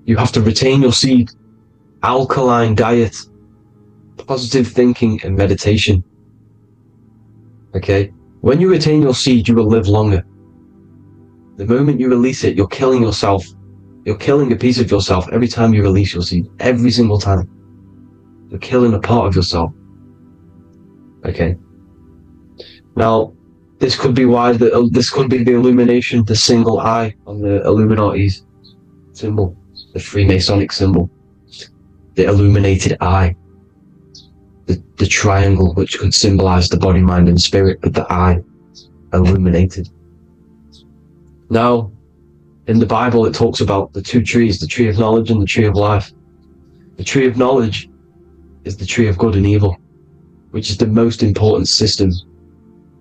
You have to retain your seed, alkaline diet, positive thinking, and meditation. Okay? When you retain your seed, you will live longer. The moment you release it, you're killing yourself. You're killing a piece of yourself every time you release your seed. Every single time. You're killing a part of yourself. Okay? Now, this could be why this could be the illumination, the single eye on the Illuminati's symbol, the Freemasonic symbol, the illuminated eye, the triangle, which could symbolize the body, mind, and spirit, but the eye illuminated. Now, in the Bible, it talks about the two trees, the tree of knowledge and the tree of life. The tree of knowledge is the tree of good and evil, which is the most important system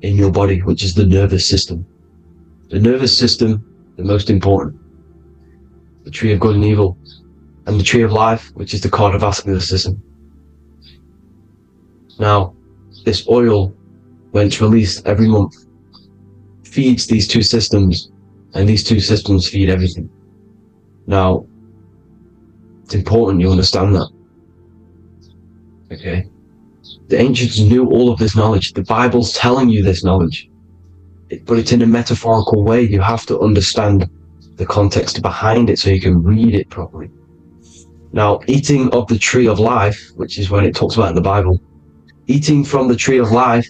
in your body, which is the nervous system. The nervous system, the most important. The tree of good and evil. And the tree of life, which is the cardiovascular system. Now, this oil, when it's released every month, feeds these two systems, and these two systems feed everything. Now, it's important you understand that. Okay? The ancients knew all of this knowledge. The Bible's telling you this knowledge. But it's in a metaphorical way. You have to understand the context behind it so you can read it properly. Now, eating of the tree of life, which is what it talks about in the Bible, eating from the tree of life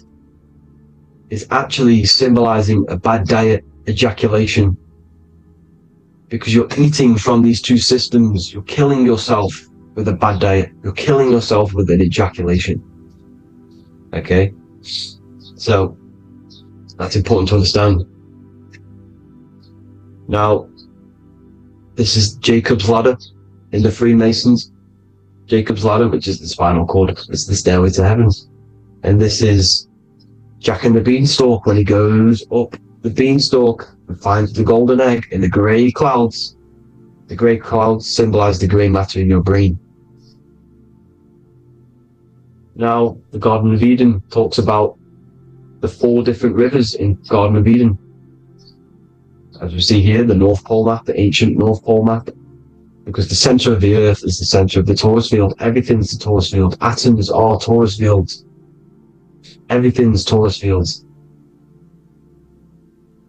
is actually symbolizing a bad diet, ejaculation, because you're eating from these two systems. You're killing yourself with a bad diet. You're killing yourself with an ejaculation. Okay? So, that's important to understand. Now, this is Jacob's ladder in the Freemasons. Jacob's ladder, which is the spinal cord, it's the stairway to heaven. And this is Jack and the Beanstalk when he goes up the beanstalk and finds the golden egg in the grey clouds. The grey clouds symbolize the grey matter in your brain. Now, the Garden of Eden talks about the 4 different rivers in Garden of Eden. As we see here, the North Pole map, the ancient North Pole map. Because the center of the earth is the center of the torus field. Everything's the torus field. Atoms are torus fields. Everything's torus fields.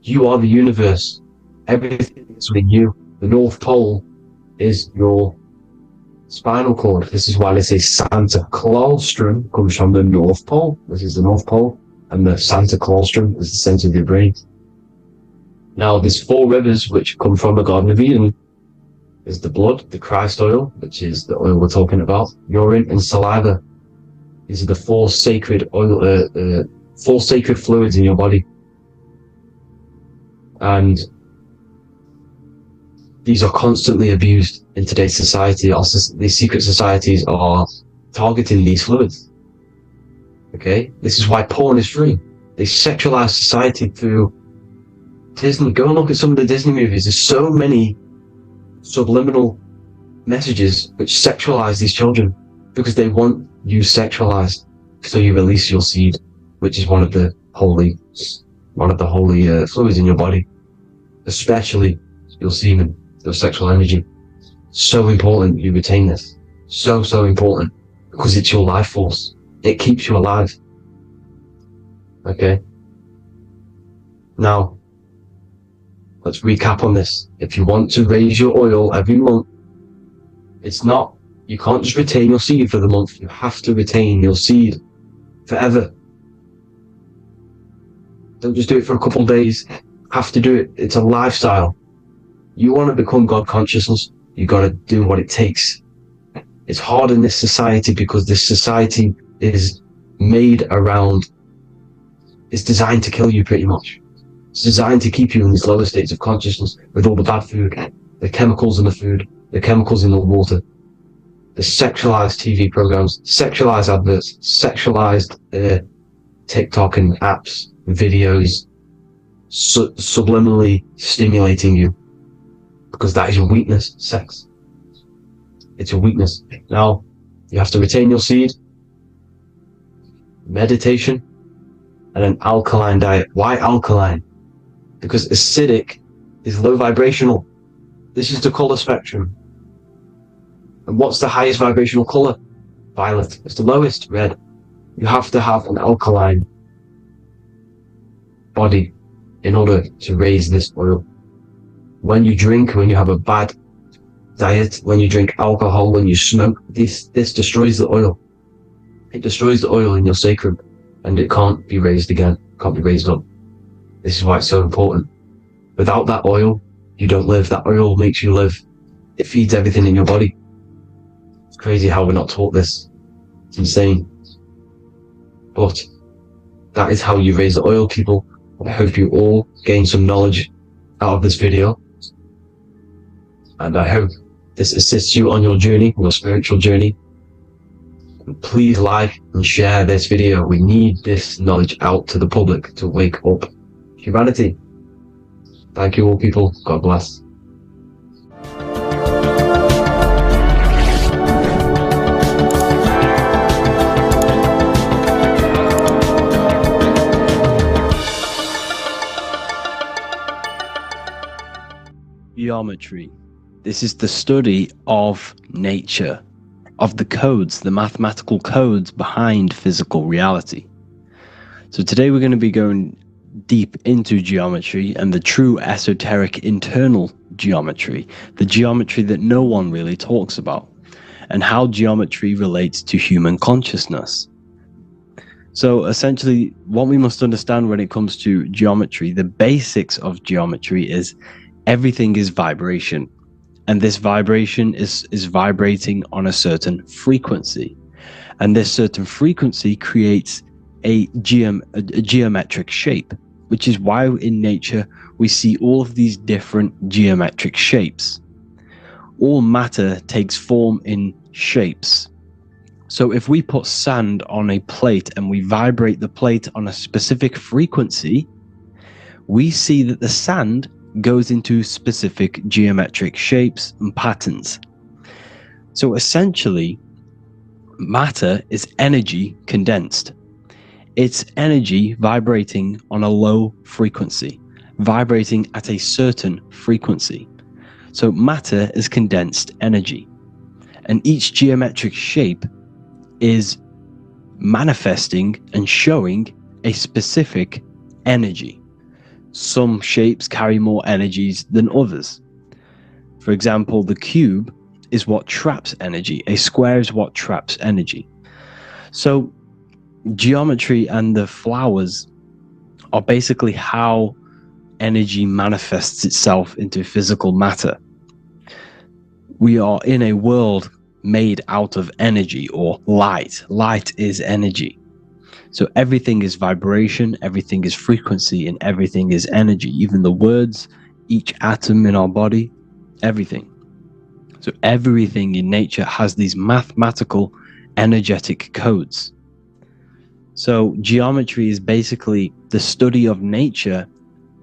You are the universe. Everything is within you. The North Pole is your spinal cord. This is why they say Santa Claustrum comes from the North Pole. This is the North Pole. And the Santa Claustrum is the center of your brain. Now, there's 4 rivers which come from the Garden of Eden. Is the blood, the Christ oil, which is the oil we're talking about, urine and saliva. These are the 4 sacred oil, 4 sacred fluids in your body. And these are constantly abused in today's society. These secret societies are targeting these fluids. Okay? This is why porn is free. They sexualize society through Disney. Go and look at some of the Disney movies. There's so many subliminal messages which sexualize these children because they want you sexualized, so you release your seed, which is one of the holy fluids in your body, especially your semen, your sexual energy. So important you retain this. So important, because it's your life force. It keeps you alive. Okay? Now, let's recap on this. If you want to raise your oil every month, you can't just retain your seed for the month. You have to retain your seed forever. Don't just do it for a couple of days. You have to do it. It's a lifestyle. You want to become God consciousness, you got to do what it takes. It's hard in this society because this society is made around, it's designed to kill you pretty much. It's designed to keep you in these lower states of consciousness with all the bad food, the chemicals in the food, the chemicals in the water, the sexualized TV programs, sexualized adverts, sexualized TikTok and apps, videos, subliminally stimulating you, because that is your weakness, sex. It's a weakness. Now, you have to retain your seed, meditation, and an alkaline diet. Why alkaline? Because acidic is low vibrational. This is the color spectrum. And what's the highest vibrational color? Violet. It's the lowest, red. You have to have an alkaline body in order to raise this oil. When you drink, when you have a bad diet, when you drink alcohol, when you smoke, this destroys the oil. It destroys the oil in your sacrum, and it can't be raised again, can't be raised up. This is why it's so important. Without that oil, you don't live. That oil makes you live. It feeds everything in your body. It's crazy how we're not taught this. It's insane. But that is how you raise the oil, people. I hope you all gain some knowledge out of this video. And I hope this assists you on your journey, your spiritual journey. And please like and share this video. We need this knowledge out to the public to wake up humanity. Thank you all, people. God bless. Geometry. This is the study of nature, of the codes, the mathematical codes behind physical reality. So today we're going to be going deep into geometry and the true esoteric internal geometry, the geometry that no one really talks about, and how geometry relates to human consciousness. So essentially, what we must understand when it comes to geometry, the basics of geometry is everything is vibration. And this vibration is vibrating on a certain frequency. And this certain frequency creates a geometric shape, which is why in nature we see all of these different geometric shapes. All matter takes form in shapes. So if we put sand on a plate and we vibrate the plate on a specific frequency, we see that the sand goes into specific geometric shapes and patterns. So essentially, matter is energy condensed. It's energy vibrating on a low frequency, vibrating at a certain frequency. So matter is condensed energy. And each geometric shape is manifesting and showing a specific energy. Some shapes carry more energies than others. For example, the cube is what traps energy. A square is what traps energy. So geometry and the flowers are basically how energy manifests itself into physical matter. We are in a world made out of energy or light. Light is energy. So everything is vibration, everything is frequency, and everything is energy. Even the words, each atom in our body, everything. So everything in nature has these mathematical, energetic codes. So geometry is basically the study of nature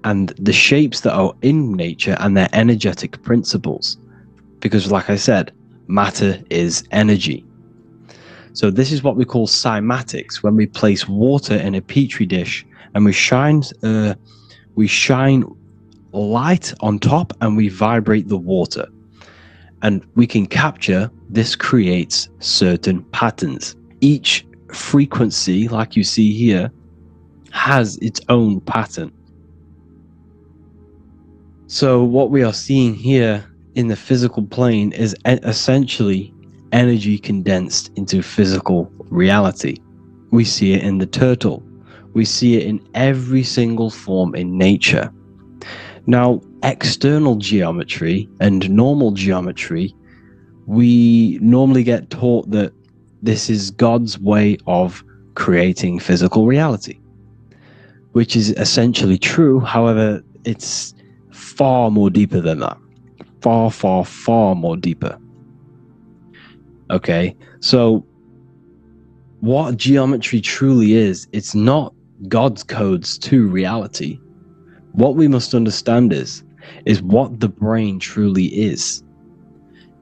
and the shapes that are in nature and their energetic principles. Because like I said, matter is energy. So this is what we call cymatics, when we place water in a petri dish and we shine light on top and we vibrate the water. And we can capture, this creates certain patterns. Each frequency, like you see here, has its own pattern. So what we are seeing here in the physical plane is essentially energy condensed into physical reality. We see it in the turtle. We see it in every single form in nature. Now, external geometry and normal geometry, we normally get taught that this is God's way of creating physical reality, which is essentially true. However, it's far more deeper than that. Far, far, far more deeper. Okay, so what geometry truly is, it's not God's codes to reality. What we must understand is what the brain truly is.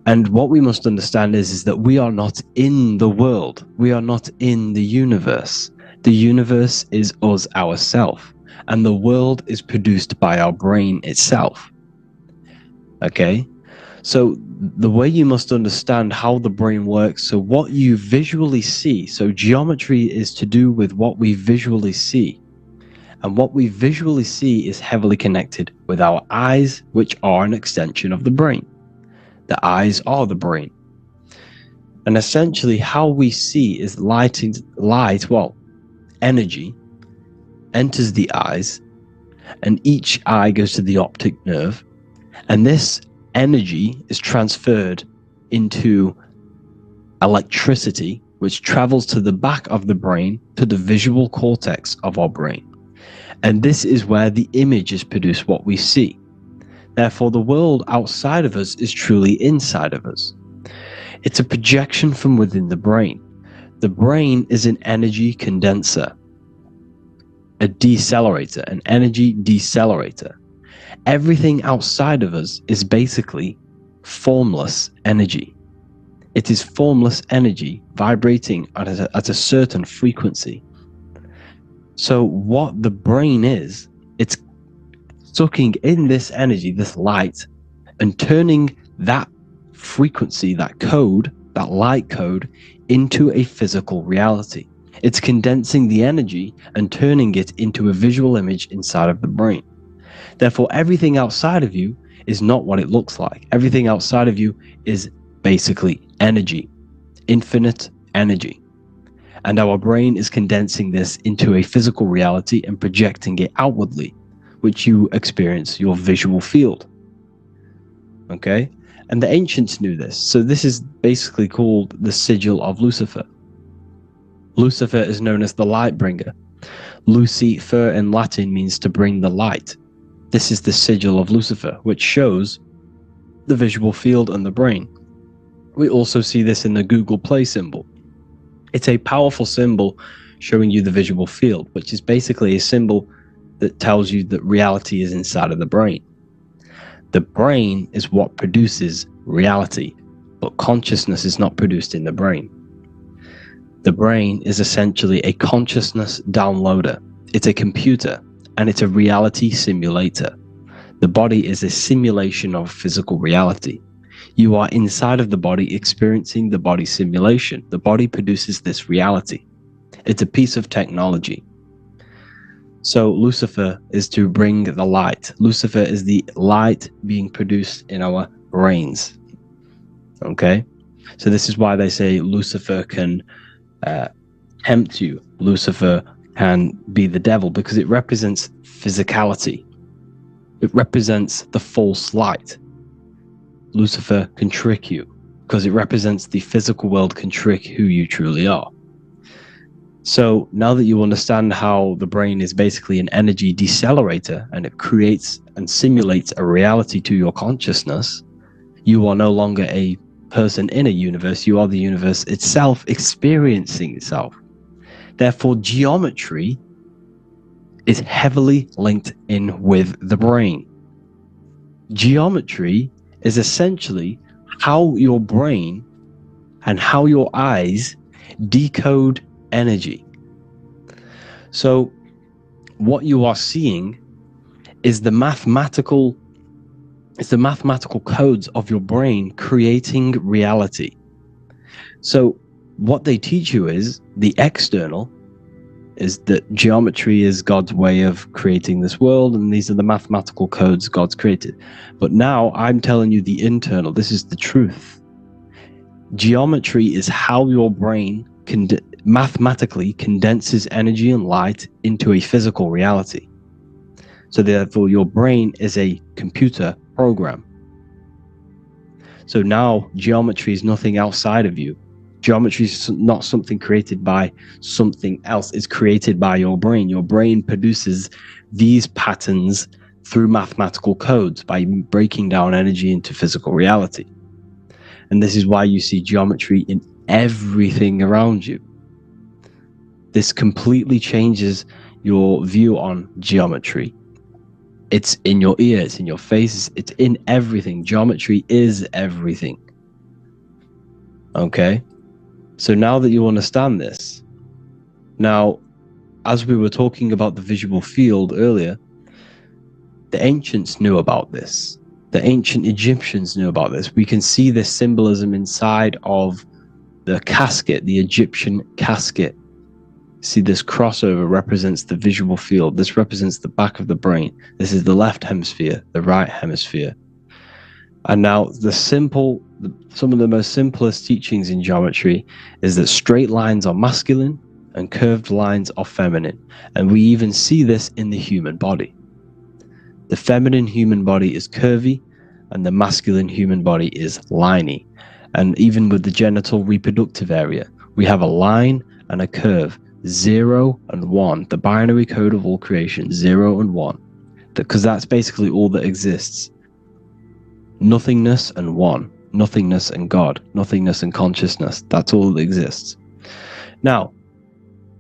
And what we must understand is that we are not in the world. We are not in the universe. The universe is us ourselves, and the world is produced by our brain itself. Okay? So the way you must understand how the brain works, so what you visually see, so geometry is to do with what we visually see. And what we visually see is heavily connected with our eyes, which are an extension of the brain. The eyes are the brain. And essentially how we see is energy enters the eyes, and each eye goes to the optic nerve, and this energy is transferred into electricity, which travels to the back of the brain, to the visual cortex of our brain. And this is where the image is produced, what we see. Therefore, the world outside of us is truly inside of us. It's a projection from within the brain. The brain is an energy condenser, a decelerator, an energy decelerator. Everything outside of us is basically formless energy. It is formless energy vibrating at a certain frequency. So what the brain is, it's sucking in this energy, this light, and turning that frequency, that code, that light code, into a physical reality. It's condensing the energy and turning it into a visual image inside of the brain. Therefore, everything outside of you is not what it looks like. Everything outside of you is basically energy, infinite energy. And our brain is condensing this into a physical reality and projecting it outwardly, which you experience your visual field. Okay? And the ancients knew this. So this is basically called the sigil of Lucifer. Lucifer is known as the light bringer. Lucifer in Latin means to bring the light. This is the sigil of Lucifer, which shows the visual field and the brain. We also see this in the Google Play symbol. It's a powerful symbol showing you the visual field, which is basically a symbol that tells you that reality is inside of the brain. The brain is what produces reality, but consciousness is not produced in the brain. The brain is essentially a consciousness downloader. It's a computer, and it's a reality simulator. The body is a simulation of physical reality. You are inside of the body experiencing the body simulation. The body produces this reality. It's a piece of technology. So Lucifer is to bring the light. Lucifer is the light being produced in our brains. Okay? So this is why they say Lucifer can tempt you. Lucifer can be the devil, because it represents physicality. It represents the false light. Lucifer can trick you because it represents the physical world can trick who you truly are. So now that you understand how the brain is basically an energy decelerator and it creates and simulates a reality to your consciousness, you are no longer a person in a universe. You are the universe itself experiencing itself. Therefore, geometry is heavily linked in with the brain. Geometry is essentially how your brain and how your eyes decode energy. So what you are seeing is the mathematical codes of your brain creating reality. So what they teach you is the external is that geometry is God's way of creating this world, and these are the mathematical codes God's created. But now I'm telling you the internal. This is the truth. Geometry is how your brain mathematically condenses energy and light into a physical reality. So therefore, your brain is a computer program. So now geometry is nothing outside of you. Geometry is not something created by something else. It's created by your brain. Your brain produces these patterns through mathematical codes by breaking down energy into physical reality. And this is why you see geometry in everything around you. This completely changes your view on geometry. It's in your ear, it's in your face, it's in everything. Geometry is everything. Okay? So now that you understand this, now, as we were talking about the visual field earlier, the ancients knew about this. The ancient Egyptians knew about this. We can see this symbolism inside of the casket, the Egyptian casket. See, this crossover represents the visual field. This represents the back of the brain. This is the left hemisphere, the right hemisphere. And now some of the most simplest teachings in geometry is that straight lines are masculine and curved lines are feminine. And we even see this in the human body. The feminine human body is curvy and the masculine human body is liney. And even with the genital reproductive area, we have a line and a curve, 0 and 1, the binary code of all creation, 0 and 1, because that's basically all that exists. Nothingness and one, nothingness and God, nothingness and consciousness, that's all that exists. Now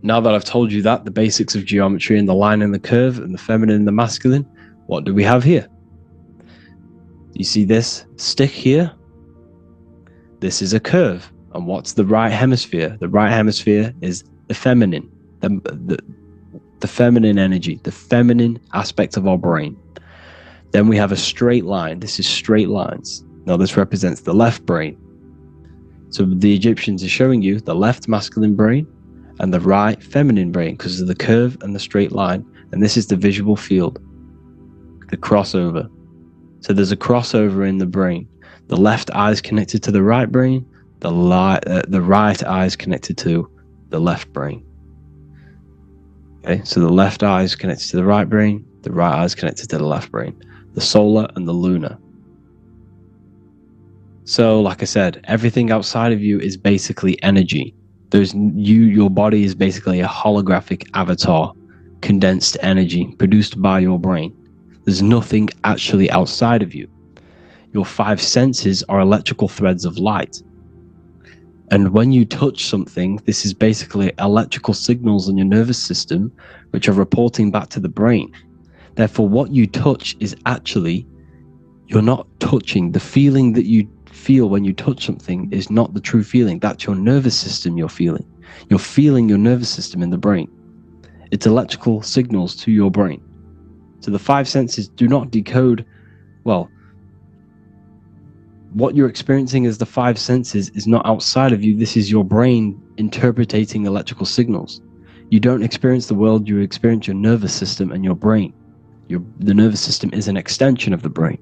that I've told you that, the basics of geometry and the line and the curve and the feminine and the masculine, what do we have here? You see this stick here? This is a curve. And what's the right hemisphere? The right hemisphere is the feminine, the feminine energy, the feminine aspect of our brain. Then we have a straight line. This is straight lines. Now this represents the left brain. So the Egyptians are showing you the left masculine brain and the right feminine brain because of the curve and the straight line. And this is the visual field, the crossover. So there's a crossover in the brain. The left eye is connected to the right brain. The right eye is connected to the left brain. Okay, so the left eye is connected to the right brain. The right eye is connected to the left brain. The solar and the lunar. So, like I said, everything outside of you is basically energy. Your body is basically a holographic avatar, condensed energy produced by your brain. There's nothing actually outside of you. Your 5 senses are electrical threads of light. And when you touch something, this is basically electrical signals in your nervous system, which are reporting back to the brain. Therefore, what you touch is actually, you're not touching. The feeling that you feel when you touch something is not the true feeling. That's your nervous system you're feeling. You're feeling your nervous system in the brain. It's electrical signals to your brain. So the 5 senses do not decode, well, what you're experiencing as the 5 senses is not outside of you. This is your brain interpreting electrical signals. You don't experience the world, you experience your nervous system and your brain. The nervous system is an extension of the brain.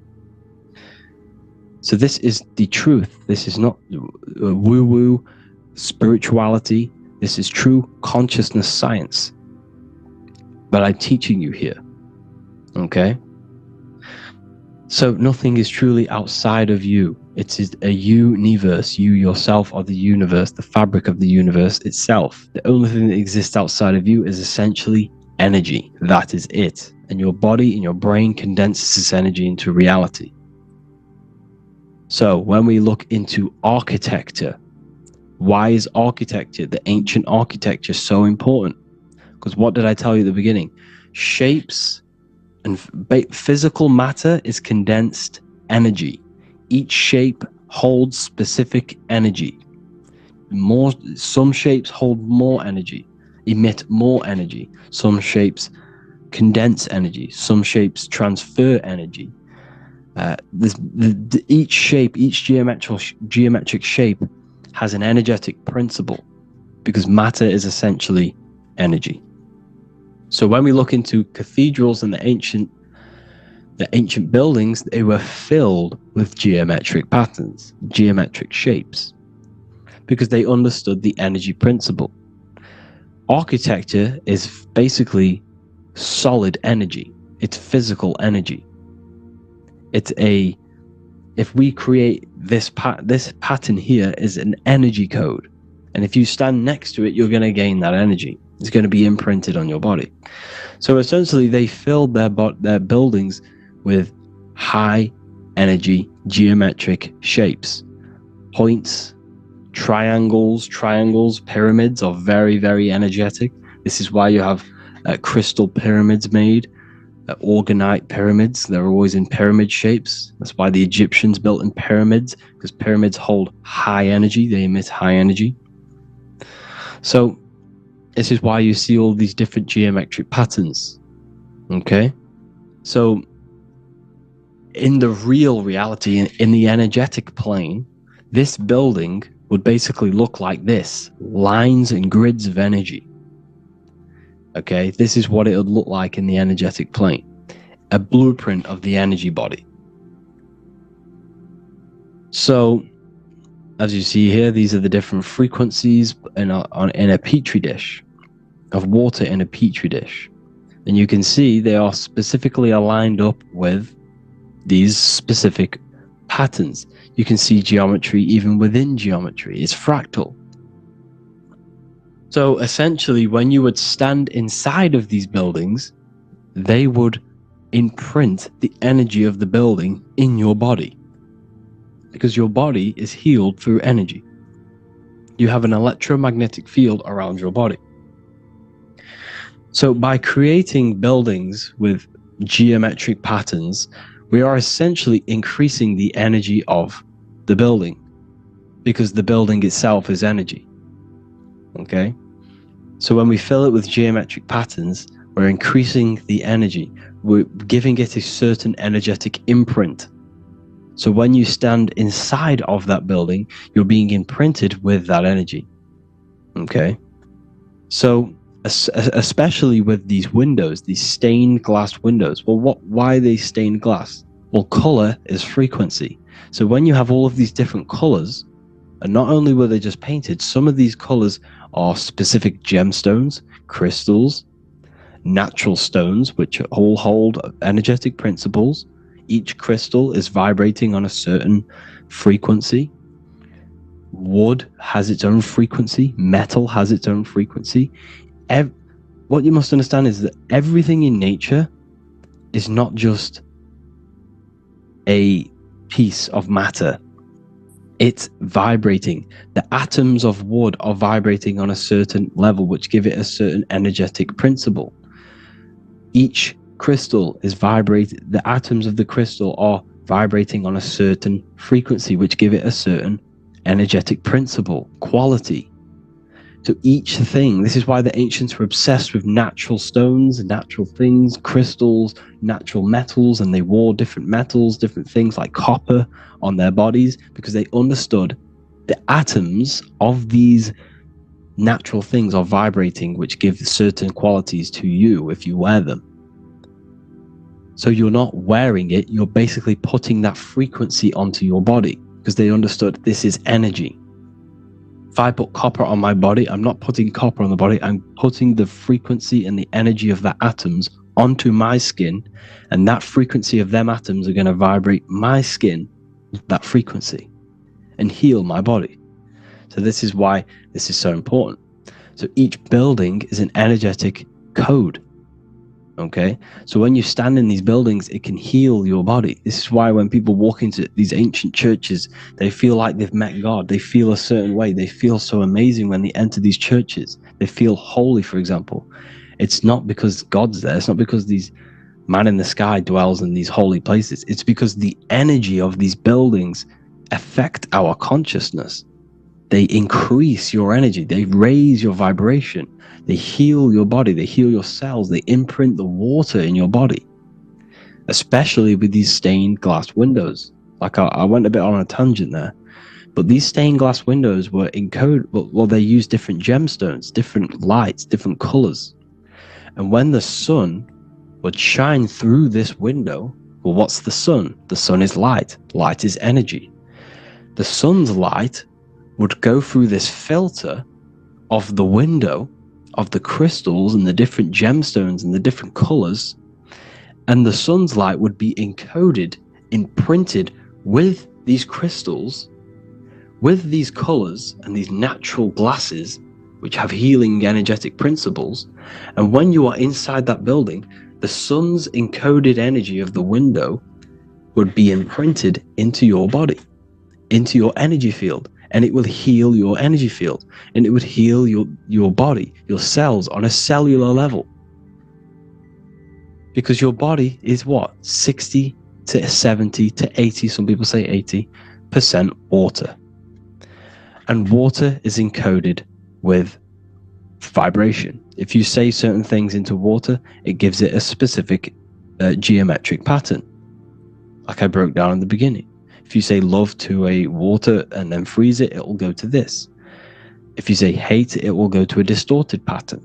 So this is the truth. This is not woo-woo spirituality. This is true consciousness science that I'm teaching you here. Okay? So nothing is truly outside of you. It is a universe. You yourself are the universe, the fabric of the universe itself. The only thing that exists outside of you is essentially energy. That is it. And your body and your brain condenses this energy into reality. So when we look into architecture, why is architecture, the ancient architecture, so important? Because what did I tell you at the beginning? Shapes and physical matter is condensed energy. Each shape holds specific energy. Some shapes hold more energy, emit more energy. Some shapes condense energy. Some shapes transfer energy. Each shape, each geometric shape has an energetic principle because matter is essentially energy. So when we look into cathedrals and the ancient buildings, they were filled with geometric patterns, geometric shapes, because they understood the energy principle. Architecture is basically solid energy. It's physical energy. If we create this pattern here is an energy code. And if you stand next to it, you're going to gain that energy. It's going to be imprinted on your body. So essentially, they filled their buildings with high energy geometric shapes. Points, triangles, pyramids are very, very energetic. This is why you have crystal pyramids made. orgonite pyramids. They're always in pyramid shapes. That's why the Egyptians built in pyramids, because pyramids hold high energy. They emit high energy. So this is why you see all these different geometric patterns. Okay? So in the real reality, in the energetic plane, this building would basically look like this. Lines and grids of energy. Okay, this is what it would look like in the energetic plane. A blueprint of the energy body. So, as you see here, these are the different frequencies in a petri dish, of water in a petri dish. And you can see they are specifically aligned up with these specific patterns. You can see geometry even within geometry. It's fractal. So essentially, when you would stand inside of these buildings, they would imprint the energy of the building in your body, because your body is healed through energy. You have an electromagnetic field around your body. So by creating buildings with geometric patterns, we are essentially increasing the energy of the building, because the building itself is energy. Okay? So when we fill it with geometric patterns, we're increasing the energy. We're giving it a certain energetic imprint. So when you stand inside of that building, you're being imprinted with that energy. Okay? So especially with these windows, these stained glass windows. Well, why are they stained glass? Well, color is frequency. So when you have all of these different colors, and not only were they just painted, some of these colors are specific gemstones, crystals, natural stones, which all hold energetic principles. Each crystal is vibrating on a certain frequency. Wood has its own frequency. Metal has its own frequency. What you must understand is that everything in nature is not just a piece of matter. It's vibrating. The atoms of wood are vibrating on a certain level, which give it a certain energetic principle. Each crystal is vibrating. The atoms of the crystal are vibrating on a certain frequency, which give it a certain energetic principle, quality. So each thing, this is why the ancients were obsessed with natural stones, natural things, crystals, natural metals, and they wore different metals, different things like copper on their bodies, because they understood the atoms of these natural things are vibrating, which give certain qualities to you if you wear them. So you're not wearing it, you're basically putting that frequency onto your body, because they understood this is energy. If I put copper on my body, I'm not putting copper on the body, I'm putting the frequency and the energy of the atoms onto my skin, and that frequency of them atoms are going to vibrate my skin with that frequency and heal my body. So this is why this is so important. So each building is an energetic code. Okay, so when you stand in these buildings, it can heal your body. This is why when people walk into these ancient churches, they feel like they've met God. They feel a certain way. They feel so amazing when they enter these churches. They feel holy, for example. It's not because God's there. It's not because these man in the sky dwells in these holy places. It's because the energy of these buildings affect our consciousness. They increase your energy. They raise your vibration. They heal your body. They heal your cells. They imprint the water in your body, especially with these stained glass windows. Like I went a bit on a tangent there, but these stained glass windows were encoded. Well, they use different gemstones, different lights, different colors. And when the sun would shine through this window, well, what's the sun? The sun is light. Light is energy. The sun's light would go through this filter of the window, of the crystals and the different gemstones and the different colors, and the sun's light would be encoded, imprinted with these crystals, with these colors and these natural glasses which have healing energetic principles. And when you are inside that building, the sun's encoded energy of the window would be imprinted into your body, into your energy field. And it will heal your energy field, and it would heal your body, your cells on a cellular level. Because your body is what? 60 to 70 to 80, some people say 80% water. And water is encoded with vibration. If you say certain things into water, it gives it a specific geometric pattern, like I broke down in the beginning. If you say love to a water and then freeze it, it will go to this. If you say hate, it will go to a distorted pattern.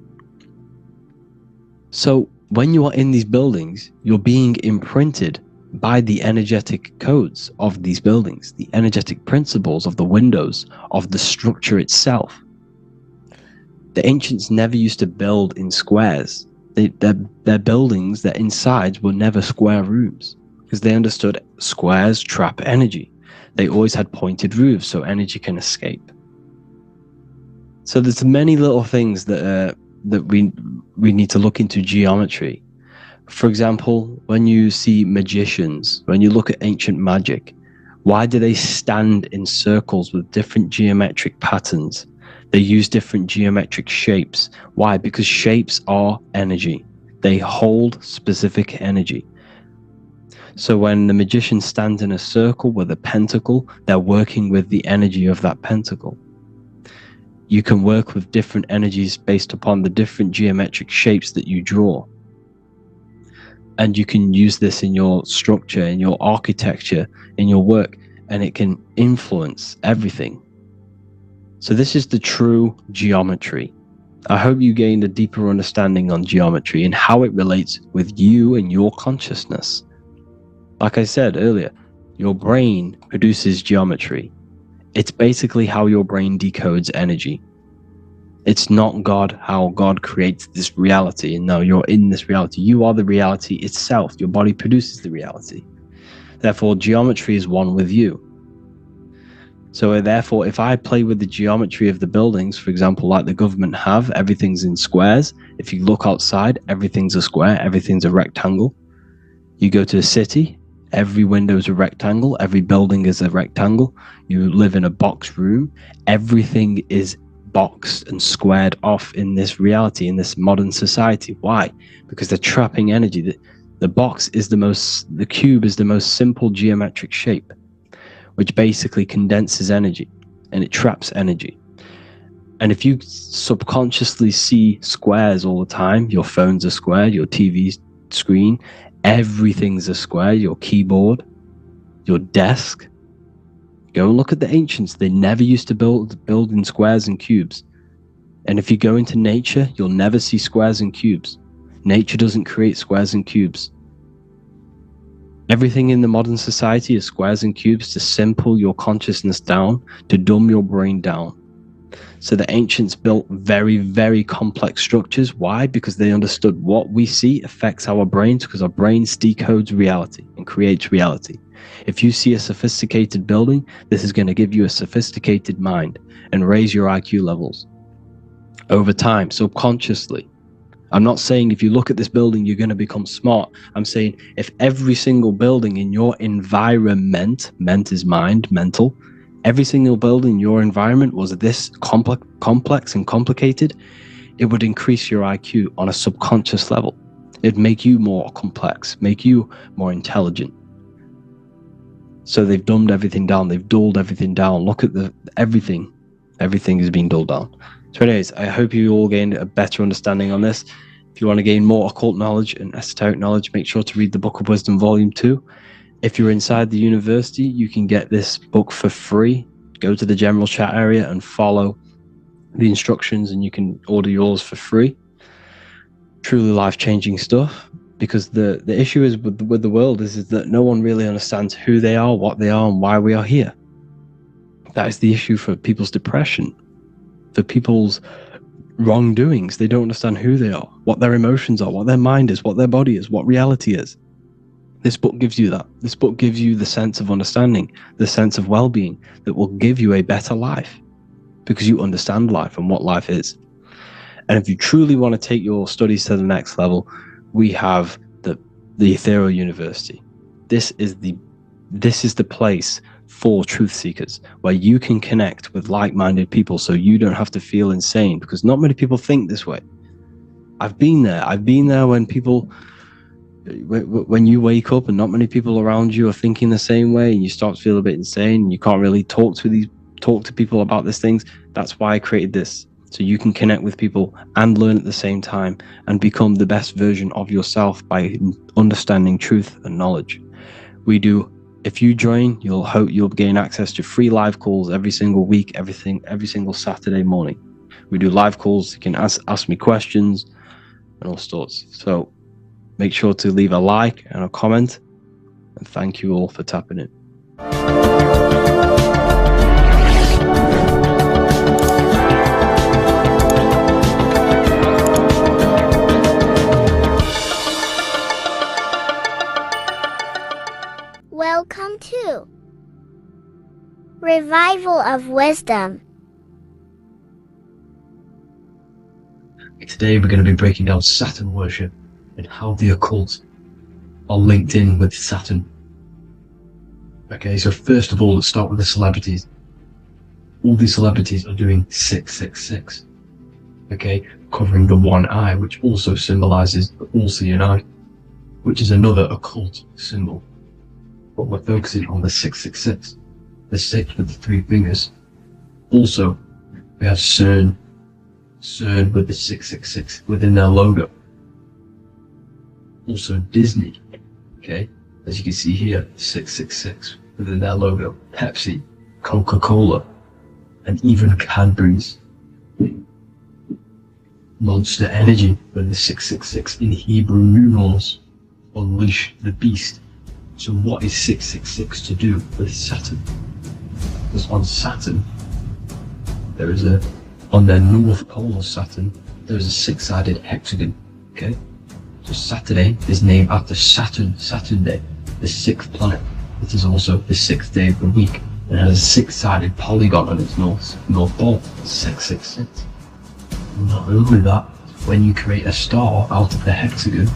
So when you are in these buildings, you're being imprinted by the energetic codes of these buildings, the energetic principles of the windows, of the structure itself. The ancients never used to build in squares. Their buildings, their insides were never square rooms, because they understood squares trap energy. They always had pointed roofs so energy can escape. So there's many little things that we need to look into geometry. For example, when you see magicians, when you look at ancient magic, why do they stand in circles with different geometric patterns? They use different geometric shapes. Why? Because shapes are energy. They hold specific energy. So when the magician stands in a circle with a pentacle, they're working with the energy of that pentacle. You can work with different energies based upon the different geometric shapes that you draw. And you can use this in your structure, in your architecture, in your work, and it can influence everything. So this is the true geometry. I hope you gained a deeper understanding on geometry and how it relates with you and your consciousness. Like I said earlier, your brain produces geometry. It's basically how your brain decodes energy. It's not God, how God creates this reality. And no, you're in this reality. You are the reality itself. Your body produces the reality. Therefore, geometry is one with you. So therefore, if I play with the geometry of the buildings, for example, like the government have, everything's in squares. If you look outside, everything's a square, everything's a rectangle. You go to a city, every window is a rectangle, every building is a rectangle. You live in a box room, everything is boxed and squared off in this reality, in this modern society. Why? Because they're trapping energy. The box is the cube is the most simple geometric shape, which basically condenses energy and it traps energy. And if you subconsciously see squares all the time, your phone's a square, your TV screen, everything's a square, your keyboard, your desk. Go and look at the ancients. They never used to build in squares and cubes. And if you go into nature, you'll never see squares and cubes. Nature doesn't create squares and cubes. Everything in the modern society is squares and cubes to simple your consciousness down, to dumb your brain down. So the ancients built very, very complex structures. Why? Because they understood what we see affects our brains, because our brains decodes reality and creates reality. If you see a sophisticated building, this is going to give you a sophisticated mind and raise your IQ levels over time, subconsciously. I'm not saying if you look at this building, you're going to become smart. I'm saying if every single building in your environment, ment is mind, mental, every single building in your environment was this complex and complicated, it would increase your IQ on a subconscious level. It'd make you more complex, make you more intelligent. So they've dumbed everything down. They've dulled everything down. Look at everything. Everything is being dulled down. So anyways, I hope you all gained a better understanding on this. If you want to gain more occult knowledge and esoteric knowledge, make sure to read the Book of Wisdom Volume 2. If you're inside the university, you can get this book for free. Go to the general chat area and follow the instructions and you can order yours for free. Truly life-changing stuff. Because the issue is with the world is that no one really understands who they are, what they are, and why we are here. That is the issue for people's depression, for people's wrongdoings. They don't understand who they are, what their emotions are, what their mind is, what their body is, what reality is. This book gives you that. This book gives you the sense of understanding, the sense of well-being that will give you a better life because you understand life and what life is. And if you truly want to take your studies to the next level, we have the Ethereal University. This is the place for truth seekers where you can connect with like-minded people so you don't have to feel insane, because not many people think this way. I've been there when people when you wake up and not many people around you are thinking the same way, and you start to feel a bit insane, and you can't really talk to people about these things. That's why I created this, so you can connect with people and learn at the same time and become the best version of yourself by understanding truth and knowledge. If you join, you'll gain access to free live calls every single week, every single Saturday morning. We do live calls. You can ask me questions and all sorts. So make sure to leave a like and a comment, and thank you all for tapping in. Welcome to Revival of Wisdom. Today we're going to be breaking down Saturn worship and how the occult are linked in with Saturn. Okay, so first of all, let's start with the celebrities. All these celebrities are doing 666. Okay, covering the one eye, which also symbolizes the all-seeing eye, which is another occult symbol. But we're focusing on the 666, the 6 with the 3 fingers. Also, we have CERN with the 666 within their logo. Also Disney, okay, as you can see here, 666 within their logo. Pepsi, Coca-Cola, and even Cadbury's. Monster Energy with the 666 in Hebrew numerals. Unleash the beast. So what is 666 to do with Saturn? Because on Saturn, on their north pole of Saturn, there is a 6-sided hexagon, okay? So Saturday is named after Saturn Day, the 6th planet. It is also the 6th day of the week, and has a 6-sided polygon on its north pole, 666. Not only that, when you create a star out of the hexagon,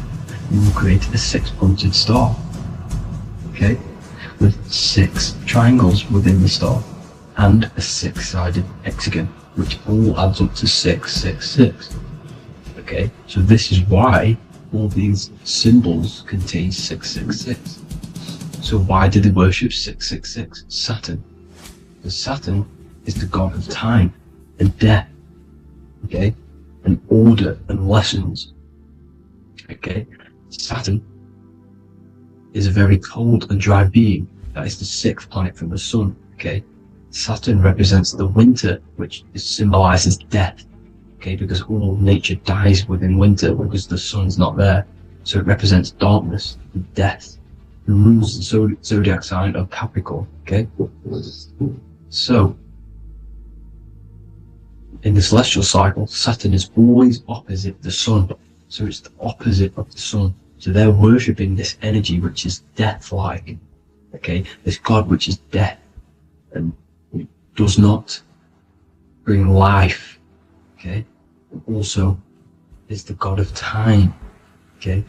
you will create a 6-pointed star, okay, with 6 triangles within the star, and a 6-sided hexagon, which all adds up to 666. Okay, so this is why all these symbols contain 666. So why do they worship 666? Saturn. Because Saturn is the god of time and death, okay, and order and lessons. Okay, Saturn is a very cold and dry being. That is the 6th planet from the sun. Okay, Saturn represents the winter, which symbolizes death. Okay, because all nature dies within winter because the sun's not there. So it represents darkness and death. It rules the zodiac sign of Capricorn. Okay, so in the celestial cycle, Saturn is always opposite the sun. So it's the opposite of the sun. So they're worshipping this energy which is death-like. Okay, this god which is death and does not bring life. Okay, and also is the god of time. Okay,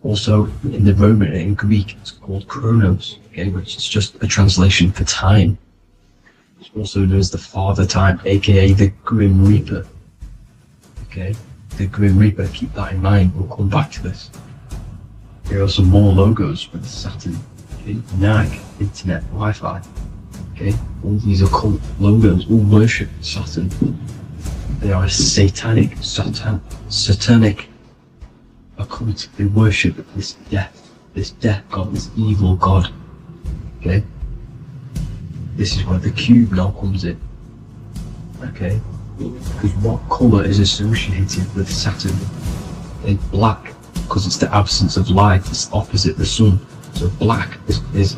also in the Roman and in Greek it's called Chronos. Okay, which is just a translation for time. It's also known as the Father Time, aka the Grim Reaper. Okay, the Grim Reaper. Keep that in mind. We'll come back to this. Here are some more logos with Saturn. Okay, NAG, Internet, Wi-Fi. Okay, all these occult logos all worship Saturn. They are a satanic occult. They worship this death god, this evil god. Okay, this is where the cube now comes in. Okay, because what colour is associated with Saturn? It's black, because it's the absence of light. It's opposite the sun. So black is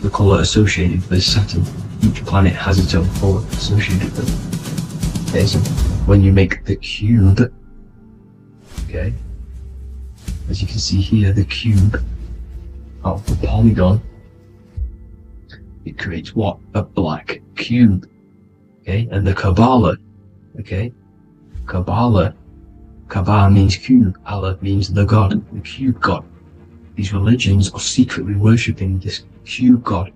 the colour associated with Saturn. Each planet has its own colour associated with it. Okay, so when you make the cube, okay, as you can see here, the cube out of the polygon, it creates what? A black cube. Okay, and the Kabbalah, okay, Kabbalah means cube, Allah means the god, the cube god. These religions are secretly worshipping this cube god,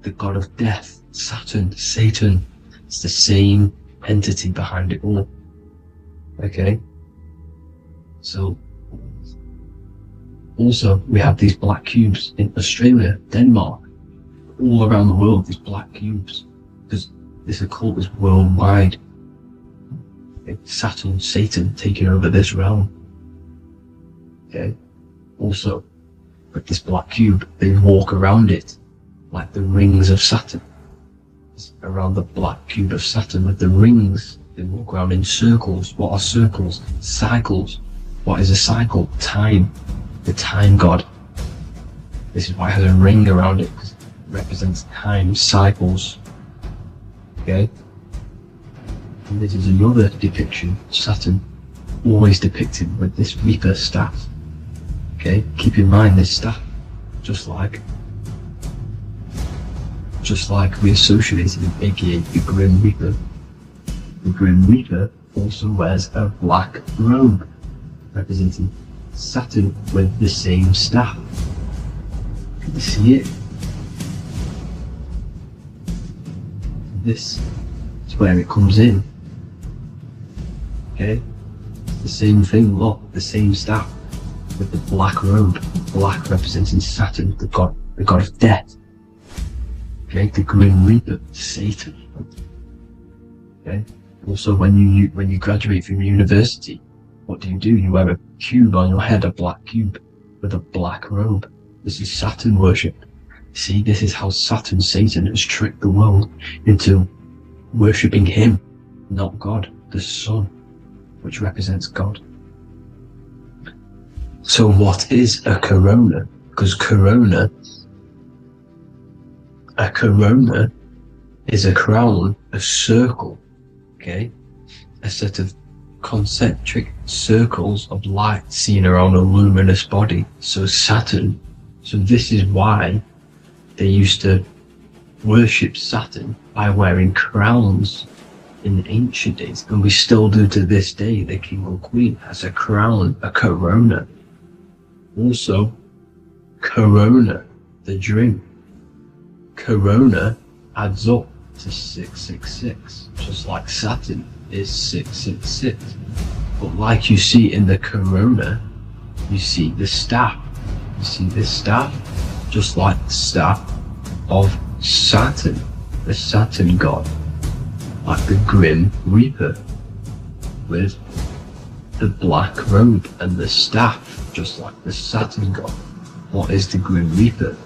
the god of death, Saturn, Satan. It's the same entity behind it all. Okay, so Also, we have these black cubes in Australia, Denmark, all around the world, these black cubes, because this occult is worldwide. It's Saturn, Satan taking over this realm. Okay. Also, with this black cube, they walk around it like the rings of Saturn. It's around the black cube of Saturn with the rings. They walk around in circles. What are circles? Cycles. What is a cycle? Time. The time god. This is why it has a ring around it, because it represents time cycles. Okay? And this is another depiction. Saturn, always depicted with this Reaper staff. Okay? Keep in mind this staff, just like we associated him, aka the Grim Reaper. The Grim Reaper also wears a black robe, representing Saturn with the same staff. Can you see it? This is where it comes in. Okay? The same thing, look, the same staff with the black robe, black representing Saturn, the god of death. Okay, the Grim Reaper, Satan. Okay. Also, when you graduate from university, what do? You wear a cube on your head, a black cube with a black robe. This is Saturn worship. See, this is how Saturn, Satan, has tricked the world into worshipping him, not God, the sun, which represents God. So what is a corona? Because a corona is a crown, a circle, okay? A set of concentric circles of light seen around a luminous body. So Saturn, so this is why they used to worship Saturn by wearing crowns in ancient days, and we still do to this day. The king or queen has a crown, a corona. Also, corona, the dream. Corona adds up to 666, just like Saturn is 666. But like you see in the corona, you see the staff. You see this staff, just like the staff of Saturn, the Saturn god, like the Grim Reaper, with the black robe and the staff, just like the Saturn god. What is the Grim Reaper?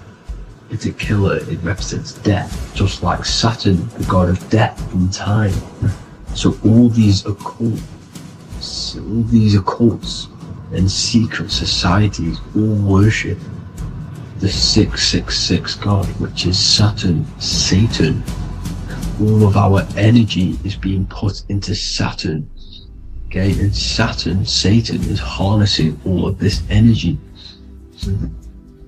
It's a killer. It represents death, just like Saturn, the god of death and time. So all these occults and secret societies all worship the 666 god, which is Saturn, Satan. All of our energy is being put into Saturn. Okay, and Saturn, Satan, is harnessing all of this energy. So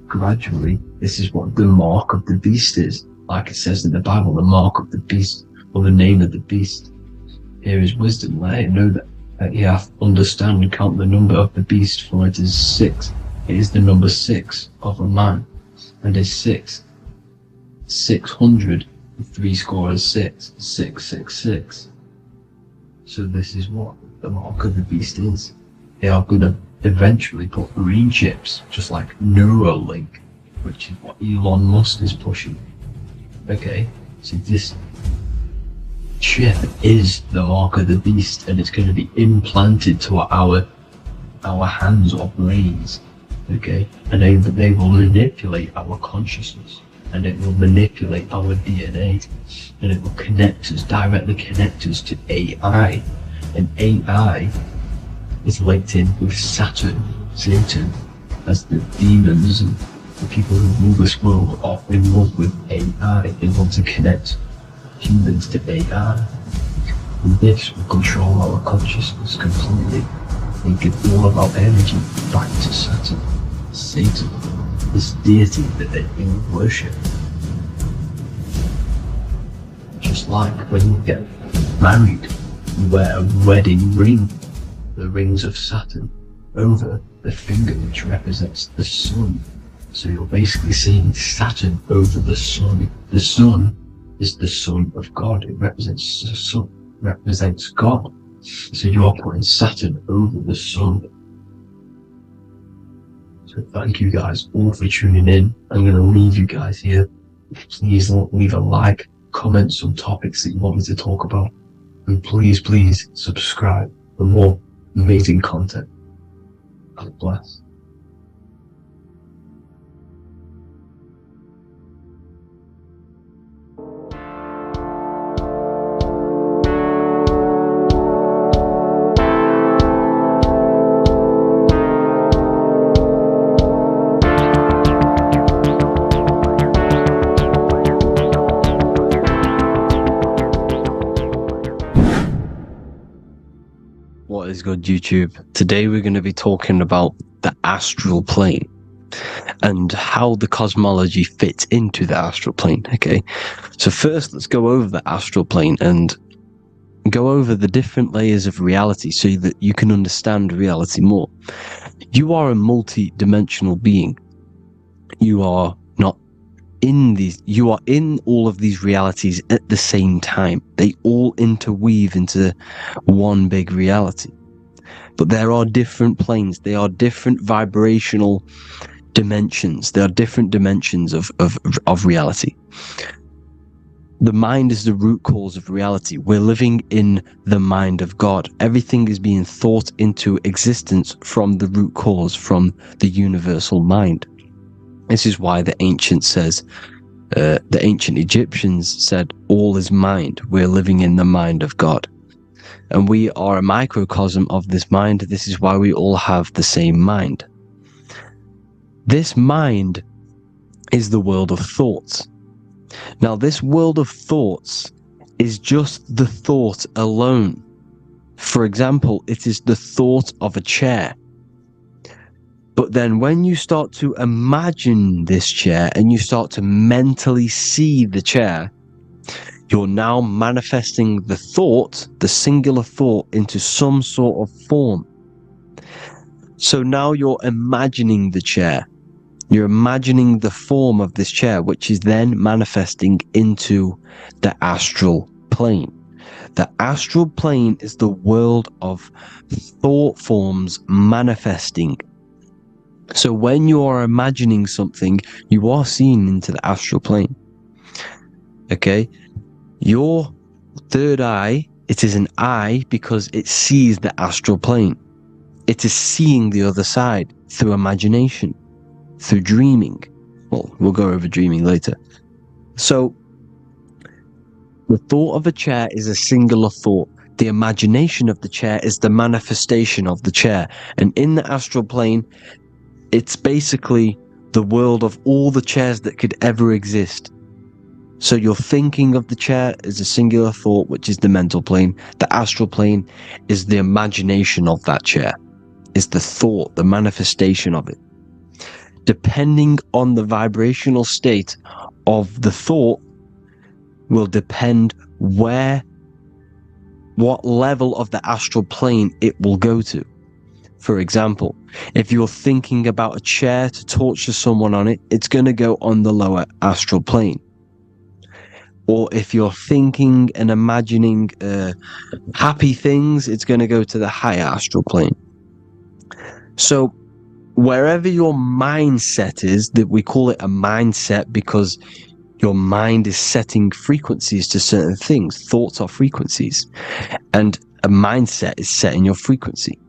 gradually, this is what the mark of the beast is. Like it says in the Bible, the mark of the beast, or the name of the beast. Here is wisdom, let him know that you have to understand and count the number of the beast, for it is 6. It is the number 6 of a man, and is 600, 666, 666. So this is what the mark of the beast is. They are going to eventually put green chips, just like Neuralink, which is what Elon Musk is pushing. Okay, so this chip is the mark of the beast, and it's going to be implanted to our hands or brains. Okay, and they will manipulate our consciousness, and it will manipulate our DNA, and it will directly connect us to AI, and AI is linked in with Saturn, Satan, as the demons and the people who rule this world are in love with AI. They want to connect humans to AI, and this will control our consciousness completely and give all of our energy back to Saturn, Satan, this deity that they worship. Just like when you get married, you wear a wedding ring, the rings of Saturn, over the finger, which represents the sun. So you're basically seeing Saturn over the sun. The sun is the son of God. It represents the sun, represents God. So you are putting Saturn over the sun. So thank you guys all for tuning in. I'm going to leave you guys here. Please leave a like, comment some topics that you want me to talk about, and please subscribe for more amazing content. God bless. What is good, YouTube? Today we're going to be talking about the astral plane and how the cosmology fits into the astral plane. Okay, so first let's go over the astral plane and go over the different layers of reality so that you can understand reality more. You are a multi-dimensional being. You are not in these, you are in all of these realities at the same time. They all interweave into one big reality. But there are different planes. They are different vibrational dimensions. There are different dimensions of reality. The mind is the root cause of reality. We're living in the mind of God. Everything is being thought into existence from the root cause, from the universal mind. This is why the ancient Egyptians said, all is mind. We're living in the mind of God. And we are a microcosm of this mind. This is why we all have the same mind. This mind is the world of thoughts. Now, this world of thoughts is just the thought alone. For example, it is the thought of a chair. But then when you start to imagine this chair and you start to mentally see the chair, you're now manifesting the thought, the singular thought, into some sort of form. So now you're imagining the chair. You're imagining the form of this chair, which is then manifesting into the astral plane. The astral plane is the world of thought forms manifesting. So when you are imagining something, you are seeing into the astral plane. Okay? Your third eye, it is an eye because it sees the astral plane. It is seeing the other side through imagination, through dreaming. Well, we'll go over dreaming later. So, the thought of a chair is a singular thought. The imagination of the chair is the manifestation of the chair. And in the astral plane, it's basically the world of all the chairs that could ever exist. So you're thinking of the chair as a singular thought, which is the mental plane. The astral plane is the imagination of that chair. It's the thought, the manifestation of it. Depending on the vibrational state of the thought will depend what level of the astral plane it will go to. For example, if you're thinking about a chair to torture someone on it, it's going to go on the lower astral plane. Or if you're thinking and imagining happy things, it's going to go to the higher astral plane. So wherever your mindset is, that we call it a mindset because your mind is setting frequencies to certain things. Thoughts are frequencies. And a mindset is setting your frequency,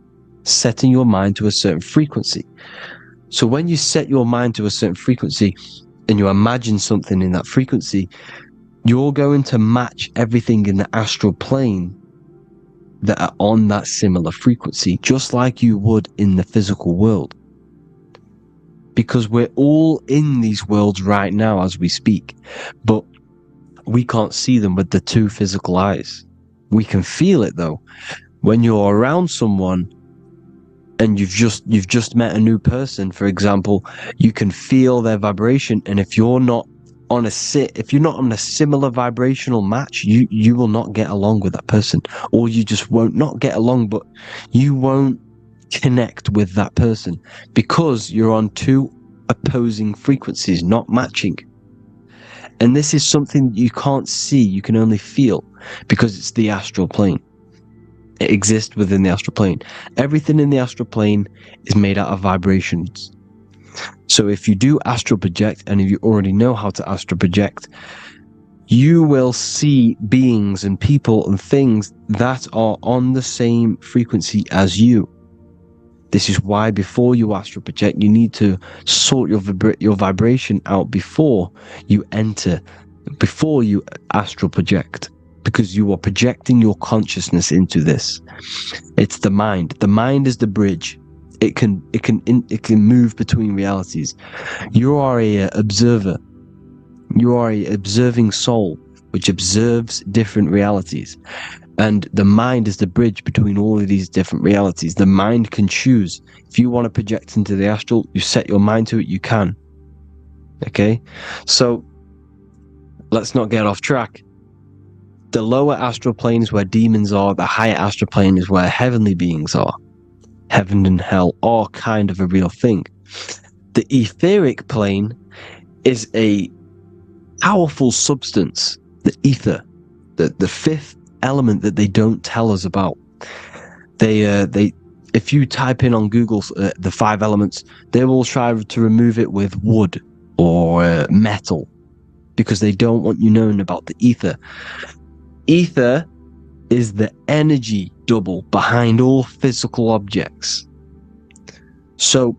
setting your mind to a certain frequency. So when you set your mind to a certain frequency and you imagine something in that frequency, you're going to match everything in the astral plane that are on that similar frequency, just like you would in the physical world. Because we're all in these worlds right now as we speak, but we can't see them with the two physical eyes. We can feel it though. When you're around someone and you've just met a new person, for example, you can feel their vibration, and if you're not on a similar vibrational match, you will not get along with that person, or you just won't not get along, but you won't connect with that person because you're on two opposing frequencies, not matching. And this is something you can't see, you can only feel, because it's the astral plane. It exists within the astral plane. Everything in the astral plane is made out of vibrations. So if you do astral project, and if you already know how to astral project, you will see beings and people and things that are on the same frequency as you. This is why before you astral project, you need to sort your vibration out before you astral project, because you are projecting your consciousness into this. It's the mind. The mind is the bridge. It can move between realities. You are a observer. You are a observing soul which observes different realities. And the mind is the bridge between all of these different realities. The mind can choose. If you want to project into the astral, you set your mind to it, you can. Okay? So, let's not get off track. The lower astral plane is where demons are. The higher astral plane is where heavenly beings are. Heaven and hell are kind of a real thing. The etheric plane is a powerful substance. The ether. The fifth element that they don't tell us about. If you type in on Google the 5 elements, they will try to remove it with wood or metal, because they don't want you knowing about the ether. Ether is the energy double behind all physical objects. So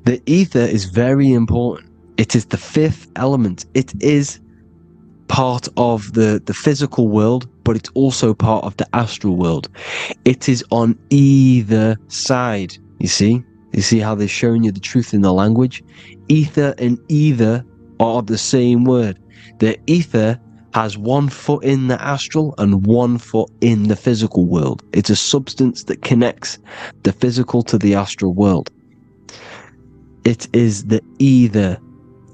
the ether is very important. It is the 5th element. It is part of the physical world, but it's also part of the astral world. It is on either side. You see how they're showing you the truth in the language? Ether and either are the same word. The ether has 1 foot in the astral and 1 foot in the physical world. It's a substance that connects the physical to the astral world. It is the either.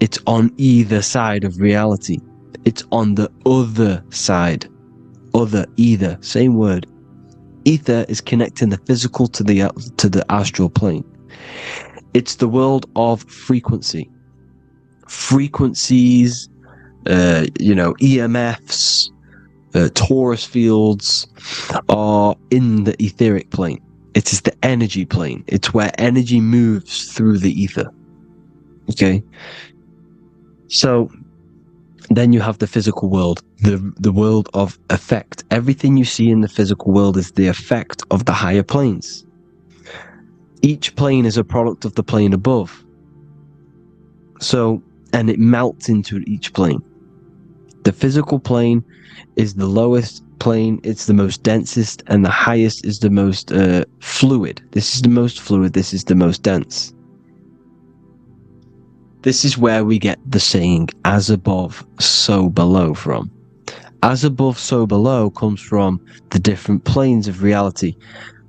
It's on either side of reality. It's on the other side. Other, either, same word. Ether is connecting the physical to the astral plane. It's the world of frequency. Frequencies, EMFs, torus fields are in the etheric plane. It is the energy plane. It's where energy moves through the ether. Okay? So then you have the physical world, the world of effect. Everything you see in the physical world is the effect of the higher planes. Each plane is a product of the plane above. So, and it melts into each plane. The physical plane is the lowest plane, it's the most densest, and the highest is the most fluid. This is the most fluid, this is the most dense. This is where we get the saying, as above, so below from. As above, so below comes from the different planes of reality.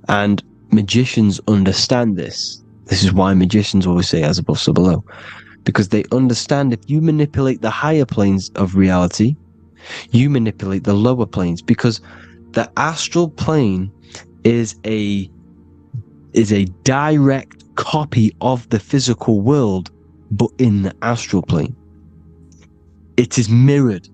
And magicians understand this. This is why magicians always say as above, so below. Because they understand if you manipulate the higher planes of reality, you manipulate the lower planes. Because the astral plane is a direct copy of the physical world, but in the astral plane. It is mirrored.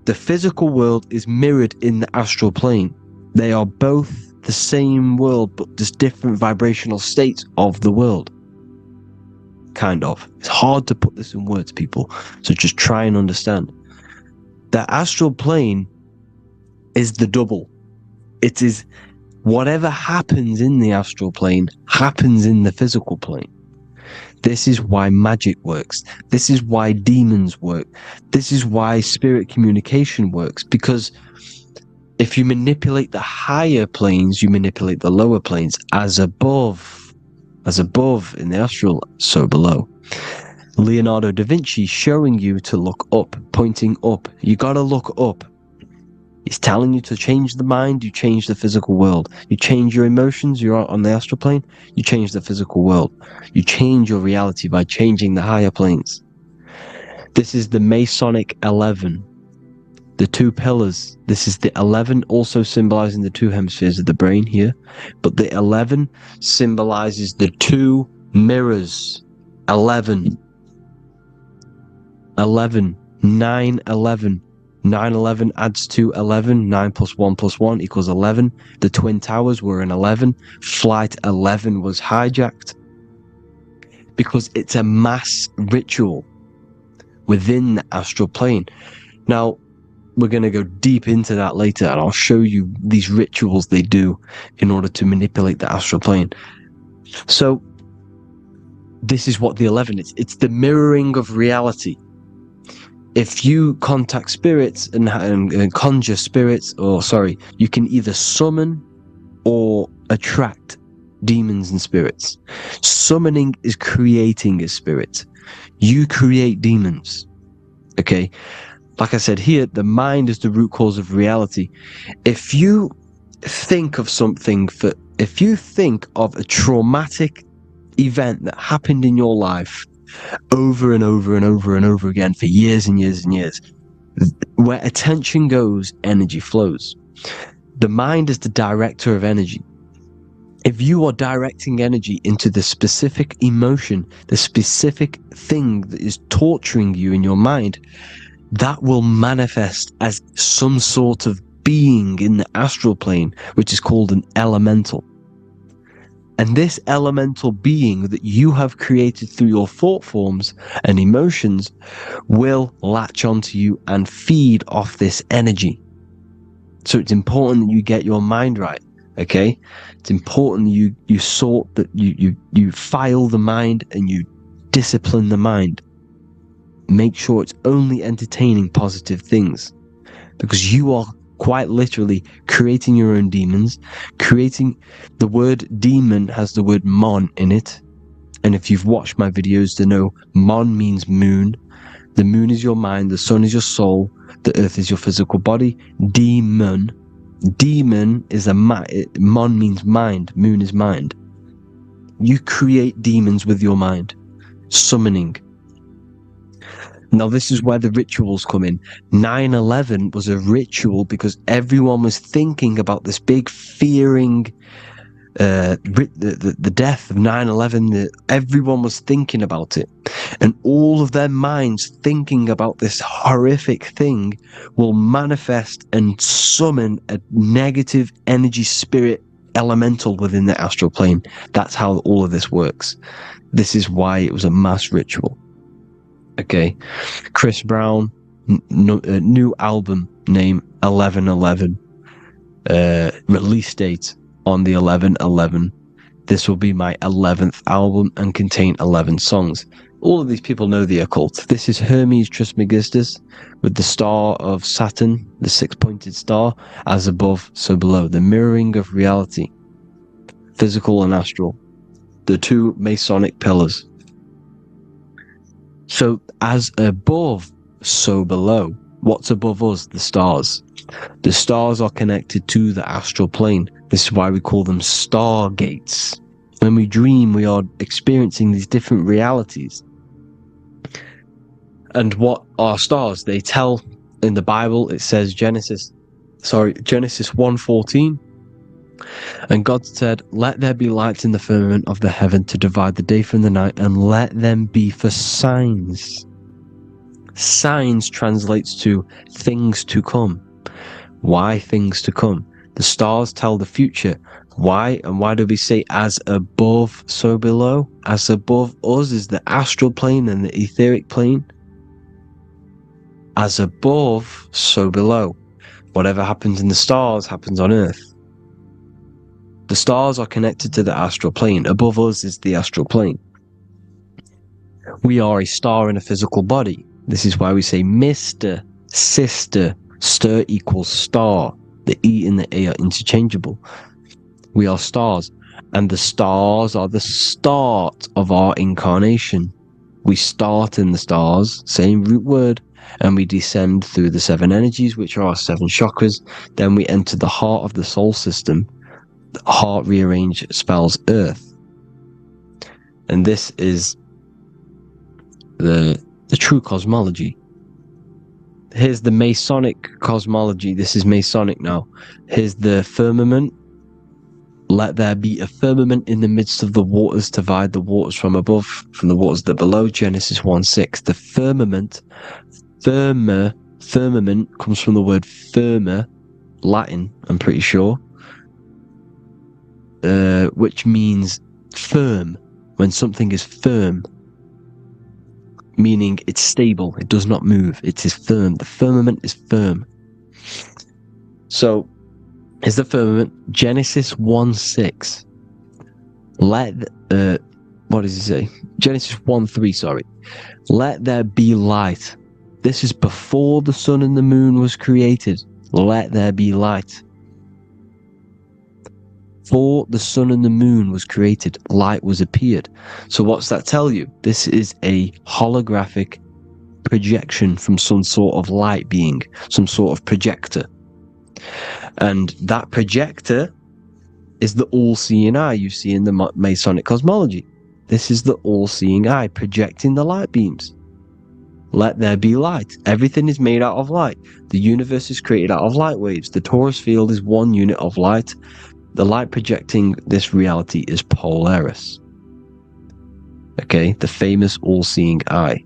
The physical world is mirrored in the astral plane. They are both the same world, but just different vibrational states of the world. Kind of. It's hard to put this in words, people, so just try and understand. The astral plane is the double. It is whatever happens in the astral plane happens in the physical plane. This is why magic works. This is why demons work. This is why spirit communication works. Because if you manipulate the higher planes, you manipulate the lower planes. As above in the astral, so below. Leonardo da Vinci showing you to look up, pointing up. You gotta look up. He's telling you to change the mind, you change the physical world. You change your emotions, you're on the astral plane, you change the physical world. You change your reality by changing the higher planes. This is the Masonic 11. The 2 pillars. This is the 11 also symbolizing the 2 hemispheres of the brain here. But the 11 symbolizes the 2 mirrors. 11. 11. 9, 11. 9, 11 adds to 11. 9 plus 1 plus 1 equals 11. The Twin Towers were an 11. Flight 11 was hijacked. because it's a mass ritual within the astral plane. Now, we're going to go deep into that later, and I'll show you these rituals they do in order to manipulate the astral plane. So this is what the 11 is. It's the mirroring of reality. If you contact spirits and conjure spirits, you can either summon or attract demons and spirits. Summoning is creating a spirit. You create demons. Okay? Like I said here, the mind is the root cause of reality. If you think of if you think of a traumatic event that happened in your life over and over and over and over again for years and years and years, where attention goes, energy flows. The mind is the director of energy. If you are directing energy into the specific emotion, the specific thing that is torturing you in your mind, that will manifest as some sort of being in the astral plane, which is called an elemental. And this elemental being that you have created through your thought forms and emotions will latch onto you and feed off this energy. So it's important that you get your mind right, okay? It's important you sort that you file the mind and you discipline the mind. Make sure it's only entertaining positive things, because you are quite literally creating your own demons. The word demon has the word mon in it, and if you've watched my videos to know, mon means moon. The moon is your mind, the sun is your soul, the earth is your physical body. Demon is mon means mind, moon is mind. You create demons with your mind. Summoning. Now, this is where the rituals come in. 9/11 was a ritual because everyone was thinking about this big fearing, the death of 9/11. Everyone was thinking about it. And all of their minds thinking about this horrific thing will manifest and summon a negative energy spirit elemental within the astral plane. That's how all of this works. This is why it was a mass ritual. Okay, Chris Brown, new album name 11/11, release date on the 11/11. This will be my 11th album and contain 11 songs. All of these people know the occult. This is Hermes Trismegistus with the star of Saturn, the six-pointed star, as above, so below. The mirroring of reality, physical and astral, the two Masonic pillars. So, as above, so below. What's above us? The stars. The stars are connected to the astral plane. This is why we call them stargates. When we dream, we are experiencing these different realities. And what are stars? They tell in the Bible, it says Genesis 1:14. And God said, "Let there be lights in the firmament of the heaven to divide the day from the night, and let them be for signs." Signs translates to things to come. Why things to come? The stars tell the future. Why? And why do we say as above, so below? As above us is the astral plane and the etheric plane. As above, so below. Whatever happens in the stars happens on earth. The stars are connected to the astral plane. Above us is the astral plane. We are a star in a physical body. This is why we say Mr., Sister, stir equals star. The E and the A are interchangeable. We are stars, and the stars are the start of our incarnation. We start in the stars, same root word, and we descend through the 7 energies, which are our 7 chakras. Then we enter the heart of the soul system. The heart rearranged spells earth. And this is the true cosmology. Here's the Masonic cosmology. This is Masonic now. Here's the firmament. Let there be a firmament in the midst of the waters to divide the waters from above, from the waters that below. Genesis 1:6. The firmament, firmament comes from the word firma, Latin, I'm pretty sure, which means firm, when something is firm, meaning it's stable, it does not move, it is firm. The firmament is firm. So, is the firmament Genesis 1:6? What does he say? Genesis 1:3, sorry. Let there be light. This is before the sun and the moon was created. Let there be light. Before the sun and the moon was created, light was appeared. So what's that tell you? This is a holographic projection from some sort of light being, some sort of projector. And that projector is the all-seeing eye you see in the Masonic cosmology. This is the all-seeing eye projecting the light beams. Let there be light. Everything is made out of light. The universe is created out of light waves. The torus field is one unit of light. The light projecting this reality is Polaris. Okay, the famous all-seeing eye.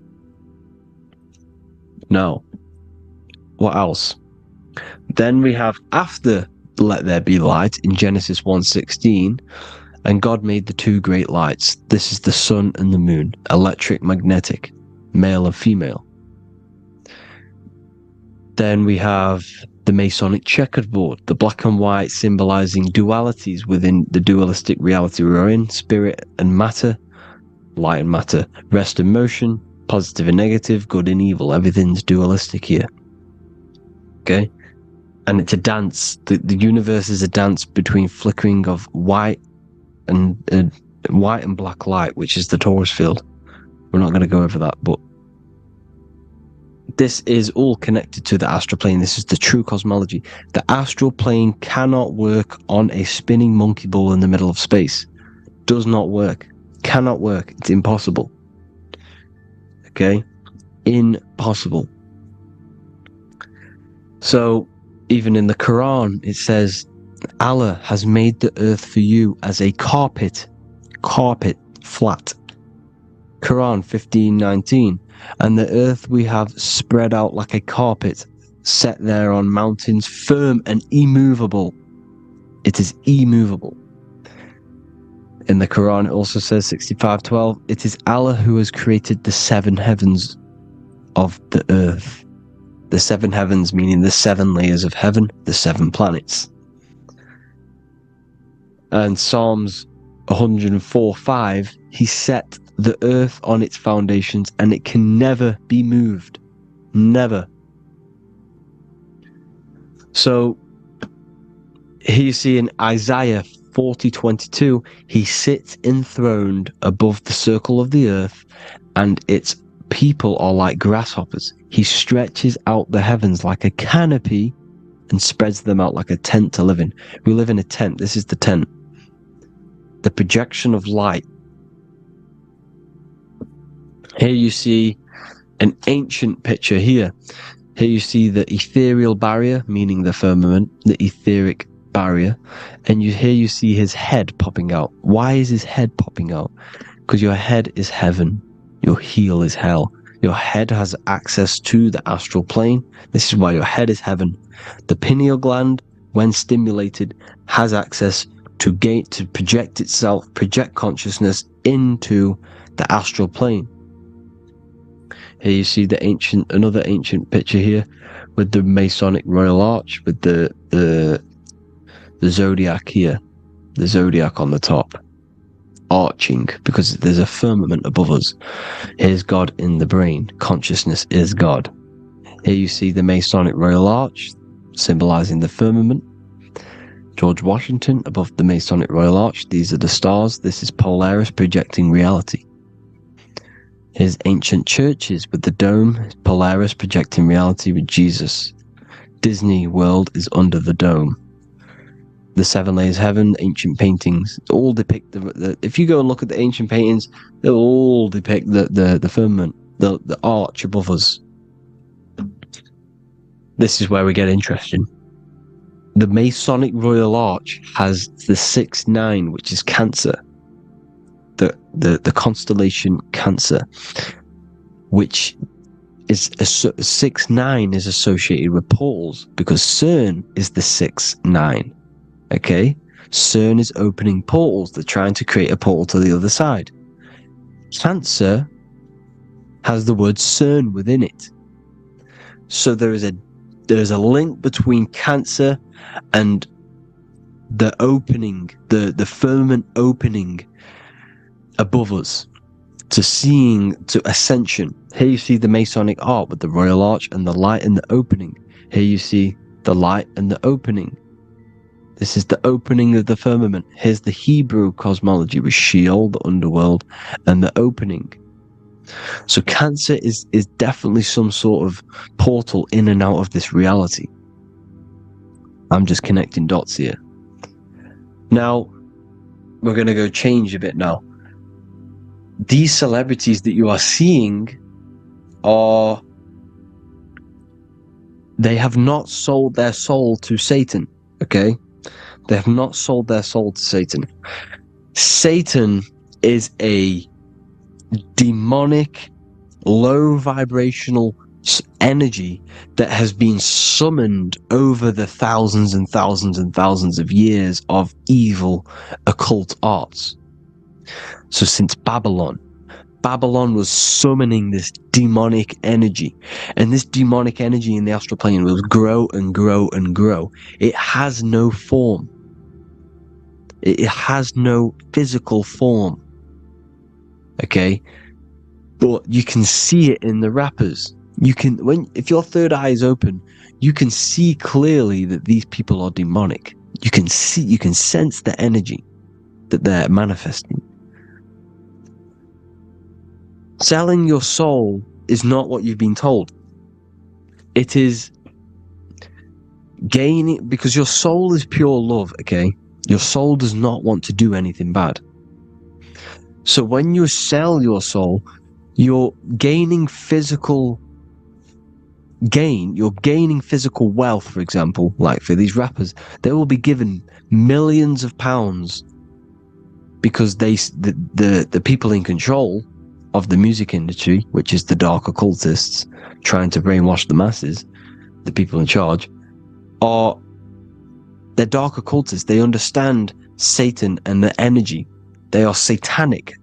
Now, what else? Then we have after let there be light in Genesis 1:16, and God made the two great lights. This is the sun and the moon, electric, magnetic, male and female. Then we have the Masonic checkerboard, the black and white symbolizing dualities within the dualistic reality we're in, spirit and matter, light and matter, rest and motion, positive and negative, good and evil. Everything's dualistic here. Okay? And it's a dance. The universe is a dance between flickering of white and black light, which is the torus field. We're not going to go over that, but this is all connected to the astral plane. This is the true cosmology. The astral plane cannot work on a spinning monkey ball in the middle of space. Does not work. Cannot work. It's impossible. Okay? Impossible. So, even in the Quran, it says, Allah has made the earth for you as a carpet, flat. Quran 15:19, and the earth we have spread out like a carpet, set there on mountains, firm and immovable. It is immovable. In the Quran, it also says 65:12, it is Allah who has created the seven heavens of the earth. The seven heavens meaning the seven layers of heaven, the seven planets. And Psalms 104:5, he set the earth on its foundations and it can never be moved. Never. So here you see in Isaiah 40:22, he sits enthroned above the circle of the earth and its people are like grasshoppers. He stretches out the heavens like a canopy and spreads them out like a tent to live in. We live in a tent. This is the tent. The projection of light. Here you see an ancient picture here. Here you see the ethereal barrier, meaning the firmament, the etheric barrier. And here you see his head popping out. Why is his head popping out? Because your head is heaven. Your heel is hell. Your head has access to the astral plane. This is why your head is heaven. The pineal gland, when stimulated, has access to project itself, project consciousness into the astral plane. Here you see another ancient picture here with the Masonic Royal Arch, with the zodiac here, the zodiac on the top, arching, because there's a firmament above us. Here's God in the brain. Consciousness is God. Here you see the Masonic Royal Arch, symbolizing the firmament. George Washington above the Masonic Royal Arch. These are the stars. This is Polaris projecting reality. Here's ancient churches with the dome. Polaris projecting reality with Jesus. Disney World is under the dome. The seven layers of heaven, ancient paintings, all depict if you go and look at the ancient paintings, they'll all depict the firmament, the arch above us. This is where we get interesting. The Masonic Royal Arch has the 6-9, which is Cancer. The constellation Cancer, which is 6-9 is associated with portals, because CERN is the 6-9. Okay, CERN is opening portals. They're trying to create a portal to the other side. Cancer has the word CERN within it. So there is a link between Cancer and the opening, the firmament opening above us to ascension. Here you see the Masonic art with the Royal Arch and the light and the opening. Here you see the light and the opening. This is the opening of the firmament. Here's the Hebrew cosmology with Sheol, the underworld, and the opening. So Cancer is definitely some sort of portal in and out of this reality. I'm just connecting dots here. Now, we're going to go change a bit now. These celebrities that you are seeing they have not sold their soul to Satan, okay? They have not sold their soul to Satan. Satan is a demonic, low vibrational energy that has been summoned over the thousands and thousands and thousands of years of evil occult arts. So since Babylon was summoning this demonic energy, and this demonic energy in the astral plane will grow and grow and grow. It has no form. It has no physical form. Okay? But you can see it in the rappers. If your third eye is open, you can see clearly that these people are demonic. You can sense the energy that they're manifesting. Selling your soul is not what you've been told. It is gaining, because your soul is pure love, okay? Your soul does not want to do anything bad. So when you sell your soul, you're gaining physical gain. You're gaining physical wealth, for example. Like for these rappers, they will be given millions of pounds because the people in control of the music industry, which is the dark occultists trying to brainwash the masses, the people in charge, they're dark occultists. They understand Satan and the energy. They are satanic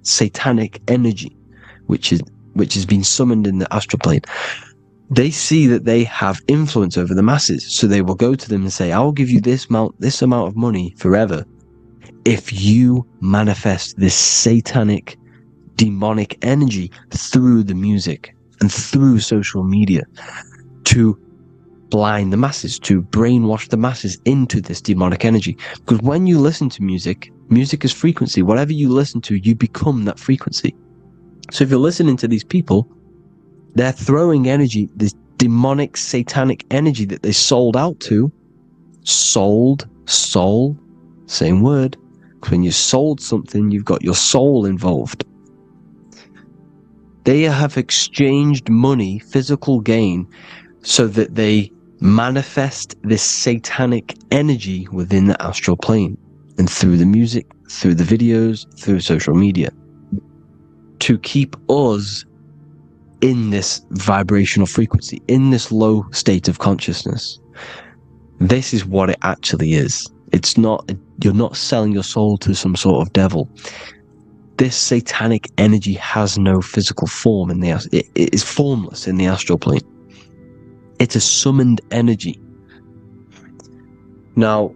energy, which has been summoned in the astral plane. They see that they have influence over the masses, so they will go to them and say, "I will give you this amount of money forever if you manifest this satanic, demonic energy through the music and through social media to blind the masses, to brainwash the masses into this demonic energy." Because when you listen to music is frequency. Whatever you listen to, you become that frequency. So if you're listening to these people, they're throwing energy, this demonic, satanic energy that they sold out to. Soul, same word. When you sold something, you've got your soul involved. They have exchanged money, physical gain, so that they manifest this satanic energy within the astral plane and through the music, through the videos, through social media, to keep us in this vibrational frequency, in this low state of consciousness. This is what it actually is. It's not, you're not selling your soul to some sort of devil. This satanic energy has no physical form it is formless in the astral plane. It's a summoned energy. Now,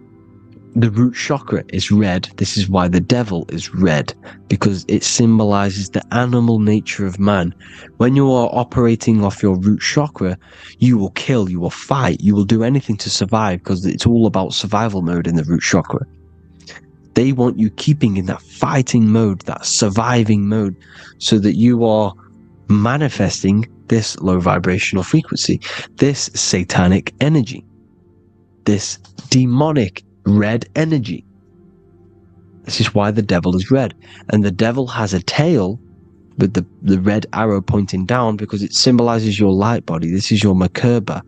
the root chakra is red. This is why the devil is red, because it symbolizes the animal nature of man. When you are operating off your root chakra, you will kill, you will fight, you will do anything to survive, because it's all about survival mode in the root chakra. They want you keeping in that fighting mode, that surviving mode, so that you are manifesting this low vibrational frequency, this satanic energy, this demonic red energy. This is why the devil is red. And the devil has a tail with the red arrow pointing down, because it symbolizes your light body. This is your Merkaba.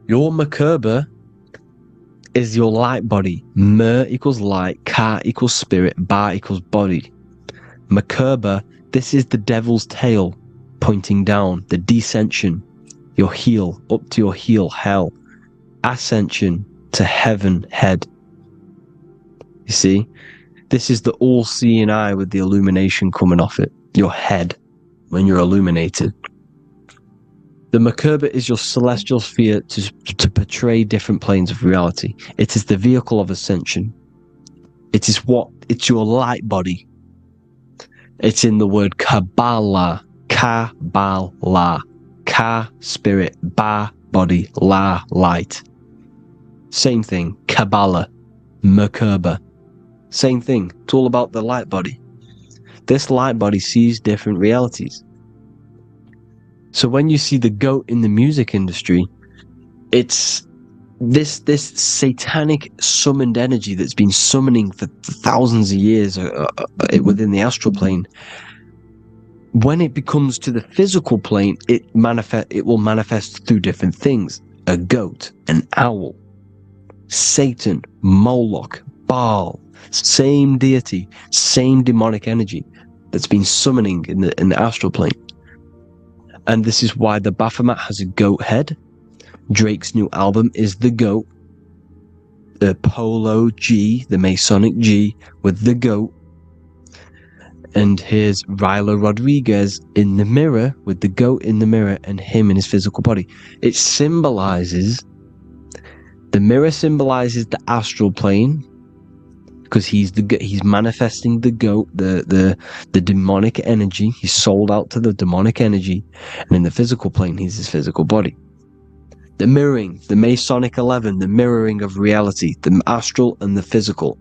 Your Merkaba is your light body. Mer equals light, Ka equals spirit, Ba equals body. Merkaba, this is the devil's tail pointing down, the descension, your heel, up to your heel, hell. Ascension to heaven, head. You see, This is the all-seeing eye with the illumination coming off it. Your head, when you're illuminated. The Merkaba is your celestial sphere to portray different planes of reality. It is the vehicle of ascension. It's your light body. It's in the word Kabbalah. Kabbalah. Ka, spirit. Ba, body. La, light. Same thing. Kabbalah. Merkaba. Same thing. It's all about the light body. This light body sees different realities. So when you see the goat in the music industry, it's this satanic summoned energy that's been summoning for thousands of years within the astral plane. When it becomes to the physical plane, it will manifest through different things. A goat, an owl, Satan, Moloch, Baal, same deity, same demonic energy that's been summoning in the astral plane. And this is why the Baphomet has a goat head. Drake's new album is the goat. The Polo G, the Masonic G, with the goat. And here's Rylo Rodriguez in the mirror, with the goat in the mirror and him in his physical body. It symbolizes, the mirror symbolizes the astral plane, because he's manifesting the goat, the demonic energy. He's sold out to the demonic energy, and in the physical plane, he's his physical body. The mirroring, the Masonic 11, the mirroring of reality, the astral and the physical.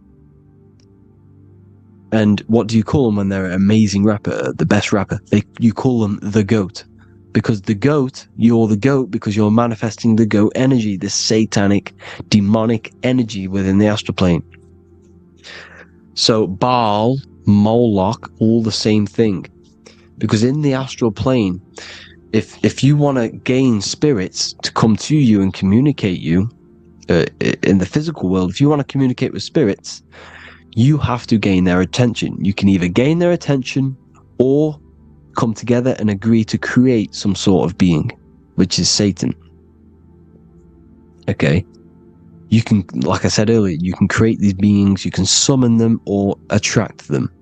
And what do you call them when they're an amazing rapper, the best rapper? You call them the goat, because the goat, you're the goat because you're manifesting the goat energy, this satanic, demonic energy within the astral plane. So Baal, Moloch, all the same thing. Because in the astral plane, if you want to gain spirits to come to you and communicate you, in the physical world, if you want to communicate with spirits, you have to gain their attention. You can either gain their attention or come together and agree to create some sort of being, which is Satan. Okay. You can, like I said earlier, you can create these beings, you can summon them or attract them.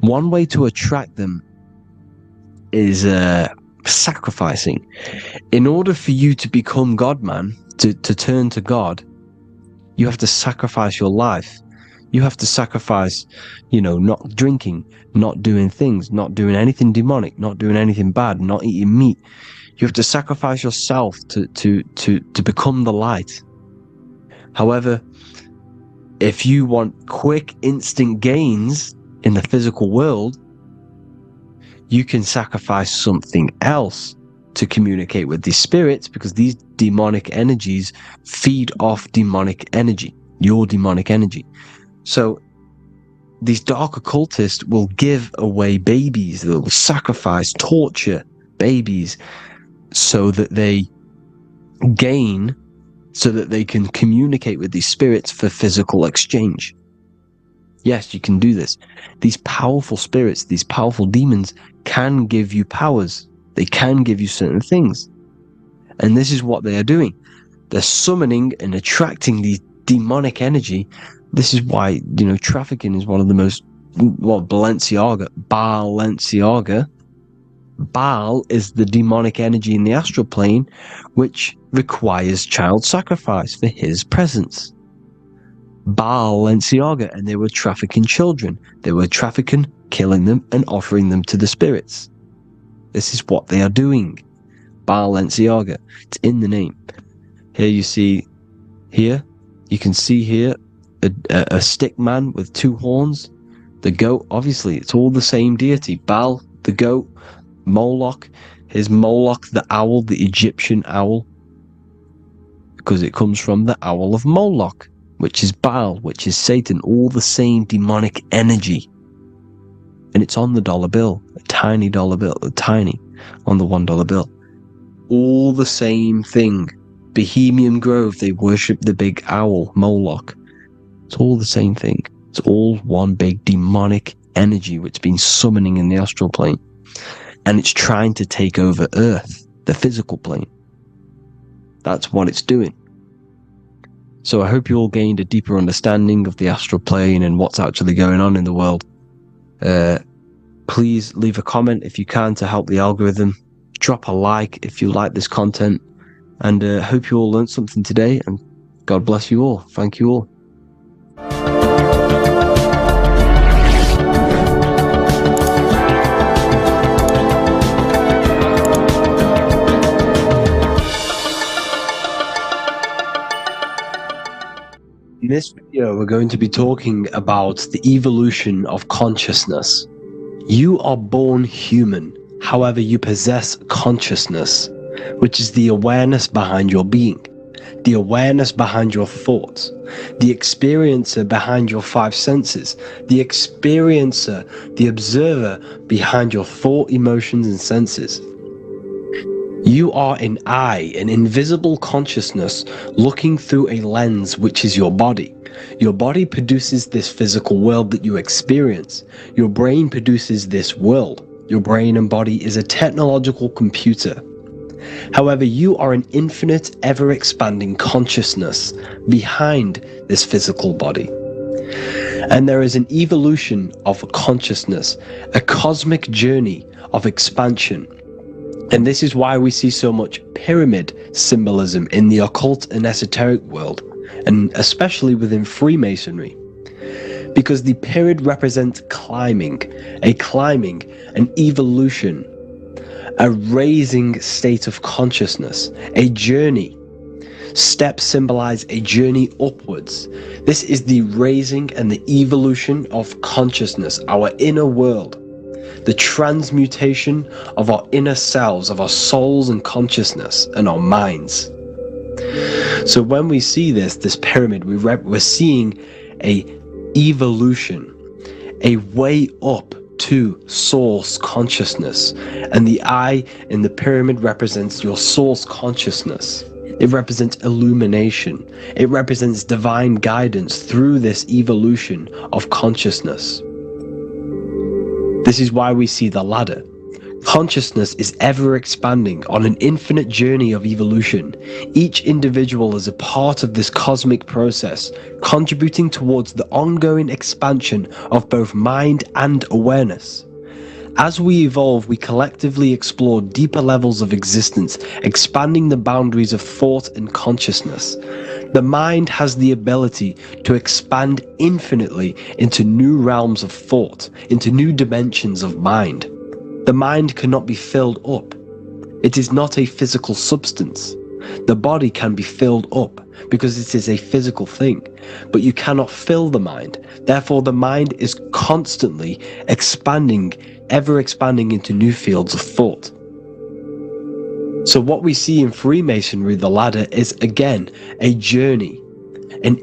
One way to attract them is sacrificing. In order for you to become God, man, to turn to God, you have to sacrifice your life. You have to sacrifice, not drinking, not doing things, not doing anything demonic, not doing anything bad, not eating meat. You have to sacrifice yourself to become the light. However, if you want quick, instant gains in the physical world, you can sacrifice something else to communicate with these spirits, because these demonic energies feed off demonic energy, your demonic energy. So these dark occultists will give away babies, they'll sacrifice, torture babies so that they gain, so that they can communicate with these spirits for physical exchange. Yes, you can do this. These powerful spirits, these powerful demons can give you powers. They can give you certain things. And this is what they are doing. They're summoning and attracting these demonic energy. This is why, trafficking is one of the most, Balenciaga. Baal is the demonic energy in the astral plane, which requires child sacrifice for his presence. Balenciaga, and they were trafficking children. They were trafficking, killing them, and offering them to the spirits. This is what they are doing. Balenciaga. It's in the name. Here you see, you can see here a stick man with two horns. The goat, obviously, it's all the same deity. Baal, the goat. Moloch, is Moloch the owl, the Egyptian owl, because it comes from the owl of Moloch, which is Baal, which is Satan, all the same demonic energy. And it's on the dollar bill, a tiny dollar bill, tiny, on the $1 bill. All the same thing. Bohemian Grove, they worship the big owl, Moloch. It's all the same thing. It's all one big demonic energy which has been summoning in the astral plane. And it's trying to take over Earth, the physical plane. That's what it's doing. So I hope you all gained a deeper understanding of the astral plane and what's actually going on in the world. Please leave a comment if you can to help the algorithm. Drop a like if you like this content. And hope you all learned something today. And God bless you all. Thank you all. In this video, we're going to be talking about the evolution of consciousness. You are born human, however you possess consciousness, which is the awareness behind your being, the awareness behind your thoughts, the experiencer behind your five senses, the experiencer, the observer behind your thought, emotions, and senses. You are an eye, an invisible consciousness looking through a lens, which is your body. Your body produces this physical world that you experience. Your brain produces this world. Your brain and body is a technological computer. However, you are an infinite, ever-expanding consciousness behind this physical body. And there is an evolution of consciousness, a cosmic journey of expansion. And this is why we see so much pyramid symbolism in the occult and esoteric world, and especially within Freemasonry. Because the pyramid represents climbing, an evolution, a raising state of consciousness, a journey. Steps symbolize a journey upwards. This is the raising and the evolution of consciousness, our inner world. The transmutation of our inner selves, of our souls and consciousness and our minds. So when we see this pyramid, we're seeing a evolution, a way up to source consciousness. And the eye in the pyramid represents your source consciousness. It represents illumination. It represents divine guidance through this evolution of consciousness. This is why we see the ladder. Consciousness is ever expanding on an infinite journey of evolution. Each individual is a part of this cosmic process, contributing towards the ongoing expansion of both mind and awareness. As we evolve, we collectively explore deeper levels of existence, expanding the boundaries of thought and consciousness. The mind has the ability to expand infinitely into new realms of thought, into new dimensions of mind. The mind cannot be filled up. It is not a physical substance. The body can be filled up because it is a physical thing, but you cannot fill the mind. Therefore, the mind is constantly expanding, ever expanding into new fields of thought. So what we see in Freemasonry, the ladder, is again a journey, an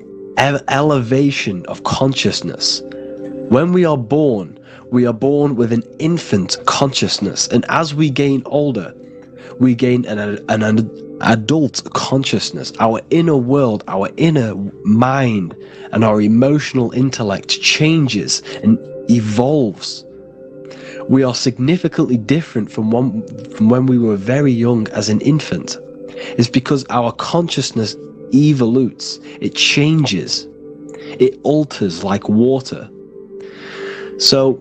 elevation of consciousness. When we are born with an infant consciousness, and as we gain older, we gain an adult consciousness. Our inner world, our inner mind, and our emotional intellect changes and evolves. We are significantly different from when we were very young as an infant. It's because our consciousness evolutes, it changes, it alters like water. So,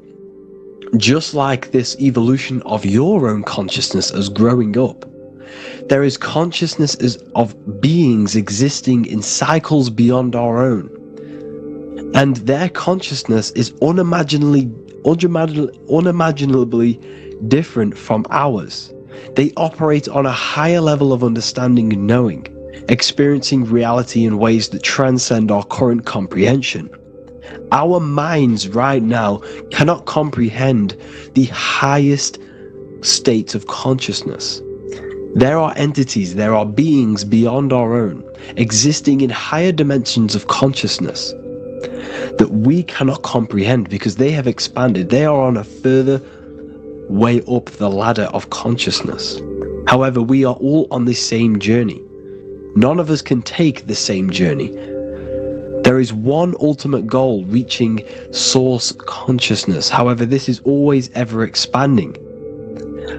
just like this evolution of your own consciousness as growing up, there is consciousness of beings existing in cycles beyond our own. And their consciousness is unimaginably different from ours. They operate on a higher level of understanding and knowing, experiencing reality in ways that transcend our current comprehension. Our minds right now cannot comprehend the highest states of consciousness. There are entities, there are beings beyond our own, existing in higher dimensions of consciousness that we cannot comprehend because they have expanded. They are on a further way up the ladder of consciousness. However, we are all on the same journey. None of us can take the same journey. There is one ultimate goal, reaching source consciousness. However, this is always ever expanding.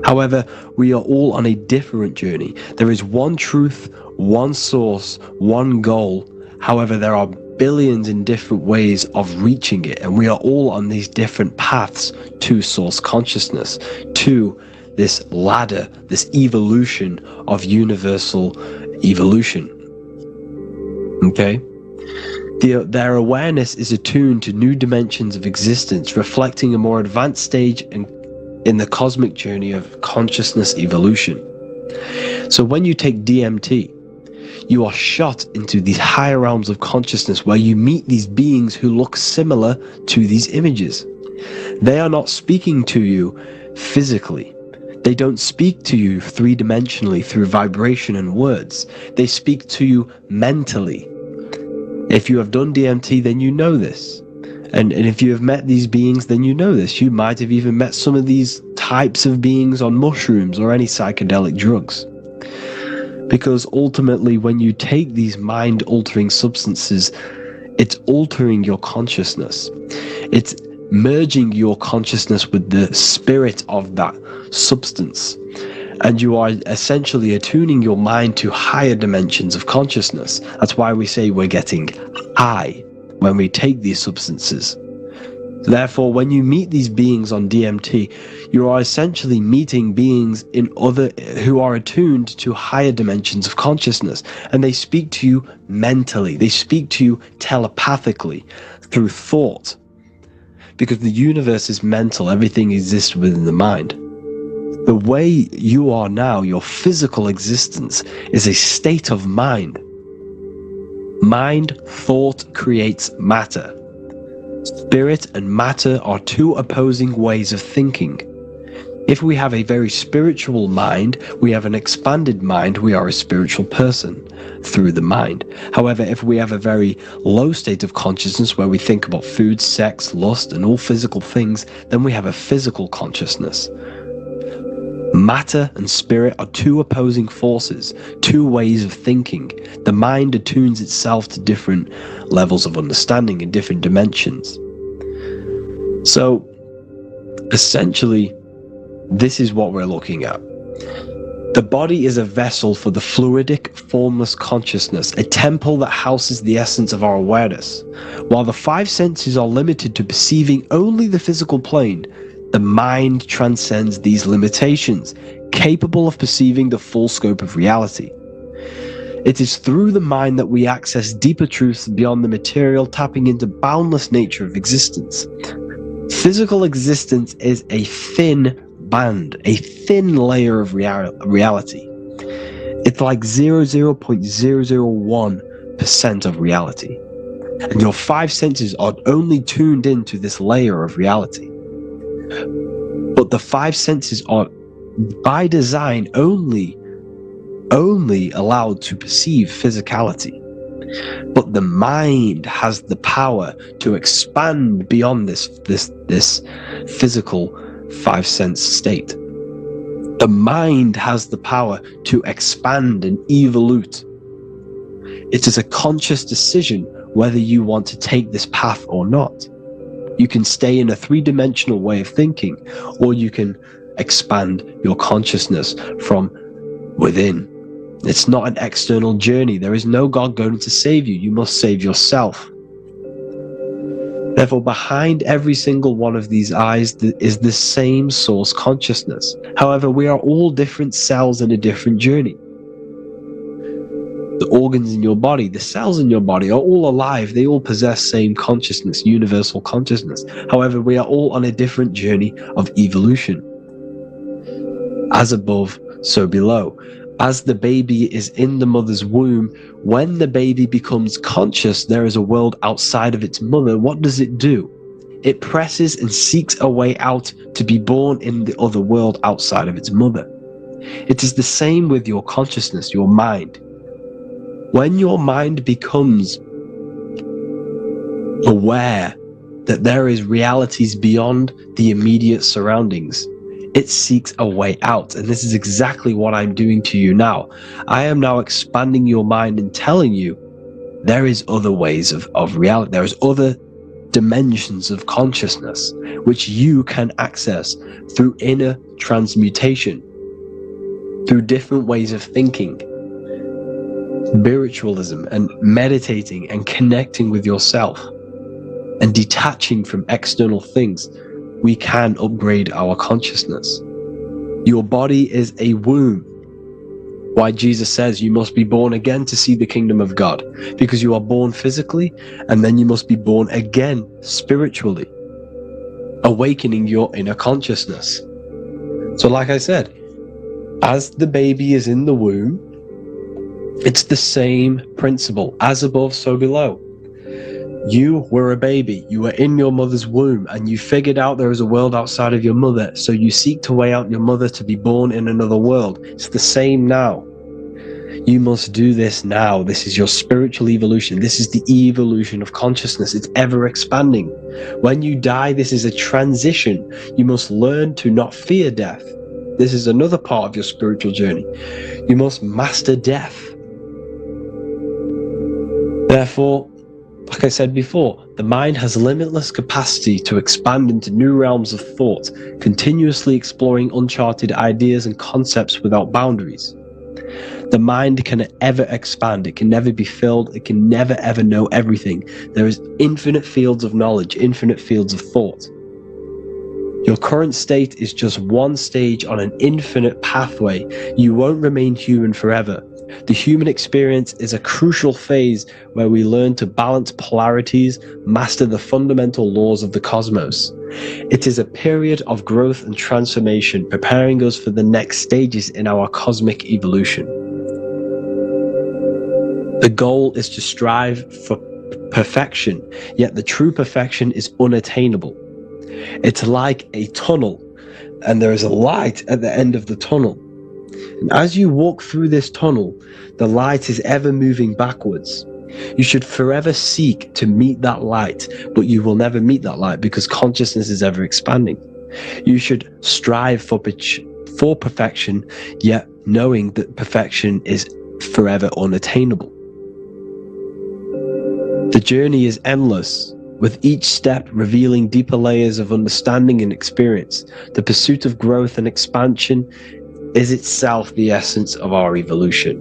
However, we are all on a different journey. There is one truth, one source, one goal, However, there are billions in different ways of reaching it, and we are all on these different paths to source consciousness, to this ladder, this evolution of universal evolution. Okay? Their awareness is attuned to new dimensions of existence, reflecting a more advanced stage in the cosmic journey of consciousness evolution. So when you take DMT, you are shot into these higher realms of consciousness where you meet these beings who look similar to these images. They are not speaking to you physically. They don't speak to you three-dimensionally through vibration and words. They speak to you mentally. If you have done DMT, then you know this. And if you have met these beings, then you know this. You might have even met some of these types of beings on mushrooms or any psychedelic drugs. Because ultimately, when you take these mind-altering substances, it's altering your consciousness. It's merging your consciousness with the spirit of that substance. And you are essentially attuning your mind to higher dimensions of consciousness. That's why we say we're getting high when we take these substances. Therefore, when you meet these beings on DMT, you are essentially meeting beings who are attuned to higher dimensions of consciousness, and they speak to you mentally. They speak to you telepathically through thought, because the universe is mental. Everything exists within the mind. The way you are now, your physical existence, is a state of mind. Mind, thought creates matter. Spirit and matter are two opposing ways of thinking. If we have a very spiritual mind, we have an expanded mind, we are a spiritual person through the mind. However, if we have a very low state of consciousness where we think about food, sex, lust, and all physical things, then we have a physical consciousness. Matter and spirit are two opposing forces, two ways of thinking. The mind attunes itself to different levels of understanding in different dimensions. So, essentially, this is what we're looking at. The body is a vessel for the fluidic, formless consciousness, a temple that houses the essence of our awareness. While the five senses are limited to perceiving only the physical plane, the mind transcends these limitations, capable of perceiving the full scope of reality. It is through the mind that we access deeper truths beyond the material, tapping into boundless nature of existence. Physical existence is a thin band, a thin layer of reality. It's like 0.001% of reality. And your five senses are only tuned into this layer of reality. But the five senses are, by design, only allowed to perceive physicality. But the mind has the power to expand beyond this physical five-sense state. The mind has the power to expand and evolute. It is a conscious decision whether you want to take this path or not. You can stay in a three-dimensional way of thinking, or you can expand your consciousness from within. It's not an external journey. There is no God going to save you. You must save yourself. Therefore, behind every single one of these eyes is the same source consciousness. However, we are all different cells in a different journey. The organs in your body, the cells in your body are all alive. They all possess same consciousness, universal consciousness. However, we are all on a different journey of evolution. As above, so below. As the baby is in the mother's womb, when the baby becomes conscious there is a world outside of its mother, what does it do? It presses and seeks a way out to be born in the other world outside of its mother. It is the same with your consciousness, your mind. When your mind becomes aware that there is realities beyond the immediate surroundings, it seeks a way out. And this is exactly what I'm doing to you now. I am now expanding your mind and telling you there is other ways of reality. There is other dimensions of consciousness which you can access through inner transmutation, through different ways of thinking. spiritualism and meditating and connecting with yourself and detaching from external things, we can upgrade our consciousness. Your body is a womb. Why Jesus says you must be born again to see the kingdom of God, because you are born physically and then you must be born again spiritually, awakening your inner consciousness. So like I said, as the baby is in the womb, it's the same principle, as above, so below. You were a baby, you were in your mother's womb, and you figured out there is a world outside of your mother, so you seek to weigh out your mother to be born in another world. It's the same now. You must do this now. This is your spiritual evolution. This is the evolution of consciousness. It's ever expanding. When you die, this is a transition. You must learn to not fear death. This is another part of your spiritual journey. You must master death. Therefore, like I said before, the mind has limitless capacity to expand into new realms of thought, continuously exploring uncharted ideas and concepts without boundaries. The mind can ever expand. It can never be filled. It can never ever know everything. There is infinite fields of knowledge, infinite fields of thought. Your current state is just one stage on an infinite pathway. You won't remain human forever. The human experience is a crucial phase where we learn to balance polarities, master the fundamental laws of the cosmos. It is a period of growth and transformation, preparing us for the next stages in our cosmic evolution. The goal is to strive for perfection, yet the true perfection is unattainable. It's like a tunnel, and there is a light at the end of the tunnel. And as you walk through this tunnel, the light is ever moving backwards. You should forever seek to meet that light, but you will never meet that light because consciousness is ever expanding. You should strive for perfection, yet knowing that perfection is forever unattainable. The journey is endless, with each step revealing deeper layers of understanding and experience. The pursuit of growth and expansion is itself the essence of our evolution.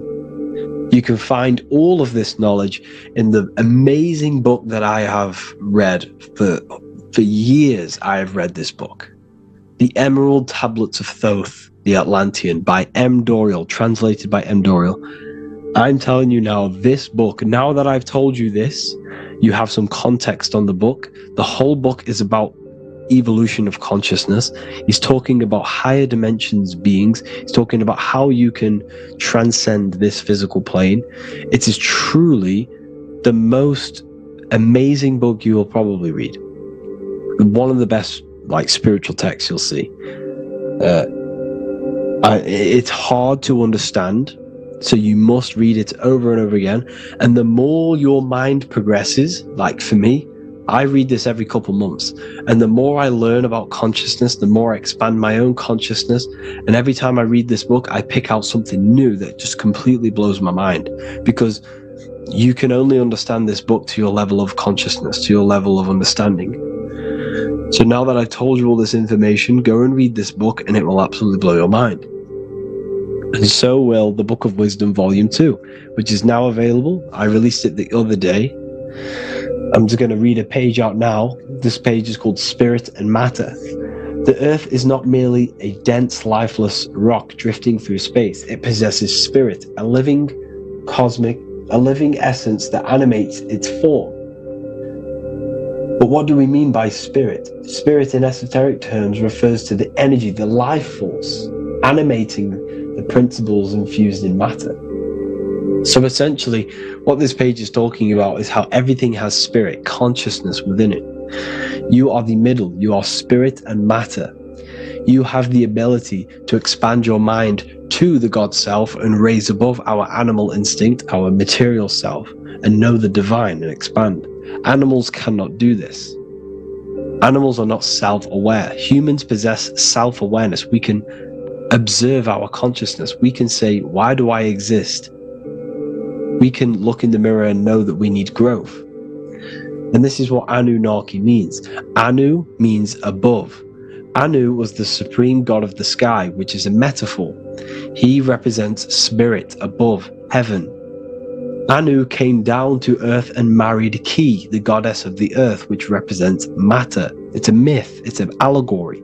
You can find all of this knowledge in the amazing book that I have read for years. I have read this book, The Emerald Tablets of Thoth, the Atlantean, by M. Dorial, translated by M. Dorial. I'm telling you now, this book, now that I've told you this, you have some context on the book. The whole book is about evolution of consciousness. He's talking about higher dimensions beings. He's talking about how you can transcend this physical plane. It is truly the most amazing book you will probably read. One of the best spiritual texts you'll see. It's hard to understand, so you must read it over and over again. And the more your mind progresses, like for me, I read this every couple months, and the more I learn about consciousness, the more I expand my own consciousness. And every time I read this book, I pick out something new that just completely blows my mind, because you can only understand this book to your level of consciousness, to your level of understanding. So now that I've told you all this information, go and read this book and it will absolutely blow your mind. And so will the Book of Wisdom Volume 2, which is now available. I released it the other day. I'm just going to read a page out now. This page is called Spirit and Matter. The Earth is not merely a dense, lifeless rock drifting through space. It possesses spirit, a living essence that animates its form. But what do we mean by spirit? Spirit in esoteric terms refers to the energy, the life force, animating the principles infused in matter. So essentially, what this page is talking about is how everything has spirit, consciousness within it. You are the middle, you are spirit and matter. You have the ability to expand your mind to the God self and raise above our animal instinct, our material self, and know the divine and expand. Animals cannot do this. Animals are not self-aware. Humans possess self-awareness. We can observe our consciousness. We can say, why do I exist? We can look in the mirror and know that we need growth. And this is what Anunnaki means. Anu means above. Anu was the supreme god of the sky, which is a metaphor. He represents spirit above, heaven. Anu came down to earth and married Ki, the goddess of the earth, which represents matter. It's a myth, it's an allegory.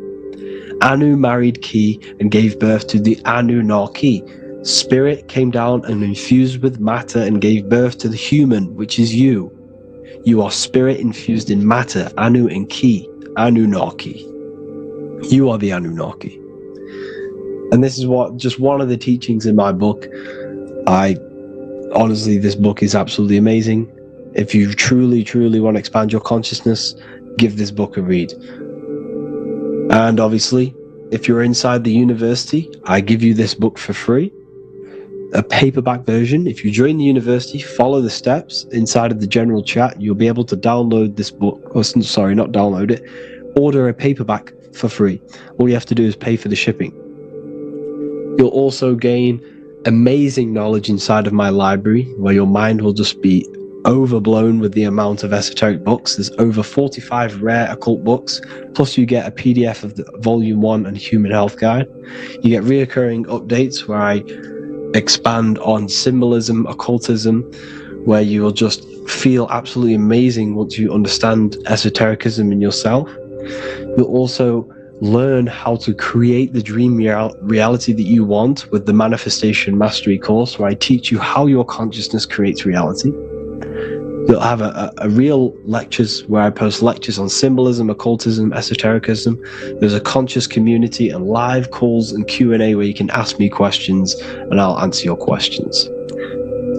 Anu married Ki and gave birth to the Anunnaki. Spirit came down and infused with matter and gave birth to the human, which is you. You are spirit infused in matter, Anu and Ki, Anunnaki. You are the Anunnaki. And this is just one of the teachings in my book. Honestly, this book is absolutely amazing. If you truly, truly want to expand your consciousness, give this book a read. And obviously, if you're inside the university, I give you this book for free. A paperback version. If you join the university, follow the steps inside of the general chat, you'll be able to download this book. Oh, sorry, not download it. Order a paperback for free. All you have to do is pay for the shipping. You'll also gain amazing knowledge inside of my library, where your mind will just be overblown with the amount of esoteric books. There's over 45 rare occult books, plus you get a PDF of the Volume 1 and Human Health Guide. You get reoccurring updates where I expand on symbolism, occultism, where you will just feel absolutely amazing once you understand esotericism in yourself. You'll also learn how to create the dream reality that you want with the Manifestation Mastery course, where I teach you how your consciousness creates reality. You'll have a real lectures where I post lectures on symbolism, occultism, esotericism. There's a conscious community and live calls and Q&A where you can ask me questions and I'll answer your questions.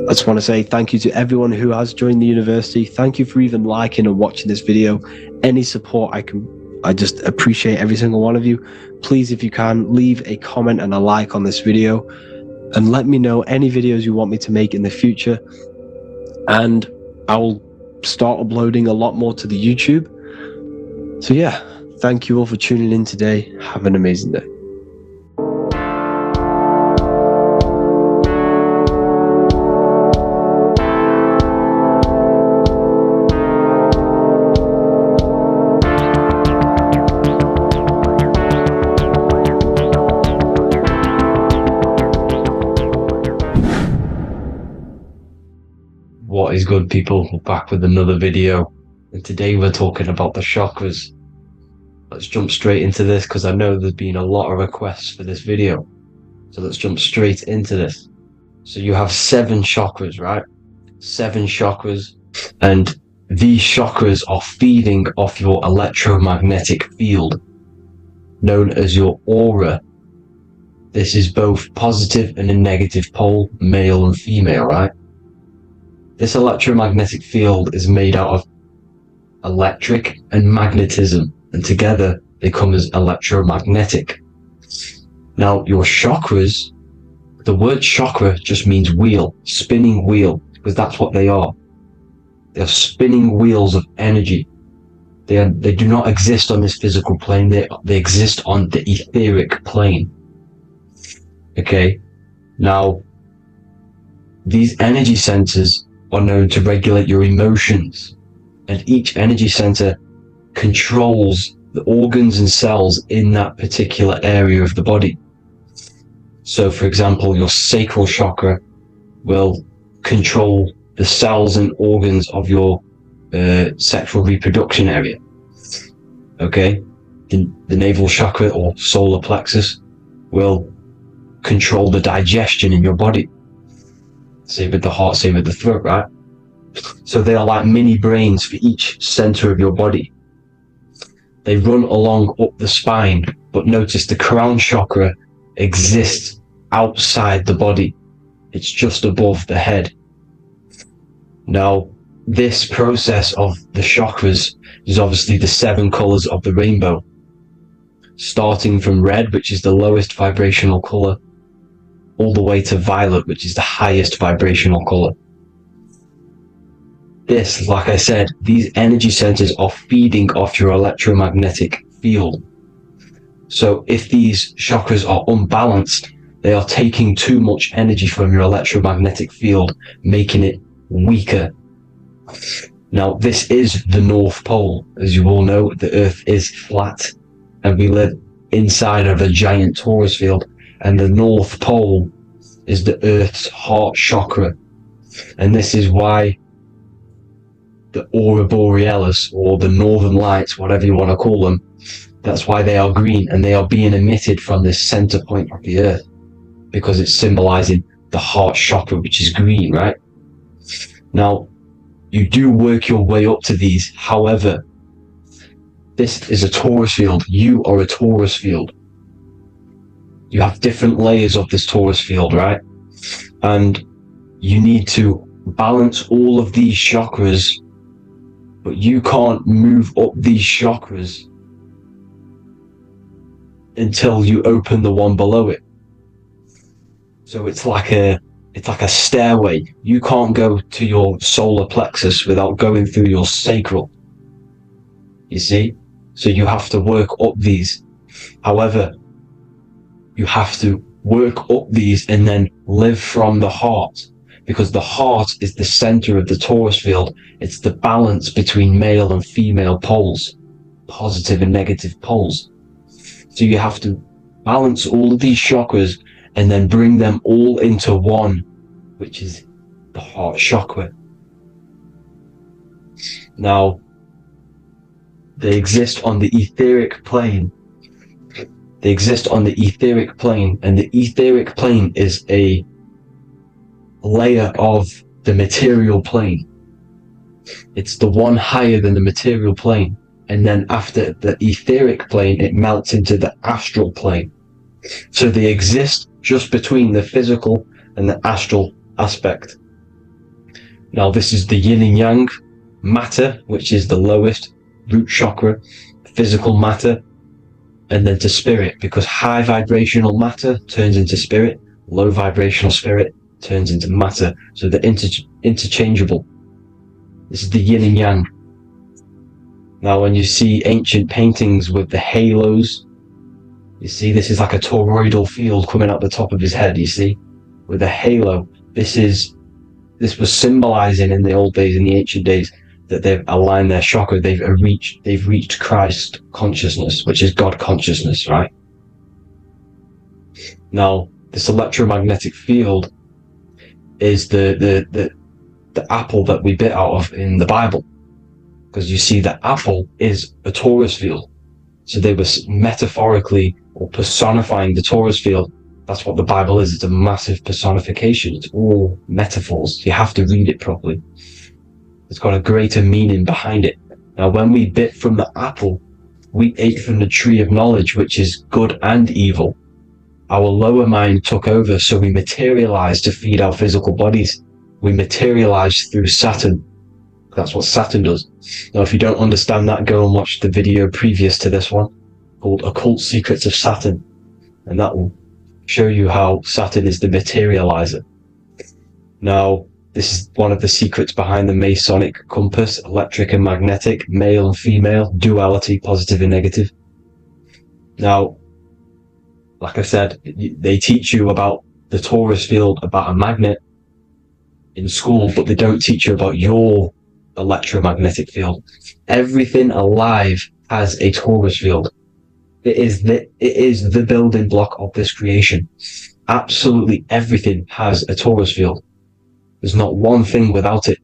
I just want to say thank you to everyone who has joined the university. Thank you for even liking and watching this video. Any support I just appreciate every single one of you. Please, if you can, leave a comment and a like on this video and let me know any videos you want me to make in the future. And I will start uploading a lot more to the YouTube. So yeah, thank you all for tuning in today. Have an amazing day. What is good, people? We're back with another video, and today we're talking about the chakras. Let's jump straight into this because I know there's been a lot of requests for this video. So let's jump straight into this. So you have 7 chakras, right? 7 chakras, and these chakras are feeding off your electromagnetic field, known as your aura. This is both positive and a negative pole, male and female, right? This electromagnetic field is made out of electric and magnetism, and together they come as electromagnetic. Now, your chakras, the word chakra just means wheel, spinning wheel, because that's what they are. They're spinning wheels of energy. They do not exist on this physical plane, they exist on the etheric plane. Okay? Now, these energy centers are known to regulate your emotions, and each energy center controls the organs and cells in that particular area of the body. So for example, your sacral chakra will control the cells and organs of your sexual reproduction area. Okay, the navel chakra or solar plexus will control the digestion in your body. Same with the heart, same with the throat, right? So they are like mini brains for each center of your body. They run along up the spine, but notice the crown chakra exists outside the body. It's just above the head. Now, this process of the chakras is obviously the 7 colors of the rainbow, starting from red, which is the lowest vibrational color, all the way to violet, which is the highest vibrational color. This, like I said, these energy centers are feeding off your electromagnetic field. So if these chakras are unbalanced, they are taking too much energy from your electromagnetic field, making it weaker. Now, this is the North Pole. As you all know, the Earth is flat, and we live inside of a giant torus field. And the North Pole is the Earth's heart chakra. And this is why the aurora borealis, or the northern lights, whatever you want to call them, that's why they are green, and they are being emitted from this center point of the earth, because it's symbolizing the heart chakra, which is green, right? Now, you do work your way up to these. However, this is a torus field. You are a torus field. You have different layers of this torus field, right? And you need to balance all of these chakras, but you can't move up these chakras until you open the one below it. So it's like a stairway. You can't go to your solar plexus without going through your sacral. You see? So you have to work up these. However, you have to work up these and then live from the heart, because the heart is the center of the torus field. It's the balance between male and female poles, positive and negative poles. So you have to balance all of these chakras and then bring them all into one, which is the heart chakra. Now, they exist on the etheric plane. They exist on the etheric plane, and the etheric plane is a layer of the material plane. It's the one higher than the material plane. And then after the etheric plane, it melts into the astral plane. So they exist just between the physical and the astral aspect. Now, this is the yin and yang matter, which is the lowest root chakra, physical matter, and then to spirit, because high vibrational matter turns into spirit, low vibrational spirit turns into matter. So they're interchangeable. This is the yin and yang. Now, when you see ancient paintings with the halos, you see this is like a toroidal field coming out the top of his head, you see, with a halo. This was symbolizing in the old days, in the ancient days, that they've aligned their chakra, they've reached Christ consciousness, which is God consciousness, right? Now, this electromagnetic field is the apple that we bit out of in the Bible, because you see the apple is a torus field. So they were metaphorically or personifying the torus field. That's what the Bible is. It's a massive personification. It's all metaphors. You have to read it properly. It's got a greater meaning behind it. Now, when we bit from the apple, we ate from the tree of knowledge, which is good and evil. Our lower mind took over, so we materialized to feed our physical bodies. We materialized through Saturn. That's what Saturn does. Now, if you don't understand that, go and watch the video previous to this one called Occult Secrets of Saturn, and that will show you how Saturn is the materializer. Now, this is one of the secrets behind the Masonic compass: electric and magnetic, male and female, duality, positive and negative. Now, like I said, they teach you about the torus field, about a magnet in school, but they don't teach you about your electromagnetic field. Everything alive has a torus field. It is the building block of this creation. Absolutely everything has a torus field. There's not one thing without it.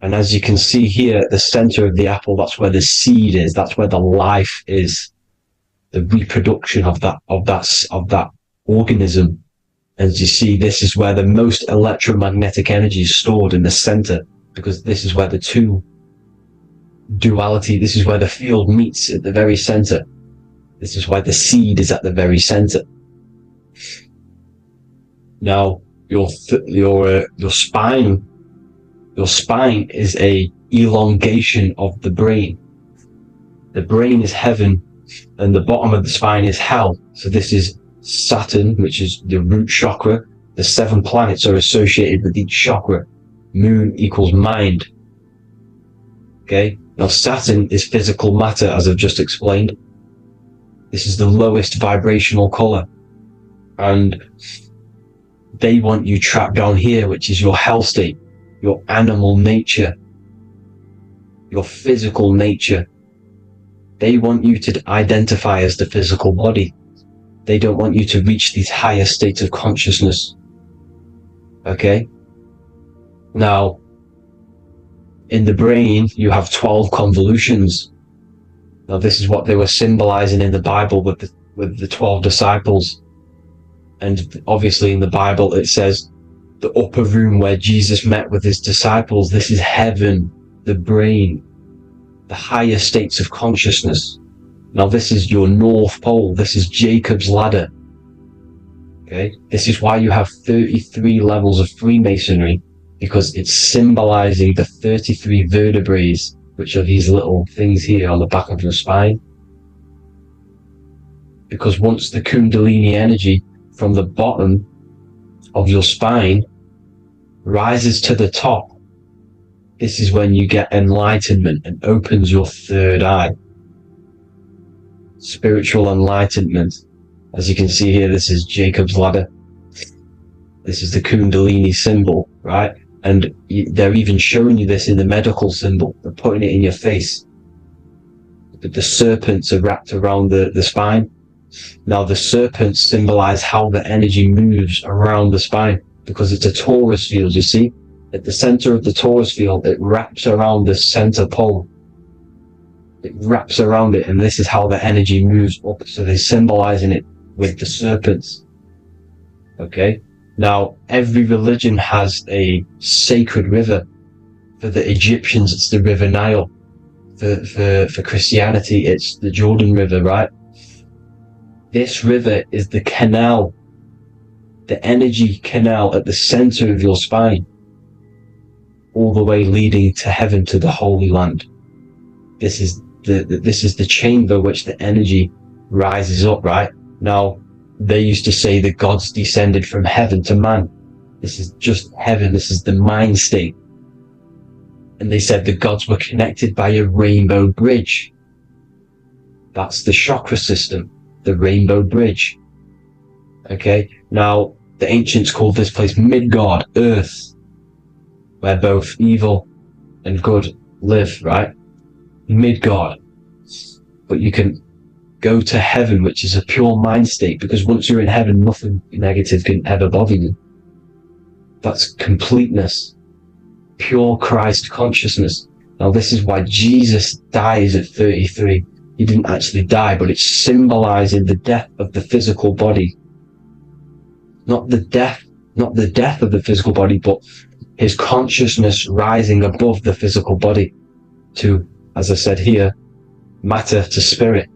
And as you can see here at the center of the apple, that's where the seed is. That's where the life is. The reproduction of that organism. As you see, this is where the most electromagnetic energy is stored, in the center, because this is where the two duality, this is where the field meets at the very center. This is why the seed is at the very center. Now, your spine is a elongation of the brain. The brain is heaven, and the bottom of the spine is hell. So this is Saturn, which is the root chakra. The 7 planets are associated with each chakra. Moon equals mind. Okay, now Saturn is physical matter, as I've just explained. This is the lowest vibrational color, and they want you trapped down here, which is your hell state, your animal nature, your physical nature. They want you to identify as the physical body. They don't want you to reach these higher states of consciousness. Okay? Now, in the brain, you have 12 convolutions. Now, this is what they were symbolizing in the Bible with the 12 disciples. And obviously in the Bible, it says the upper room where Jesus met with his disciples. This is heaven, the brain, the higher states of consciousness. Now, this is your North Pole. This is Jacob's ladder. Okay, this is why you have 33 levels of Freemasonry, because it's symbolizing the 33 vertebrae, which are these little things here on the back of your spine. Because once the Kundalini energy from the bottom of your spine rises to the top, this is when you get enlightenment and opens your third eye. Spiritual enlightenment. As you can see here, this is Jacob's ladder. This is the Kundalini symbol, right? And they're even showing you this in the medical symbol. They're putting it in your face. The serpents are wrapped around the spine. Now, the serpents symbolize how the energy moves around the spine, because it's a torus field, you see? At the center of the torus field, it wraps around the center pole. It wraps around it, and this is how the energy moves up. So they're symbolizing it with the serpents. Okay? Now, every religion has a sacred river. For the Egyptians, it's the River Nile. For Christianity, it's the Jordan River, right? This river is the canal, the energy canal at the center of your spine, all the way leading to heaven, to the Holy Land. This is the chamber which the energy rises up, right? Now, they used to say the gods descended from heaven to man. This is just heaven. This is the mind state. And they said the gods were connected by a rainbow bridge. That's the chakra system, the rainbow bridge. Okay, now the ancients called this place Midgard, Earth, where both evil and good live, right? Midgard. But you can go to heaven, which is a pure mind state, because once you're in heaven, nothing negative can ever bother you. That's completeness, pure Christ consciousness. Now, this is why Jesus dies at 33. He didn't actually die, but it's symbolizing the death of the physical body. Not the death of the physical body, but his consciousness rising above the physical body to, as I said here, matter to spirit.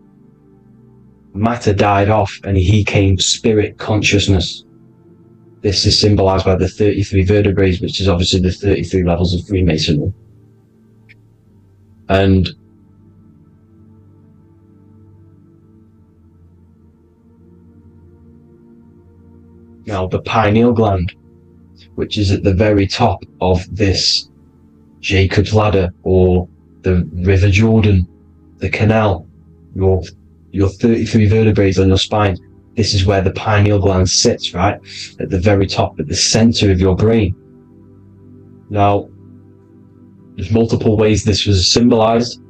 Matter died off and he came spirit consciousness. This is symbolized by the 33 vertebrae, which is obviously the 33 levels of Freemasonry. And now the pineal gland, which is at the very top of this Jacob's ladder, or the River Jordan, the canal, your 33 vertebrae on your spine. This is where the pineal gland sits, right? At the very top, at the center of your brain. Now, there's multiple ways this was symbolized.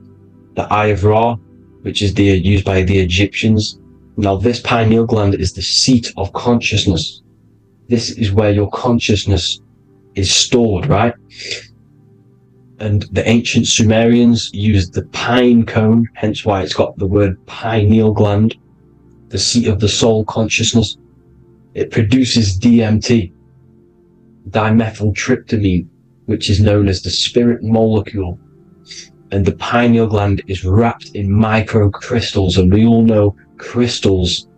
The Eye of Ra, which is used by the Egyptians. Now, this pineal gland is the seat of consciousness. This is where your consciousness is stored, right? And the ancient Sumerians used the pine cone, hence why it's got the word pineal gland, the seat of the soul consciousness. It produces DMT, dimethyltryptamine, which is known as the spirit molecule. And the pineal gland is wrapped in microcrystals, and we all know crystals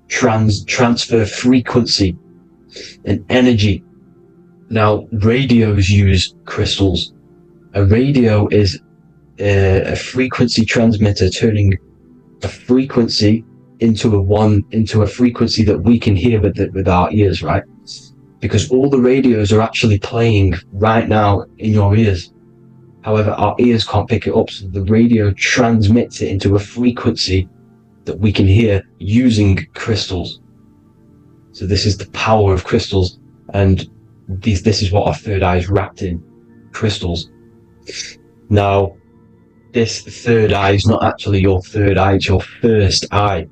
transfer frequency and energy. Now, radios use crystals. A radio is a frequency transmitter, turning a frequency into a frequency that we can hear with our ears, right? Because all the radios are actually playing right now in your ears. However, our ears can't pick it up, so the radio transmits it into a frequency that we can hear using crystals. So this is the power of crystals, and this is what our third eye is wrapped in, crystals. Now, this third eye is not actually your third eye, it's your first eye.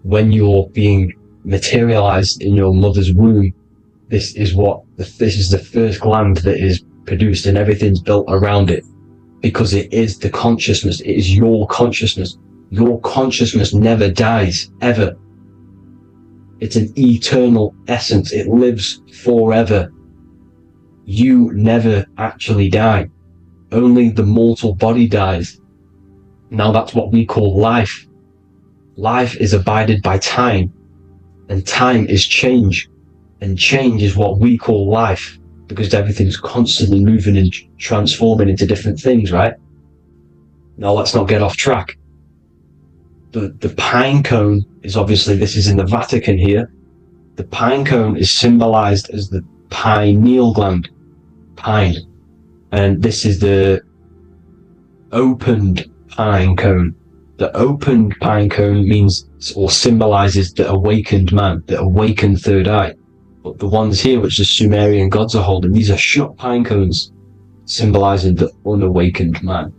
When you're being materialized in your mother's womb, this is the first gland that is produced, and everything's built around it, because it is the consciousness. It is your consciousness. Your consciousness never dies, ever. It's an eternal essence. It lives forever. You never actually die. Only the mortal body dies. Now that's what we call life. Life is abided by time, and time is change, and change is what we call life, because everything's constantly moving and transforming into different things, right? Now let's not get off track. The pine cone is obviously, this is in the Vatican here. The pine cone is symbolized as the pineal gland, pine. And this is the opened pine cone. The opened pine cone means, or symbolizes, the awakened man, the awakened third eye. But the ones here, which the Sumerian gods are holding, these are shut pine cones, symbolizing the unawakened man.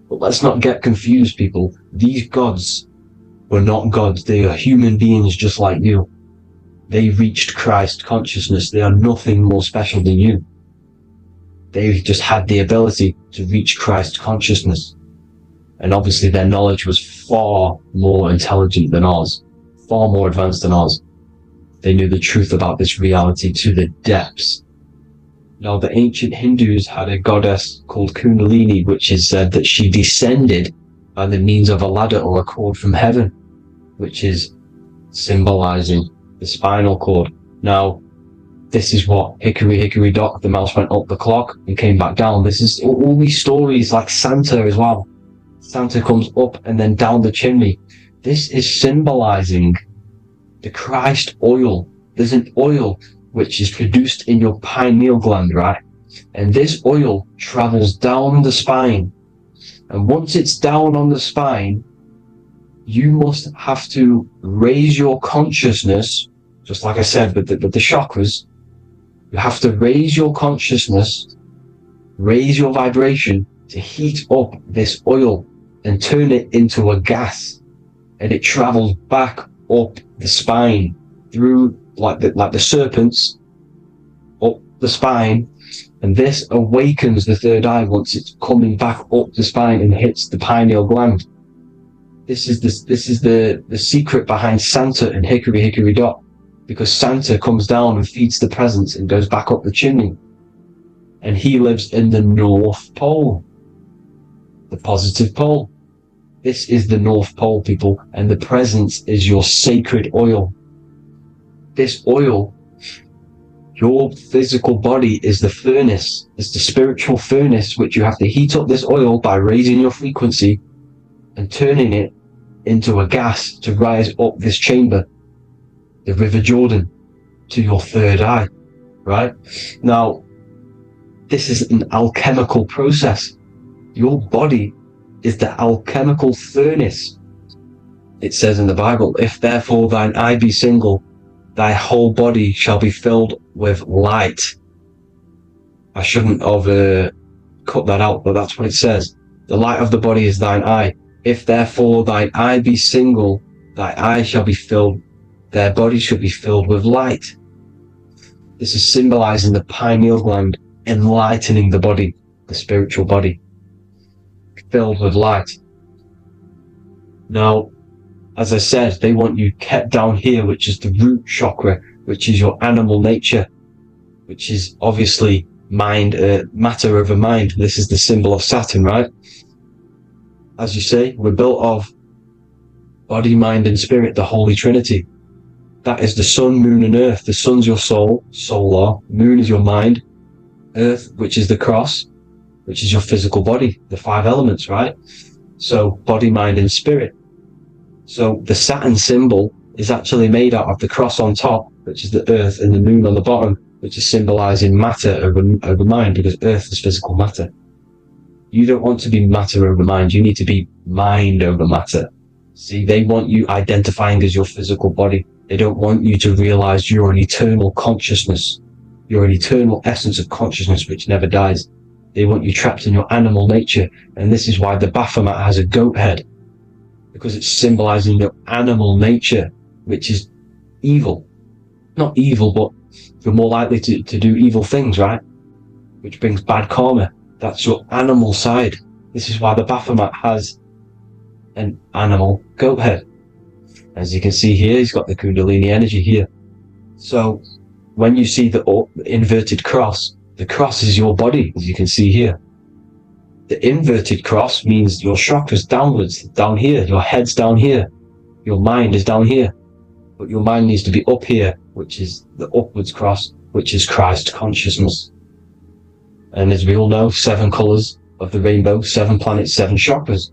But let's not get confused, people. These gods were not gods. They are human beings just like you. They reached Christ consciousness. They are nothing more special than you. They just had the ability to reach Christ consciousness. And obviously their knowledge was far more intelligent than ours, far more advanced than ours. They knew the truth about this reality to the depths. Now, the ancient Hindus had a goddess called Kundalini, which is said that she descended by the means of a ladder or a cord from heaven, which is symbolizing the spinal cord. Now, this is what Hickory Hickory Dock, the mouse went up the clock and came back down. This is all these stories, like Santa as well. Santa comes up and then down the chimney. This is symbolizing the Christ oil. There's an oil which is produced in your pineal gland, right? And this oil travels down the spine. And once it's down on the spine, you must have to raise your consciousness, just like I said with the chakras. You have to raise your consciousness, raise your vibration to heat up this oil and turn it into a gas. And it travels back up the spine through like the serpents up the spine, and this awakens the third eye once it's coming back up the spine and hits the pineal gland. This is the secret behind Santa and Hickory Hickory Dock, because Santa comes down and feeds the presents and goes back up the chimney, and he lives in the North Pole, the positive pole. This is the North Pole, people, and the presence is your sacred oil. This oil, your physical body is the furnace, it's the spiritual furnace, which you have to heat up this oil by raising your frequency and turning it into a gas to rise up this chamber, the River Jordan, to your third eye, right? Now, this is an alchemical process. Your body is the alchemical furnace. It says in the Bible, if therefore thine eye be single, thy whole body shall be filled with light. I shouldn't have cut that out, but that's what it says. The light of the body is thine eye. If therefore thine eye be single, thy eye shall be filled, their body shall be filled with light. This is symbolizing the pineal gland enlightening the body, the spiritual body, filled with light. Now, as I said, they want you kept down here, which is the root chakra, which is your animal nature, which is obviously mind, matter over mind. This is the symbol of Saturn, right? As you say, we're built of body, mind, and spirit, the Holy Trinity. That is the sun, moon, and earth. The sun's your soul, solar. Moon is your mind. Earth, which is the cross, which is your physical body, the 5 elements, right? So body, mind, and spirit. So the Saturn symbol is actually made out of the cross on top, which is the earth, and the moon on the bottom, which is symbolizing matter over mind, because earth is physical matter. You don't want to be matter over mind. You need to be mind over matter. See, they want you identifying as your physical body. They don't want you to realize you're an eternal consciousness. You're an eternal essence of consciousness which never dies. They want you trapped in your animal nature. And this is why the Baphomet has a goat head, because it's symbolizing your animal nature, which is evil. Not evil, but you're more likely to do evil things, right? Which brings bad karma. That's your animal side. This is why the Baphomet has an animal goat head. As you can see here, he's got the Kundalini energy here. So when you see the inverted cross, the cross is your body, as you can see here. The inverted cross means your chakra's downwards, down here. Your head's down here. Your mind is down here. But your mind needs to be up here, which is the upwards cross, which is Christ consciousness. And as we all know, 7 colors of the rainbow, 7 planets, 7 chakras.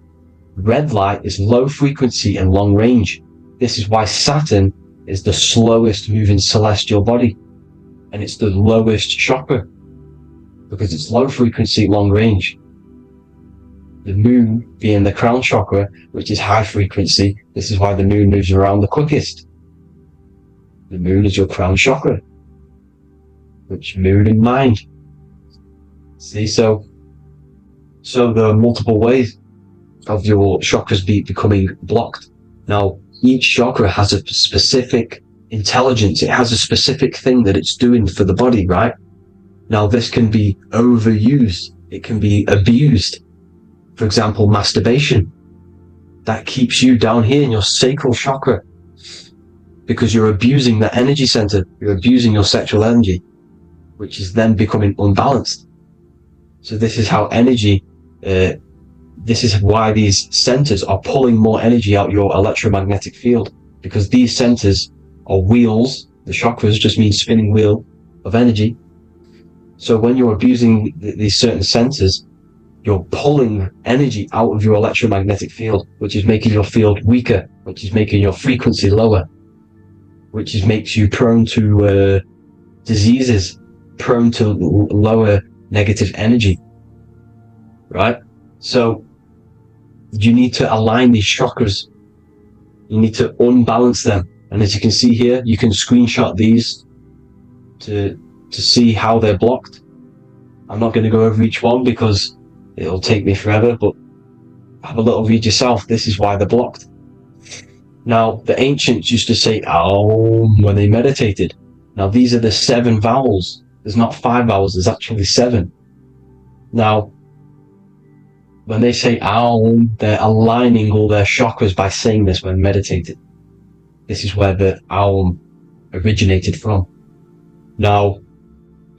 Red light is low frequency and long range. This is why Saturn is the slowest moving celestial body. And it's the lowest chakra. Because it's low frequency, long range. The moon being the crown chakra, which is high frequency. This is why the moon moves around the quickest. The moon is your crown chakra. Which moon in mind. See, so there are multiple ways of your chakras becoming blocked. Now, each chakra has a specific intelligence. It has a specific thing that it's doing for the body, right? Now, this can be overused. It can be abused. For example, masturbation. That keeps you down here in your sacral chakra because you're abusing the energy center. You're abusing your sexual energy, which is then becoming unbalanced. So this is how energy, this is why these centers are pulling more energy out your electromagnetic field, because these centers are wheels. The chakras just mean spinning wheel of energy. So when you're abusing these certain centers, you're pulling energy out of your electromagnetic field, which is making your field weaker, which is making your frequency lower, which makes you prone to diseases, prone to lower negative energy, right? So you need to align these chakras. You need to unbalance them. And as you can see here, you can screenshot these to see how they're blocked. I'm not going to go over each one because it'll take me forever, but have a little read yourself. This is why they're blocked. Now, the ancients used to say Aum when they meditated. Now, these are the 7 vowels. There's not 5 vowels, there's actually 7. Now, when they say Aum, they're aligning all their chakras by saying this when meditated. This is where the Aum originated from. Now,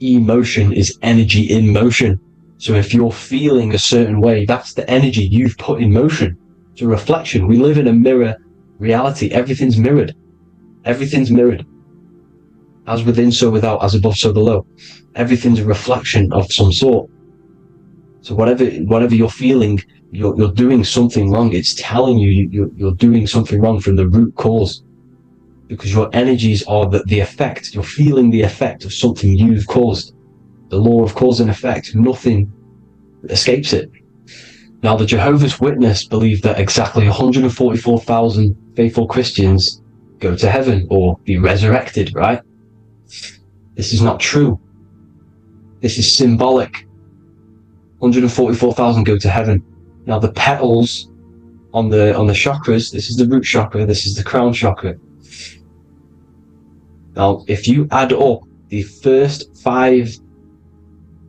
emotion is energy in motion. So if you're feeling a certain way, that's the energy you've put in motion. It's a reflection. We live in a mirror reality. Everything's mirrored. Everything's mirrored. As within, so without, as above, so below. Everything's a reflection of some sort. So whatever you're feeling, you're doing something wrong. It's telling you you're doing something wrong from the root cause. Because your energies are the effect. You're feeling the effect of something you've caused. The law of cause and effect, nothing escapes it. Now, the Jehovah's Witness believe that exactly 144,000 faithful Christians go to heaven or be resurrected, right? This is not true. This is symbolic. 144,000 go to heaven. Now, the petals on the chakras, this is the root chakra, this is the crown chakra. Now, if you add up the first 5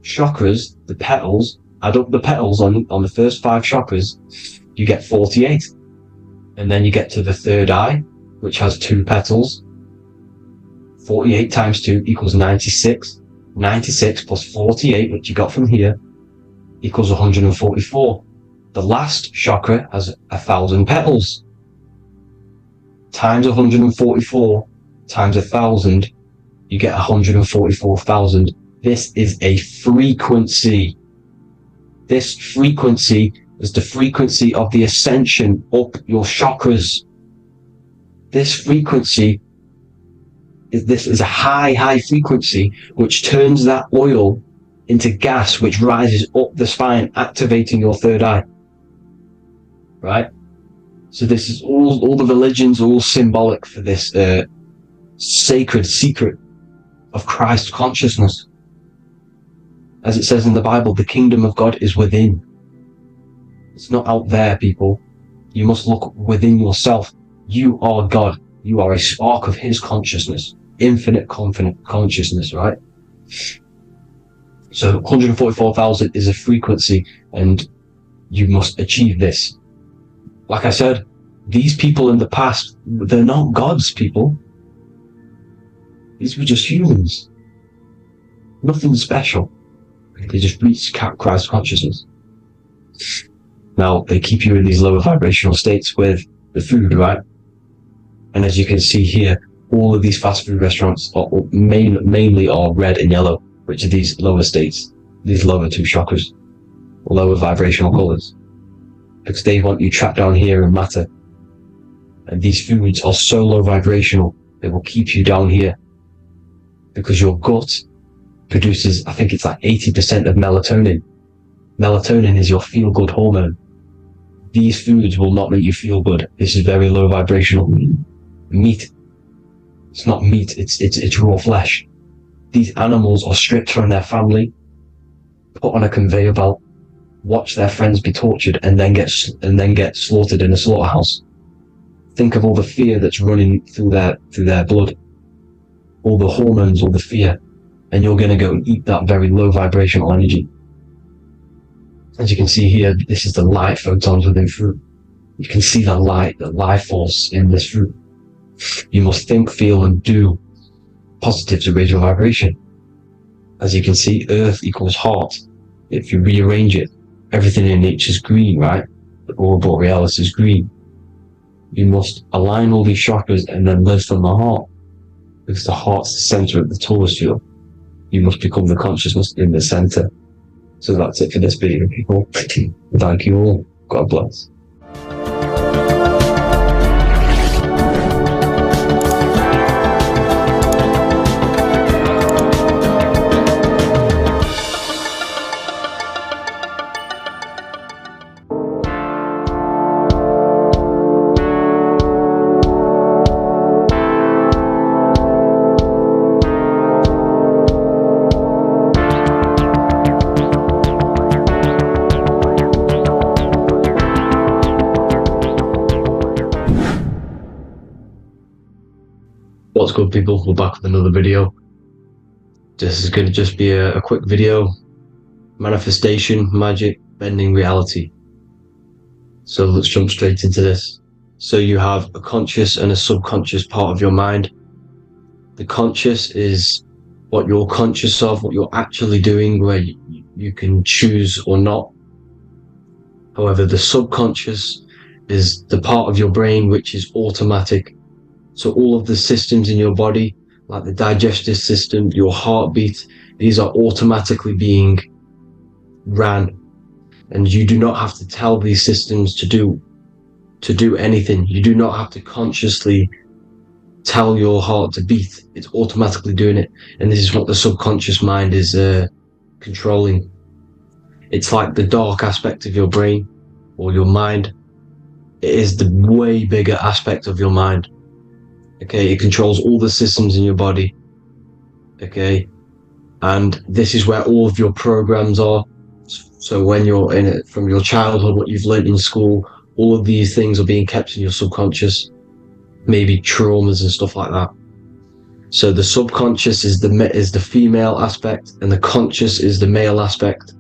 chakras, the petals, add up the petals on the first 5 chakras, you get 48. And then you get to the third eye, which has 2 petals. 48 times 2 equals 96. 96 plus 48, which you got from here, equals 144. The last chakra has 1,000 petals. Times 144 times 1,000, you get 144,000. This is a frequency. This frequency is the frequency of the ascension up your chakras. This frequency is a high frequency which turns that oil into gas, which rises up the spine, activating your third eye. Right? So this is all the religions are all symbolic for this sacred secret of Christ consciousness. As it says in the Bible, the kingdom of God is within. It's not out there, people. You must look within yourself. You are God. You are a spark of His consciousness infinite consciousness, right? So 144,000 is a frequency, and you must achieve this. Like I said, these people in the past, they're not gods, people. These were just humans. Nothing special. They just reached Christ consciousness. Now, they keep you in these lower vibrational states with the food, right? And as you can see here, all of these fast food restaurants are mainly are red and yellow, which are these lower states, these lower two chakras, lower vibrational colors, because they want you trapped down here in matter. And these foods are so low vibrational, they will keep you down here, because your gut produces, I think it's like 80% of melatonin. Melatonin is your feel-good hormone. These foods will not make you feel good. This is very low vibrational. Meat. It's not meat, it's raw flesh. These animals are stripped from their family, put on a conveyor belt, watch their friends be tortured, and then get slaughtered in a slaughterhouse. Think of all the fear that's running through their blood, all the hormones, all the fear, and you're going to go and eat that very low vibrational energy. As you can see here, this is the light photons within fruit. You can see the light, the life force in this fruit. You must think, feel, and do positive to raise your vibration. As you can see, earth equals heart. If you rearrange it, everything in nature is green, right? The aurora borealis is green. You must align all these chakras and then live from the heart, because the heart's the center of the Taurus field. You must become the consciousness in the center. So that's it for this video, people. Thank you all. God bless. What's good, people? We're back with another video. This is going to just be a quick video. Manifestation, magic, bending reality. So let's jump straight into this. So you have a conscious and a subconscious part of your mind. The conscious is what you're conscious of, what you're actually doing, where you can choose or not. However, the subconscious is the part of your brain which is automatic. So all of the systems in your body, like the digestive system, your heartbeat, these are automatically being ran. And you do not have to tell these systems to do anything. You do not have to consciously tell your heart to beat. It's automatically doing it. And this is what the subconscious mind is controlling. It's like the dark aspect of your brain or your mind. It is the way bigger aspect of your mind. Okay, it controls all the systems in your body. Okay, and this is where all of your programs are. So when you're in it, from your childhood, what you've learned in school, all of these things are being kept in your subconscious, maybe traumas and stuff like that. So the subconscious is the female aspect, and the conscious is the male aspect,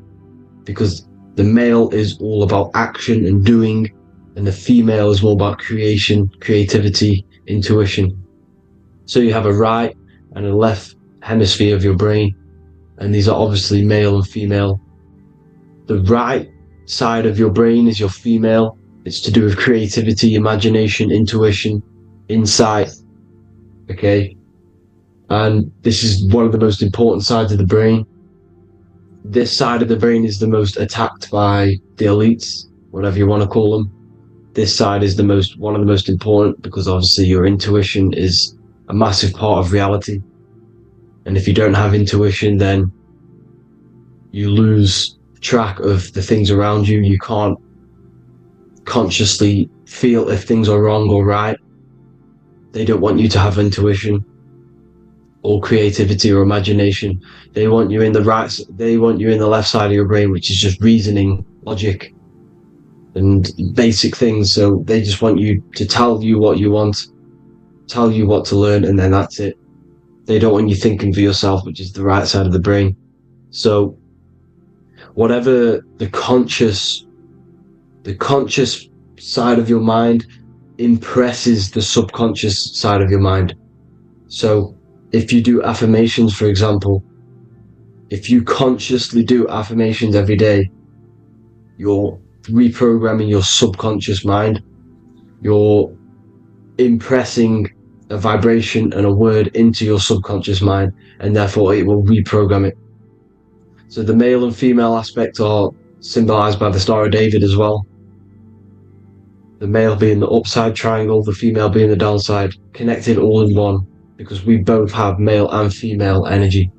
because the male is all about action and doing, and the female is more about creation, creativity, intuition. So you have a right and a left hemisphere of your brain, and these are obviously male and female. The right side of your brain is your female. It's to do with creativity, imagination, intuition, insight. Okay, and this is one of the most important sides of the brain. This side of the brain is the most attacked by the elites, whatever you want to call them. This side is one of the most important, because obviously your intuition is a massive part of reality. And if you don't have intuition, then you lose track of the things around you. You can't consciously feel if things are wrong or right. They don't want you to have intuition or creativity or imagination. They want you in the left side of your brain, which is just reasoning, logic, and basic things. So they just want you to tell you what you want, tell you what to learn, and then that's it. They don't want you thinking for yourself, which is the right side of the brain. So whatever the conscious side of your mind impresses the subconscious side of your mind. So if you do affirmations, for example, if you consciously do affirmations every day, you're reprogramming your subconscious mind. You're impressing a vibration and a word into your subconscious mind, and therefore it will reprogram it. So the male and female aspect are symbolized by the Star of David as well. The male being the upside triangle, the female being the downside, connected all in one, because we both have male and female energy.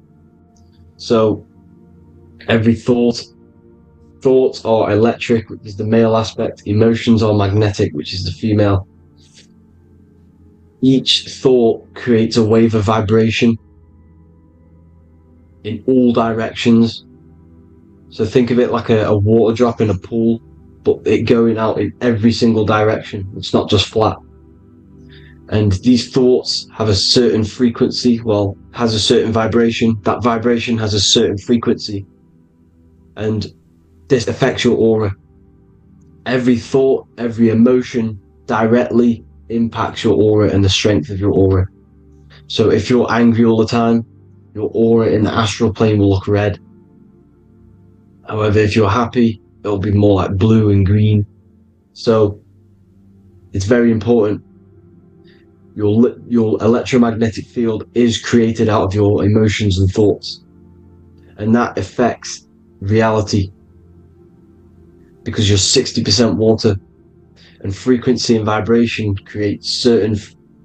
So every thoughts are electric, which is the male aspect. Emotions are magnetic, which is the female. Each thought creates a wave of vibration in all directions. So think of it like a water drop in a pool, but it going out in every single direction. It's not just flat. And these thoughts have a certain frequency, has a certain vibration. That vibration has a certain frequency. And this affects your aura. Every thought, every emotion directly impacts your aura and the strength of your aura. So if you're angry all the time, your aura in the astral plane will look red. However, if you're happy, it'll be more like blue and green. So it's very important. Your electromagnetic field is created out of your emotions and thoughts, and that affects reality, because you're 60% water, and frequency and vibration create certain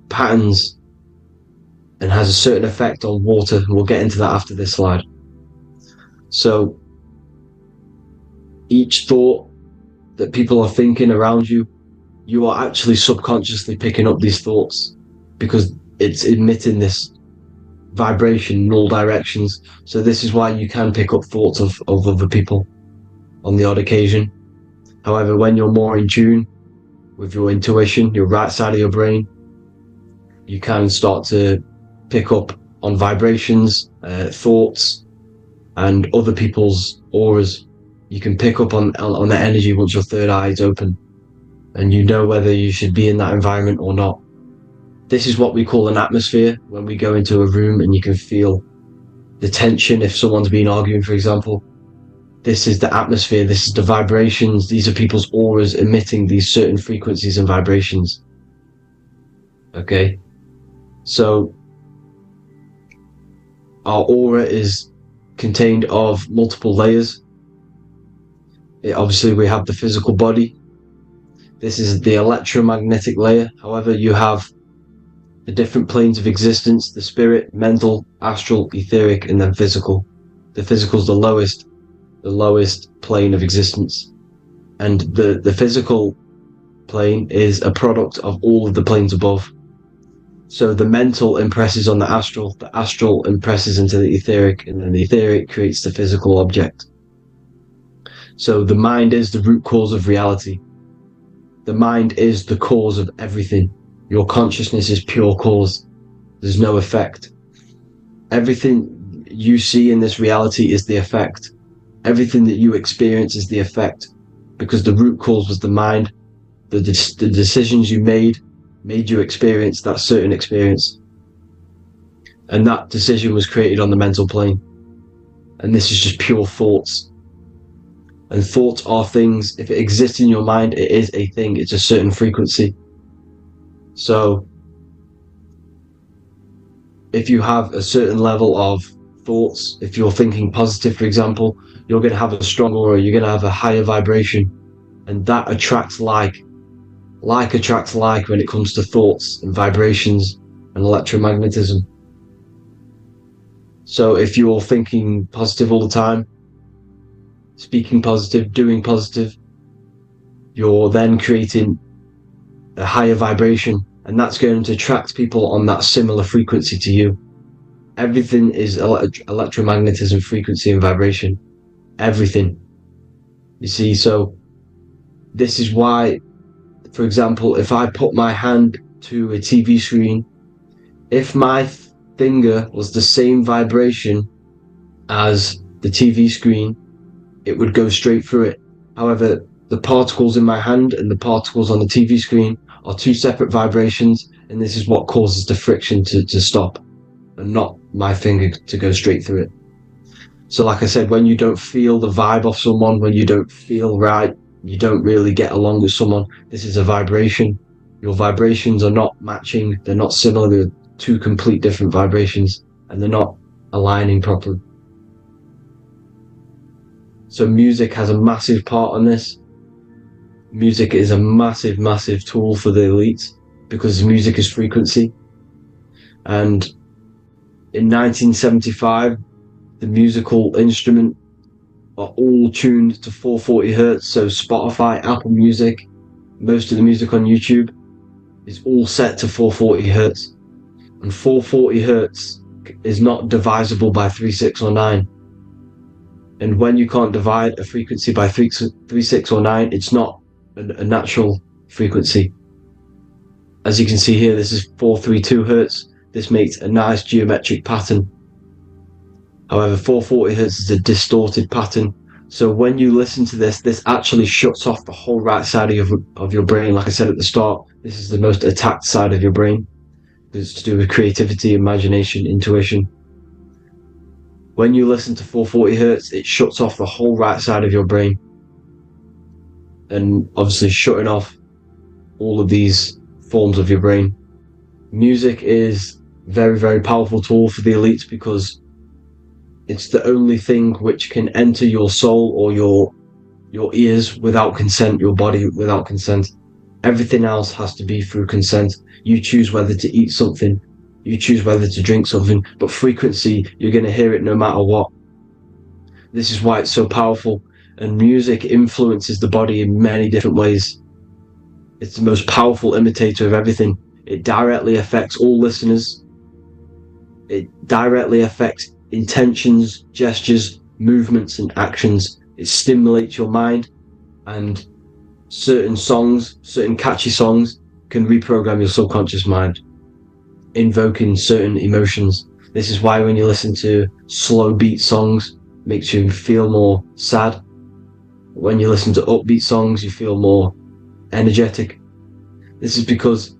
patterns and has a certain effect on water, and we'll get into that after this slide. So each thought that people are thinking around you, you are actually subconsciously picking up these thoughts, because it's emitting this vibration in all directions. So this is why you can pick up thoughts of other people on the odd occasion. However, when you're more in tune with your intuition, your right side of your brain, you can start to pick up on vibrations, thoughts, and other people's auras. You can pick up on the energy once your third eye is open, and you know whether you should be in that environment or not. This is what we call an atmosphere. When we go into a room and you can feel the tension, if someone's been arguing, for example, this is the atmosphere, this is the vibrations, these are people's auras emitting these certain frequencies and vibrations. Okay, so our aura is contained of multiple layers. Obviously we have the physical body. This is the electromagnetic layer. However, you have the different planes of existence: the spirit, mental, astral, etheric, and then physical. The physical is the lowest plane of existence, and the physical plane is a product of all of the planes above. So the mental impresses on the astral impresses into the etheric, and then the etheric creates the physical object. So the mind is the root cause of reality. The mind is the cause of everything. Your consciousness is pure cause. There's no effect. Everything you see in this reality is the effect. Everything that you experience is the effect, because the root cause was the mind. The decisions you made you experience that certain experience. And that decision was created on the mental plane. And this is just pure thoughts. And thoughts are things. If it exists in your mind, it is a thing. It's a certain frequency. So if you have a certain level of thoughts, if you're thinking positive, for example, you're going to have a strong aura, you're going to have a higher vibration, and that attracts like. Like attracts like when it comes to thoughts and vibrations and electromagnetism. So if you're thinking positive all the time, speaking positive, doing positive, you're then creating a higher vibration, and that's going to attract people on that similar frequency to you. Everything is electromagnetism, frequency and vibration. Everything. You see, so this is why, for example, if I put my hand to a TV screen, if my finger was the same vibration as the TV screen, it would go straight through it. However, the particles in my hand and the particles on the TV screen are two separate vibrations, and this is what causes the friction to stop, and not my finger to go straight through it. So like I said, when you don't feel the vibe of someone, when you don't feel right, you don't really get along with someone, this is a vibration. Your vibrations are not matching, they're not similar, they're two complete different vibrations, and they're not aligning properly. So music has a massive part on this. Music is a massive, massive tool for the elites, because music is frequency. And in 1975, the musical instrument are all tuned to 440 hertz. So Spotify, Apple Music, most of the music on YouTube is all set to 440 hertz. And 440 hertz is not divisible by 3, 6, or 9. And when you can't divide a frequency by 3, 6, or 9, it's not a natural frequency. As you can see here, this is 432 hertz. This makes a nice geometric pattern. However, 440 hertz is a distorted pattern. So when you listen to this, this actually shuts off the whole right side of your brain. Like I said at the start, this is the most attacked side of your brain. It's to do with creativity, imagination, intuition. When you listen to 440 hertz, it shuts off the whole right side of your brain. And obviously shutting off all of these forms of your brain. Music is a very, very powerful tool for the elites, because it's the only thing which can enter your soul or your ears without consent, your body without consent. Everything else has to be through consent. You choose whether to eat something, you choose whether to drink something, but frequency, you're going to hear it no matter what. This is why it's so powerful, and music influences the body in many different ways. It's the most powerful imitator of everything. It directly affects all listeners. It directly affects intentions, gestures, movements, and actions. It stimulates your mind, and certain songs, certain catchy songs, can reprogram your subconscious mind, invoking certain emotions. This is why when you listen to slow beat songs, it makes you feel more sad. When you listen to upbeat songs, you feel more energetic. This is because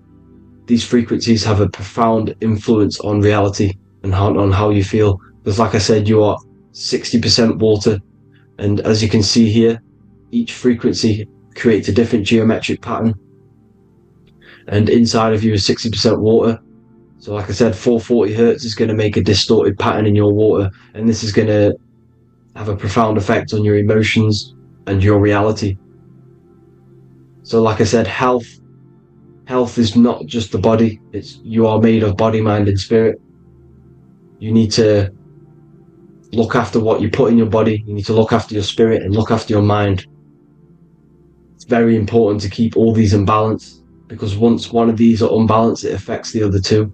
these frequencies have a profound influence on reality and on how you feel. Because like I said, you are 60% water, and as you can see here, each frequency creates a different geometric pattern, and inside of you is 60% water. So like I said, 440 hertz is going to make a distorted pattern in your water, and this is going to have a profound effect on your emotions and your reality. So like I said, health is not just the body. You are made of body, mind, and spirit. You need to look after what you put in your body. You need to look after your spirit and look after your mind. It's very important to keep all these in balance, because once one of these are unbalanced, it affects the other two.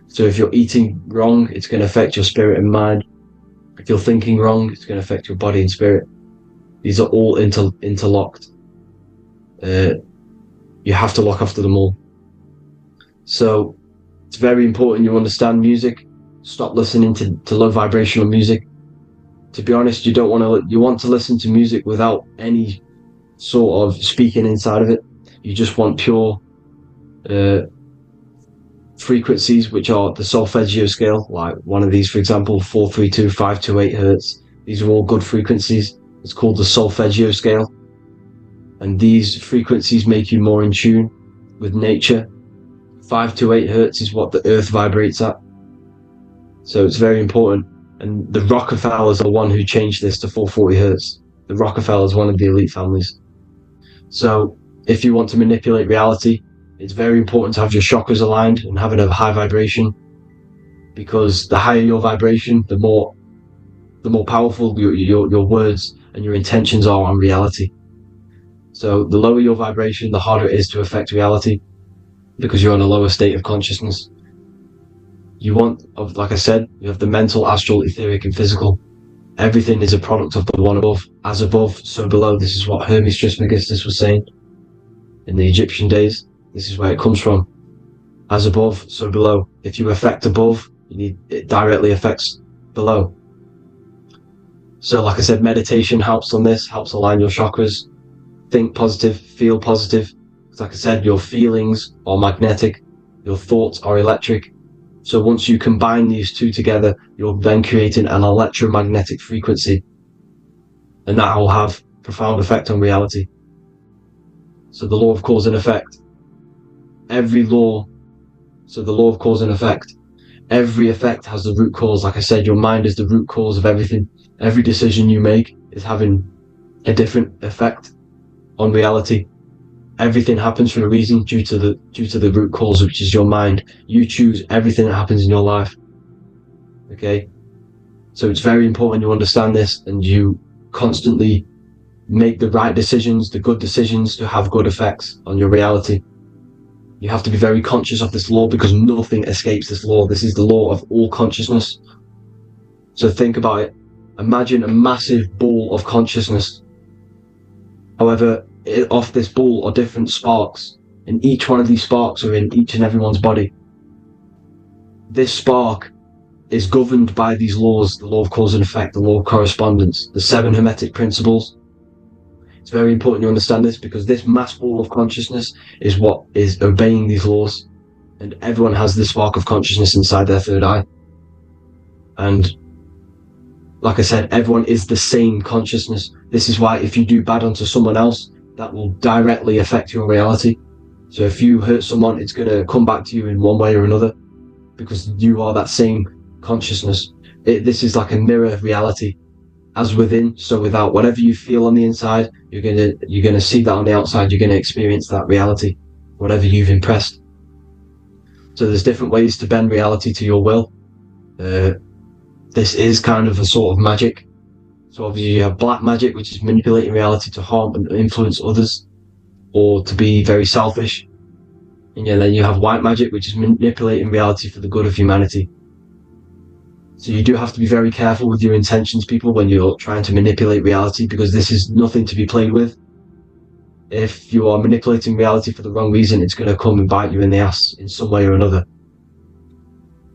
So if you're eating wrong, it's going to affect your spirit and mind. If you're thinking wrong, it's going to affect your body and spirit. These are all interlocked. You have to look after them all. So it's very important you understand music. Stop listening to low vibrational music. To be honest, you want to listen to music without any sort of speaking inside of it. You just want pure frequencies, which are the solfeggio scale, like one of these, for example, 432, 528 hertz. These are all good frequencies. It's called the solfeggio scale. And these frequencies make you more in tune with nature. 528 hertz is what the earth vibrates at. So it's very important. And the Rockefellers are the one who changed this to 440 hertz. The Rockefellers, one of the elite families. So if you want to manipulate reality, it's very important to have your chakras aligned and having a high vibration, because the higher your vibration, the more powerful your words and your intentions are on reality. So the lower your vibration, the harder it is to affect reality, because you're in a lower state of consciousness. Like I said, you have the mental, astral, etheric, and physical. Everything is a product of the one above. As above, so below. This is what Hermes Trismegistus was saying in the Egyptian days. This is where it comes from. As above, so below. If you affect above, It directly affects below. So like I said, meditation helps on this, helps align your chakras. Think positive, feel positive. Like I said, your feelings are magnetic, your thoughts are electric. So once you combine these two together, you're then creating an electromagnetic frequency, and that will have profound effect on reality. So the law of cause and effect. The law of cause and effect. Every effect has the root cause. Like I said, your mind is the root cause of everything. Every decision you make is having a different effect on reality. Everything happens for a reason due to the root cause, which is your mind. You choose everything that happens in your life. Okay? So it's very important you understand this and you constantly make the right decisions, the good decisions to have good effects on your reality. You have to be very conscious of this law because nothing escapes this law. This is the law of all consciousness. So think about it. Imagine a massive ball of consciousness. However, off this ball are different sparks, and each one of these sparks are in each and everyone's body. This spark is governed by these laws, the law of cause and effect, the law of correspondence, the 7 hermetic principles. It's very important you understand this because this mass ball of consciousness is what is obeying these laws, and everyone has this spark of consciousness inside their third eye. And like I said, everyone is the same consciousness. This is why if you do bad onto someone else, that will directly affect your reality. So if you hurt someone, it's going to come back to you in one way or another because you are that same consciousness. This is like a mirror reality. As within, so without. Whatever you feel on the inside, you're gonna see that on the outside. You're gonna experience that reality, whatever you've impressed. So there's different ways to bend reality to your will. This is kind of a sort of magic. So obviously you have black magic, which is manipulating reality to harm and influence others, or to be very selfish. And then you have white magic, which is manipulating reality for the good of humanity. So you do have to be very careful with your intentions, people, when you're trying to manipulate reality, because this is nothing to be played with. If you are manipulating reality for the wrong reason, it's going to come and bite you in the ass in some way or another.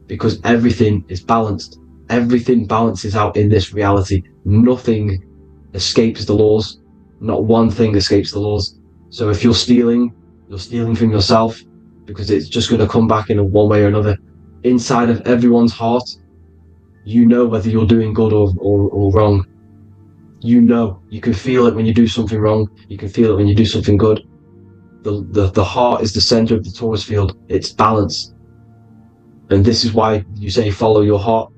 Because everything is balanced. Everything balances out in this reality. Nothing escapes the laws. Not one thing escapes the laws. So if you're stealing from yourself, because it's just going to come back in one way or another. Inside of everyone's heart, you know whether you're doing good or wrong. You know, you can feel it when you do something wrong. You can feel it when you do something good. The heart is the center of the Taurus field. It's balance. And this is why you say follow your heart,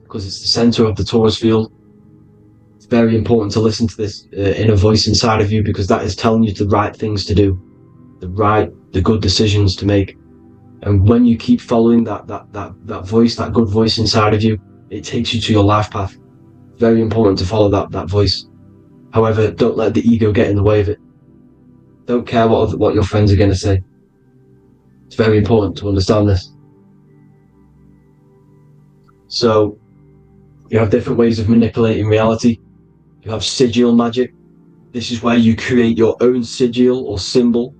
because it's the center of the Taurus field. It's very important to listen to this inner voice inside of you, because that is telling you the right things to do, the good decisions to make. And when you keep following that voice, that good voice inside of you, it takes you to your life path. Very important to follow that voice. However, don't let the ego get in the way of it. Don't care what your friends are going to say. It's very important to understand this. So, you have different ways of manipulating reality. You have sigil magic. This is where you create your own sigil or symbol.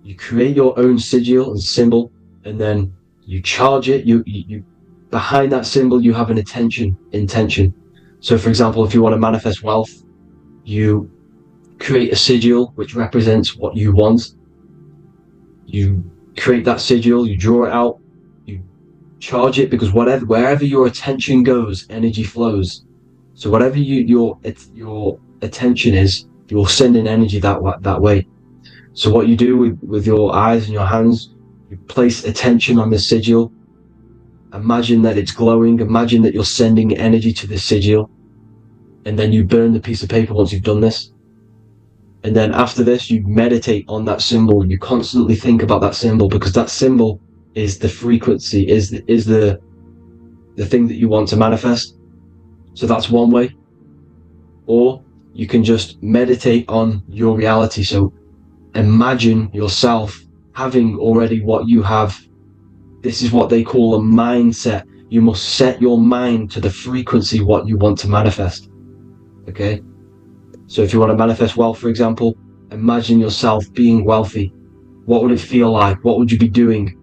You create your own sigil and symbol, and then you charge it. You behind that symbol, you have an intention. So for example, if you want to manifest wealth, you create a sigil which represents what you want. You create that sigil, you draw it out, you charge it, because wherever your attention goes, energy flows. So whatever your attention is, you're sending energy that way. So what you do with your eyes and your hands, you place attention on the sigil. Imagine that it's glowing. Imagine that you're sending energy to the sigil. And then you burn the piece of paper once you've done this. And then after this, you meditate on that symbol. You constantly think about that symbol, because that symbol is the frequency, is the thing that you want to manifest. So that's one way. Or you can just meditate on your reality. So imagine yourself having already what you have. This is what they call a mindset. You must set your mind to the frequency what you want to manifest. Okay? So if you want to manifest wealth, for example, imagine yourself being wealthy. What would it feel like? What would you be doing?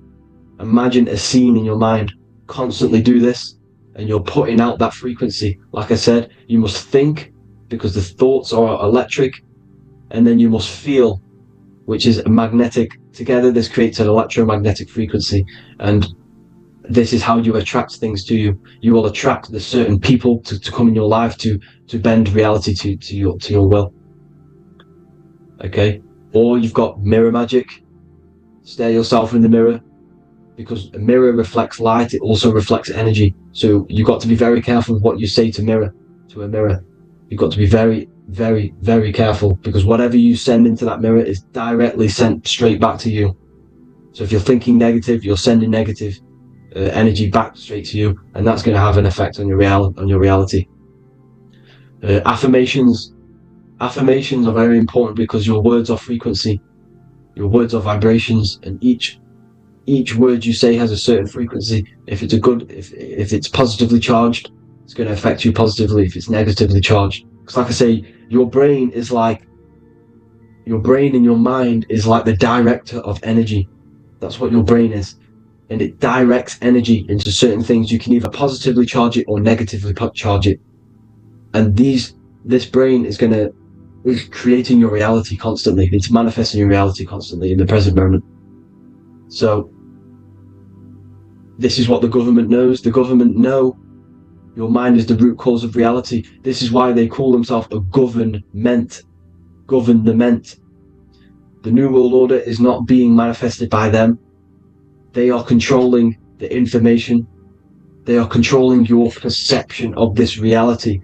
imagine a scene in your mind. Constantly do this, and you're putting out that frequency. Like I said, you must think, because the thoughts are electric, and then you must feel, which is magnetic. Together, this creates an electromagnetic frequency, and this is how you attract things to you. You will attract the certain people to come in your life to bend reality to your will. Okay? Or you've got mirror magic. Stare yourself in the mirror, because a mirror reflects light. It also reflects energy. So you've got to be very careful with what you say to a mirror. You've got to be very, very, very careful, because whatever you send into that mirror is directly sent straight back to you. So if you're thinking negative, you're sending negative energy back straight to you, and that's going to have an effect on your reality. Affirmations are very important, because your words are frequency, your words are vibrations, and each word you say has a certain frequency. If it's positively charged, it's going to affect you positively. If it's negatively charged, because like I say, your brain and your mind is like the director of energy. That's what your brain is. And it directs energy into certain things. You can either positively charge it or negatively charge it. And this brain is creating your reality constantly. It's manifesting your reality constantly in the present moment. So this is what the government knows. The government know your mind is the root cause of reality. This is why they call themselves a government. Government. The New World Order is not being manifested by them. They are controlling the information. They are controlling your perception of this reality.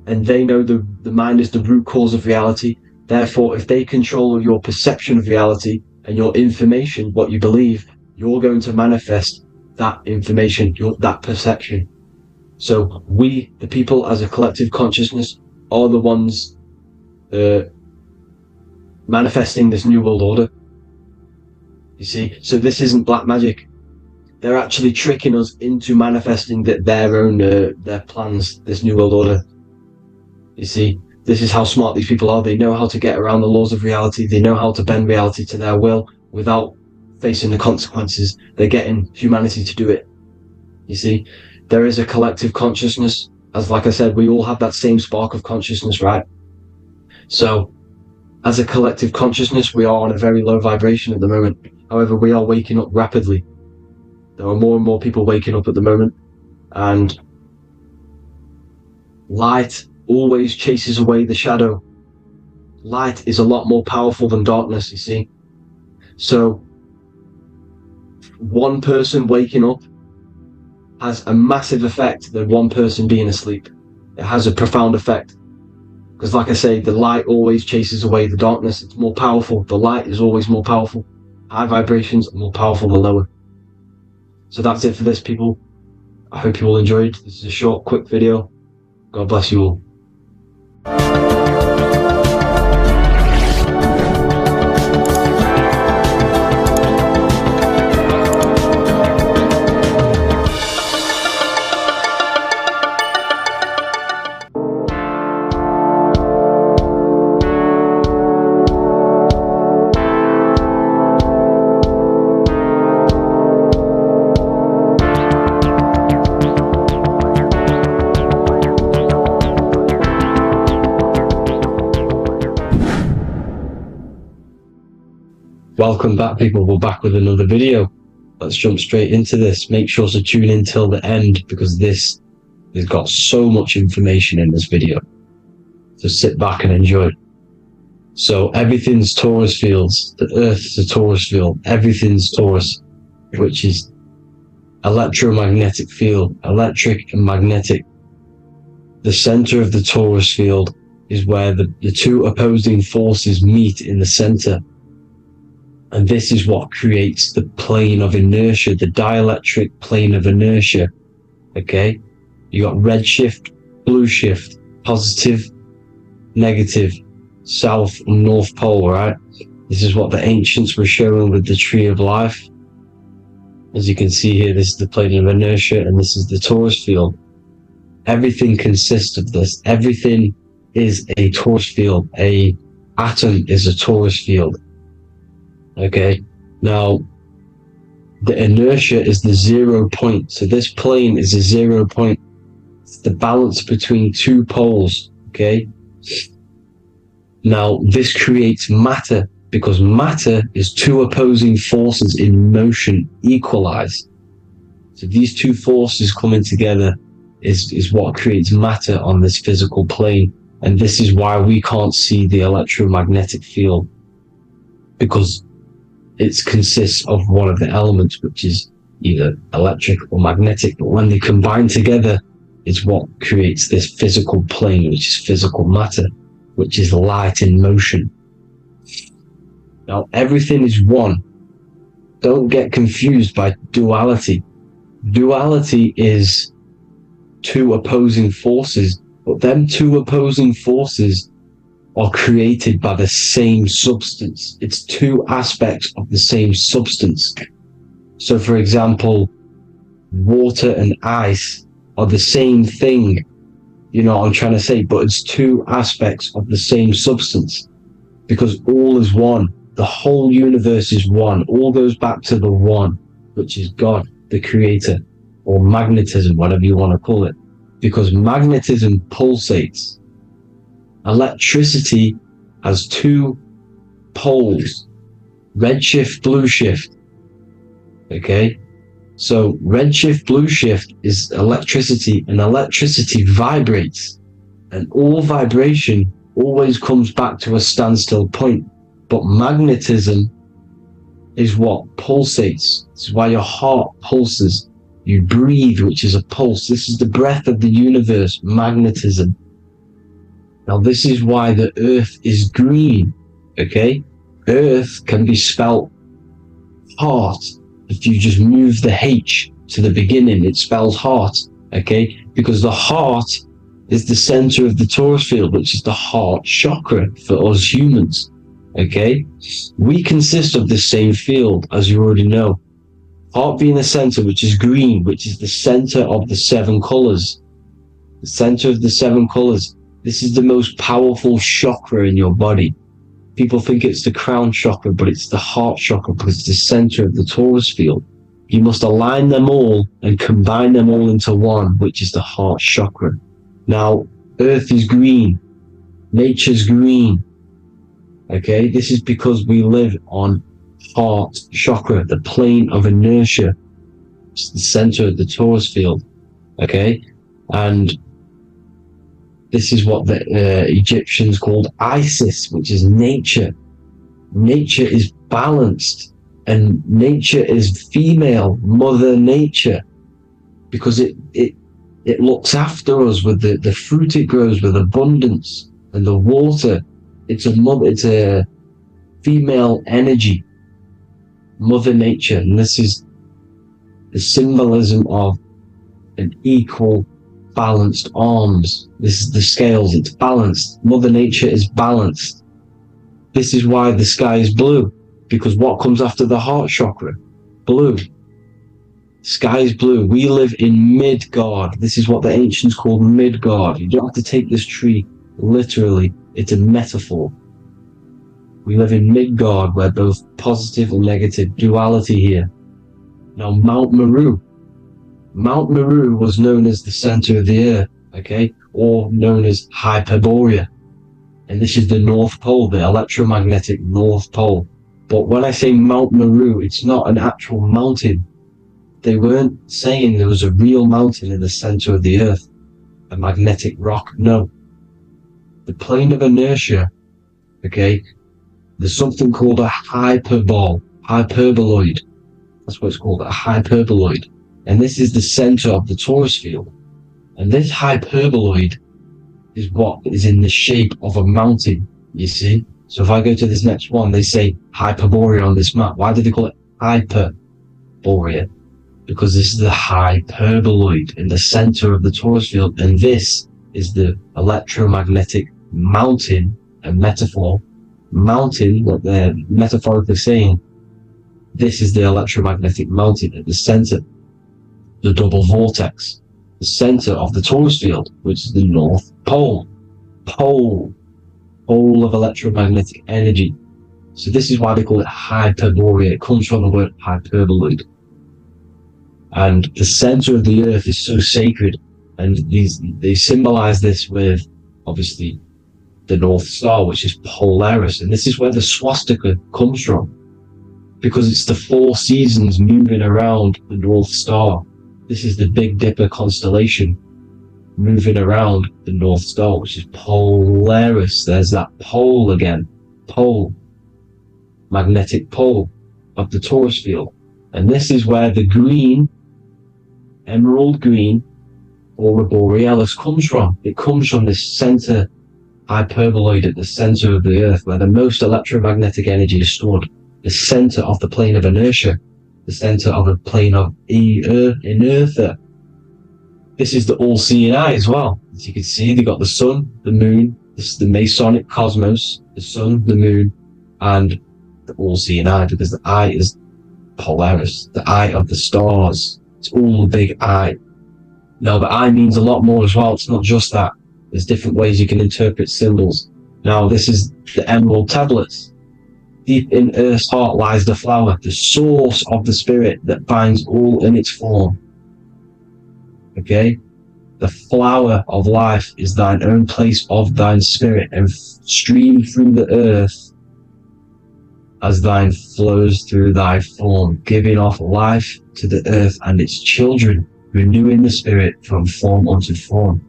And they know the mind is the root cause of reality. Therefore, if they control your perception of reality and your information, what you believe, you're going to manifest that information, that perception. So we, the people as a collective consciousness, are the ones manifesting this New World Order. You see, so this isn't black magic. They're actually tricking us into manifesting their own their plans, this New World Order. You see, this is how smart these people are. They know how to get around the laws of reality. They know how to bend reality to their will without facing the consequences. They're getting humanity to do it. You see, there is a collective consciousness. As like I said, we all have that same spark of consciousness, right? So as a collective consciousness, we are on a very low vibration at the moment. However, we are waking up rapidly. There are more and more people waking up at the moment, and light always chases away the shadow. Light is a lot more powerful than darkness, you see. So one person waking up has a massive effect than one person being asleep. It has a profound effect. Because like I say, the light always chases away the darkness. It's more powerful. The light is always more powerful. High vibrations are more powerful than lower. So that's it for this, people. I hope you all enjoyed. This is a short, quick video. God bless you all. Welcome back, people. We're back with another video. Let's jump straight into this. Make sure to tune in till the end, because this has got so much information in this video. So sit back and enjoy. So everything's Taurus fields. The Earth is a Taurus field. Everything's Taurus, which is electromagnetic field, electric and magnetic. The center of the Taurus field is where the two opposing forces meet in the center. And this is what creates the plane of inertia, the dielectric plane of inertia. Okay? You got red shift, blue shift, positive, negative, south and north pole, right? This is what the ancients were showing with the tree of life. As you can see here, this is the plane of inertia, and this is the Taurus field. Everything consists of this. Everything is a Taurus field. A atom is a Taurus field. Okay, now the inertia is the 0 point. So this plane is a 0 point. It's the balance between two poles, okay? Now, this creates matter, because matter is two opposing forces in motion equalized. So these two forces coming together is what creates matter on this physical plane. And this is why we can't see the electromagnetic field, because it consists of one of the elements, which is either electric or magnetic. But when they combine together, it's what creates this physical plane, which is physical matter, which is light in motion. Now, everything is one. Don't get confused by duality. Duality is two opposing forces, but them two opposing forces are created by the same substance. It's two aspects of the same substance. So, for example, water and ice are the same thing, you know what I'm trying to say, but it's two aspects of the same substance, because all is one. The whole universe is one. All goes back to the one, which is God, the creator, or magnetism, whatever you want to call it, because magnetism pulsates. Electricity has two poles, redshift, blue shift. Okay, so redshift, blue shift is electricity, and electricity vibrates, and all vibration always comes back to a standstill point. But magnetism is what pulsates. This is why your heart pulses. You breathe, which is a pulse. This is the breath of the universe, magnetism. Now, this is why the earth is green, okay? Earth can be spelt heart. If you just move the H to the beginning, it spells heart, okay? Because the heart is the center of the torus field, which is the heart chakra for us humans, okay? We consist of the same field, as you already know. Heart being the center, which is green, which is the center of the seven colors. The center of the seven colors. This is the most powerful chakra in your body. People think it's the crown chakra, but it's the heart chakra, because it's the center of the torus field. You must align them all and combine them all into one, which is the heart chakra. Now, earth is green. Nature's green. Okay, this is because we live on heart chakra, the plane of inertia. It's the center of the torus field. Okay, and this is what the Egyptians called Isis, which is nature. Nature is balanced, and nature is female, Mother Nature, because it looks after us with the fruit it grows with abundance, and the water. It's a female energy, Mother Nature, and this is the symbolism of an equal, balanced arms. This is the scales, it's balanced. Mother Nature is balanced. This is why the sky is blue, because what comes after the heart chakra? Blue. Sky is blue. We live in Midgard. This is what the ancients called Midgard. You don't have to take this tree literally. It's a metaphor. We live in Midgard, where both positive and negative duality here. Now, Mount Meru. Mount Meru was known as the center of the earth, okay, or known as Hyperborea. And this is the North Pole, the electromagnetic North Pole. But when I say Mount Meru, it's not an actual mountain. They weren't saying there was a real mountain in the center of the earth, a magnetic rock. No. The plane of inertia, okay, there's something called a hyperboloid. That's what it's called, a hyperboloid. And this is the center of the torus field. And this hyperboloid is what is in the shape of a mountain, you see? So if I go to this next one, they say Hyperborea on this map. Why do they call it Hyperborea? Because this is the hyperboloid in the center of the torus field. And this is the electromagnetic mountain, a metaphor. Mountain, what they're metaphorically saying, this is the electromagnetic mountain at the center, the double vortex, the center of the torus field, which is the North Pole. Pole of electromagnetic energy. So this is why they call it Hyperborea. It comes from the word hyperboloid. And the center of the earth is so sacred. And they symbolize this with, obviously, the North Star, which is Polaris. And this is where the swastika comes from, because it's the 4 seasons moving around the North Star. This is the Big Dipper constellation moving around the North Star, which is Polaris. There's that pole again. Pole. Magnetic pole of the Taurus field. And this is where the green, emerald green, aurora borealis comes from. It comes from this center hyperboloid at the center of the earth, where the most electromagnetic energy is stored. The center of the plane of inertia, the center of the plane of inertia. This is the all-seeing eye as well. As you can see, they got the sun, the moon, this is the Masonic cosmos, the sun, the moon, and the all-seeing eye, because the eye is Polaris, the eye of the stars. It's all the big eye. Now, the eye means a lot more as well. It's not just that. There's different ways you can interpret symbols. Now, this is the emerald tablets. Deep in Earth's heart lies the flower, the source of the spirit that binds all in its form. Okay? The flower of life is thine own place of thine spirit, and stream through the earth as thine flows through thy form, giving off life to the earth and its children, renewing the spirit from form unto form.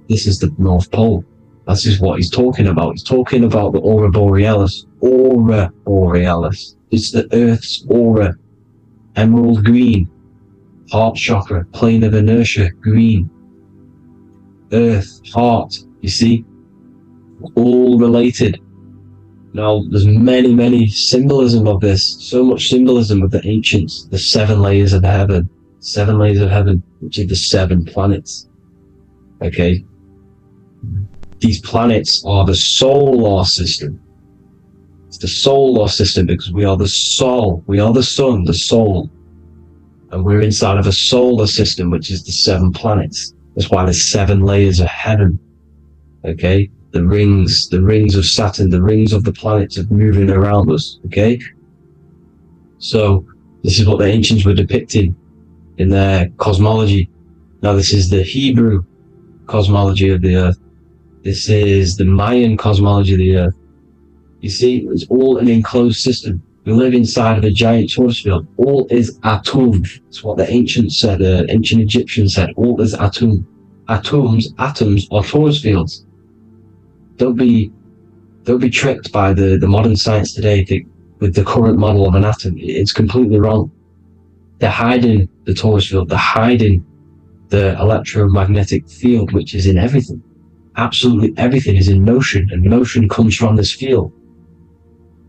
This is the North Pole. This is what he's talking about. He's talking about the aurora borealis. Aurora borealis. It's the Earth's aura. Emerald green. Heart chakra. Plane of inertia. Green. Earth. Heart. You see? All related. Now, there's many symbolism of this. So much symbolism of the ancients. The 7 layers of heaven. 7 layers of heaven, which are the 7 planets. Okay? These planets are the solar system. It's the solar system because we are the soul. We are the sun, the soul. And we're inside of a solar system, which is the 7 planets. That's why there's 7 layers of heaven. Okay? The rings of Saturn, the rings of the planets are moving around us. Okay? So, this is what the ancients were depicting in their cosmology. Now, this is the Hebrew cosmology of the earth. This is the Mayan cosmology of the earth. You see, it's all an enclosed system. We live inside of a giant torus field. All is atum. It's what the ancients said, ancient Egyptians said. All is atum. Atoms are torus fields. Don't be tricked by the modern science today with the current model of an atom. It's completely wrong. They're hiding the torus field. They're hiding the electromagnetic field, which is in everything. Absolutely everything is in motion, and motion comes from this field.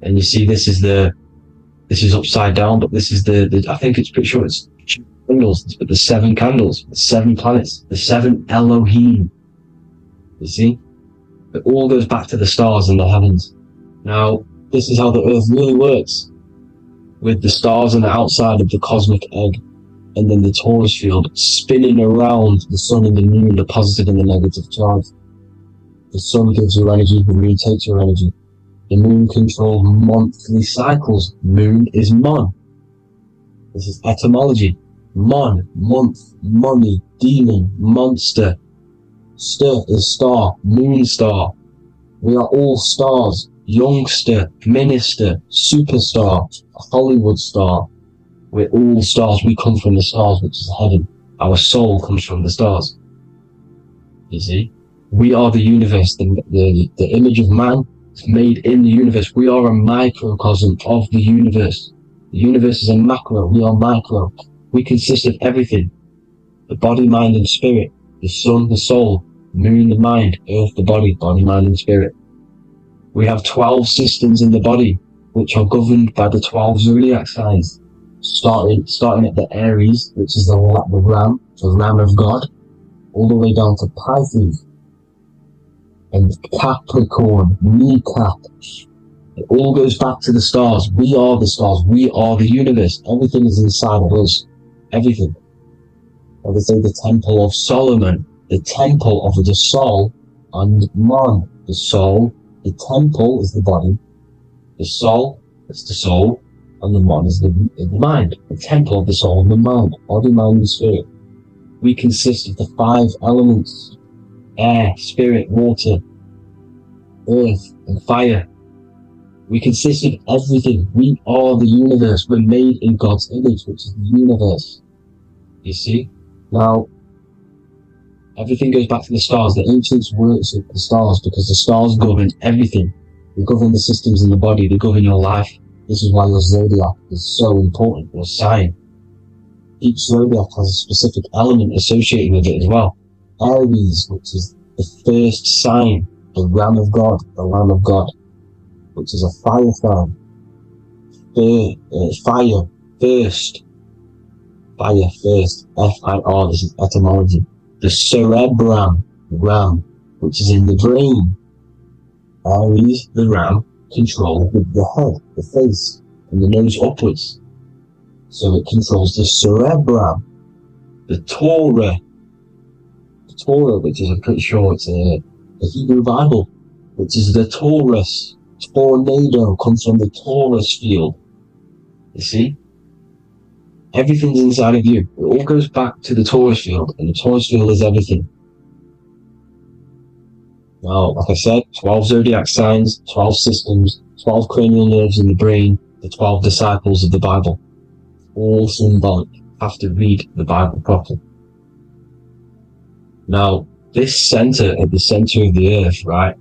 And you see, this is upside down, but this is I think it's pretty sure it's candles, but the 7 candles, the 7 planets, the 7 Elohim. You see? It all goes back to the stars and the heavens. Now, this is how the earth really works, with the stars on the outside of the cosmic egg, and then the torus field spinning around the sun and the moon, the positive and the negative charge. The sun gives you energy, the moon takes your energy. The moon controls monthly cycles. Moon is mon. This is etymology. Mon, month, money, demon, monster. Stir is star, moon star. We are all stars. Youngster, minister, superstar, Hollywood star. We're all stars. We come from the stars, which is heaven. Our soul comes from the stars. You see? We are the universe. The image of man is made in the universe. We are a microcosm of the universe. The universe is a macro. We are micro. We consist of everything. The body, mind, and spirit. The sun, the soul. Moon, the mind. Earth, the body, mind, and spirit. We have 12 systems in the body, which are governed by the 12 zodiac signs. Starting at the Aries, which is the ram, the ram of God, all the way down to Pisces and Capricorn, kneecap. It all goes back to the stars. We are the stars. We are the universe. Everything is inside of us. Everything. Like they say, the Temple of Solomon, the temple of the soul, and man, the soul. The temple is the body. The soul is the soul. and the Mon is the mind, the temple of the soul and the mind, body, mind, and spirit. We consist of the 5 elements: air, spirit, water, earth, and fire. We consist of everything. We are the universe. We're made in God's image, which is the universe. You see? Now, everything goes back to the stars. The ancients worship the stars because the stars govern everything. They govern the systems in the body. They govern your life. This is why your zodiac is so important, your sign. Each zodiac has a specific element associated with it as well. Aries, which is the first sign, the Ram of God, the Lamb of God, which is a fire sign. Fire first. Fire first. F-I-R, this is etymology. The cerebrum, ram, which is in the brain. Aries, the ram, controls the head, the face, and the nose upwards. So it controls the cerebrum. The Torah, which is, I'm pretty sure it's the Hebrew Bible, which is the Taurus. Tornado comes from the Taurus field. You see? Everything's inside of you. It all goes back to the Taurus field, and the Taurus field is everything. Now, like I said, 12 zodiac signs, 12 systems, 12 cranial nerves in the brain, the 12 disciples of the Bible. All symbolic. Have to read the Bible properly. Now, this center, at the center of the earth, right?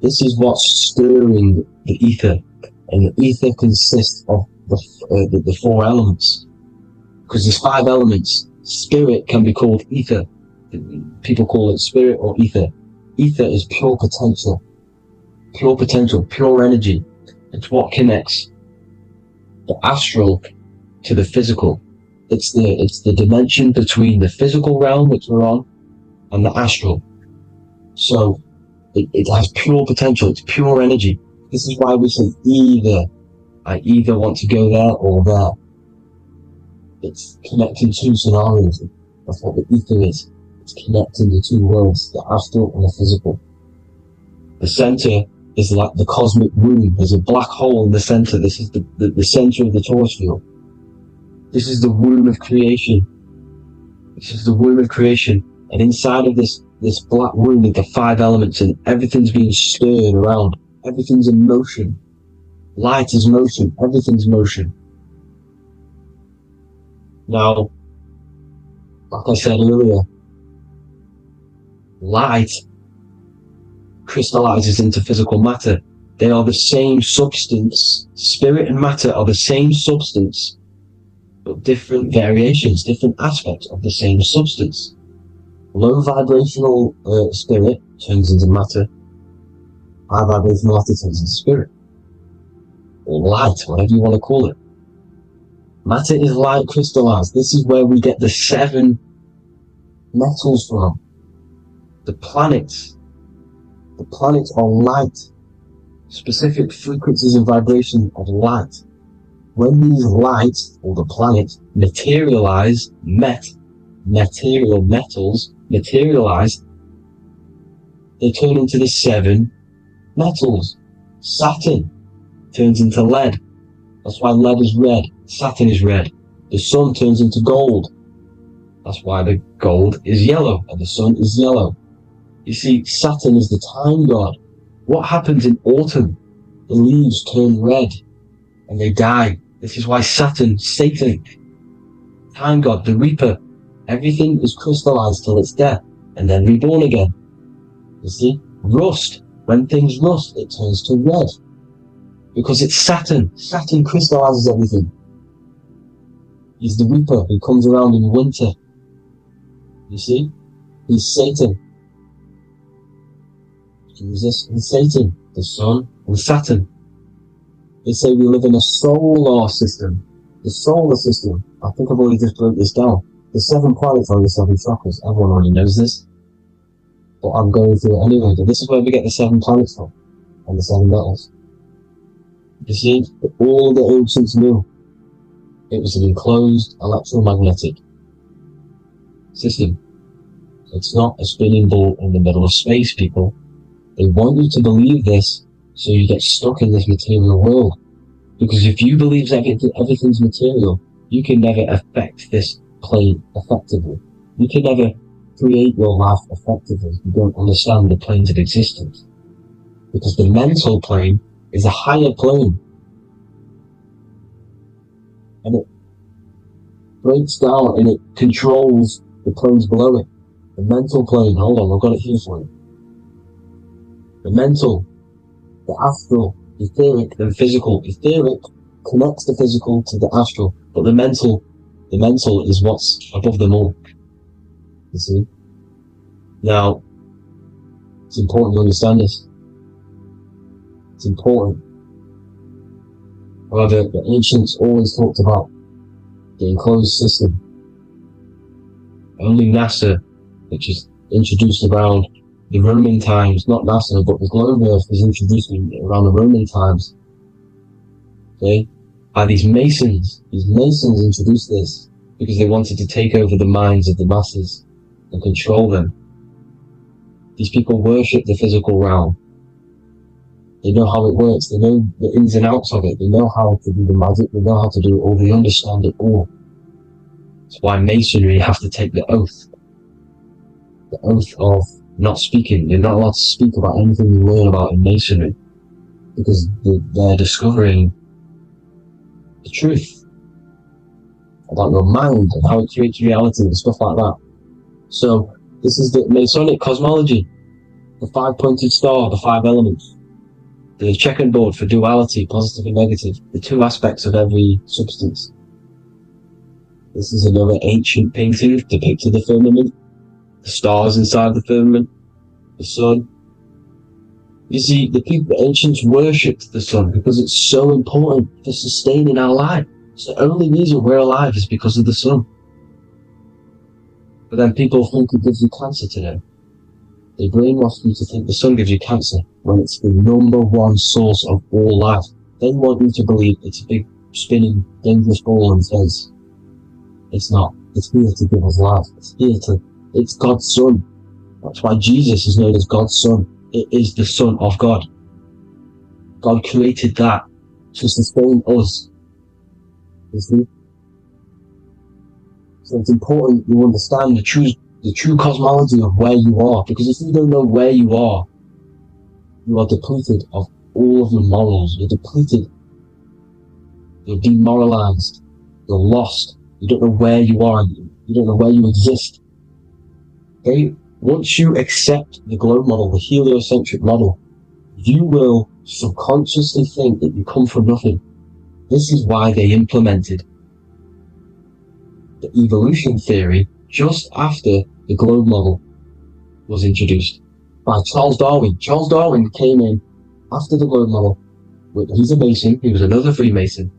This is what's stirring the ether, and the ether consists of the 4 elements. Because there's 5 elements. Spirit can be called ether. People call it spirit or ether. Ether is pure potential, pure energy. It's what connects the astral to the physical. It's the dimension between the physical realm, which we're on, and the astral. So it has pure potential. It's pure energy. This is why we say I either want to go there or there. It's connecting 2 scenarios. That's what the ether is. It's connecting the 2 worlds, the astral and the physical. The center is like the cosmic womb. There's a black hole in the center. This is the center of the Taurus field. This is the womb of creation. This is the womb of creation. And inside of this black womb with the 5 elements, and everything's being stirred around. Everything's in motion. Light is motion. Everything's motion. Now, like I said earlier, light crystallizes into physical matter. They are the same substance. Spirit and matter are the same substance, but different variations, different aspects of the same substance. Low vibrational spirit turns into matter. High vibrational matter turns into spirit. Or light, whatever you want to call it. Matter is light crystallized. This is where we get the 7 metals from. The planets. The planets are light. Specific frequencies and vibration of light. When these lights, or the planets, materialize, material metals materialize, they turn into the 7 metals. Saturn turns into lead. That's why lead is red. Saturn is red. The sun turns into gold. That's why the gold is yellow and the sun is yellow. You see, Saturn is the time god. What happens in autumn? The leaves turn red and they die. This is why Satan, time god, the reaper, everything is crystallized till it's death and then reborn again. You see, rust, when things rust, it turns to red. Because it's Saturn. Saturn crystallizes everything. He's the reaper who comes around in winter. You see? He's Satan. He's Satan, the sun, and Saturn. They say we live in a solar system. The solar system, I think I've already just broke this down. The 7 planets are the 7 chakras. Everyone already knows this. But I'm going through it anyway. But this is where we get the 7 planets from. And the 7 metals. You see, all the ancients knew it was an enclosed electromagnetic system. It's not a spinning ball in the middle of space, people. They want you to believe this so you get stuck in this material world. Because if you believe everything's material, you can never affect this plane effectively. You can never create your life effectively if you don't understand the planes of existence. Because the mental plane is a higher plane. And it breaks down and it controls the planes below it. The mental plane, hold on, I've got it here for you. The mental, the astral, etheric, and physical. Etheric connects the physical to the astral, but the mental is what's above them all. You see? Now, it's important to understand this. It's important. However, the ancients always talked about the enclosed system. Only NASA, which is introduced around the Roman times, not NASA, but the globe Earth was introduced around the Roman times. Okay? By these Masons. These Masons introduced this because they wanted to take over the minds of the masses and control them. These people worship the physical realm. They know how it works. They know the ins and outs of it. They know how to do the magic. They know how to do it all. They understand it all. That's why Masonry have to take the oath. The oath of not speaking. You're not allowed to speak about anything you learn about in Masonry. Because they're discovering the truth about your mind and how it creates reality and stuff like that. So, this is the Masonic cosmology. The 5-pointed star, the 5 elements. The checkerboard board for duality, positive and negative. The 2 aspects of every substance. This is another ancient painting depicting the firmament. The stars inside the firmament. The sun. You see, the ancients worshipped the sun because it's so important for sustaining our life. It's the only reason we're alive is because of the sun. But then people think it gives you cancer today. They brainwash you to think the sun gives you cancer when it's the #1 source of all life. They want you to believe it's a big, spinning, dangerous ball in space. It's not. It's here to give us life. It's God's Son. That's why Jesus is known as God's Son. It is the Son of God. God created that to sustain us. You see? So it's important you understand the true cosmology of where you are, because if you don't know where you are depleted of all of your morals. You're depleted. You're demoralized. You're lost. You don't know where you are. You don't know where you exist. Okay? Once you accept the globe model, the heliocentric model, you will subconsciously think that you come from nothing. This is why they implemented the evolution theory just after the globe model was introduced by Charles Darwin. Charles Darwin came in after the globe model. He's a Mason, he was another Freemason,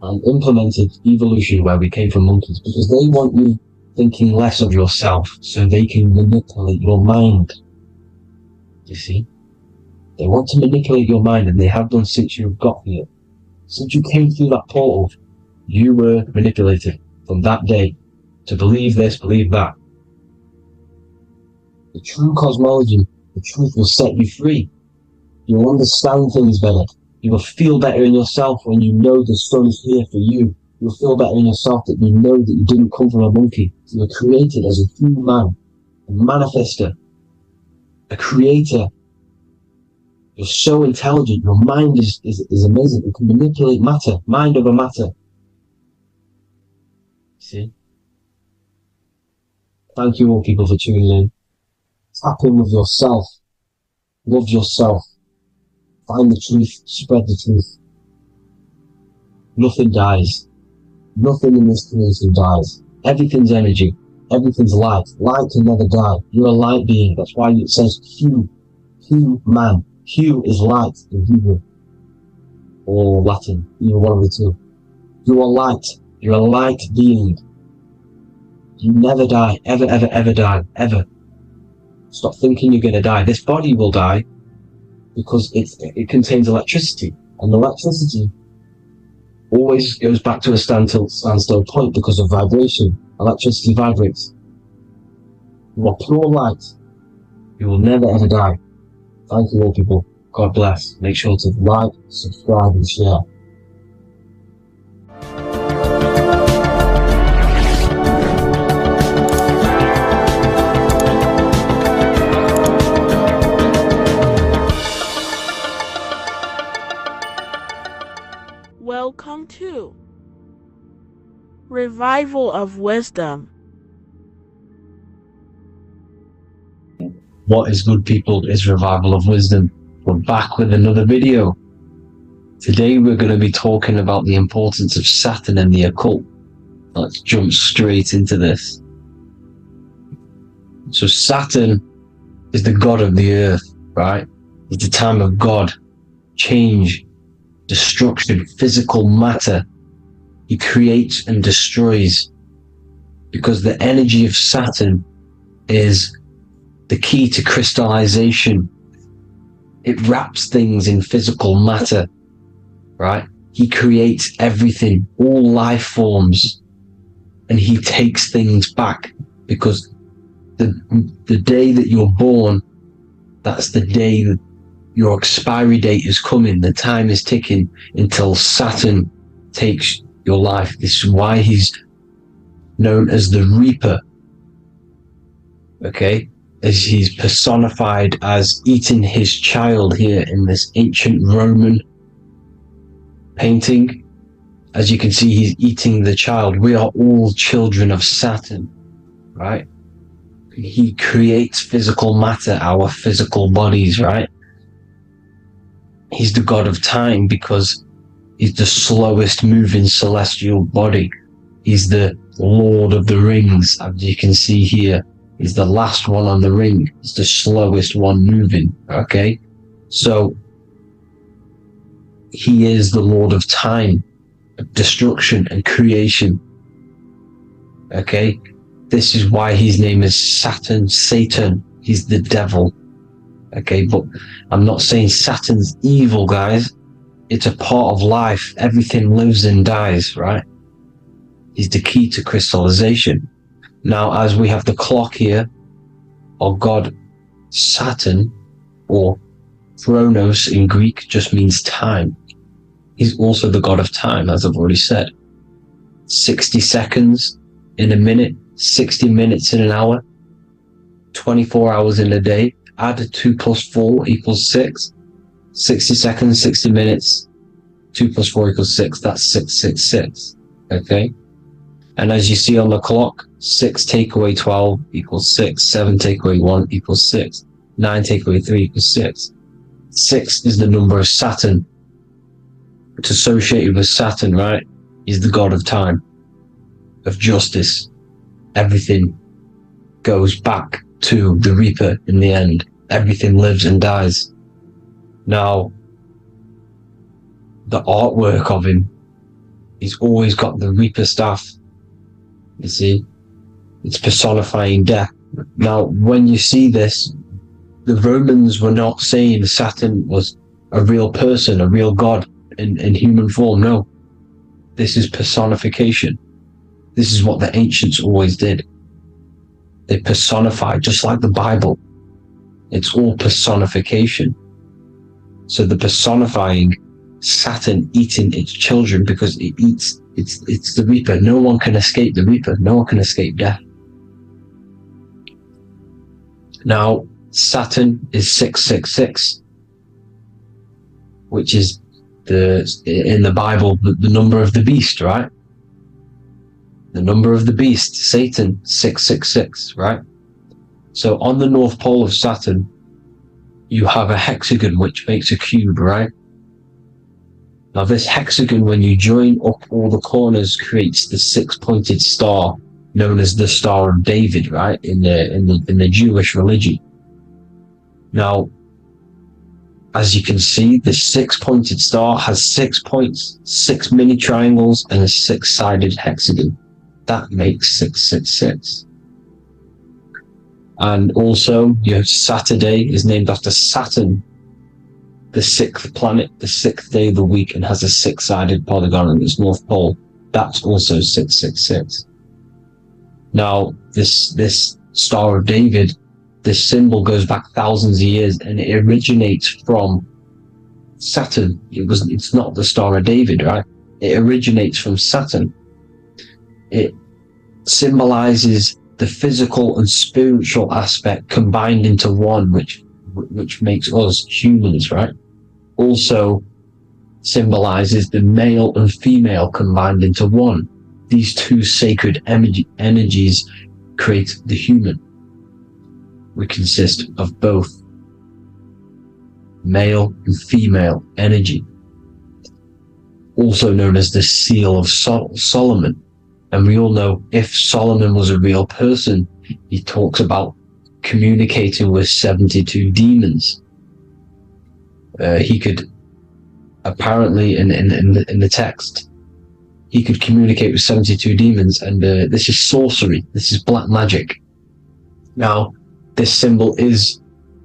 and implemented evolution where we came from monkeys, because they want you thinking less of yourself so they can manipulate your mind. You see? They want to manipulate your mind, and they have done since you got here. Since you came through that portal, you were manipulated from that day to believe this, believe that. The true cosmology, the truth will set you free. You'll understand things better. You will feel better in yourself when you know the sun is here for you. You'll feel better in yourself that you know that you didn't come from a monkey. You were created as a human, a manifester, a creator. You're so intelligent. Your mind is amazing. It can manipulate matter, mind over matter. See? Thank you all people for tuning in. Tap in with yourself. Love yourself. Find the truth. Spread the truth. Nothing dies. Nothing in this creation dies. Everything's energy. Everything's light. Light can never die. You're a light being. That's why it says Hugh. Hugh man. Hugh is light in Hebrew. Or Latin. Either one of the two. You are light. You're a light being. You never die. Ever, ever, ever die. Ever. Stop thinking you're going to die. This body will die because it contains electricity. And electricity always goes back to a standstill point because of vibration. Electricity vibrates. You are pure light. You will never ever die. Thank you all people. God bless. Make sure to like, subscribe and share. revival of wisdom. What is good, people? Is revival of wisdom. We're back with another video. Today we're going to be talking about the importance of Saturn and the occult. Let's jump straight into this. So Saturn is the god of the earth, right? It's the time of God, change, destruction, physical matter. He creates and destroys, because the energy of Saturn is the key to crystallization. It wraps things in physical matter, right? He creates everything, all life forms, and he takes things back, because the day that you're born, that's the day that your expiry date is coming. The time is ticking until Saturn takes your life. This is why he's known as the Reaper, okay? As he's personified as eating his child here in this ancient Roman painting. As you can see, he's eating the child. We are all children of Saturn, right? He creates physical matter, our physical bodies, right? He's the god of time because he's the slowest moving celestial body. He's the Lord of the Rings, as you can see here. He's the last one on the ring. He's the slowest one moving, okay? So he is the Lord of time, destruction and creation, okay? This is why his name is Saturn, Satan. He's the devil, okay? But I'm not saying Saturn's evil, guys. It's a part of life. Everything lives and dies, right? He's the key to crystallization. Now, as we have the clock here, our god Saturn, or Chronos in Greek, just means time. He's also the god of time, as I've already said. 60 seconds in a minute, 60 minutes in an hour, 24 hours in a day. Add 2 plus 4 equals 6. 60 seconds, 60 minutes, 2 plus 4 equals 6. That's 666, okay? And as you see on the clock, 6 take away 12 equals 6. 7 take away 1 equals 6. 9 take away 3 equals 6. 6 is the number of Saturn. It's associated with Saturn, right? He's the god of time, of justice. Everything goes back to the Reaper in the end. Everything lives and dies. Now, the artwork of him, he's always got the Reaper staff. You see, it's personifying death. Now, when you see this, the Romans were not saying Saturn was a real person, a real god in human form. No, this is personification. This is what the ancients always did. They personified, just like the Bible. It's all personification. So the personifying Saturn eating its children, because it eats, it's the Reaper. No one can escape the Reaper. No one can escape death. Now, Saturn is 666, which is in the Bible, the number of the beast, right? The number of the beast, Satan, 666, right? So on the North Pole of Saturn, you have a hexagon which makes a cube, right? Now this hexagon, when you join up all the corners, creates the 6-pointed star known as the Star of David, right? In the Jewish religion. Now, as you can see, the 6-pointed star has 6 points, 6 mini triangles, and a 6-sided hexagon. That makes 666. And also, your Saturday is named after Saturn, the 6th planet, the 6th day of the week, and has a 6-sided polygon on its north pole. That's also 666. Now, this Star of David, this symbol goes back thousands of years, and it originates from Saturn. It's not the Star of David, right? It originates from Saturn. It symbolizes the physical and spiritual aspect combined into one, which makes us humans, right? Also symbolizes the male and female combined into one, these two sacred energies create the human. We consist of both male and female energy, also known as the seal of Solomon. And we all know if Solomon was a real person, he talks about communicating with 72 demons. He could apparently, in the text, he could communicate with 72 demons, and this is sorcery. This is black magic. Now, this symbol is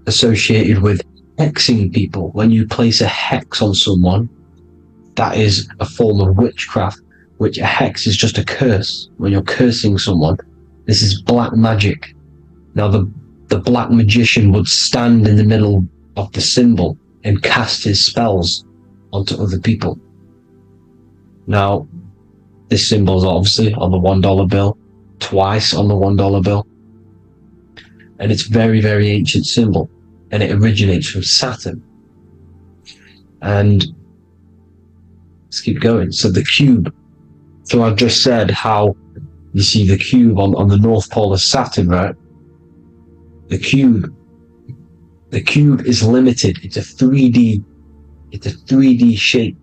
associated with hexing people. When you place a hex on someone, that is a form of witchcraft, which a hex is just a curse. When you're cursing someone, this is black magic. Now, the black magician would stand in the middle of the symbol and cast his spells onto other people. Now, this symbol is obviously on the $1 bill, twice on the $1 bill. And it's very, very ancient symbol. And it originates from Saturn. And let's keep going. So the cube. So I've just said how you see the cube on the North Pole of Saturn, right? The cube is limited. It's a 3D shape.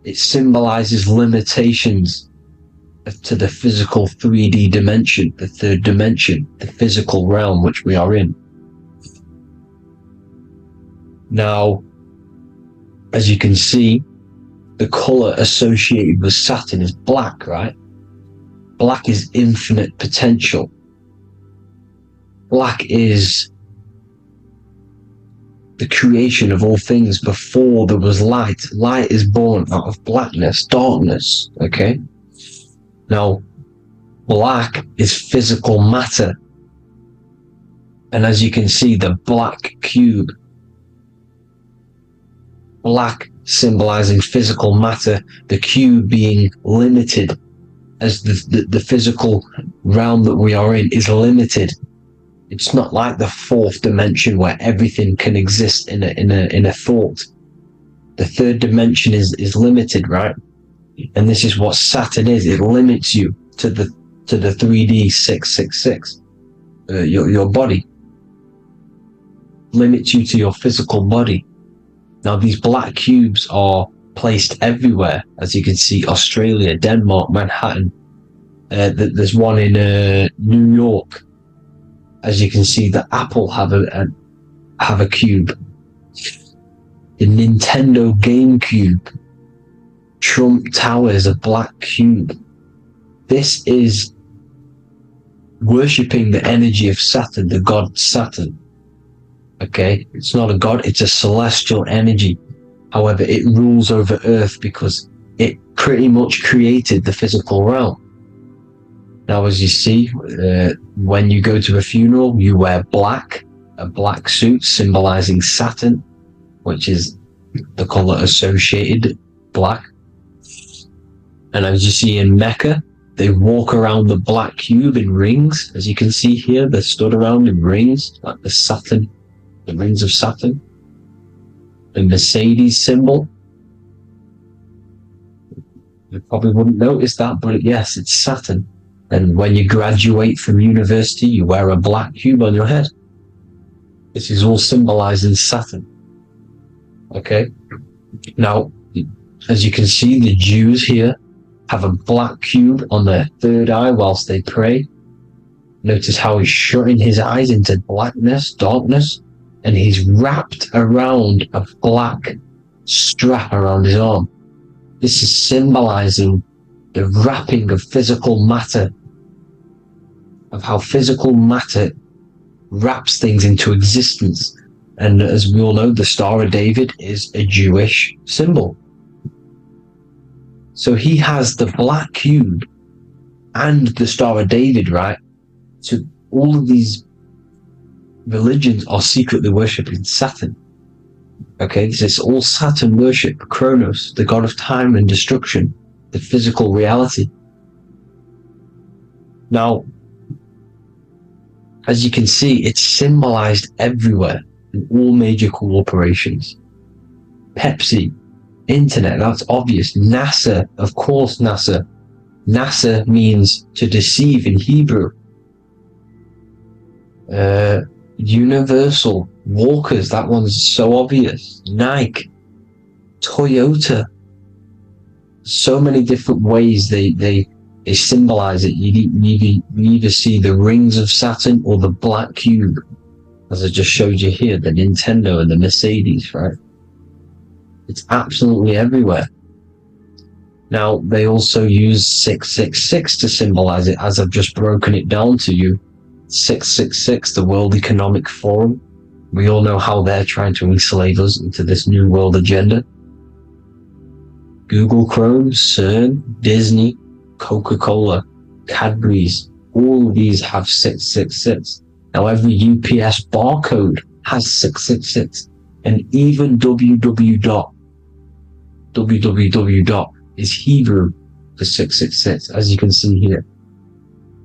It symbolizes limitations to the physical 3D dimension, the third dimension, the physical realm which we are in. Now, as you can see, the color associated with Saturn is black, right? Black is infinite potential. Black is the creation of all things. Before there was light. Light is born out of blackness, darkness, okay? Now, black is physical matter. And as you can see, the black cube, black symbolizing physical matter, the cube being limited, as the physical realm that we are in is limited. It's not like the fourth dimension where everything can exist in a thought. The third dimension is limited, right? And this is what Saturn is. It limits you to the 3D 666. Your body limits you to your physical body. Now, these black cubes are placed everywhere. As you can see, Australia, Denmark, Manhattan. There's one in New York. As you can see, the Apple have a cube. The Nintendo GameCube. Trump Tower is a black cube. This is worshipping the energy of Saturn, the god Saturn. Okay, it's not a god, it's a celestial energy. However, it rules over Earth because it pretty much created the physical realm. Now, as you see, when you go to a funeral, you wear black, a black suit symbolizing Saturn, which is the color associated, black. And as you see in Mecca, they walk around the black cube in rings. As you can see here, they're stood around in rings, like the Saturn, the rings of Saturn. The Mercedes symbol. You probably wouldn't notice that, but yes, it's Saturn. And when you graduate from university, you wear a black cube on your head. This is all symbolizing Saturn. Okay? Now, as you can see, the Jews here have a black cube on their third eye whilst they pray. Notice how he's shutting his eyes into blackness, darkness, and he's wrapped around a black strap around his arm. This is symbolizing the wrapping of physical matter, of how physical matter wraps things into existence. And as we all know, the Star of David is a Jewish symbol. So he has the black cube and the Star of David, right? So all of these religions are secretly worshipping Saturn. Okay, this is all Saturn worship, Kronos, the god of time and destruction, the physical reality. Now, as you can see, it's symbolized everywhere in all major corporations. Pepsi, internet, that's obvious. NASA, of course, NASA. NASA means to deceive in Hebrew. Universal, Walkers, that one's so obvious. Nike, Toyota. So many different ways they symbolize it. You either see the rings of Saturn or the black cube, as I just showed you here, the Nintendo and the Mercedes, right? It's absolutely everywhere. Now, they also use 666 to symbolize it, as I've just broken it down to you. 666, the World Economic Forum. We all know how they're trying to enslave us into this new world agenda. Google Chrome, CERN, Disney, Coca-Cola, Cadbury's, all of these have 666. Now, every UPS barcode has 666. And even www. Is Hebrew for 666, as you can see here.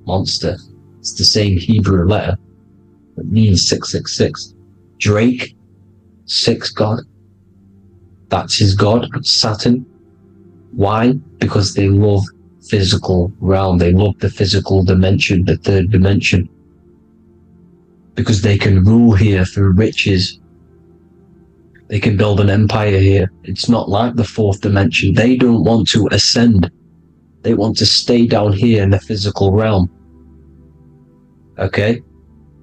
Monster. It's the same Hebrew letter that means 666. Drake, 6 God. That's his God, Saturn. Why? Because they love physical realm. They love the physical dimension, the third dimension. Because they can rule here through riches. They can build an empire here. It's not like the fourth dimension. They don't want to ascend. They want to stay down here in the physical realm. Okay?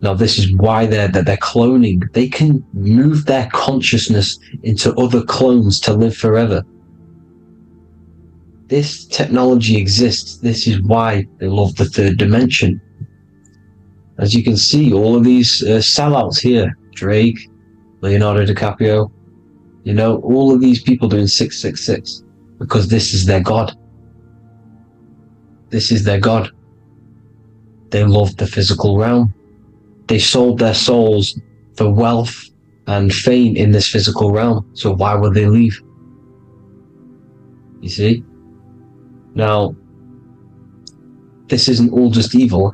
Now this is why they're cloning. They can move their consciousness into other clones to live forever. This technology exists. This is why they love the third dimension. As you can see, all of these sellouts here, Drake, Leonardo DiCaprio, you know, all of these people doing 666 because this is their God. This is their God. They love the physical realm. They sold their souls for wealth and fame in this physical realm. So why would they leave? You see? Now, this isn't all just evil.